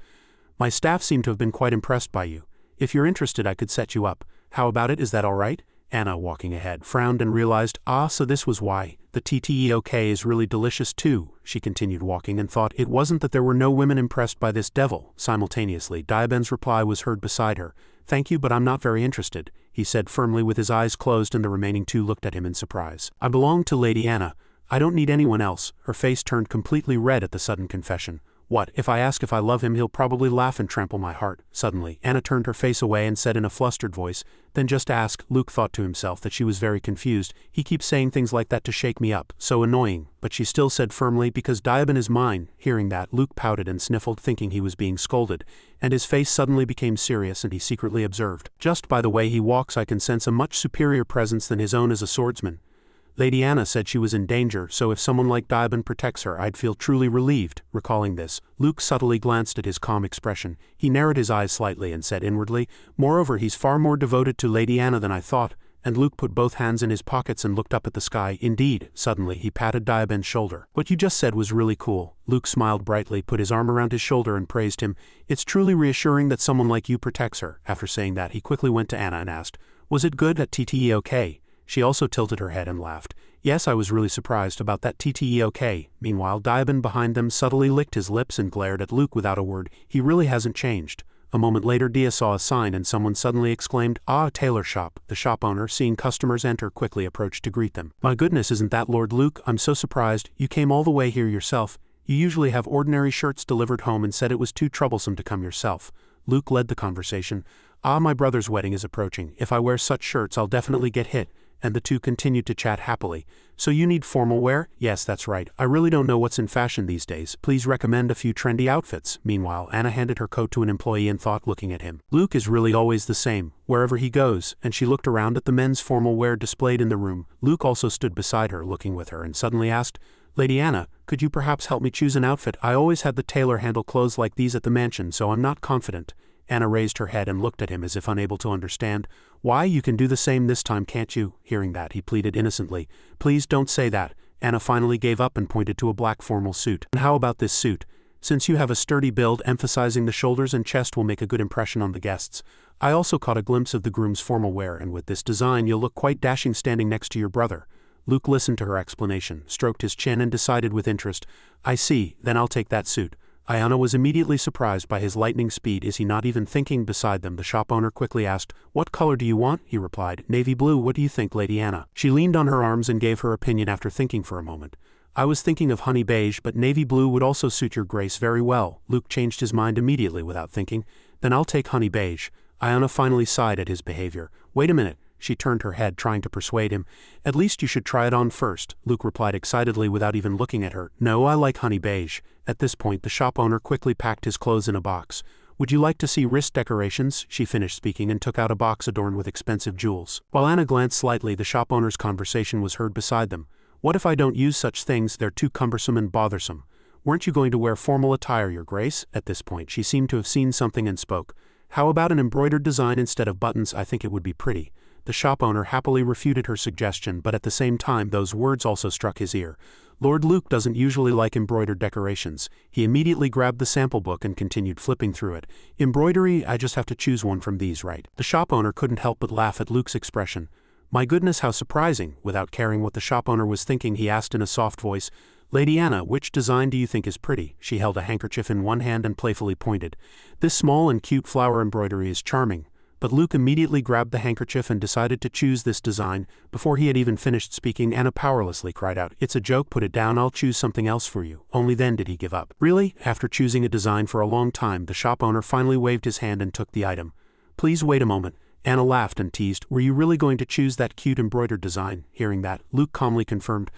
Speaker 1: "My staff seem to have been quite impressed by you. If you're interested, I could set you up. How about it, is that all right?" Anna, walking ahead, frowned and realized, so this was why. "The TTEOK is really delicious too." She continued walking and thought it wasn't that there were no women impressed by this devil. Simultaneously, Diaben's reply was heard beside her. "Thank you, but I'm not very interested," he said firmly with his eyes closed, and the remaining two looked at him in surprise. "I belong to Lady Anna. I don't need anyone else." Her face turned completely red at the sudden confession. "What, if I ask if I love him, he'll probably laugh and trample my heart." Suddenly, Anna turned her face away and said in a flustered voice, "Then just ask." Luke thought to himself that she was very confused. He keeps saying things like that to shake me up. So annoying. But she still said firmly, "Because Diaben is mine." Hearing that, Luke pouted and sniffled, thinking he was being scolded, and his face suddenly became serious, and he secretly observed, "Just by the way he walks I can sense a much superior presence than his own as a swordsman." Lady Anna said she was in danger, so if someone like Diaben protects her, I'd feel truly relieved. Recalling this, Luke subtly glanced at his calm expression. He narrowed his eyes slightly and said inwardly, "Moreover, he's far more devoted to Lady Anna than I thought." And Luke put both hands in his pockets and looked up at the sky. "Indeed." Suddenly, he patted Diaben's shoulder. "What you just said was really cool." Luke smiled brightly, put his arm around his shoulder and praised him. "It's truly reassuring that someone like you protects her." After saying that, he quickly went to Anna and asked, "Was it good at TTEOK?" She also tilted her head and laughed. "Yes, I was really surprised about that TTEOK." Meanwhile, Diaben behind them subtly licked his lips and glared at Luke without a word. He really hasn't changed. A moment later, Dia saw a sign and someone suddenly exclaimed, "Ah, a tailor shop." The shop owner, seeing customers enter, quickly approached to greet them. "My goodness, isn't that Lord Luke? I'm so surprised. You came all the way here yourself. You usually have ordinary shirts delivered home and said it was too troublesome to come yourself." Luke led the conversation. My brother's wedding is approaching. If I wear such shirts, I'll definitely get hit." And the two continued to chat happily. "So you need formal wear?" "Yes, that's right. I really don't know what's in fashion these days. Please recommend a few trendy outfits." Meanwhile, Anna handed her coat to an employee and thought, looking at him, "Luke is really always the same, wherever he goes." And she looked around at the men's formal wear displayed in the room. Luke also stood beside her, looking with her, and suddenly asked, "Lady Anna, could you perhaps help me choose an outfit? I always had the tailor handle clothes like these at the mansion, so I'm not confident." Anna raised her head and looked at him as if unable to understand. "Why, you can do the same this time, can't you?" Hearing that, he pleaded innocently. "Please don't say that." Anna finally gave up and pointed to a black formal suit. "And how about this suit?" Since you have a sturdy build, emphasizing the shoulders and chest will make a good impression on the guests. I also caught a glimpse of the groom's formal wear, and with this design you'll look quite dashing standing next to your brother." Luke listened to her explanation, stroked his chin and decided with interest, "I see, then I'll take that suit." Ayana was immediately surprised by his lightning speed. "Is he not even thinking?" Beside them, the shop owner quickly asked, "What color do you want?" He replied, "Navy blue. What do you think, Lady Anna?" She leaned on her arms and gave her opinion after thinking for a moment. "I was thinking of honey beige, but navy blue would also suit your grace very well." Luke changed his mind immediately without thinking. "Then I'll take honey beige." Ayana finally sighed at his behavior. "Wait a minute." She turned her head, trying to persuade him. "At least you should try it on first," Luke replied excitedly without even looking at her. "No, I like honey beige." At this point, the shop owner quickly packed his clothes in a box. "Would you like to see wrist decorations?" She finished speaking and took out a box adorned with expensive jewels. While Anna glanced slightly, the shop owner's conversation was heard beside them. "What if I don't use such things? They're too cumbersome and bothersome." "Weren't you going to wear formal attire, your grace?" At this point, she seemed to have seen something and spoke. "How about an embroidered design instead of buttons? I think it would be pretty." The shop owner happily refuted her suggestion, but at the same time those words also struck his ear. Lord Luke doesn't usually like embroidered decorations. He immediately grabbed the sample book and continued flipping through it. "Embroidery? I just have to choose one from these, right?" The shop owner couldn't help but laugh at Luke's expression. "My goodness, how surprising." Without caring what the shop owner was thinking, he asked in a soft voice, "Lady Anna, which design do you think is pretty?" She held a handkerchief in one hand and playfully pointed. "This small and cute flower embroidery is charming." But Luke immediately grabbed the handkerchief and decided to choose this design. Before he had even finished speaking, Anna powerlessly cried out, "It's a joke, put it down, I'll choose something else for you." Only then did he give up. "Really?" After choosing a design for a long time, the shop owner finally waved his hand and took the item. "Please wait a moment." Anna laughed and teased, "Were you really going to choose that cute embroidered design?" Hearing that, Luke calmly confirmed,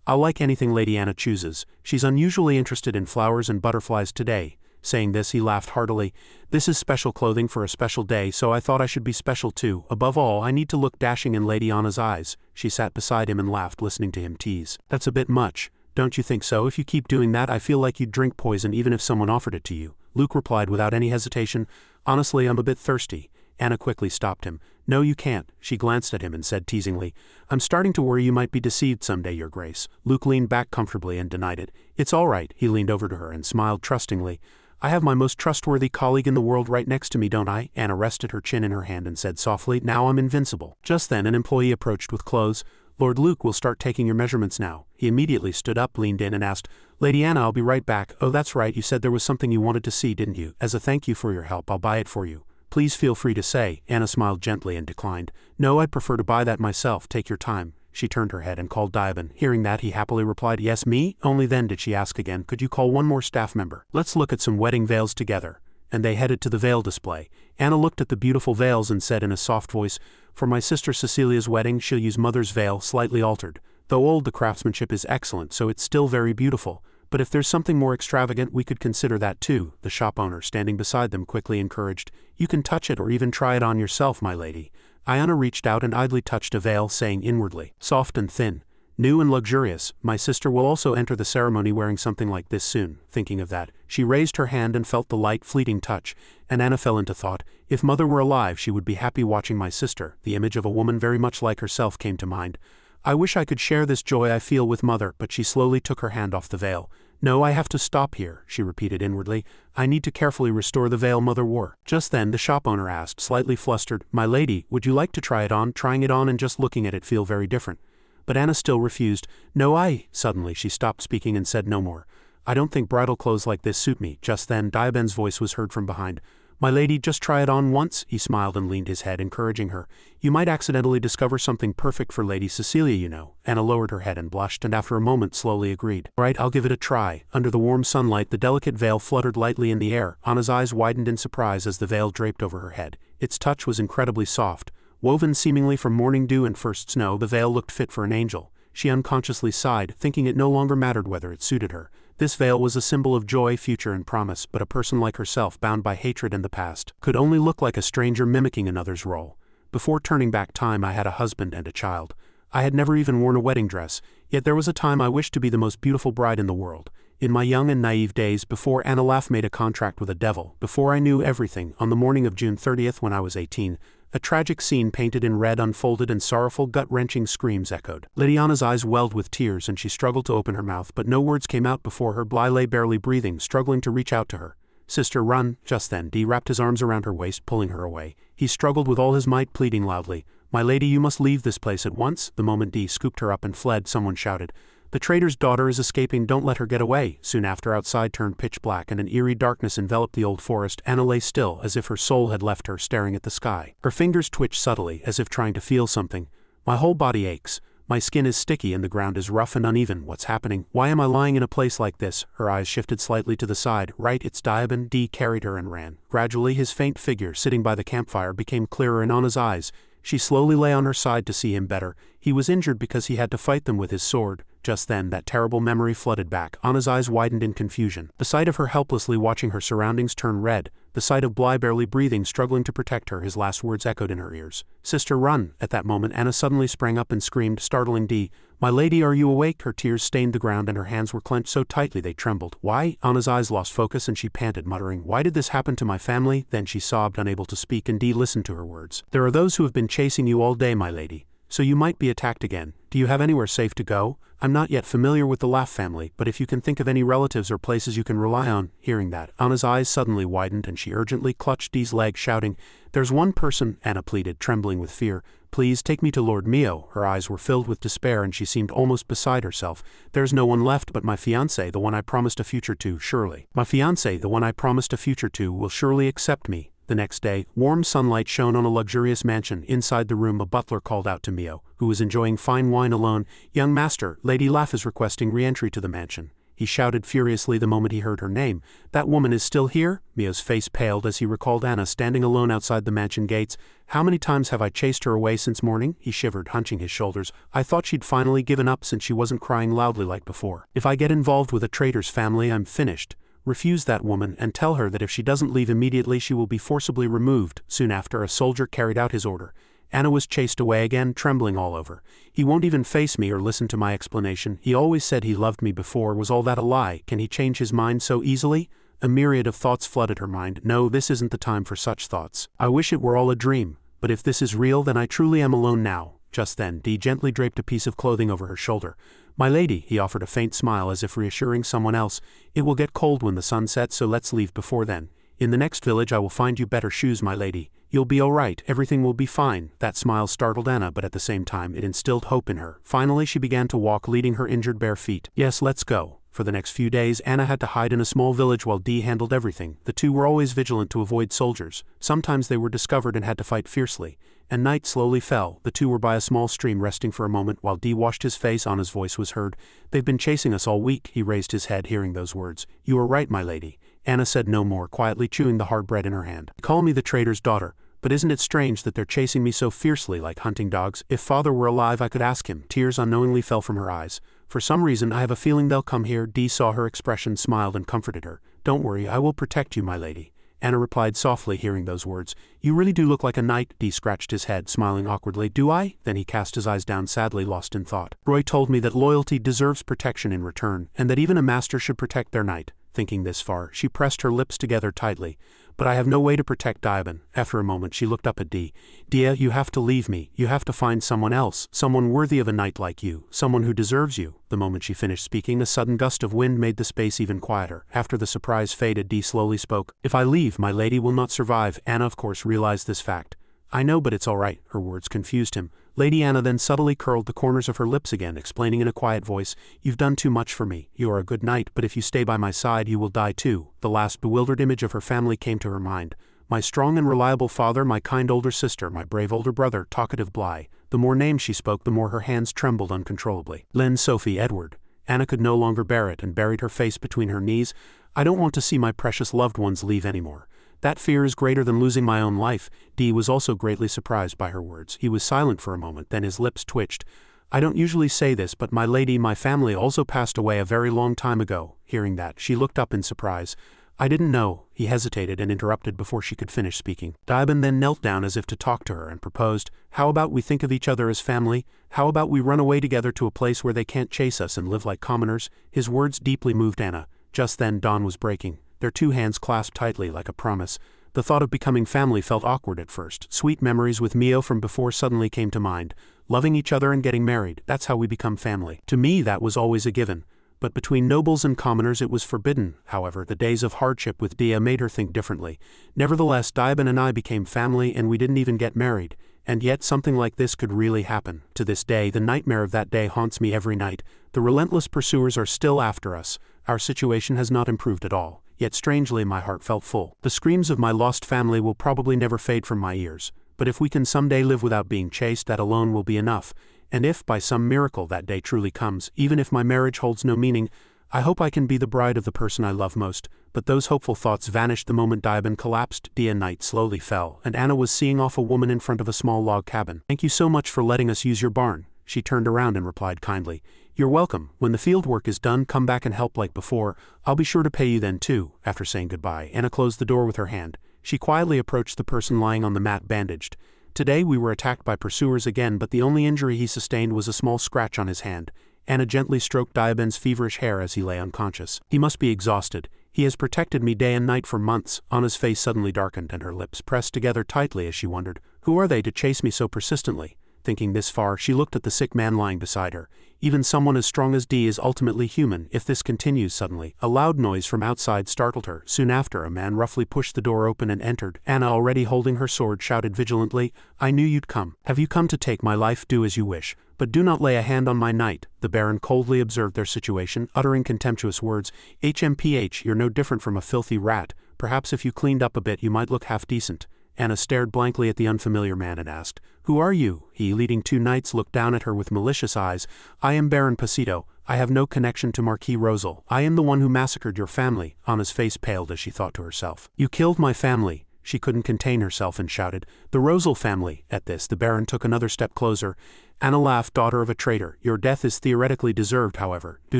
Speaker 1: "I'll like anything Lady Anna chooses. She's unusually interested in flowers and butterflies today." Saying this, he laughed heartily. "This is special clothing for a special day, so I thought I should be special too. Above all, I need to look dashing in Lady Anna's eyes." She sat beside him and laughed, listening to him tease. "That's a bit much. Don't you think so? If you keep doing that, I feel like you'd drink poison even if someone offered it to you." Luke replied without any hesitation, "Honestly, I'm a bit thirsty." Anna quickly stopped him. "No, you can't." She glanced at him and said teasingly, "I'm starting to worry you might be deceived someday, your grace." Luke leaned back comfortably and denied it. "It's all right." He leaned over to her and smiled trustingly. "I have my most trustworthy colleague in the world right next to me, don't I?" Anna rested her chin in her hand and said softly, "Now I'm invincible." Just then an employee approached with clothes. "Lord Luke will start taking your measurements now." He immediately stood up, leaned in and asked, "Lady Anna, I'll be right back." "Oh, that's right, you said there was something you wanted to see, didn't you? As a thank you for your help, I'll buy it for you." "Please feel free to say." Anna smiled gently and declined. "No, I'd prefer to buy that myself. Take your time." She turned her head and called Diaban. Hearing that, he happily replied, "Yes, me?" Only then did she ask again, "Could you call one more staff member? Let's look at some wedding veils together." And they headed to the veil display. Anna looked at the beautiful veils and said in a soft voice, "For my sister Cecilia's wedding, she'll use mother's veil, slightly altered. Though old, the craftsmanship is excellent, so it's still very beautiful. But if there's something more extravagant, we could consider that too." The shop owner, standing beside them, quickly encouraged, "You can touch it or even try it on yourself, my lady." Ayana reached out and idly touched a veil, saying inwardly, "Soft and thin. New and luxurious. My sister will also enter the ceremony wearing something like this soon." Thinking of that, she raised her hand and felt the light, fleeting touch, and Anna fell into thought, "If mother were alive, she would be happy watching my sister." The image of a woman very much like herself came to mind. "I wish I could share this joy I feel with mother," but she slowly took her hand off the veil. "No, I have to stop here," she repeated inwardly. "I need to carefully restore the veil mother wore." Just then the shop owner asked, slightly flustered, "My lady, would you like to try it on?" Trying it on and just looking at it feel very different. But Anna still refused. "No, Suddenly she stopped speaking and said no more. "I don't think bridal clothes like this suit me." Just then Diaban's voice was heard from behind. "My lady, just try it on once." He smiled and leaned his head, encouraging her. "You might accidentally discover something perfect for Lady Cecilia, you know." Anna lowered her head and blushed, and after a moment slowly agreed. "Right, I'll give it a try." Under the warm sunlight, the delicate veil fluttered lightly in the air. Anna's eyes widened in surprise as the veil draped over her head. Its touch was incredibly soft. Woven seemingly from morning dew and first snow, the veil looked fit for an angel. She unconsciously sighed, thinking it no longer mattered whether it suited her. This veil was a symbol of joy, future and promise, but a person like herself, bound by hatred and the past, could only look like a stranger mimicking another's role. "Before turning back time, I had a husband and a child. I had never even worn a wedding dress, yet there was a time I wished to be the most beautiful bride in the world. In my young and naive days, before Anna Laff made a contract with a devil, before I knew everything, on the morning of June 30th when I was 18, A tragic scene painted in red unfolded and sorrowful gut-wrenching screams echoed. Lady Anna's eyes welled with tears and she struggled to open her mouth, but no words came out before her. Bly lay barely breathing, struggling to reach out to her. "Sister, run!" Just then Dee wrapped his arms around her waist, pulling her away. He struggled with all his might, pleading loudly, "My lady, you must leave this place at once." The moment Dee scooped her up and fled, someone shouted, "The traitor's daughter is escaping, don't let her get away." Soon after, outside turned pitch black and an eerie darkness enveloped the old forest. Anna lay still, as if her soul had left her, staring at the sky. Her fingers twitched subtly, as if trying to feel something. "My whole body aches. My skin is sticky and the ground is rough and uneven. What's happening? Why am I lying in a place like this?" Her eyes shifted slightly to the side. "Right, it's Diabin." Dee carried her and ran. Gradually, his faint figure, sitting by the campfire, became clearer in Anna's eyes. She slowly lay on her side to see him better. He was injured because he had to fight them with his sword. Just then, that terrible memory flooded back. Anna's eyes widened in confusion. The sight of her helplessly watching her surroundings turn red. The sight of Bly barely breathing, struggling to protect her, his last words echoed in her ears. "Sister, run!" At that moment, Anna suddenly sprang up and screamed, startling Dee. "My lady, are you awake?" Her tears stained the ground and her hands were clenched so tightly they trembled. "Why?" Anna's eyes lost focus and she panted, muttering, "Why did this happen to my family?" Then she sobbed, unable to speak, and Dee listened to her words. "There are those who have been chasing you all day, my lady. So you might be attacked again. Do you have anywhere safe to go? I'm not yet familiar with the Laugh family, but if you can think of any relatives or places you can rely on." Hearing that, Anna's eyes suddenly widened and she urgently clutched Dee's leg, shouting, "There's one person," Anna pleaded, trembling with fear. "Please take me to Lord Mio." Her eyes were filled with despair and she seemed almost beside herself. "There's no one left but my fiancé, the one I promised a future to, surely. My fiancé, the one I promised a future to, will surely accept me." The next day, warm sunlight shone on a luxurious mansion. Inside the room, a butler called out to Mio, who was enjoying fine wine alone, "Young master, Lady Laugh is requesting re-entry to the mansion." He shouted furiously the moment he heard her name. "That woman is still here?" Mio's face paled as he recalled Anna standing alone outside the mansion gates. "How many times have I chased her away since morning?" He shivered, hunching his shoulders. "I thought she'd finally given up since she wasn't crying loudly like before. If I get involved with a traitor's family, I'm finished. Refuse that woman and tell her that if she doesn't leave immediately she will be forcibly removed." Soon after, a soldier carried out his order. Anna was chased away again, trembling all over. "He won't even face me or listen to my explanation. He always said he loved me before. Was all that a lie? Can he change his mind so easily?" A myriad of thoughts flooded her mind. "No, this isn't the time for such thoughts. I wish it were all a dream. But if this is real, then I truly am alone now." Just then, Dee gently draped a piece of clothing over her shoulder. "My lady," he offered a faint smile as if reassuring someone else, "it will get cold when the sun sets, so let's leave before then. In the next village I will find you better shoes, my lady. You'll be all right, everything will be fine." That smile startled Anna, but at the same time it instilled hope in her. Finally she began to walk, leading her injured bare feet. "Yes, let's go." For the next few days, Anna had to hide in a small village while Dee handled everything. The two were always vigilant to avoid soldiers. Sometimes they were discovered and had to fight fiercely. And night slowly fell. The two were by a small stream resting for a moment while Dee washed his face. Anna's voice was heard. "They've been chasing us all week." He raised his head, hearing those words. "You are right, my lady." Anna said no more, quietly chewing the hard bread in her hand. "Call me the traitor's daughter. But isn't it strange that they're chasing me so fiercely like hunting dogs? If father were alive I could ask him." Tears unknowingly fell from her eyes. "For some reason I have a feeling they'll come here." Dee saw her expression, smiled and comforted her. "Don't worry, I will protect you, my lady." Anna replied softly, hearing those words. "You really do look like a knight." Dee scratched his head, smiling awkwardly. "Do I?" Then he cast his eyes down sadly, lost in thought. "Roy told me that loyalty deserves protection in return, and that even a master should protect their knight." Thinking this far, she pressed her lips together tightly. "But I have no way to protect Diabin." After a moment she looked up at Dee. "Dia, you have to leave me. You have to find someone else, someone worthy of a knight like you, someone who deserves you." The moment she finished speaking, a sudden gust of wind made the space even quieter. After the surprise faded, Dee slowly spoke. "If I leave, my lady will not survive." Anna of course realized this fact. "I know, but it's all right." Her words confused him. Lady Anna then subtly curled the corners of her lips again, explaining in a quiet voice, "You've done too much for me. You are a good knight, but if you stay by my side you will die too." The last bewildered image of her family came to her mind. My strong and reliable father, my kind older sister, my brave older brother, talkative Bly. The more names she spoke, the more her hands trembled uncontrollably. Len, Sophie, Edward. Anna could no longer bear it and buried her face between her knees. "I don't want to see my precious loved ones leave anymore. That fear is greater than losing my own life." Dee was also greatly surprised by her words. He was silent for a moment, then his lips twitched. "I don't usually say this, but my lady, my family also passed away a very long time ago." Hearing that, she looked up in surprise. "I didn't know." He hesitated and interrupted before she could finish speaking. Diabin then knelt down as if to talk to her and proposed, "How about we think of each other as family? How about we run away together to a place where they can't chase us and live like commoners?" His words deeply moved Anna. Just then dawn was breaking. Their two hands clasped tightly like a promise. The thought of becoming family felt awkward at first. Sweet memories with Mio from before suddenly came to mind. Loving each other and getting married, that's how we become family. To me that was always a given. But between nobles and commoners it was forbidden. However, the days of hardship with Dia made her think differently. Nevertheless, Daiban and I became family and we didn't even get married. And yet something like this could really happen. To this day, the nightmare of that day haunts me every night. The relentless pursuers are still after us. Our situation has not improved at all. Yet strangely my heart felt full. The screams of my lost family will probably never fade from my ears. But if we can someday live without being chased, that alone will be enough. And if, by some miracle, that day truly comes, even if my marriage holds no meaning, I hope I can be the bride of the person I love most. But those hopeful thoughts vanished the moment Daiban collapsed. Dia night slowly fell, and Anna was seeing off a woman in front of a small log cabin. "Thank you so much for letting us use your barn." She turned around and replied kindly. "You're welcome. When the field work is done, come back and help like before. I'll be sure to pay you then too." After saying goodbye, Anna closed the door with her hand. She quietly approached the person lying on the mat bandaged. Today we were attacked by pursuers again, but the only injury he sustained was a small scratch on his hand. Anna gently stroked Daiban's feverish hair as he lay unconscious. "He must be exhausted. He has protected me day and night for months." Anna's face suddenly darkened and her lips pressed together tightly as she wondered, who are they to chase me so persistently? Thinking this far, she looked at the sick man lying beside her. Even someone as strong as D is ultimately human. If this continues, suddenly, a loud noise from outside startled her. Soon after, a man roughly pushed the door open and entered. Anna, already holding her sword, shouted vigilantly, "I knew you'd come. Have you come to take my life? Do as you wish. But do not lay a hand on my knight." The Baron coldly observed their situation, uttering contemptuous words. "HMPH, you're no different from a filthy rat. Perhaps if you cleaned up a bit you might look half decent." Anna stared blankly at the unfamiliar man and asked, "Who are you?" He, leading two knights, looked down at her with malicious eyes. "I am Baron Pasito. I have no connection to Marquis Rosal. I am the one who massacred your family." Anna's face paled as she thought to herself, "You killed my family." She couldn't contain herself and shouted, "The Rosal family." At this, the Baron took another step closer. Anna laughed, "Daughter of a traitor. Your death is theoretically deserved, however. Due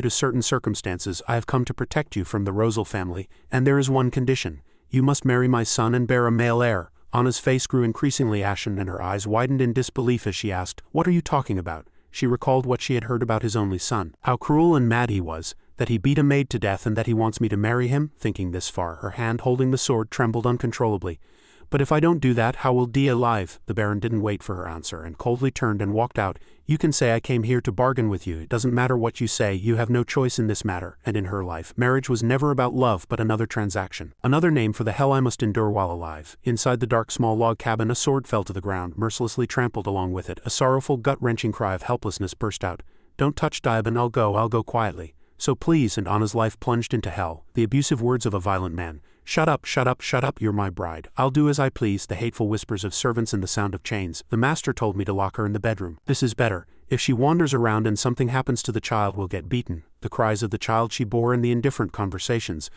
Speaker 1: to certain circumstances, I have come to protect you from the Rosal family, and there is one condition. You must marry my son and bear a male heir." Anna's face grew increasingly ashen and her eyes widened in disbelief as she asked, "What are you talking about?" She recalled what she had heard about his only son. How cruel and mad he was, that he beat a maid to death and that he wants me to marry him. Thinking this far, her hand holding the sword trembled uncontrollably. "But if I don't do that, how will Dia live?" The Baron didn't wait for her answer and coldly turned and walked out. "You can say I came here to bargain with you. It doesn't matter what you say. You have no choice in this matter." And in her life, marriage was never about love but another transaction. Another name for the hell I must endure while alive. Inside the dark small log cabin, a sword fell to the ground, mercilessly trampled along with it. A sorrowful, gut-wrenching cry of helplessness burst out. "Don't touch Daiban. I'll go quietly. So please." And Anna's life plunged into hell. The abusive words of a violent man. "Shut up, shut up, shut up, you're my bride. I'll do as I please." The hateful whispers of servants and the sound of chains. "The master told me to lock her in the bedroom. This is better. If she wanders around and something happens to the child, we'll get beaten." The cries of the child she bore and the indifferent conversations.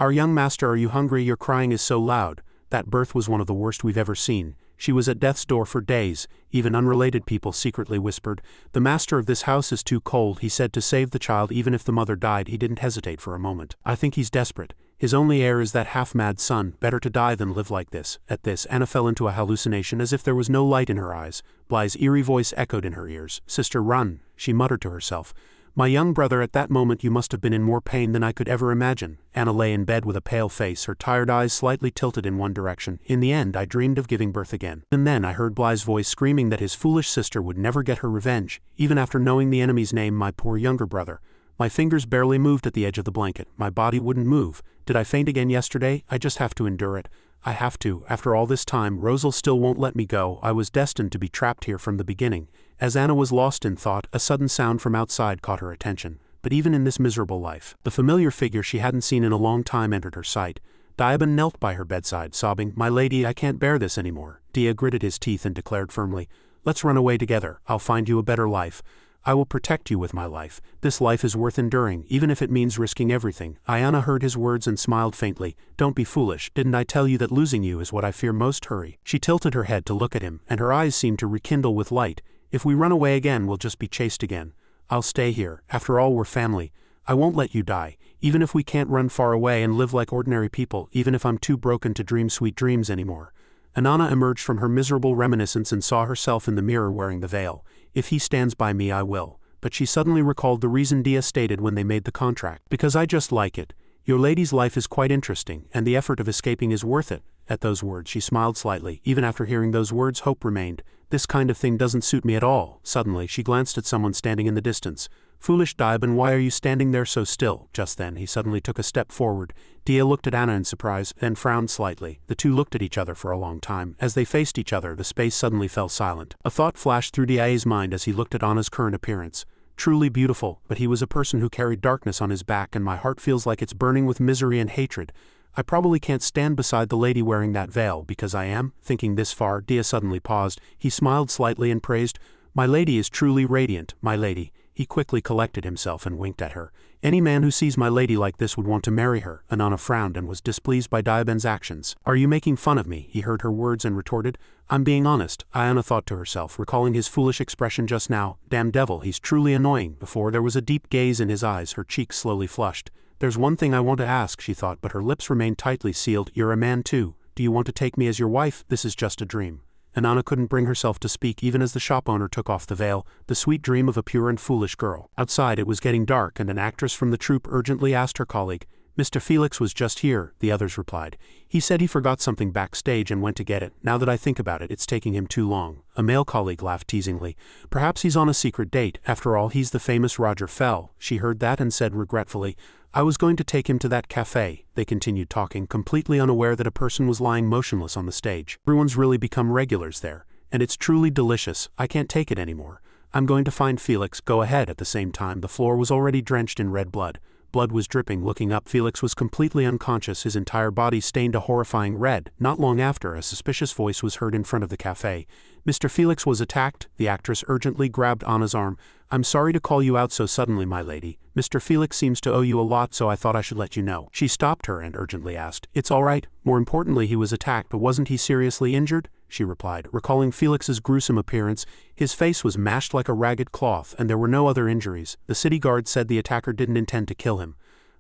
Speaker 1: "Our young master, are you hungry? Your crying is so loud." That birth was one of the worst we've ever seen. She was at death's door for days. Even unrelated people secretly whispered, "The master of this house is too cold." He said to save the child even if the mother died. He didn't hesitate for a moment. "I think he's desperate. His only heir is that half-mad son. Better to die than live like this." At this, Anna fell into a hallucination as if there was no light in her eyes. Bly's eerie voice echoed in her ears. "Sister, run," she muttered to herself. "My young brother, at that moment you must have been in more pain than I could ever imagine." Anna lay in bed with a pale face, her tired eyes slightly tilted in one direction. "In the end, I dreamed of giving birth again. And then I heard Bly's voice screaming that his foolish sister would never get her revenge, even after knowing the enemy's name, my poor younger brother. My fingers barely moved at the edge of the blanket. My body wouldn't move. Did I faint again yesterday? I just have to endure it. I have to. After all this time, Rosal still won't let me go. I was destined to be trapped here from the beginning." As Anna was lost in thought, a sudden sound from outside caught her attention. But even in this miserable life, the familiar figure she hadn't seen in a long time entered her sight. Daiban knelt by her bedside, sobbing, "My lady, I can't bear this anymore." Dia gritted his teeth and declared firmly, "Let's run away together. I'll find you a better life. I will protect you with my life. This life is worth enduring, even if it means risking everything." Anna heard his words and smiled faintly. "Don't be foolish. Didn't I tell you that losing you is what I fear most? Hurry." She tilted her head to look at him, and her eyes seemed to rekindle with light. "If we run away again, we'll just be chased again. I'll stay here. After all, we're family. I won't let you die. Even if we can't run far away and live like ordinary people, even if I'm too broken to dream sweet dreams anymore." Anna emerged from her miserable reminiscence and saw herself in the mirror wearing the veil. "If he stands by me, I will." But she suddenly recalled the reason Dia stated when they made the contract. "Because I just like it. Your lady's life is quite interesting, and the effort of escaping is worth it." At those words she smiled slightly. Even after hearing those words, hope remained. This kind of thing doesn't suit me at all. Suddenly she glanced at someone standing in the distance. Foolish Daiban, why are you standing there so still? Just then he suddenly took a step forward. Dia looked at Anna in surprise, then frowned slightly. The two looked at each other for a long time. As they faced each other, the space suddenly fell silent. A thought flashed through Dia's mind as he looked at Anna's current appearance. Truly beautiful, but he was a person who carried darkness on his back, and my heart feels like it's burning with misery and hatred. I probably can't stand beside the lady wearing that veil, because I am. Thinking this far, Dia suddenly paused. He smiled slightly and praised, "My lady is truly radiant, my lady." He quickly collected himself and winked at her. Any man who sees my lady like this would want to marry her. Anna frowned and was displeased by Daiban's actions. "Are you making fun of me?" He heard her words and retorted. "I'm being honest," Anna thought to herself, recalling his foolish expression just now. Damn devil, he's truly annoying. Before there was a deep gaze in his eyes, her cheeks slowly flushed. "There's one thing I want to ask," she thought, but her lips remained tightly sealed. "You're a man too. Do you want to take me as your wife? This is just a dream." And Anna couldn't bring herself to speak even as the shop owner took off the veil, the sweet dream of a pure and foolish girl. Outside it was getting dark, and an actress from the troupe urgently asked her colleague, "Mr. Felix was just here," the others replied. "He said he forgot something backstage and went to get it. Now that I think about it, it's taking him too long." A male colleague laughed teasingly. "Perhaps he's on a secret date. After all, he's the famous Roger Fell." She heard that and said regretfully, "I was going to take him to that cafe." They continued talking, completely unaware that a person was lying motionless on the stage. "Everyone's really become regulars there, and it's truly delicious. I can't take it anymore. I'm going to find Felix. Go ahead." At the same time, the floor was already drenched in red blood. Blood was dripping. Looking up, Felix was completely unconscious, his entire body stained a horrifying red. Not long after, a suspicious voice was heard in front of the cafe. "Mr. Felix was attacked." The actress urgently grabbed Anna's arm. "I'm sorry to call you out so suddenly, my lady. Mr. Felix seems to owe you a lot, so I thought I should let you know." She stopped her and urgently asked, "It's all right? More importantly, he was attacked, but wasn't he seriously injured?" She replied, recalling Felix's gruesome appearance. His face was mashed like a ragged cloth, and there were no other injuries. The city guard said the attacker didn't intend to kill him.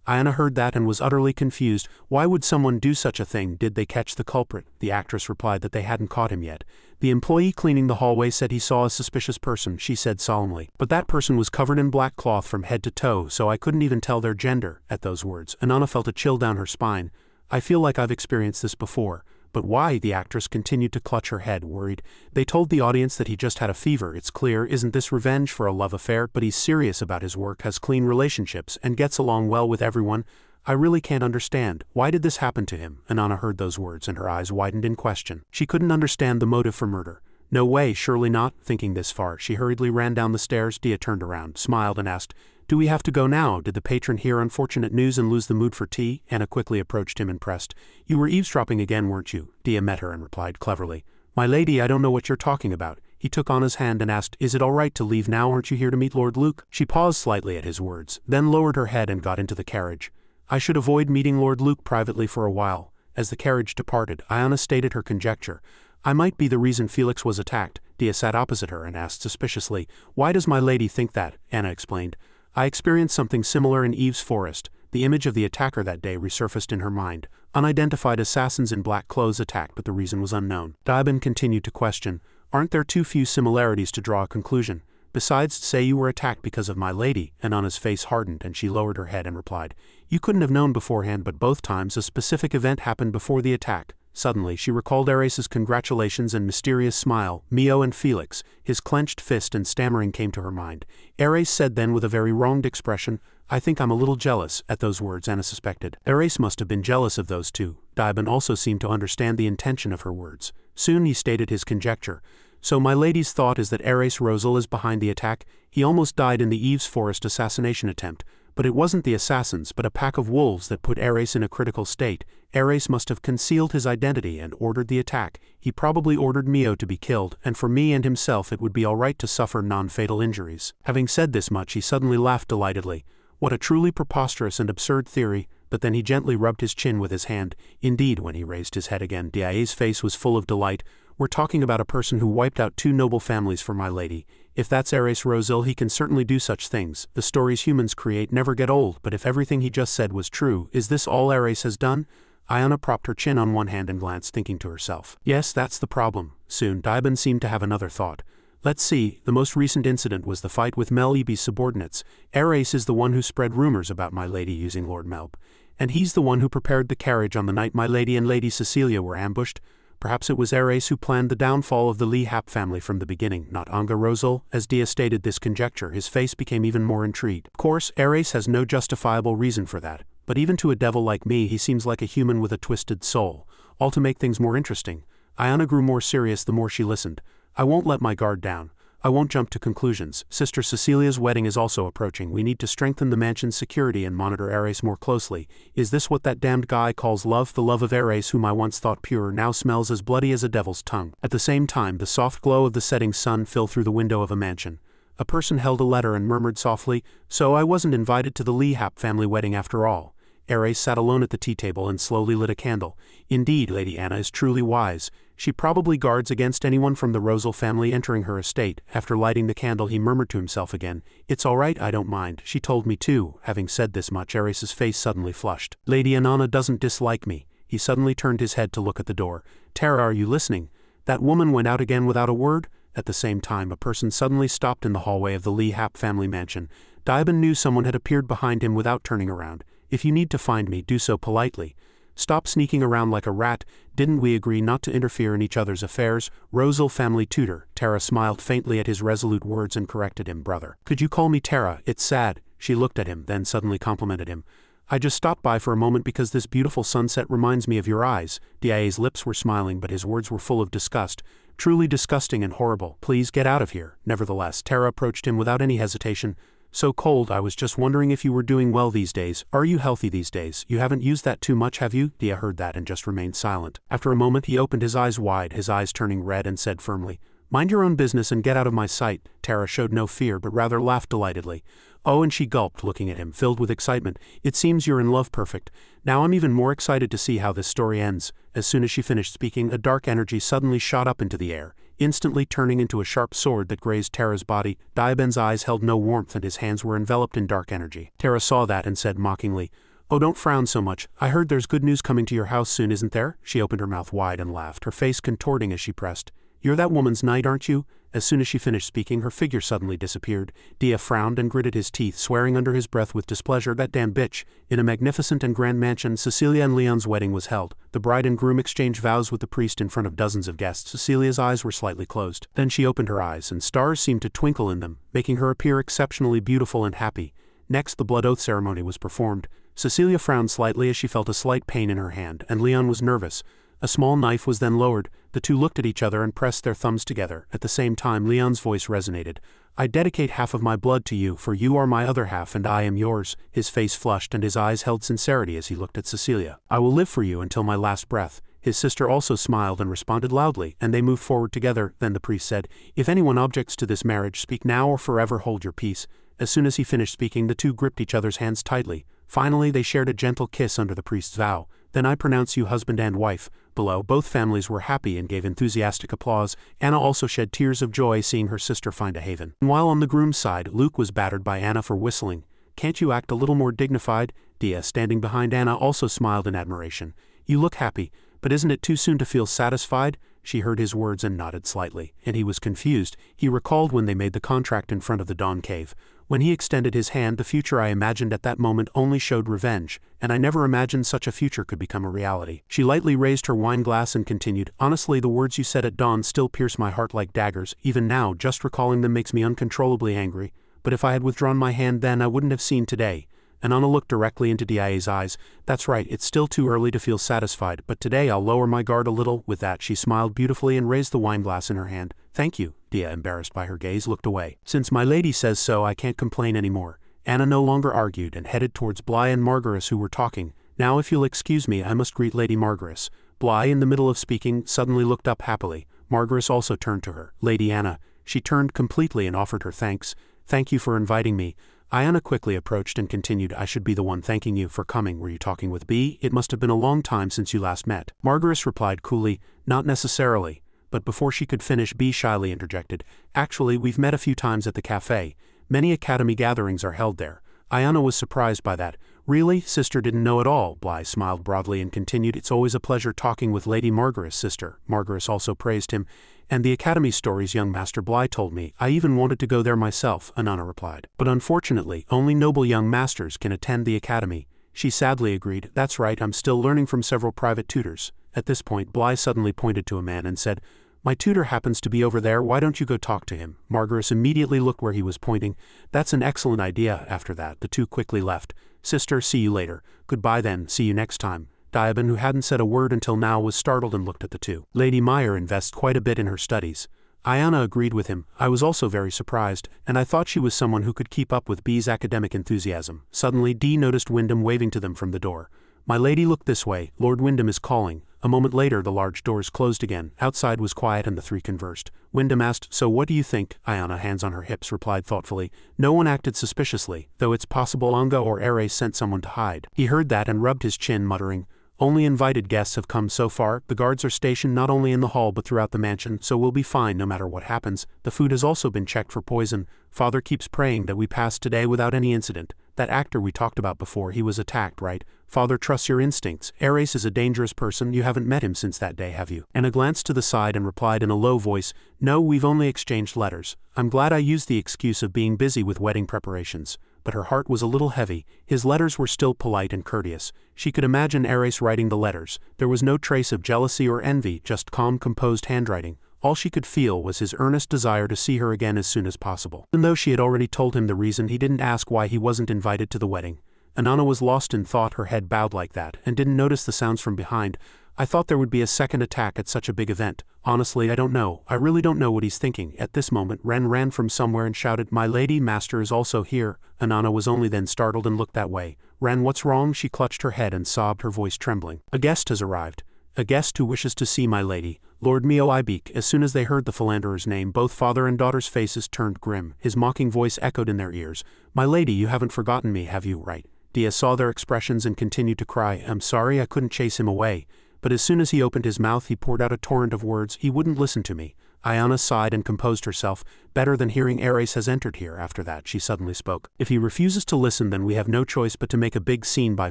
Speaker 1: Anna heard that and was utterly confused. Why would someone do such a thing? Did they catch the culprit? The actress replied that they hadn't caught him yet. The employee cleaning the hallway said he saw a suspicious person, she said solemnly. "But that person was covered in black cloth from head to toe, so I couldn't even tell their gender." At those words, Anna felt a chill down her spine. "I feel like I've experienced this before." "But why?" The actress continued to clutch her head, worried. "They told the audience that he just had a fever. It's clear, isn't this revenge for a love affair? But he's serious about his work, has clean relationships, and gets along well with everyone. I really can't understand. Why did this happen to him?" And Anna heard those words, and her eyes widened in question. She couldn't understand the motive for murder. No way, surely not. Thinking this far, she hurriedly ran down the stairs. Dia turned around, smiled, and asked, "Do we have to go now? Did the patron hear unfortunate news and lose the mood for tea?" Anna quickly approached him and pressed, "You were eavesdropping again, weren't you?" Dia met her and replied cleverly, "My lady, I don't know what you're talking about." He took Anna's hand and asked, "Is it all right to leave now? Aren't you here to meet Lord Luke?" She paused slightly at his words, then lowered her head and got into the carriage. "I should avoid meeting Lord Luke privately for a while." As the carriage departed, Anna stated her conjecture. "I might be the reason Felix was attacked." Dia sat opposite her and asked suspiciously, "Why does my lady think that?" Anna explained, "I experienced something similar in Eve's forest." The image of the attacker that day resurfaced in her mind. Unidentified assassins in black clothes attacked, but the reason was unknown. Daiban continued to question, "Aren't there too few similarities to draw a conclusion? Besides, say you were attacked because of my lady." And Anna's face hardened and she lowered her head and replied, "You couldn't have known beforehand, but both times a specific event happened before the attack." Suddenly, she recalled Ares's congratulations and mysterious smile, Mio and Felix. His clenched fist and stammering came to her mind. Ares said then with a very wronged expression, "I think I'm a little jealous." At those words, Anna suspected. Ares must have been jealous of those two. Daiban also seemed to understand the intention of her words. Soon he stated his conjecture. "So my lady's thought is that Ares Rosal is behind the attack. He almost died in the Eve's Forest assassination attempt. But it wasn't the assassins, but a pack of wolves that put Ares in a critical state. Ares must have concealed his identity and ordered the attack. He probably ordered Mio to be killed, and for me and himself it would be all right to suffer non-fatal injuries." Having said this much, he suddenly laughed delightedly. What a truly preposterous and absurd theory, but then he gently rubbed his chin with his hand. Indeed, when he raised his head again, Dia's face was full of delight. "We're talking about a person who wiped out 2 noble families for my lady. If that's Ares Rosil, he can certainly do such things. The stories humans create never get old, but if everything he just said was true, is this all Ares has done?" Anna propped her chin on one hand and glanced, thinking to herself. "Yes, that's the problem." Soon, Daiban seemed to have another thought. "Let's see, the most recent incident was the fight with Mel Eby's subordinates. Ares is the one who spread rumors about my lady using Lord Melb. And he's the one who prepared the carriage on the night my lady and Lady Cecilia were ambushed. Perhaps it was Ares who planned the downfall of the Lee Hap family from the beginning, not Anga Rosal. As Dia stated this conjecture, his face became even more intrigued. Of course, Ares has no justifiable reason for that, but even to a devil like me he seems like a human with a twisted soul. All to make things more interesting. Ayana grew more serious the more she listened. I won't let my guard down. I won't jump to conclusions. Sister Cecilia's wedding is also approaching. We need to strengthen the mansion's security and monitor Ares more closely. Is this what that damned guy calls love? The love of Ares, whom I once thought pure, now smells as bloody as a devil's tongue. At the same time, the soft glow of the setting sun fell through the window of a mansion. A person held a letter and murmured softly, "So I wasn't invited to the Lee Hap family wedding after all." Ares sat alone at the tea table and slowly lit a candle. Indeed, Lady Anna is truly wise. She probably guards against anyone from the Rosal family entering her estate. After lighting the candle, he murmured to himself again, "It's all right, I don't mind. She told me to." Having said this much, Ares's face suddenly flushed. Lady Anana doesn't dislike me. He suddenly turned his head to look at the door. "Tara, are you listening? That woman went out again without a word?" At the same time, a person suddenly stopped in the hallway of the Lee Hap family mansion. Daiban knew someone had appeared behind him without turning around. "If you need to find me, do so politely. Stop sneaking around like a rat. Didn't we agree not to interfere in each other's affairs?" Rosal family tutor. Tara smiled faintly at his resolute words and corrected him. "Brother. Could you call me Tara? It's sad." She looked at him, then suddenly complimented him. "I just stopped by for a moment because this beautiful sunset reminds me of your eyes." Dia's lips were smiling, but his words were full of disgust. "Truly disgusting and horrible. Please get out of here." Nevertheless, Tara approached him without any hesitation. "So cold, I was just wondering if you were doing well these days. Are you healthy these days? You haven't used that too much, have you?" Dia heard that and just remained silent. After a moment he opened his eyes wide, his eyes turning red, and said firmly, "Mind your own business and get out of my sight." Tara showed no fear but rather laughed delightedly. "Oh," and she gulped, looking at him, filled with excitement. "It seems you're in love. Perfect. Now I'm even more excited to see how this story ends." As soon as she finished speaking, a dark energy suddenly shot up into the air, instantly turning into a sharp sword that grazed Tara's body. Daiban's eyes held no warmth and his hands were enveloped in dark energy. Tara saw that and said mockingly, "Oh, don't frown so much. I heard there's good news coming to your house soon, isn't there?" She opened her mouth wide and laughed, her face contorting as she pressed. "You're that woman's knight, aren't you?" As soon as she finished speaking, her figure suddenly disappeared. Dia frowned and gritted his teeth, swearing under his breath with displeasure, "That damn bitch." In a magnificent and grand mansion, Cecilia and Leon's wedding was held. The bride and groom exchanged vows with the priest in front of dozens of guests. Cecilia's eyes were slightly closed. Then she opened her eyes, and stars seemed to twinkle in them, making her appear exceptionally beautiful and happy. Next, the blood oath ceremony was performed. Cecilia frowned slightly as she felt a slight pain in her hand, and Leon was nervous. A small knife was then lowered. The two looked at each other and pressed their thumbs together. At the same time, Leon's voice resonated. "I dedicate half of my blood to you, for you are my other half and I am yours." His face flushed and his eyes held sincerity as he looked at Cecilia. "I will live for you until my last breath." His sister also smiled and responded loudly, and they moved forward together. Then the priest said, "If anyone objects to this marriage, speak now or forever hold your peace." As soon as he finished speaking, the two gripped each other's hands tightly. Finally, they shared a gentle kiss under the priest's vow. "Then I pronounce you husband and wife." Below, both families were happy and gave enthusiastic applause. Anna also shed tears of joy seeing her sister find a haven. While on the groom's side, Luke was battered by Anna for whistling. "Can't you act a little more dignified?" Dia, standing behind Anna, also smiled in admiration. "You look happy, but isn't it too soon to feel satisfied?" She heard his words and nodded slightly, and he was confused. He recalled when they made the contract in front of the Dawn Cave. When he extended his hand, the future I imagined at that moment only showed revenge, and I never imagined such a future could become a reality. She lightly raised her wine glass and continued, "Honestly, the words you said at dawn still pierce my heart like daggers. Even now, just recalling them makes me uncontrollably angry. But if I had withdrawn my hand then, I wouldn't have seen today." And Anna looked directly into Dia's eyes. "That's right, it's still too early to feel satisfied, but today I'll lower my guard a little." With that, she smiled beautifully and raised the wine glass in her hand. "Thank you." Dia, embarrassed by her gaze, looked away. "Since my lady says so, I can't complain anymore." Anna no longer argued and headed towards Bly and Margaret, who were talking. "Now if you'll excuse me, I must greet Lady Margaret." Bly, in the middle of speaking, suddenly looked up happily. Margaret also turned to her. "Lady Anna." She turned completely and offered her thanks. "Thank you for inviting me." Ayana quickly approached and continued, "I should be the one thanking you for coming. Were you talking with B? It must have been a long time since you last met." Margaret replied coolly, "Not necessarily." But before she could finish, B shyly interjected, "Actually, we've met a few times at the cafe. Many academy gatherings are held there." Ayana was surprised by that. "Really? Sister didn't know at all." Bly smiled broadly and continued, "It's always a pleasure talking with Lady Margaret's sister." Margaret also praised him. "And the academy stories young Master Bly told me. I even wanted to go there myself," Anana replied. "But unfortunately, only noble young masters can attend the academy." She sadly agreed. That's right, I'm still learning from several private tutors. At this point, Bly suddenly pointed to a man and said, my tutor happens to be over there, why don't you go talk to him? Margaret immediately looked where he was pointing. That's an excellent idea. After that, the two quickly left. Sister, see you later. Goodbye then, see you next time. Diabin, who hadn't said a word until now, was startled and looked at the two. Lady Meyer invests quite a bit in her studies. Ayana agreed with him. I was also very surprised, and I thought she was someone who could keep up with B's academic enthusiasm. Suddenly, Dee noticed Wyndham waving to them from the door. My lady, look this way, Lord Wyndham is calling. A moment later the large doors closed again. Outside was quiet and the three conversed. Wyndham asked, so what do you think? Ayana, hands on her hips, replied thoughtfully. No one acted suspiciously, though it's possible Anga or Ares sent someone to hide. He heard that and rubbed his chin, muttering, only invited guests have come so far. The guards are stationed not only in the hall but throughout the mansion, so we'll be fine no matter what happens. The food has also been checked for poison. Father keeps praying that we pass today without any incident. That actor we talked about before, he was attacked, right? Father trusts your instincts. Ares is a dangerous person. You haven't met him since that day, have you? Anna glanced to the side and replied in a low voice, no, we've only exchanged letters. I'm glad I used the excuse of being busy with wedding preparations. But her heart was a little heavy. His letters were still polite and courteous. She could imagine Ares writing the letters. There was no trace of jealousy or envy, just calm, composed handwriting. All she could feel was his earnest desire to see her again as soon as possible. Even though she had already told him the reason, he didn't ask why he wasn't invited to the wedding. Anana was lost in thought, her head bowed like that, and didn't notice the sounds from behind. I thought there would be a second attack at such a big event. Honestly, I don't know. I really don't know what he's thinking. At this moment, Ren ran from somewhere and shouted, my lady, master is also here. Anana was only then startled and looked that way. Ren, what's wrong? She clutched her head and sobbed, her voice trembling. A guest has arrived. A guest who wishes to see my lady. Lord Mio Ibik. As soon as they heard the philanderer's name, both father and daughter's faces turned grim. His mocking voice echoed in their ears. My lady, you haven't forgotten me, have you? Right. Dia saw their expressions and continued to cry. I'm sorry I couldn't chase him away. But as soon as he opened his mouth, he poured out a torrent of words. He wouldn't listen to me. Ayana sighed and composed herself. Better than hearing Ares has entered here. After that, she suddenly spoke. If he refuses to listen, then we have no choice but to make a big scene by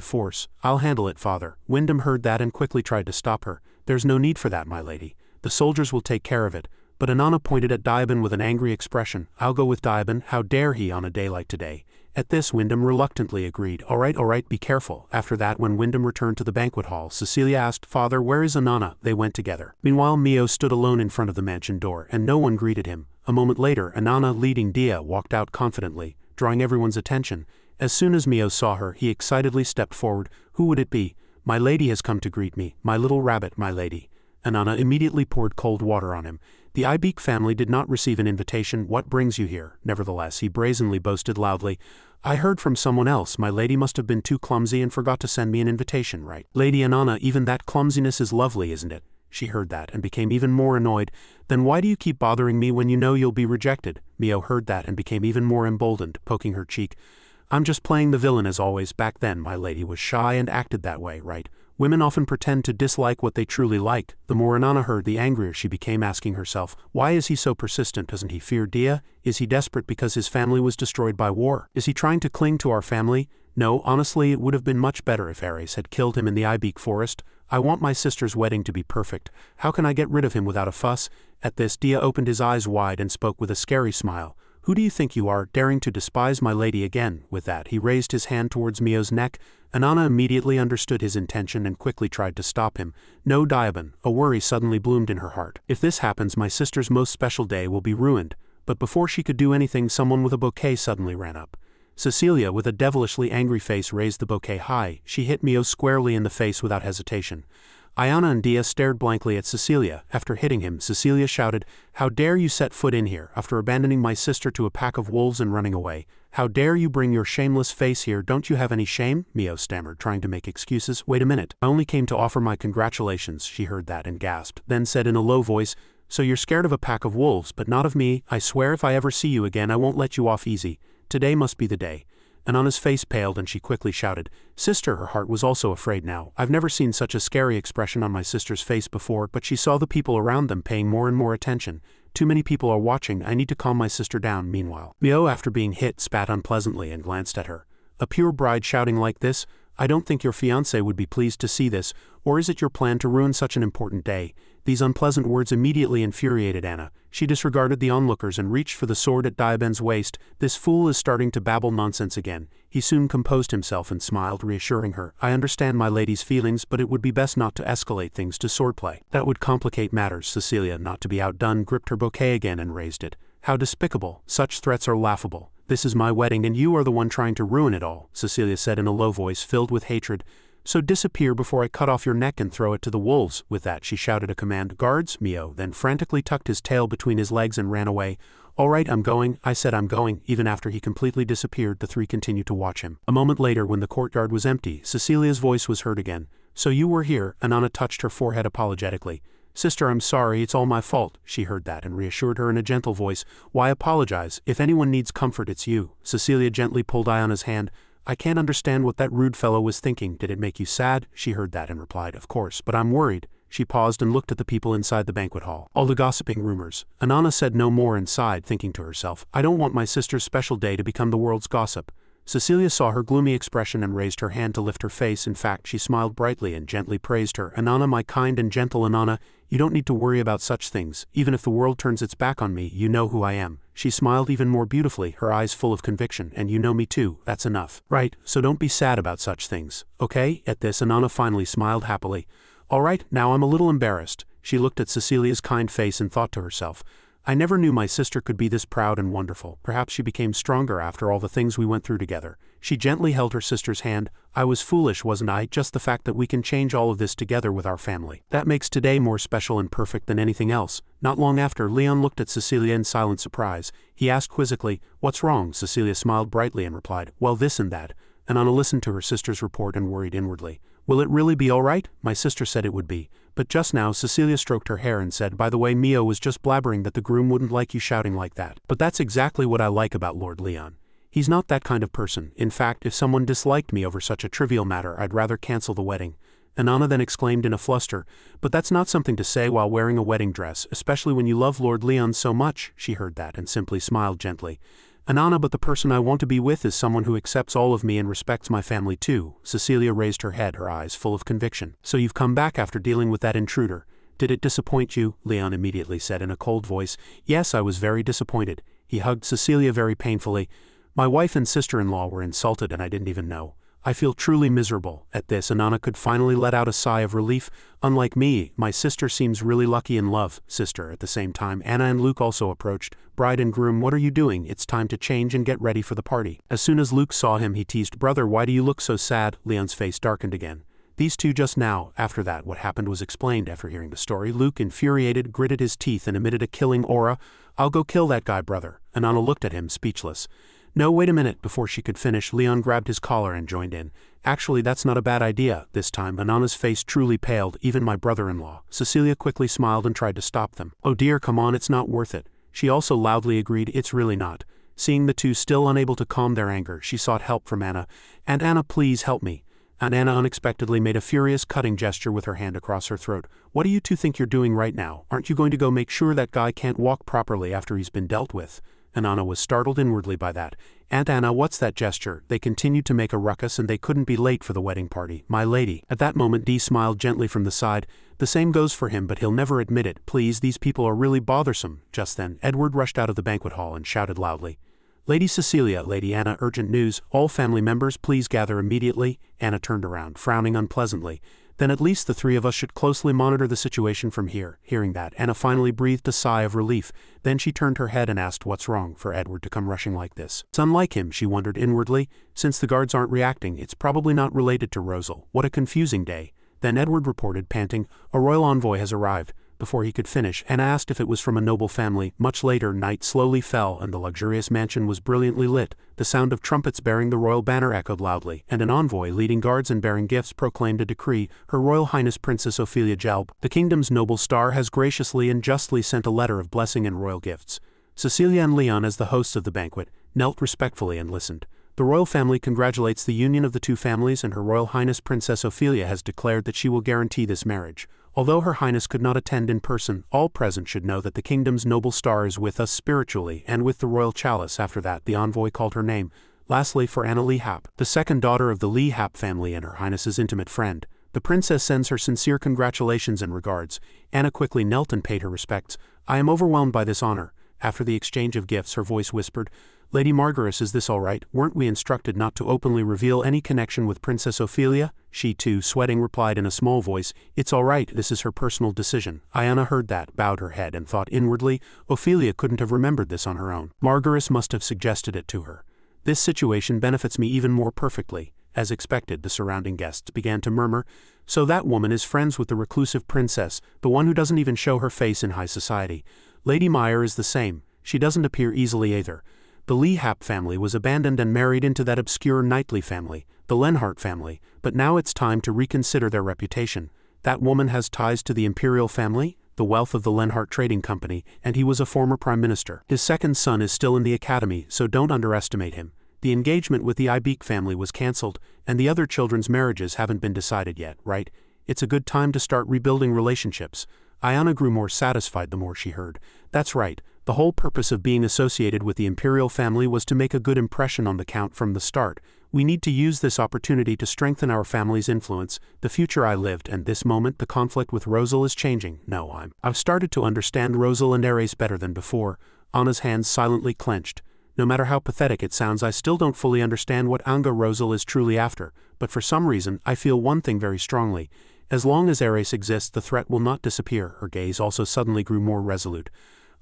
Speaker 1: force. I'll handle it, father. Wyndham heard that and quickly tried to stop her. There's no need for that, my lady. The soldiers will take care of it. But Anana pointed at Diabin with an angry expression. I'll go with Diabin. How dare he on a day like today? At this, Wyndham reluctantly agreed. All right, be careful. After that, when Wyndham returned to the banquet hall, Cecilia asked, Father, where is Anana? They went together. Meanwhile, Mio stood alone in front of the mansion door, and no one greeted him. A moment later, Anana, leading Dia, walked out confidently, drawing everyone's attention. As soon as Mio saw her, he excitedly stepped forward. Who would it be? My lady has come to greet me. My little rabbit, my lady. Anana immediately poured cold water on him. The Ibik family did not receive an invitation. What brings you here? Nevertheless, he brazenly boasted loudly. I heard from someone else. My lady must have been too clumsy and forgot to send me an invitation, right? Lady Anana, even that clumsiness is lovely, isn't it? She heard that and became even more annoyed. Then why do you keep bothering me when you know you'll be rejected? Mio heard that and became even more emboldened, poking her cheek. I'm just playing the villain as always. Back then, my lady was shy and acted that way, right? Women often pretend to dislike what they truly like. The more Anana heard, the angrier she became, asking herself, why is he so persistent? Doesn't he fear Dia? Is he desperate because his family was destroyed by war? Is he trying to cling to our family? No, honestly, it would have been much better if Ares had killed him in the Ibik forest. I want my sister's wedding to be perfect. How can I get rid of him without a fuss? At this, Dia opened his eyes wide and spoke with a scary smile. Who do you think you are, daring to despise my lady again? With that, he raised his hand towards Mio's neck. Anana immediately understood his intention and quickly tried to stop him. No, Diabin. A worry suddenly bloomed in her heart. If this happens, my sister's most special day will be ruined. But before she could do anything, someone with a bouquet suddenly ran up. Cecilia, with a devilishly angry face, raised the bouquet high. She hit Mio squarely in the face without hesitation. Ayana and Dia stared blankly at Cecilia. After hitting him, Cecilia shouted, How dare you set foot in here, after abandoning my sister to a pack of wolves and running away? How dare you bring your shameless face here? Don't you have any shame? Mio stammered, trying to make excuses. Wait a minute. I only came to offer my congratulations. She heard that and gasped, then said in a low voice, So you're scared of a pack of wolves, but not of me. I swear if I ever see you again, I won't let you off easy. Today must be the day. Anana's face paled and she quickly shouted, Sister. Her heart was also afraid now. I've never seen such a scary expression on my sister's face before, but she saw the people around them paying more and more attention. Too many people are watching. I need to calm my sister down. Meanwhile, Mio, after being hit, spat unpleasantly and glanced at her. A pure bride shouting like this? I don't think your fiancé would be pleased to see this, or is it your plan to ruin such an important day? These unpleasant words immediately infuriated Anna. She disregarded the onlookers and reached for the sword at Diaben's waist. This fool is starting to babble nonsense again. He soon composed himself and smiled, reassuring her. I understand my lady's feelings, but it would be best not to escalate things to swordplay. That would complicate matters. Cecilia, not to be outdone, gripped her bouquet again and raised it. How despicable. Such threats are laughable. This is my wedding and you are the one trying to ruin it all, Cecilia said in a low voice filled with hatred. So disappear before I cut off your neck and throw it to the wolves. With that she shouted a command. Guards, Mio then frantically tucked his tail between his legs and ran away. All right, I'm going. I said I'm going. Even after he completely disappeared, the three continued to watch him. A moment later, when the courtyard was empty, Cecilia's voice was heard again. So you were here, and Anna touched her forehead apologetically. Sister, I'm sorry, it's all my fault. She heard that and reassured her in a gentle voice. Why apologize? If anyone needs comfort, it's you. Cecilia gently pulled Ayana's hand. I can't understand what that rude fellow was thinking. Did it make you sad? She heard that and replied, of course, but I'm worried. She paused and looked at the people inside the banquet hall. All the gossiping rumors. Anna said no more and sighed, thinking to herself, I don't want my sister's special day to become the world's gossip. Cecilia saw her gloomy expression and raised her hand to lift her face. In fact, she smiled brightly and gently praised her. Anna, my kind and gentle Anna, you don't need to worry about such things. Even if the world turns its back on me, you know who I am. She smiled even more beautifully, her eyes full of conviction. And you know me too, that's enough. Right, so don't be sad about such things. Okay? At this, Anna finally smiled happily. All right, now I'm a little embarrassed. She looked at Cecilia's kind face and thought to herself, I never knew my sister could be this proud and wonderful. Perhaps she became stronger after all the things we went through together. She gently held her sister's hand. I was foolish, wasn't I? Just the fact that we can change all of this together with our family. That makes today more special and perfect than anything else. Not long after, Leon looked at Cecilia in silent surprise. He asked quizzically, What's wrong? Cecilia smiled brightly and replied, Well, this and that. And Anna listened to her sister's report and worried inwardly. Will it really be all right? My sister said it would be. But just now Cecilia stroked her hair and said, By the way, Mio was just blabbering that the groom wouldn't like you shouting like that. But that's exactly what I like about Lord Leon. He's not that kind of person. In fact, if someone disliked me over such a trivial matter, I'd rather cancel the wedding. And Anna then exclaimed in a fluster, But that's not something to say while wearing a wedding dress, especially when you love Lord Leon so much. She heard that and simply smiled gently. Anna, but the person I want to be with is someone who accepts all of me and respects my family too. Cecilia raised her head, her eyes full of conviction. So you've come back after dealing with that intruder. Did it disappoint you? Leon immediately said in a cold voice. Yes, I was very disappointed. He hugged Cecilia very painfully. My wife and sister-in-law were insulted and I didn't even know. I feel truly miserable. At this, Anna could finally let out a sigh of relief. Unlike me, my sister seems really lucky in love. Sister, at the same time, Anna and Luke also approached. Bride and groom, what are you doing? It's time to change and get ready for the party. As soon as Luke saw him, he teased, Brother, why do you look so sad? Leon's face darkened again. These two just now. After that, what happened was explained. After hearing the story, Luke, infuriated, gritted his teeth and emitted a killing aura. I'll go kill that guy, brother. And Anna looked at him, speechless. No, wait a minute. Before she could finish, Leon grabbed his collar and joined in. Actually, that's not a bad idea. This time, Anna's face truly paled, even my brother-in-law. Cecilia quickly smiled and tried to stop them. Oh dear, come on, it's not worth it. She also loudly agreed, it's really not. Seeing the two still unable to calm their anger, she sought help from Anna. And Anna, please help me. And Anna unexpectedly made a furious cutting gesture with her hand across her throat. What do you two think you're doing right now? Aren't you going to go make sure that guy can't walk properly after he's been dealt with? And Anna was startled inwardly by that. Aunt Anna, what's that gesture? They continued to make a ruckus and they couldn't be late for the wedding party. My lady. At that moment Dee smiled gently from the side. The same goes for him, but he'll never admit it. Please, these people are really bothersome. Just then, Edward rushed out of the banquet hall and shouted loudly. Lady Cecilia, Lady Anna, urgent news. All family members, please gather immediately. Anna turned around, frowning unpleasantly. Then at least the three of us should closely monitor the situation from here. Hearing that, Anna finally breathed a sigh of relief. Then she turned her head and asked what's wrong for Edward to come rushing like this. It's unlike him, she wondered inwardly. Since the guards aren't reacting, it's probably not related to Rosal. What a confusing day. Then Edward reported, panting, a royal envoy has arrived. Before he could finish, Anna asked if it was from a noble family. Much later, night slowly fell and the luxurious mansion was brilliantly lit. The sound of trumpets bearing the royal banner echoed loudly, and an envoy leading guards and bearing gifts proclaimed a decree. Her Royal Highness Princess Ophelia Jelb, the kingdom's noble star, has graciously and justly sent a letter of blessing and royal gifts. Cecilia and Leon, as the hosts of the banquet, knelt respectfully and listened. The royal family congratulates the union of the two families, and Her Royal Highness Princess Ophelia has declared that she will guarantee this marriage. Although Her Highness could not attend in person, all present should know that the kingdom's noble star is with us spiritually and with the royal chalice. After that, the envoy called her name. Lastly, for Anna Lee Hap, the second daughter of the Lee Hap family and Her Highness's intimate friend. The princess sends her sincere congratulations and regards. Anna quickly knelt and paid her respects. I am overwhelmed by this honor. After the exchange of gifts, her voice whispered, Lady Margaret, is this all right? Weren't we instructed not to openly reveal any connection with Princess Ophelia? She too, sweating, replied in a small voice, It's all right, this is her personal decision. Ayana heard that, bowed her head, and thought inwardly, Ophelia couldn't have remembered this on her own. Margaret must have suggested it to her. This situation benefits me even more perfectly. As expected, the surrounding guests began to murmur, So that woman is friends with the reclusive princess, the one who doesn't even show her face in high society. Lady Meyer is the same. She doesn't appear easily either. The Lee Hap family was abandoned and married into that obscure Knightley family, the Lenhart family, but now it's time to reconsider their reputation. That woman has ties to the imperial family, the wealth of the Lenhart Trading Company, and he was a former prime minister. His second son is still in the academy, so don't underestimate him. The engagement with the Ibik family was cancelled, and the other children's marriages haven't been decided yet, right? It's a good time to start rebuilding relationships. Ayana grew more satisfied the more she heard. That's right. The whole purpose of being associated with the imperial family was to make a good impression on the Count from the start. We need to use this opportunity to strengthen our family's influence. The future I lived, and this moment the conflict with Rosal is changing. No, I've started to understand Rosal and Ares better than before. Anna's hands silently clenched. No matter how pathetic it sounds, I still don't fully understand what Anga Rosal is truly after, but for some reason, I feel one thing very strongly. As long as Ares exists, the threat will not disappear. Her gaze also suddenly grew more resolute.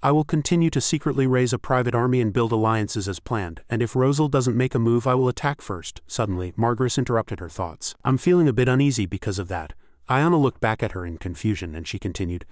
Speaker 1: I will continue to secretly raise a private army and build alliances as planned, and if Rosal doesn't make a move, I will attack first. Suddenly, Margaret interrupted her thoughts. I'm feeling a bit uneasy because of that. Ayana looked back at her in confusion, and she continued,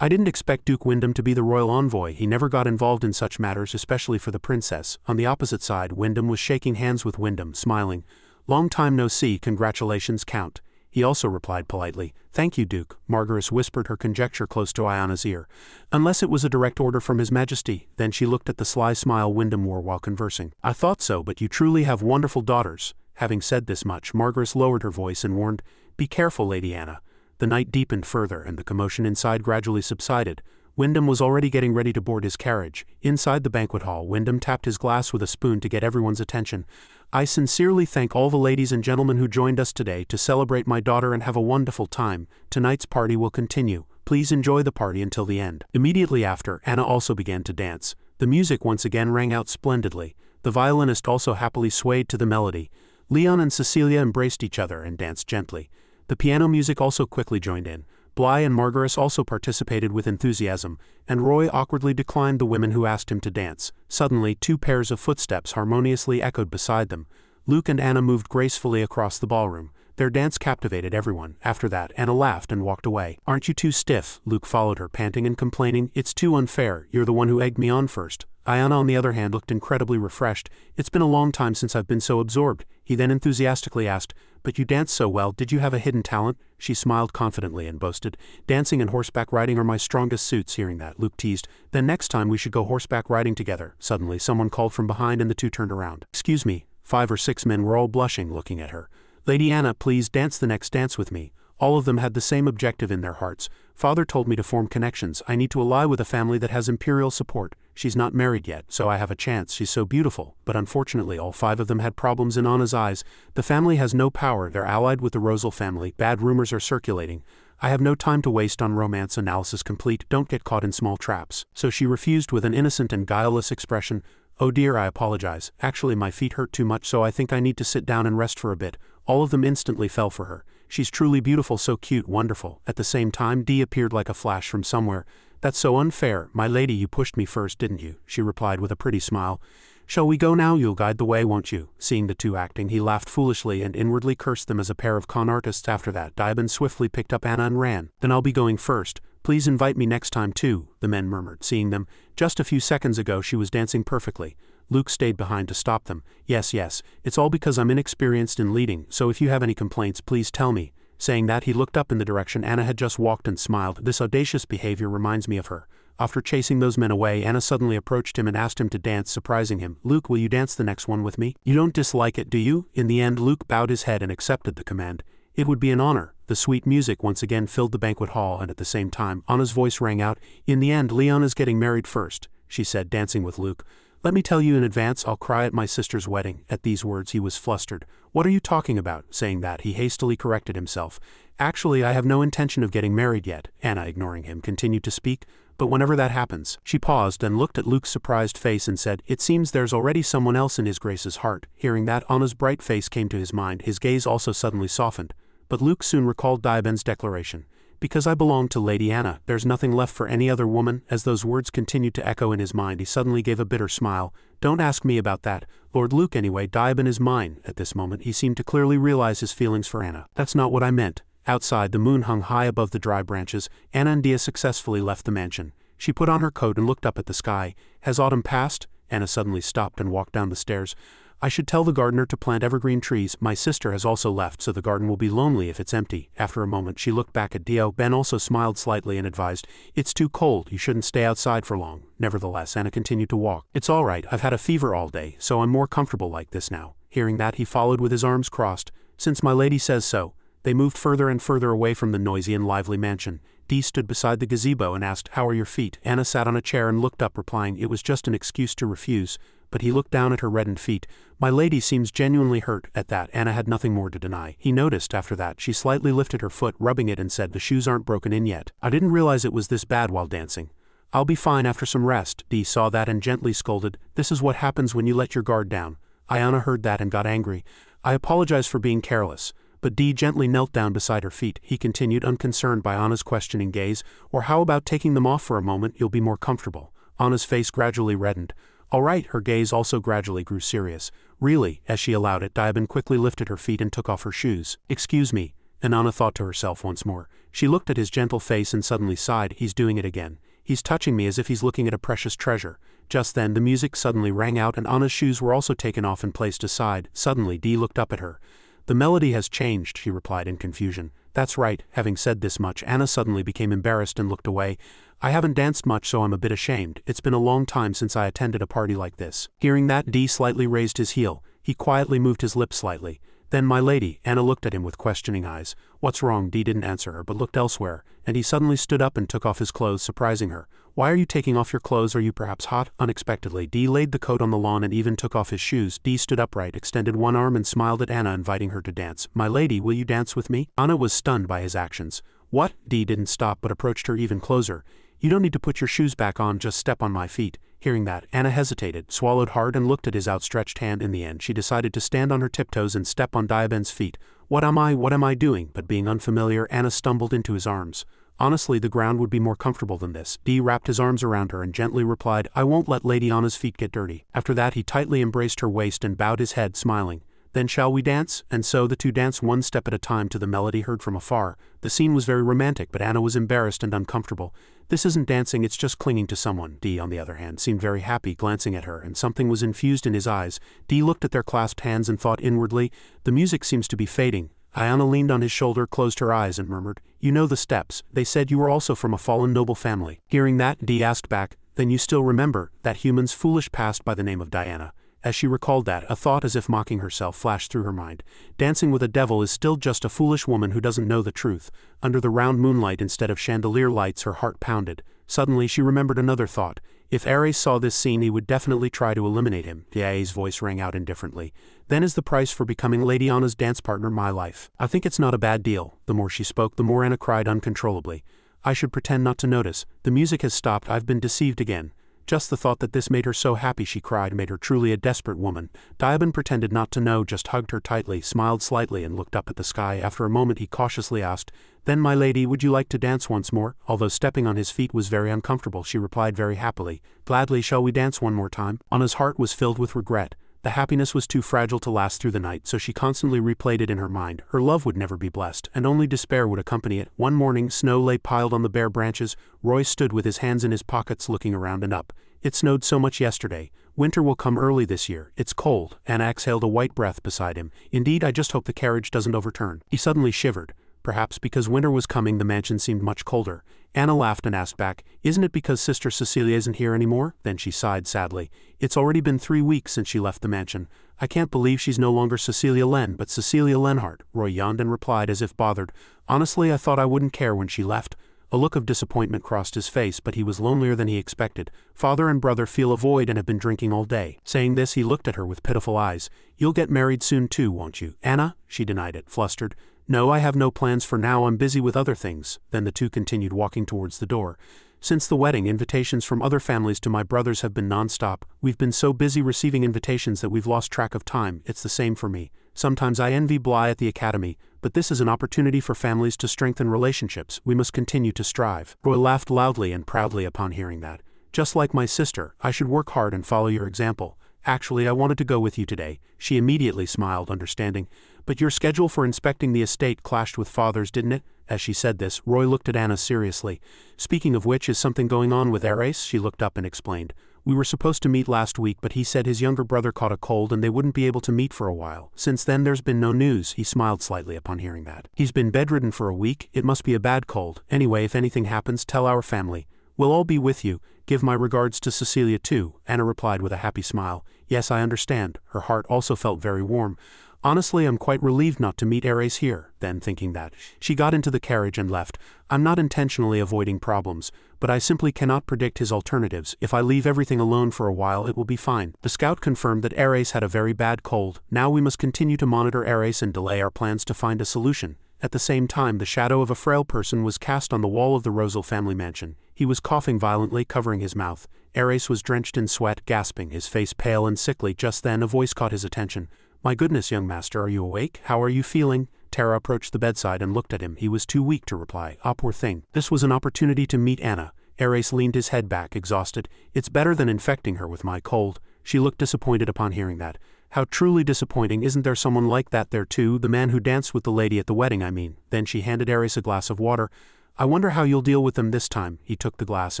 Speaker 1: I didn't expect Duke Wyndham to be the royal envoy. He never got involved in such matters, especially for the princess. On the opposite side, Wyndham was shaking hands with Wyndham, smiling. Long time no see, congratulations, Count. He also replied politely, Thank you, Duke. Margaret whispered her conjecture close to Ayana's ear. Unless it was a direct order from His Majesty. Then she looked at the sly smile Wyndham wore while conversing. I thought so, but you truly have wonderful daughters. Having said this much, Margaret lowered her voice and warned, Be careful, Lady Anna. The night deepened further, and the commotion inside gradually subsided. Wyndham was already getting ready to board his carriage. Inside the banquet hall, Wyndham tapped his glass with a spoon to get everyone's attention. I sincerely thank all the ladies and gentlemen who joined us today to celebrate my daughter and have a wonderful time. Tonight's party will continue. Please enjoy the party until the end. Immediately after, Anna also began to dance. The music once again rang out splendidly. The violinist also happily swayed to the melody. Leon and Cecilia embraced each other and danced gently. The piano music also quickly joined in. Bly and Margaret also participated with enthusiasm, and Roy awkwardly declined the women who asked him to dance. Suddenly, two pairs of footsteps harmoniously echoed beside them. Luke and Anna moved gracefully across the ballroom. Their dance captivated everyone. After that, Anna laughed and walked away. Aren't you too stiff? Luke followed her, panting and complaining. It's too unfair. You're the one who egged me on first. Ayana, on the other hand, looked incredibly refreshed. It's been a long time since I've been so absorbed. He then enthusiastically asked, But you dance so well, did you have a hidden talent? She smiled confidently and boasted, Dancing and horseback riding are my strongest suits. Hearing that, Luke teased, Then next time we should go horseback riding together. Suddenly, someone called from behind and the two turned around. Excuse me. 5 or 6 men were all blushing, looking at her. Lady Anna, please dance the next dance with me. All of them had the same objective in their hearts. Father told me to form connections. I need to ally with a family that has imperial support. She's not married yet, so I have a chance. She's so beautiful. But unfortunately, all 5 of them had problems in Anna's eyes. The family has no power. They're allied with the Rosal family. Bad rumors are circulating. I have no time to waste on romance. Analysis complete. Don't get caught in small traps. So she refused with an innocent and guileless expression. Oh dear, I apologize. Actually, my feet hurt too much, so I think I need to sit down and rest for a bit. All of them instantly fell for her. She's truly beautiful, so cute, wonderful. At the same time, Dee appeared like a flash from somewhere. That's so unfair. My lady, you pushed me first, didn't you? She replied with a pretty smile. Shall we go now? You'll guide the way, won't you? Seeing the two acting, he laughed foolishly and inwardly cursed them as a pair of con artists. After that, Diabin swiftly picked up Anna and ran. Then I'll be going first. Please invite me next time too, the men murmured, seeing them. Just a few seconds ago she was dancing perfectly. Luke stayed behind to stop them. Yes, it's all because I'm inexperienced in leading, so if you have any complaints, please tell me. Saying that, he looked up in the direction Anna had just walked and smiled. This audacious behavior reminds me of her. After chasing those men away, Anna suddenly approached him and asked him to dance, surprising him. Luke, will you dance the next one with me? You don't dislike it, do you? In the end, Luke bowed his head and accepted the command. It would be an honor. The sweet music once again filled the banquet hall, and at the same time, Anna's voice rang out. In the end, Leon is getting married first, she said, dancing with Luke. Let me tell you in advance, I'll cry at my sister's wedding." At these words he was flustered. "What are you talking about?" Saying that, he hastily corrected himself. "Actually, I have no intention of getting married yet." Anna, ignoring him, continued to speak. "But whenever that happens." She paused and looked at Luke's surprised face and said, "It seems there's already someone else in his Grace's heart." Hearing that, Anna's bright face came to his mind. His gaze also suddenly softened. But Luke soon recalled Diaben's declaration. "Because I belong to Lady Anna, there's nothing left for any other woman." As those words continued to echo in his mind, he suddenly gave a bitter smile. "Don't ask me about that, Lord Luke. Anyway, Diaben is mine." At this moment, he seemed to clearly realize his feelings for Anna. "That's not what I meant." Outside, the moon hung high above the dry branches. Anna and Dia successfully left the mansion. She put on her coat and looked up at the sky. "Has autumn passed?" Anna suddenly stopped and walked down the stairs. "I should tell the gardener to plant evergreen trees. My sister has also left, so the garden will be lonely if it's empty." After a moment, she looked back at Dio. Ben also smiled slightly and advised, "It's too cold, you shouldn't stay outside for long." Nevertheless, Anna continued to walk. "It's all right, I've had a fever all day, so I'm more comfortable like this now." Hearing that, he followed with his arms crossed. "Since my lady says so." They moved further and further away from the noisy and lively mansion. Dee stood beside the gazebo and asked, "How are your feet?" Anna sat on a chair and looked up, replying it was just an excuse to refuse. But he looked down at her reddened feet. "My lady seems genuinely hurt." At that, Anna had nothing more to deny. He noticed, after that, she slightly lifted her foot, rubbing it, and said, "The shoes aren't broken in yet. I didn't realize it was this bad while dancing. I'll be fine after some rest." Dee saw that and gently scolded, "This is what happens when you let your guard down." Ayana heard that and got angry. "I apologize for being careless." But Dee gently knelt down beside her feet. He continued, unconcerned by Anna's questioning gaze, "Or how about taking them off for a moment? You'll be more comfortable." Anna's face gradually reddened. "All right." Her gaze also gradually grew serious. "Really?" As she allowed it, Diaben quickly lifted her feet and took off her shoes. "Excuse me," and Anna thought to herself once more. She looked at his gentle face and suddenly sighed. He's doing it again. He's touching me as if he's looking at a precious treasure. Just then, the music suddenly rang out and Anna's shoes were also taken off and placed aside. Suddenly, Dee looked up at her. "The melody has changed," she replied in confusion. "That's right." Having said this much, Anna suddenly became embarrassed and looked away. "I haven't danced much, so I'm a bit ashamed. It's been a long time since I attended a party like this." Hearing that, Dee slightly raised his heel. He quietly moved his lips slightly. "Then, my lady," Anna looked at him with questioning eyes. "What's wrong?" Dee didn't answer her, but looked elsewhere, and he suddenly stood up and took off his clothes, surprising her. "Why are you taking off your clothes? Are you perhaps hot?" Unexpectedly, Dee laid the coat on the lawn and even took off his shoes. Dee stood upright, extended one arm and smiled at Anna, inviting her to dance. "My lady, will you dance with me?" Anna was stunned by his actions. "What?" Dee didn't stop but approached her even closer. "You don't need to put your shoes back on, just step on my feet." Hearing that, Anna hesitated, swallowed hard and looked at his outstretched hand. In the end, she decided to stand on her tiptoes and step on Diaben's feet. What am I doing?" But being unfamiliar, Anna stumbled into his arms. Honestly, the ground would be more comfortable than this. Dee wrapped his arms around her and gently replied, "I won't let Lady Anna's feet get dirty." After that, he tightly embraced her waist and bowed his head, smiling. "Then shall we dance?" And so the two danced one step at a time to the melody heard from afar. The scene was very romantic, but Anna was embarrassed and uncomfortable. "This isn't dancing, it's just clinging to someone." Dee, on the other hand, seemed very happy, glancing at her, and something was infused in his eyes. Dee looked at their clasped hands and thought inwardly, "The music seems to be fading." Ayana leaned on his shoulder, closed her eyes, and murmured, "You know the steps. They said you were also from a fallen noble family." Hearing that, Dee asked back, "Then you still remember that human's foolish past by the name of Diana?" As she recalled that, a thought as if mocking herself flashed through her mind. Dancing with a devil is still just a foolish woman who doesn't know the truth. Under the round moonlight instead of chandelier lights, her heart pounded. Suddenly she remembered another thought. If Ares saw this scene, he would definitely try to eliminate him. Yae's voice rang out indifferently. "Then is the price for becoming Lady Anna's dance partner my life? I think it's not a bad deal." The more she spoke, the more Anna cried uncontrollably. "I should pretend not to notice. The music has stopped. I've been deceived again." Just the thought that this made her so happy, she cried, made her truly a desperate woman. Diaben pretended not to know, just hugged her tightly, smiled slightly, and looked up at the sky. After a moment he cautiously asked, "Then, my lady, would you like to dance once more?" Although stepping on his feet was very uncomfortable, she replied very happily, "Gladly. Shall we dance one more time?" Anna's heart was filled with regret. The happiness was too fragile to last through the night, so she constantly replayed it in her mind. Her love would never be blessed, and only despair would accompany it. One morning, snow lay piled on the bare branches. Roy stood with his hands in his pockets looking around and up. "It snowed so much yesterday. Winter will come early this year. It's cold." Anna exhaled a white breath beside him. "Indeed, I just hope the carriage doesn't overturn." He suddenly shivered. Perhaps because winter was coming, the mansion seemed much colder. Anna laughed and asked back, "Isn't it because Sister Cecilia isn't here anymore?" Then she sighed sadly. "It's already been 3 weeks since she left the mansion. I can't believe she's no longer Cecilia Len, but Cecilia Lenhart." Roy yawned and replied as if bothered, "Honestly, I thought I wouldn't care when she left. A look of disappointment crossed his face, but he was lonelier than he expected. Father and brother feel a void and have been drinking all day. Saying this, he looked at her with pitiful eyes. You'll get married soon too, won't you, Anna? She denied it, flustered. No, I have no plans for now, I'm busy with other things. Then the two continued walking towards the door. Since the wedding, invitations from other families to my brothers have been non-stop. We've been so busy receiving invitations that we've lost track of time. It's the same for me. Sometimes I envy Bly at the academy, but this is an opportunity for families to strengthen relationships. We must continue to strive. Roy laughed loudly and proudly upon hearing that. Just like my sister, I should work hard and follow your example. Actually, I wanted to go with you today. She immediately smiled, understanding. But your schedule for inspecting the estate clashed with Father's, didn't it? As she said this, Roy looked at Anna seriously. Speaking of which, is something going on with Ares? She looked up and explained. We were supposed to meet last week, but he said his younger brother caught a cold and they wouldn't be able to meet for a while. Since then there's been no news. He smiled slightly upon hearing that. He's been bedridden for a week. It must be a bad cold. Anyway, if anything happens, tell our family. We'll all be with you. Give my regards to Cecilia too, Anna replied with a happy smile. Yes, I understand. Her heart also felt very warm. Honestly, I'm quite relieved not to meet Ares here. Then, thinking that, she got into the carriage and left. I'm not intentionally avoiding problems, but I simply cannot predict his alternatives. If I leave everything alone for a while, it will be fine. The scout confirmed that Ares had a very bad cold. Now we must continue to monitor Ares and delay our plans to find a solution. At the same time, the shadow of a frail person was cast on the wall of the Rosal family mansion. He was coughing violently, covering his mouth. Ares was drenched in sweat, gasping, his face pale and sickly. Just then, a voice caught his attention. My goodness, young master, are you awake? How are you feeling? Tara approached the bedside and looked at him. He was too weak to reply. Ah, poor thing. This was an opportunity to meet Anna. Ares leaned his head back, exhausted. It's better than infecting her with my cold. She looked disappointed upon hearing that. How truly disappointing. Isn't there someone like that there too? The man who danced with the lady at the wedding, I mean. Then she handed Ares a glass of water. I wonder how you'll deal with them this time. He took the glass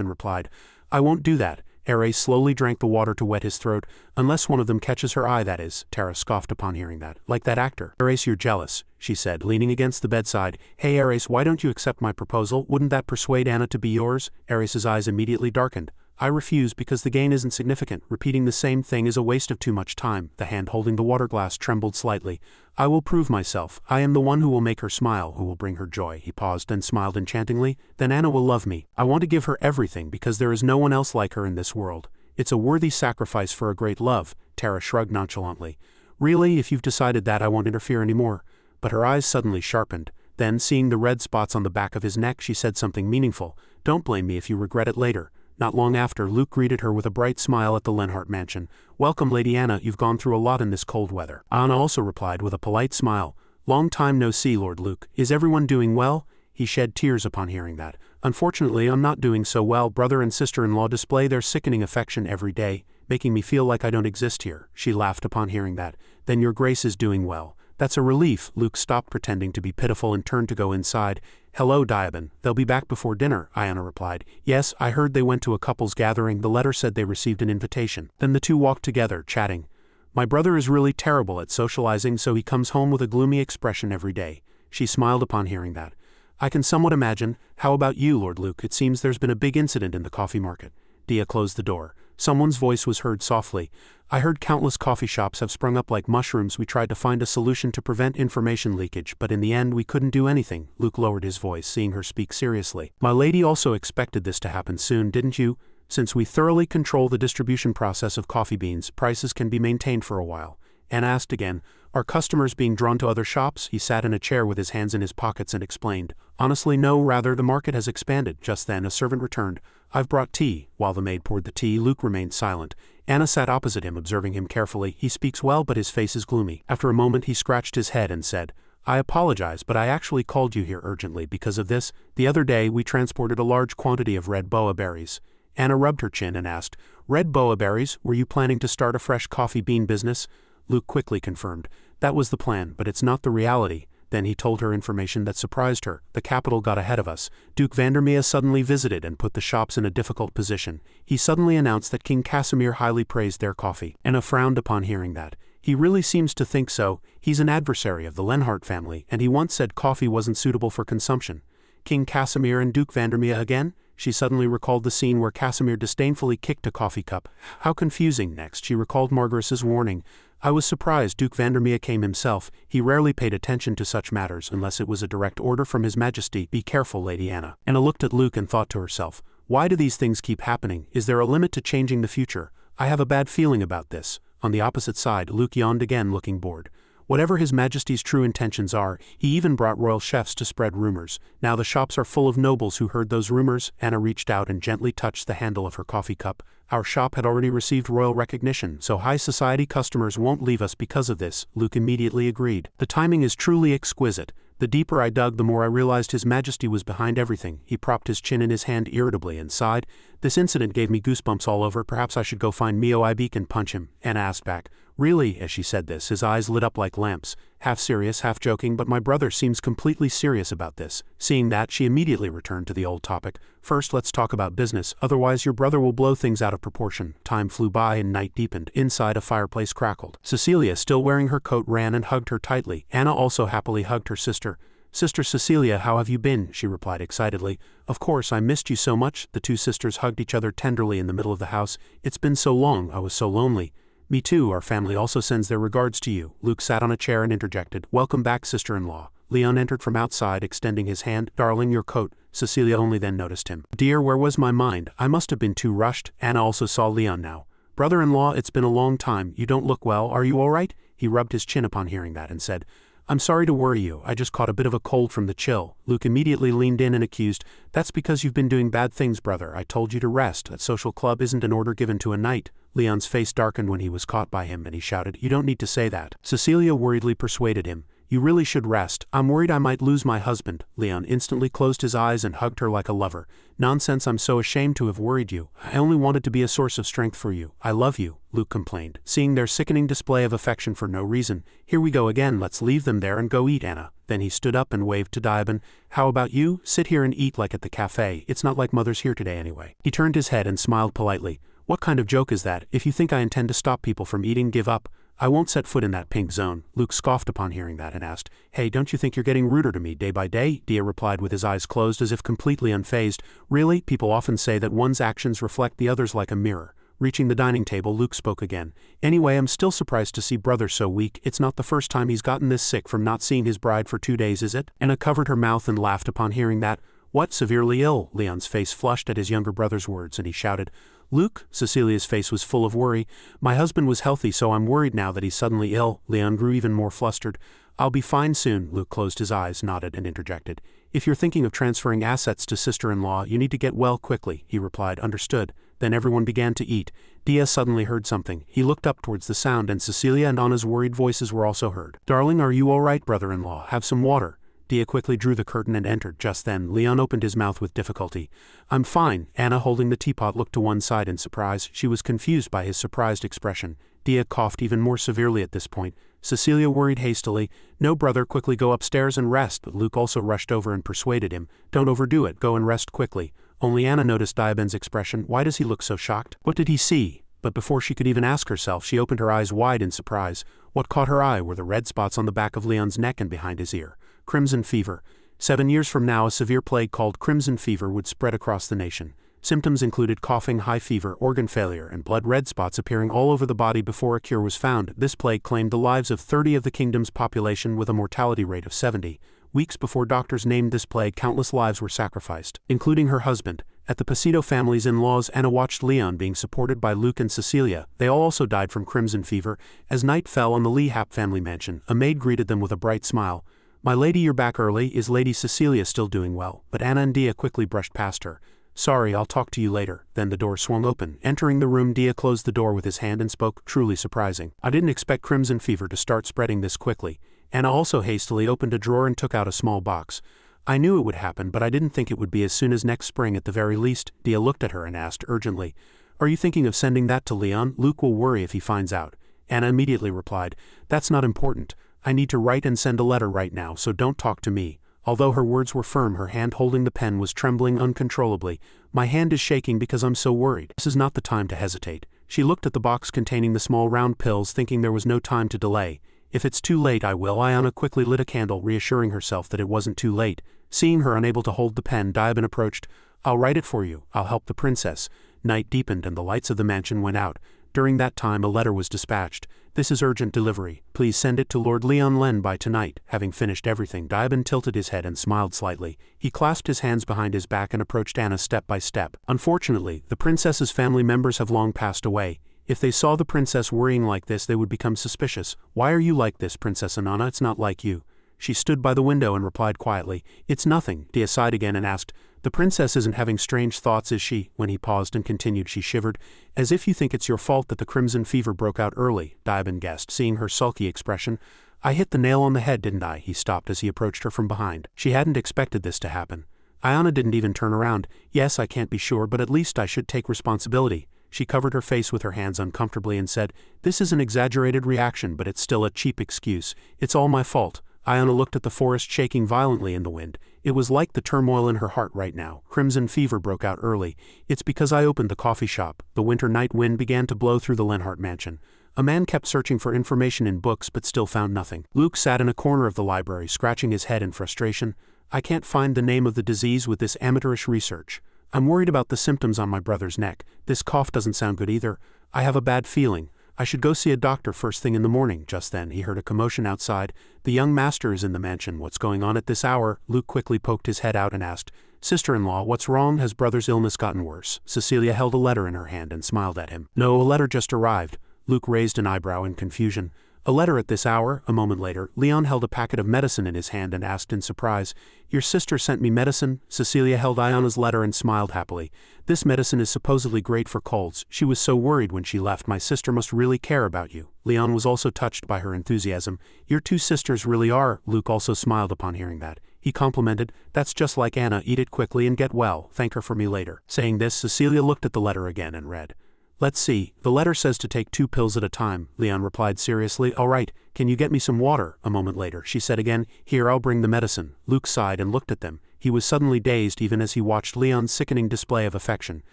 Speaker 1: and replied. I won't do that. Ares slowly drank the water to wet his throat. Unless one of them catches her eye, that is. Tara scoffed upon hearing that. Like that actor. Ares, you're jealous, she said, leaning against the bedside. Hey Ares, why don't you accept my proposal? Wouldn't that persuade Anna to be yours? Ares's eyes immediately darkened. I refuse because the gain isn't significant. Repeating the same thing is a waste of too much time. The hand holding the water glass trembled slightly. I will prove myself. I am the one who will make her smile, who will bring her joy. He paused and smiled enchantingly. Then Anna will love me. I want to give her everything because there is no one else like her in this world. It's a worthy sacrifice for a great love. Tara shrugged nonchalantly. Really, if you've decided that, I won't interfere anymore. But her eyes suddenly sharpened. Then, seeing the red spots on the back of his neck, she said something meaningful. Don't blame me if you regret it later. Not long after, Luke greeted her with a bright smile at the Lenhart mansion. Welcome, Lady Anna, you've gone through a lot in this cold weather. Anna also replied with a polite smile. Long time no see, Lord Luke. Is everyone doing well? He shed tears upon hearing that. Unfortunately, I'm not doing so well. Brother and sister-in-law display their sickening affection every day, making me feel like I don't exist here. She laughed upon hearing that. Then your grace is doing well. That's a relief. Luke stopped pretending to be pitiful and turned to go inside. Hello, Diaban. They'll be back before dinner, Iona replied. Yes, I heard they went to a couple's gathering. The letter said they received an invitation. Then the two walked together, chatting. My brother is really terrible at socializing, so he comes home with a gloomy expression every day. She smiled upon hearing that. I can somewhat imagine. How about you, Lord Luke? It seems there's been a big incident in the coffee market. Dia closed the door. Someone's voice was heard softly. I heard countless coffee shops have sprung up like mushrooms. We tried to find a solution to prevent information leakage, but in the end we couldn't do anything. Luke lowered his voice, seeing her speak seriously. My lady also expected this to happen soon, didn't you? Since we thoroughly control the distribution process of coffee beans, prices can be maintained for a while. Anne asked again, are customers being drawn to other shops? He sat in a chair with his hands in his pockets and explained. Honestly, no, rather the market has expanded. Just then a servant returned. I've brought tea. While the maid poured the tea, Luke remained silent. Anna sat opposite him, observing him carefully. He speaks well, but his face is gloomy. After a moment he scratched his head and said, I apologize, but I actually called you here urgently because of this. The other day we transported a large quantity of red boa berries. Anna rubbed her chin and asked, Red boa berries? Were you planning to start a fresh coffee bean business? Luke quickly confirmed. That was the plan, but it's not the reality. Then he told her information that surprised her. The capital got ahead of us. Duke Vandermeer suddenly visited and put the shops in a difficult position. He suddenly announced that King Casimir highly praised their coffee. Anna frowned upon hearing that. He really seems to think so. He's an adversary of the Lenhart family, and he once said coffee wasn't suitable for consumption. King Casimir and Duke Vandermeer again? she suddenly recalled the scene where Casimir disdainfully kicked a coffee cup. How confusing. Next, she recalled Margaret's warning. I was surprised Duke Vandermeer came himself. He rarely paid attention to such matters unless it was a direct order from His Majesty. Be careful, Lady Anna. Anna looked at Luke and thought to herself, why do these things keep happening? Is there a limit to changing the future? I have a bad feeling about this. On the opposite side, Luke yawned again, looking bored. Whatever His Majesty's true intentions are, he even brought royal chefs to spread rumors. Now the shops are full of nobles who heard those rumors. Anna reached out and gently touched the handle of her coffee cup. Our shop had already received royal recognition, so high society customers won't leave us because of this. Luke immediately agreed. The timing is truly exquisite. The deeper I dug, the more I realized His Majesty was behind everything. He propped his chin in his hand irritably and sighed. This incident gave me goosebumps all over. Perhaps I should go find Mio Ibik and punch him. Anna asked back. Really? As she said this, his eyes lit up like lamps, half serious, half joking, but my brother seems completely serious about this. Seeing that, she immediately returned to the old topic. First, let's talk about business, otherwise your brother will blow things out of proportion. Time flew by and night deepened. Inside, a fireplace crackled. Cecilia, still wearing her coat, ran and hugged her tightly. Anna also happily hugged her sister. Sister Cecilia, how have you been? She replied excitedly. Of course, I missed you so much. The two sisters hugged each other tenderly in the middle of the house. It's been so long, I was so lonely. Me too, our family also sends their regards to you. Luke sat on a chair and interjected, welcome back, sister-in-law. Leon entered from outside, extending his hand. Darling, your coat. Cecilia only then noticed him. Dear, where was my mind? I must have been too rushed. Anna also saw Leon now. Brother-in-law, it's been a long time. You don't look well. Are you all right? He rubbed his chin upon hearing that and said, I'm sorry to worry you. I just caught a bit of a cold from the chill. Luke immediately leaned in and accused, that's because you've been doing bad things, brother. I told you to rest. That social club isn't an order given to a knight. Leon's face darkened when he was caught by him and he shouted, you don't need to say that. Cecilia worriedly persuaded him. You really should rest. I'm worried I might lose my husband. Leon instantly closed his eyes and hugged her like a lover. Nonsense, I'm so ashamed to have worried you. I only wanted to be a source of strength for you. I love you, Luke complained, seeing their sickening display of affection for no reason. Here we go again, let's leave them there and go eat, Anna. Then he stood up and waved to Diabin. How about you? Sit here and eat like at the cafe. It's not like mother's here today anyway. He turned his head and smiled politely. What kind of joke is that? If you think I intend to stop people from eating, give up. I won't set foot in that pink zone. Luke scoffed upon hearing that and asked, hey, don't you think you're getting ruder to me day by day? Dia replied with his eyes closed as if completely unfazed. Really? People often say that one's actions reflect the others like a mirror. Reaching the dining table, Luke spoke again. Anyway, I'm still surprised to see brother so weak. It's not the first time he's gotten this sick from not seeing his bride for 2 days, is it? Anna covered her mouth and laughed upon hearing that. What, severely ill? Leon's face flushed at his younger brother's words and he shouted, Luke? Cecilia's face was full of worry. My husband was healthy, so I'm worried now that he's suddenly ill. Leon grew even more flustered. I'll be fine soon. Luke closed his eyes, nodded, and interjected. If you're thinking of transferring assets to sister-in-law, you need to get well quickly, he replied. Understood. Then everyone began to eat. Dia suddenly heard something. He looked up towards the sound, and Cecilia and Anna's worried voices were also heard. Darling, are you all right, brother-in-law? Have some water. Dia quickly drew the curtain and entered. Just then, Leon opened his mouth with difficulty. I'm fine. Anna, holding the teapot, looked to one side in surprise. She was confused by his surprised expression. Dia coughed even more severely at this point. Cecilia worried hastily. No, brother, quickly go upstairs and rest. But Luke also rushed over and persuaded him. Don't overdo it. Go and rest quickly. Only Anna noticed Diabin's expression. Why does he look so shocked? What did he see? But before she could even ask herself, she opened her eyes wide in surprise. What caught her eye were the red spots on the back of Leon's neck and behind his ear. Crimson fever. 7 years from now, a severe plague called crimson fever would spread across the nation. Symptoms included coughing, high fever, organ failure, and blood red spots appearing all over the body before a cure was found. This plague claimed the lives of 30 of the kingdom's population with a mortality rate of 70. Weeks before doctors named this plague, countless lives were sacrificed, including her husband. At the Pasito family's in-laws, Anna watched Leon being supported by Luke and Cecilia. They all also died from crimson fever. As night fell on the Lee Hap family mansion, a maid greeted them with a bright smile. My lady, you're back early. Is Lady Cecilia still doing well? But Anna and Dia quickly brushed past her. Sorry, I'll talk to you later. Then the door swung open. Entering the room, Dia closed the door with his hand and spoke, truly surprising. I didn't expect crimson fever to start spreading this quickly. Anna also hastily opened a drawer and took out a small box. I knew it would happen, but I didn't think it would be as soon as next spring at the very least. Dia looked at her and asked urgently, Are you thinking of sending that to Leon? Luke will worry if he finds out. Anna immediately replied, That's not important. I need to write and send a letter right now, so don't talk to me. Although her words were firm, her hand holding the pen was trembling uncontrollably. My hand is shaking because I'm so worried. This is not the time to hesitate. She looked at the box containing the small round pills, thinking there was no time to delay. If it's too late, I will. Anna quickly lit a candle, reassuring herself that it wasn't too late. Seeing her unable to hold the pen, Diabin approached. I'll write it for you. I'll help the princess. Night deepened and the lights of the mansion went out. During that time a letter was dispatched. This is urgent delivery. Please send it to Lord Leon Len by tonight. Having finished everything, Diabin tilted his head and smiled slightly. He clasped his hands behind his back and approached Anna step by step. Unfortunately, the princess's family members have long passed away. If they saw the princess worrying like this, they would become suspicious. Why are you like this, Princess Anana? It's not like you. She stood by the window and replied quietly, It's nothing. Dia sighed again and asked, The princess isn't having strange thoughts, is she? When he paused and continued, she shivered. As if you think it's your fault that the crimson fever broke out early, Diabin guessed, seeing her sulky expression. I hit the nail on the head, didn't I? He stopped as he approached her from behind. She hadn't expected this to happen. Ayana didn't even turn around. Yes, I can't be sure, but at least I should take responsibility. She covered her face with her hands uncomfortably and said, This is an exaggerated reaction, but it's still a cheap excuse. It's all my fault. Ayana looked at the forest shaking violently in the wind. It was like the turmoil in her heart right now. Crimson fever broke out early. It's because I opened the coffee shop. The winter night wind began to blow through the Lenhart mansion. A man kept searching for information in books but still found nothing. Luke sat in a corner of the library, scratching his head in frustration. I can't find the name of the disease with this amateurish research. I'm worried about the symptoms on my brother's neck. This cough doesn't sound good either. I have a bad feeling. I should go see a doctor first thing in the morning. Just then he heard a commotion outside. The young master is in the mansion. What's going on at this hour? Luke quickly poked his head out and asked, Sister-in-law, what's wrong? Has brother's illness gotten worse? Cecilia held a letter in her hand and smiled at him. No, a letter just arrived. Luke raised an eyebrow in confusion. A letter at this hour? A moment later, Leon held a packet of medicine in his hand and asked in surprise, Your sister sent me medicine? Cecilia held Ayana's letter and smiled happily. This medicine is supposedly great for colds. She was so worried when she left. My sister must really care about you. Leon was also touched by her enthusiasm. Your two sisters really are. Luke also smiled upon hearing that. He complimented, That's just like Anna. Eat it quickly and get well. Thank her for me later. Saying this, Cecilia looked at the letter again and read. Let's see, the letter says to take 2 pills at a time, Leon replied seriously. All right, can you get me some water? A moment later, she said again, Here, I'll bring the medicine. Luke sighed and looked at them. He was suddenly dazed even as he watched Leon's sickening display of affection.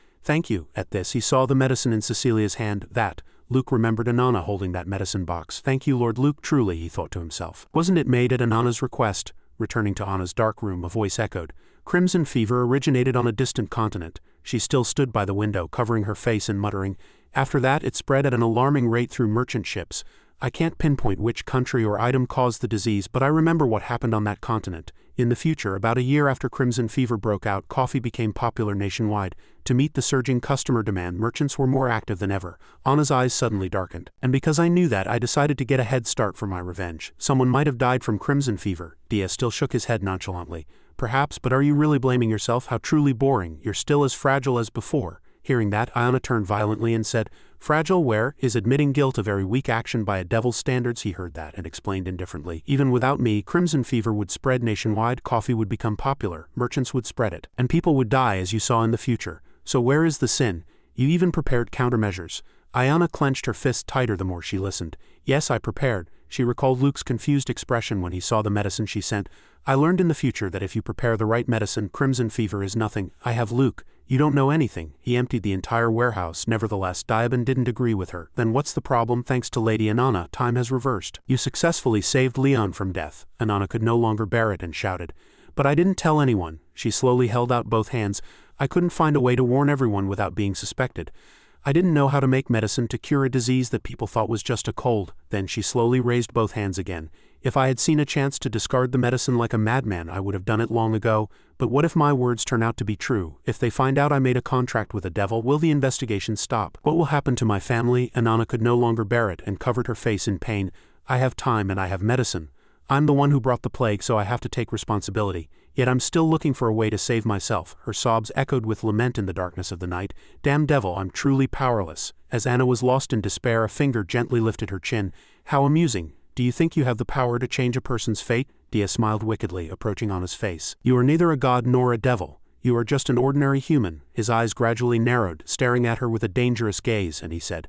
Speaker 1: Thank you. At this, he saw the medicine in Cecilia's hand. That. Luke remembered Anana holding that medicine box. Thank you, Lord Luke, truly, he thought to himself. Wasn't it made at Anana's request? Returning to Anna's dark room, a voice echoed. Crimson fever originated on a distant continent. She still stood by the window, covering her face and muttering. After that, it spread at an alarming rate through merchant ships. I can't pinpoint which country or item caused the disease, but I remember what happened on that continent. In the future, about a year after crimson fever broke out, coffee became popular nationwide. To meet the surging customer demand, merchants were more active than ever. Anna's eyes suddenly darkened. And because I knew that, I decided to get a head start for my revenge. Someone might have died from crimson fever. Dia still shook his head nonchalantly. Perhaps, but are you really blaming yourself? How truly boring. You're still as fragile as before. Hearing that, Ayana turned violently and said, Fragile where? Is admitting guilt a very weak action by a devil's standards? He heard that and explained indifferently. Even without me, crimson fever would spread nationwide, coffee would become popular, merchants would spread it, and people would die as you saw in the future. So where is the sin? You even prepared countermeasures. Ayana clenched her fist tighter the more she listened. Yes, I prepared. She recalled Luke's confused expression when he saw the medicine she sent. I learned in the future that if you prepare the right medicine, crimson fever is nothing. I have Luke. You don't know anything. He emptied the entire warehouse. Nevertheless, Diabin didn't agree with her. Then what's the problem? Thanks to Lady Anana, time has reversed. You successfully saved Leon from death. Anana could no longer bear it and shouted. But I didn't tell anyone. She slowly held out both hands. I couldn't find a way to warn everyone without being suspected. I didn't know how to make medicine to cure a disease that people thought was just a cold. Then she slowly raised both hands again. If I had seen a chance to discard the medicine like a madman, I would have done it long ago. But what if my words turn out to be true? If they find out I made a contract with the devil, will the investigation stop? What will happen to my family? Anana could no longer bear it and covered her face in pain. I have time and I have medicine. I'm the one who brought the plague, so I have to take responsibility. Yet I'm still looking for a way to save myself. Her sobs echoed with lament in the darkness of the night. Damn devil, I'm truly powerless. As Anna was lost in despair, a finger gently lifted her chin. How amusing. Do you think you have the power to change a person's fate? Dia smiled wickedly, approaching Anna's face. You are neither a god nor a devil. You are just an ordinary human. His eyes gradually narrowed, staring at her with a dangerous gaze, and he said,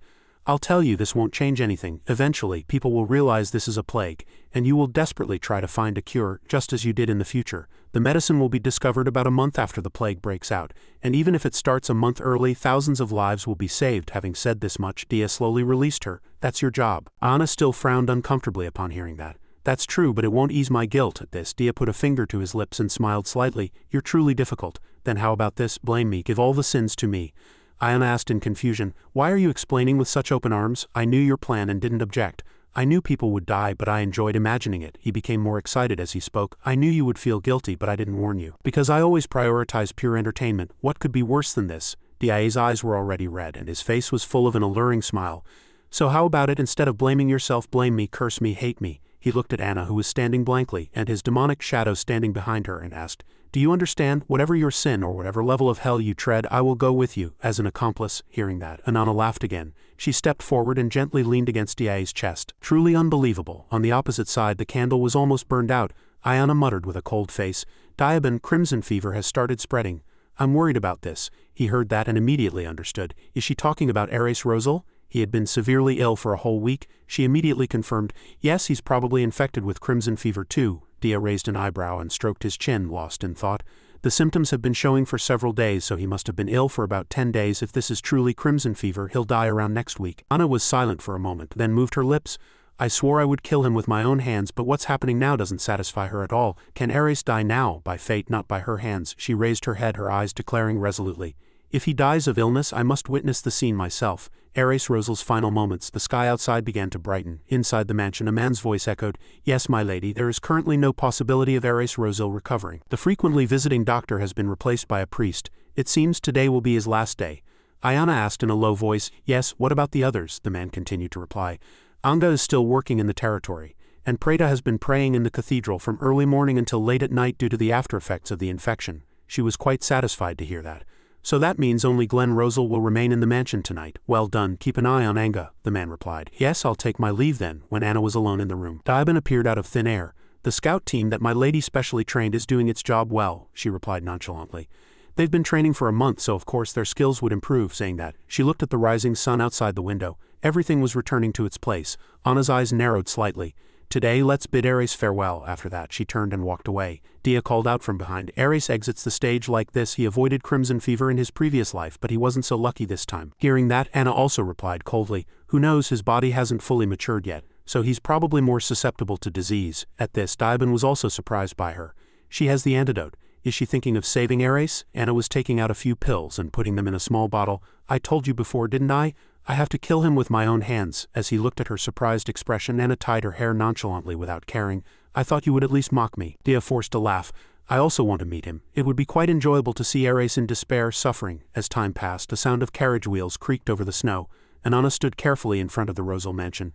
Speaker 1: I'll tell you, this won't change anything. Eventually, people will realize this is a plague, and you will desperately try to find a cure, just as you did in the future. The medicine will be discovered about a month after the plague breaks out, and even if it starts a month early, thousands of lives will be saved. Having said this much, Dia slowly released her. That's your job. Anna still frowned uncomfortably upon hearing that. That's true, but it won't ease my guilt. At this, Dia put a finger to his lips and smiled slightly. You're truly difficult. Then how about this? Blame me, give all the sins to me. Ayana asked in confusion. Why are you explaining with such open arms? I knew your plan and didn't object. I knew people would die, but I enjoyed imagining it. He became more excited as he spoke. I knew you would feel guilty, but I didn't warn you. Because I always prioritize pure entertainment. What could be worse than this? Dia's eyes were already red, and his face was full of an alluring smile. So how about it? Instead of blaming yourself, blame me, curse me, hate me. He looked at Anna, who was standing blankly, and his demonic shadow standing behind her, and asked, Do you understand? Whatever your sin or whatever level of hell you tread, I will go with you, as an accomplice. Hearing that, Anana laughed again. She stepped forward and gently leaned against Dia's chest. Truly unbelievable. On the opposite side, the candle was almost burned out. Ayana muttered with a cold face, Diaban, crimson fever has started spreading. I'm worried about this. He heard that and immediately understood. Is she talking about Ares Rosal? He had been severely ill for a whole week. She immediately confirmed, Yes, he's probably infected with crimson fever too. Dia raised an eyebrow and stroked his chin, lost in thought. The symptoms have been showing for several days, so he must have been ill for about 10 days. If this is truly crimson fever, he'll die around next week. Anna was silent for a moment, then moved her lips. I swore I would kill him with my own hands, but what's happening now doesn't satisfy her at all. Can Ares die now? By fate, not by her hands. She raised her head, her eyes declaring resolutely. If he dies of illness, I must witness the scene myself. Ares Rosal's final moments. The sky outside began to brighten. Inside the mansion, a man's voice echoed, Yes, my lady, there is currently no possibility of Ares Rosal recovering. The frequently visiting doctor has been replaced by a priest. It seems today will be his last day. Ayana asked in a low voice, Yes, what about the others? The man continued to reply. Anga is still working in the territory, and Preta has been praying in the cathedral from early morning until late at night due to the after-effects of the infection. She was quite satisfied to hear that. So that means only Glenn Rosal will remain in the mansion tonight. Well done, keep an eye on Anga, the man replied. Yes, I'll take my leave then. When Anna was alone in the room, Diaban appeared out of thin air. The scout team that my lady specially trained is doing its job well, she replied nonchalantly. They've been training for a month, so of course their skills would improve. Saying that, she looked at the rising sun outside the window. Everything was returning to its place. Anna's eyes narrowed slightly. Today, let's bid Ares farewell. After that, she turned and walked away. Dia called out from behind. Ares exits the stage like this. He avoided crimson fever in his previous life, but he wasn't so lucky this time. Hearing that, Anna also replied coldly, Who knows, his body hasn't fully matured yet, so he's probably more susceptible to disease. At this, Diaban was also surprised by her. She has the antidote. Is she thinking of saving Ares? Anna was taking out a few pills and putting them in a small bottle. I told you before, didn't I? I have to kill him with my own hands. As he looked at her surprised expression, Anna tied her hair nonchalantly without caring. I thought you would at least mock me. Dia forced a laugh. I also want to meet him. It would be quite enjoyable to see Ares in despair, suffering. As time passed, a sound of carriage wheels creaked over the snow, and Anna stood carefully in front of the Rosal mansion.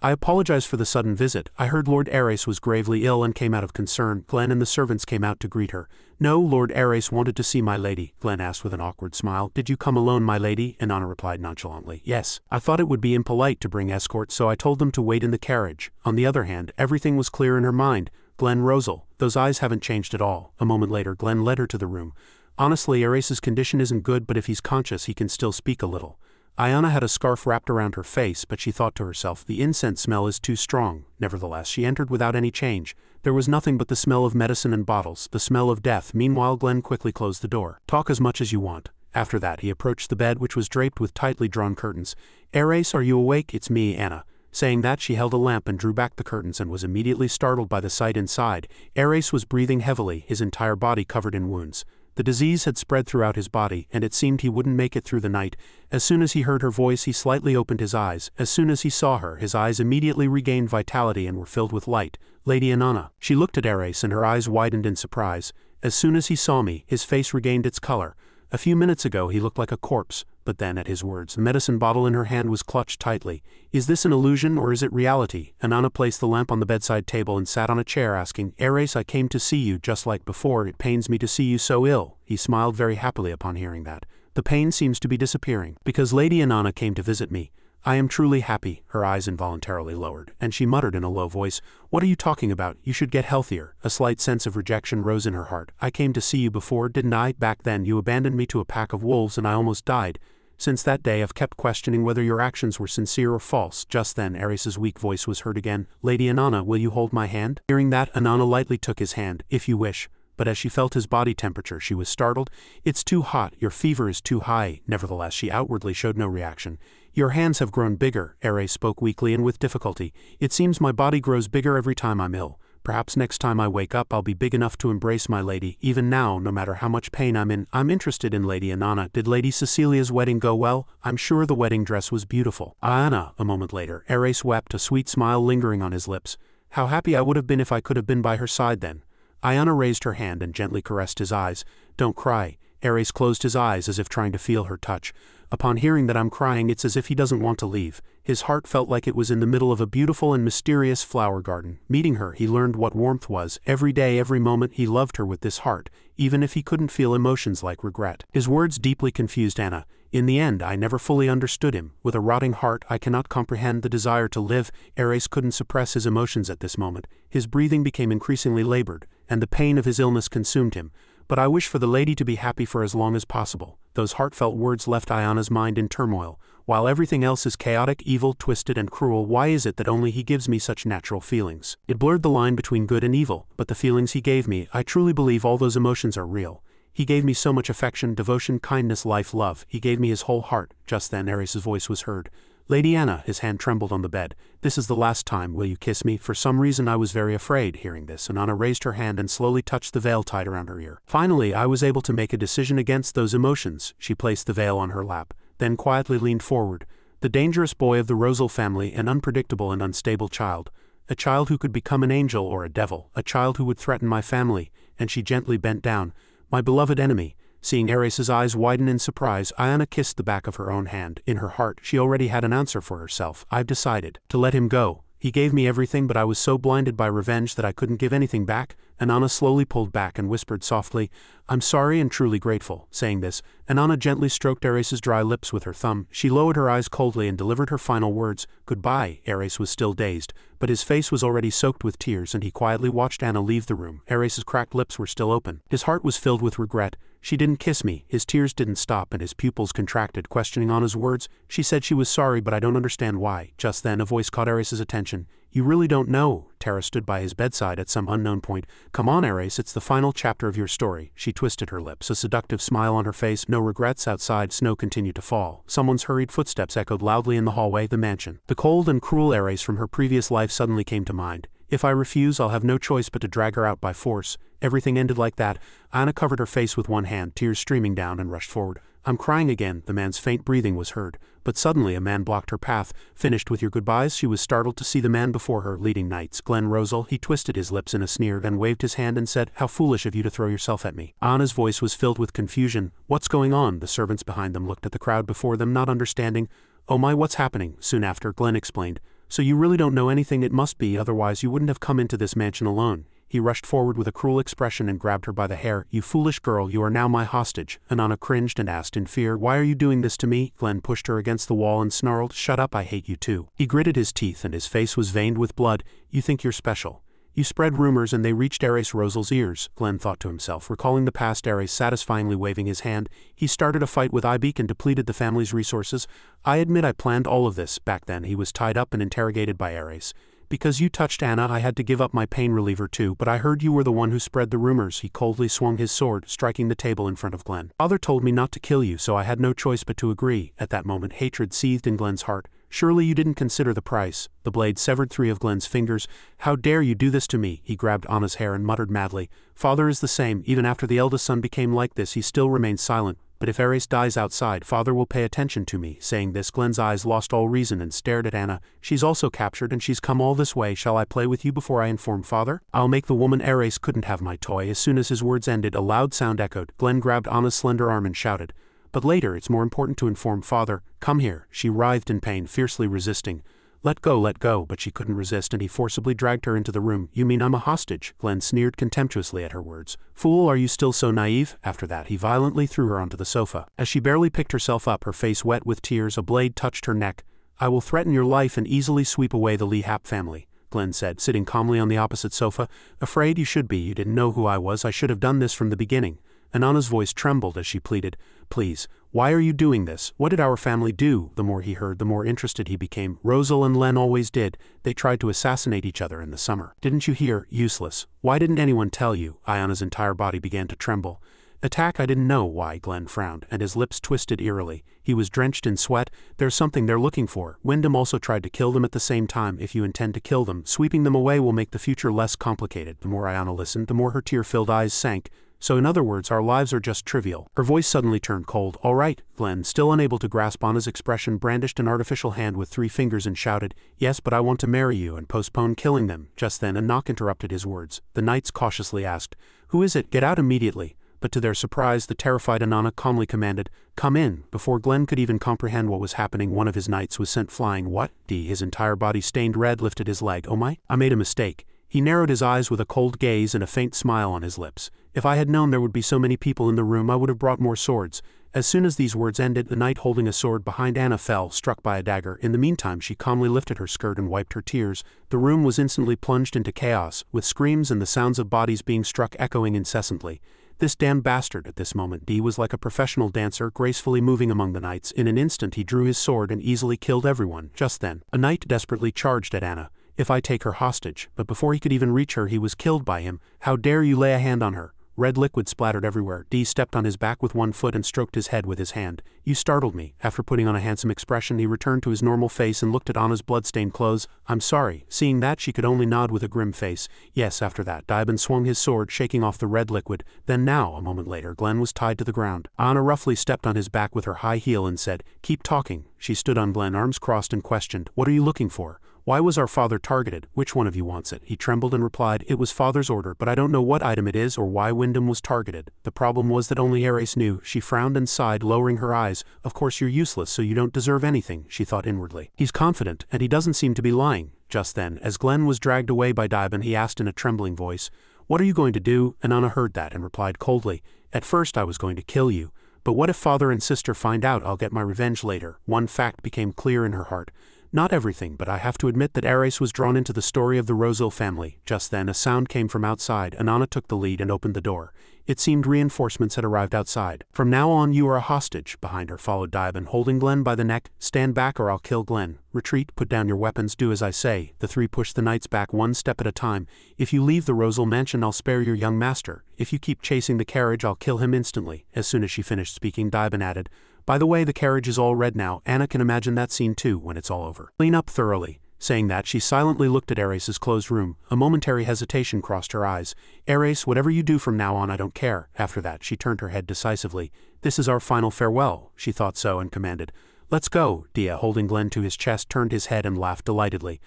Speaker 1: I apologize for the sudden visit. I heard Lord Ares was gravely ill and came out of concern. Glenn and the servants came out to greet her. No, Lord Ares wanted to see my lady, Glenn asked with an awkward smile. Did you come alone, my lady? And Anna replied nonchalantly. Yes. I thought it would be impolite to bring escort, so I told them to wait in the carriage. On the other hand, everything was clear in her mind. Glenn Rosal, those eyes haven't changed at all. A moment later, Glenn led her to the room. Honestly, Ares's condition isn't good, but if he's conscious, he can still speak a little. Ayana had a scarf wrapped around her face, but she thought to herself, the incense smell is too strong. Nevertheless, she entered without any change. There was nothing but the smell of medicine and bottles, the smell of death. Meanwhile, Glenn quickly closed the door. Talk as much as you want. After that, he approached the bed, which was draped with tightly drawn curtains. Ares, are you awake? It's me, Anna. Saying that, she held a lamp and drew back the curtains and was immediately startled by the sight inside. Ares was breathing heavily, his entire body covered in wounds. The disease had spread throughout his body, and it seemed he wouldn't make it through the night. As soon as he heard her voice, he slightly opened his eyes. As soon as he saw her, his eyes immediately regained vitality and were filled with light. Lady Anana. She looked at Ares and her eyes widened in surprise. As soon as he saw me, his face regained its color. A few minutes ago he looked like a corpse, but then at his words, the medicine bottle in her hand was clutched tightly. Is this an illusion or is it reality? Anana placed the lamp on the bedside table and sat on a chair asking, Ares, I came to see you just like before. It pains me to see you so ill. He smiled very happily upon hearing that. The pain seems to be disappearing. Because Lady Anana came to visit me. I am truly happy. Her eyes involuntarily lowered, and she muttered in a low voice, What are you talking about? You should get healthier. A slight sense of rejection rose in her heart. I came to see you before, didn't I? Back then you abandoned me to a pack of wolves and I almost died. Since that day I've kept questioning whether your actions were sincere or false. Just then Ares's weak voice was heard again. Lady Anana, will you hold my hand? Hearing that, Anana lightly took his hand. If you wish. But as she felt his body temperature, she was startled. It's too hot. Your fever is too high. Nevertheless, she outwardly showed no reaction. Your hands have grown bigger, Ares spoke weakly and with difficulty. It seems my body grows bigger every time I'm ill. Perhaps next time I wake up I'll be big enough to embrace my lady. Even now, no matter how much pain I'm in, I'm interested in Lady Inanna. Did Lady Cecilia's wedding go well? I'm sure the wedding dress was beautiful. Anna, a moment later. Ares wept, a sweet smile lingering on his lips. How happy I would have been if I could have been by her side then. Ayana raised her hand and gently caressed his eyes. Don't cry. Ares closed his eyes as if trying to feel her touch. Upon hearing that I'm crying, it's as if he doesn't want to leave. His heart felt like it was in the middle of a beautiful and mysterious flower garden. Meeting her, he learned what warmth was. Every day, every moment, he loved her with this heart, even if he couldn't feel emotions like regret. His words deeply confused Anna. In the end, I never fully understood him. With a rotting heart, I cannot comprehend the desire to live. Ares couldn't suppress his emotions at this moment. His breathing became increasingly labored, and the pain of his illness consumed him. But I wish for the lady to be happy for as long as possible. Those heartfelt words left Ayana's mind in turmoil. While everything else is chaotic, evil, twisted, and cruel, why is it that only he gives me such natural feelings? It blurred the line between good and evil, but the feelings he gave me, I truly believe all those emotions are real. He gave me so much affection, devotion, kindness, life, love. He gave me his whole heart. Just then Ares' voice was heard. Lady Anna, his hand trembled on the bed. This is the last time, will you kiss me? For some reason I was very afraid. Hearing this, Inanna raised her hand and slowly touched the veil tied around her ear. Finally, I was able to make a decision against those emotions. She placed the veil on her lap, then quietly leaned forward. The dangerous boy of the Rosal family, an unpredictable and unstable child. A child who could become an angel or a devil. A child who would threaten my family. And she gently bent down. My beloved enemy. Seeing Ares' eyes widen in surprise, Ayana kissed the back of her own hand. In her heart, she already had an answer for herself. I've decided to let him go. He gave me everything, but I was so blinded by revenge that I couldn't give anything back. Inanna slowly pulled back and whispered softly, I'm sorry and truly grateful. Saying this, Inanna gently stroked Ares' dry lips with her thumb. She lowered her eyes coldly and delivered her final words. Goodbye. Ares was still dazed, but his face was already soaked with tears, and he quietly watched Anna leave the room. Ares' cracked lips were still open. His heart was filled with regret. She didn't kiss me. His tears didn't stop and his pupils contracted, questioning Anna's words. She said she was sorry, but I don't understand why. Just then a voice caught Ares' attention. You really don't know. Tara stood by his bedside at some unknown point. Come on, Ares, it's the final chapter of your story. She twisted her lips, a seductive smile on her face. No regrets. Outside, snow continued to fall. Someone's hurried footsteps echoed loudly in the hallway. The mansion. The cold and cruel Ares from her previous life suddenly came to mind. If I refuse, I'll have no choice but to drag her out by force. Everything ended like that. Anna covered her face with one hand, tears streaming down, and rushed forward. I'm crying again. The man's faint breathing was heard. But suddenly a man blocked her path. Finished with your goodbyes? She was startled to see the man before her, leading knights. Glen Rosal. He twisted his lips in a sneer, then waved his hand and said, How foolish of you to throw yourself at me. Anna's voice was filled with confusion. What's going on? The servants behind them looked at the crowd before them, not understanding. Oh my, what's happening? Soon after, Glen explained. So you really don't know anything? It must be, otherwise you wouldn't have come into this mansion alone. He rushed forward with a cruel expression and grabbed her by the hair. You foolish girl, you are now my hostage. Inanna cringed and asked in fear, Why are you doing this to me? Glen pushed her against the wall and snarled, Shut up, I hate you too. He gritted his teeth and his face was veined with blood. You think you're special. You spread rumors and they reached Ares Rosal's ears, Glen thought to himself, recalling the past. Ares satisfyingly waving his hand. He started a fight with Ibek and depleted the family's resources. I admit I planned all of this. Back then he was tied up and interrogated by Ares. Because you touched Anna, I had to give up my pain reliever too, but I heard you were the one who spread the rumors. He coldly swung his sword, striking the table in front of Glen. Father told me not to kill you, so I had no choice but to agree. At that moment, hatred seethed in Glen's heart. Surely you didn't consider the price. The blade severed 3 of Glen's fingers. How dare you do this to me? He grabbed Anna's hair and muttered madly. Father is the same. Even after the eldest son became like this, he still remains silent. But if Ares dies outside, Father will pay attention to me. Saying this, Glen's eyes lost all reason and stared at Anna. She's also captured and she's come all this way. Shall I play with you before I inform Father? I'll make the woman. Ares couldn't have my toy. As soon as his words ended, a loud sound echoed. Glen grabbed Anna's slender arm and shouted. But later, it's more important to inform Father. Come here. She writhed in pain, fiercely resisting. Let go, but she couldn't resist and he forcibly dragged her into the room. You mean I'm a hostage? Glen sneered contemptuously at her words. Fool, are you still so naive? After that, he violently threw her onto the sofa. As she barely picked herself up, her face wet with tears, a blade touched her neck. I will threaten your life and easily sweep away the Lee Hap family, Glen said, sitting calmly on the opposite sofa. Afraid you should be. You didn't know who I was. I should have done this from the beginning. Inanna's voice trembled as she pleaded. Please, why are you doing this? What did our family do? The more he heard, the more interested he became. Rosal and Len always did. They tried to assassinate each other in the summer. Didn't you hear? Useless. Why didn't anyone tell you? Ayana's entire body began to tremble. Attack? I didn't know why. Glenn frowned, and his lips twisted eerily. He was drenched in sweat. There's something they're looking for. Wyndham also tried to kill them at the same time. If you intend to kill them, sweeping them away will make the future less complicated. The more Ayana listened, the more her tear-filled eyes sank. So in other words, our lives are just trivial. Her voice suddenly turned cold. All right, Glenn, still unable to grasp Anna's expression, brandished an artificial hand with 3 fingers and shouted, yes, but I want to marry you and postpone killing them. Just then a knock interrupted his words. The knights cautiously asked, who is it? Get out immediately. But to their surprise, the terrified Anana calmly commanded, come in. Before Glenn could even comprehend what was happening, one of his knights was sent flying. What? His entire body stained red, lifted his leg. Oh my, I made a mistake. He narrowed his eyes with a cold gaze and a faint smile on his lips. If I had known there would be so many people in the room, I would have brought more swords. As soon as these words ended, the knight holding a sword behind Anna fell, struck by a dagger. In the meantime, she calmly lifted her skirt and wiped her tears. The room was instantly plunged into chaos, with screams and the sounds of bodies being struck echoing incessantly. This damned bastard. At this moment, D was like a professional dancer, gracefully moving among the knights. In an instant he drew his sword and easily killed everyone. Just then, a knight desperately charged at Anna. If I take her hostage, but before he could even reach her he was killed by him. How dare you lay a hand on her? Red liquid splattered everywhere. D stepped on his back with one foot and stroked his head with his hand. You startled me. After putting on a handsome expression, he returned to his normal face and looked at Anna's bloodstained clothes. I'm sorry. Seeing that, she could only nod with a grim face. Yes, after that, Daiban swung his sword, shaking off the red liquid. Then now, a moment later, Glenn was tied to the ground. Anna roughly stepped on his back with her high heel and said, keep talking. She stood on Glenn, arms crossed, and questioned, what are you looking for? Why was our father targeted? Which one of you wants it? He trembled and replied, it was father's order, but I don't know what item it is or why Wyndham was targeted. The problem was that only Ares knew. She frowned and sighed, lowering her eyes. Of course you're useless, so you don't deserve anything, she thought inwardly. He's confident, and he doesn't seem to be lying. Just then, as Glenn was dragged away by Daiban, he asked in a trembling voice, what are you going to do? And Anna heard that and replied coldly, at first I was going to kill you. But what if father and sister find out? I'll get my revenge later. One fact became clear in her heart. Not everything, but I have to admit that Ares was drawn into the story of the Rosil family. Just then a sound came from outside, and Anna took the lead and opened the door. It seemed reinforcements had arrived outside. From now on you are a hostage. Behind her followed Daiban, holding Glenn by the neck. Stand back or I'll kill Glenn. Retreat, put down your weapons, do as I say. The 3 pushed the knights back one step at a time. If you leave the Rosil mansion, I'll spare your young master. If you keep chasing the carriage, I'll kill him instantly. As soon as she finished speaking, Daiban added, by the way, the carriage is all red now. Anna can imagine that scene too when it's all over. Clean up thoroughly. Saying that, she silently looked at Ares's closed room. A momentary hesitation crossed her eyes. Ares, whatever you do from now on, I don't care. After that, she turned her head decisively. This is our final farewell. She thought so and commanded, let's go. Dia, holding Glenn to his chest, turned his head and laughed delightedly.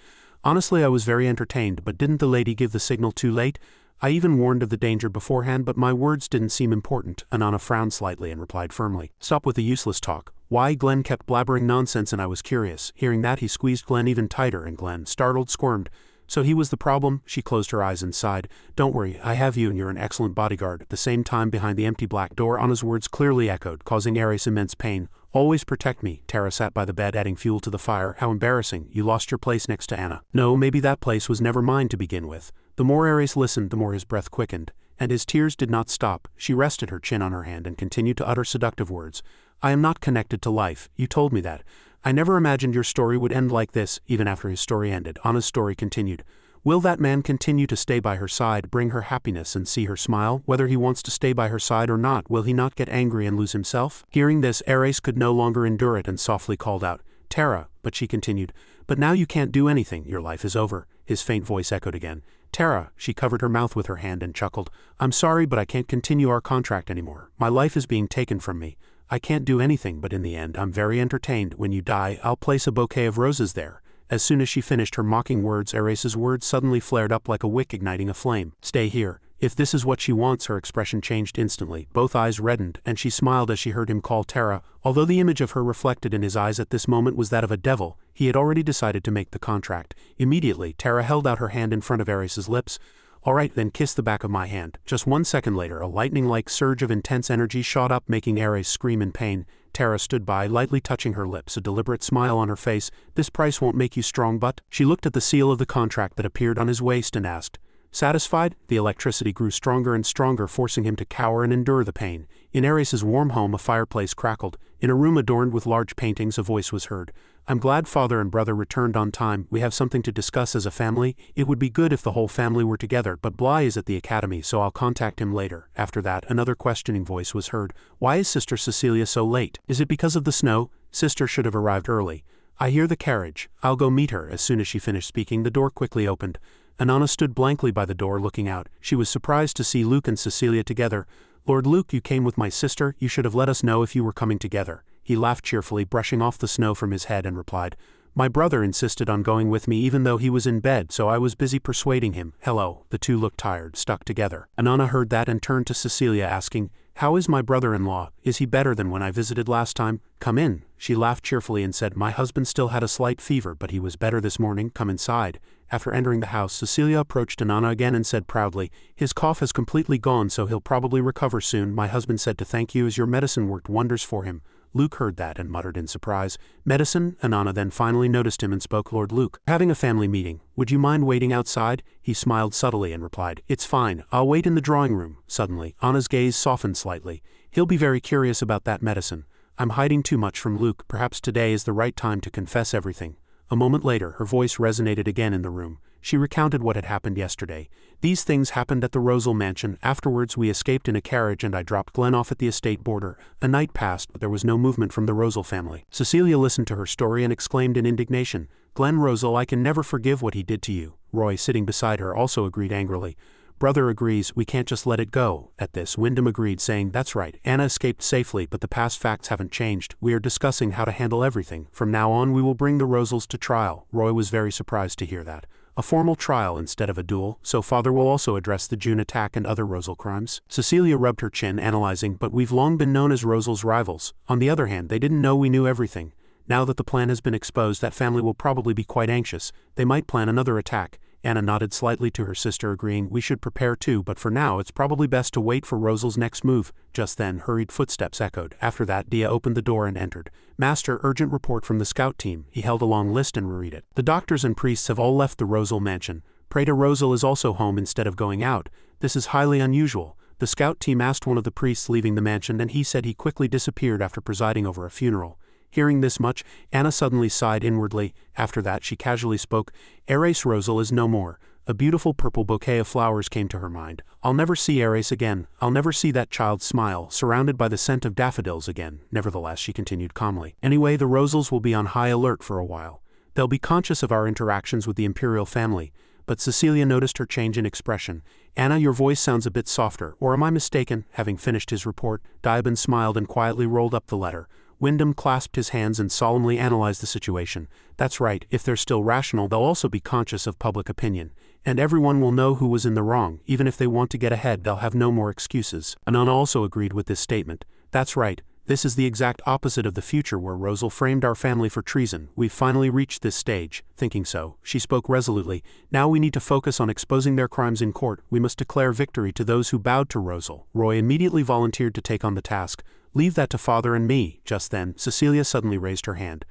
Speaker 1: Honestly, I was very entertained, but didn't the lady give the signal too late? I even warned of the danger beforehand, but my words didn't seem important. Anna frowned slightly and replied firmly, stop with the useless talk. Why? Glenn kept blabbering nonsense and I was curious. Hearing that, he squeezed Glenn even tighter and Glenn, startled, squirmed. So he was the problem? She closed her eyes and sighed. Don't worry, I have you and you're an excellent bodyguard. At the same time, behind the empty black door, Anna's words clearly echoed, causing Ares immense pain. Always protect me. Tara sat by the bed, adding fuel to the fire. How embarrassing. You lost your place next to Anna. No, maybe that place was never mine to begin with. The more Ares listened, the more his breath quickened. And his tears did not stop. She rested her chin on her hand and continued to utter seductive words. I am not connected to life. You told me that. I never imagined your story would end like this. Even after his story ended, Anna's story continued. Will that man continue to stay by her side, bring her happiness and see her smile? Whether he wants to stay by her side or not, will he not get angry and lose himself? Hearing this, Ares could no longer endure it and softly called out, Tara, but she continued, but now you can't do anything, your life is over. His faint voice echoed again. Tara, she covered her mouth with her hand and chuckled. I'm sorry, but I can't continue our contract anymore. My life is being taken from me. I can't do anything, but in the end, I'm very entertained. When you die, I'll place a bouquet of roses there. As soon as she finished her mocking words, Ares's words suddenly flared up like a wick igniting a flame. Stay here. If this is what she wants, her expression changed instantly. Both eyes reddened, and she smiled as she heard him call Tara. Although the image of her reflected in his eyes at this moment was that of a devil, he had already decided to make the contract. Immediately, Tara held out her hand in front of Ares's lips. All right, then kiss the back of my hand. Just 1 second later, a lightning-like surge of intense energy shot up, making Ares scream in pain. Tara stood by, lightly touching her lips, a deliberate smile on her face. This price won't make you strong, but... She looked at the seal of the contract that appeared on his waist and asked, satisfied? The electricity grew stronger and stronger, forcing him to cower and endure the pain. In Ares's warm home, a fireplace crackled. In a room adorned with large paintings, a voice was heard. I'm glad father and brother returned on time. We have something to discuss as a family. It would be good if the whole family were together, but Bly is at the academy, so I'll contact him later. After that, another questioning voice was heard. Why is Sister Cecilia so late? Is it because of the snow? Sister should have arrived early. I hear the carriage. I'll go meet her. As soon as she finished speaking, the door quickly opened. Anana stood blankly by the door looking out. She was surprised to see Luke and Cecilia together. Lord Luke, you came with my sister. You should have let us know if you were coming together. He laughed cheerfully, brushing off the snow from his head, and replied, My brother insisted on going with me even though he was in bed, so I was busy persuading him. Hello. The two looked tired, stuck together. Anana heard that and turned to Cecilia asking, How is my brother-in-law? Is he better than when I visited last time? Come in. She laughed cheerfully and said, My husband still had a slight fever, but he was better this morning. Come inside. After entering the house, Cecilia approached Anana again and said proudly, His cough has completely gone, so he'll probably recover soon. My husband said to thank you as your medicine worked wonders for him. Luke heard that and muttered in surprise. Medicine? Anana then finally noticed him and spoke. Lord Luke, having a family meeting. Would you mind waiting outside? He smiled subtly and replied, It's fine. I'll wait in the drawing room. Suddenly, Anna's gaze softened slightly. He'll be very curious about that medicine. I'm hiding too much from Luke. Perhaps today is the right time to confess everything. A moment later, her voice resonated again in the room. She recounted what had happened yesterday. These things happened at the Rosal mansion. Afterwards we escaped in a carriage and I dropped Glenn off at the estate border. A night passed, but there was no movement from the Rosal family. Cecilia listened to her story and exclaimed in indignation, Glenn Rosal, I can never forgive what he did to you. Roy, sitting beside her, also agreed angrily. Brother agrees, we can't just let it go. At this, Wyndham agreed, saying, That's right, Anna escaped safely, but the past facts haven't changed. We are discussing how to handle everything. From now on we will bring the Rosals to trial. Roy was very surprised to hear that. A formal trial instead of a duel, so father will also address the June attack and other Rosal crimes. Cecilia rubbed her chin, analyzing, but we've long been known as Rosal's rivals. On the other hand, they didn't know we knew everything. Now that the plan has been exposed, that family will probably be quite anxious. They might plan another attack. Anna nodded slightly to her sister, agreeing, We should prepare too, but for now it's probably best to wait for Rosal's next move. Just then, hurried footsteps echoed. After that, Dia opened the door and entered. Master, urgent report from the scout team. He held a long list and reread it. The doctors and priests have all left the Rosal mansion. Praetor Rosal is also home instead of going out. This is highly unusual. The scout team asked one of the priests leaving the mansion and he said he quickly disappeared after presiding over a funeral. Hearing this much, Anna suddenly sighed inwardly. After that, she casually spoke, Ares Rosal is no more. A beautiful purple bouquet of flowers came to her mind. I'll never see Ares again. I'll never see that child smile, surrounded by the scent of daffodils again. Nevertheless, she continued calmly. Anyway, the Rosals will be on high alert for a while. They'll be conscious of our interactions with the imperial family. But Cecilia noticed her change in expression. Anna, your voice sounds a bit softer, or am I mistaken? Having finished his report, Diabin smiled and quietly rolled up the letter. Wyndham clasped his hands and solemnly analyzed the situation. That's right, if they're still rational, they'll also be conscious of public opinion. And everyone will know who was in the wrong. Even if they want to get ahead, they'll have no more excuses. Anana also agreed with this statement. That's right. This is the exact opposite of the future where Rosal framed our family for treason. We've finally reached this stage. Thinking so, she spoke resolutely. Now we need to focus on exposing their crimes in court. We must declare victory to those who bowed to Rosal. Roy immediately volunteered to take on the task. Leave that to father and me. Just then, Cecilia suddenly raised her hand.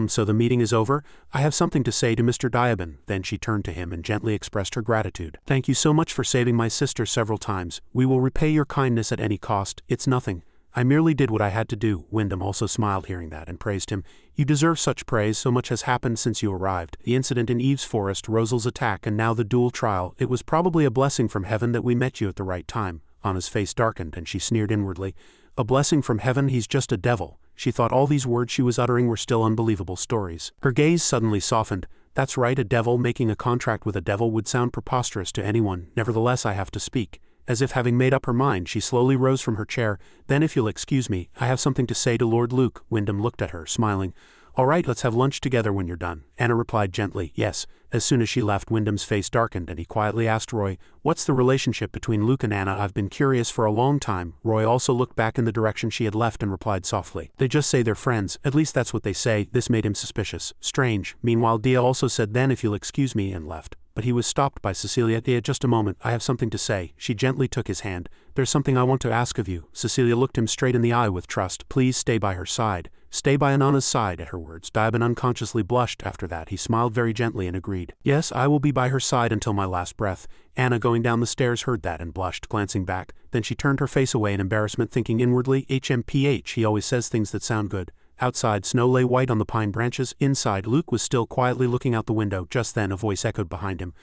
Speaker 1: So the meeting is over? I have something to say to Mr. Diabin. Then she turned to him and gently expressed her gratitude. Thank you so much for saving my sister several times. We will repay your kindness at any cost. It's nothing. I merely did what I had to do. Wyndham also smiled hearing that and praised him. You deserve such praise. So much has happened since you arrived. The incident in Eve's Forest, Rosal's attack, and now the duel trial. It was probably a blessing from heaven that we met you at the right time. Anna's face darkened and she sneered inwardly. A blessing from heaven? He's just a devil. She thought all these words she was uttering were still unbelievable stories. Her gaze suddenly softened. That's right, a devil making a contract with a devil would sound preposterous to anyone. Nevertheless, I have to speak. As if having made up her mind, she slowly rose from her chair. Then if you'll excuse me, I have something to say to Lord Luke. Wyndham looked at her, smiling. All right, let's have lunch together when you're done. Anna replied gently, yes. As soon as she left, Wyndham's face darkened and he quietly asked Roy, what's the relationship between Luke and Anna? I've been curious for a long time. Roy also looked back in the direction she had left and replied softly, they just say they're friends. At least that's what they say. This made him suspicious. Strange. Meanwhile, Dia also said, then if you'll excuse me, and left. But he was stopped by Cecilia. Dia, just a moment, I have something to say. She gently took his hand. There's something I want to ask of you. Cecilia looked him straight in the eye with trust. Please stay by her side. Stay by Anana's side. At her words, Diabin unconsciously blushed. After that, he smiled very gently and agreed. Yes, I will be by her side until my last breath. Anna, going down the stairs, heard that and blushed, glancing back. Then she turned her face away in embarrassment, thinking inwardly, HMPH, he always says things that sound good. Outside, snow lay white on the pine branches. Inside, Luke was still quietly looking out the window. Just then, a voice echoed behind him.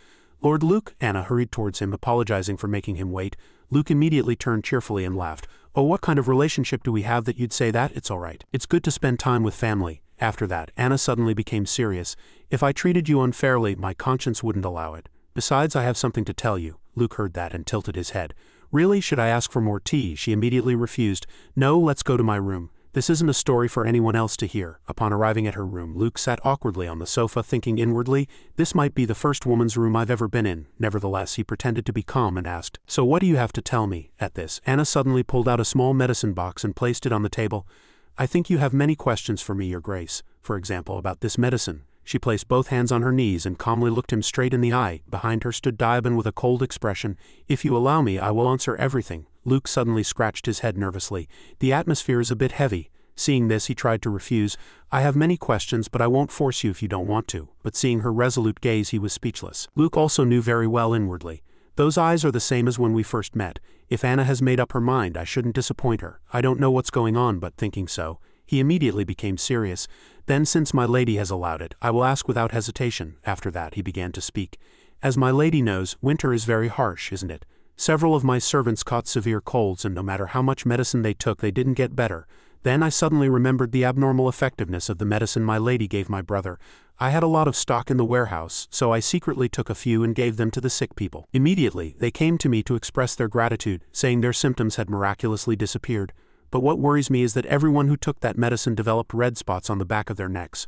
Speaker 1: "Lord Luke?" Anna hurried towards him, apologizing for making him wait. Luke immediately turned cheerfully and laughed. "Oh, what kind of relationship do we have that you'd say that? It's all right. It's good to spend time with family." After that, Anna suddenly became serious. "If I treated you unfairly, my conscience wouldn't allow it. Besides, I have something to tell you." Luke heard that and tilted his head. "Really? Should I ask for more tea?" She immediately refused. "No, let's go to my room. This isn't a story for anyone else to hear." Upon arriving at her room, Luke sat awkwardly on the sofa, thinking inwardly, "This might be the first woman's room I've ever been in." Nevertheless, he pretended to be calm and asked, "So what do you have to tell me?" At this, Anna suddenly pulled out a small medicine box and placed it on the table. "I think you have many questions for me, Your Grace. For example, about this medicine." She placed both hands on her knees and calmly looked him straight in the eye. Behind her stood Diabin with a cold expression. "If you allow me, I will answer everything." Luke suddenly scratched his head nervously. "The atmosphere is a bit heavy." Seeing this, he tried to refuse. "I have many questions, but I won't force you if you don't want to." But seeing her resolute gaze, he was speechless. Luke also knew very well inwardly. Those eyes are the same as when we first met. If Anna has made up her mind, I shouldn't disappoint her. I don't know what's going on, but thinking so, he immediately became serious. "Then, since my lady has allowed it, I will ask without hesitation." After that, he began to speak. "As my lady knows, winter is very harsh, isn't it? Several of my servants caught severe colds, and no matter how much medicine they took, they didn't get better. Then I suddenly remembered the abnormal effectiveness of the medicine my lady gave my brother. I had a lot of stock in the warehouse, so I secretly took a few and gave them to the sick people. Immediately, they came to me to express their gratitude, saying their symptoms had miraculously disappeared. But what worries me is that everyone who took that medicine developed red spots on the back of their necks.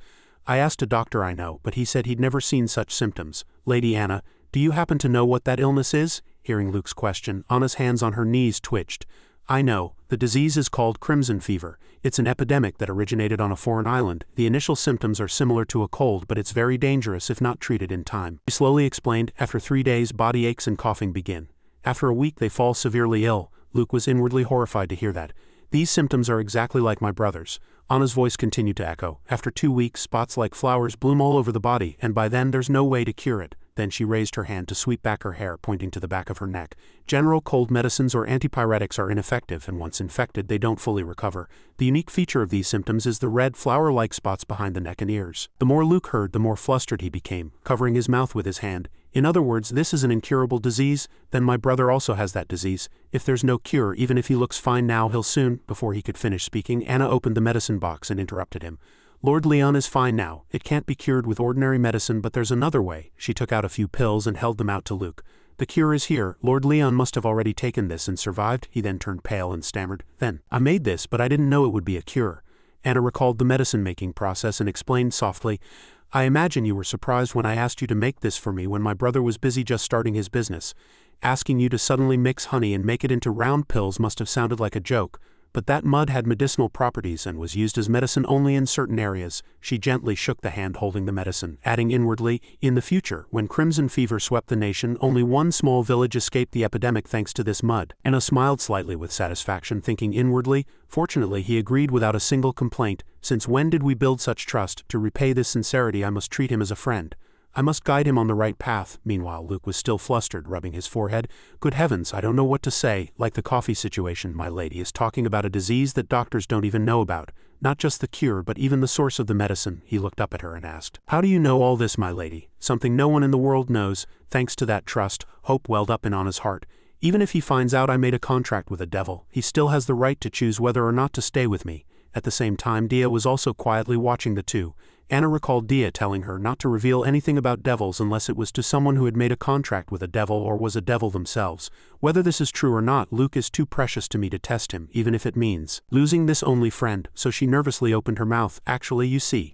Speaker 1: I asked a doctor I know, but he said he'd never seen such symptoms. Lady Anna, do you happen to know what that illness is?" Hearing Luke's question, Anna's hands on her knees twitched. "I know. The disease is called crimson fever. It's an epidemic that originated on a foreign island. The initial symptoms are similar to a cold, but it's very dangerous if not treated in time." He slowly explained. "After 3 days, body aches and coughing begin. After a week, they fall severely ill." Luke was inwardly horrified to hear that. "These symptoms are exactly like my brother's." Anna's voice continued to echo. "After 2 weeks, spots like flowers bloom all over the body, and by then there's no way to cure it." Then she raised her hand to sweep back her hair, pointing to the back of her neck. "General cold medicines or antipyretics are ineffective, and once infected, they don't fully recover. The unique feature of these symptoms is the red flower-like spots behind the neck and ears." The more Luke heard, the more flustered he became, covering his mouth with his hand. "In other words, this is an incurable disease? Then my brother also has that disease. If there's no cure, even if he looks fine now, he'll soon—" Before he could finish speaking, Anna opened the medicine box and interrupted him. "Lord Leon is fine now. It can't be cured with ordinary medicine, but there's another way." She took out a few pills and held them out to Luke. "The cure is here. Lord Leon must have already taken this and survived." He then turned pale and stammered. "Then, I made this, but I didn't know it would be a cure." Anna recalled the medicine-making process and explained softly, "I imagine you were surprised when I asked you to make this for me when my brother was busy just starting his business. Asking you to suddenly mix honey and make it into round pills must have sounded like a joke. But that mud had medicinal properties and was used as medicine only in certain areas." She gently shook the hand holding the medicine, adding inwardly, "In the future, when crimson fever swept the nation, only one small village escaped the epidemic thanks to this mud." Anna smiled slightly with satisfaction, thinking inwardly, "Fortunately, he agreed without a single complaint. Since when did we build such trust? To repay this sincerity, I must treat him as a friend. I must guide him on the right path." Meanwhile, Luke was still flustered, rubbing his forehead. "Good heavens, I don't know what to say. Like the coffee situation, my lady is talking about a disease that doctors don't even know about. Not just the cure, but even the source of the medicine." He looked up at her and asked, "How do you know all this, my lady?" "Something no one in the world knows." Thanks to that trust, hope welled up in Anna's heart. "Even if he finds out I made a contract with a devil, he still has the right to choose whether or not to stay with me." At the same time, Dia was also quietly watching the two. Anna recalled Dia telling her not to reveal anything about devils unless it was to someone who had made a contract with a devil or was a devil themselves. Whether this is true or not, Luke is too precious to me to test him, even if it means losing this only friend, so she nervously opened her mouth. "Actually, you see,